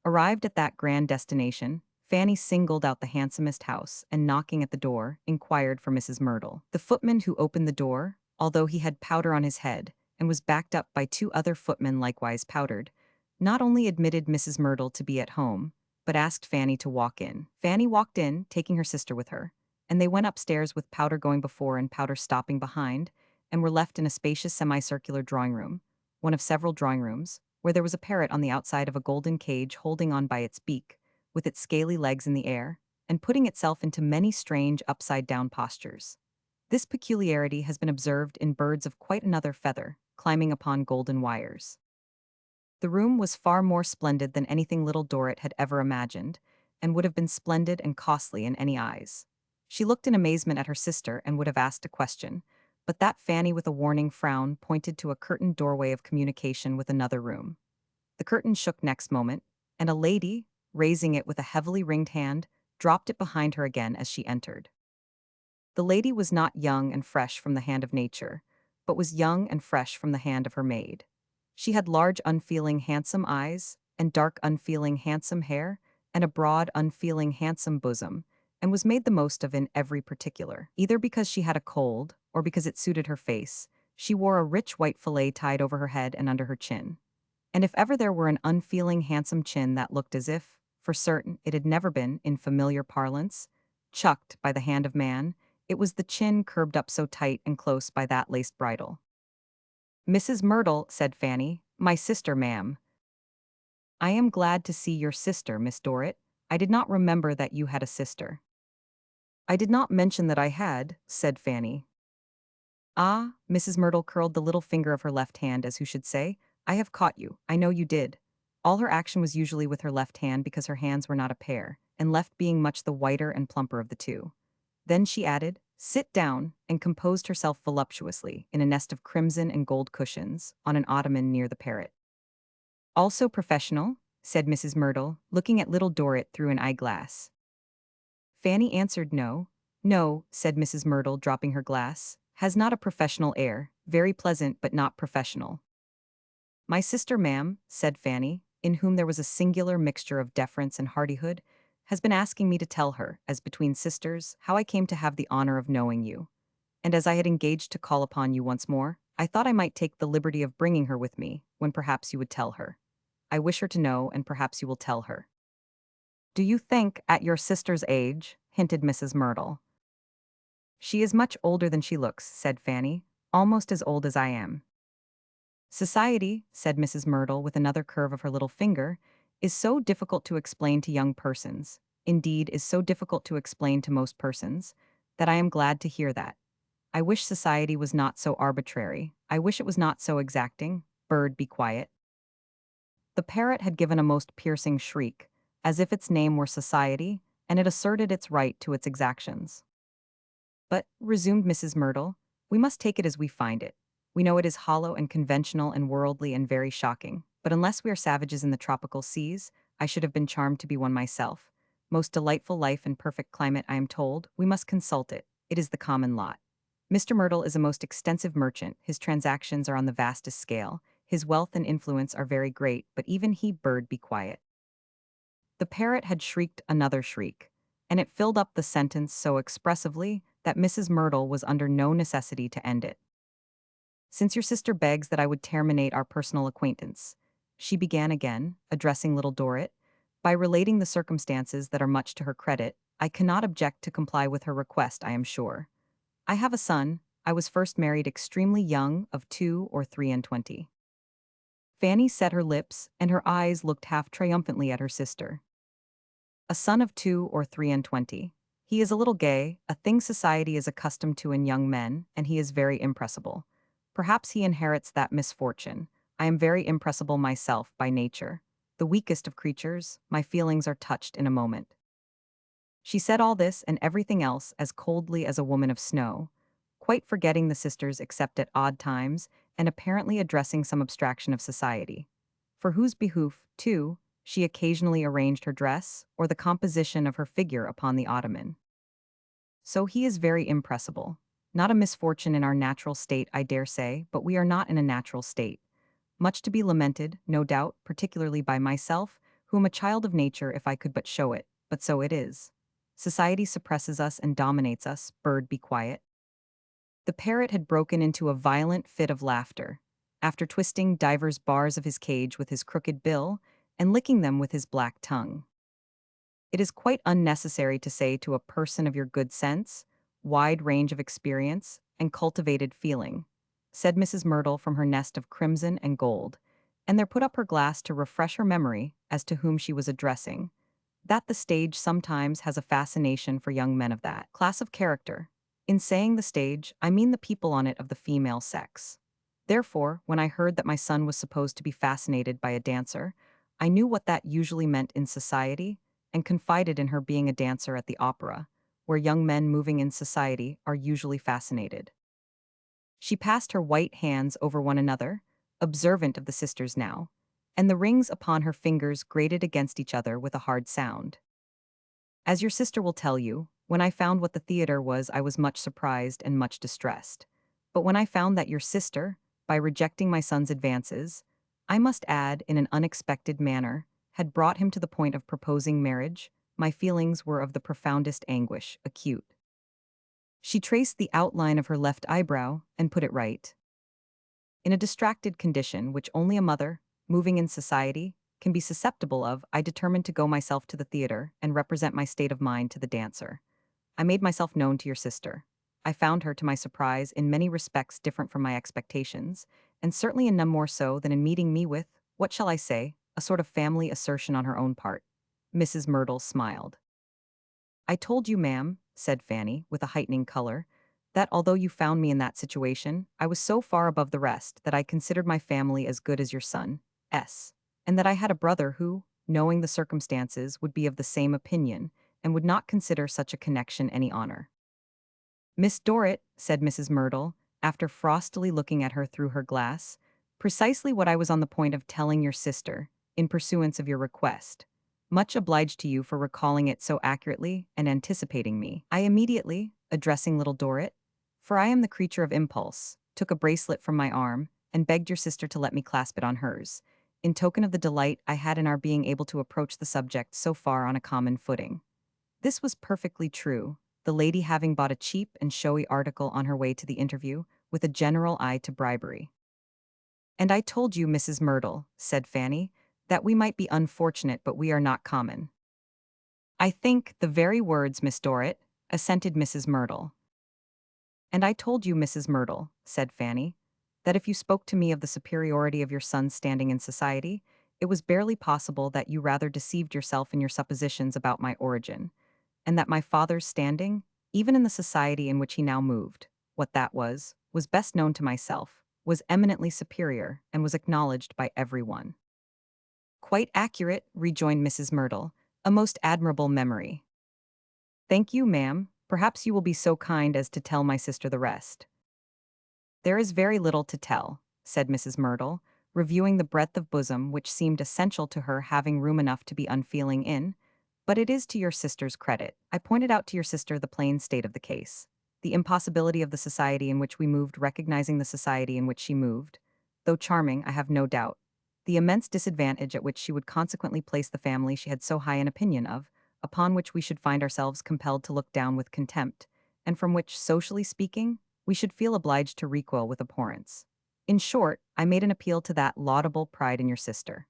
Arrived at that grand destination, Fanny singled out the handsomest house and, knocking at the door, inquired for Mrs. Myrtle. The footman who opened the door, although he had powder on his head and was backed up by 2 other footmen likewise powdered, not only admitted Mrs. Myrtle to be at home, but asked Fanny to walk in. Fanny walked in, taking her sister with her, and they went upstairs with powder going before and powder stopping behind, and were left in a spacious semicircular drawing room, one of several drawing rooms, where there was a parrot on the outside of a golden cage holding on by its beak, with its scaly legs in the air, and putting itself into many strange upside-down postures. This peculiarity has been observed in birds of quite another feather, climbing upon golden wires. The room was far more splendid than anything Little Dorrit had ever imagined, and would have been splendid and costly in any eyes. She looked in amazement at her sister and would have asked a question, but that Fanny with a warning frown pointed to a curtained doorway of communication with another room. The curtain shook next moment, and a lady, raising it with a heavily ringed hand, dropped it behind her again as she entered. The lady was not young and fresh from the hand of nature, but was young and fresh from the hand of her maid. She had large, unfeeling, handsome eyes, and dark, unfeeling, handsome hair, and a broad, unfeeling, handsome bosom, and was made the most of in every particular. Either because she had a cold, or because it suited her face, she wore a rich white fillet tied over her head and under her chin. And if ever there were an unfeeling, handsome chin that looked as if, for certain, it had never been, in familiar parlance, chucked by the hand of man, it was the chin curbed up so tight and close by that laced bridle. "Mrs. Myrtle," said Fanny, "my sister, ma'am." "I am glad to see your sister, Miss Dorrit. I did not remember that you had a sister." "I did not mention that I had," said Fanny. "Ah," Mrs. Myrtle curled the little finger of her left hand as who should say, "I have caught you, I know you did." All her action was usually with her left hand because her hands were not a pair, and left being much the whiter and plumper of the two. Then she added, "Sit down," and composed herself voluptuously, in a nest of crimson and gold cushions, on an ottoman near the parrot. "Also professional?" said Mrs. Myrtle, looking at Little Dorrit through an eyeglass. Fanny answered no. "No," said Mrs. Myrtle, dropping her glass, "has not a professional air, very pleasant but not professional." "My sister, ma'am," said Fanny, in whom there was a singular mixture of deference and hardihood, "has been asking me to tell her, as between sisters, how I came to have the honor of knowing you. And as I had engaged to call upon you once more, I thought I might take the liberty of bringing her with me, when perhaps you would tell her. I wish her to know, and perhaps you will tell her." "Do you think, at your sister's age?" hinted Mrs. Myrtle. "She is much older than she looks," said Fanny, "almost as old as I am." "Society," said Mrs. Myrtle with another curve of her little finger, "is so difficult to explain to young persons, indeed is so difficult to explain to most persons, that I am glad to hear that. I wish society was not so arbitrary, I wish it was not so exacting. Bird, be quiet." The parrot had given a most piercing shriek, as if its name were society, and it asserted its right to its exactions. "But," resumed Mrs. Myrtle, "we must take it as we find it. We know it is hollow and conventional and worldly and very shocking, but unless we are savages in the tropical seas, I should have been charmed to be one myself. Most delightful life and perfect climate, I am told, we must consult it. It is the common lot. Mr. Myrtle is a most extensive merchant, his transactions are on the vastest scale, his wealth and influence are very great, but even he, bird, be quiet." The parrot had shrieked another shriek, and it filled up the sentence so expressively that Mrs. Myrtle was under no necessity to end it. "Since your sister begs that I would terminate our personal acquaintance," she began again, addressing Little Dorrit, "by relating the circumstances that are much to her credit, I cannot object to comply with her request, I am sure. I have a son. I was first married extremely young, of 2 or 3 and 20. Fanny set her lips, and her eyes looked half triumphantly at her sister. "A son of 2 or 3 and 20. He is a little gay, a thing society is accustomed to in young men, and he is very impressible. Perhaps he inherits that misfortune. I am very impressible myself by nature. The weakest of creatures, my feelings are touched in a moment." She said all this and everything else as coldly as a woman of snow, quite forgetting the sisters except at odd times, and apparently addressing some abstraction of society, for whose behoof, too, she occasionally arranged her dress or the composition of her figure upon the ottoman. "So he is very impressible. Not a misfortune in our natural state, I dare say, but we are not in a natural state. Much to be lamented, no doubt, particularly by myself, who am a child of nature if I could but show it, but so it is. Society suppresses us and dominates us, bird, be quiet." The parrot had broken into a violent fit of laughter, after twisting divers bars of his cage with his crooked bill, and licking them with his black tongue. "It is quite unnecessary to say to a person of your good sense, wide range of experience, and cultivated feeling," said Mrs. Myrtle from her nest of crimson and gold, and there put up her glass to refresh her memory as to whom she was addressing, "that the stage sometimes has a fascination for young men of that class of character. In saying the stage, I mean the people on it of the female sex. Therefore, when I heard that my son was supposed to be fascinated by a dancer, I knew what that usually meant in society, and confided in her being a dancer at the opera, where young men moving in society are usually fascinated." She passed her white hands over one another, observant of the sisters now, and the rings upon her fingers grated against each other with a hard sound. "As your sister will tell you," When I found what the theater was, I was much surprised and much distressed. But when I found that your sister, by rejecting my son's advances, I must add, in an unexpected manner, had brought him to the point of proposing marriage, my feelings were of the profoundest anguish, acute. She traced the outline of her left eyebrow and put it right. In a distracted condition which only a mother, moving in society, can be susceptible of, I determined to go myself to the theater and represent my state of mind to the dancer. I made myself known to your sister. I found her, to my surprise, in many respects different from my expectations, and certainly in none more so than in meeting me with, what shall I say, a sort of family assertion on her own part. Mrs. Myrtle smiled. I told you, ma'am, said Fanny, with a heightening color, that although you found me in that situation, I was so far above the rest that I considered my family as good as your son, S., and that I had a brother who, knowing the circumstances, would be of the same opinion, and would not consider such a connection any honor. Miss Dorrit, said Mrs. Myrtle, after frostily looking at her through her glass, precisely what I was on the point of telling your sister, in pursuance of your request. Much obliged to you for recalling it so accurately and anticipating me. I immediately, addressing Little Dorrit, for I am the creature of impulse, took a bracelet from my arm, and begged your sister to let me clasp it on hers, in token of the delight I had in our being able to approach the subject so far on a common footing. This was perfectly true, the lady having bought a cheap and showy article on her way to the interview, with a general eye to bribery. And I told you, Mrs. Myrtle, said Fanny, that we might be unfortunate, but we are not common. I think the very words, Miss Dorrit, assented Mrs. Myrtle. And I told you, Mrs. Myrtle, said Fanny, that if you spoke to me of the superiority of your son's standing in society, it was barely possible that you rather deceived yourself in your suppositions about my origin, and that my father's standing, even in the society in which he now moved, what that was best known to myself, was eminently superior, and was acknowledged by every one. Quite accurate, rejoined Mrs. Myrtle, a most admirable memory. Thank you, ma'am. Perhaps you will be so kind as to tell my sister the rest. There is very little to tell, said Mrs. Myrtle, reviewing the breadth of bosom which seemed essential to her having room enough to be unfeeling in, but it is to your sister's credit. I pointed out to your sister the plain state of the case, the impossibility of the society in which we moved recognizing the society in which she moved, though charming, I have no doubt, the immense disadvantage at which she would consequently place the family she had so high an opinion of, upon which we should find ourselves compelled to look down with contempt, and from which, socially speaking, we should feel obliged to recoil with abhorrence. In short, I made an appeal to that laudable pride in your sister.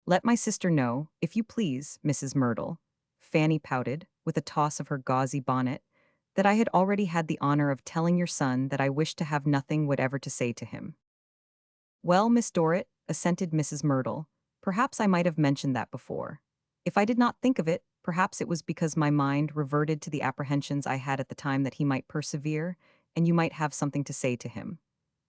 Let my sister know, if you please, Mrs. Myrtle, Fanny pouted, with a toss of her gauzy bonnet, that I had already had the honor of telling your son that I wished to have nothing whatever to say to him. Well, Miss Dorrit, assented Mrs. Myrtle, perhaps I might have mentioned that before. If I did not think of it, perhaps it was because my mind reverted to the apprehensions I had at the time that he might persevere, and you might have something to say to him.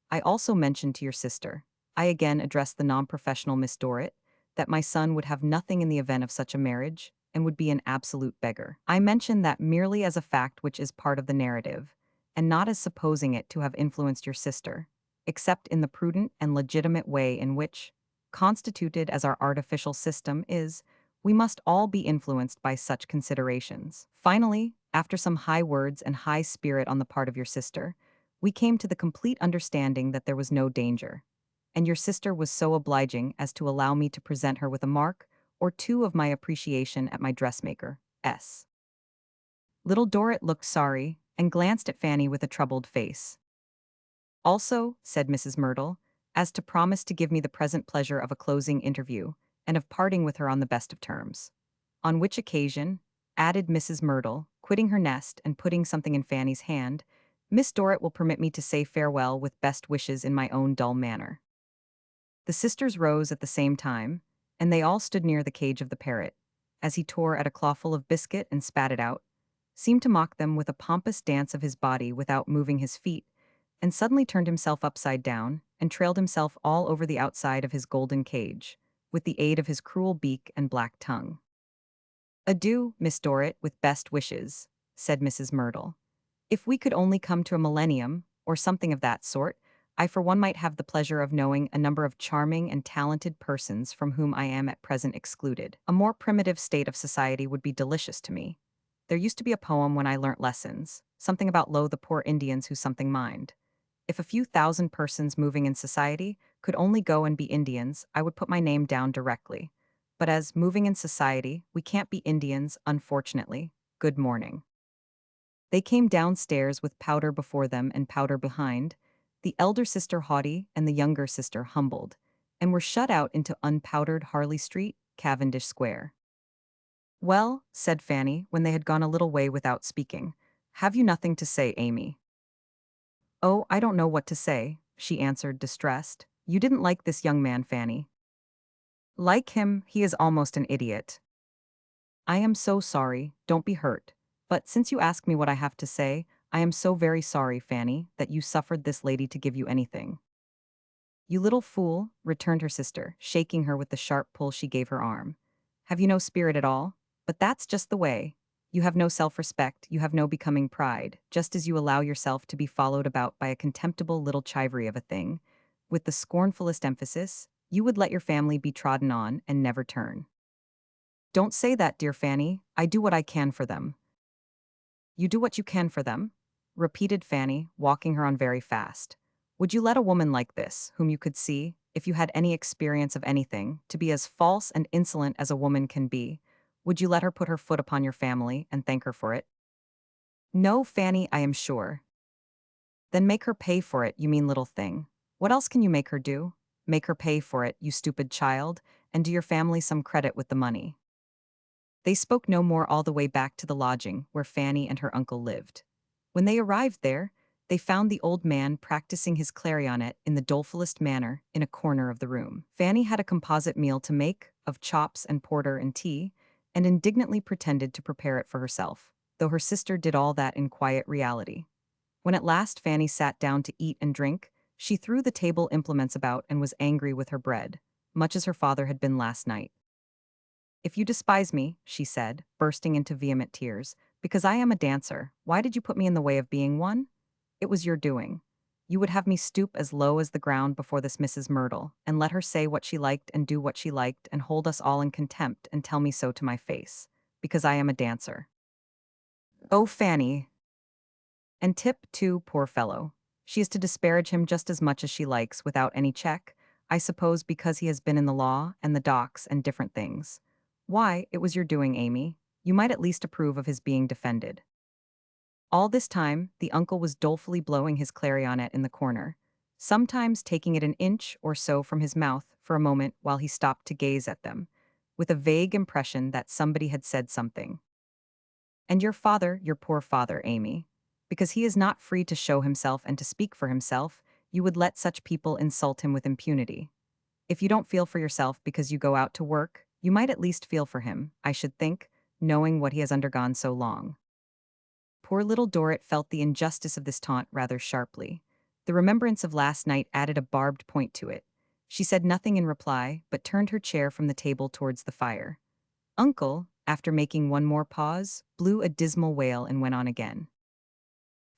I also mentioned to your sister, I again addressed the non-professional Miss Dorrit, that my son would have nothing in the event of such a marriage, and would be an absolute beggar. I mentioned that merely as a fact which is part of the narrative, and not as supposing it to have influenced your sister, except in the prudent and legitimate way in which, constituted as our artificial system is, we must all be influenced by such considerations. Finally, after some high words and high spirit on the part of your sister, we came to the complete understanding that there was no danger, and your sister was so obliging as to allow me to present her with a mark or two of my appreciation at my dressmaker, S. Little Dorrit looked sorry and glanced at Fanny with a troubled face. Also, said Mrs. Myrtle, as to promise to give me the present pleasure of a closing interview, and of parting with her on the best of terms. On which occasion, added Mrs. Myrtle, quitting her nest and putting something in Fanny's hand, Miss Dorrit will permit me to say farewell with best wishes in my own dull manner. The sisters rose at the same time, and they all stood near the cage of the parrot, as he tore at a clawful of biscuit and spat it out, seemed to mock them with a pompous dance of his body without moving his feet, and suddenly turned himself upside down, and trailed himself all over the outside of his golden cage, with the aid of his cruel beak and black tongue. Adieu, Miss Dorrit, with best wishes, said Mrs. Myrtle. If we could only come to a millennium, or something of that sort, I for one might have the pleasure of knowing a number of charming and talented persons from whom I am at present excluded. A more primitive state of society would be delicious to me. There used to be a poem when I learnt lessons, something about lo the poor Indians who something mind. If a few thousand persons moving in society could only go and be Indians, I would put my name down directly. But as moving in society, we can't be Indians, unfortunately. Good morning. They came downstairs with powder before them and powder behind, the elder sister haughty and the younger sister humbled, and were shut out into unpowdered Harley Street, Cavendish Square. Well, said Fanny, when they had gone a little way without speaking, have you nothing to say, Amy? Oh, I don't know what to say, she answered, distressed. You didn't like this young man, Fanny. Like him, he is almost an idiot. I am so sorry, don't be hurt. But since you ask me what I have to say, I am so very sorry, Fanny, that you suffered this lady to give you anything. You little fool, returned her sister, shaking her with the sharp pull she gave her arm. Have you no spirit at all? But that's just the way. You have no self-respect, you have no becoming pride, just as you allow yourself to be followed about by a contemptible little chivery of a thing. With the scornfulest emphasis, you would let your family be trodden on and never turn. Don't say that, dear Fanny, I do what I can for them. You do what you can for them? Repeated Fanny, walking her on very fast. Would you let a woman like this, whom you could see, if you had any experience of anything, to be as false and insolent as a woman can be, would you let her put her foot upon your family and thank her for it? No, Fanny, I am sure. Then make her pay for it, you mean little thing. What else can you make her do? Make her pay for it, you stupid child, and do your family some credit with the money. They spoke no more all the way back to the lodging where Fanny and her uncle lived. When they arrived there, they found the old man practicing his clarionet in the dolefulest manner in a corner of the room. Fanny had a composite meal to make, of chops and porter and tea, and indignantly pretended to prepare it for herself, though her sister did all that in quiet reality. When at last Fanny sat down to eat and drink, she threw the table implements about and was angry with her bread, much as her father had been last night. If you despise me, she said, bursting into vehement tears, because I am a dancer, why did you put me in the way of being one? It was your doing. You would have me stoop as low as the ground before this Mrs. Myrtle, and let her say what she liked and do what she liked and hold us all in contempt and tell me so to my face, because I am a dancer. Oh, Fanny. And Tip, too, poor fellow. She is to disparage him just as much as she likes without any check, I suppose because he has been in the law and the docks and different things. Why, it was your doing, Amy. You might at least approve of his being defended. All this time, the uncle was dolefully blowing his clarionet in the corner, sometimes taking it an inch or so from his mouth for a moment while he stopped to gaze at them, with a vague impression that somebody had said something. And your poor father, Amy, because he is not free to show himself and to speak for himself, you would let such people insult him with impunity. If you don't feel for yourself because you go out to work, you might at least feel for him, I should think, knowing what he has undergone so long. Poor little Dorrit felt the injustice of this taunt rather sharply. The remembrance of last night added a barbed point to it. She said nothing in reply, but turned her chair from the table towards the fire. Uncle, after making one more pause, blew a dismal wail and went on again.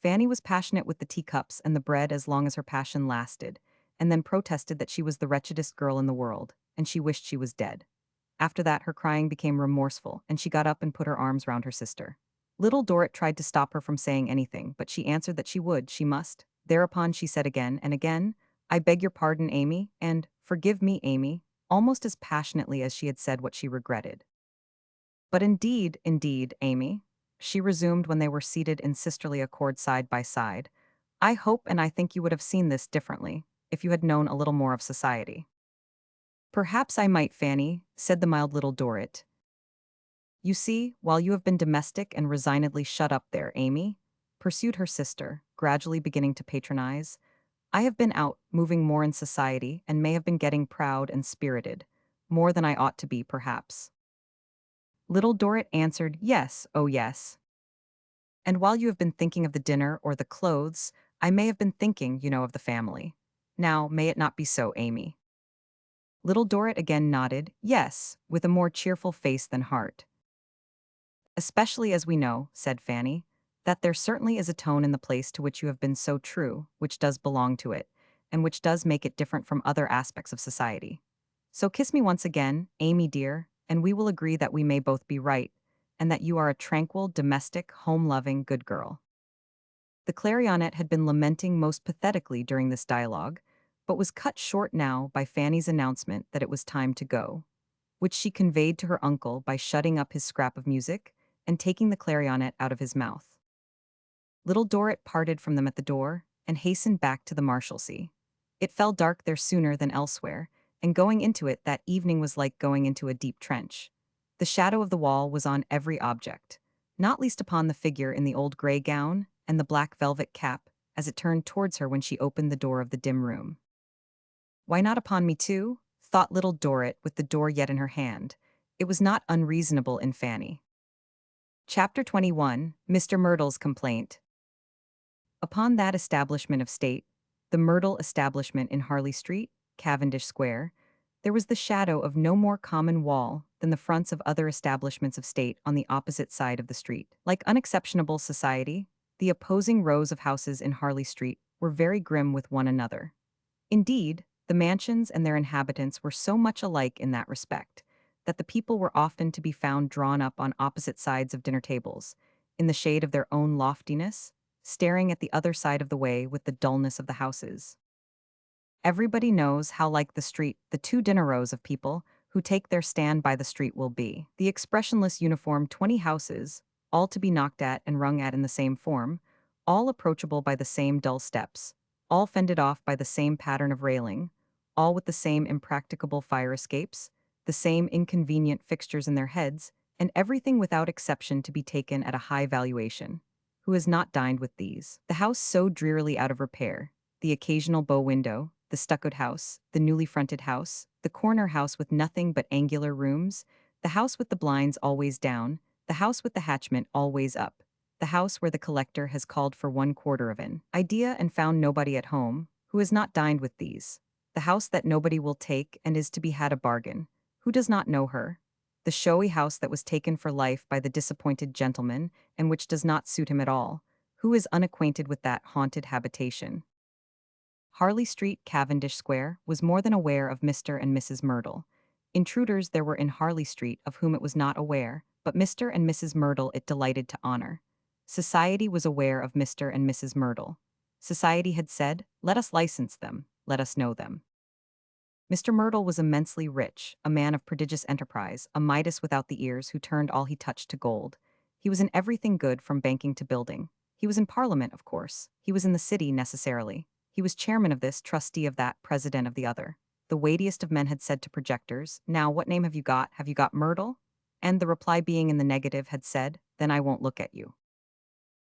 Fanny was passionate with the teacups and the bread as long as her passion lasted, and then protested that she was the wretchedest girl in the world, and she wished she was dead. After that her crying became remorseful, and she got up and put her arms round her sister. Little Dorrit tried to stop her from saying anything, but she answered that she would, she must. Thereupon she said again and again, I beg your pardon, Amy, and forgive me, Amy, almost as passionately as she had said what she regretted. But indeed, Amy, she resumed when they were seated in sisterly accord side by side, I hope and I think you would have seen this differently, if you had known a little more of society. Perhaps I might, Fanny, said the mild little Dorrit. You see, while you have been domestic and resignedly shut up there, Amy, pursued her sister, gradually beginning to patronize, I have been out, moving more in society, and may have been getting proud and spirited, more than I ought to be, perhaps. Little Dorrit answered, yes, oh yes. And while you have been thinking of the dinner or the clothes, I may have been thinking, of the family. Now, may it not be so, Amy? Little Dorrit again nodded, yes, with a more cheerful face than heart. Especially as we know, said Fanny, that there certainly is a tone in the place to which you have been so true, which does belong to it, and which does make it different from other aspects of society. So kiss me once again, Amy dear, and we will agree that we may both be right, and that you are a tranquil, domestic, home-loving, good girl. The clarionet had been lamenting most pathetically during this dialogue, but was cut short now by Fanny's announcement that it was time to go, which she conveyed to her uncle by shutting up his scrap of music and taking the clarionet out of his mouth. Little Dorrit parted from them at the door and hastened back to the Marshalsea. It fell dark there sooner than elsewhere, and going into it that evening was like going into a deep trench. The shadow of the wall was on every object, not least upon the figure in the old grey gown and the black velvet cap as it turned towards her when she opened the door of the dim room. Why not upon me too? Thought Little Dorrit with the door yet in her hand. It was not unreasonable in Fanny. Chapter 21, Mr. Myrtle's Complaint. Upon that establishment of state, the Myrtle establishment in Harley Street, Cavendish Square, there was the shadow of no more common wall than the fronts of other establishments of state on the opposite side of the street. Like unexceptionable society, the opposing rows of houses in Harley Street were very grim with one another. Indeed, the mansions and their inhabitants were so much alike in that respect, that the people were often to be found drawn up on opposite sides of dinner tables, in the shade of their own loftiness, staring at the other side of the way with the dullness of the houses. Everybody knows how like the street the two dinner rows of people who take their stand by the street will be. The expressionless uniform 20 houses, all to be knocked at and rung at in the same form, all approachable by the same dull steps, all fended off by the same pattern of railing, all with the same impracticable fire escapes, the same inconvenient fixtures in their heads, and everything without exception to be taken at a high valuation. Who has not dined with these? The house so drearily out of repair, the occasional bow window, the stuccoed house, the newly fronted house, the corner house with nothing but angular rooms, the house with the blinds always down, the house with the hatchment always up, the house where the collector has called for 1/4 of an idea and found nobody at home, who has not dined with these, the house that nobody will take and is to be had a bargain, who does not know her, the showy house that was taken for life by the disappointed gentleman and which does not suit him at all, who is unacquainted with that haunted habitation. Harley Street, Cavendish Square, was more than aware of Mr. and Mrs. Myrtle. Intruders there were in Harley Street of whom it was not aware, but Mr. and Mrs. Myrtle it delighted to honor. Society was aware of Mr. and Mrs. Myrtle. Society had said, "Let us license them, let us know them." Mr. Myrtle was immensely rich, a man of prodigious enterprise, a Midas without the ears who turned all he touched to gold. He was in everything good from banking to building. He was in Parliament, of course. He was in the city, necessarily. He was chairman of this, trustee of that, president of the other. The weightiest of men had said to projectors, "Now, what name have you got? Have you got Myrtle?" And the reply being in the negative had said, "Then I won't look at you."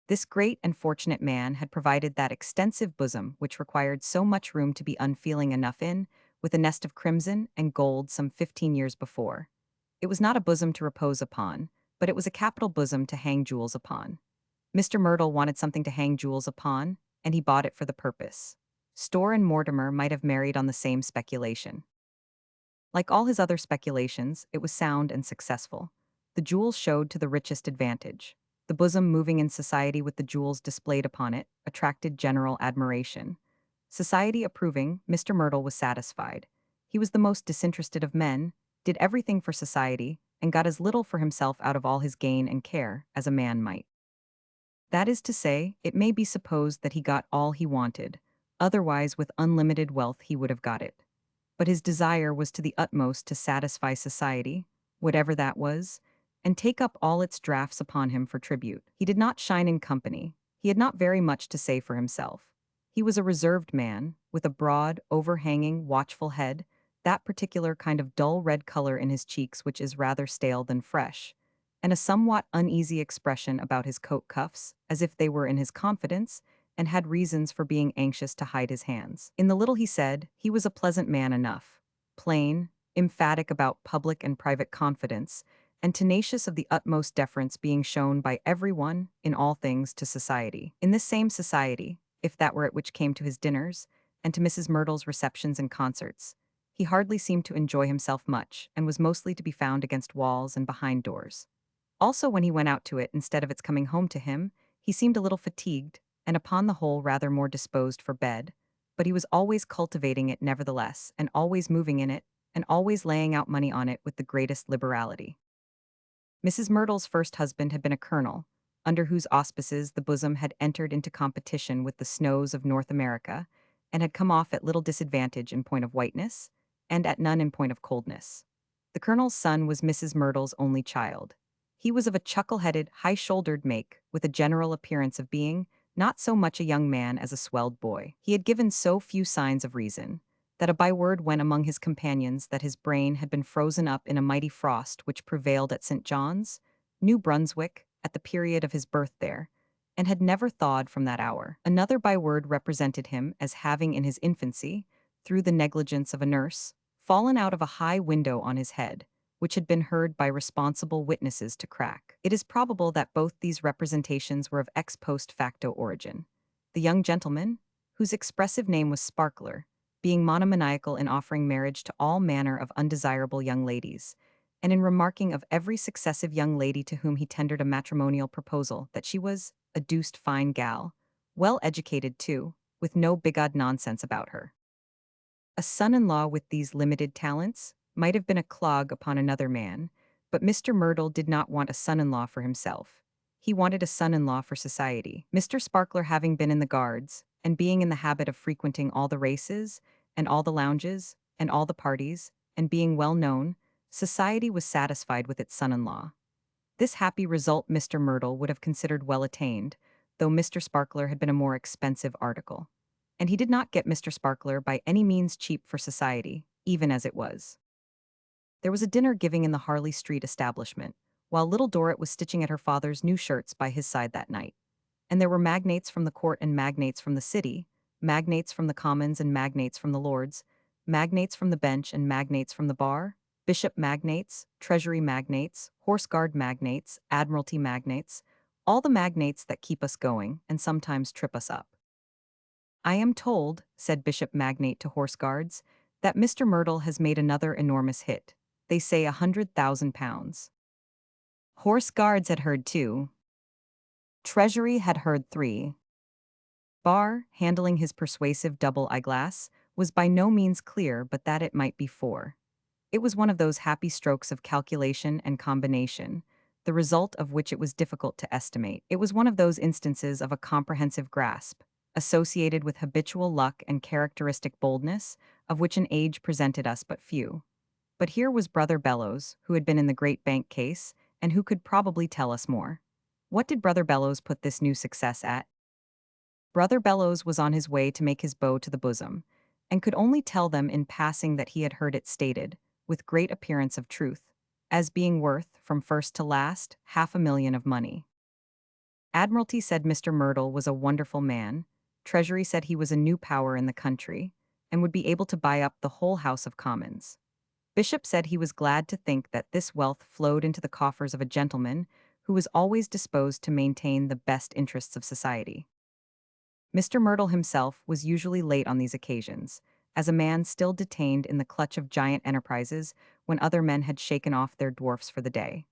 This great and fortunate man had provided that extensive bosom which required so much room to be unfeeling enough in, with a nest of crimson and gold some 15 years before. It was not a bosom to repose upon, but it was a capital bosom to hang jewels upon. Mr. Myrtle wanted something to hang jewels upon, and he bought it for the purpose. Store and Mortimer might have married on the same speculation. Like all his other speculations, it was sound and successful. The jewels showed to the richest advantage. The bosom moving in society with the jewels displayed upon it attracted general admiration. Society approving, Mr. Myrtle was satisfied. He was the most disinterested of men, did everything for society, and got as little for himself out of all his gain and care as a man might. That is to say, it may be supposed that he got all he wanted, otherwise with unlimited wealth he would have got it. But his desire was to the utmost to satisfy society, whatever that was, and take up all its drafts upon him for tribute. He did not shine in company. He had not very much to say for himself. He was a reserved man, with a broad, overhanging, watchful head, that particular kind of dull red color in his cheeks which is rather stale than fresh, and a somewhat uneasy expression about his coat cuffs, as if they were in his confidence, and had reasons for being anxious to hide his hands. In the little he said, he was a pleasant man enough, plain, emphatic about public and private confidence, and tenacious of the utmost deference being shown by every one, in all things, to society. In this same society, if that were it which came to his dinners, and to Mrs. Myrtle's receptions and concerts, he hardly seemed to enjoy himself much, and was mostly to be found against walls and behind doors. Also, when he went out to it instead of its coming home to him, he seemed a little fatigued, and upon the whole rather more disposed for bed, but he was always cultivating it nevertheless, and always moving in it, and always laying out money on it with the greatest liberality. Mrs. Myrtle's first husband had been a colonel, under whose auspices the bosom had entered into competition with the snows of North America, and had come off at little disadvantage in point of whiteness, and at none in point of coldness. The colonel's son was Mrs. Myrtle's only child. He was of a chuckle-headed, high-shouldered make, with a general appearance of being not so much a young man as a swelled boy. He had given so few signs of reason, that a byword went among his companions that his brain had been frozen up in a mighty frost which prevailed at St. John's, New Brunswick, at the period of his birth there, and had never thawed from that hour. Another byword represented him as having in his infancy, through the negligence of a nurse, fallen out of a high window on his head, which had been heard by responsible witnesses to crack. It is probable that both these representations were of ex post facto origin. The young gentleman, whose expressive name was Sparkler, being monomaniacal in offering marriage to all manner of undesirable young ladies, and in remarking of every successive young lady to whom he tendered a matrimonial proposal that she was a deuced fine gal, well educated too, with no bigod nonsense about her. A son-in-law with these limited talents might have been a clog upon another man, but Mr. Myrtle did not want a son-in-law for himself. He wanted a son-in-law for society. Mr. Sparkler having been in the Guards, and being in the habit of frequenting all the races, and all the lounges, and all the parties, and being well known, society was satisfied with its son-in-law. This happy result Mr. Myrtle would have considered well attained, though Mr. Sparkler had been a more expensive article. And he did not get Mr. Sparkler by any means cheap for society, even as it was. There was a dinner giving in the Harley Street establishment, while Little Dorrit was stitching at her father's new shirts by his side that night. And there were magnates from the court and magnates from the city, magnates from the commons and magnates from the lords, magnates from the bench and magnates from the bar, bishop magnates, treasury magnates, horse guard magnates, admiralty magnates, all the magnates that keep us going and sometimes trip us up. I am told, said Bishop Magnate to horse guards, that Mr. Myrtle has made another enormous hit. They say £100,000. Horse guards had heard 2. Treasury had heard 3. Barr, handling his persuasive double eyeglass, was by no means clear but that it might be 4. It was one of those happy strokes of calculation and combination, the result of which it was difficult to estimate. It was one of those instances of a comprehensive grasp, associated with habitual luck and characteristic boldness, of which an age presented us but few. But here was Brother Bellows, who had been in the great bank case, and who could probably tell us more. What did Brother Bellows put this new success at? Brother Bellows was on his way to make his bow to the bosom, and could only tell them in passing that he had heard it stated, with great appearance of truth, as being worth, from first to last, 500,000 of money. Admiralty said Mr. Myrtle was a wonderful man, Treasury said he was a new power in the country, and would be able to buy up the whole House of Commons. Bishop said he was glad to think that this wealth flowed into the coffers of a gentleman who was always disposed to maintain the best interests of society. Mr. Myrtle himself was usually late on these occasions, as a man still detained in the clutch of giant enterprises when other men had shaken off their dwarfs for the day.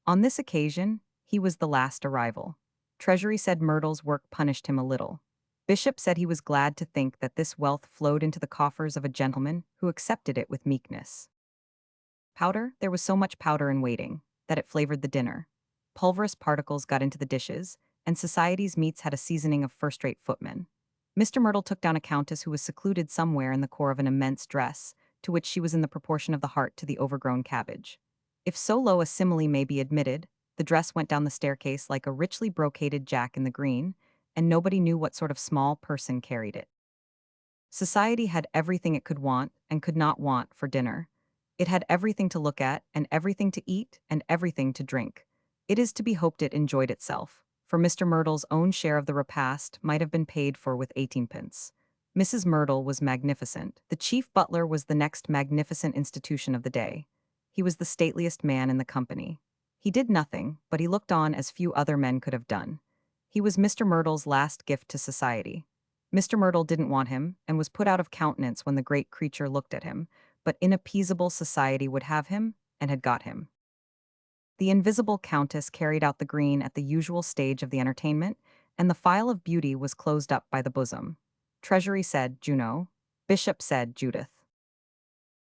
On this occasion, he was the last arrival. Treasury said Myrtle's work punished him a little. Bishop said he was glad to think that this wealth flowed into the coffers of a gentleman who accepted it with meekness. Powder, there was so much powder in waiting, that it flavored the dinner. Pulverous particles got into the dishes, and society's meats had a seasoning of first-rate footmen. Mr. Myrtle took down a countess who was secluded somewhere in the core of an immense dress, to which she was in the proportion of the heart to the overgrown cabbage. If so low a simile may be admitted, the dress went down the staircase like a richly brocaded jack in the green, and nobody knew what sort of small person carried it. Society had everything it could want and could not want for dinner. It had everything to look at, and everything to eat, and everything to drink. It is to be hoped it enjoyed itself, for Mr. Myrtle's own share of the repast might have been paid for with 18 pence. Mrs. Myrtle was magnificent. The chief butler was the next magnificent institution of the day. He was the stateliest man in the company. He did nothing, but he looked on as few other men could have done. He was Mr. Myrtle's last gift to society. Mr. Myrtle didn't want him, and was put out of countenance when the great creature looked at him, but inappeasable society would have him, and had got him. The invisible countess carried out the green at the usual stage of the entertainment, and the file of beauty was closed up by the bosom. Treasury said Juno. Bishop said Judith.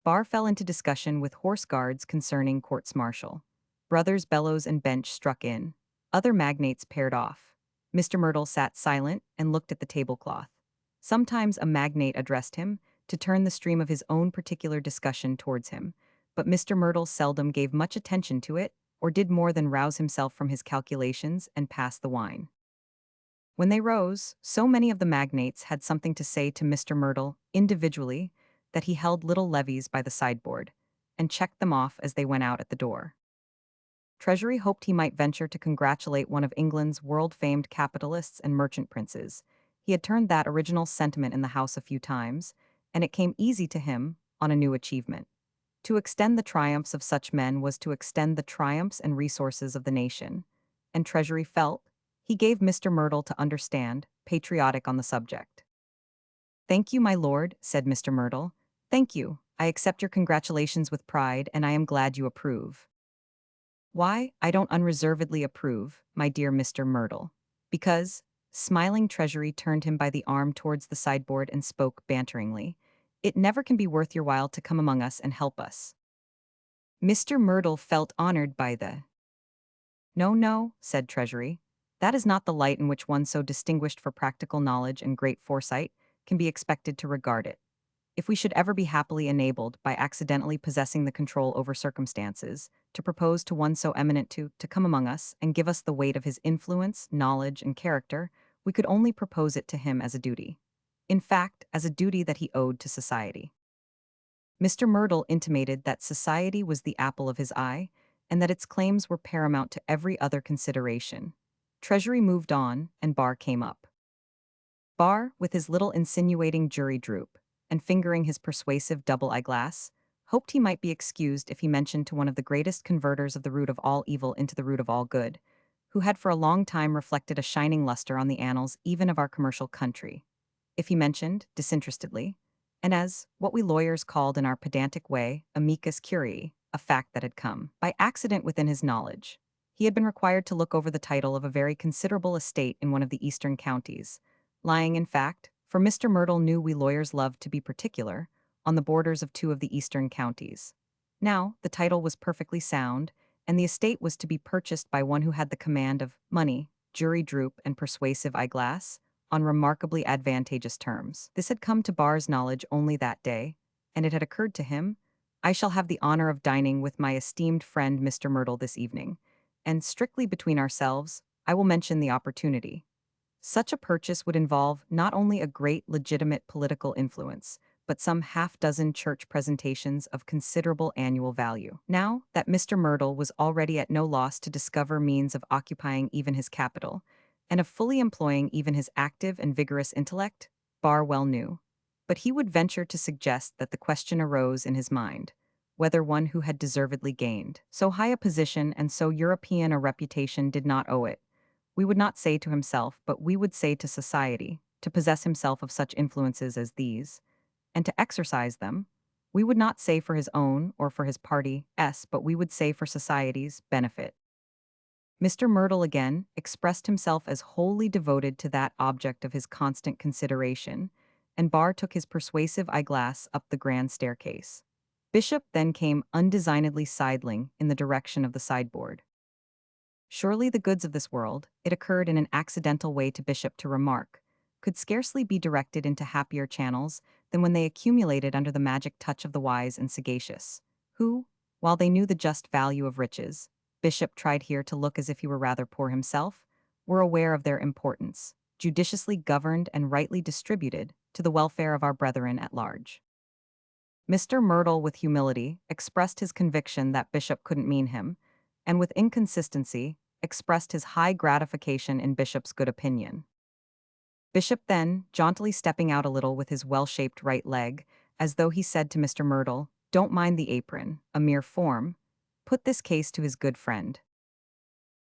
Barr fell into discussion with horse guards concerning courts-martial. Brothers Bellows and Bench struck in. Other magnates paired off. Mr. Myrtle sat silent and looked at the tablecloth. Sometimes a magnate addressed him, to turn the stream of his own particular discussion towards him, but Mr. Myrtle seldom gave much attention to it, or did more than rouse himself from his calculations and pass the wine. When they rose, so many of the magnates had something to say to Mr. Myrtle, individually, that he held little levies by the sideboard, and checked them off as they went out at the door. Treasury hoped he might venture to congratulate one of England's world-famed capitalists and merchant princes. He had turned that original sentiment in the House a few times, and it came easy to him on a new achievement. To extend the triumphs of such men was to extend the triumphs and resources of the nation, and Treasury felt, he gave Mr. Myrtle to understand, patriotic on the subject. "Thank you, my lord," said Mr. Myrtle. "Thank you. I accept your congratulations with pride, and I am glad you approve." "Why, I don't unreservedly approve, my dear Mr. Myrtle. Because," smiling Treasury turned him by the arm towards the sideboard and spoke banteringly, "it never can be worth your while to come among us and help us." Mr. Myrtle felt honored by the "No, no," said Treasury. "That is not the light in which one so distinguished for practical knowledge and great foresight can be expected to regard it. If we should ever be happily enabled, by accidentally possessing the control over circumstances, to propose to one so eminent to come among us and give us the weight of his influence, knowledge, and character, we could only propose it to him as a duty. In fact, as a duty that he owed to society." Mr. Myrtle intimated that society was the apple of his eye, and that its claims were paramount to every other consideration. Treasury moved on, and Barr came up. Barr, with his little insinuating jury droop, and fingering his persuasive double eyeglass, hoped he might be excused if he mentioned to one of the greatest converters of the root of all evil into the root of all good, who had for a long time reflected a shining luster on the annals even of our commercial country. If he mentioned, disinterestedly, and as, what we lawyers called in our pedantic way, amicus curiae, a fact that had come, by accident within his knowledge, he had been required to look over the title of a very considerable estate in one of the eastern counties, lying, in fact, for Mr. Myrtle knew we lawyers loved to be particular, on the borders of two of the eastern counties. Now, the title was perfectly sound, and the estate was to be purchased by one who had the command of money, jury droop, and persuasive eyeglass, on remarkably advantageous terms. This had come to Barr's knowledge only that day, and it had occurred to him, "I shall have the honor of dining with my esteemed friend Mr. Myrtle this evening, and strictly between ourselves, I will mention the opportunity." Such a purchase would involve not only a great legitimate political influence, but some half-dozen church presentations of considerable annual value. Now that Mr. Myrtle was already at no loss to discover means of occupying even his capital, and of fully employing even his active and vigorous intellect, Barr well knew. But he would venture to suggest that the question arose in his mind, whether one who had deservedly gained so high a position and so European a reputation did not owe it, we would not say to himself, but we would say to society, to possess himself of such influences as these, and to exercise them. We would not say for his own or for his party's, but we would say for society's benefit. Mr. Myrtle again expressed himself as wholly devoted to that object of his constant consideration, and Barr took his persuasive eyeglass up the grand staircase. Bishop then came undesignedly sidling in the direction of the sideboard. Surely the goods of this world, it occurred in an accidental way to Bishop to remark, could scarcely be directed into happier channels than when they accumulated under the magic touch of the wise and sagacious, who, while they knew the just value of riches, Bishop tried here to look as if he were rather poor himself, were aware of their importance, judiciously governed and rightly distributed, to the welfare of our brethren at large. Mr. Myrtle, with humility, expressed his conviction that Bishop couldn't mean him, and with inconsistency, expressed his high gratification in Bishop's good opinion. Bishop then, jauntily stepping out a little with his well-shaped right leg, as though he said to Mr. Myrtle, "Don't mind the apron, a mere form," put this case to his good friend.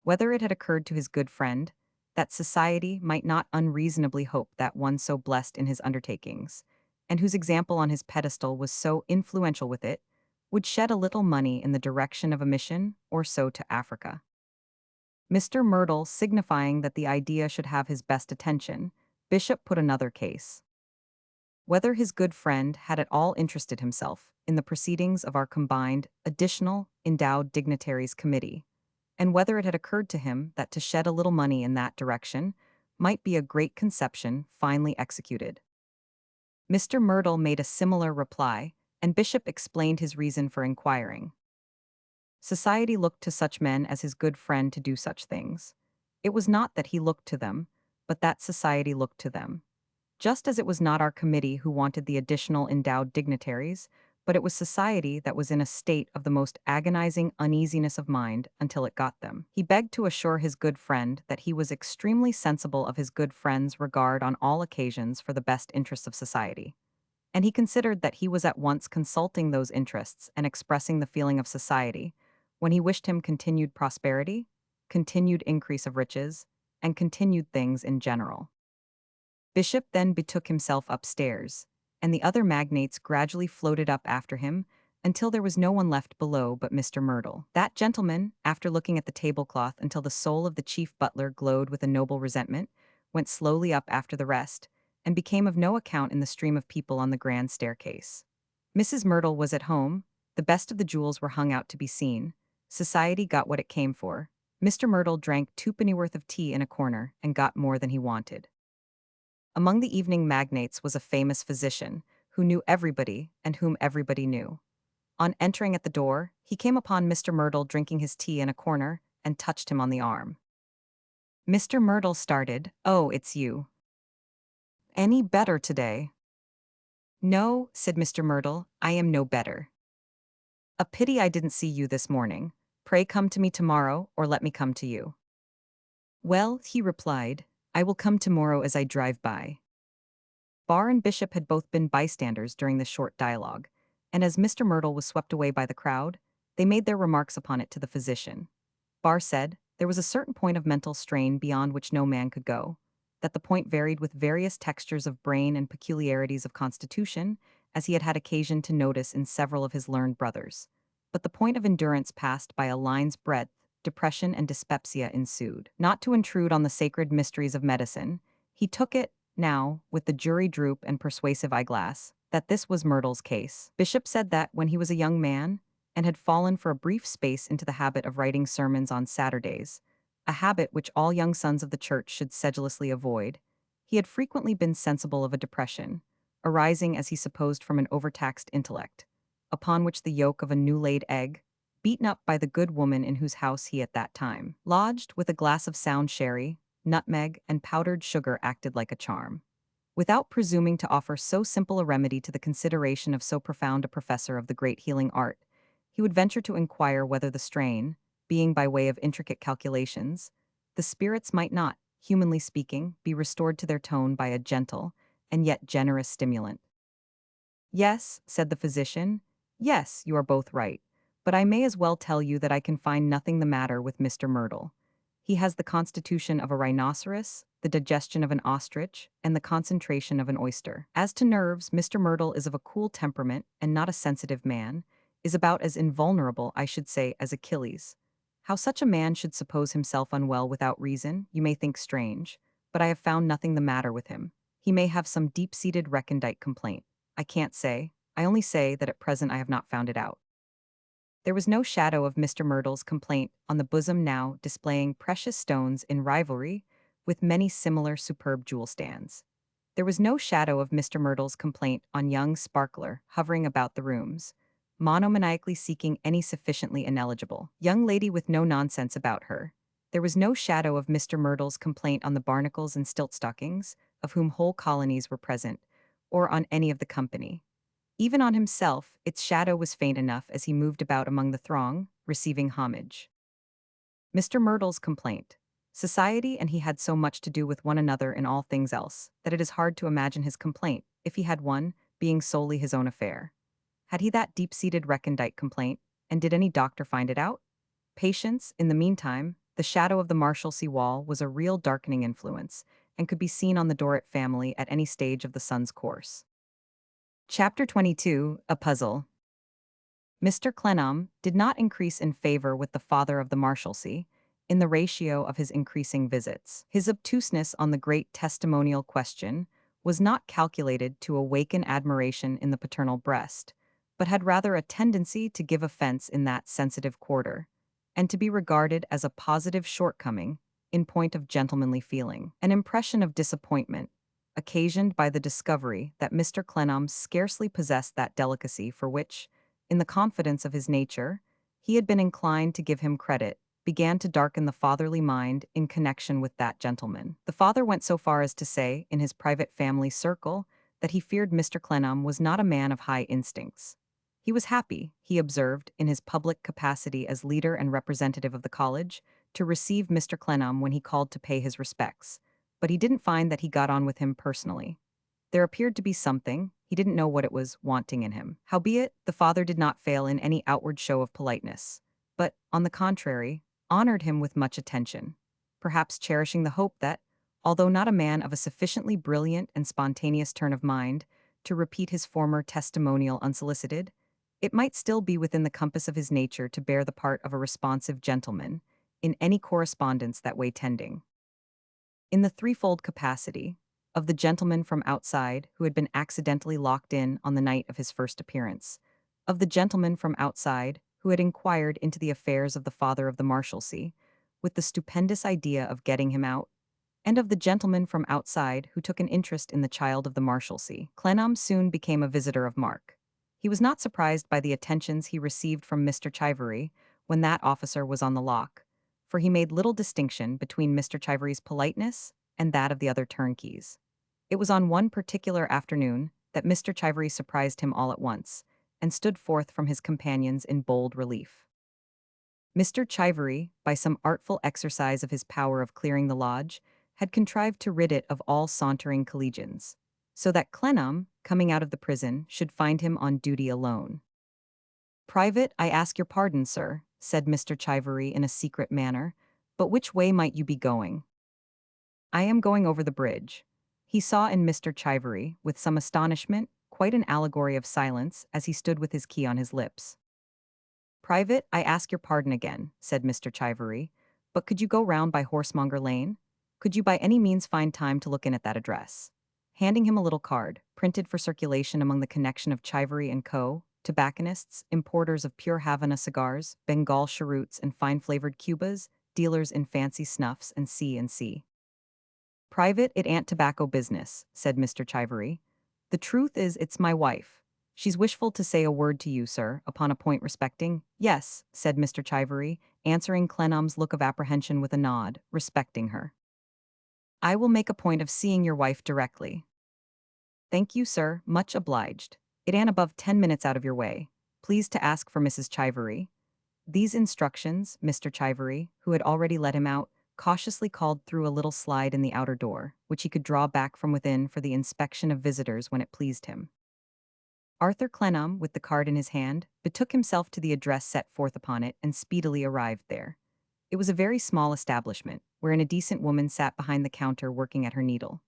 Whether it had occurred to his good friend that society might not unreasonably hope that one so blessed in his undertakings, and whose example on his pedestal was so influential with it, would shed a little money in the direction of a mission or so to Africa. Mr. Myrtle signifying that the idea should have his best attention, Bishop put another case. Whether his good friend had at all interested himself in the proceedings of our combined, additional, endowed dignitaries committee, and whether it had occurred to him that to shed a little money in that direction might be a great conception finely executed. Mr. Myrtle made a similar reply, and Bishop explained his reason for inquiring. Society looked to such men as his good friend to do such things. It was not that he looked to them, but that society looked to them. Just as it was not our committee who wanted the additional endowed dignitaries, but it was society that was in a state of the most agonizing uneasiness of mind until it got them. He begged to assure his good friend that he was extremely sensible of his good friend's regard on all occasions for the best interests of society. And he considered that he was at once consulting those interests and expressing the feeling of society, when he wished him continued prosperity, continued increase of riches, and continued things in general. Bishop then betook himself upstairs, and the other magnates gradually floated up after him until there was no one left below but Mr. Myrtle. That gentleman, after looking at the tablecloth until the soul of the chief butler glowed with a noble resentment, went slowly up after the rest, and became of no account in the stream of people on the grand staircase. Mrs. Myrtle was at home, the best of the jewels were hung out to be seen, society got what it came for. Mr. Myrtle drank 2 pennyworth of tea in a corner and got more than he wanted. Among the evening magnates was a famous physician, who knew everybody and whom everybody knew. On entering at the door, he came upon Mr. Myrtle drinking his tea in a corner and touched him on the arm. Mr. Myrtle started. "Oh, it's you. Any better today?" "No," said Mr. Myrtle, "I am no better. A pity I didn't see you this morning. Pray come to me tomorrow, or let me come to you." "Well," he replied, "I will come tomorrow as I drive by." Barr and Bishop had both been bystanders during this short dialogue, and as Mr. Myrtle was swept away by the crowd, they made their remarks upon it to the physician. Barr said there was a certain point of mental strain beyond which no man could go, that the point varied with various textures of brain and peculiarities of constitution, as he had had occasion to notice in several of his learned brothers. But the point of endurance passed by a line's breadth, depression and dyspepsia ensued. Not to intrude on the sacred mysteries of medicine, he took it, now, with the jury droop and persuasive eyeglass, that this was Myrtle's case. Bishop said that, when he was a young man, and had fallen for a brief space into the habit of writing sermons on Saturdays, a habit which all young sons of the church should sedulously avoid, he had frequently been sensible of a depression, arising as he supposed from an overtaxed intellect, upon which the yolk of a new-laid egg, beaten up by the good woman in whose house he at that time lodged, with a glass of sound sherry, nutmeg, and powdered sugar acted like a charm. Without presuming to offer so simple a remedy to the consideration of so profound a professor of the great healing art, he would venture to inquire whether the strain, being by way of intricate calculations, the spirits might not, humanly speaking, be restored to their tone by a gentle and yet generous stimulant. "Yes," said the physician, "yes, you are both right, but I may as well tell you that I can find nothing the matter with Mr. Myrtle. He has the constitution of a rhinoceros, the digestion of an ostrich, and the concentration of an oyster. As to nerves, Mr. Myrtle is of a cool temperament and not a sensitive man, is about as invulnerable, I should say, as Achilles. How such a man should suppose himself unwell without reason, you may think strange, but I have found nothing the matter with him. He may have some deep-seated recondite complaint. I can't say. I only say that at present I have not found it out." There was no shadow of Mr. Myrtle's complaint on the bosom now displaying precious stones in rivalry with many similar superb jewel stands. There was no shadow of Mr. Myrtle's complaint on young Sparkler hovering about the rooms, monomaniacally seeking any sufficiently ineligible young lady with no nonsense about her. There was no shadow of Mr. Myrtle's complaint on the barnacles and stilt-stockings, of whom whole colonies were present, or on any of the company. Even on himself, its shadow was faint enough as he moved about among the throng, receiving homage. Mr. Myrtle's complaint. Society and he had so much to do with one another in all things else, that it is hard to imagine his complaint, if he had one, being solely his own affair. Had he that deep-seated recondite complaint, and did any doctor find it out? Patience, in the meantime, the shadow of the Marshalsea wall was a real darkening influence, and could be seen on the Dorrit family at any stage of the sun's course. Chapter 22, A Puzzle. Mr. Clennam did not increase in favor with the father of the Marshalsea, in the ratio of his increasing visits. His obtuseness on the great testimonial question was not calculated to awaken admiration in the paternal breast, but had rather a tendency to give offense in that sensitive quarter, and to be regarded as a positive shortcoming in point of gentlemanly feeling. An impression of disappointment, occasioned by the discovery that Mr. Clennam scarcely possessed that delicacy for which, in the confidence of his nature, he had been inclined to give him credit, began to darken the fatherly mind in connection with that gentleman. The father went so far as to say, in his private family circle, that he feared Mr. Clennam was not a man of high instincts. He was happy, he observed, in his public capacity as leader and representative of the college, to receive Mr. Clennam when he called to pay his respects, but he didn't find that he got on with him personally. There appeared to be something, he didn't know what it was, wanting in him. Howbeit, the father did not fail in any outward show of politeness, but, on the contrary, honored him with much attention, perhaps cherishing the hope that, although not a man of a sufficiently brilliant and spontaneous turn of mind to repeat his former testimonial unsolicited, it might still be within the compass of his nature to bear the part of a responsive gentleman in any correspondence that way tending. In the threefold capacity of the gentleman from outside who had been accidentally locked in on the night of his first appearance, of the gentleman from outside who had inquired into the affairs of the father of the Marshalsea, with the stupendous idea of getting him out, and of the gentleman from outside who took an interest in the child of the Marshalsea, Clennam soon became a visitor of mark. He was not surprised by the attentions he received from Mr. Chivery when that officer was on the lock, for he made little distinction between Mr. Chivery's politeness and that of the other turnkeys. It was on one particular afternoon that Mr. Chivery surprised him all at once, and stood forth from his companions in bold relief. Mr. Chivery, by some artful exercise of his power of clearing the lodge, had contrived to rid it of all sauntering collegians, so that Clennam, coming out of the prison, should find him on duty alone. "Private, I ask your pardon, sir," said Mr. Chivery in a secret manner, "but which way might you be going?" "I am going over the bridge." He saw in Mr. Chivery, with some astonishment, quite an allegory of silence as he stood with his key on his lips. "Private, I ask your pardon again," said Mr. Chivery, "but could you go round by Horsemonger Lane? Could you by any means find time to look in at that address?" Handing him a little card, printed for circulation among the connection of Chivery and Co., tobacconists, importers of pure Havana cigars, Bengal cheroots, and fine-flavored Cubas, dealers in fancy snuffs and C&C. "Private, it ain't tobacco business," said Mr. Chivery. "The truth is it's my wife. She's wishful to say a word to you, sir, upon a point respecting—" "Yes," said Mr. Chivery, answering Clennam's look of apprehension with a nod, "respecting her. I will make a point of seeing your wife directly." "Thank you, sir, much obliged. It ain't above 10 minutes out of your way. Please to ask for Mrs. Chivery." These instructions, Mr. Chivery, who had already let him out, cautiously called through a little slide in the outer door, which he could draw back from within for the inspection of visitors when it pleased him. Arthur Clennam, with the card in his hand, betook himself to the address set forth upon it and speedily arrived there. It was a very small establishment, wherein a decent woman sat behind the counter working at her needle.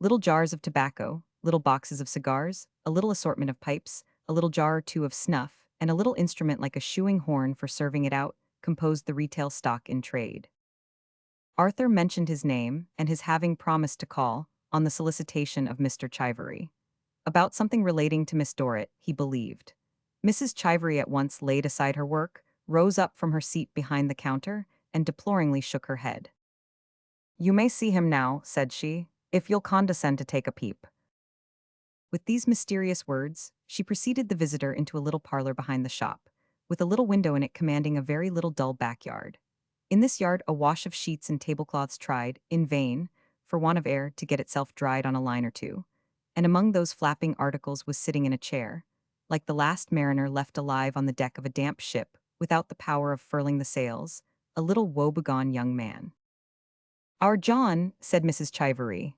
Little jars of tobacco, little boxes of cigars, a little assortment of pipes, a little jar or two of snuff, and a little instrument like a shoeing horn for serving it out, composed the retail stock in trade. Arthur mentioned his name and his having promised to call, on the solicitation of Mr. Chivery, about something relating to Miss Dorrit, he believed. Mrs. Chivery at once laid aside her work, rose up from her seat behind the counter, and deploringly shook her head. "You may see him now," said she, "if you'll condescend to take a peep." With these mysterious words, she preceded the visitor into a little parlor behind the shop, with a little window in it commanding a very little dull backyard. In this yard a wash of sheets and tablecloths tried, in vain, for want of air, to get itself dried on a line or two, and among those flapping articles was sitting in a chair, like the last mariner left alive on the deck of a damp ship, without the power of furling the sails, a little woebegone young man. "Our John," said Mrs. Chivery.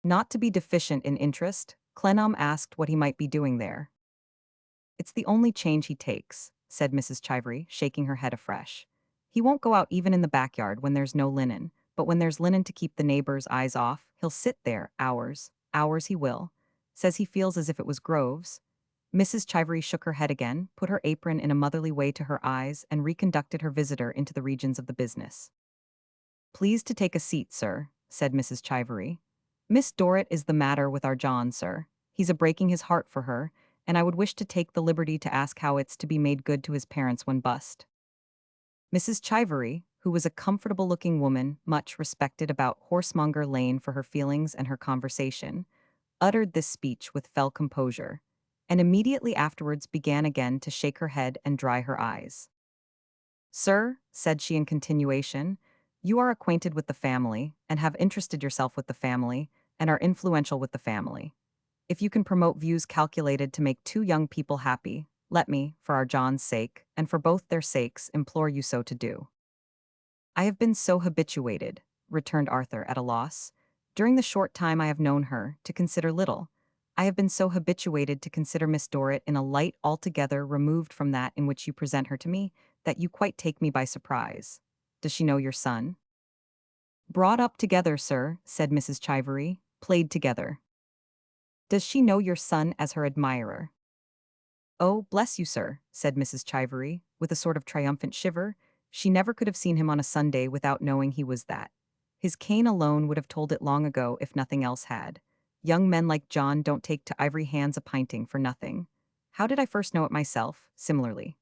Not to be deficient in interest, Clennam asked what he might be doing there. "It's the only change he takes," said Mrs. Chivery, shaking her head afresh. "He won't go out even in the backyard when there's no linen, but when there's linen to keep the neighbors' eyes off, he'll sit there, hours he will. Says he feels as if it was groves." Mrs. Chivery shook her head again, put her apron in a motherly way to her eyes, and reconducted her visitor into the regions of the business. "Please to take a seat, sir," said Mrs. Chivery. "Miss Dorrit is the matter with our John, sir. He's a breaking his heart for her, and I would wish to take the liberty to ask how it's to be made good to his parents when bust." Mrs. Chivery, who was a comfortable-looking woman, much respected about Horsemonger Lane for her feelings and her conversation, uttered this speech with fell composure, and immediately afterwards began again to shake her head and dry her eyes. "Sir," said she in continuation, "you are acquainted with the family, and have interested yourself with the family, and are influential with the family. If you can promote views calculated to make two young people happy, let me, for our John's sake, and for both their sakes, implore you so to do." "I have been so habituated," returned Arthur at a loss, "during the short time I have known her, to consider little. I have been so habituated to consider Miss Dorrit in a light altogether removed from that in which you present her to me, that you quite take me by surprise. Does she know your son?" "Brought up together, sir," said Mrs. Chivery, "played together." "Does she know your son as her admirer?" "Oh, bless you, sir," said Mrs. Chivery, with a sort of triumphant shiver, "she never could have seen him on a Sunday without knowing he was that. His cane alone would have told it long ago if nothing else had. Young men like John don't take to ivory hands a pinting for nothing. How did I first know it myself? Similarly.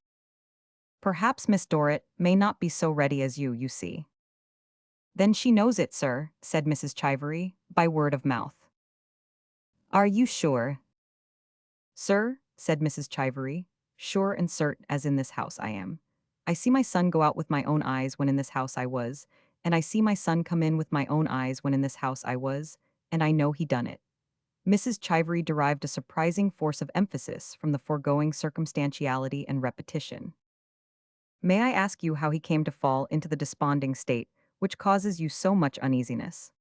Perhaps Miss Dorrit may not be so ready as you see." "Then she knows it, sir," said Mrs. Chivery, "by word of mouth." "Are you sure?" "Sir," said Mrs. Chivery, "sure and cert as in this house I am. I see my son go out with my own eyes when in this house I was, and I see my son come in with my own eyes when in this house I was, and I know he done it." Mrs. Chivery derived a surprising force of emphasis from the foregoing circumstantiality and repetition. "May I ask you how he came to fall into the desponding state which causes you so much uneasiness?"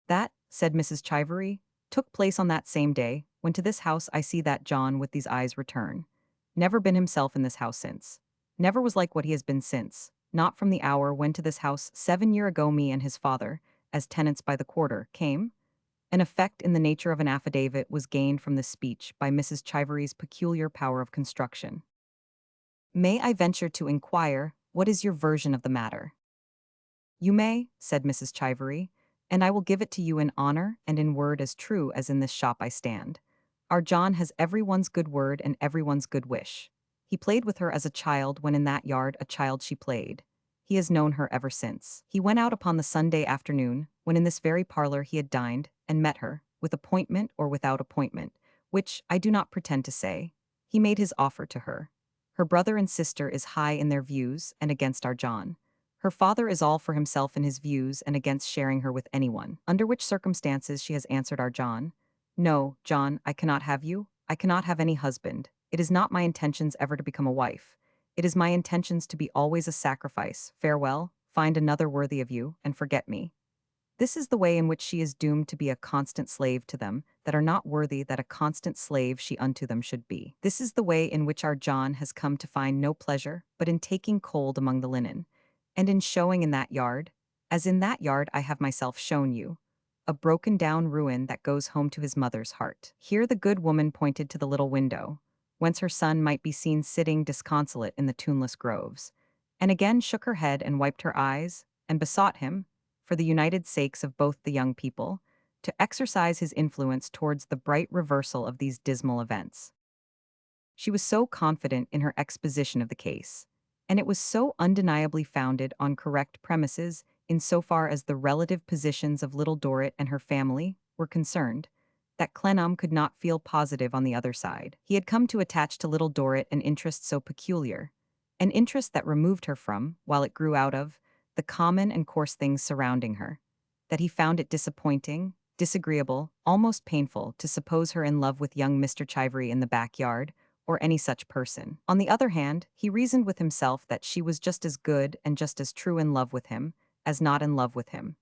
"That," said Mrs. Chivery, "took place on that same day, when to this house I see that John with these eyes return. Never been himself in this house since. Never was like what he has been since, not from the hour when to this house 7 year ago me and his father, as tenants by the quarter, came." An effect in the nature of an affidavit was gained from this speech by Mrs. Chivery's peculiar power of construction. "May I venture to inquire, what is your version of the matter?" "You may," said Mrs. Chivery, "and I will give it to you in honor and in word as true as in this shop I stand. Our John has every one's good word and every one's good wish. He played with her as a child when in that yard a child she played. He has known her ever since. He went out upon the Sunday afternoon, when in this very parlor he had dined, and met her, with appointment or without appointment, which I do not pretend to say. He made his offer to her. Her brother and sister is high in their views and against our John. Her father is all for himself in his views and against sharing her with anyone, under which circumstances she has answered our John, 'No, John, I cannot have you. I cannot have any husband. It is not my intentions ever to become a wife. It is my intentions to be always a sacrifice. Farewell, find another worthy of you, and forget me.' This is the way in which she is doomed to be a constant slave to them that are not worthy that a constant slave she unto them should be. This is the way in which our John has come to find no pleasure but in taking cold among the linen, and in showing in that yard, as in that yard I have myself shown you, a broken-down ruin that goes home to his mother's heart." Here the good woman pointed to the little window, whence her son might be seen sitting disconsolate in the tuneless groves, and again shook her head and wiped her eyes, and besought him, for the united sakes of both the young people, to exercise his influence towards the bright reversal of these dismal events. She was so confident in her exposition of the case, and it was so undeniably founded on correct premises in so far as the relative positions of Little Dorrit and her family were concerned, that Clennam could not feel positive on the other side. He had come to attach to Little Dorrit an interest so peculiar, an interest that removed her from, while it grew out of, the common and coarse things surrounding her, that he found it disappointing, disagreeable, almost painful to suppose her in love with young Mr. Chivery in the backyard, or any such person. On the other hand, he reasoned with himself that she was just as good and just as true in love with him as not in love with him,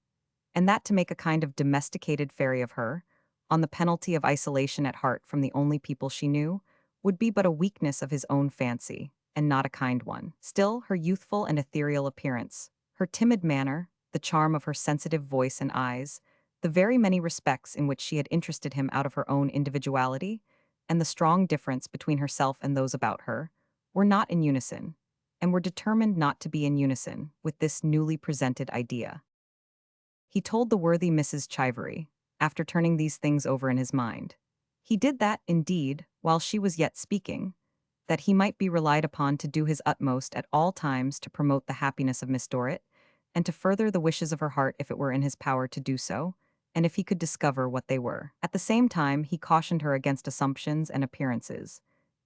and that to make a kind of domesticated fairy of her, on the penalty of isolation at heart from the only people she knew, would be but a weakness of his own fancy, and not a kind one. Still, her youthful and ethereal appearance, her timid manner, the charm of her sensitive voice and eyes, the very many respects in which she had interested him out of her own individuality, and the strong difference between herself and those about her, were not in unison, and were determined not to be in unison with this newly presented idea. He told the worthy Mrs. Chivery, after turning these things over in his mind. He did that, indeed, while she was yet speaking, that he might be relied upon to do his utmost at all times to promote the happiness of Miss Dorrit, and to further the wishes of her heart if it were in his power to do so, and if he could discover what they were. At the same time, he cautioned her against assumptions and appearances,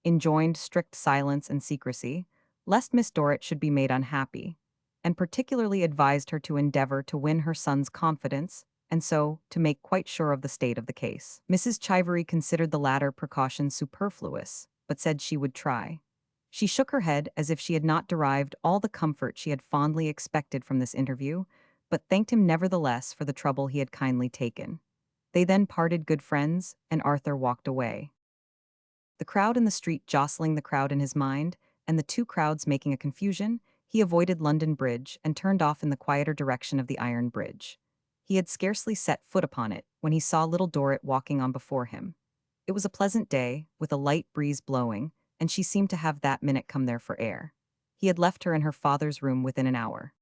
enjoined strict silence and secrecy, lest Miss Dorrit should be made unhappy, and particularly advised her to endeavor to win her son's confidence, and so to make quite sure of the state of the case. Mrs. Chivery considered the latter precaution superfluous, but said she would try. She shook her head as if she had not derived all the comfort she had fondly expected from this interview, but thanked him nevertheless for the trouble he had kindly taken. They then parted good friends, and Arthur walked away. The crowd in the street jostling the crowd in his mind, and the two crowds making a confusion, he avoided London Bridge and turned off in the quieter direction of the Iron Bridge. He had scarcely set foot upon it when he saw Little Dorrit walking on before him. It was a pleasant day, with a light breeze blowing, and she seemed to have that minute come there for air. He had left her in her father's room within an hour.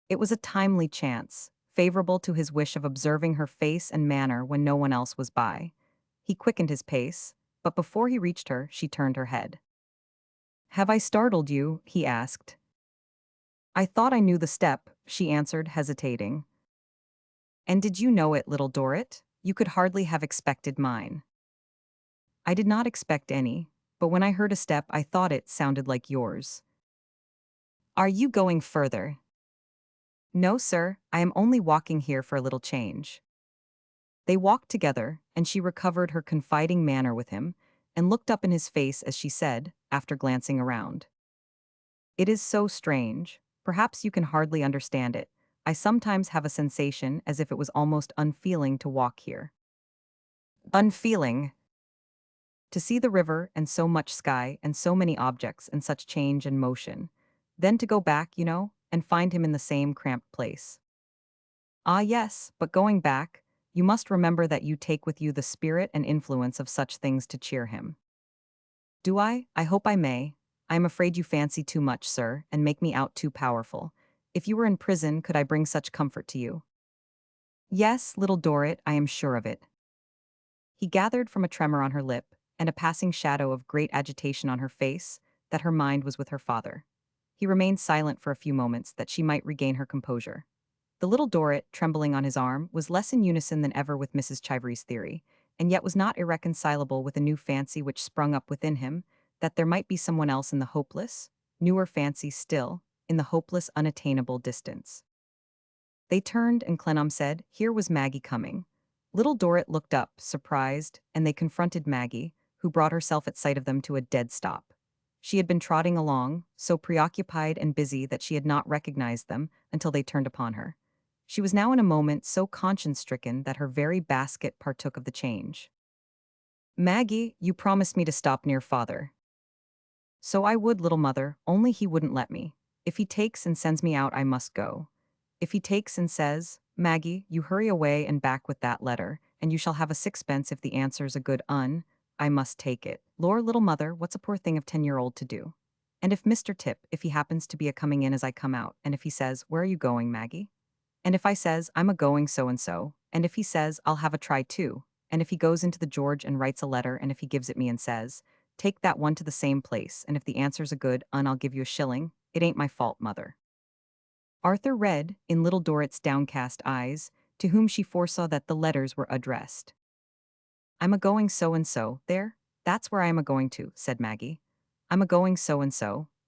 It was a timely chance, favorable to his wish of observing her face and manner when no one else was by. He quickened his pace, but before he reached her, she turned her head. "Have I startled you?" he asked. "I thought I knew the step," she answered, hesitating. "And did you know it, Little Dorrit? You could hardly have expected mine." "I did not expect any, but when I heard a step I thought it sounded like yours." "Are you going further?" "No, sir, I am only walking here for a little change." They walked together, and she recovered her confiding manner with him, and looked up in his face as she said, after glancing around, "It is so strange. Perhaps you can hardly understand it. I sometimes have a sensation as if it was almost unfeeling to walk here." "Unfeeling?" "To see the river and so much sky and so many objects and such change and motion. Then to go back, and find him in the same cramped place." "Ah, yes, but going back, you must remember that you take with you the spirit and influence of such things to cheer him." "Do I? I hope I may. I am afraid you fancy too much, sir, and make me out too powerful. If you were in prison, could I bring such comfort to you?" "Yes, Little Dorrit, I am sure of it." He gathered from a tremor on her lip, and a passing shadow of great agitation on her face, that her mind was with her father. He remained silent for a few moments that she might regain her composure. The Little Dorrit, trembling on his arm, was less in unison than ever with Mrs. Chivery's theory, and yet was not irreconcilable with a new fancy which sprung up within him, that there might be someone else in the hopeless, newer fancy still, in the hopeless unattainable distance. They turned, and Clennam said, "Here was Maggie coming." Little Dorrit looked up, surprised, and they confronted Maggie, who brought herself at sight of them to a dead stop. She had been trotting along, so preoccupied and busy that she had not recognized them until they turned upon her. She was now in a moment so conscience-stricken that her very basket partook of the change. "Maggie, you promised me to stop near father." "So I would, little mother, only he wouldn't let me. If he takes and sends me out, I must go. If he takes and says, 'Maggie, you hurry away and back with that letter, and you shall have a sixpence if the answer's a good un,' I must take it. Lor, little mother, what's a poor thing of 10-year-old to do? And if Mr. Tip, if he happens to be a coming in as I come out, and if he says, 'Where are you going, Maggie?' And if I says, 'I'm a going so, and if he says, 'I'll have a try too,' and if he goes into the George and writes a letter, and if he gives it me and says, 'Take that one to the same place, and if the answer's a good un, I'll give you a shilling,' it ain't my fault, mother." Arthur read, in Little Dorrit's downcast eyes, to whom she foresaw that the letters were addressed. "I'm a going so, there, that's where I am a going to," said Maggie. "I'm a going so.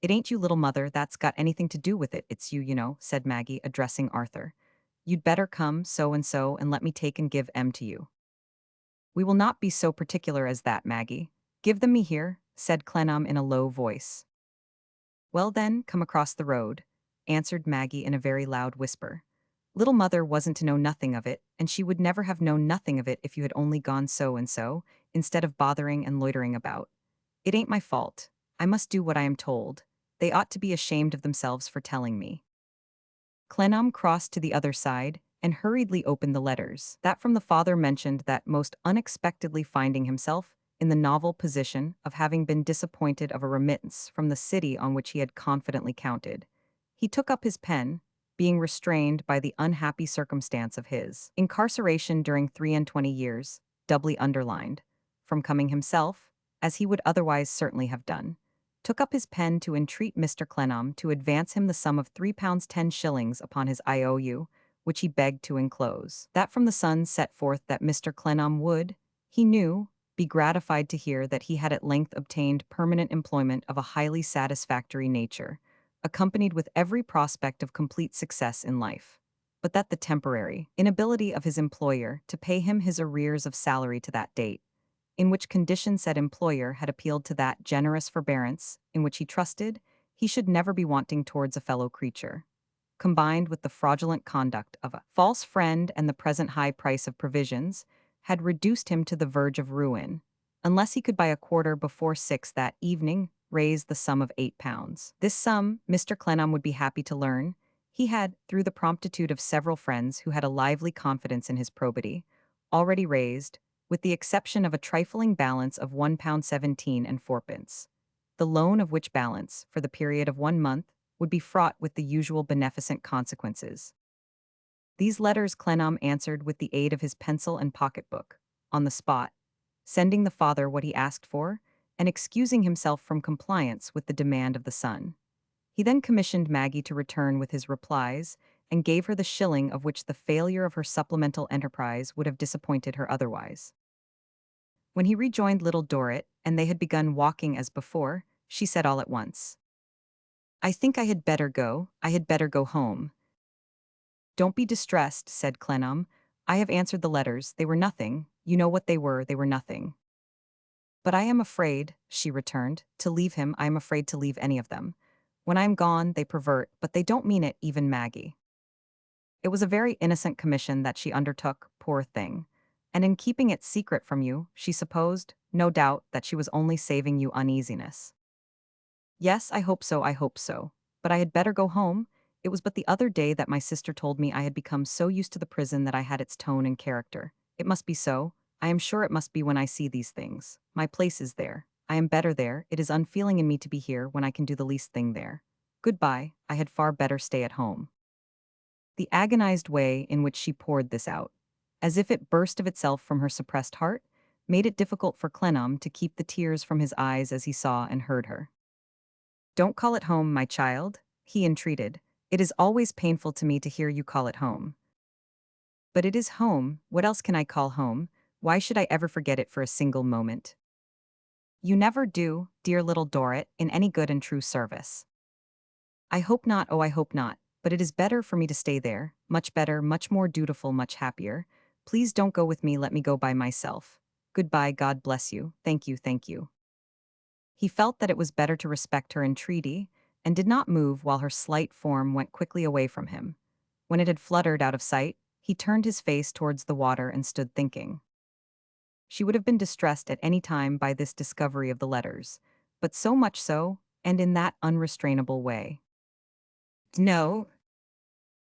It ain't you, little mother, that's got anything to do with it, it's you, said Maggie, addressing Arthur. "You'd better come so, and let me take and give 'em to you." "We will not be so particular as that, Maggie. Give them me here," said Clennam in a low voice. "Well then, come across the road," answered Maggie in a very loud whisper. "Little mother wasn't to know nothing of it, and she would never have known nothing of it if you had only gone so, instead of bothering and loitering about. It ain't my fault. I must do what I am told. They ought to be ashamed of themselves for telling me." Clennam crossed to the other side, and hurriedly opened the letters. That from the father mentioned that most unexpectedly finding himself in the novel position of having been disappointed of a remittance from the city on which he had confidently counted. He took up his pen, being restrained by the unhappy circumstance of his incarceration during 23 years, doubly underlined, from coming himself, as he would otherwise certainly have done, took up his pen to entreat Mr. Clennam to advance him the sum of £3 10 upon his IOU, which he begged to enclose. That from the Sun set forth that Mr. Clennam would, he knew, be gratified to hear that he had at length obtained permanent employment of a highly satisfactory nature, accompanied with every prospect of complete success in life, but that the temporary inability of his employer to pay him his arrears of salary to that date, in which condition said employer had appealed to that generous forbearance in which he trusted, he should never be wanting towards a fellow creature, combined with the fraudulent conduct of a false friend and the present high price of provisions, had reduced him to the verge of ruin, unless he could by a quarter before 6 that evening raise the sum of £8. This sum, Mr. Clennam would be happy to learn, he had, through the promptitude of several friends who had a lively confidence in his probity, already raised, with the exception of a trifling balance of £1 17 and fourpence, the loan of which balance, for the period of 1 month, would be fraught with the usual beneficent consequences. These letters Clennam answered with the aid of his pencil and pocketbook, on the spot, sending the father what he asked for, and excusing himself from compliance with the demand of the son. He then commissioned Maggie to return with his replies, and gave her the shilling of which the failure of her supplemental enterprise would have disappointed her otherwise. When he rejoined Little Dorrit, and they had begun walking as before, she said all at once, "I think I had better go home." "Don't be distressed," said Clennam. "I have answered the letters, they were nothing, you know what they were nothing." "But I am afraid," she returned, "to leave him, I am afraid to leave any of them. When I am gone, they pervert, but they don't mean it, even Maggie." It was a very innocent commission that she undertook, poor thing. And in keeping it secret from you, she supposed, no doubt, that she was only saving you uneasiness. "Yes, I hope so. But I had better go home. It was but the other day that my sister told me I had become so used to the prison that I had its tone and character. It must be so. I am sure it must be when I see these things. My place is there. I am better there. It is unfeeling in me to be here when I can do the least thing there. Goodbye, I had far better stay at home." The agonized way in which she poured this out, as if it burst of itself from her suppressed heart, made it difficult for Clennam to keep the tears from his eyes as he saw and heard her. "Don't call it home, my child," he entreated. "It is always painful to me to hear you call it home. But it is home, what else can I call home? Why should I ever forget it for a single moment? You never do, dear Little Dorrit, in any good and true service. I hope not, oh I hope not, but it is better for me to stay there, much better, much more dutiful, much happier. Please don't go with me, let me go by myself. Goodbye, God bless you, thank you, thank you." He felt that it was better to respect her entreaty, and did not move while her slight form went quickly away from him. When it had fluttered out of sight, he turned his face towards the water and stood thinking. She would have been distressed at any time by this discovery of the letters, but so much so, and in that unrestrainable way. No.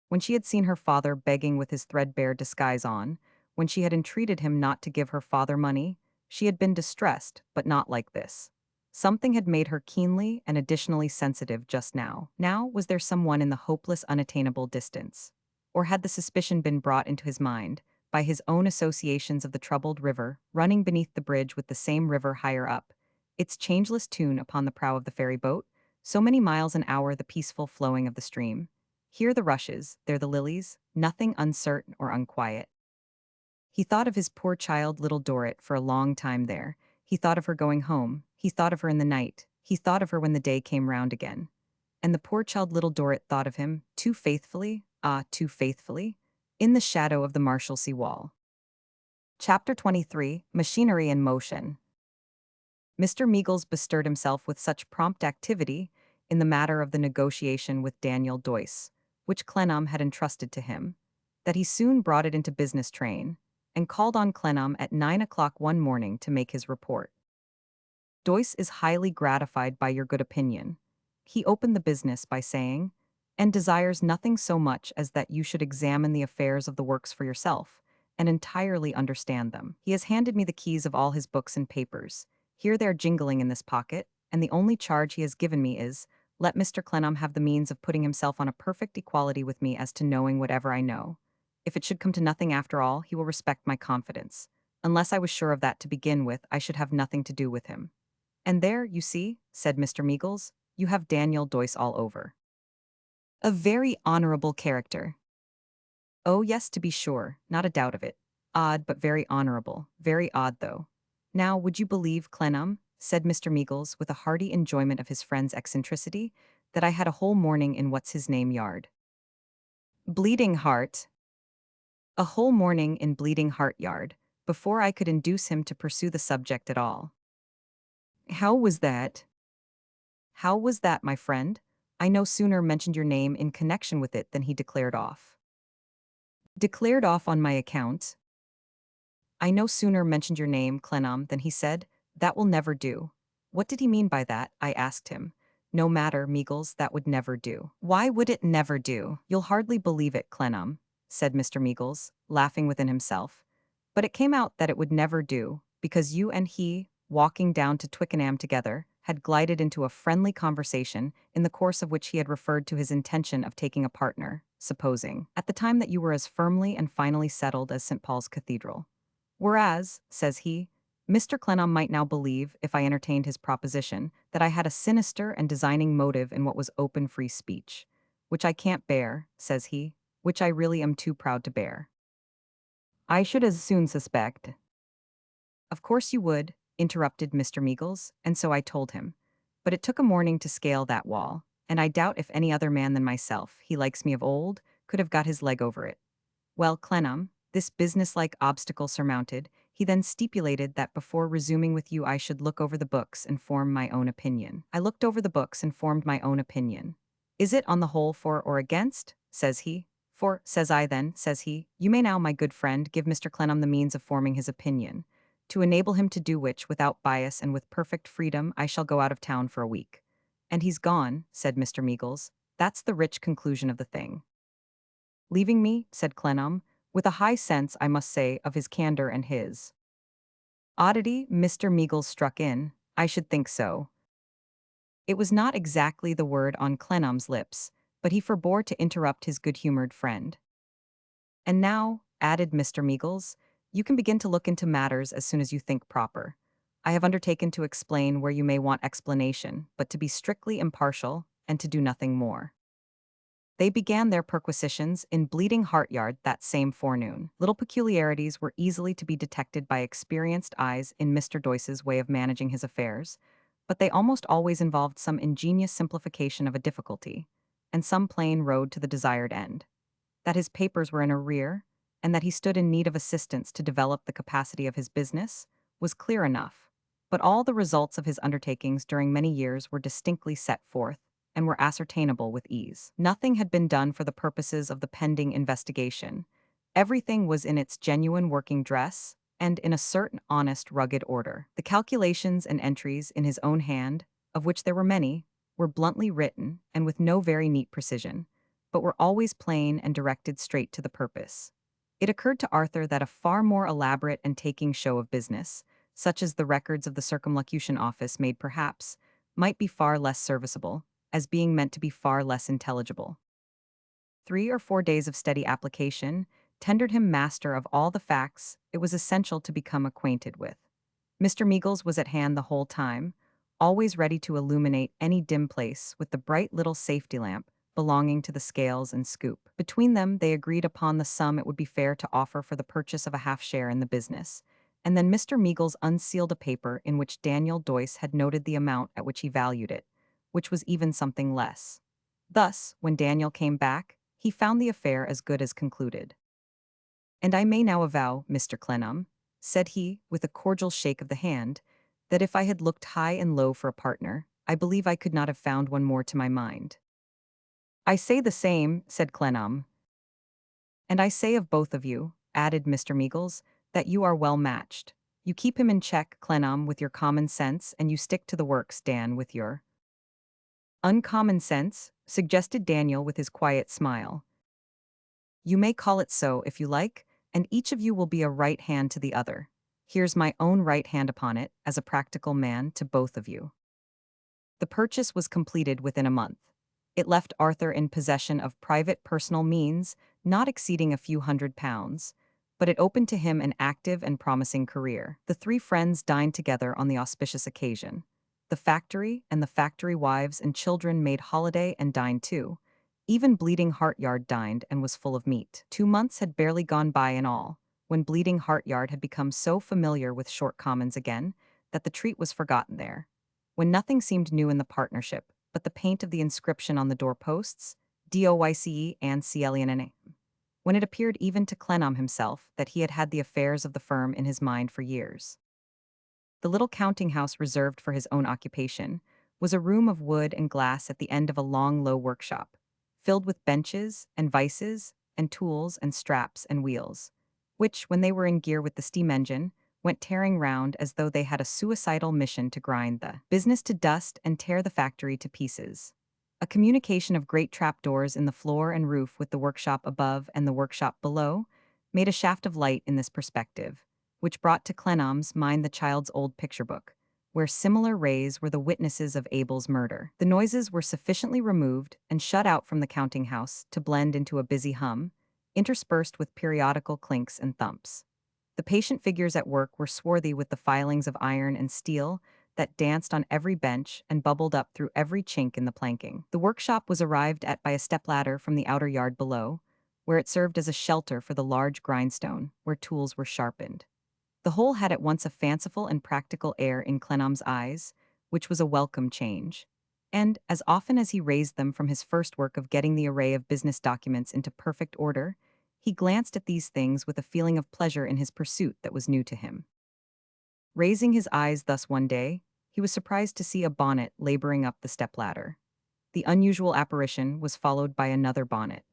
When she had seen her father begging with his threadbare disguise on, when she had entreated him not to give her father money, she had been distressed, but not like this. Something had made her keenly and additionally sensitive just now. Now, was there someone in the hopeless, unattainable distance? Or had the suspicion been brought into his mind by his own associations of the troubled river, running beneath the bridge with the same river higher up, its changeless tune upon the prow of the ferry boat, so many miles an hour the peaceful flowing of the stream? Here the rushes, there the lilies, nothing uncertain or unquiet. He thought of his poor child Little Dorrit for a long time there. He thought of her going home. He thought of her in the night. He thought of her when the day came round again. And the poor child Little Dorrit thought of him, too faithfully, too faithfully, in the shadow of the Marshalsea wall. Chapter 23, Machinery in Motion. Mr. Meagles bestirred himself with such prompt activity in the matter of the negotiation with Daniel Doyce, which Clennam had entrusted to him, that he soon brought it into business train, and called on Clennam at 9 o'clock one morning to make his report. "Doyce is highly gratified by your good opinion," he opened the business by saying, "and desires nothing so much as that you should examine the affairs of the works for yourself, and entirely understand them. He has handed me the keys of all his books and papers. Here they are jingling in this pocket, and the only charge he has given me is, let Mr. Clennam have the means of putting himself on a perfect equality with me as to knowing whatever I know. If it should come to nothing after all, he will respect my confidence. Unless I was sure of that to begin with, I should have nothing to do with him. And there, you see, said Mr. Meagles, you have Daniel Doyce all over. A very honorable character. Oh, yes, to be sure, not a doubt of it. Odd, but very honorable. Very odd, though. Now, would you believe, Clennam, said Mr. Meagles with a hearty enjoyment of his friend's eccentricity, that I had a whole morning in what's-his-name yard? Bleeding Heart. A whole morning in Bleeding Heart Yard, before I could induce him to pursue the subject at all. How was that? How was that, my friend? I no sooner mentioned your name in connection with it than he declared off. Declared off on my account? I no sooner mentioned your name, Clennam, than he said, that will never do. What did he mean by that? I asked him. No matter, Meagles, that would never do. Why would it never do? You'll hardly believe it, Clennam, said Mr. Meagles, laughing within himself. But it came out that it would never do, because you and he, walking down to Twickenham together, had glided into a friendly conversation, in the course of which he had referred to his intention of taking a partner, supposing, at the time that you were as firmly and finally settled as St. Paul's Cathedral. Whereas, says he, Mr. Clennam might now believe, if I entertained his proposition, that I had a sinister and designing motive in what was open free speech, which I can't bear, says he, which I really am too proud to bear. I should as soon suspect. Of course you would, interrupted Mr. Meagles, and so I told him. But it took a morning to scale that wall, and I doubt if any other man than myself, he likes me of old, could have got his leg over it. Well, Clennam, this businesslike obstacle surmounted, he then stipulated that before resuming with you I should look over the books and form my own opinion. I looked over the books and formed my own opinion. Is it on the whole for or against? Says he. For, says I then, says he, you may now, my good friend, give Mr. Clennam the means of forming his opinion, to enable him to do which, without bias and with perfect freedom, I shall go out of town for a week. And he's gone, said Mr. Meagles. That's the rich conclusion of the thing. Leaving me, said Clennam, with a high sense, I must say, of his candor and his oddity, Mr. Meagles struck in, I should think so. It was not exactly the word on Clennam's lips, but he forbore to interrupt his good-humored friend. And now, added Mr. Meagles, you can begin to look into matters as soon as you think proper. I have undertaken to explain where you may want explanation, but to be strictly impartial, and to do nothing more. They began their perquisitions in Bleeding Heart Yard that same forenoon. Little peculiarities were easily to be detected by experienced eyes in Mr. Doyce's way of managing his affairs, but they almost always involved some ingenious simplification of a difficulty, and some plain road to the desired end. That his papers were in arrear, and that he stood in need of assistance to develop the capacity of his business, was clear enough. But all the results of his undertakings during many years were distinctly set forth, and were ascertainable with ease. Nothing had been done for the purposes of the pending investigation. Everything was in its genuine working dress, and in a certain honest, rugged order. The calculations and entries in his own hand, of which there were many, were bluntly written, and with no very neat precision, but were always plain and directed straight to the purpose. It occurred to Arthur that a far more elaborate and taking show of business, such as the records of the Circumlocution Office made perhaps, might be far less serviceable, as being meant to be far less intelligible. 3 or 4 days of steady application tendered him master of all the facts it was essential to become acquainted with. Mr. Meagles was at hand the whole time, always ready to illuminate any dim place with the bright little safety lamp belonging to the scales and scoop. Between them, they agreed upon the sum it would be fair to offer for the purchase of a half-share in the business, and then Mr. Meagles unsealed a paper in which Daniel Doyce had noted the amount at which he valued it, which was even something less. Thus, when Daniel came back, he found the affair as good as concluded. And I may now avow, Mr. Clennam, said he, with a cordial shake of the hand, that if I had looked high and low for a partner, I believe I could not have found one more to my mind. I say the same, said Clennam. And I say of both of you, added Mr. Meagles, that you are well matched. You keep him in check, Clennam, with your common sense, and you stick to the works, Dan, with your uncommon sense, suggested Daniel with his quiet smile. You may call it so if you like, and each of you will be a right hand to the other. Here's my own right hand upon it, as a practical man, to both of you. The purchase was completed within a month. It left Arthur in possession of private personal means, not exceeding a few £100, but it opened to him an active and promising career. The three friends dined together on the auspicious occasion. The factory and the factory wives and children made holiday and dined too. Even Bleeding Heartyard dined and was full of meat. 2 months had barely gone by in all, when Bleeding Heartyard had become so familiar with short commons again that the treat was forgotten there. When nothing seemed new in the partnership, but the paint of the inscription on the doorposts, DOYCE and CLENN. When it appeared even to Clennam himself that he had had the affairs of the firm in his mind for years. The little counting house reserved for his own occupation was a room of wood and glass at the end of a long, low workshop, filled with benches and vices and tools and straps and wheels, which, when they were in gear with the steam engine, went tearing round as though they had a suicidal mission to grind the business to dust and tear the factory to pieces. A communication of great trapdoors in the floor and roof with the workshop above and the workshop below made a shaft of light in this perspective, which brought to Clennam's mind the child's old picture book, where similar rays were the witnesses of Abel's murder. The noises were sufficiently removed and shut out from the counting house to blend into a busy hum, interspersed with periodical clinks and thumps. The patient figures at work were swarthy with the filings of iron and steel that danced on every bench and bubbled up through every chink in the planking. The workshop was arrived at by a stepladder from the outer yard below, where it served as a shelter for the large grindstone, where tools were sharpened. The whole had at once a fanciful and practical air in Clennam's eyes, which was a welcome change. And, as often as he raised them from his first work of getting the array of business documents into perfect order, he glanced at these things with a feeling of pleasure in his pursuit that was new to him. Raising his eyes thus one day, he was surprised to see a bonnet laboring up the stepladder. The unusual apparition was followed by another bonnet.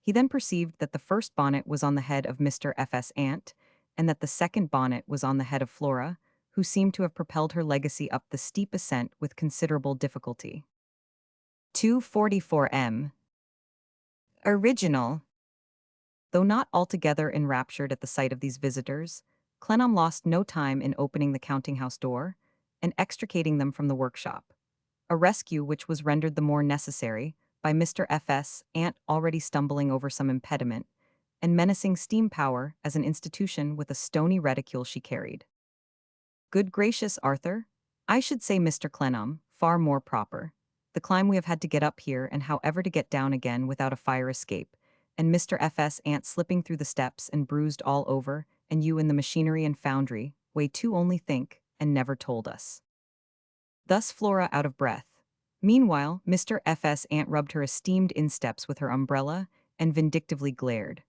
He then perceived that the first bonnet was on the head of Mr. F.S. Ant, and that the second bonnet was on the head of Flora, who seemed to have propelled her legacy up the steep ascent with considerable difficulty. 244M. Original. Though not altogether enraptured at the sight of these visitors, Clennam lost no time in opening the counting-house door and extricating them from the workshop, a rescue which was rendered the more necessary by Mr. F.S. Ant already stumbling over some impediment and menacing steam power as an institution with a stony reticule she carried. Good gracious, Arthur! I should say Mr. Clennam, far more proper. The climb we have had to get up here and however to get down again without a fire escape, and Mr. F.S. Ant slipping through the steps and bruised all over, and you in the machinery and foundry, way to only think, and never told us. Thus Flora out of breath. Meanwhile, Mr. F.S. Ant rubbed her esteemed insteps with her umbrella and vindictively glared.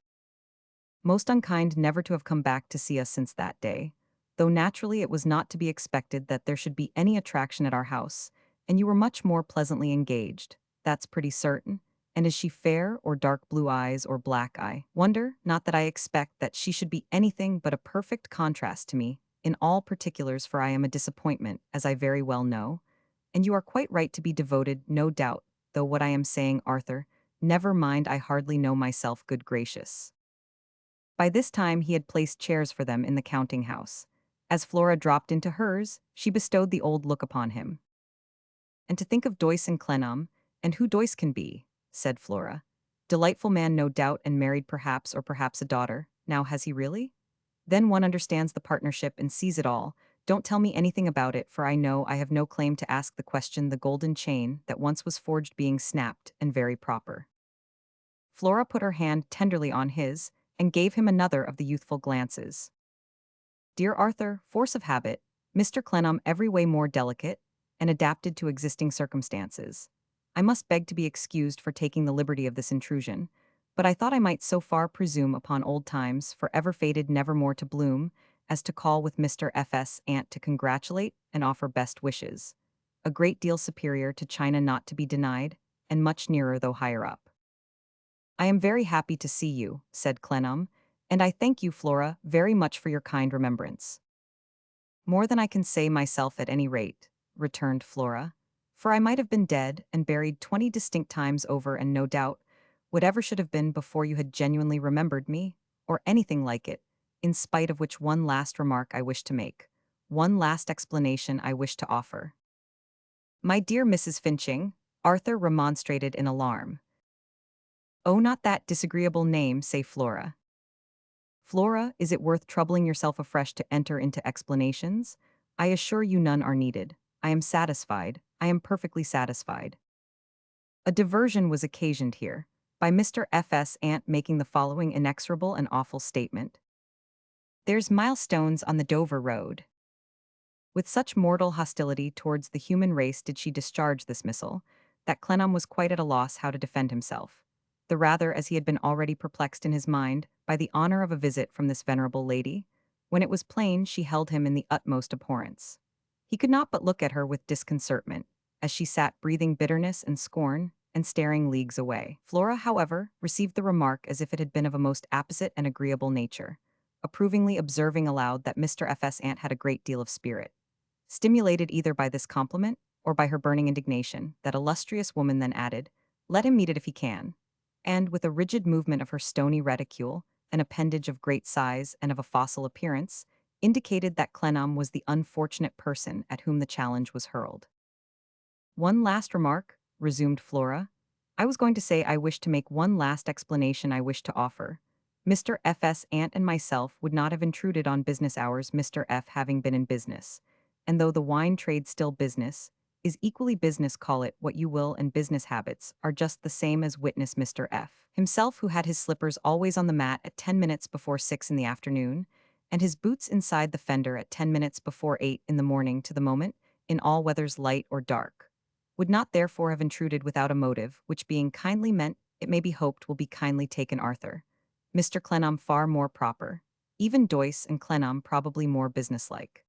Most unkind never to have come back to see us since that day, though naturally it was not to be expected that there should be any attraction at our house, and you were much more pleasantly engaged, that's pretty certain. And is she fair, or dark blue eyes, or black eye? Wonder, not that I expect that she should be anything but a perfect contrast to me, in all particulars, for I am a disappointment, as I very well know, and you are quite right to be devoted, no doubt, though what I am saying, Arthur, never mind, I hardly know myself, good gracious. By this time he had placed chairs for them in the counting house. As Flora dropped into hers, she bestowed the old look upon him. And to think of Doyce and Clennam, and who Doyce can be, said Flora. Delightful man, no doubt, and married perhaps, or perhaps a daughter. Now has he really? Then one understands the partnership and sees it all. Don't tell me anything about it, for I know I have no claim to ask the question, the golden chain that once was forged being snapped, and very proper. Flora put her hand tenderly on his, and gave him another of the youthful glances. Dear Arthur, force of habit, Mr. Clennam every way more delicate, and adapted to existing circumstances. I must beg to be excused for taking the liberty of this intrusion, but I thought I might so far presume upon old times, for ever faded never more to bloom, as to call with Mr. F.S. Ant to congratulate and offer best wishes. A great deal superior to China not to be denied, and much nearer though higher up. I am very happy to see you, said Clennam, and I thank you, Flora, very much for your kind remembrance. More than I can say myself at any rate, returned Flora, for I might have been dead and buried 20 distinct times over, and no doubt, whatever should have been before you had genuinely remembered me, or anything like it, in spite of which one last remark I wish to make, one last explanation I wish to offer. My dear Mrs. Finching, Arthur remonstrated in alarm. Oh, not that disagreeable name, say Flora. Flora, is it worth troubling yourself afresh to enter into explanations? I assure you none are needed. I am satisfied, I am perfectly satisfied. A diversion was occasioned here by Mr. F.S. Ant making the following inexorable and awful statement. There's milestones on the Dover Road. With such mortal hostility towards the human race did she discharge this missile, that Clennam was quite at a loss how to defend himself, the rather as he had been already perplexed in his mind by the honor of a visit from this venerable lady, when it was plain she held him in the utmost abhorrence. He could not but look at her with disconcertment, as she sat breathing bitterness and scorn, and staring leagues away. Flora, however, received the remark as if it had been of a most apposite and agreeable nature, approvingly observing aloud that Mr. F.S. Ant had a great deal of spirit. Stimulated either by this compliment or by her burning indignation, that illustrious woman then added, "Let him meet it if he can," and, with a rigid movement of her stony reticule, an appendage of great size and of a fossil appearance, indicated that Clennam was the unfortunate person at whom the challenge was hurled. "One last remark," resumed Flora. "I was going to say I wish to make one last explanation I wish to offer. Mr. F.S. Ant and myself would not have intruded on business hours, Mr. F. having been in business. And though the wine trade still business, is equally business, call it what you will, and business habits are just the same as witness Mr. F. himself, who had his slippers always on the mat at 10 minutes before 6 in the afternoon, and his boots inside the fender at 10 minutes before 8 in the morning to the moment, in all weathers light or dark, would not therefore have intruded without a motive, which being kindly meant, it may be hoped will be kindly taken, Arthur. Mr. Clennam far more proper, even Doyce and Clennam probably more businesslike."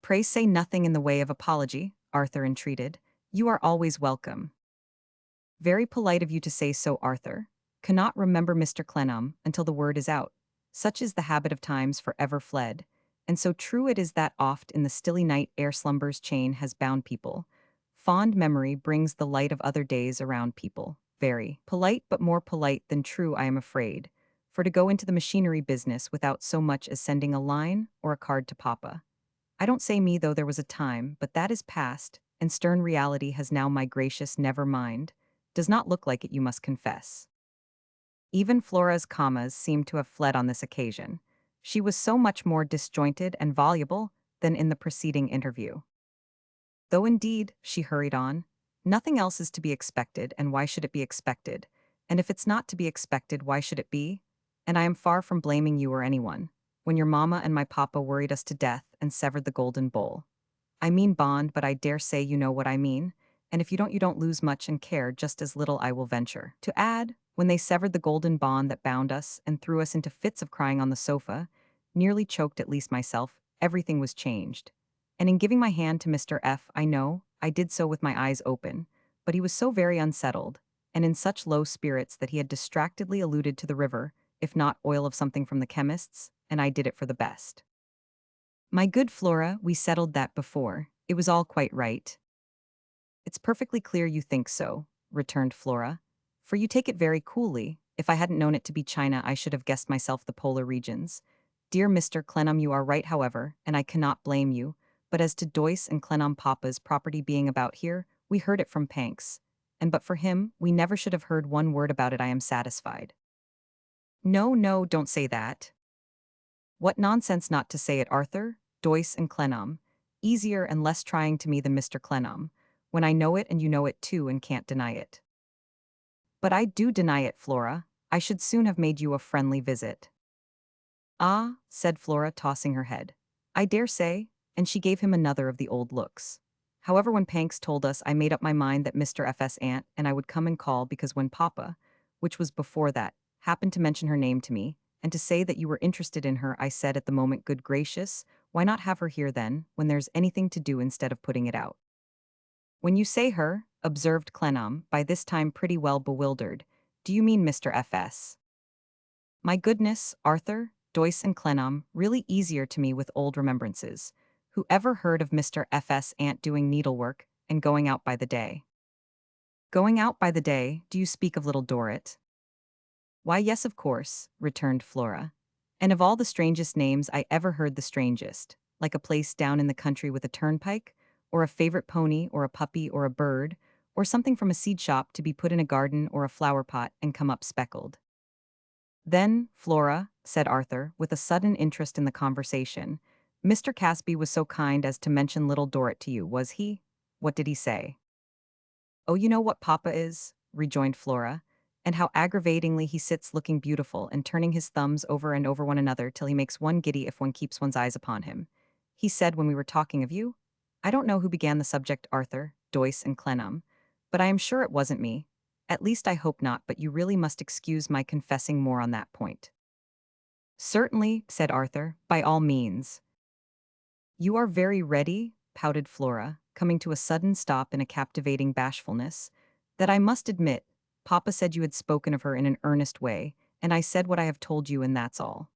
"Pray say nothing in the way of apology," Arthur entreated. "You are always welcome." "Very polite of you to say so, Arthur. Cannot remember Mr. Clennam until the word is out. Such is the habit of times for ever fled, and so true it is that oft in the stilly night ere slumber's chain has bound people, fond memory brings the light of other days around people. Very polite, but more polite than true, I am afraid, for to go into the machinery business without so much as sending a line or a card to Papa. I don't say me though there was a time, but that is past, and stern reality has now my gracious never mind. Does not look like it, you must confess." Even Flora's commas seemed to have fled on this occasion. She was so much more disjointed and voluble than in the preceding interview. "Though indeed," she hurried on, "nothing else is to be expected, and why should it be expected? And if it's not to be expected, why should it be? And I am far from blaming you or anyone. When your mamma and my papa worried us to death and severed the golden bowl. I mean bond, but I dare say you know what I mean, and if you don't lose much and care just as little, I will venture to add, when they severed the golden bond that bound us and threw us into fits of crying on the sofa, nearly choked at least myself, everything was changed. And in giving my hand to Mr. F., I know, I did so with my eyes open, but he was so very unsettled, and in such low spirits that he had distractedly alluded to the river, if not oil of something from the chemist's, and I did it for the best." "My good Flora, we settled that before. It was all quite right." "It's perfectly clear you think so," returned Flora, "for you take it very coolly. If I hadn't known it to be China, I should have guessed myself the polar regions. Dear Mr. Clennam, you are right, however, and I cannot blame you, but as to Doyce and Clennam Papa's property being about here, we heard it from Panks, and but for him, we never should have heard one word about it, I am satisfied." "No, no, don't say that." "What nonsense not to say it, Arthur. Doyce and Clennam. Easier and less trying to me than Mr. Clennam, when I know it and you know it too and can't deny it." "But I do deny it, Flora. I should soon have made you a friendly visit." "Ah," said Flora, tossing her head. "I dare say," and she gave him another of the old looks. "However, when Panks told us, I made up my mind that Mr. F.S. Ant and I would come and call, because when Papa, which was before that, happened to mention her name to me, and to say that you were interested in her, I said at the moment, good gracious, why not have her here then, when there's anything to do instead of putting it out?" "When you say her," observed Clennam, by this time pretty well bewildered, "do you mean Mr. F.S.?" "My goodness, Arthur, Doyce and Clennam, really easier to me with old remembrances. Who ever heard of Mr. F.S. Ant doing needlework and going out by the day?" "Going out by the day, do you speak of Little Dorrit?" "Why, yes, of course," returned Flora. "And of all the strangest names I ever heard the strangest, like a place down in the country with a turnpike, or a favorite pony, or a puppy, or a bird, or something from a seed shop to be put in a garden or a flower pot and come up speckled." "Then, Flora," said Arthur, with a sudden interest in the conversation, Mr. Casby was so kind as to mention Little Dorrit to you, was he? What did he say? Oh, you know what Papa is, rejoined Flora, and how aggravatingly he sits looking beautiful and turning his thumbs over and over one another till he makes one giddy if one keeps one's eyes upon him. He said when we were talking of you, I don't know who began the subject, Arthur, Doyce, and Clennam, but I am sure it wasn't me. At least I hope not, but you really must excuse my confessing more on that point. Certainly, said Arthur, by all means. You are very ready, pouted Flora, coming to a sudden stop in a captivating bashfulness, that I must admit, Papa said you had spoken of her in an earnest way, and I said what I have told you, and that's all.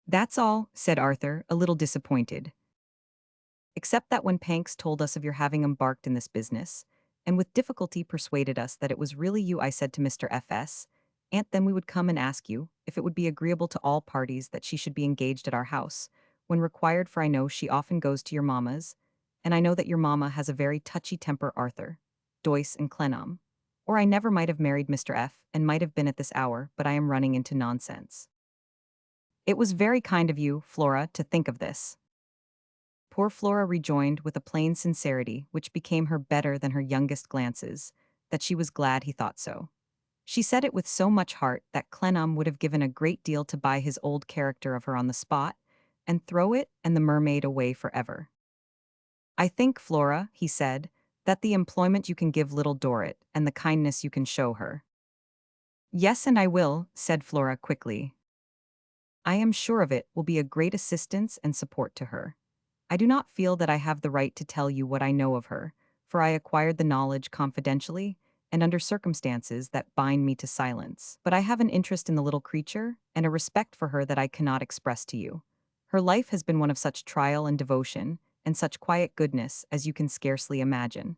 That's all, said Arthur, a little disappointed. Except that when Panks told us of your having embarked in this business, and with difficulty persuaded us that it was really you, I said to Mr. F.S., Aunt, then we would come and ask you if it would be agreeable to all parties that she should be engaged at our house, when required, for I know she often goes to your mamma's, and I know that your mamma has a very touchy temper, Arthur, Doyce, and Clennam, or I never might have married Mr. F. and might have been at this hour, but I am running into nonsense. It was very kind of you, Flora, to think of this. Poor Flora rejoined with a plain sincerity which became her better than her youngest glances, that she was glad he thought so. She said it with so much heart that Clennam would have given a great deal to buy his old character of her on the spot, and throw it and the mermaid away forever. I think, Flora, he said, that the employment you can give Little Dorrit, and the kindness you can show her. Yes, and I will, said Flora quickly. I am sure of it will be a great assistance and support to her. I do not feel that I have the right to tell you what I know of her, for I acquired the knowledge confidentially and under circumstances that bind me to silence. But I have an interest in the little creature and a respect for her that I cannot express to you. Her life has been one of such trial and devotion and such quiet goodness as you can scarcely imagine.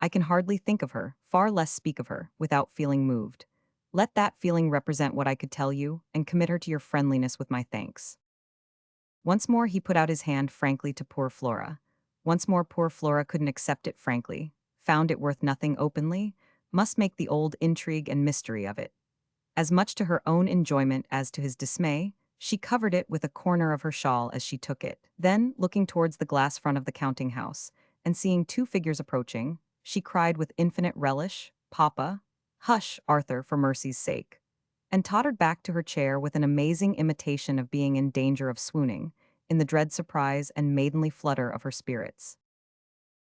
I can hardly think of her, far less speak of her, without feeling moved. Let that feeling represent what I could tell you, and commit her to your friendliness with my thanks. Once more he put out his hand frankly to poor Flora. Once more poor Flora couldn't accept it frankly, found it worth nothing openly, must make the old intrigue and mystery of it. As much to her own enjoyment as to his dismay, she covered it with a corner of her shawl as she took it. Then, looking towards the glass front of the counting-house, and seeing two figures approaching, she cried with infinite relish, Papa, hush, Arthur, for mercy's sake, and tottered back to her chair with an amazing imitation of being in danger of swooning, in the dread surprise and maidenly flutter of her spirits.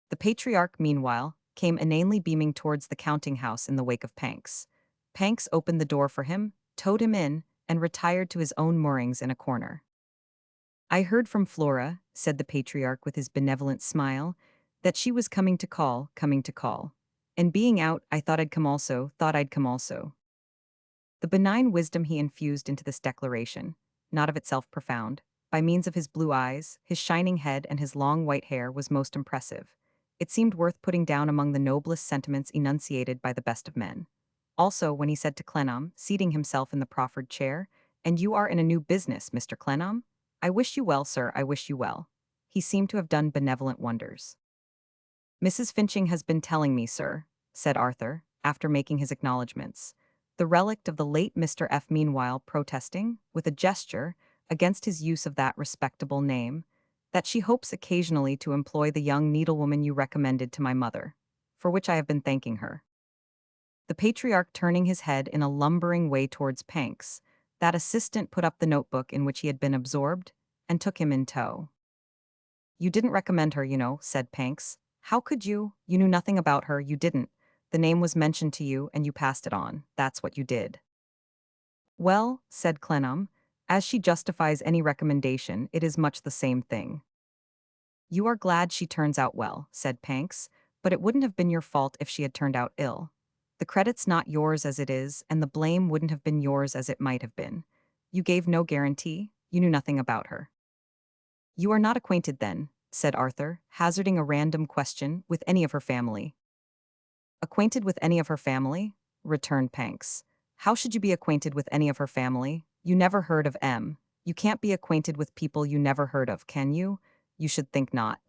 The patriarch, meanwhile, came inanely beaming towards the counting-house in the wake of Panks. Panks opened the door for him, towed him in, and retired to his own moorings in a corner. I heard from Flora, said the patriarch with his benevolent smile, that she was coming to call. And being out, I thought I'd come also. The benign wisdom he infused into this declaration, not of itself profound, by means of his blue eyes, his shining head, and his long white hair, was most impressive. It seemed worth putting down among the noblest sentiments enunciated by the best of men. Also, when he said to Clennam, seating himself in the proffered chair, "And you are in a new business, Mr. Clennam? I wish you well, sir, I wish you well." He seemed to have done benevolent wonders. Mrs. Finching has been telling me, sir, said Arthur, after making his acknowledgments, the relict of the late Mr. F. meanwhile protesting, with a gesture, against his use of that respectable name, that she hopes occasionally to employ the young needlewoman you recommended to my mother, for which I have been thanking her. The patriarch turning his head in a lumbering way towards Panks, that assistant put up the notebook in which he had been absorbed, and took him in tow. You didn't recommend her, you know, said Panks. How could you? You knew nothing about her, you didn't. The name was mentioned to you, and you passed it on. That's what you did. Well, said Clennam, as she justifies any recommendation, it is much the same thing. You are glad she turns out well, said Panks, but it wouldn't have been your fault if she had turned out ill. The credit's not yours as it is, and the blame wouldn't have been yours as it might have been. You gave no guarantee, you knew nothing about her. You are not acquainted then, said Arthur, hazarding a random question, with any of her family. Acquainted with any of her family? Returned Panks. How should you be acquainted with any of her family? You never heard of M. You can't be acquainted with people you never heard of, can you? You should think not.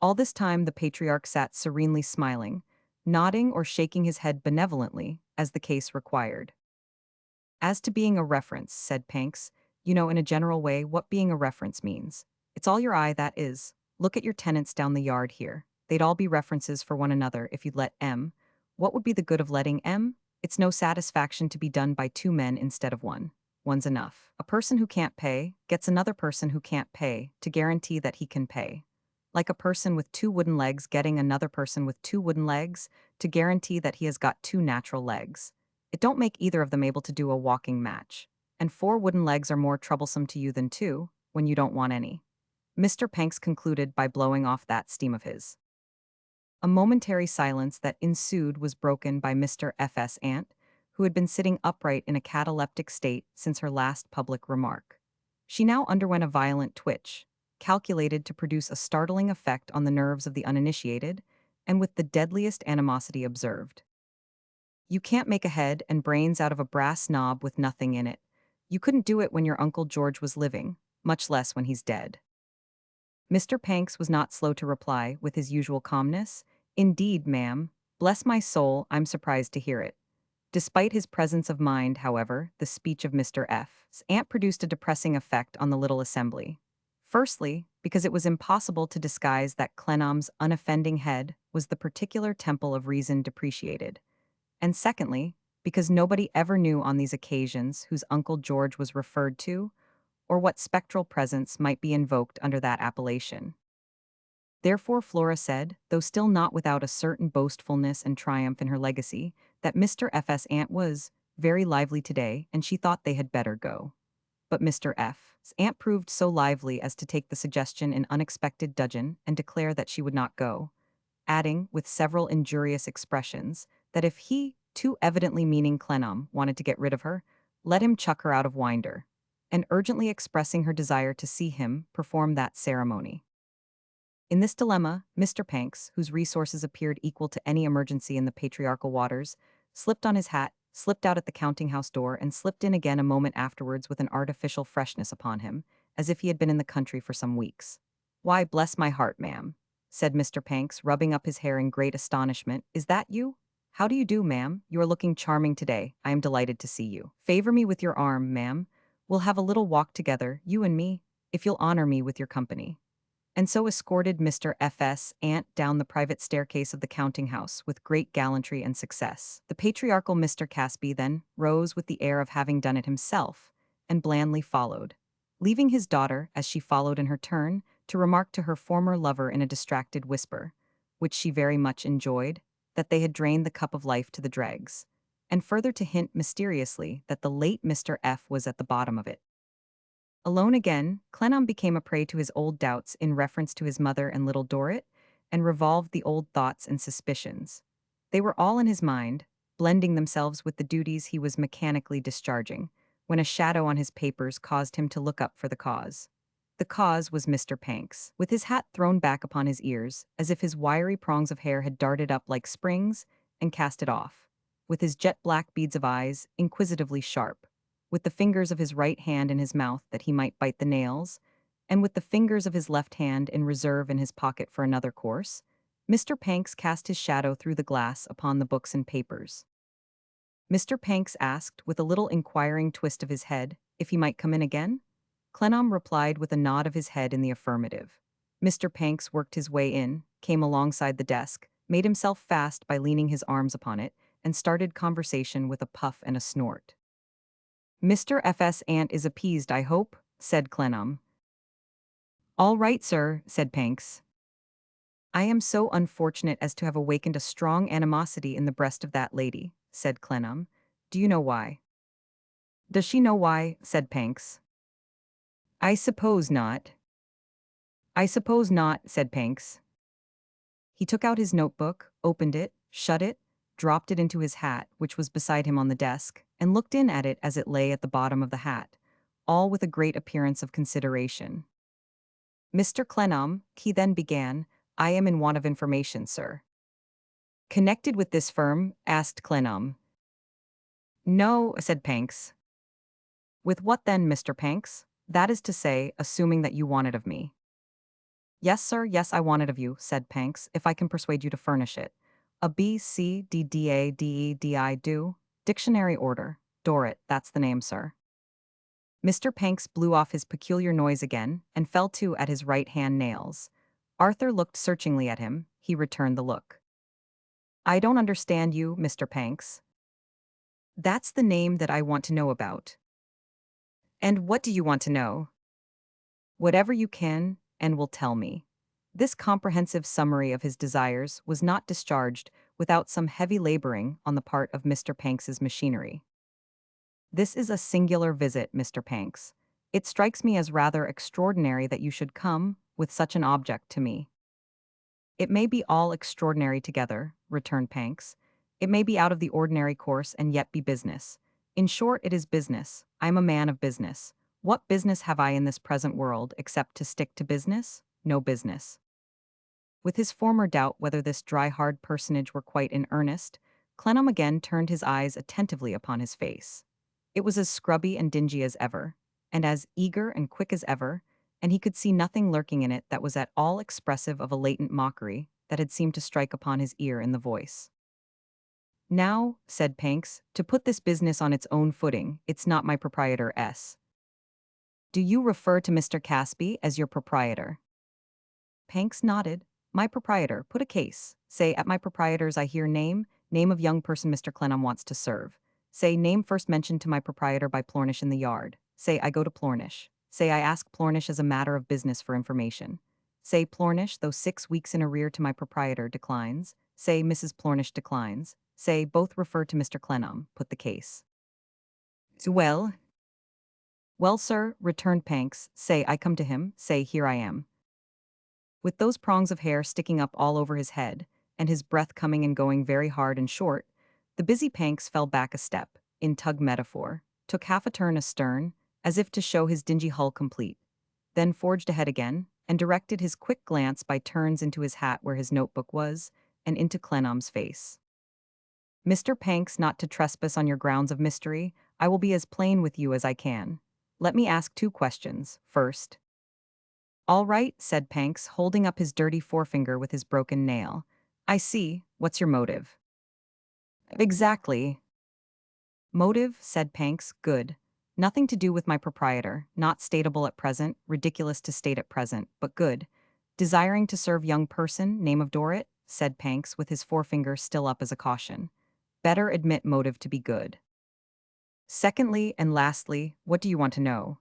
All this time the patriarch sat serenely smiling, nodding or shaking his head benevolently, as the case required. As to being a reference, said Panks, you know in a general way what being a reference means. It's all your eye, that is. Look at your tenants down the yard here. They'd all be references for one another if you'd let M. What would be the good of letting M? It's no satisfaction to be done by two men instead of one. One's enough. A person who can't pay gets another person who can't pay to guarantee that he can pay. Like a person with two wooden legs getting another person with two wooden legs to guarantee that he has got two natural legs. It don't make either of them able to do a walking match. And four wooden legs are more troublesome to you than two, when you don't want any. Mr. Panks concluded by blowing off that steam of his. A momentary silence that ensued was broken by Mr. F.'s aunt, who had been sitting upright in a cataleptic state since her last public remark. She now underwent a violent twitch, calculated to produce a startling effect on the nerves of the uninitiated, and with the deadliest animosity observed. You can't make a head and brains out of a brass knob with nothing in it. You couldn't do it when your Uncle George was living, much less when he's dead. Mr. Panks was not slow to reply, with his usual calmness. Indeed, ma'am. Bless my soul, I'm surprised to hear it. Despite his presence of mind, however, the speech of Mr. F.'s aunt produced a depressing effect on the little assembly. Firstly, because it was impossible to disguise that Clennam's unoffending head was the particular temple of reason depreciated. And secondly, because nobody ever knew on these occasions whose Uncle George was referred to, or what spectral presence might be invoked under that appellation. Therefore Flora said, though still not without a certain boastfulness and triumph in her legacy, that Mr. F.'s aunt was very lively today, and she thought they had better go. But Mr. F.'s aunt proved so lively as to take the suggestion in unexpected dudgeon and declare that she would not go, adding, with several injurious expressions, that if he, too evidently meaning Clennam, wanted to get rid of her, let him chuck her out of Winder, and urgently expressing her desire to see him perform that ceremony. In this dilemma, Mr. Panks, whose resources appeared equal to any emergency in the patriarchal waters, slipped on his hat, slipped out at the counting-house door, and slipped in again a moment afterwards with an artificial freshness upon him, as if he had been in the country for some weeks. "Why, bless my heart, ma'am," said Mr. Panks, rubbing up his hair in great astonishment. "Is that you? How do you do, ma'am? You are looking charming today. I am delighted to see you. Favor me with your arm, ma'am. We'll have a little walk together, you and me, if you'll honor me with your company." And so escorted Mr. F.'s aunt down the private staircase of the counting-house with great gallantry and success. The patriarchal Mr. Casby then rose with the air of having done it himself, and blandly followed, leaving his daughter, as she followed in her turn, to remark to her former lover in a distracted whisper, which she very much enjoyed, that they had drained the cup of life to the dregs, and further to hint mysteriously that the late Mr. F. was at the bottom of it. Alone again, Clennam became a prey to his old doubts in reference to his mother and Little Dorrit, and revolved the old thoughts and suspicions. They were all in his mind, blending themselves with the duties he was mechanically discharging, when a shadow on his papers caused him to look up for the cause. The cause was Mr. Panks, with his hat thrown back upon his ears, as if his wiry prongs of hair had darted up like springs, and cast it off, with his jet-black beads of eyes inquisitively sharp, with the fingers of his right hand in his mouth that he might bite the nails, and with the fingers of his left hand in reserve in his pocket for another course, Mr. Panks cast his shadow through the glass upon the books and papers. Mr. Panks asked, with a little inquiring twist of his head, if he might come in again? Clennam replied with a nod of his head in the affirmative. Mr. Panks worked his way in, came alongside the desk, made himself fast by leaning his arms upon it, and started conversation with a puff and a snort. "Mr. F.'s aunt is appeased, I hope," said Clennam. "All right, sir," said Panks. "I am so unfortunate as to have awakened a strong animosity in the breast of that lady," said Clennam. "Do you know why?" "Does she know why?" said Panks. "I suppose not." "I suppose not," said Panks. He took out his notebook, opened it, shut it, dropped it into his hat, which was beside him on the desk, and looked in at it as it lay at the bottom of the hat, all with a great appearance of consideration. "Mr. Clennam," he then began, "I am in want of information, sir." "Connected with this firm?" asked Clennam. "No," said Panks. "With what then, Mr. Panks? That is to say, assuming that you want it of me." "Yes, sir, yes, I want it of you," said Panks, "if I can persuade you to furnish it. A B.C.D.D.A.D.E.D.I. do? Dictionary order. Dorrit, that's the name, sir." Mr. Panks blew off his peculiar noise again and fell to at his right-hand nails. Arthur looked searchingly at him. He returned the look. I don't understand you, Mr. Panks. That's the name that I want to know about. And what do you want to know? Whatever you can and will tell me. This comprehensive summary of his desires was not discharged without some heavy laboring on the part of Mr. Panks's machinery. This is a singular visit, Mr. Panks. It strikes me as rather extraordinary that you should come with such an object to me. It may be all extraordinary together, returned Panks. It may be out of the ordinary course and yet be business. In short, it is business. I am a man of business. What business have I in this present world except to stick to business? No business. With his former doubt whether this dry-hard personage were quite in earnest, Clennam again turned his eyes attentively upon his face. It was as scrubby and dingy as ever, and as eager and quick as ever, and he could see nothing lurking in it that was at all expressive of a latent mockery that had seemed to strike upon his ear in the voice. Now, said Panks, to put this business on its own footing, it's not my proprietor S. Do you refer to Mr. Casby as your proprietor? Panks nodded. My proprietor, put a case. Say, at my proprietor's I hear name of young person Mr. Clennam wants to serve. Say, name first mentioned to my proprietor by Plornish in the yard. Say, I go to Plornish. Say, I ask Plornish as a matter of business for information. Say, Plornish, though 6 weeks in arrear to my proprietor, declines. Say, Mrs. Plornish declines. Say, both refer to Mr. Clennam, put the case. Well? Well, sir, returned Panks. Say, I come to him. Say, here I am. With those prongs of hair sticking up all over his head, and his breath coming and going very hard and short, the busy Panks fell back a step, in tug metaphor, took half a turn astern, as if to show his dingy hull complete, then forged ahead again, and directed his quick glance by turns into his hat where his notebook was, and into Clennam's face. Mr. Panks, not to trespass on your grounds of mystery, I will be as plain with you as I can. Let me ask 2 questions. First, all right, said Panks, holding up his dirty forefinger with his broken nail. I see. What's your motive? Exactly. Motive, said Panks. Good. Nothing to do with my proprietor, not stateable at present, ridiculous to state at present, but good. Desiring to serve young person, name of Dorrit, said Panks with his forefinger still up as a caution. Better admit motive to be good. Secondly and lastly, what do you want to know?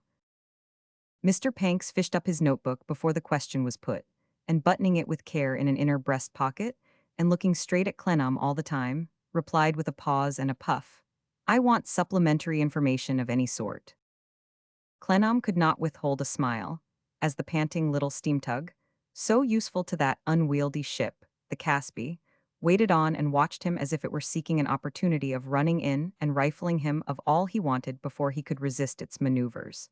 Mr. Panks fished up his notebook before the question was put, and buttoning it with care in an inner breast pocket, and looking straight at Clennam all the time, replied with a pause and a puff. I want supplementary information of any sort. Clennam could not withhold a smile, as the panting little steam tug, so useful to that unwieldy ship, the Casby, waited on and watched him as if it were seeking an opportunity of running in and rifling him of all he wanted before he could resist its maneuvers.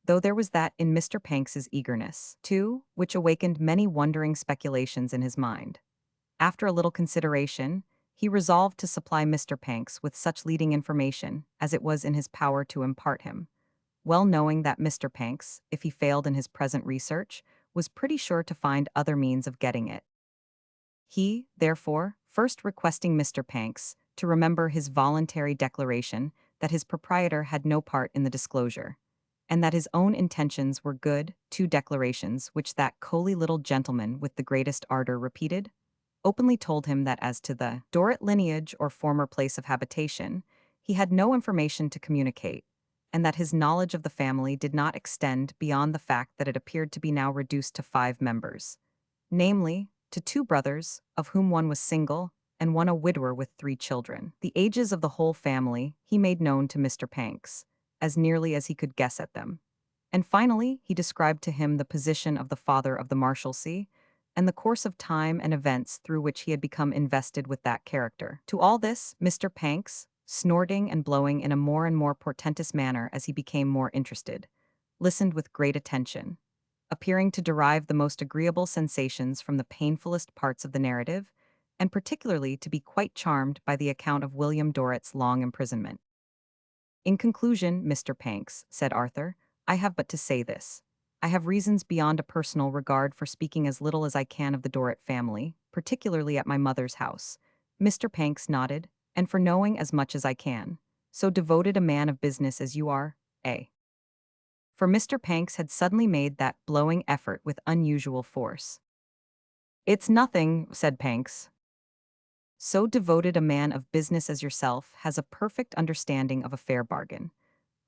Though there was that in Mr. Panks's eagerness, too, which awakened many wondering speculations in his mind. After a little consideration, he resolved to supply Mr. Panks with such leading information as it was in his power to impart him, well knowing that Mr. Panks, if he failed in his present research, was pretty sure to find other means of getting it. He, therefore, first requesting Mr. Panks to remember his voluntary declaration that his proprietor had no part in the disclosure, and that his own intentions were good, 2 declarations which that coaly little gentleman with the greatest ardor repeated, openly told him that as to the Dorrit lineage or former place of habitation, he had no information to communicate, and that his knowledge of the family did not extend beyond the fact that it appeared to be now reduced to 5 members, namely, to 2 brothers, of whom one was single, and one a widower with 3 children. The ages of the whole family he made known to Mr. Panks, as nearly as he could guess at them. And finally, he described to him the position of the father of the Marshalsea, and the course of time and events through which he had become invested with that character. To all this, Mr. Panks, snorting and blowing in a more and more portentous manner as he became more interested, listened with great attention, appearing to derive the most agreeable sensations from the painfulest parts of the narrative, and particularly to be quite charmed by the account of William Dorrit's long imprisonment. In conclusion, Mr. Panks, said Arthur, I have but to say this. I have reasons beyond a personal regard for speaking as little as I can of the Dorrit family, particularly at my mother's house. Mr. Panks nodded, and for knowing as much as I can. So devoted a man of business as you are, eh? for Mr. Panks had suddenly made that blowing effort with unusual force. "It's nothing," said Panks. "So devoted a man of business as yourself has a perfect understanding of a fair bargain.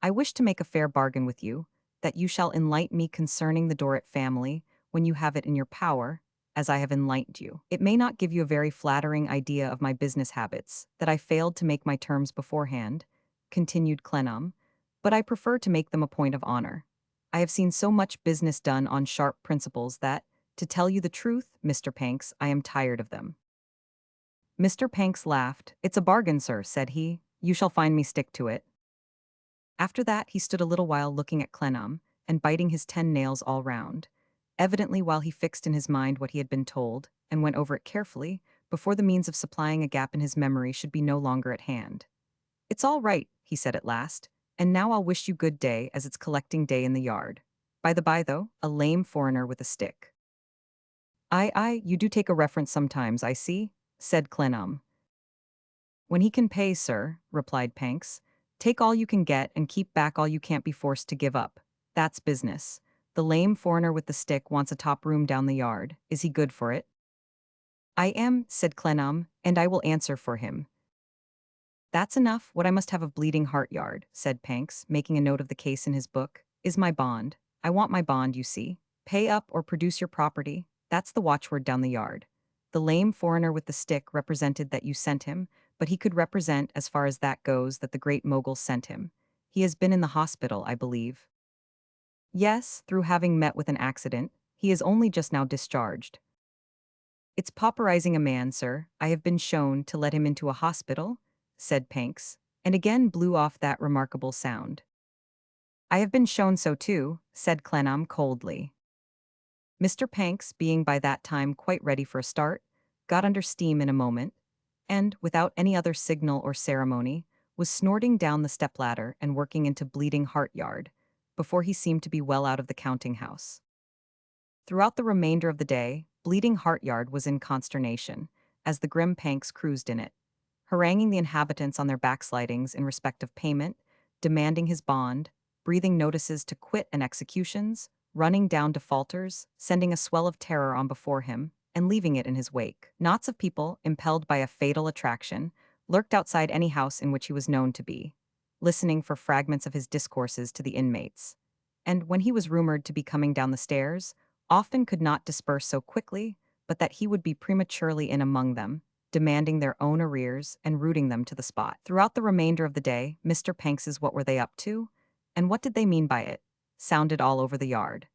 I wish to make a fair bargain with you, that you shall enlighten me concerning the Dorrit family when you have it in your power, as I have enlightened you. It may not give you a very flattering idea of my business habits, that I failed to make my terms beforehand," continued Clennam, "but I prefer to make them a point of honor. I have seen so much business done on sharp principles that, to tell you the truth, Mr. Panks, I am tired of them." Mr. Panks laughed. "It's a bargain, sir," said he. "You shall find me stick to it." After that he stood a little while looking at Clennam, and biting his 10 nails all round, evidently while he fixed in his mind what he had been told, and went over it carefully, before the means of supplying a gap in his memory should be no longer at hand. "It's all right," he said at last, "and now I'll wish you good day, as it's collecting day in the yard. By the by, though, a lame foreigner with a stick." "Aye, you do take a reference sometimes, I see," said Clennam. "When he can pay, sir," replied Panks. "Take all you can get and keep back all you can't be forced to give up. That's business. The lame foreigner with the stick wants a top room down the yard. Is he good for it?" "I am," said Clennam, "and I will answer for him." "That's enough. What I must have of Bleeding Heart Yard," said Panks, making a note of the case in his book, "is my bond. I want my bond, you see. Pay up or produce your property. That's the watchword down the yard. The lame foreigner with the stick represented that you sent him, but he could represent, as far as that goes, that the great Mogul sent him. He has been in the hospital, I believe." "Yes, through having met with an accident. He is only just now discharged." "It's pauperizing a man, sir. I have been shown to let him into a hospital," said Panks, and again blew off that remarkable sound. "I have been shown so too," said Clennam coldly. Mr. Panks, being by that time quite ready for a start, got under steam in a moment, and, without any other signal or ceremony, was snorting down the stepladder and working into Bleeding Heart Yard, before he seemed to be well out of the counting-house. Throughout the remainder of the day, Bleeding Heart Yard was in consternation, as the grim Panks cruised in it, haranguing the inhabitants on their backslidings in respect of payment, demanding his bond, breathing notices to quit and executions, running down defaulters, sending a swell of terror on before him, and leaving it in his wake. Knots of people, impelled by a fatal attraction, lurked outside any house in which he was known to be, listening for fragments of his discourses to the inmates. And when he was rumored to be coming down the stairs, often could not disperse so quickly, but that he would be prematurely in among them, demanding their own arrears and rooting them to the spot. Throughout the remainder of the day, Mr. Panks's "What were they up to? And what did they mean by it?" sounded all over the yard.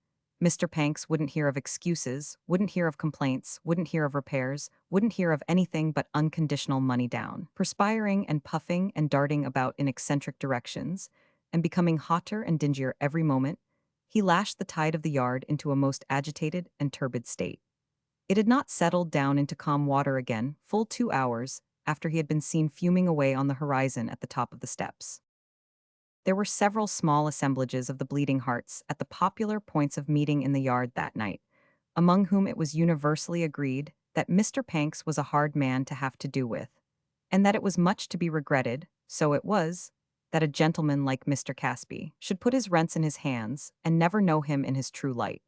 Mr. Panks wouldn't hear of excuses, wouldn't hear of complaints, wouldn't hear of repairs, wouldn't hear of anything but unconditional money down. Perspiring and puffing and darting about in eccentric directions, and becoming hotter and dingier every moment, he lashed the tide of the yard into a most agitated and turbid state. It had not settled down into calm water again full 2 hours after he had been seen fuming away on the horizon at the top of the steps. There were several small assemblages of the Bleeding Hearts at the popular points of meeting in the yard that night, among whom it was universally agreed that Mr. Panks was a hard man to have to do with, and that it was much to be regretted, so it was, that a gentleman like Mr. Casby should put his rents in his hands and never know him in his true light.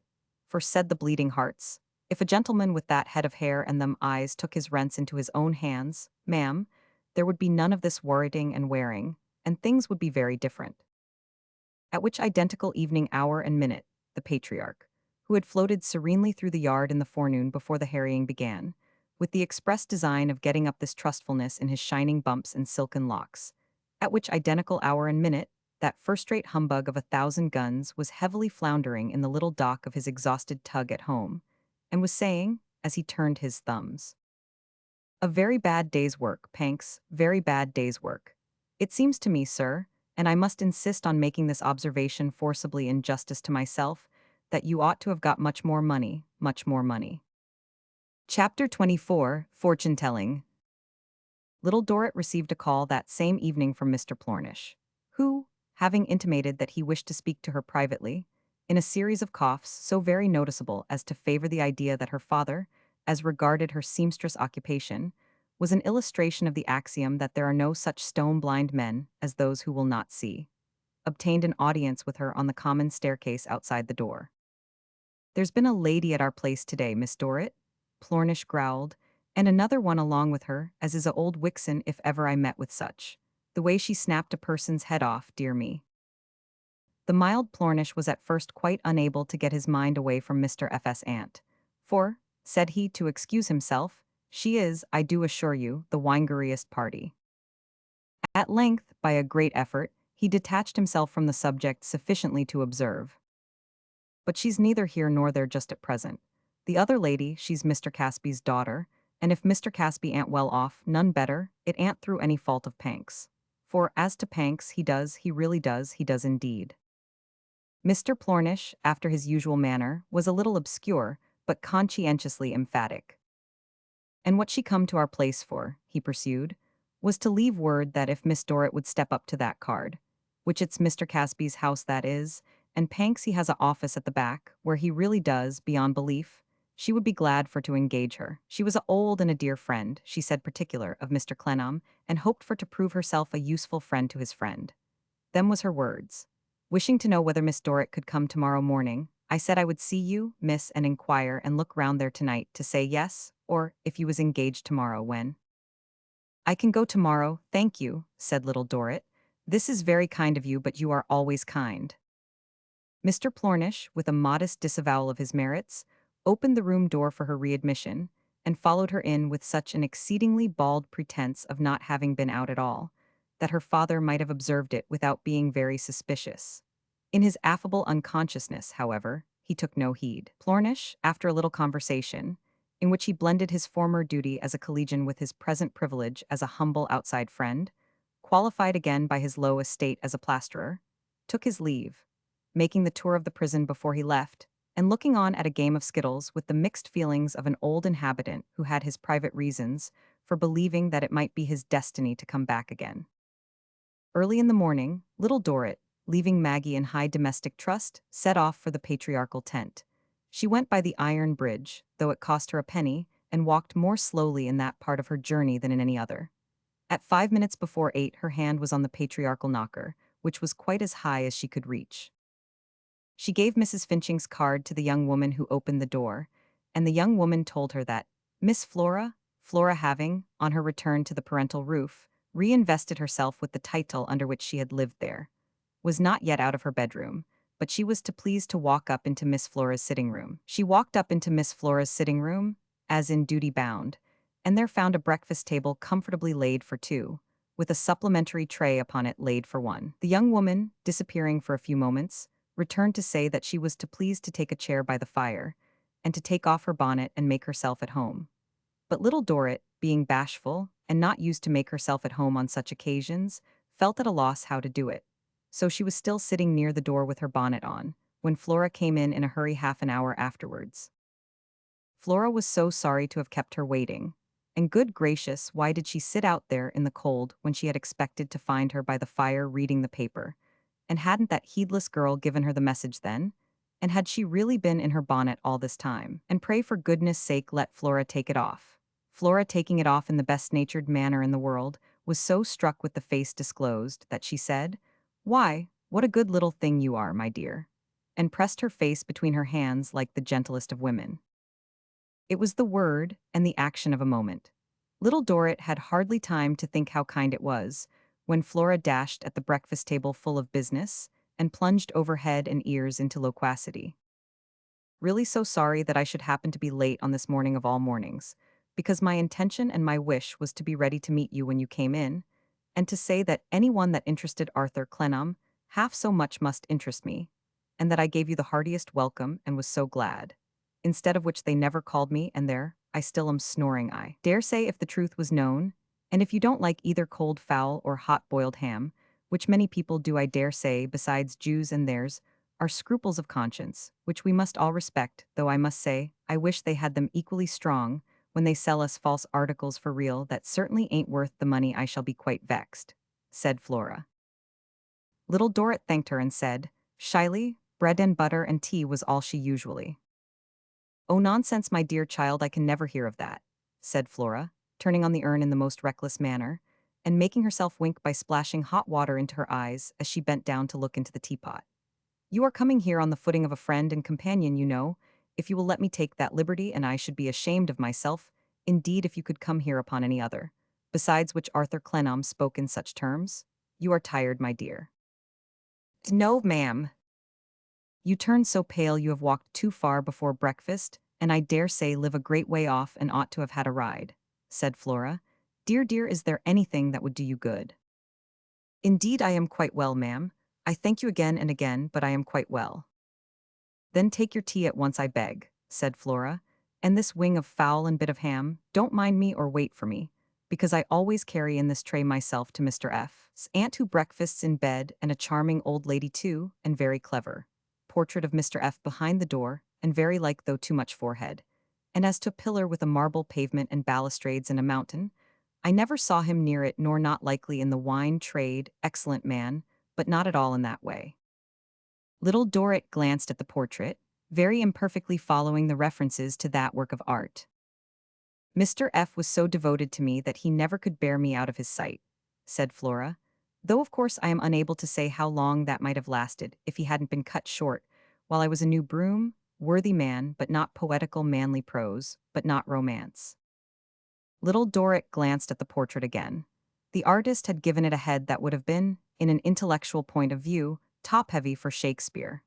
For, said the Bleeding Hearts, if a gentleman with that head of hair and them eyes took his rents into his own hands, ma'am, there would be none of this worriting and wearing, and things would be very different. At which identical evening hour and minute, the patriarch, who had floated serenely through the yard in the forenoon before the harrying began, with the express design of getting up this trustfulness in his shining bumps and silken locks, at which identical hour and minute, that first-rate humbug of 1,000 guns was heavily floundering in the little dock of his exhausted tug at home, and was saying, as he turned his thumbs, "A very bad day's work, Panks, very bad day's work. It seems to me, sir, and I must insist on making this observation forcibly in justice to myself, that you ought to have got much more money, much more money." Chapter 24, Fortune-Telling. Little Dorrit received a call that same evening from Mr. Plornish, who, having intimated that he wished to speak to her privately, in a series of coughs so very noticeable as to favor the idea that her father, as regarded her seamstress occupation, was an illustration of the axiom that there are no such stone-blind men as those who will not see. obtained an audience with her on the common staircase outside the door. "There's been a lady at our place today, Miss Dorrit," Plornish growled, "and another one along with her, as is a old wixen if ever I met with such. The way she snapped a person's head off, dear me." The mild Plornish was at first quite unable to get his mind away from Mr. F.'s aunt. "For," said he to excuse himself, "she is, I do assure you, the wingeriest party." At length, by a great effort, he detached himself from the subject sufficiently to observe. "But she's neither here nor there just at present. The other lady, she's Mr. Casby's daughter, and if Mr. Casby an't well off, none better, it an't through any fault of Panks. For, as to Panks, he really does, he does indeed." Mr. Plornish, after his usual manner, was a little obscure, but conscientiously emphatic. "And what she come to our place for," he pursued, "was to leave word that if Miss Dorrit would step up to that card, which it's Mr. Casby's house that is, and Panks he has a office at the back, where he really does, beyond belief, she would be glad for to engage her. She was a old and a dear friend, she said particular, of Mr. Clennam, and hoped for to prove herself a useful friend to his friend. Them was her words. Wishing to know whether Miss Dorrit could come tomorrow morning, I said I would see you, miss, and inquire and look round there tonight to say yes, or, if you was engaged tomorrow, when." "I can go tomorrow, thank you," said Little Dorrit. "This is very kind of you, but you are always kind." Mr. Plornish, with a modest disavowal of his merits, opened the room door for her readmission, and followed her in with such an exceedingly bald pretense of not having been out at all, that her father might have observed it without being very suspicious. In his affable unconsciousness, however, he took no heed. Plornish, after a little conversation, in which he blended his former duty as a collegian with his present privilege as a humble outside friend, qualified again by his low estate as a plasterer, took his leave, making the tour of the prison before he left, and looking on at a game of skittles with the mixed feelings of an old inhabitant who had his private reasons for believing that it might be his destiny to come back again. Early in the morning, Little Dorrit, leaving Maggie in high domestic trust, set off for the patriarchal tent. She went by the iron bridge, though it cost her a penny, and walked more slowly in that part of her journey than in any other. At 5 minutes before 8 her hand was on the patriarchal knocker, which was quite as high as she could reach. She gave Mrs. Finching's card to the young woman who opened the door, and the young woman told her that Miss Flora having, on her return to the parental roof, reinvested herself with the title under which she had lived there, was not yet out of her bedroom, but she was to please to walk up into Miss Flora's sitting room. She walked up into Miss Flora's sitting room, as in duty bound, and there found a breakfast table comfortably laid for two, with a supplementary tray upon it laid for one. The young woman, disappearing for a few moments, returned to say that she was to please to take a chair by the fire, and to take off her bonnet and make herself at home. But Little Dorrit, being bashful, and not used to make herself at home on such occasions, felt at a loss how to do it. So she was still sitting near the door with her bonnet on, when Flora came in a hurry half an hour afterwards. Flora was so sorry to have kept her waiting, and good gracious, why did she sit out there in the cold when she had expected to find her by the fire reading the paper? And hadn't that heedless girl given her the message then? And had she really been in her bonnet all this time? And pray for goodness sake let Flora take it off. Flora, taking it off in the best-natured manner in the world, was so struck with the face disclosed that she said, "Why, what a good little thing you are, my dear," and pressed her face between her hands like the gentlest of women. It was the word and the action of a moment. Little Dorrit had hardly time to think how kind it was, when Flora dashed at the breakfast table full of business, and plunged over head and ears into loquacity. "Really so sorry that I should happen to be late on this morning of all mornings, because my intention and my wish was to be ready to meet you when you came in, and to say that any one that interested Arthur Clennam half so much must interest me, and that I gave you the heartiest welcome and was so glad. Instead of which they never called me, and there, I still am snoring. I dare say if the truth was known, and if you don't like either cold fowl or hot-boiled ham, which many people do, I dare say, besides Jews and theirs, are scruples of conscience, which we must all respect, though I must say, I wish they had them equally strong when they sell us false articles for real that certainly ain't worth the money. I shall be quite vexed," said Flora. Little Dorrit thanked her and said, shyly, bread and butter and tea was all she usually. "Oh, nonsense, my dear child, I can never hear of that," said Flora, turning on the urn in the most reckless manner, and making herself wink by splashing hot water into her eyes as she bent down to look into the teapot. "You are coming here on the footing of a friend and companion, you know. If you will let me take that liberty, and I should be ashamed of myself, indeed, if you could come here upon any other. Besides which Arthur Clennam spoke in such terms. You are tired, my dear." "No, ma'am." "You turn so pale you have walked too far before breakfast, and I dare say live a great way off and ought to have had a ride," said Flora. "Dear, dear, is there anything that would do you good?" "Indeed, I am quite well, ma'am. I thank you again and again, but I am quite well." "Then take your tea at once, I beg," said Flora. "And this wing of fowl and bit of ham, don't mind me or wait for me, because I always carry in this tray myself to Mr. F.'s aunt, who breakfasts in bed, and a charming old lady too, and very clever. Portrait of Mr. F. behind the door, and very like though too much forehead. And as to a pillar with a marble pavement and balustrades and a mountain, I never saw him near it, nor not likely in the wine trade, excellent man, but not at all in that way." Little Dorrit glanced at the portrait, very imperfectly following the references to that work of art. "Mr. F. was so devoted to me that he never could bear me out of his sight," said Flora, "though of course I am unable to say how long that might have lasted if he hadn't been cut short while I was a new broom, worthy man, but not poetical manly prose, but not romance." Little Dorrit glanced at the portrait again. The artist had given it a head that would have been, in an intellectual point of view, top-heavy for Shakespeare.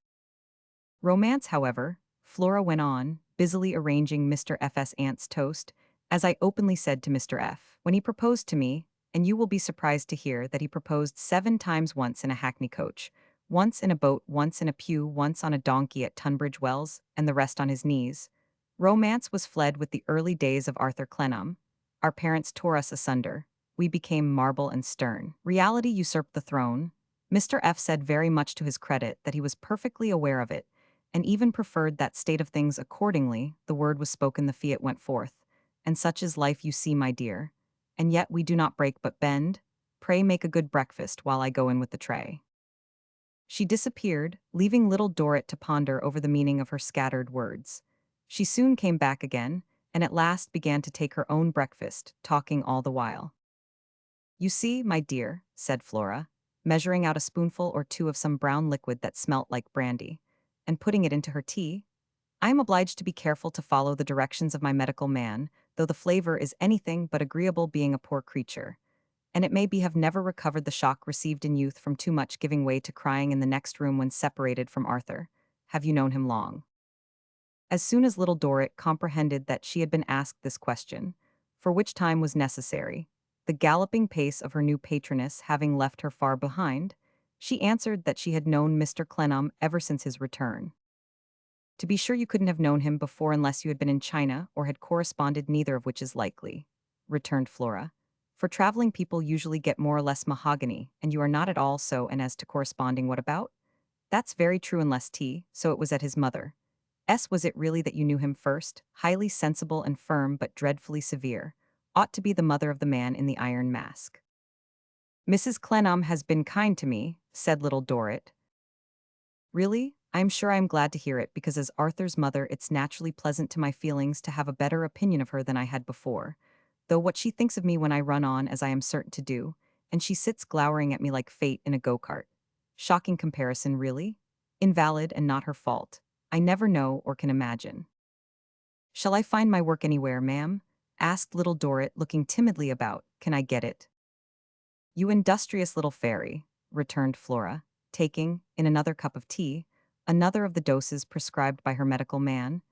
"Romance, however," Flora went on, busily arranging Mr. F.'s aunt's toast, "as I openly said to Mr. F. when he proposed to me, and you will be surprised to hear that he proposed 7 times, once in a hackney coach, once in a boat, once in a pew, once on a donkey at Tunbridge Wells, and the rest on his knees. Romance was fled with the early days of Arthur Clennam. Our parents tore us asunder. We became marble and stern. Reality usurped the throne. Mr. F. said very much to his credit that he was perfectly aware of it, and even preferred that state of things accordingly. The word was spoken, the fiat went forth. And such is life, you see, my dear. And yet we do not break but bend. Pray make a good breakfast while I go in with the tray." She disappeared, leaving Little Dorrit to ponder over the meaning of her scattered words. She soon came back again, and at last began to take her own breakfast, talking all the while. "You see, my dear," said Flora, measuring out a spoonful or two of some brown liquid that smelt like brandy, and putting it into her tea, "I am obliged to be careful to follow the directions of my medical man, though the flavor is anything but agreeable, being a poor creature, and it may be have never recovered the shock received in youth from too much giving way to crying in the next room when separated from Arthur. Have you known him long?" As soon as Little Dorrit comprehended that she had been asked this question, for which time was necessary, the galloping pace of her new patroness having left her far behind, she answered that she had known Mr. Clennam ever since his return. "To be sure you couldn't have known him before unless you had been in China or had corresponded, neither of which is likely," returned Flora. "For traveling people usually get more or less mahogany, and you are not at all so. And as to corresponding, what about? That's very true, unless so it was at his mother. Was it really that you knew him first? Highly sensible and firm, but dreadfully severe. Ought to be the mother of the man in the iron mask." "Mrs. Clennam has been kind to me," said Little Dorrit. "Really? I am sure I am glad to hear it, because as Arthur's mother it's naturally pleasant to my feelings to have a better opinion of her than I had before, though what she thinks of me when I run on as I am certain to do, and she sits glowering at me like fate in a go-cart. Shocking comparison, really? Invalid and not her fault. I never know or can imagine." "Shall I find my work anywhere, ma'am?" asked Little Dorrit, looking timidly about. "Can I get it?" "You industrious little fairy," returned Flora, taking, in another cup of tea, another of the doses prescribed by her medical man.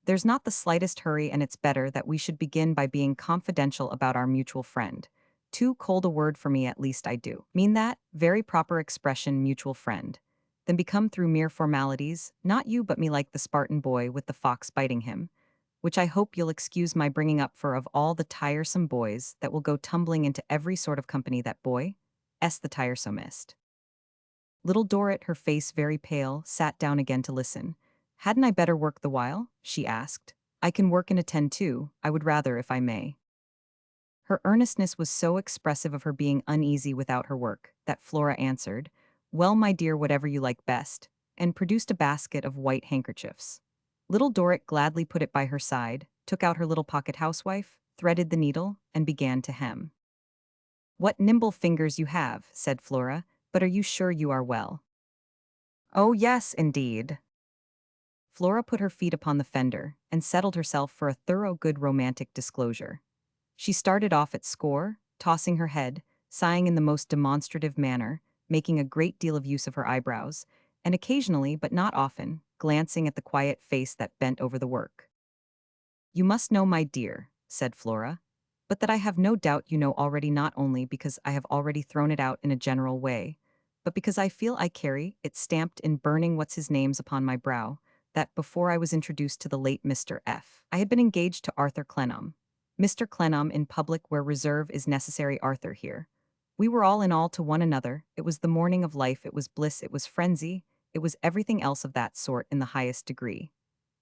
"There's not the slightest hurry, and it's better that we should begin by being confidential about our mutual friend. Too cold a word for me, at least I do mean that, very proper expression, mutual friend. Then become through mere formalities, not you but me, like the Spartan boy with the fox biting him, which I hope you'll excuse my bringing up, for of all the tiresome boys that will go tumbling into every sort of company, that boy the tiresomest." Little Dorrit, her face very pale, sat down again to listen. "Hadn't I better work the while?" she asked. "I can work and attend too, I would rather, if I may." Her earnestness was so expressive of her being uneasy without her work, that Flora answered, "Well, my dear, whatever you like best," and produced a basket of white handkerchiefs. Little Dorrit gladly put it by her side, took out her little pocket housewife, threaded the needle, and began to hem. What nimble fingers you have, said Flora, but are you sure you are well? Oh, yes, indeed. Flora put her feet upon the fender and settled herself for a thorough good romantic disclosure. She started off at score, tossing her head, sighing in the most demonstrative manner, making a great deal of use of her eyebrows, and occasionally, but not often, glancing at the quiet face that bent over the work. You must know, my dear, said Flora, but that I have no doubt you know already, not only because I have already thrown it out in a general way, but because I feel I carry it stamped in burning what's his names upon my brow, that before I was introduced to the late Mr. F., I had been engaged to Arthur Clennam. Mr. Clennam in public where reserve is necessary, Arthur here. We were all in all to one another, it was the morning of life, it was bliss, it was frenzy, it was everything else of that sort in the highest degree.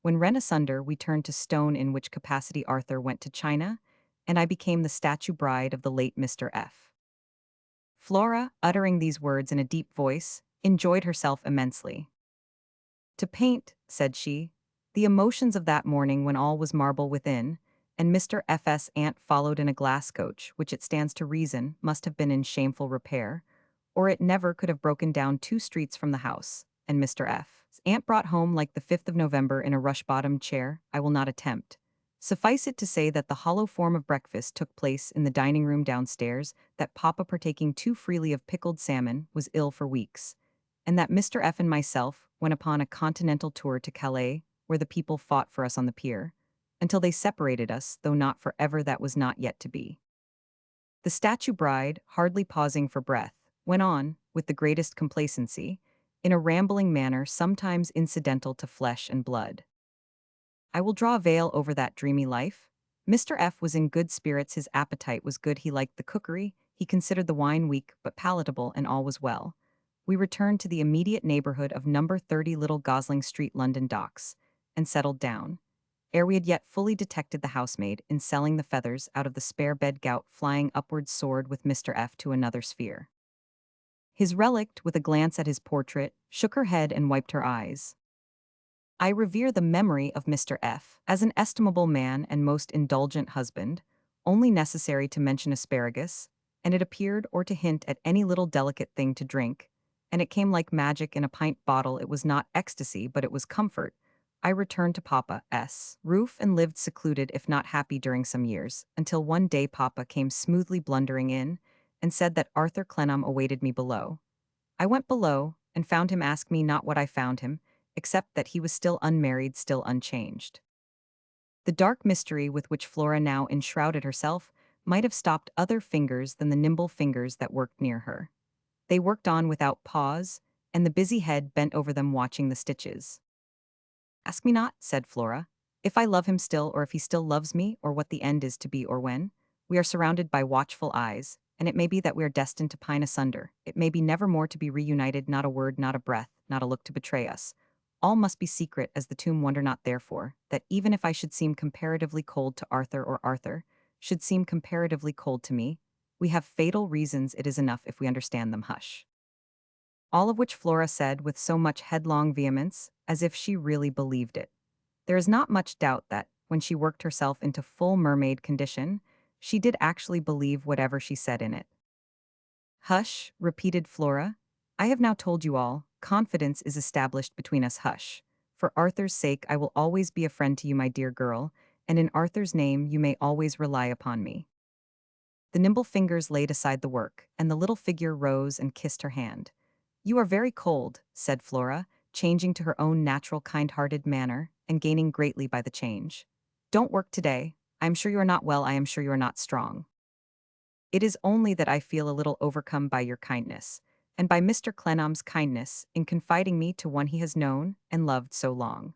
When rent asunder, we turned to stone in which capacity Arthur went to China, and I became the statue bride of the late Mr. F. Flora, uttering these words in a deep voice, enjoyed herself immensely. To paint, said she, the emotions of that morning when all was marble within, and Mr. F.'s aunt followed in a glass coach, which it stands to reason must have been in shameful repair, or it never could have broken down 2 streets from the house, and Mr. F.'s aunt brought home like the 5th of November in a rush-bottomed chair, I will not attempt. Suffice it to say that the hollow form of breakfast took place in the dining room downstairs, that Papa, partaking too freely of pickled salmon, was ill for weeks, and that Mr. F. and myself went upon a continental tour to Calais, where the people fought for us on the pier, until they separated us, though not for ever, that was not yet to be. The statue bride, hardly pausing for breath, went on, with the greatest complacency, in a rambling manner sometimes incidental to flesh and blood. I will draw a veil over that dreamy life. Mr. F. was in good spirits, his appetite was good, he liked the cookery, he considered the wine weak but palatable, and all was well. We returned to the immediate neighborhood of number 30 Little Gosling Street, London Docks, and settled down, ere we had yet fully detected the housemaid in selling the feathers out of the spare bed gout flying upwards soared with Mr. F. to another sphere. His relict, with a glance at his portrait, shook her head and wiped her eyes. I revere the memory of Mr. F. as an estimable man and most indulgent husband, only necessary to mention asparagus, and it appeared, or to hint at any little delicate thing to drink, and it came like magic in a pint bottle. It was not ecstasy, but it was comfort. I returned to Papa's roof and lived secluded, if not happy, during some years, until one day Papa came smoothly blundering in, and said that Arthur Clennam awaited me below. I went below, and found him. Ask me not what I found him, except that he was still unmarried, still unchanged. The dark mystery with which Flora now enshrouded herself might have stopped other fingers than the nimble fingers that worked near her. They worked on without pause, and the busy head bent over them watching the stitches. Ask me not, said Flora, if I love him still, or if he still loves me, or what the end is to be, or when. We are surrounded by watchful eyes, and it may be that we are destined to pine asunder. It may be never more to be reunited, not a word, not a breath, not a look to betray us. All must be secret as the tomb. Wonder not, therefore, that even if I should seem comparatively cold to Arthur, or Arthur should seem comparatively cold to me, we have fatal reasons. It is enough if we understand them. Hush. All of which Flora said with so much headlong vehemence, as if she really believed it. There is not much doubt that, when she worked herself into full mermaid condition, she did actually believe whatever she said in it. Hush, repeated Flora. I have now told you all. Confidence is established between us. Hush. For Arthur's sake, I will always be a friend to you, my dear girl, and in Arthur's name you may always rely upon me. The nimble fingers laid aside the work, and the little figure rose and kissed her hand. You are very cold, said Flora, changing to her own natural kind-hearted manner, and gaining greatly by the change. Don't work today. I am sure you are not well, I am sure you are not strong. It is only that I feel a little overcome by your kindness, and by Mr. Clennam's kindness in confiding me to one he has known and loved so long.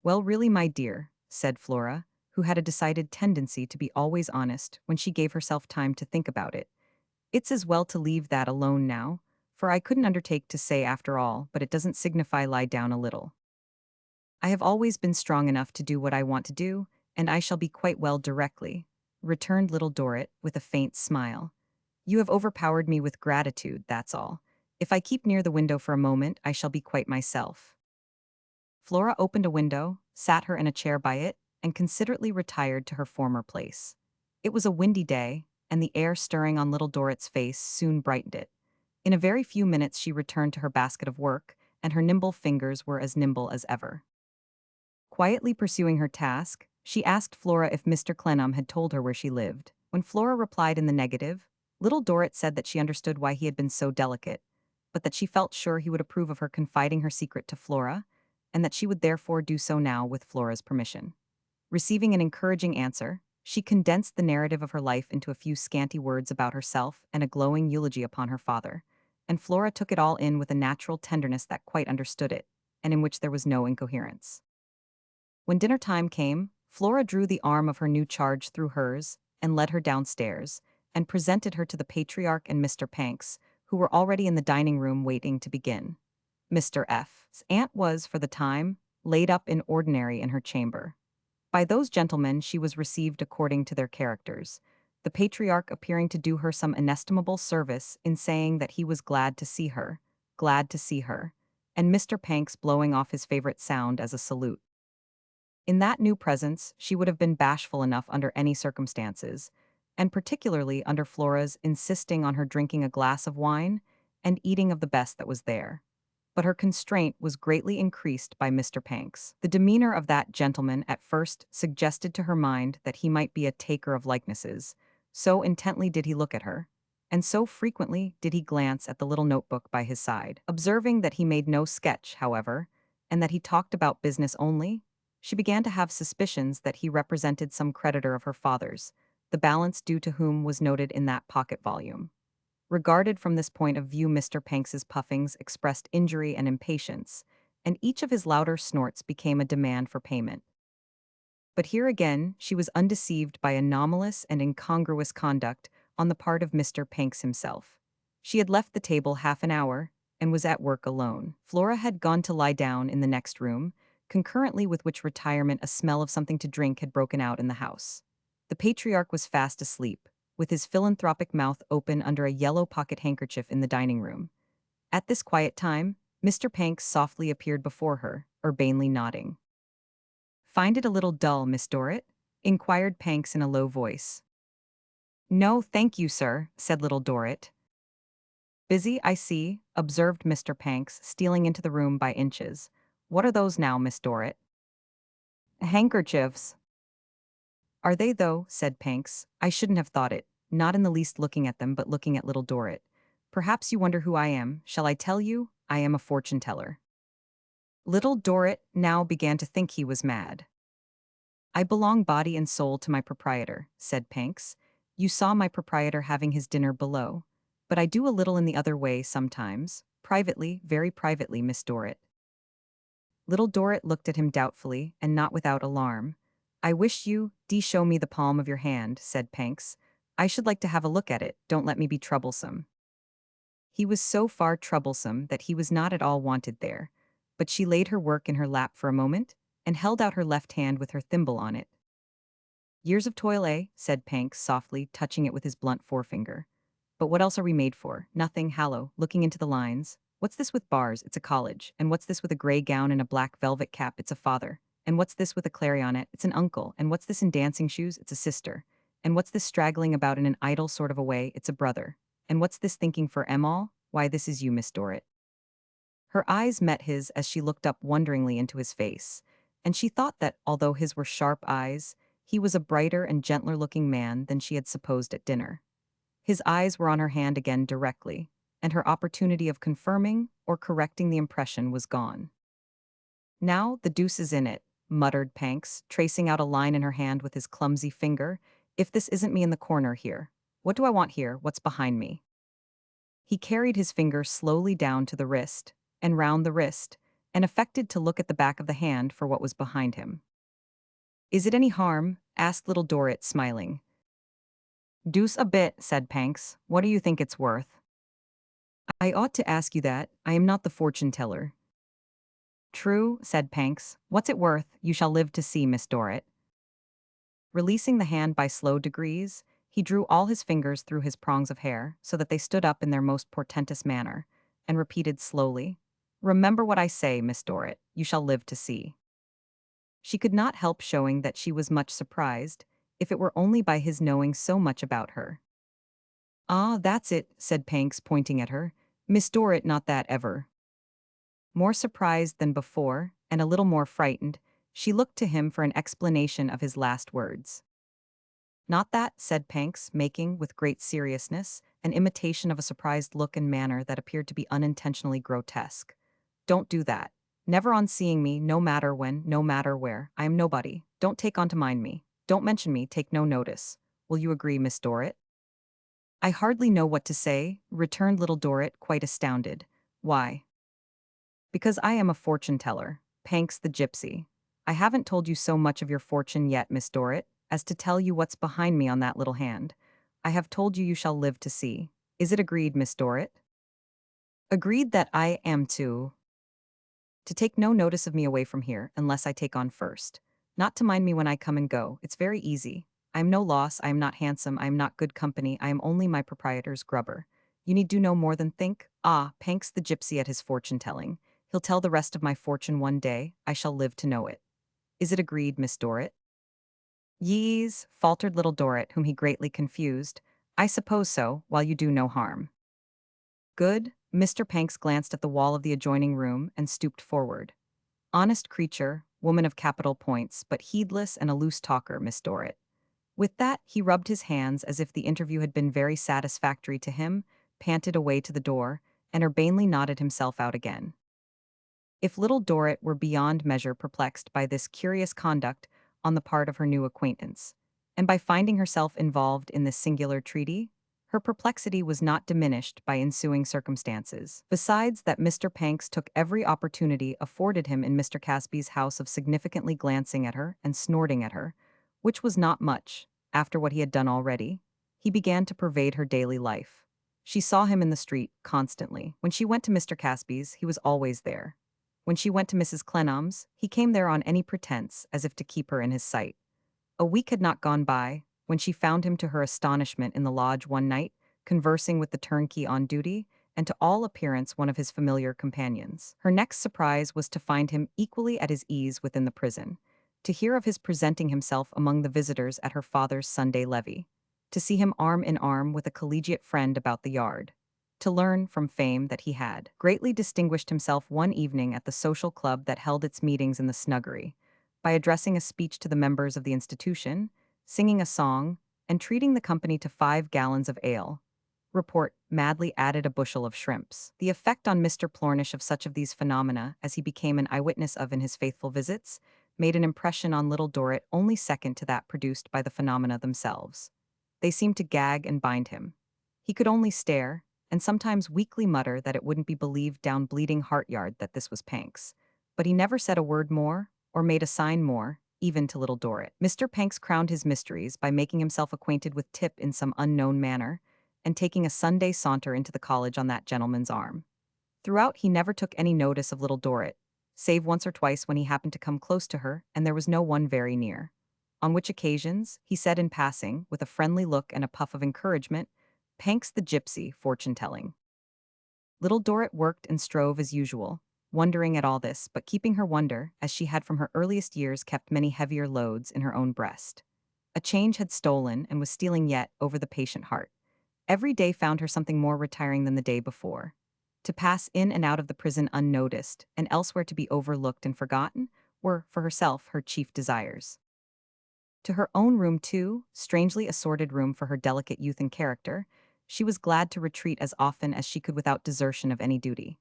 Well, really, my dear, said Flora, who had a decided tendency to be always honest when she gave herself time to think about it, it's as well to leave that alone now, for I couldn't undertake to say after all, but it doesn't signify, lie down a little. I have always been strong enough to do what I want to do, and I shall be quite well directly, returned Little Dorrit with a faint smile. You have overpowered me with gratitude, that's all. If I keep near the window for a moment, I shall be quite myself. Flora opened a window, sat her in a chair by it, and considerately retired to her former place. It was a windy day, and the air stirring on Little Dorrit's face soon brightened it. In a very few minutes she returned to her basket of work, and her nimble fingers were as nimble as ever. Quietly pursuing her task, she asked Flora if Mr. Clennam had told her where she lived. When Flora replied in the negative, Little Dorrit said that she understood why he had been so delicate, but that she felt sure he would approve of her confiding her secret to Flora, and that she would therefore do so now with Flora's permission. Receiving an encouraging answer, she condensed the narrative of her life into a few scanty words about herself and a glowing eulogy upon her father, and Flora took it all in with a natural tenderness that quite understood it, and in which there was no incoherence. When dinner time came, Flora drew the arm of her new charge through hers and led her downstairs, and presented her to the patriarch and Mr. Panks, who were already in the dining room waiting to begin. Mr. F's aunt was, for the time, laid up in ordinary in her chamber. By those gentlemen she was received according to their characters, the patriarch appearing to do her some inestimable service in saying that he was glad to see her, and Mr. Panks blowing off his favorite sound as a salute. In that new presence, she would have been bashful enough under any circumstances, and particularly under Flora's insisting on her drinking a glass of wine and eating of the best that was there. But her constraint was greatly increased by Mr. Panks. The demeanor of that gentleman at first suggested to her mind that he might be a taker of likenesses, so intently did he look at her, and so frequently did he glance at the little notebook by his side. Observing that he made no sketch, however, and that he talked about business only, she began to have suspicions that he represented some creditor of her father's, the balance due to whom was noted in that pocket volume. Regarded from this point of view, Mr. Panks's puffings expressed injury and impatience, and each of his louder snorts became a demand for payment. But here again she was undeceived by anomalous and incongruous conduct on the part of Mr. Panks himself. She had left the table half an hour, and was at work alone. Flora had gone to lie down in the next room, concurrently with which retirement a smell of something to drink had broken out in the house. The patriarch was fast asleep, with his philanthropic mouth open under a yellow pocket handkerchief in the dining room. At this quiet time, Mr. Panks softly appeared before her, urbanely nodding. "Find it a little dull, Miss Dorrit?" inquired Panks in a low voice. "No, thank you, sir," said Little Dorrit. "Busy, I see," observed Mr. Panks, stealing into the room by inches. "What are those now, Miss Dorrit?" "Handkerchiefs." "Are they, though?" said Panks. "I shouldn't have thought it, not in the least looking at them but looking at Little Dorrit. Perhaps you wonder who I am. Shall I tell you? I am a fortune-teller." Little Dorrit now began to think he was mad. "I belong body and soul to my proprietor," said Panks. "You saw my proprietor having his dinner below. But I do a little in the other way sometimes, privately, very privately, Miss Dorrit." Little Dorrit looked at him doubtfully, and not without alarm. "I wish you show me the palm of your hand," said Panks. "I should like to have a look at it. Don't let me be troublesome." He was so far troublesome that he was not at all wanted there, but she laid her work in her lap for a moment, and held out her left hand with her thimble on it. "Years of toil, eh?" said Panks softly, touching it with his blunt forefinger. "But what else are we made for? Nothing, Hallow," looking into the lines. "What's this with bars? It's a college. And what's this with a gray gown and a black velvet cap? It's a father. And what's this with a clarionet? It's an uncle. And what's this in dancing shoes? It's a sister. And what's this straggling about in an idle sort of a way? It's a brother. And what's this thinking for all? Why, this is you, Miss Dorrit." Her eyes met his as she looked up wonderingly into his face, and she thought that, although his were sharp eyes, he was a brighter and gentler-looking man than she had supposed at dinner. His eyes were on her hand again directly, and her opportunity of confirming or correcting the impression was gone. "Now the deuce is in it," muttered Panks, tracing out a line in her hand with his clumsy finger. "If this isn't me in the corner here. What do I want here? What's behind me?" He carried his finger slowly down to the wrist, and round the wrist, and affected to look at the back of the hand for what was behind him. "Is it any harm?" asked Little Dorrit, smiling. "Deuce a bit," said Panks. "What do you think it's worth?" "I ought to ask you that. I am not the fortune-teller." "True," said Panks. "What's it worth? You shall live to see, Miss Dorrit." Releasing the hand by slow degrees, he drew all his fingers through his prongs of hair, so that they stood up in their most portentous manner, and repeated slowly, "Remember what I say, Miss Dorrit. You shall live to see." She could not help showing that she was much surprised, if it were only by his knowing so much about her. Ah, that's it, said Panks, pointing at her. Miss Dorrit, not that ever. More surprised than before, and a little more frightened, she looked to him for an explanation of his last words. Not that, said Panks, making, with great seriousness, an imitation of a surprised look and manner that appeared to be unintentionally grotesque. Don't do that. Never on seeing me, no matter when, no matter where. I am nobody. Don't take on to mind me. Don't mention me, take no notice. Will you agree, Miss Dorrit? I hardly know what to say, returned Little Dorrit, quite astounded. Why? Because I am a fortune teller, Panks the gypsy. I haven't told you so much of your fortune yet, Miss Dorrit, as to tell you what's behind me on that little hand. I have told you you shall live to see. Is it agreed, Miss Dorrit? Agreed that I am to take no notice of me away from here, unless I take on first. Not to mind me when I come and go, it's very easy. I am no loss, I am not handsome, I am not good company, I am only my proprietor's grubber. You need do no more than think, ah, Panks the gypsy at his fortune-telling. He'll tell the rest of my fortune one day, I shall live to know it. Is it agreed, Miss Dorrit? Yees, faltered Little Dorrit, whom he greatly confused. I suppose so, while you do no harm. Good. Mr. Panks glanced at the wall of the adjoining room and stooped forward. Honest creature, woman of capital points, but heedless and a loose talker, Miss Dorrit. With that, he rubbed his hands as if the interview had been very satisfactory to him, panted away to the door, and urbanely nodded himself out again. If Little Dorrit were beyond measure perplexed by this curious conduct on the part of her new acquaintance, and by finding herself involved in this singular treaty, her perplexity was not diminished by ensuing circumstances. Besides that, Mr. Panks took every opportunity afforded him in Mr. Casby's house of significantly glancing at her and snorting at her, which was not much, after what he had done already. He began to pervade her daily life. She saw him in the street constantly. When she went to Mr. Casby's, he was always there. When she went to Mrs. Clennam's, he came there on any pretense, as if to keep her in his sight. A week had not gone by, when she found him to her astonishment in the lodge one night, conversing with the turnkey on duty, and to all appearance one of his familiar companions. Her next surprise was to find him equally at his ease within the prison, to hear of his presenting himself among the visitors at her father's Sunday levee, to see him arm in arm with a collegiate friend about the yard, to learn from fame that he had greatly distinguished himself one evening at the social club that held its meetings in the snuggery, by addressing a speech to the members of the institution, singing a song, and treating the company to 5 gallons of ale. Report madly added a bushel of shrimps. The effect on Mr. Plornish of such of these phenomena as he became an eyewitness of in his faithful visits made an impression on Little Dorrit only second to that produced by the phenomena themselves. They seemed to gag and bind him. He could only stare, and sometimes weakly mutter that it wouldn't be believed down Bleeding Heart Yard that this was Panks. But he never said a word more, or made a sign more, even to Little Dorrit. Mr. Panks crowned his mysteries by making himself acquainted with Tip in some unknown manner, and taking a Sunday saunter into the college on that gentleman's arm. Throughout he never took any notice of Little Dorrit, save once or twice when he happened to come close to her and there was no one very near. On which occasions, he said in passing, with a friendly look and a puff of encouragement, Panks the gypsy, fortune-telling. Little Dorrit worked and strove as usual, wondering at all this, but keeping her wonder, as she had from her earliest years kept many heavier loads in her own breast. A change had stolen, and was stealing yet, over the patient heart. Every day found her something more retiring than the day before. To pass in and out of the prison unnoticed, and elsewhere to be overlooked and forgotten, were, for herself, her chief desires. To her own room, too, strangely assorted room for her delicate youth and character, she was glad to retreat as often as she could without desertion of any duty.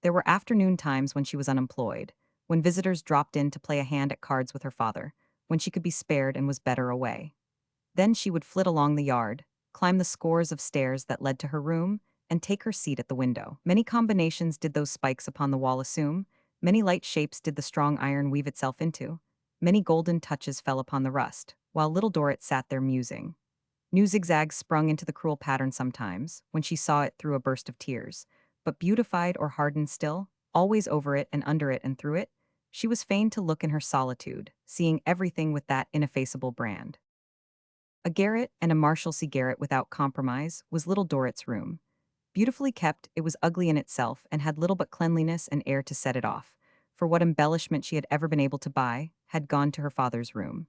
There were afternoon times when she was unemployed, when visitors dropped in to play a hand at cards with her father, when she could be spared and was better away. Then she would flit along the yard, climb the scores of stairs that led to her room, and take her seat at the window. Many combinations did those spikes upon the wall assume, many light shapes did the strong iron weave itself into, many golden touches fell upon the rust, while Little Dorrit sat there musing. New zigzags sprung into the cruel pattern sometimes, when she saw it through a burst of tears, but beautified or hardened still, always over it and under it and through it, she was fain to look in her solitude, seeing everything with that ineffaceable brand. A garret, and a Marshalsea garret without compromise, was Little Dorrit's room. Beautifully kept, it was ugly in itself, and had little but cleanliness and air to set it off, for what embellishment she had ever been able to buy had gone to her father's room.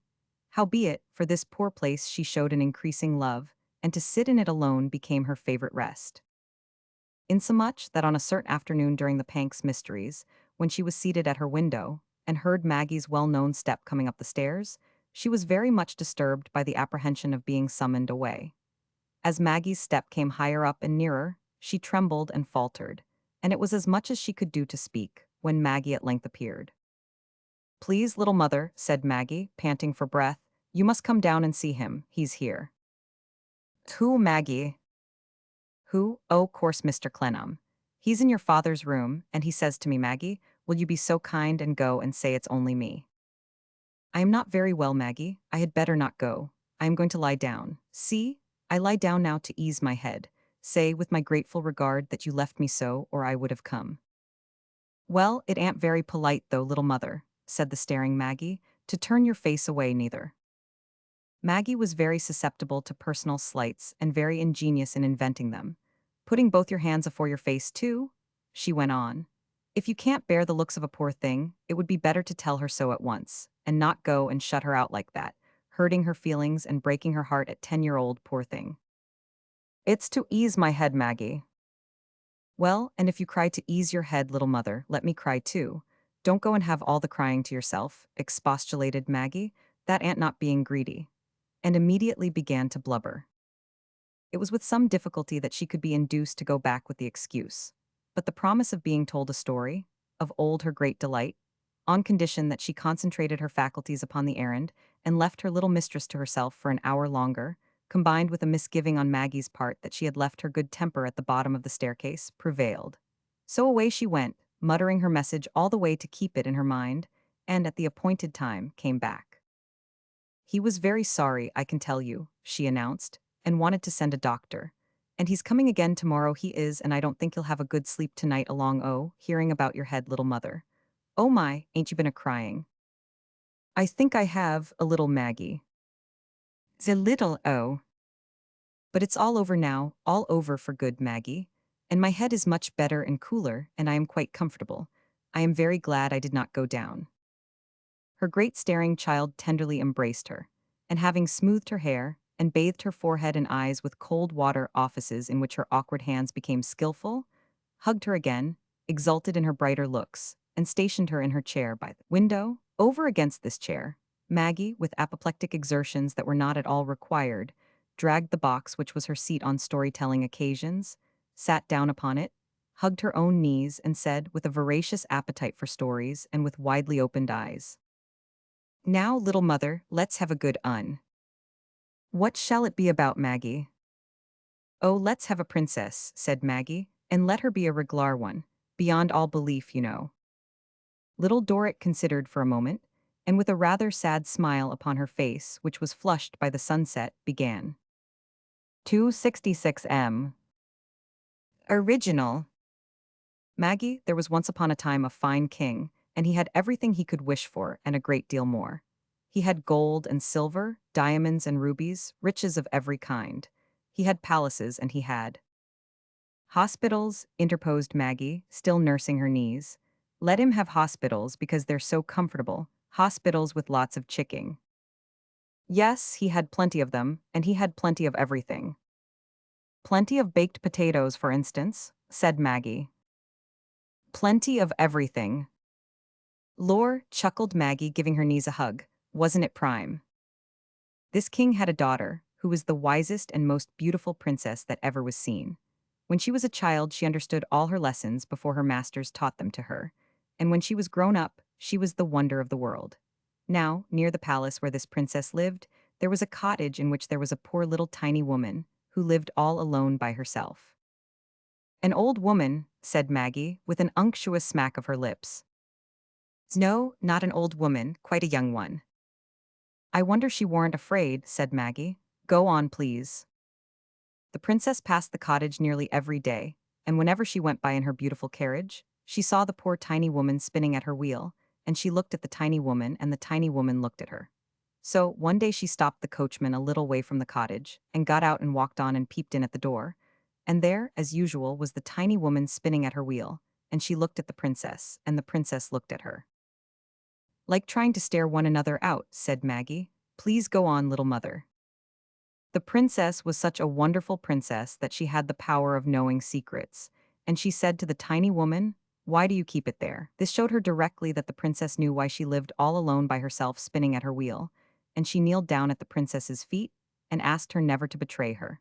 Howbeit, for this poor place she showed an increasing love, and to sit in it alone became her favorite rest. Insomuch that on a certain afternoon during the Panks mysteries, when she was seated at her window, and heard Maggie's well-known step coming up the stairs, she was very much disturbed by the apprehension of being summoned away. As Maggie's step came higher up and nearer, she trembled and faltered, and it was as much as she could do to speak, when Maggie at length appeared. "Please, little mother," said Maggie, panting for breath, "you must come down and see him, he's here." "Who, Maggie?" "Who? Oh, course, Mr. Clennam. He's in your father's room, and he says to me, 'Maggie, will you be so kind and go and say it's only me?'" "I am not very well, Maggie. I had better not go. I am going to lie down. See? I lie down now to ease my head. Say, with my grateful regard, that you left me so, or I would have come." "Well, it ain't very polite, though, little mother," said the staring Maggie, "to turn your face away neither." Maggie was very susceptible to personal slights and very ingenious in inventing them. "Putting both your hands afore your face, too?" she went on. "If you can't bear the looks of a poor thing, it would be better to tell her so at once, and not go and shut her out like that, hurting her feelings and breaking her heart at 10-year-old, poor thing." "It's to ease my head, Maggie." "Well, and if you cry to ease your head, little mother, let me cry too. Don't go and have all the crying to yourself," expostulated Maggie. "That ain't not being greedy," and immediately began to blubber. It was with some difficulty that she could be induced to go back with the excuse. But the promise of being told a story, of old her great delight, on condition that she concentrated her faculties upon the errand and left her little mistress to herself for an hour longer, combined with a misgiving on Maggie's part that she had left her good temper at the bottom of the staircase, prevailed. So away she went, muttering her message all the way to keep it in her mind, and at the appointed time came back. "He was very sorry, I can tell you," she announced, "and wanted to send a doctor. And he's coming again tomorrow, he is, and I don't think he'll have a good sleep tonight along hearing about your head, little mother. Oh my, ain't you been a-crying?" "I think I have, a little, Maggie." "The little, oh. But it's all over now, all over for good, Maggie. And my head is much better and cooler, and I am quite comfortable. I am very glad I did not go down." Her great staring child tenderly embraced her, and having smoothed her hair, and bathed her forehead and eyes with cold water offices in which her awkward hands became skillful, hugged her again, exulted in her brighter looks, and stationed her in her chair by the window. Over against this chair, Maggie, with apoplectic exertions that were not at all required, dragged the box which was her seat on storytelling occasions, sat down upon it, hugged her own knees, and said, with a voracious appetite for stories and with widely opened eyes, "Now, little mother, let's have a good un. What shall it be about, Maggie?" "Oh, let's have a princess," said Maggie, "and let her be a reg'lar one, beyond all belief, you know." Little Dorrit considered for a moment, and with a rather sad smile upon her face, which was flushed by the sunset, began. 266 Original. "Maggie, there was once upon a time a fine king, and he had everything he could wish for and a great deal more. He had gold and silver, diamonds and rubies, riches of every kind. He had palaces, and he had—" "Hospitals," interposed Maggie, still nursing her knees. "Let him have hospitals because they're so comfortable, hospitals with lots of chicking." "Yes, he had plenty of them, and he had plenty of everything." "Plenty of baked potatoes, for instance," said Maggie. "Plenty of everything." "Lor," chuckled Maggie, giving her knees a hug, "wasn't it prime?" This king had a daughter, who was the wisest and most beautiful princess that ever was seen. When she was a child, she understood all her lessons before her masters taught them to her, and when she was grown up, she was the wonder of the world. Now, near the palace where this princess lived, there was a cottage in which there was a poor little tiny woman, who lived all alone by herself. "An old woman," said Maggie, with an unctuous smack of her lips. "No, not an old woman, quite a young one." "I wonder she weren't afraid," said Maggie. "Go on, please." The princess passed the cottage nearly every day, and whenever she went by in her beautiful carriage, she saw the poor tiny woman spinning at her wheel, and she looked at the tiny woman, and the tiny woman looked at her. So, one day she stopped the coachman a little way from the cottage, and got out and walked on and peeped in at the door, and there, as usual, was the tiny woman spinning at her wheel, and she looked at the princess, and the princess looked at her. "Like trying to stare one another out," said Maggie. "Please go on, little mother." The princess was such a wonderful princess that she had the power of knowing secrets, and she said to the tiny woman, "Why do you keep it there?" This showed her directly that the princess knew why she lived all alone by herself spinning at her wheel, and she kneeled down at the princess's feet and asked her never to betray her.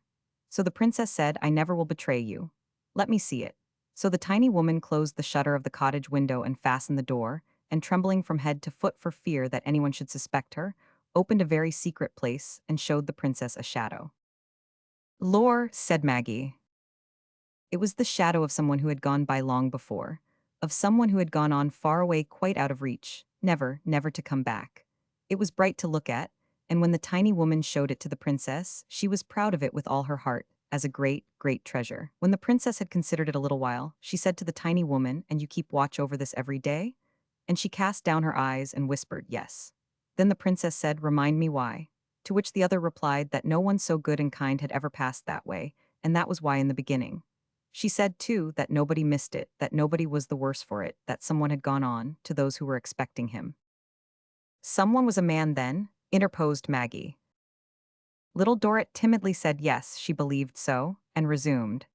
So the princess said, "I never will betray you. Let me see it." So the tiny woman closed the shutter of the cottage window and fastened the door, and trembling from head to foot for fear that anyone should suspect her, opened a very secret place and showed the princess a shadow. "Lore," said Maggie. It was the shadow of someone who had gone by long before, of someone who had gone on far away quite out of reach, never, never to come back. It was bright to look at, and when the tiny woman showed it to the princess, she was proud of it with all her heart, as a great, great treasure. When the princess had considered it a little while, she said to the tiny woman, "And you keep watch over this every day?" And she cast down her eyes and whispered, "Yes." Then the princess said, "Remind me why." To which the other replied that no one so good and kind had ever passed that way, and that was why in the beginning. She said, too, that nobody missed it, that nobody was the worse for it, that someone had gone on, to those who were expecting him. "Someone was a man then?" interposed Maggie. Little Dorrit timidly said yes, she believed so, and resumed.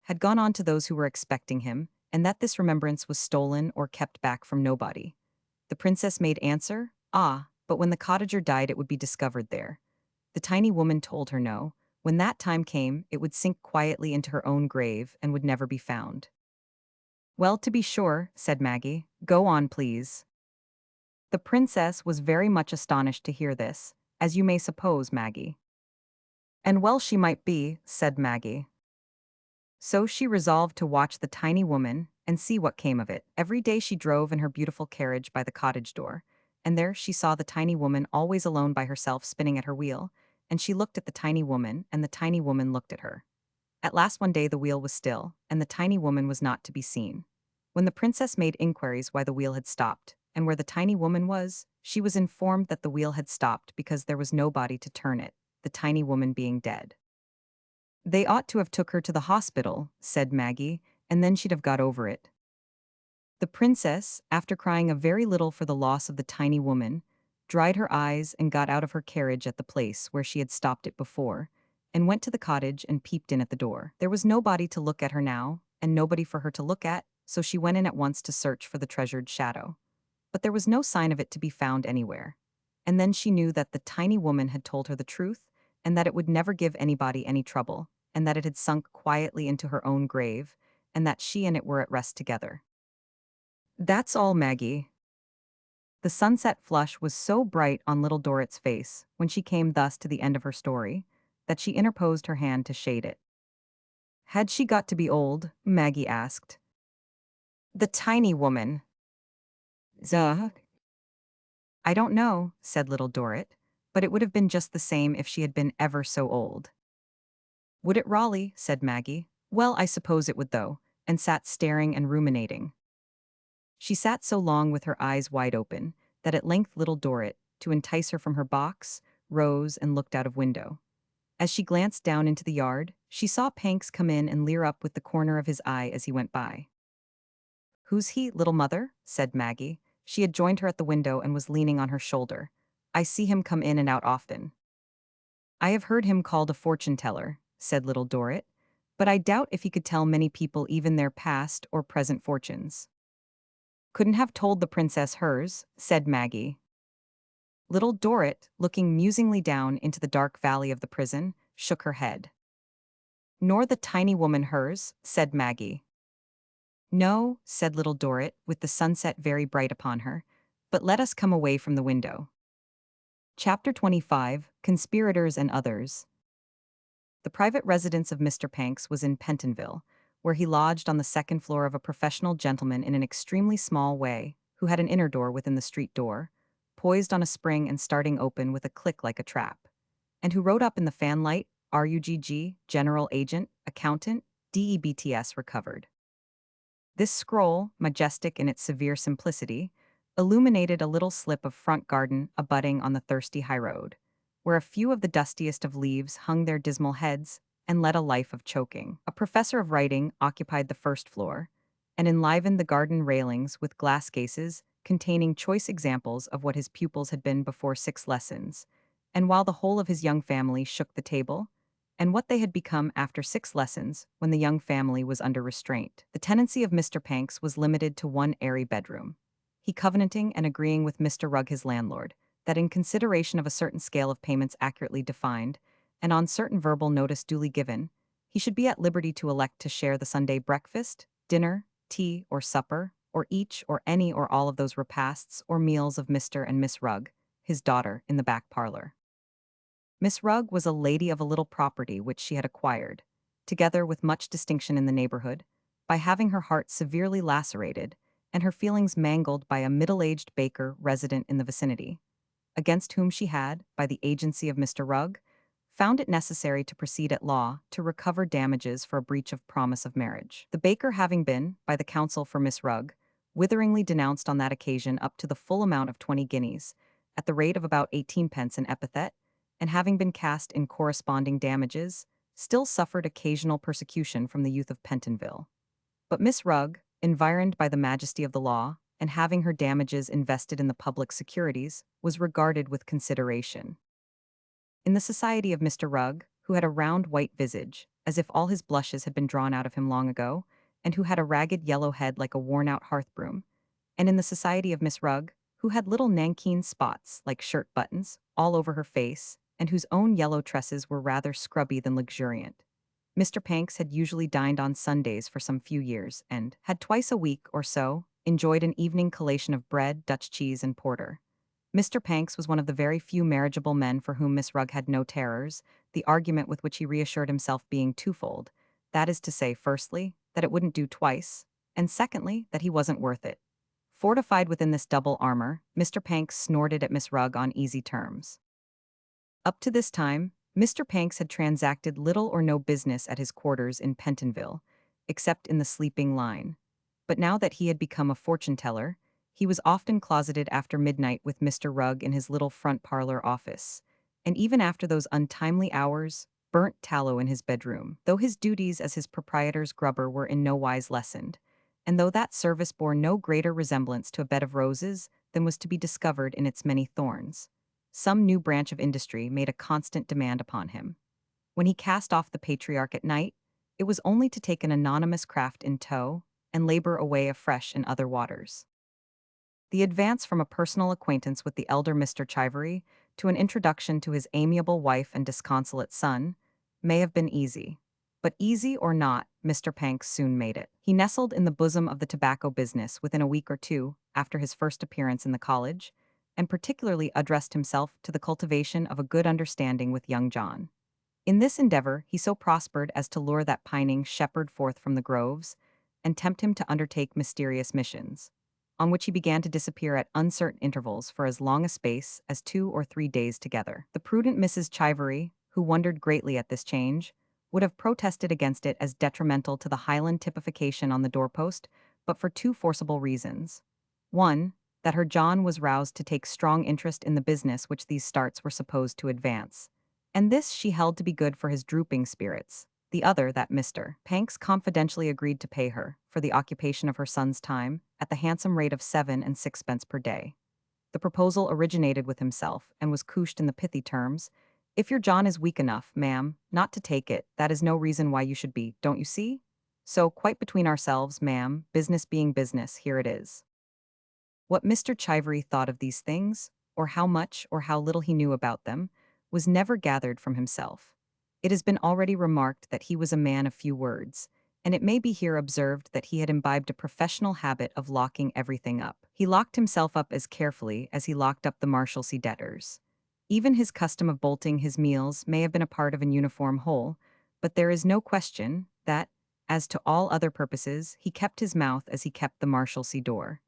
Had gone on to those who were expecting him, and that this remembrance was stolen or kept back from nobody. The princess made answer, "Ah, but when the cottager died it would be discovered there." The tiny woman told her no. When that time came, it would sink quietly into her own grave and would never be found. "Well, to be sure," said Maggie. "Go on, please." The princess was very much astonished to hear this, as you may suppose, Maggie. "And well she might be," said Maggie. So she resolved to watch the tiny woman and see what came of it. Every day she drove in her beautiful carriage by the cottage door, and there she saw the tiny woman always alone by herself spinning at her wheel, and she looked at the tiny woman, and the tiny woman looked at her. At last one day the wheel was still, and the tiny woman was not to be seen. When the princess made inquiries why the wheel had stopped, and where the tiny woman was, she was informed that the wheel had stopped because there was nobody to turn it, the tiny woman being dead. "They ought to have took her to the hospital," said Maggie, "and then she'd have got over it." The princess, after crying a very little for the loss of the tiny woman, dried her eyes and got out of her carriage at the place where she had stopped it before, and went to the cottage and peeped in at the door. There was nobody to look at her now, and nobody for her to look at, so she went in at once to search for the treasured shadow. But there was no sign of it to be found anywhere. And then she knew that the tiny woman had told her the truth, and that it would never give anybody any trouble, and that it had sunk quietly into her own grave, and that she and it were at rest together. That's all, Maggie. The sunset flush was so bright on Little Dorrit's face when she came thus to the end of her story that she interposed her hand to shade it. Had she got to be old? Maggie asked. The tiny woman. Zuh. I don't know, said Little Dorrit, but it would have been just the same if she had been ever so old. Would it, Raleigh? Said Maggie. Well, I suppose it would, though, and sat staring and ruminating. She sat so long with her eyes wide open that at length Little Dorrit, to entice her from her box, rose and looked out of window. As she glanced down into the yard, she saw Panks come in and leer up with the corner of his eye as he went by. Who's he, little mother? Said Maggie. She had joined her at the window and was leaning on her shoulder. I see him come in and out often. I have heard him called a fortune-teller, said Little Dorrit, but I doubt if he could tell many people even their past or present fortunes. Couldn't have told the princess hers, said Maggie. Little Dorrit, looking musingly down into the dark valley of the prison, shook her head. Nor the tiny woman hers, said Maggie. No, said Little Dorrit, with the sunset very bright upon her, but let us come away from the window. Chapter 25, Conspirators and Others. The private residence of Mr. Panks was in Pentonville, where he lodged on the second floor of a professional gentleman in an extremely small way, who had an inner door within the street door, poised on a spring and starting open with a click like a trap, and who wrote up in the fanlight, RUGG, General Agent, Accountant, DEBTS recovered. This scroll, majestic in its severe simplicity, illuminated a little slip of front garden abutting on the thirsty highroad, where a few of the dustiest of leaves hung their dismal heads and led a life of choking. A professor of writing occupied the first floor, and enlivened the garden railings with glass cases containing choice examples of what his pupils had been before 6 lessons, and while the whole of his young family shook the table, and what they had become after 6 lessons when the young family was under restraint. The tenancy of Mr. Panks was limited to one airy bedroom. He covenanting and agreeing with Mr. Rugg his landlord, that in consideration of a certain scale of payments accurately defined, and on certain verbal notice duly given, he should be at liberty to elect to share the Sunday breakfast, dinner, tea, or supper, or each or any or all of those repasts or meals of Mr. and Miss Rugg, his daughter, in the back parlor. Miss Rugg was a lady of a little property which she had acquired, together with much distinction in the neighborhood, by having her heart severely lacerated and her feelings mangled by a middle-aged baker resident in the vicinity, against whom she had, by the agency of Mr. Rugg, found it necessary to proceed at law to recover damages for a breach of promise of marriage. The baker having been, by the counsel for Miss Rugg, witheringly denounced on that occasion up to the full amount of 20 guineas, at the rate of about 18 pence an epithet, and having been cast in corresponding damages, still suffered occasional persecution from the youth of Pentonville. But Miss Rugg, environed by the majesty of the law, and having her damages invested in the public securities, was regarded with consideration. In the society of Mr. Rugg, who had a round white visage, as if all his blushes had been drawn out of him long ago, and who had a ragged yellow head like a worn-out hearth-broom, and in the society of Miss Rugg, who had little nankeen spots, like shirt buttons, all over her face, and whose own yellow tresses were rather scrubby than luxuriant. Mr. Panks had usually dined on Sundays for some few years, and had twice a week or so enjoyed an evening collation of bread, Dutch cheese, and porter. Mr. Panks was one of the very few marriageable men for whom Miss Rugg had no terrors, the argument with which he reassured himself being twofold, that is to say, firstly, that it wouldn't do twice, and secondly, that he wasn't worth it. Fortified within this double armor, Mr. Panks snorted at Miss Rugg on easy terms. Up to this time, Mr. Panks had transacted little or no business at his quarters in Pentonville, except in the sleeping line. But now that he had become a fortune-teller, he was often closeted after midnight with Mr. Rugg in his little front parlor office, and even after those untimely hours, burnt tallow in his bedroom, though his duties as his proprietor's grubber were in no wise lessened, and though that service bore no greater resemblance to a bed of roses than was to be discovered in its many thorns. Some new branch of industry made a constant demand upon him. When he cast off the patriarch at night, it was only to take an anonymous craft in tow and labor away afresh in other waters. The advance from a personal acquaintance with the elder Mr. Chivery to an introduction to his amiable wife and disconsolate son may have been easy. But easy or not, Mr. Panks soon made it. He nestled in the bosom of the tobacco business within a week or two after his first appearance in the college, and particularly addressed himself to the cultivation of a good understanding with young John. In this endeavor he so prospered as to lure that pining shepherd forth from the groves, and tempt him to undertake mysterious missions, on which he began to disappear at uncertain intervals for as long a space as 2 or 3 days together. The prudent Mrs. Chivery, who wondered greatly at this change, would have protested against it as detrimental to the Highland typification on the doorpost, but for 2 forcible reasons. One, that her John was roused to take strong interest in the business which these starts were supposed to advance, and this she held to be good for his drooping spirits. The other, that Mr. Panks confidentially agreed to pay her, for the occupation of her son's time, at the handsome rate of 7 and 6 pence per day. The proposal originated with himself, and was couched in the pithy terms, "If your John is weak enough, ma'am, not to take it, that is no reason why you should be, don't you see? So, quite between ourselves, ma'am, business being business, here it is." What Mr. Chivery thought of these things, or how much or how little he knew about them, was never gathered from himself. It has been already remarked that he was a man of few words, and it may be here observed that he had imbibed a professional habit of locking everything up. He locked himself up as carefully as he locked up the Marshalsea debtors. Even his custom of bolting his meals may have been a part of an uniform whole, but there is no question that, as to all other purposes, he kept his mouth as he kept the Marshalsea door.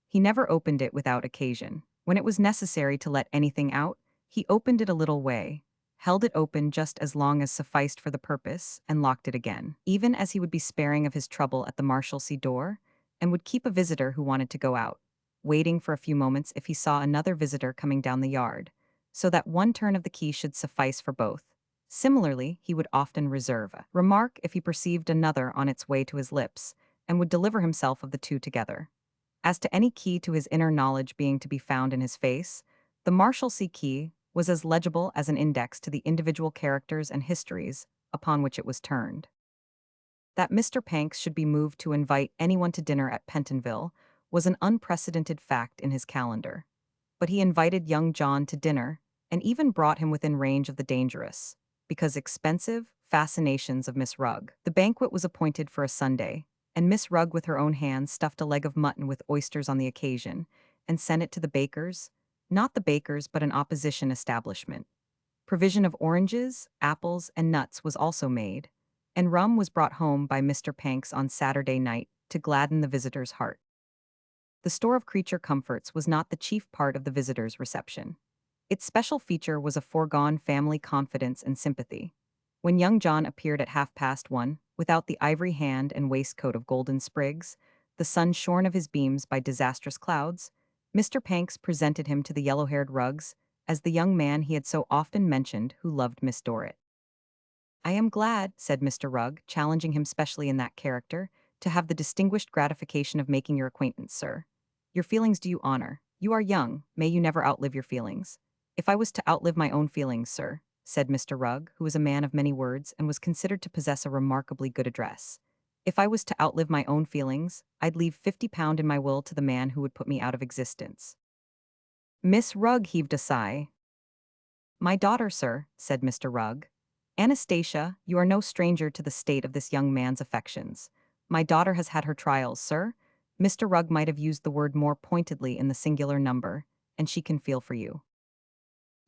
He never opened it without occasion. When it was necessary to let anything out, he opened it a little way, held it open just as long as sufficed for the purpose, and locked it again, even as he would be sparing of his trouble at the Marshalsea door, and would keep a visitor who wanted to go out, waiting for a few moments if he saw another visitor coming down the yard, so that one turn of the key should suffice for both. Similarly, he would often reserve a remark if he perceived another on its way to his lips, and would deliver himself of the 2 together. As to any key to his inner knowledge being to be found in his face, the Marshalsea key was as legible as an index to the individual characters and histories upon which it was turned. That Mr. Panks should be moved to invite anyone to dinner at Pentonville was an unprecedented fact in his calendar. But he invited young John to dinner, and even brought him within range of the dangerous, because expensive fascinations of Miss Rugg. The banquet was appointed for a Sunday, and Miss Rugg with her own hands stuffed a leg of mutton with oysters on the occasion, and sent it to the baker's, not the baker's but an opposition establishment. Provision of oranges, apples, and nuts was also made, and rum was brought home by Mr. Panks on Saturday night to gladden the visitor's heart. The store of creature comforts was not the chief part of the visitor's reception. Its special feature was a foregone family confidence and sympathy. When young John appeared at 1:30, without the ivory hand and waistcoat of golden sprigs, the sun shorn of his beams by disastrous clouds, Mr. Panks presented him to the yellow-haired Ruggs as the young man he had so often mentioned who loved Miss Dorrit. "I am glad," said Mr. Rugg, challenging him specially in that character, "to have the distinguished gratification of making your acquaintance, sir. Your feelings do you honor. You are young, may you never outlive your feelings." "If I was to outlive my own feelings, sir," said Mr. Rugg, who was a man of many words and was considered to possess a remarkably good address. "If I was to outlive my own feelings, I'd leave £50 in my will to the man who would put me out of existence." Miss Rugg heaved a sigh. "My daughter, sir," said Mr. Rugg. "Anastasia, you are no stranger to the state of this young man's affections. My daughter has had her trials, sir." Mr. Rugg might have used the word more pointedly in the singular number, "and she can feel for you."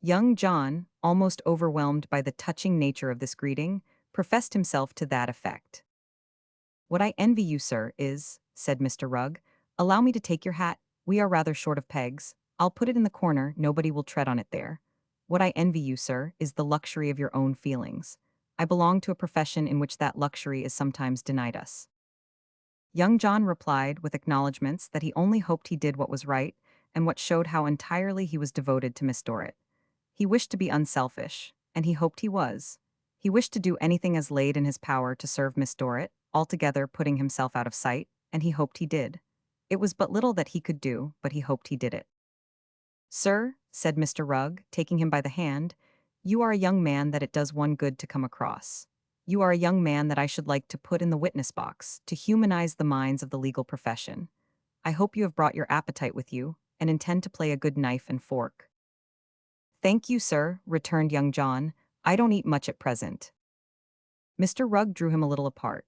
Young John, almost overwhelmed by the touching nature of this greeting, professed himself to that effect. "What I envy you, sir, is," said Mr. Rugg, "allow me to take your hat. We are rather short of pegs. I'll put it in the corner, nobody will tread on it there. What I envy you, sir, is the luxury of your own feelings. I belong to a profession in which that luxury is sometimes denied us." Young John replied with acknowledgments that he only hoped he did what was right, and what showed how entirely he was devoted to Miss Dorrit. He wished to be unselfish, and he hoped he was. He wished to do anything as laid in his power to serve Miss Dorrit, altogether putting himself out of sight, and he hoped he did. It was but little that he could do, but he hoped he did it. "Sir," said Mr. Rugg, taking him by the hand, "you are a young man that it does one good to come across. You are a young man that I should like to put in the witness box, to humanize the minds of the legal profession. I hope you have brought your appetite with you, and intend to play a good knife and fork." "Thank you, sir," returned young John. "I don't eat much at present." Mr. Rugg drew him a little apart.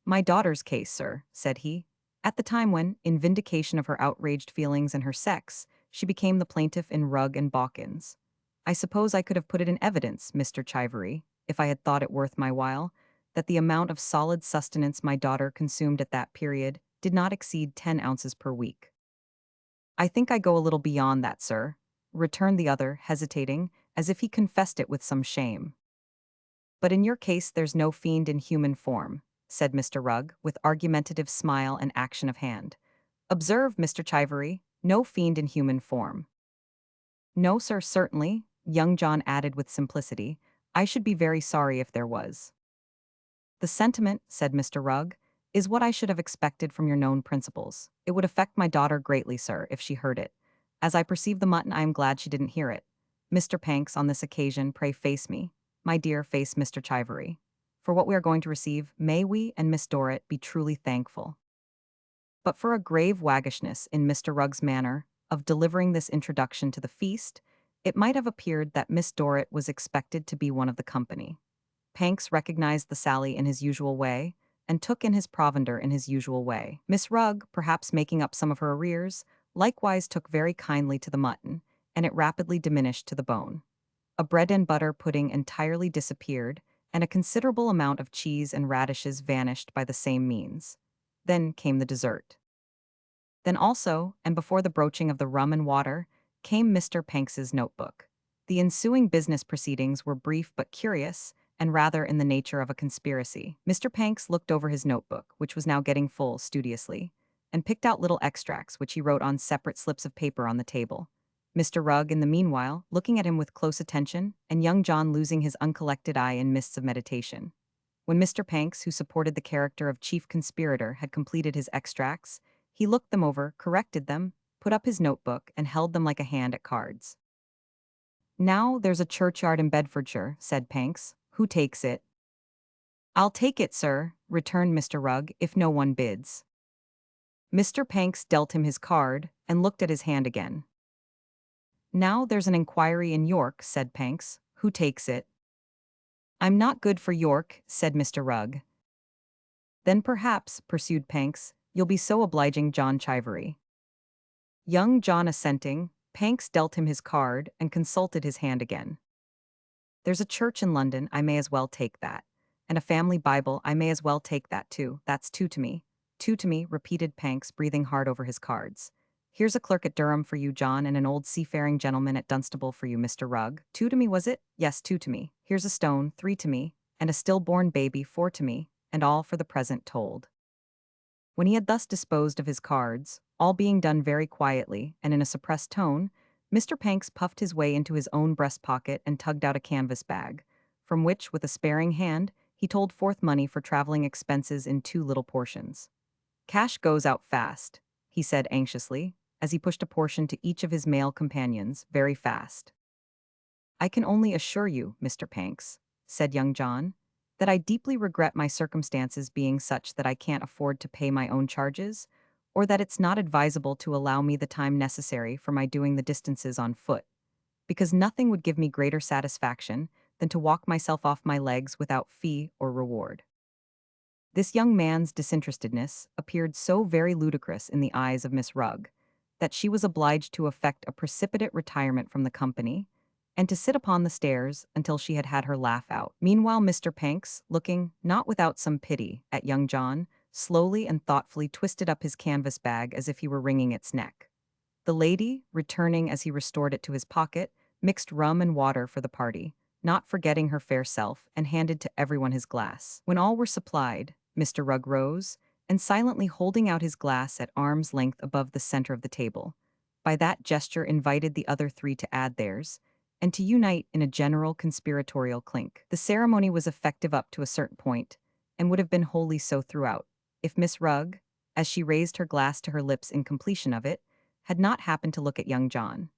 "My daughter's case, sir," said he. "At the time when, in vindication of her outraged feelings and her sex, she became the plaintiff in Rugg and Bawkins. I suppose I could have put it in evidence, Mr. Chivery, if I had thought it worth my while, that the amount of solid sustenance my daughter consumed at that period did not exceed 10 ounces per week." "I think I go a little beyond that, sir," returned the other, hesitating, as if he confessed it with some shame. "But in your case there's no fiend in human form," said Mr. Rugg, with argumentative smile and action of hand. "Observe, Mr. Chivery, no fiend in human form." "No, sir, certainly," young John added with simplicity. "I should be very sorry if there was." "The sentiment," said Mr. Rugg, "is what I should have expected from your known principles. It would affect my daughter greatly, sir, if she heard it. As I perceive the mutton, I am glad she didn't hear it. Mr. Panks, on this occasion, pray face me. My dear, face Mr. Chivery. For what we are going to receive, may we and Miss Dorrit be truly thankful." But for a grave waggishness in Mr. Rugg's manner of delivering this introduction to the feast, it might have appeared that Miss Dorrit was expected to be one of the company. Panks recognized the sally in his usual way, and took in his provender in his usual way. Miss Rugg, perhaps making up some of her arrears, likewise took very kindly to the mutton, and it rapidly diminished to the bone. A bread and butter pudding entirely disappeared, and a considerable amount of cheese and radishes vanished by the same means. Then came the dessert. Then also, and before the broaching of the rum and water, came Mr. Panks's notebook. The ensuing business proceedings were brief but curious, and rather in the nature of a conspiracy. Mr. Panks looked over his notebook, which was now getting full, studiously, and picked out little extracts which he wrote on separate slips of paper on the table. Mr. Rugg, in the meanwhile, looking at him with close attention, and young John losing his uncollected eye in mists of meditation. When Mr. Panks, who supported the character of chief conspirator, had completed his extracts, he looked them over, corrected them, put up his notebook, and held them like a hand at cards. Now there's a churchyard in Bedfordshire, said Panks. Who takes it? I'll take it, sir, returned Mr. Rugg, if no one bids. Mr. Panks dealt him his card, and looked at his hand again. Now there's an inquiry in York, said Panks. Who takes it? I'm not good for York, said Mr. Rugg. Then perhaps, pursued Panks, you'll be so obliging John Chivery. Young John assenting, Panks dealt him his card and consulted his hand again. There's a church in London, I may as well take that. And a family Bible, I may as well take that too. That's two to me. Two to me, repeated Panks, breathing hard over his cards. Here's a clerk at Durham for you, John, and an old seafaring gentleman at Dunstable for you, Mr. Rugg. Two to me, was it? Yes, two to me. Here's a stone, three to me, and a stillborn baby, four to me, and all for the present told. When he had thus disposed of his cards, all being done very quietly and in a suppressed tone, Mr. Panks puffed his way into his own breast pocket and tugged out a canvas bag, from which, with a sparing hand, he told forth money for traveling expenses in two little portions. Cash goes out fast, he said anxiously, as he pushed a portion to each of his male companions, very fast. I can only assure you, Mr. Panks, said young John, that I deeply regret my circumstances being such that I can't afford to pay my own charges, or that it's not advisable to allow me the time necessary for my doing the distances on foot, because nothing would give me greater satisfaction than to walk myself off my legs without fee or reward. This young man's disinterestedness appeared so very ludicrous in the eyes of Miss Rugg that she was obliged to effect a precipitate retirement from the company, and to sit upon the stairs until she had had her laugh out. Meanwhile, Mr. Panks, looking, not without some pity, at young John, slowly and thoughtfully twisted up his canvas bag as if he were wringing its neck. The lady, returning as he restored it to his pocket, mixed rum and water for the party, not forgetting her fair self, and handed to everyone his glass. When all were supplied, Mr. Rugg rose, and silently holding out his glass at arm's length above the center of the table, by that gesture invited the other three to add theirs, and to unite in a general conspiratorial clink. The ceremony was effective up to a certain point, and would have been wholly so throughout, if Miss Rugg, as she raised her glass to her lips in completion of it, had not happened to look at young John.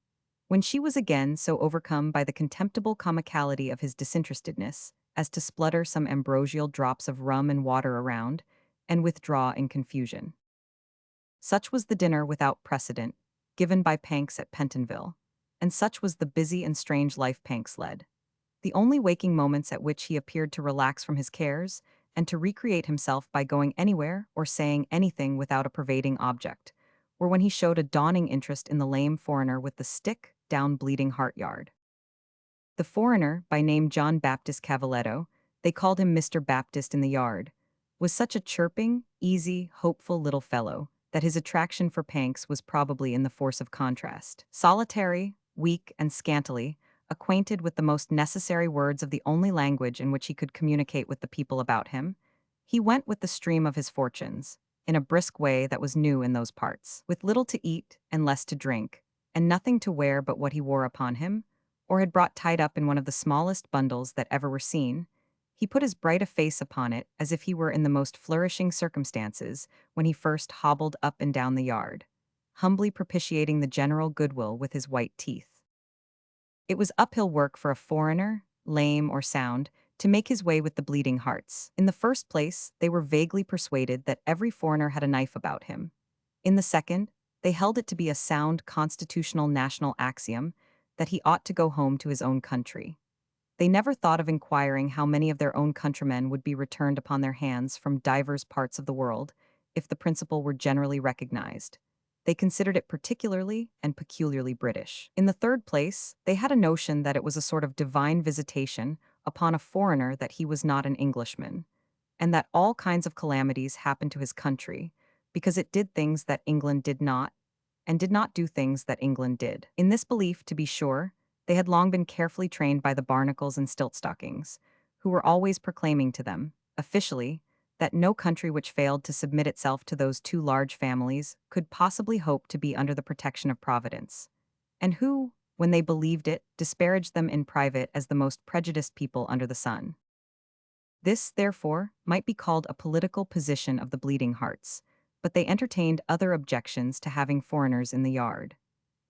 When she was again so overcome by the contemptible comicality of his disinterestedness as to splutter some ambrosial drops of rum and water around, and withdraw in confusion. Such was the dinner without precedent, given by Panks at Pentonville, and such was the busy and strange life Panks led. The only waking moments at which he appeared to relax from his cares, and to recreate himself by going anywhere or saying anything without a pervading object, were when he showed a dawning interest in the lame foreigner with the stick down Bleeding Heart Yard. The foreigner, by name John Baptist Cavaletto, they called him Mr. Baptist in the yard, was such a chirping, easy, hopeful little fellow that his attraction for Panks was probably in the force of contrast. Solitary, weak, and scantily acquainted with the most necessary words of the only language in which he could communicate with the people about him, he went with the stream of his fortunes, in a brisk way that was new in those parts. With little to eat and less to drink, and nothing to wear but what he wore upon him, or had brought tied up in one of the smallest bundles that ever were seen, he put as bright a face upon it as if he were in the most flourishing circumstances when he first hobbled up and down the yard, humbly propitiating the general goodwill with his white teeth. It was uphill work for a foreigner, lame or sound, to make his way with the bleeding hearts. In the first place, they were vaguely persuaded that every foreigner had a knife about him. In the second, they held it to be a sound constitutional national axiom that he ought to go home to his own country. They never thought of inquiring how many of their own countrymen would be returned upon their hands from divers parts of the world, if the principle were generally recognized. They considered it particularly and peculiarly British. In the third place, they had a notion that it was a sort of divine visitation upon a foreigner that he was not an Englishman, and that all kinds of calamities happened to his country, because it did things that England did not, and did not do things that England did. In this belief, to be sure, they had long been carefully trained by the barnacles and stiltstockings, who were always proclaiming to them, officially, that no country which failed to submit itself to those two large families could possibly hope to be under the protection of Providence, and who, when they believed it, disparaged them in private as the most prejudiced people under the sun. This, therefore, might be called a political position of the Bleeding Hearts, but they entertained other objections to having foreigners in the yard.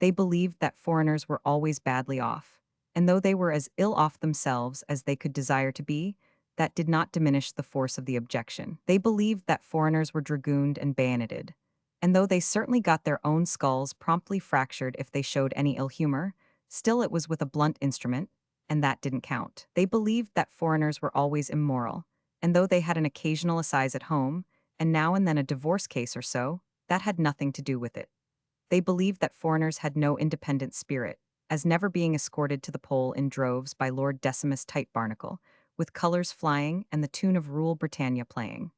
They believed that foreigners were always badly off, and though they were as ill off themselves as they could desire to be, that did not diminish the force of the objection. They believed that foreigners were dragooned and bayoneted, and though they certainly got their own skulls promptly fractured if they showed any ill humor, still it was with a blunt instrument, and that didn't count. They believed that foreigners were always immoral, and though they had an occasional assize at home, and now and then a divorce case or so, that had nothing to do with it. They believed that foreigners had no independent spirit, as never being escorted to the pole in droves by Lord Decimus Tight Barnacle, with colours flying and the tune of Rule Britannia playing.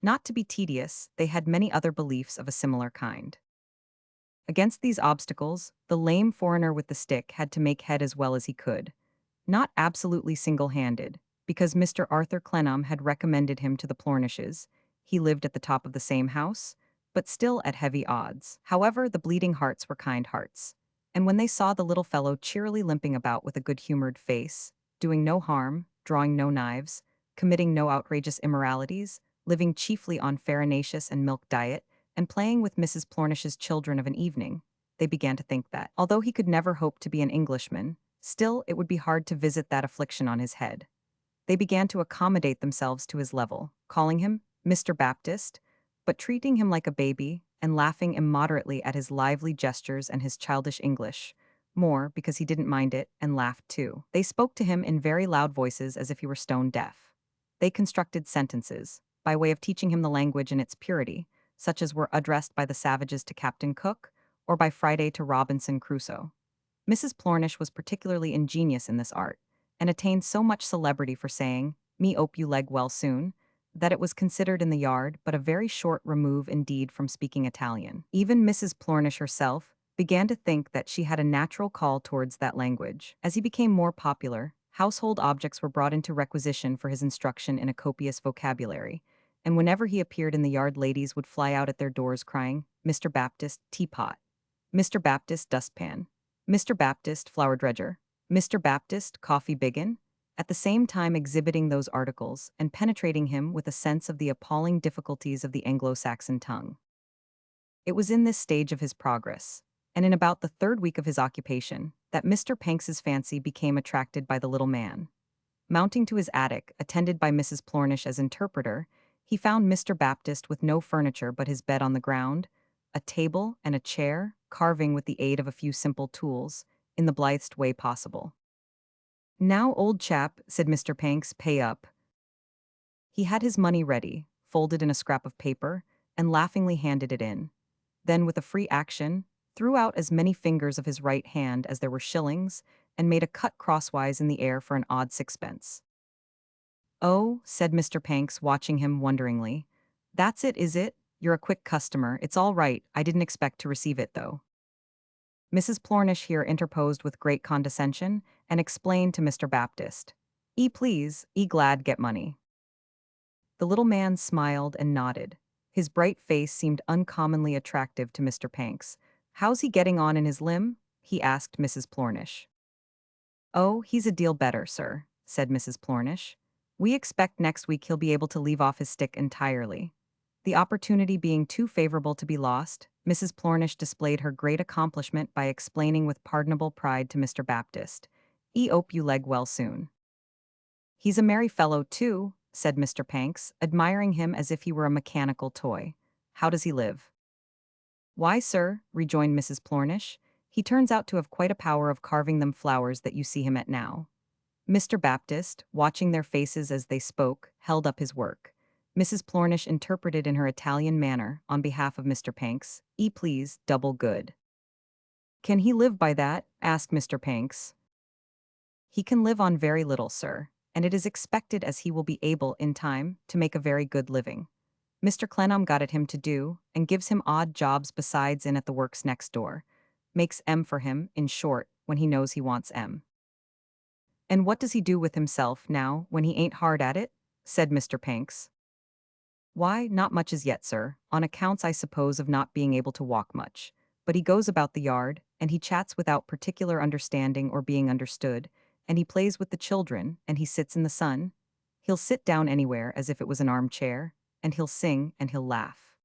Not to be tedious, they had many other beliefs of a similar kind. Against these obstacles, the lame foreigner with the stick had to make head as well as he could. Not absolutely single-handed, because Mr. Arthur Clennam had recommended him to the Plornishes. He lived at the top of the same house, but still at heavy odds. However, the bleeding hearts were kind hearts. And when they saw the little fellow cheerily limping about with a good-humored face, doing no harm, drawing no knives, committing no outrageous immoralities, living chiefly on farinaceous and milk diet, and playing with Mrs. Plornish's children of an evening, they began to think that, although he could never hope to be an Englishman, still it would be hard to visit that affliction on his head. They began to accommodate themselves to his level, calling him Mr. Baptist, but treating him like a baby and laughing immoderately at his lively gestures and his childish English, more because he didn't mind it and laughed too. They spoke to him in very loud voices as if he were stone deaf. They constructed sentences, by way of teaching him the language in its purity, such as were addressed by the savages to Captain Cook, or by Friday to Robinson Crusoe. Mrs. Plornish was particularly ingenious in this art, and attained so much celebrity for saying, "Me 'ope you leg well soon," that it was considered in the yard but a very short remove indeed from speaking Italian. Even Mrs. Plornish herself began to think that she had a natural call towards that language. As he became more popular, household objects were brought into requisition for his instruction in a copious vocabulary, and whenever he appeared in the yard ladies would fly out at their doors crying, "Mr. Baptist, teapot. Mr. Baptist, dustpan. Mr. Baptist, flour dredger. Mr. Baptist, coffee biggin," at the same time exhibiting those articles and penetrating him with a sense of the appalling difficulties of the Anglo-Saxon tongue. It was in this stage of his progress, and in about the third week of his occupation, that Mr. Panks's fancy became attracted by the little man. Mounting to his attic, attended by Mrs. Plornish as interpreter, he found Mr. Baptist with no furniture but his bed on the ground, a table and a chair, carving with the aid of a few simple tools, in the blithest way possible. "Now, old chap," said Mr. Panks, "pay up." He had his money ready, folded in a scrap of paper, and laughingly handed it in. Then, with a free action, threw out as many fingers of his right hand as there were shillings, and made a cut crosswise in the air for an odd sixpence. "Oh," said Mr. Panks, watching him wonderingly. "That's it, is it? You're a quick customer. It's all right. I didn't expect to receive it, though." Mrs. Plornish here interposed with great condescension, and explained to Mr. Baptist, "E please, e glad get money." The little man smiled and nodded. His bright face seemed uncommonly attractive to Mr. Panks. "How's he getting on in his limb?" he asked Mrs. Plornish. "Oh, he's a deal better, sir," said Mrs. Plornish. "We expect next week he'll be able to leave off his stick entirely." The opportunity being too favorable to be lost, Mrs. Plornish displayed her great accomplishment by explaining with pardonable pride to Mr. Baptist, "E 'ope you leg well soon." "He's a merry fellow, too," said Mr. Panks, admiring him as if he were a mechanical toy. "How does he live?" "Why, sir," rejoined Mrs. Plornish, "he turns out to have quite a power of carving them flowers that you see him at now." Mr. Baptist, watching their faces as they spoke, held up his work. Mrs. Plornish interpreted in her Italian manner, on behalf of Mr. Panks, "E please, double good." "Can he live by that?" asked Mr. Panks. "He can live on very little, sir, and it is expected as he will be able, in time, to make a very good living. Mr. Clennam got at him to do, and gives him odd jobs besides in at the works next door. Makes M for him, in short, when he knows he wants M." "And what does he do with himself, now, when he ain't hard at it?" said Mr. Panks. "Why, not much as yet, sir, on accounts, I suppose, of not being able to walk much. But he goes about the yard, and he chats without particular understanding or being understood, and he plays with the children, and he sits in the sun. He'll sit down anywhere as if it was an armchair, and he'll sing, and he'll laugh."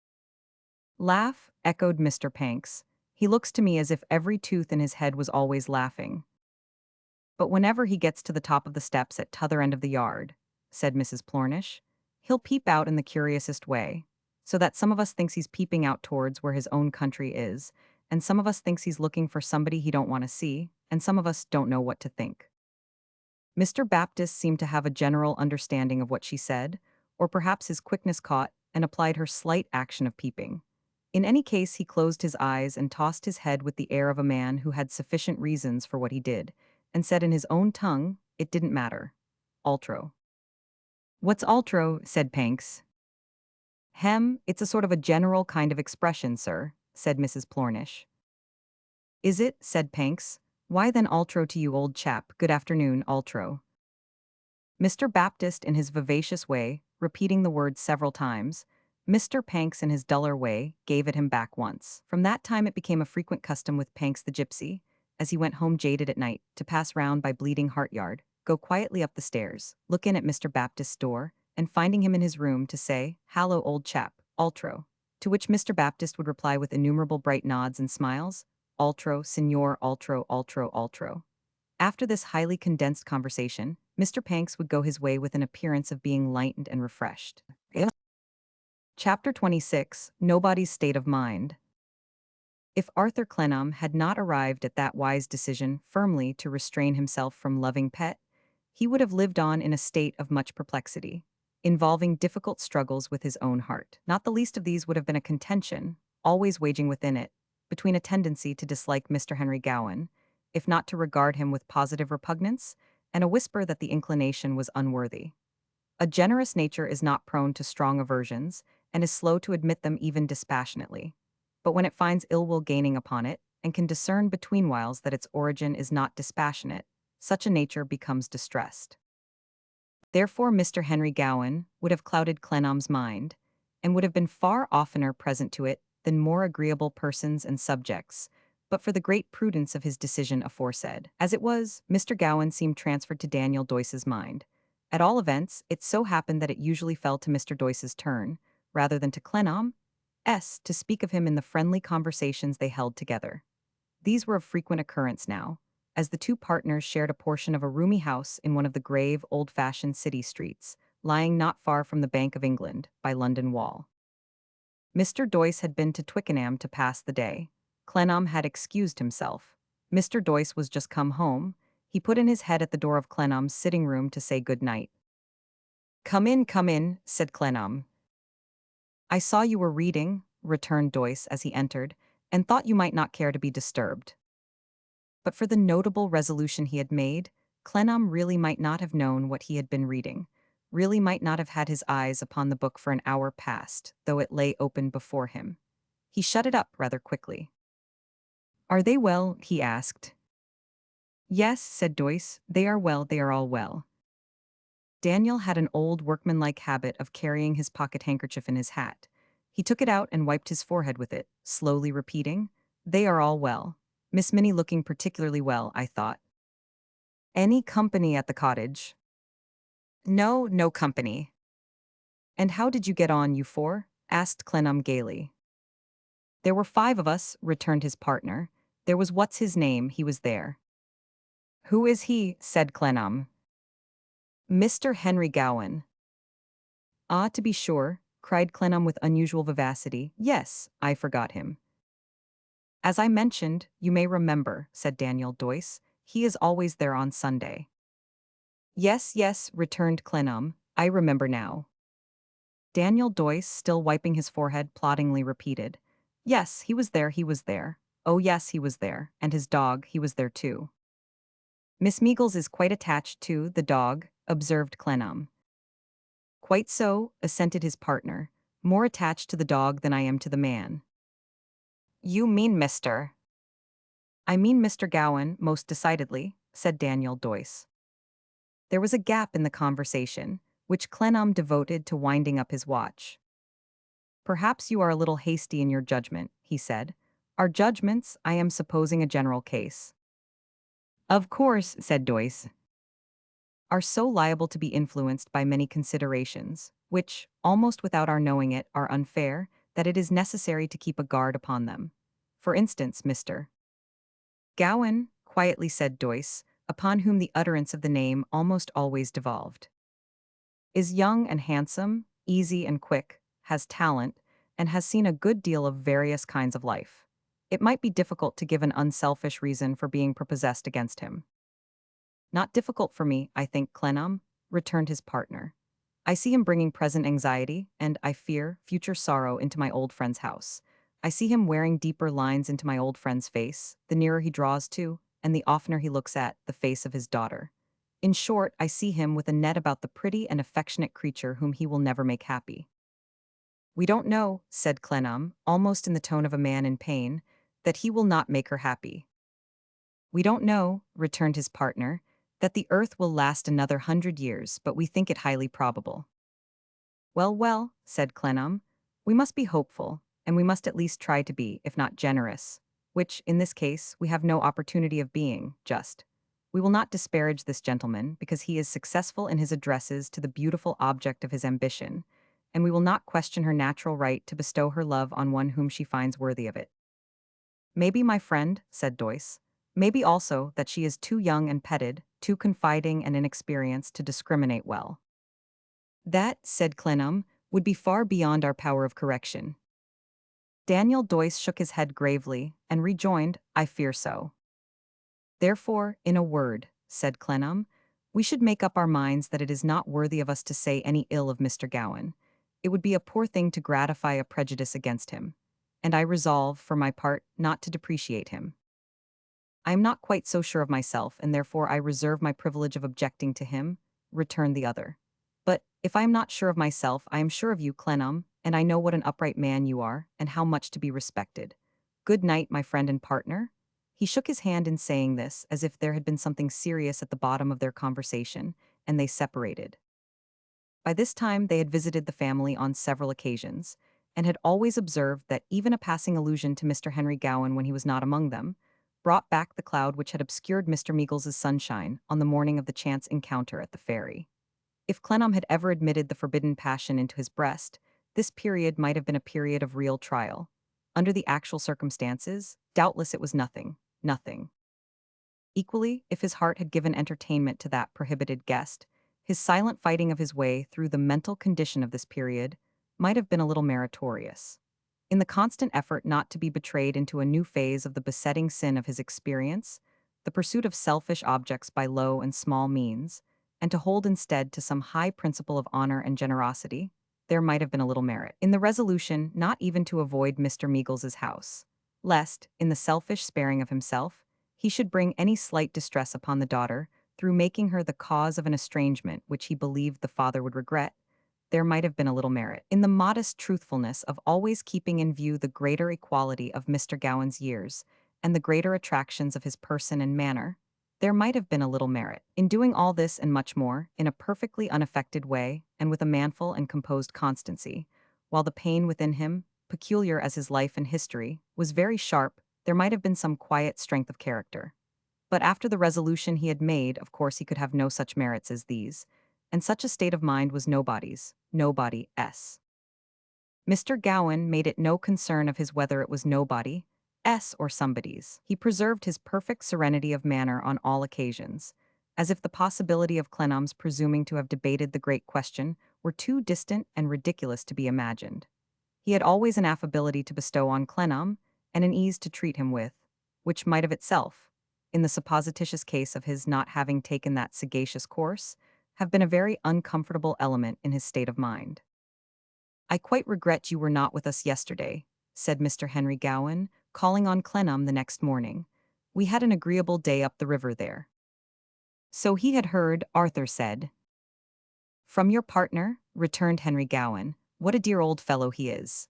"Laugh?" echoed Mr. Panks. "He looks to me as if every tooth in his head was always laughing." But whenever he gets to the top of the steps at t'other end of the yard, said Mrs. Plornish, he'll peep out in the curiousest way, so that some of us thinks he's peeping out towards where his own country is, and some of us thinks he's looking for somebody he don't want to see, and some of us don't know what to think. Mr. Baptist seemed to have a general understanding of what she said, or perhaps his quickness caught and applied her slight action of peeping. In any case, he closed his eyes and tossed his head with the air of a man who had sufficient reasons for what he did, and said in his own tongue, it didn't matter. Altro. What's altro? Said Panks. It's a sort of a general kind of expression, sir, said Mrs. Plornish. Is it? Said Panks. Why then altro to you, old chap. Good afternoon, altro. Mr. Baptist in his vivacious way, repeating the word several times, Mr. Panks in his duller way, gave it him back once. From that time it became a frequent custom with Panks the gypsy, as he went home jaded at night, to pass round by Bleeding Heart Yard, go quietly up the stairs, look in at Mr. Baptist's door, and finding him in his room to say, "Hallo, old chap, altro," to which Mr. Baptist would reply with innumerable bright nods and smiles, "Altro, signor, altro, altro, altro." After this highly condensed conversation, Mr. Panks would go his way with an appearance of being lightened and refreshed. Chapter 26, Nobody's State of Mind. If Arthur Clennam had not arrived at that wise decision firmly to restrain himself from loving Pet, he would have lived on in a state of much perplexity, involving difficult struggles with his own heart. Not the least of these would have been a contention, always waging within it, between a tendency to dislike Mr. Henry Gowan, if not to regard him with positive repugnance, and a whisper that the inclination was unworthy. A generous nature is not prone to strong aversions, and is slow to admit them even dispassionately. But when it finds ill will gaining upon it, and can discern between whiles that its origin is not dispassionate, such a nature becomes distressed. Therefore Mr. Henry Gowan would have clouded Clennam's mind, and would have been far oftener present to it than more agreeable persons and subjects, but for the great prudence of his decision aforesaid. As it was, Mr. Gowan seemed transferred to Daniel Doyce's mind. At all events, it so happened that it usually fell to Mr. Doyce's turn, rather than to Clennam's, to speak of him in the friendly conversations they held together. These were of frequent occurrence now, as the two partners shared a portion of a roomy house in one of the grave, old-fashioned city streets, lying not far from the Bank of England, by London Wall. Mr. Doyce had been to Twickenham to pass the day. Clennam had excused himself. Mr. Doyce was just come home. He put in his head at the door of Clennam's sitting room to say good night. Come in, said Clennam. I saw you were reading, returned Doyce as he entered, and thought you might not care to be disturbed. But for the notable resolution he had made, Clennam really might not have known what he had been reading, really might not have had his eyes upon the book for an hour past, though it lay open before him. He shut it up rather quickly. Are they well? He asked. Yes, said Doyce, they are well, they are all well. Daniel had an old workmanlike habit of carrying his pocket handkerchief in his hat. He took it out and wiped his forehead with it, slowly repeating, They are all well. Miss Minnie looking particularly well, I thought. Any company at the cottage? No, no company. And how did you get on, you four? Asked Clennam gaily. There were 5 of us, returned his partner. There was what's his name, he was there. Who is he? Said Clennam. Mr. Henry Gowan. Ah, to be sure, cried Clennam with unusual vivacity. Yes, I forgot him. As I mentioned, you may remember, said Daniel Doyce, he is always there on Sunday. Yes, returned Clennam, I remember now. Daniel Doyce, still wiping his forehead, ploddingly repeated, Yes, he was there, he was there. Oh yes, he was there, and his dog, he was there too. Miss Meagles is quite attached to the dog, observed Clennam. Quite so, assented his partner, more attached to the dog than I am to the man. You mean Mr. I mean Mr. Gowan, most decidedly, said Daniel Doyce. There was a gap in the conversation, which Clennam devoted to winding up his watch. Perhaps you are a little hasty in your judgment, he said. Our judgments, I am supposing a general case. Of course, said Doyce, are so liable to be influenced by many considerations, which, almost without our knowing it, are unfair, that it is necessary to keep a guard upon them. For instance, Mr. Gowan, quietly said Doyce, upon whom the utterance of the name almost always devolved. Is young and handsome, easy and quick, has talent, and has seen a good deal of various kinds of life. It might be difficult to give an unselfish reason for being prepossessed against him. Not difficult for me, I think, Clennam, returned his partner. I see him bringing present anxiety, and, I fear, future sorrow into my old friend's house. I see him wearing deeper lines into my old friend's face, the nearer he draws to, and the oftener he looks at, the face of his daughter. In short, I see him with a net about the pretty and affectionate creature whom he will never make happy. We don't know, said Clennam, almost in the tone of a man in pain, that he will not make her happy. We don't know, returned his partner, that the earth will last another 100 years, but we think it highly probable. Well, well, said Clennam, we must be hopeful, and we must at least try to be, if not generous, which, in this case, we have no opportunity of being, just. We will not disparage this gentleman, because he is successful in his addresses to the beautiful object of his ambition, and we will not question her natural right to bestow her love on one whom she finds worthy of it. Maybe, my friend, said Doyce, maybe also that she is too young and petted, too confiding and inexperienced to discriminate well. That, said Clennam, would be far beyond our power of correction. Daniel Doyce shook his head gravely, and rejoined, I fear so. Therefore, in a word, said Clennam, we should make up our minds that it is not worthy of us to say any ill of Mr. Gowan. It would be a poor thing to gratify a prejudice against him, and I resolve, for my part, not to depreciate him. I am not quite so sure of myself, and therefore I reserve my privilege of objecting to him, returned the other. But, if I am not sure of myself, I am sure of you, Clennam, and I know what an upright man you are, and how much to be respected. Good night, my friend and partner. He shook his hand in saying this, as if there had been something serious at the bottom of their conversation, and they separated. By this time they had visited the family on several occasions, and had always observed that even a passing allusion to Mr. Henry Gowan when he was not among them, brought back the cloud which had obscured Mr. Meagles's sunshine on the morning of the chance encounter at the ferry. If Clennam had ever admitted the forbidden passion into his breast, this period might have been a period of real trial. Under the actual circumstances, doubtless it was nothing, nothing. Equally, if his heart had given entertainment to that prohibited guest, his silent fighting of his way through the mental condition of this period might have been a little meritorious. In the constant effort not to be betrayed into a new phase of the besetting sin of his experience, the pursuit of selfish objects by low and small means, and to hold instead to some high principle of honor and generosity, there might have been a little merit in the resolution not even to avoid Mr. Meagles's house, lest, in the selfish sparing of himself, he should bring any slight distress upon the daughter through making her the cause of an estrangement which he believed the father would regret. There might have been a little merit in the modest truthfulness of always keeping in view the greater equality of Mr. Gowan's years and the greater attractions of his person and manner. There might have been a little merit in doing all this and much more in a perfectly unaffected way and with a manful and composed constancy, while the pain within him, peculiar as his life and history, was very sharp. There might have been some quiet strength of character. But after the resolution he had made, of course he could have no such merits as these, and such a state of mind was nobody's. Mr. Gowan made it no concern of his whether it was nobody's or somebody's. He preserved his perfect serenity of manner on all occasions, as if the possibility of Clennam's presuming to have debated the great question were too distant and ridiculous to be imagined. He had always an affability to bestow on Clennam, and an ease to treat him with, which might of itself, in the supposititious case of his not having taken that sagacious course, have been a very uncomfortable element in his state of mind. I quite regret you were not with us yesterday, said Mr. Henry Gowan, calling on Clennam the next morning. We had an agreeable day up the river there. So he had heard, Arthur said. From your partner, returned Henry Gowan. What a dear old fellow he is.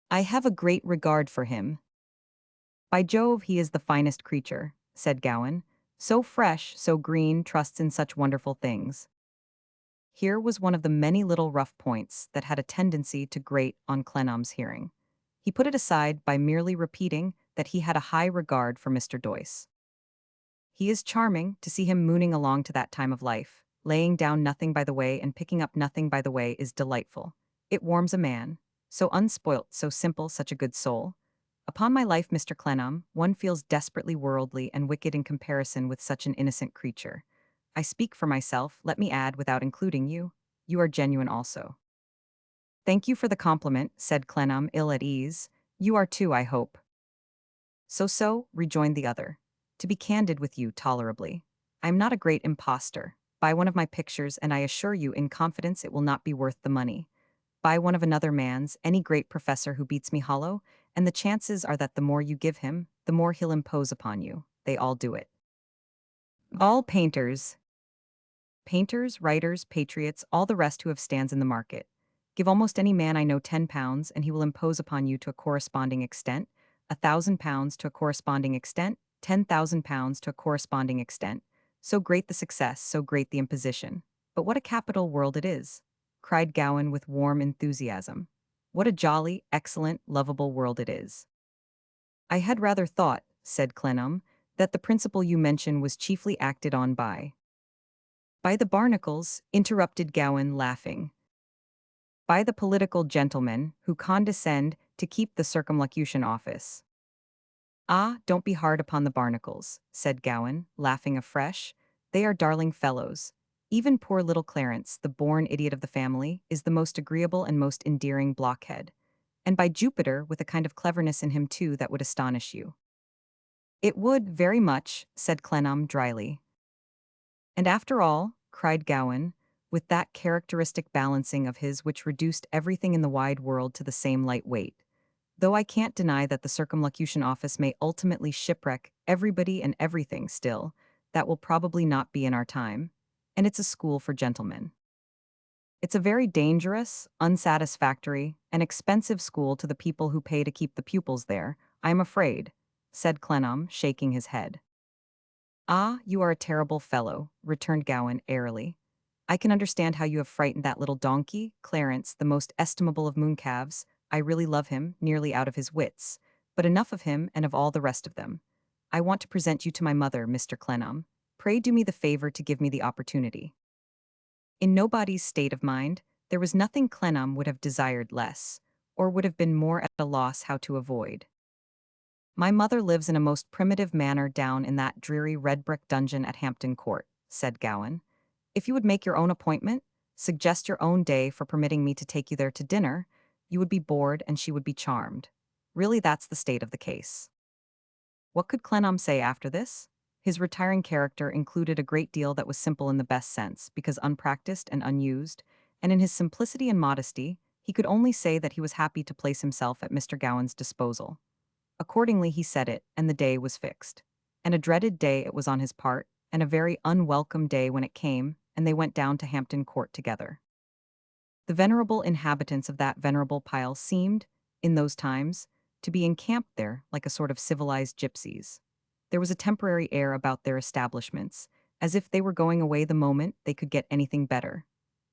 I have a great regard for him. By Jove, he is the finest creature, said Gowan. So fresh, so green, trusts in such wonderful things. Here was one of the many little rough points that had a tendency to grate on Clennam's hearing. He put it aside by merely repeating that he had a high regard for Mr. Doyce. He is charming, to see him mooning along to that time of life, laying down nothing by the way and picking up nothing by the way is delightful. It warms a man. So unspoilt, so simple, such a good soul. Upon my life, Mr. Clennam, one feels desperately worldly and wicked in comparison with such an innocent creature. I speak for myself, let me add, without including you. You are genuine also. Thank you for the compliment, said Clennam, ill at ease. You are too, I hope. So, rejoined the other. To be candid with you tolerably. I am not a great impostor. Buy one of my pictures, and I assure you in confidence it will not be worth the money. Buy one of another man's, any great professor who beats me hollow, and the chances are that the more you give him, the more he'll impose upon you. They all do it. All painters, writers, patriots, all the rest who have stands in the market. Give almost any man I know £10, and he will impose upon you to a corresponding extent, £1,000 to a corresponding extent, £10,000 to a corresponding extent. So great the success, so great the imposition. But what a capital world it is! Cried Gowan with warm enthusiasm. What a jolly, excellent, lovable world it is. I had rather thought, said Clennam, that the principle you mention was chiefly acted on by the barnacles, interrupted Gowan, laughing. By the political gentlemen who condescend to keep the Circumlocution Office. Ah, don't be hard upon the barnacles, said Gowan, laughing afresh. They are darling fellows. Even poor little Clarence, the born idiot of the family, is the most agreeable and most endearing blockhead. And by Jupiter, with a kind of cleverness in him too that would astonish you. It would, very much, said Clennam dryly. And after all, cried Gowan, with that characteristic balancing of his which reduced everything in the wide world to the same light weight, though I can't deny that the Circumlocution Office may ultimately shipwreck everybody and everything still, that will probably not be in our time, and it's a school for gentlemen. It's a very dangerous, unsatisfactory, and expensive school to the people who pay to keep the pupils there, I am afraid, said Clennam, shaking his head. Ah, you are a terrible fellow, returned Gowan airily. I can understand how you have frightened that little donkey, Clarence, the most estimable of mooncalves. I really love him, nearly out of his wits. But enough of him and of all the rest of them. I want to present you to my mother, Mr. Clennam. Pray do me the favor to give me the opportunity. In nobody's state of mind, there was nothing Clennam would have desired less, or would have been more at a loss how to avoid. My mother lives in a most primitive manner down in that dreary red-brick dungeon at Hampton Court, said Gowan. If you would make your own appointment, suggest your own day for permitting me to take you there to dinner, you would be bored and she would be charmed. Really, that's the state of the case. What could Clennam say after this? His retiring character included a great deal that was simple in the best sense, because unpracticed and unused, and in his simplicity and modesty, he could only say that he was happy to place himself at Mr. Gowan's disposal. Accordingly he said it, and the day was fixed. And a dreaded day it was on his part, and a very unwelcome day when it came, and they went down to Hampton Court together. The venerable inhabitants of that venerable pile seemed, in those times, to be encamped there like a sort of civilized gypsies. There was a temporary air about their establishments, as if they were going away the moment they could get anything better.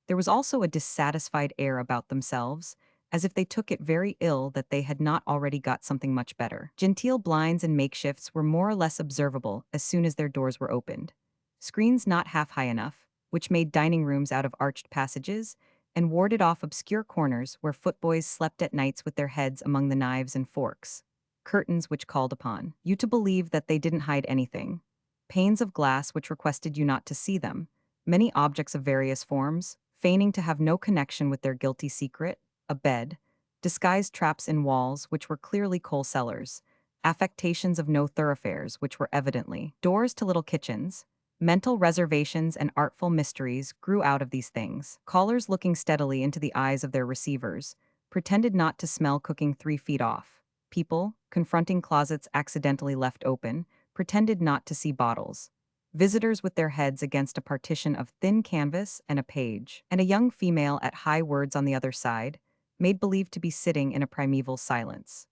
There was also a dissatisfied air about themselves, as if they took it very ill that they had not already got something much better. Genteel blinds and makeshifts were more or less observable as soon as their doors were opened. Screens not half high enough, which made dining rooms out of arched passages, and warded off obscure corners where footboys slept at nights with their heads among the knives and forks. Curtains which called upon you to believe that they didn't hide anything. Panes of glass which requested you not to see them. Many objects of various forms, feigning to have no connection with their guilty secret, a bed, disguised traps in walls which were clearly coal cellars, affectations of no thoroughfares which were evidently doors to little kitchens. Mental reservations and artful mysteries grew out of these things. Callers looking steadily into the eyes of their receivers pretended not to smell cooking 3 feet off. People, confronting closets accidentally left open, pretended not to see bottles. Visitors with their heads against a partition of thin canvas and a page, and a young female at high words on the other side, made believe to be sitting in a primeval silence.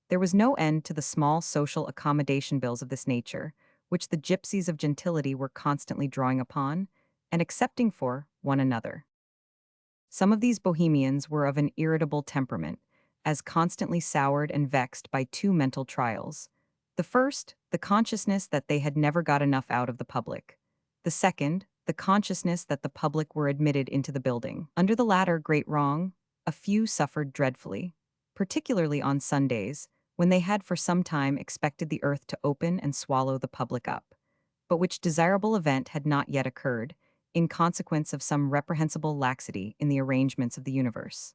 There was no end to the small social accommodation bills of this nature, which the gypsies of gentility were constantly drawing upon, and accepting for one another. Some of these bohemians were of an irritable temperament, as constantly soured and vexed by 2 mental trials. The first, the consciousness that they had never got enough out of the public. The second, the consciousness that the public were admitted into the building. Under the latter great wrong, a few suffered dreadfully, particularly on Sundays, when they had for some time expected the earth to open and swallow the public up, but which desirable event had not yet occurred, in consequence of some reprehensible laxity in the arrangements of the universe.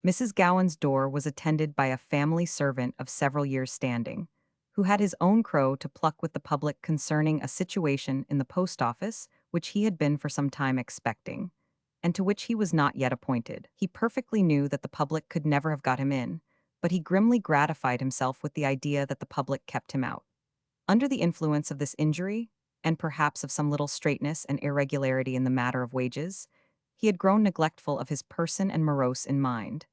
Mrs. Gowan's door was attended by a family servant of several years' standing, who had his own crow to pluck with the public concerning a situation in the post office which he had been for some time expecting, and to which he was not yet appointed. He perfectly knew that the public could never have got him in, but he grimly gratified himself with the idea that the public kept him out. Under the influence of this injury, and perhaps of some little straightness and irregularity in the matter of wages, he had grown neglectful of his person and morose in mind,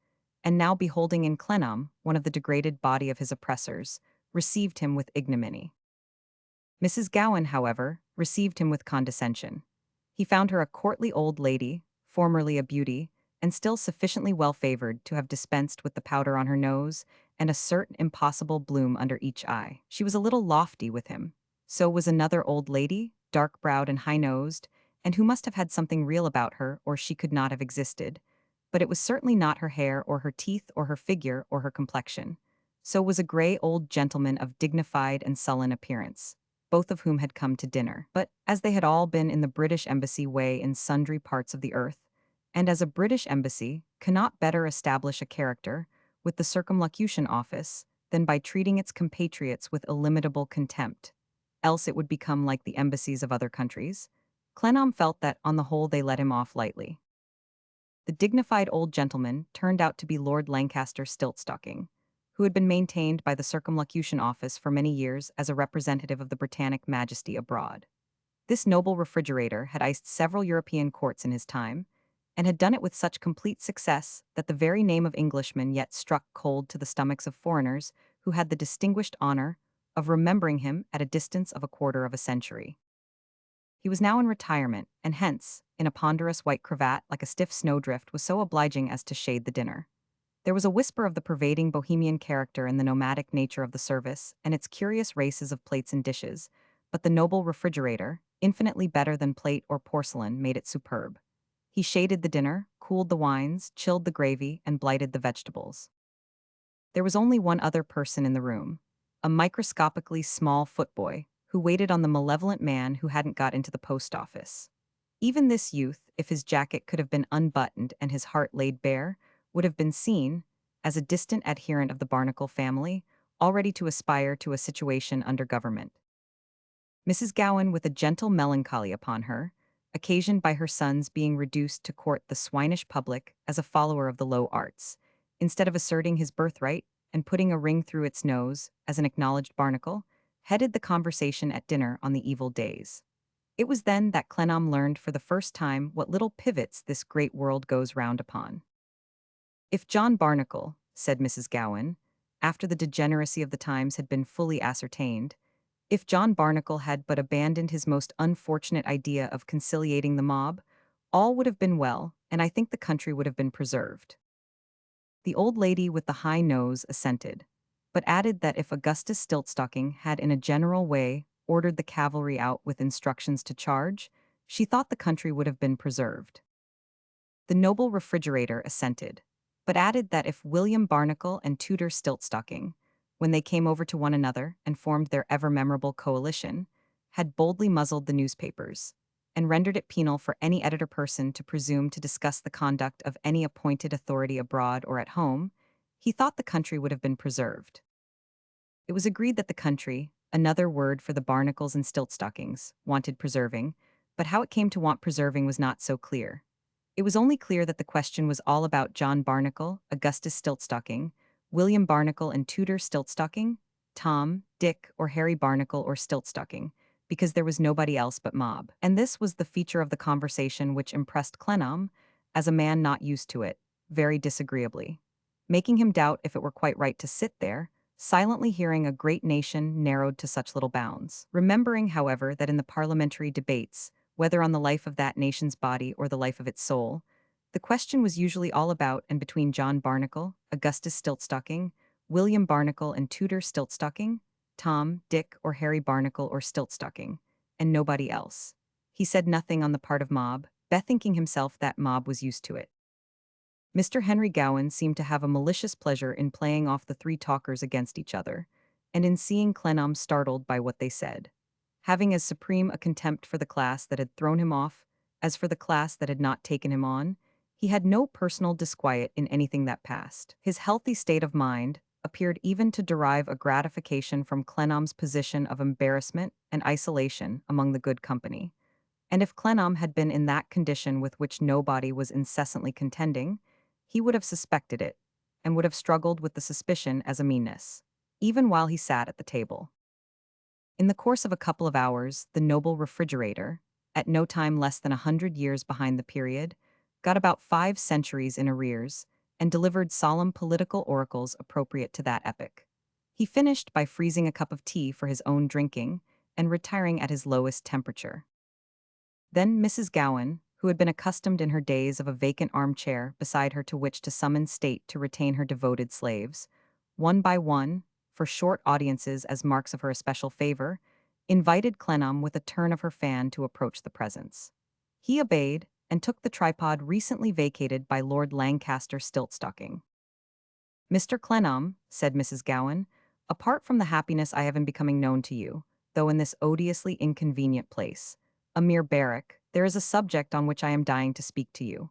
and now beholding in Clennam one of the degraded body of his oppressors, received him with ignominy. Mrs. Gowan, however, received him with condescension. He found her a courtly old lady, formerly a beauty, and still sufficiently well favored to have dispensed with the powder on her nose and a certain impossible bloom under each eye. She was a little lofty with him. So was another old lady, dark-browed and high-nosed, and who must have had something real about her or she could not have existed. But it was certainly not her hair or her teeth or her figure or her complexion. So was a gray old gentleman of dignified and sullen appearance, both of whom had come to dinner. But as they had all been in the British Embassy way in sundry parts of the earth, and as a British embassy cannot better establish a character with the Circumlocution Office than by treating its compatriots with illimitable contempt, else it would become like the embassies of other countries, Clennam felt that on the whole they let him off lightly. The dignified old gentleman turned out to be Lord Lancaster Stiltstocking, who had been maintained by the Circumlocution Office for many years as a representative of the Britannic Majesty abroad. This noble refrigerator had iced several European courts in his time, and had done it with such complete success that the very name of Englishman yet struck cold to the stomachs of foreigners who had the distinguished honor of remembering him at a distance of a quarter of a century. He was now in retirement, and hence, in a ponderous white cravat like a stiff snowdrift, was so obliging as to shade the dinner. There was a whisper of the pervading bohemian character in the nomadic nature of the service and its curious races of plates and dishes, but the noble refrigerator, infinitely better than plate or porcelain, made it superb. He shaded the dinner, cooled the wines, chilled the gravy, and blighted the vegetables. There was only one other person in the room, a microscopically small footboy, who waited on the malevolent man who hadn't got into the post office. Even this youth, if his jacket could have been unbuttoned and his heart laid bare, would have been seen, as a distant adherent of the Barnacle family, already to aspire to a situation under government. Mrs. Gowan, with a gentle melancholy upon her, occasioned by her son's being reduced to court the swinish public as a follower of the low arts, instead of asserting his birthright and putting a ring through its nose as an acknowledged barnacle, headed the conversation at dinner on the evil days. It was then that Clennam learned for the first time what little pivots this great world goes round upon. If John Barnacle, said Mrs. Gowan, after the degeneracy of the times had been fully ascertained, if John Barnacle had but abandoned his most unfortunate idea of conciliating the mob, all would have been well, and I think the country would have been preserved. The old lady with the high nose assented, but added that if Augustus Stiltstocking had in a general way ordered the cavalry out with instructions to charge, she thought the country would have been preserved. The noble refrigerator assented, but added that if William Barnacle and Tudor Stiltstocking, when they came over to one another and formed their ever-memorable coalition, had boldly muzzled the newspapers, and rendered it penal for any editor person to presume to discuss the conduct of any appointed authority abroad or at home, he thought the country would have been preserved. It was agreed that the country, another word for the Barnacles and Stiltstockings, wanted preserving, but how it came to want preserving was not so clear. It was only clear that the question was all about John Barnacle, Augustus Stiltstocking, William Barnacle and Tudor Stiltstocking, Tom, Dick, or Harry Barnacle or Stiltstocking, because there was nobody else but mob. And this was the feature of the conversation which impressed Clennam, as a man not used to it, very disagreeably, making him doubt if it were quite right to sit there, silently hearing a great nation narrowed to such little bounds. Remembering, however, that in the parliamentary debates, whether on the life of that nation's body or the life of its soul, the question was usually all about and between John Barnacle, Augustus Stiltstocking, William Barnacle and Tudor Stiltstocking, Tom, Dick, or Harry Barnacle or Stiltstocking, and nobody else. He said nothing on the part of mob, bethinking himself that mob was used to it. Mr. Henry Gowan seemed to have a malicious pleasure in playing off the three talkers against each other, and in seeing Clennam startled by what they said. Having as supreme a contempt for the class that had thrown him off as for the class that had not taken him on, he had no personal disquiet in anything that passed. His healthy state of mind appeared even to derive a gratification from Clennam's position of embarrassment and isolation among the good company. And if Clennam had been in that condition with which nobody was incessantly contending, he would have suspected it, and would have struggled with the suspicion as a meanness, even while he sat at the table. In the course of a couple of hours, the noble refrigerator, at no time less than 100 years behind the period, got about 5 centuries in arrears, and delivered solemn political oracles appropriate to that epoch. He finished by freezing a cup of tea for his own drinking, and retiring at his lowest temperature. Then Mrs. Gowan, who had been accustomed in her days of a vacant armchair beside her to which to summon state to retain her devoted slaves, one by one, for short audiences as marks of her especial favor, invited Clennam with a turn of her fan to approach the presence. He obeyed, and took the tripod recently vacated by Lord Lancaster Stiltstocking. "Mr. Clennam," said Mrs. Gowan, "apart from the happiness I have in becoming known to you, though in this odiously inconvenient place, a mere barrack, there is a subject on which I am dying to speak to you.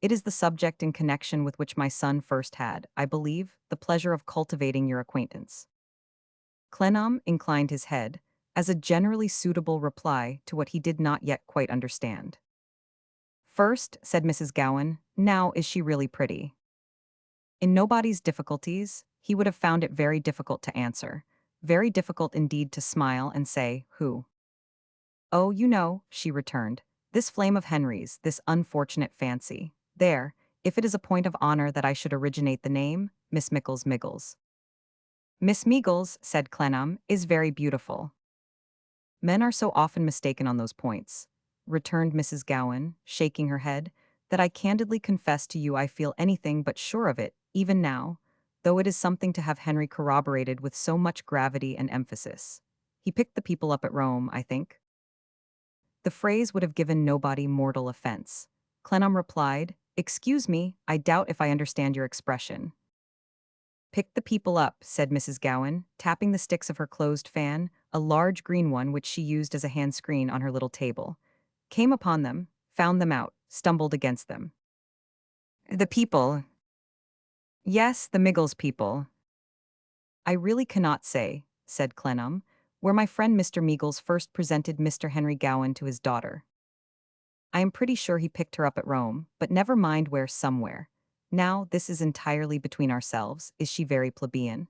It is the subject in connection with which my son first had, I believe, the pleasure of cultivating your acquaintance." Clennam inclined his head, as a generally suitable reply to what he did not yet quite understand. "First," said Mrs. Gowan, "now is she really pretty?" In Nobody's Difficulties, he would have found it very difficult to answer, very difficult indeed to smile and say, "Who?" "Oh, you know," she returned, "this flame of Henry's, this unfortunate fancy. There, if it is a point of honor that I should originate the name, Miss Meagles. "Miss Meagles," said Clennam, "is very beautiful." "Men are so often mistaken on those points," returned Mrs. Gowan, shaking her head, "that I candidly confess to you I feel anything but sure of it, even now, though it is something to have Henry corroborated with so much gravity and emphasis. He picked the people up at Rome, I think." The phrase would have given nobody mortal offense. Clennam replied, "Excuse me, I doubt if I understand your expression." "Pick the people up," said Mrs. Gowan, tapping the sticks of her closed fan, a large green one which she used as a hand screen on her little table. "Came upon them, found them out, stumbled against them." "The people." "Yes, the Meagles people." "I really cannot say," said Clennam, "where my friend Mr. Meagles first presented Mr. Henry Gowan to his daughter. I am pretty sure he picked her up at Rome, but never mind where somewhere. Now, this is entirely between ourselves. Is she very plebeian?"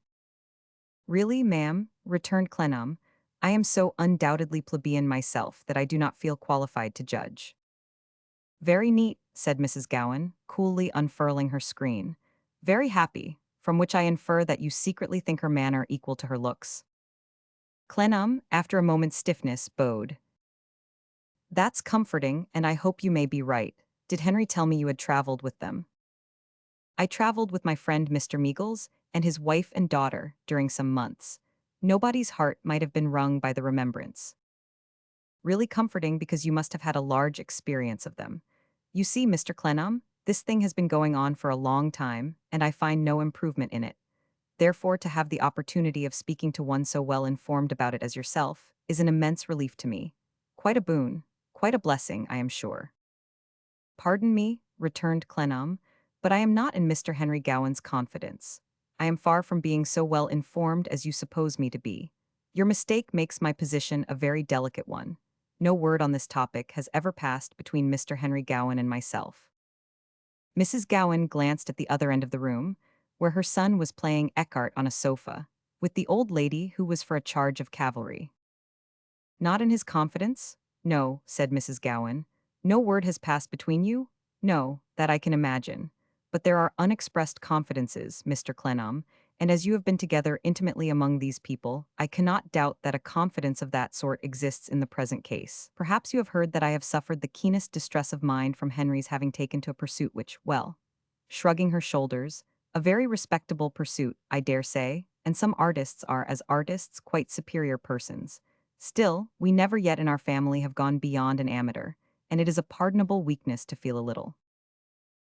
"Really, ma'am," returned Clennam, "I am so undoubtedly plebeian myself that I do not feel qualified to judge." "Very neat," said Mrs. Gowan, coolly unfurling her screen. "Very happy, from which I infer that you secretly think her manner equal to her looks." Clennam, after a moment's stiffness, bowed. "That's comforting, and I hope you may be right. Did Henry tell me you had traveled with them?" "I traveled with my friend Mr. Meagles and his wife and daughter during some months. Nobody's heart might have been wrung by the remembrance." "Really comforting because you must have had a large experience of them. You see, Mr. Clennam, this thing has been going on for a long time, and I find no improvement in it. Therefore, to have the opportunity of speaking to one so well informed about it as yourself is an immense relief to me. Quite a boon, quite a blessing, I am sure." "Pardon me," returned Clennam, "but I am not in Mr. Henry Gowan's confidence. I am far from being so well informed as you suppose me to be. Your mistake makes my position a very delicate one. No word on this topic has ever passed between Mr. Henry Gowan and myself." Mrs. Gowan glanced at the other end of the room, where her son was playing écarté on a sofa, with the old lady who was for a charge of cavalry. "Not in his confidence? No," said Mrs. Gowan. "No word has passed between you? No, that I can imagine. But there are unexpressed confidences, Mr. Clennam, and as you have been together intimately among these people, I cannot doubt that a confidence of that sort exists in the present case. Perhaps you have heard that I have suffered the keenest distress of mind from Henry's having taken to a pursuit which, well," shrugging her shoulders, "a very respectable pursuit, I dare say, and some artists are, as artists, quite superior persons. Still, we never yet in our family have gone beyond an amateur, and it is a pardonable weakness to feel a little."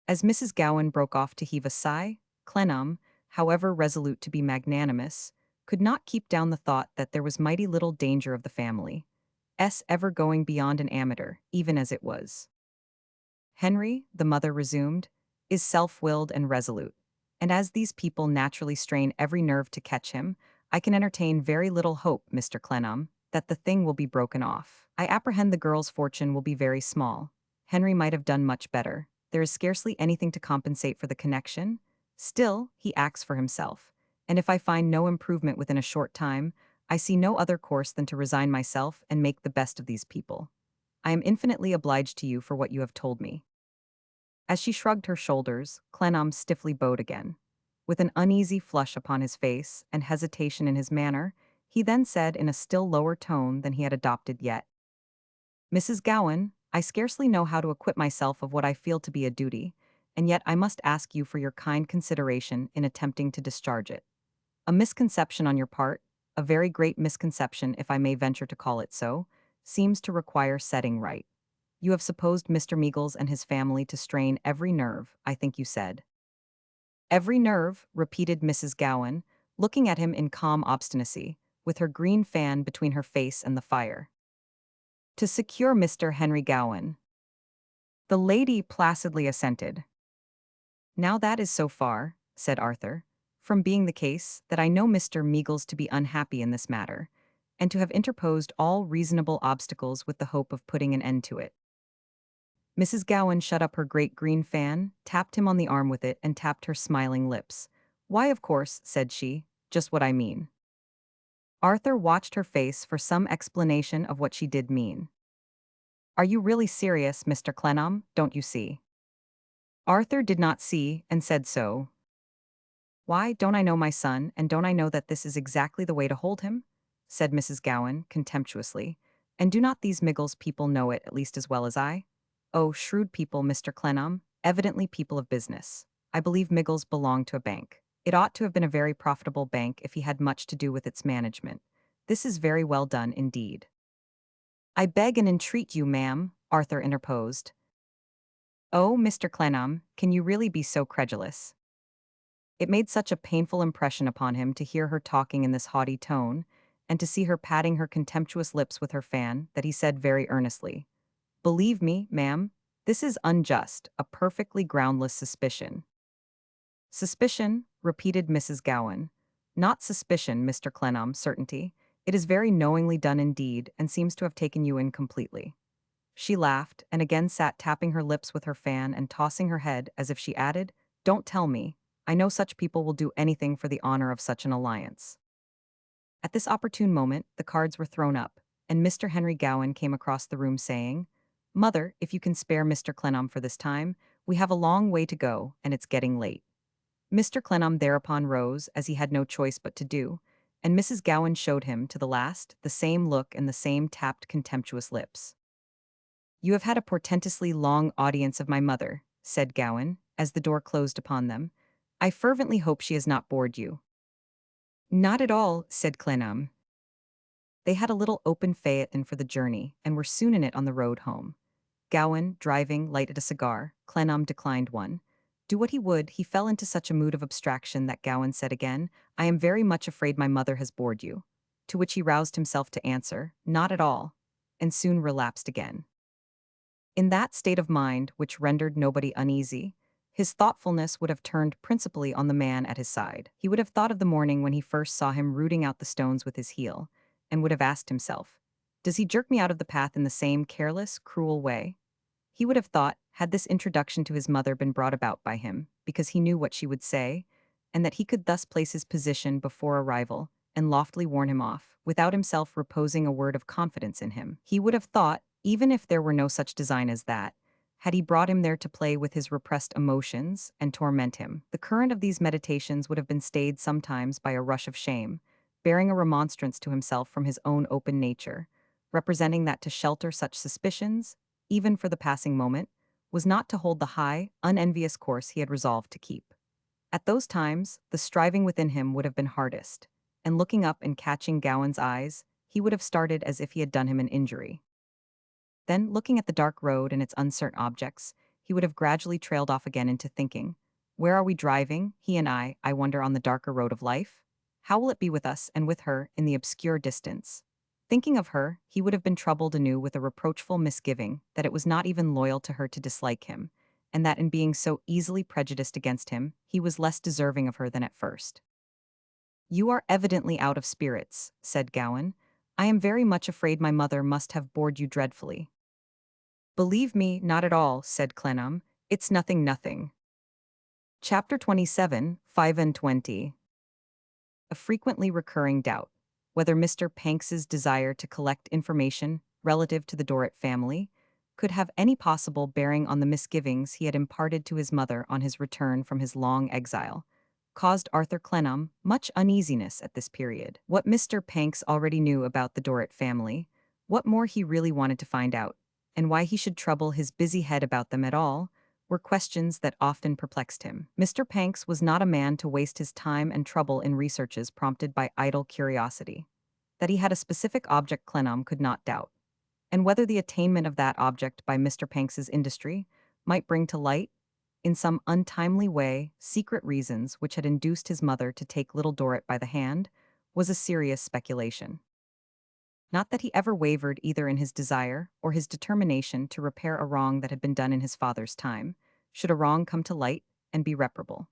As Mrs. Gowan broke off to heave a sigh, Clennam, however resolute to be magnanimous, could not keep down the thought that there was mighty little danger of the family ever going beyond an amateur, even as it was. Henry, the mother resumed, is self-willed and resolute, and as these people naturally strain every nerve to catch him, I can entertain very little hope, Mr. Clennam, that the thing will be broken off. I apprehend the girl's fortune will be very small. Henry might have done much better. There is scarcely anything to compensate for the connection. Still, he acts for himself, and if I find no improvement within a short time, I see no other course than to resign myself and make the best of these people. I am infinitely obliged to you for what you have told me. As she shrugged her shoulders, Clennam stiffly bowed again. With an uneasy flush upon his face and hesitation in his manner, he then said in a still lower tone than he had adopted yet, Mrs. Gowan, I scarcely know how to acquit myself of what I feel to be a duty, and yet I must ask you for your kind consideration in attempting to discharge it. A misconception on your part, a very great misconception if I may venture to call it so, seems to require setting right. You have supposed Mr. Meagles and his family to strain every nerve, I think you said. Every nerve, repeated Mrs. Gowan, looking at him in calm obstinacy, with her green fan between her face and the fire. To secure Mr. Henry Gowan. The lady placidly assented. Now that is so far, said Arthur, from being the case that I know Mr. Meagles to be unhappy in this matter, and to have interposed all reasonable obstacles with the hope of putting an end to it. Mrs. Gowan shut up her great green fan, tapped him on the arm with it, and tapped her smiling lips. Why, of course, said she, just what I mean. Arthur watched her face for some explanation of what she did mean. Are you really serious, Mr. Clennam, don't you see? Arthur did not see, and said so. Why, don't I know my son, and don't I know that this is exactly the way to hold him? Said Mrs. Gowan, contemptuously. And do not these Miggles people know it at least as well as I? Oh, shrewd people, Mr. Clennam, evidently people of business. I believe Miggles belonged to a bank. It ought to have been a very profitable bank if he had much to do with its management. This is very well done indeed. I beg and entreat you, ma'am, Arthur interposed. Oh, Mr. Clennam, can you really be so credulous? It made such a painful impression upon him to hear her talking in this haughty tone, and to see her patting her contemptuous lips with her fan, that he said very earnestly, Believe me, ma'am, this is unjust, a perfectly groundless suspicion. Suspicion, repeated Mrs. Gowan. Not suspicion, Mr. Clennam, certainty. It is very knowingly done indeed, and seems to have taken you in completely. She laughed, and again sat tapping her lips with her fan and tossing her head as if she added, Don't tell me. I know such people will do anything for the honor of such an alliance. At this opportune moment, the cards were thrown up, and Mr. Henry Gowan came across the room saying, Mother, if you can spare Mr. Clennam for this time, we have a long way to go, and it's getting late. Mr. Clennam thereupon rose, as he had no choice but to do, and Mrs. Gowan showed him, to the last, the same look and the same tapped contemptuous lips. You have had a portentously long audience of my mother, said Gowan, as the door closed upon them. I fervently hope she has not bored you. Not at all, said Clennam. They had a little open phaeton for the journey, and were soon in it on the road home. Gowan, driving, lighted a cigar. Clennam declined one. Do what he would, he fell into such a mood of abstraction that Gowan said again, I am very much afraid my mother has bored you. To which he roused himself to answer, Not at all, and soon relapsed again. In that state of mind, which rendered nobody uneasy, his thoughtfulness would have turned principally on the man at his side. He would have thought of the morning when he first saw him rooting out the stones with his heel, and would have asked himself, Does he jerk me out of the path in the same careless, cruel way? He would have thought, had this introduction to his mother been brought about by him, because he knew what she would say, and that he could thus place his position before a rival, and loftily warn him off, without himself reposing a word of confidence in him. He would have thought, even if there were no such design as that, had he brought him there to play with his repressed emotions and torment him, the current of these meditations would have been stayed sometimes by a rush of shame, bearing a remonstrance to himself from his own open nature, representing that to shelter such suspicions, even for the passing moment, was not to hold the high, unenvious course he had resolved to keep. At those times, the striving within him would have been hardest, and looking up and catching Gowan's eyes, he would have started as if he had done him an injury. Then, looking at the dark road and its uncertain objects, he would have gradually trailed off again into thinking. Where are we driving, he and I wonder, on the darker road of life? How will it be with us and with her in the obscure distance? Thinking of her, he would have been troubled anew with a reproachful misgiving that it was not even loyal to her to dislike him, and that in being so easily prejudiced against him, he was less deserving of her than at first. "You are evidently out of spirits," said Gowan. "I am very much afraid my mother must have bored you dreadfully." "Believe me, not at all," said Clennam. "It's nothing. Chapter 27, 5 and 20. A frequently recurring doubt, whether Mr. Panks's desire to collect information relative to the Dorrit family could have any possible bearing on the misgivings he had imparted to his mother on his return from his long exile, caused Arthur Clennam much uneasiness at this period. What Mr. Panks already knew about the Dorrit family, what more he really wanted to find out, and why he should trouble his busy head about them at all, were questions that often perplexed him. Mr. Panks was not a man to waste his time and trouble in researches prompted by idle curiosity. That he had a specific object Clennam could not doubt, and whether the attainment of that object by Mr. Panks's industry might bring to light, in some untimely way, secret reasons which had induced his mother to take Little Dorrit by the hand, was a serious speculation. Not that he ever wavered either in his desire or his determination to repair a wrong that had been done in his father's time, should a wrong come to light and be reparable.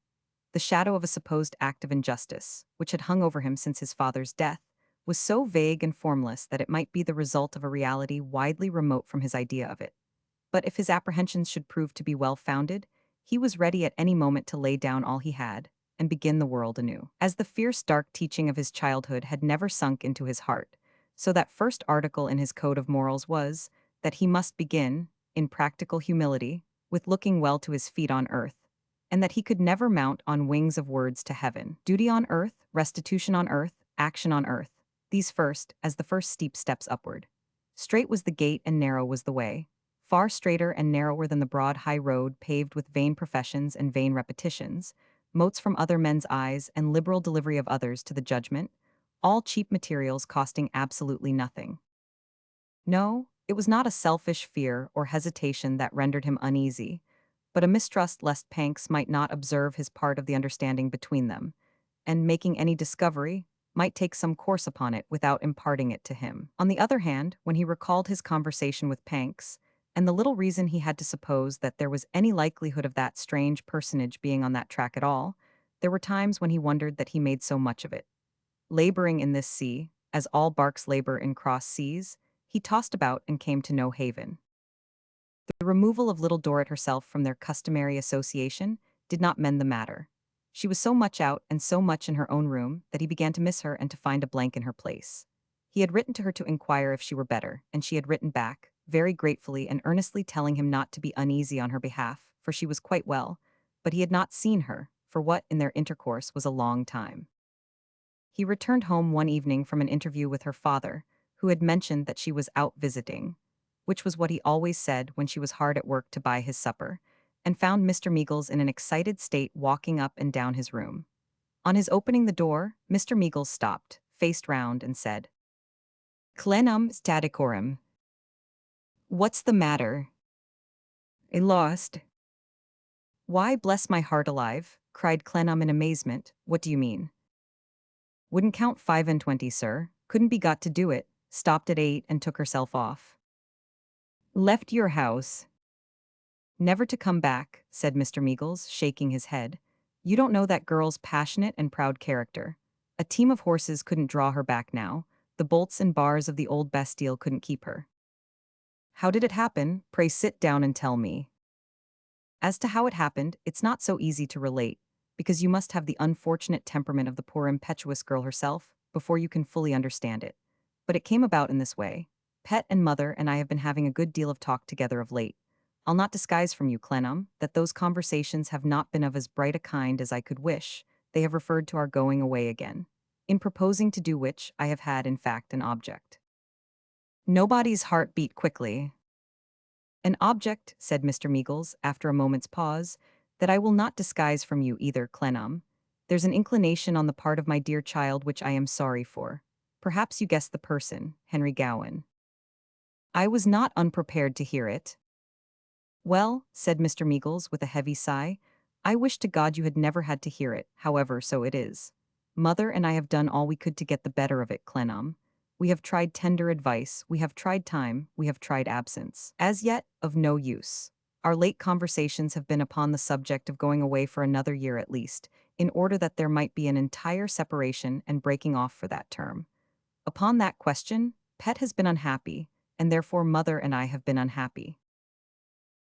The shadow of a supposed act of injustice, which had hung over him since his father's death, was so vague and formless that it might be the result of a reality widely remote from his idea of it. But if his apprehensions should prove to be well-founded, he was ready at any moment to lay down all he had and begin the world anew. As the fierce dark teaching of his childhood had never sunk into his heart, so that first article in his code of morals was that he must begin, in practical humility, with looking well to his feet on earth, and that he could never mount on wings of words to heaven. Duty on earth, restitution on earth, action on earth, these first, as the first steep steps upward. Straight was the gate and narrow was the way, far straighter and narrower than the broad high road paved with vain professions and vain repetitions, motes from other men's eyes and liberal delivery of others to the judgment, all cheap materials costing absolutely nothing. No, it was not a selfish fear or hesitation that rendered him uneasy, but a mistrust lest Panks might not observe his part of the understanding between them, and, making any discovery, might take some course upon it without imparting it to him. On the other hand, when he recalled his conversation with Panks, and the little reason he had to suppose that there was any likelihood of that strange personage being on that track at all, there were times when he wondered that he made so much of it. Laboring in this sea, as all barks labor in cross seas, he tossed about and came to no haven. The removal of Little Dorrit herself from their customary association did not mend the matter. She was so much out and so much in her own room that he began to miss her and to find a blank in her place. He had written to her to inquire if she were better, and she had written back, very gratefully and earnestly telling him not to be uneasy on her behalf, for she was quite well, but he had not seen her, for what, in their intercourse, was a long time. He returned home one evening from an interview with her father, who had mentioned that she was out visiting, which was what he always said when she was hard at work to buy his supper, and found Mr. Meagles in an excited state walking up and down his room. On his opening the door, Mr. Meagles stopped, faced round, and said, "Clennam staticorum. What's the matter? I lost." "Why, bless my heart alive," cried Clennam in amazement, "what do you mean?" "Wouldn't count 25, sir, couldn't be got to do it, stopped at 8 and took herself off." "Left your house?" "Never to come back," said Mr. Meagles, shaking his head. "You don't know that girl's passionate and proud character. A team of horses couldn't draw her back now, the bolts and bars of the old Bastille couldn't keep her." "How did it happen? Pray sit down and tell me." "As to how it happened, it's not so easy to relate, because you must have the unfortunate temperament of the poor impetuous girl herself, before you can fully understand it. But it came about in this way. Pet and mother and I have been having a good deal of talk together of late. I'll not disguise from you, Clennam, that those conversations have not been of as bright a kind as I could wish. They have referred to our going away again, in proposing to do which I have had in fact an object." Nobody's heart beat quickly. "An object," said Mr. Meagles, after a moment's pause, "that I will not disguise from you either, Clennam. There's an inclination on the part of my dear child which I am sorry for. Perhaps you guess the person, Henry Gowan." I was not unprepared to hear it. Well, said Mr. Meagles with a heavy sigh, I wish to God you had never had to hear it, however, so it is. Mother and I have done all we could to get the better of it, Clennam. We have tried tender advice, we have tried time, we have tried absence. As yet, of no use. Our late conversations have been upon the subject of going away for another year at least, in order that there might be an entire separation and breaking off for that term. Upon that question, Pet has been unhappy, and therefore Mother and I have been unhappy.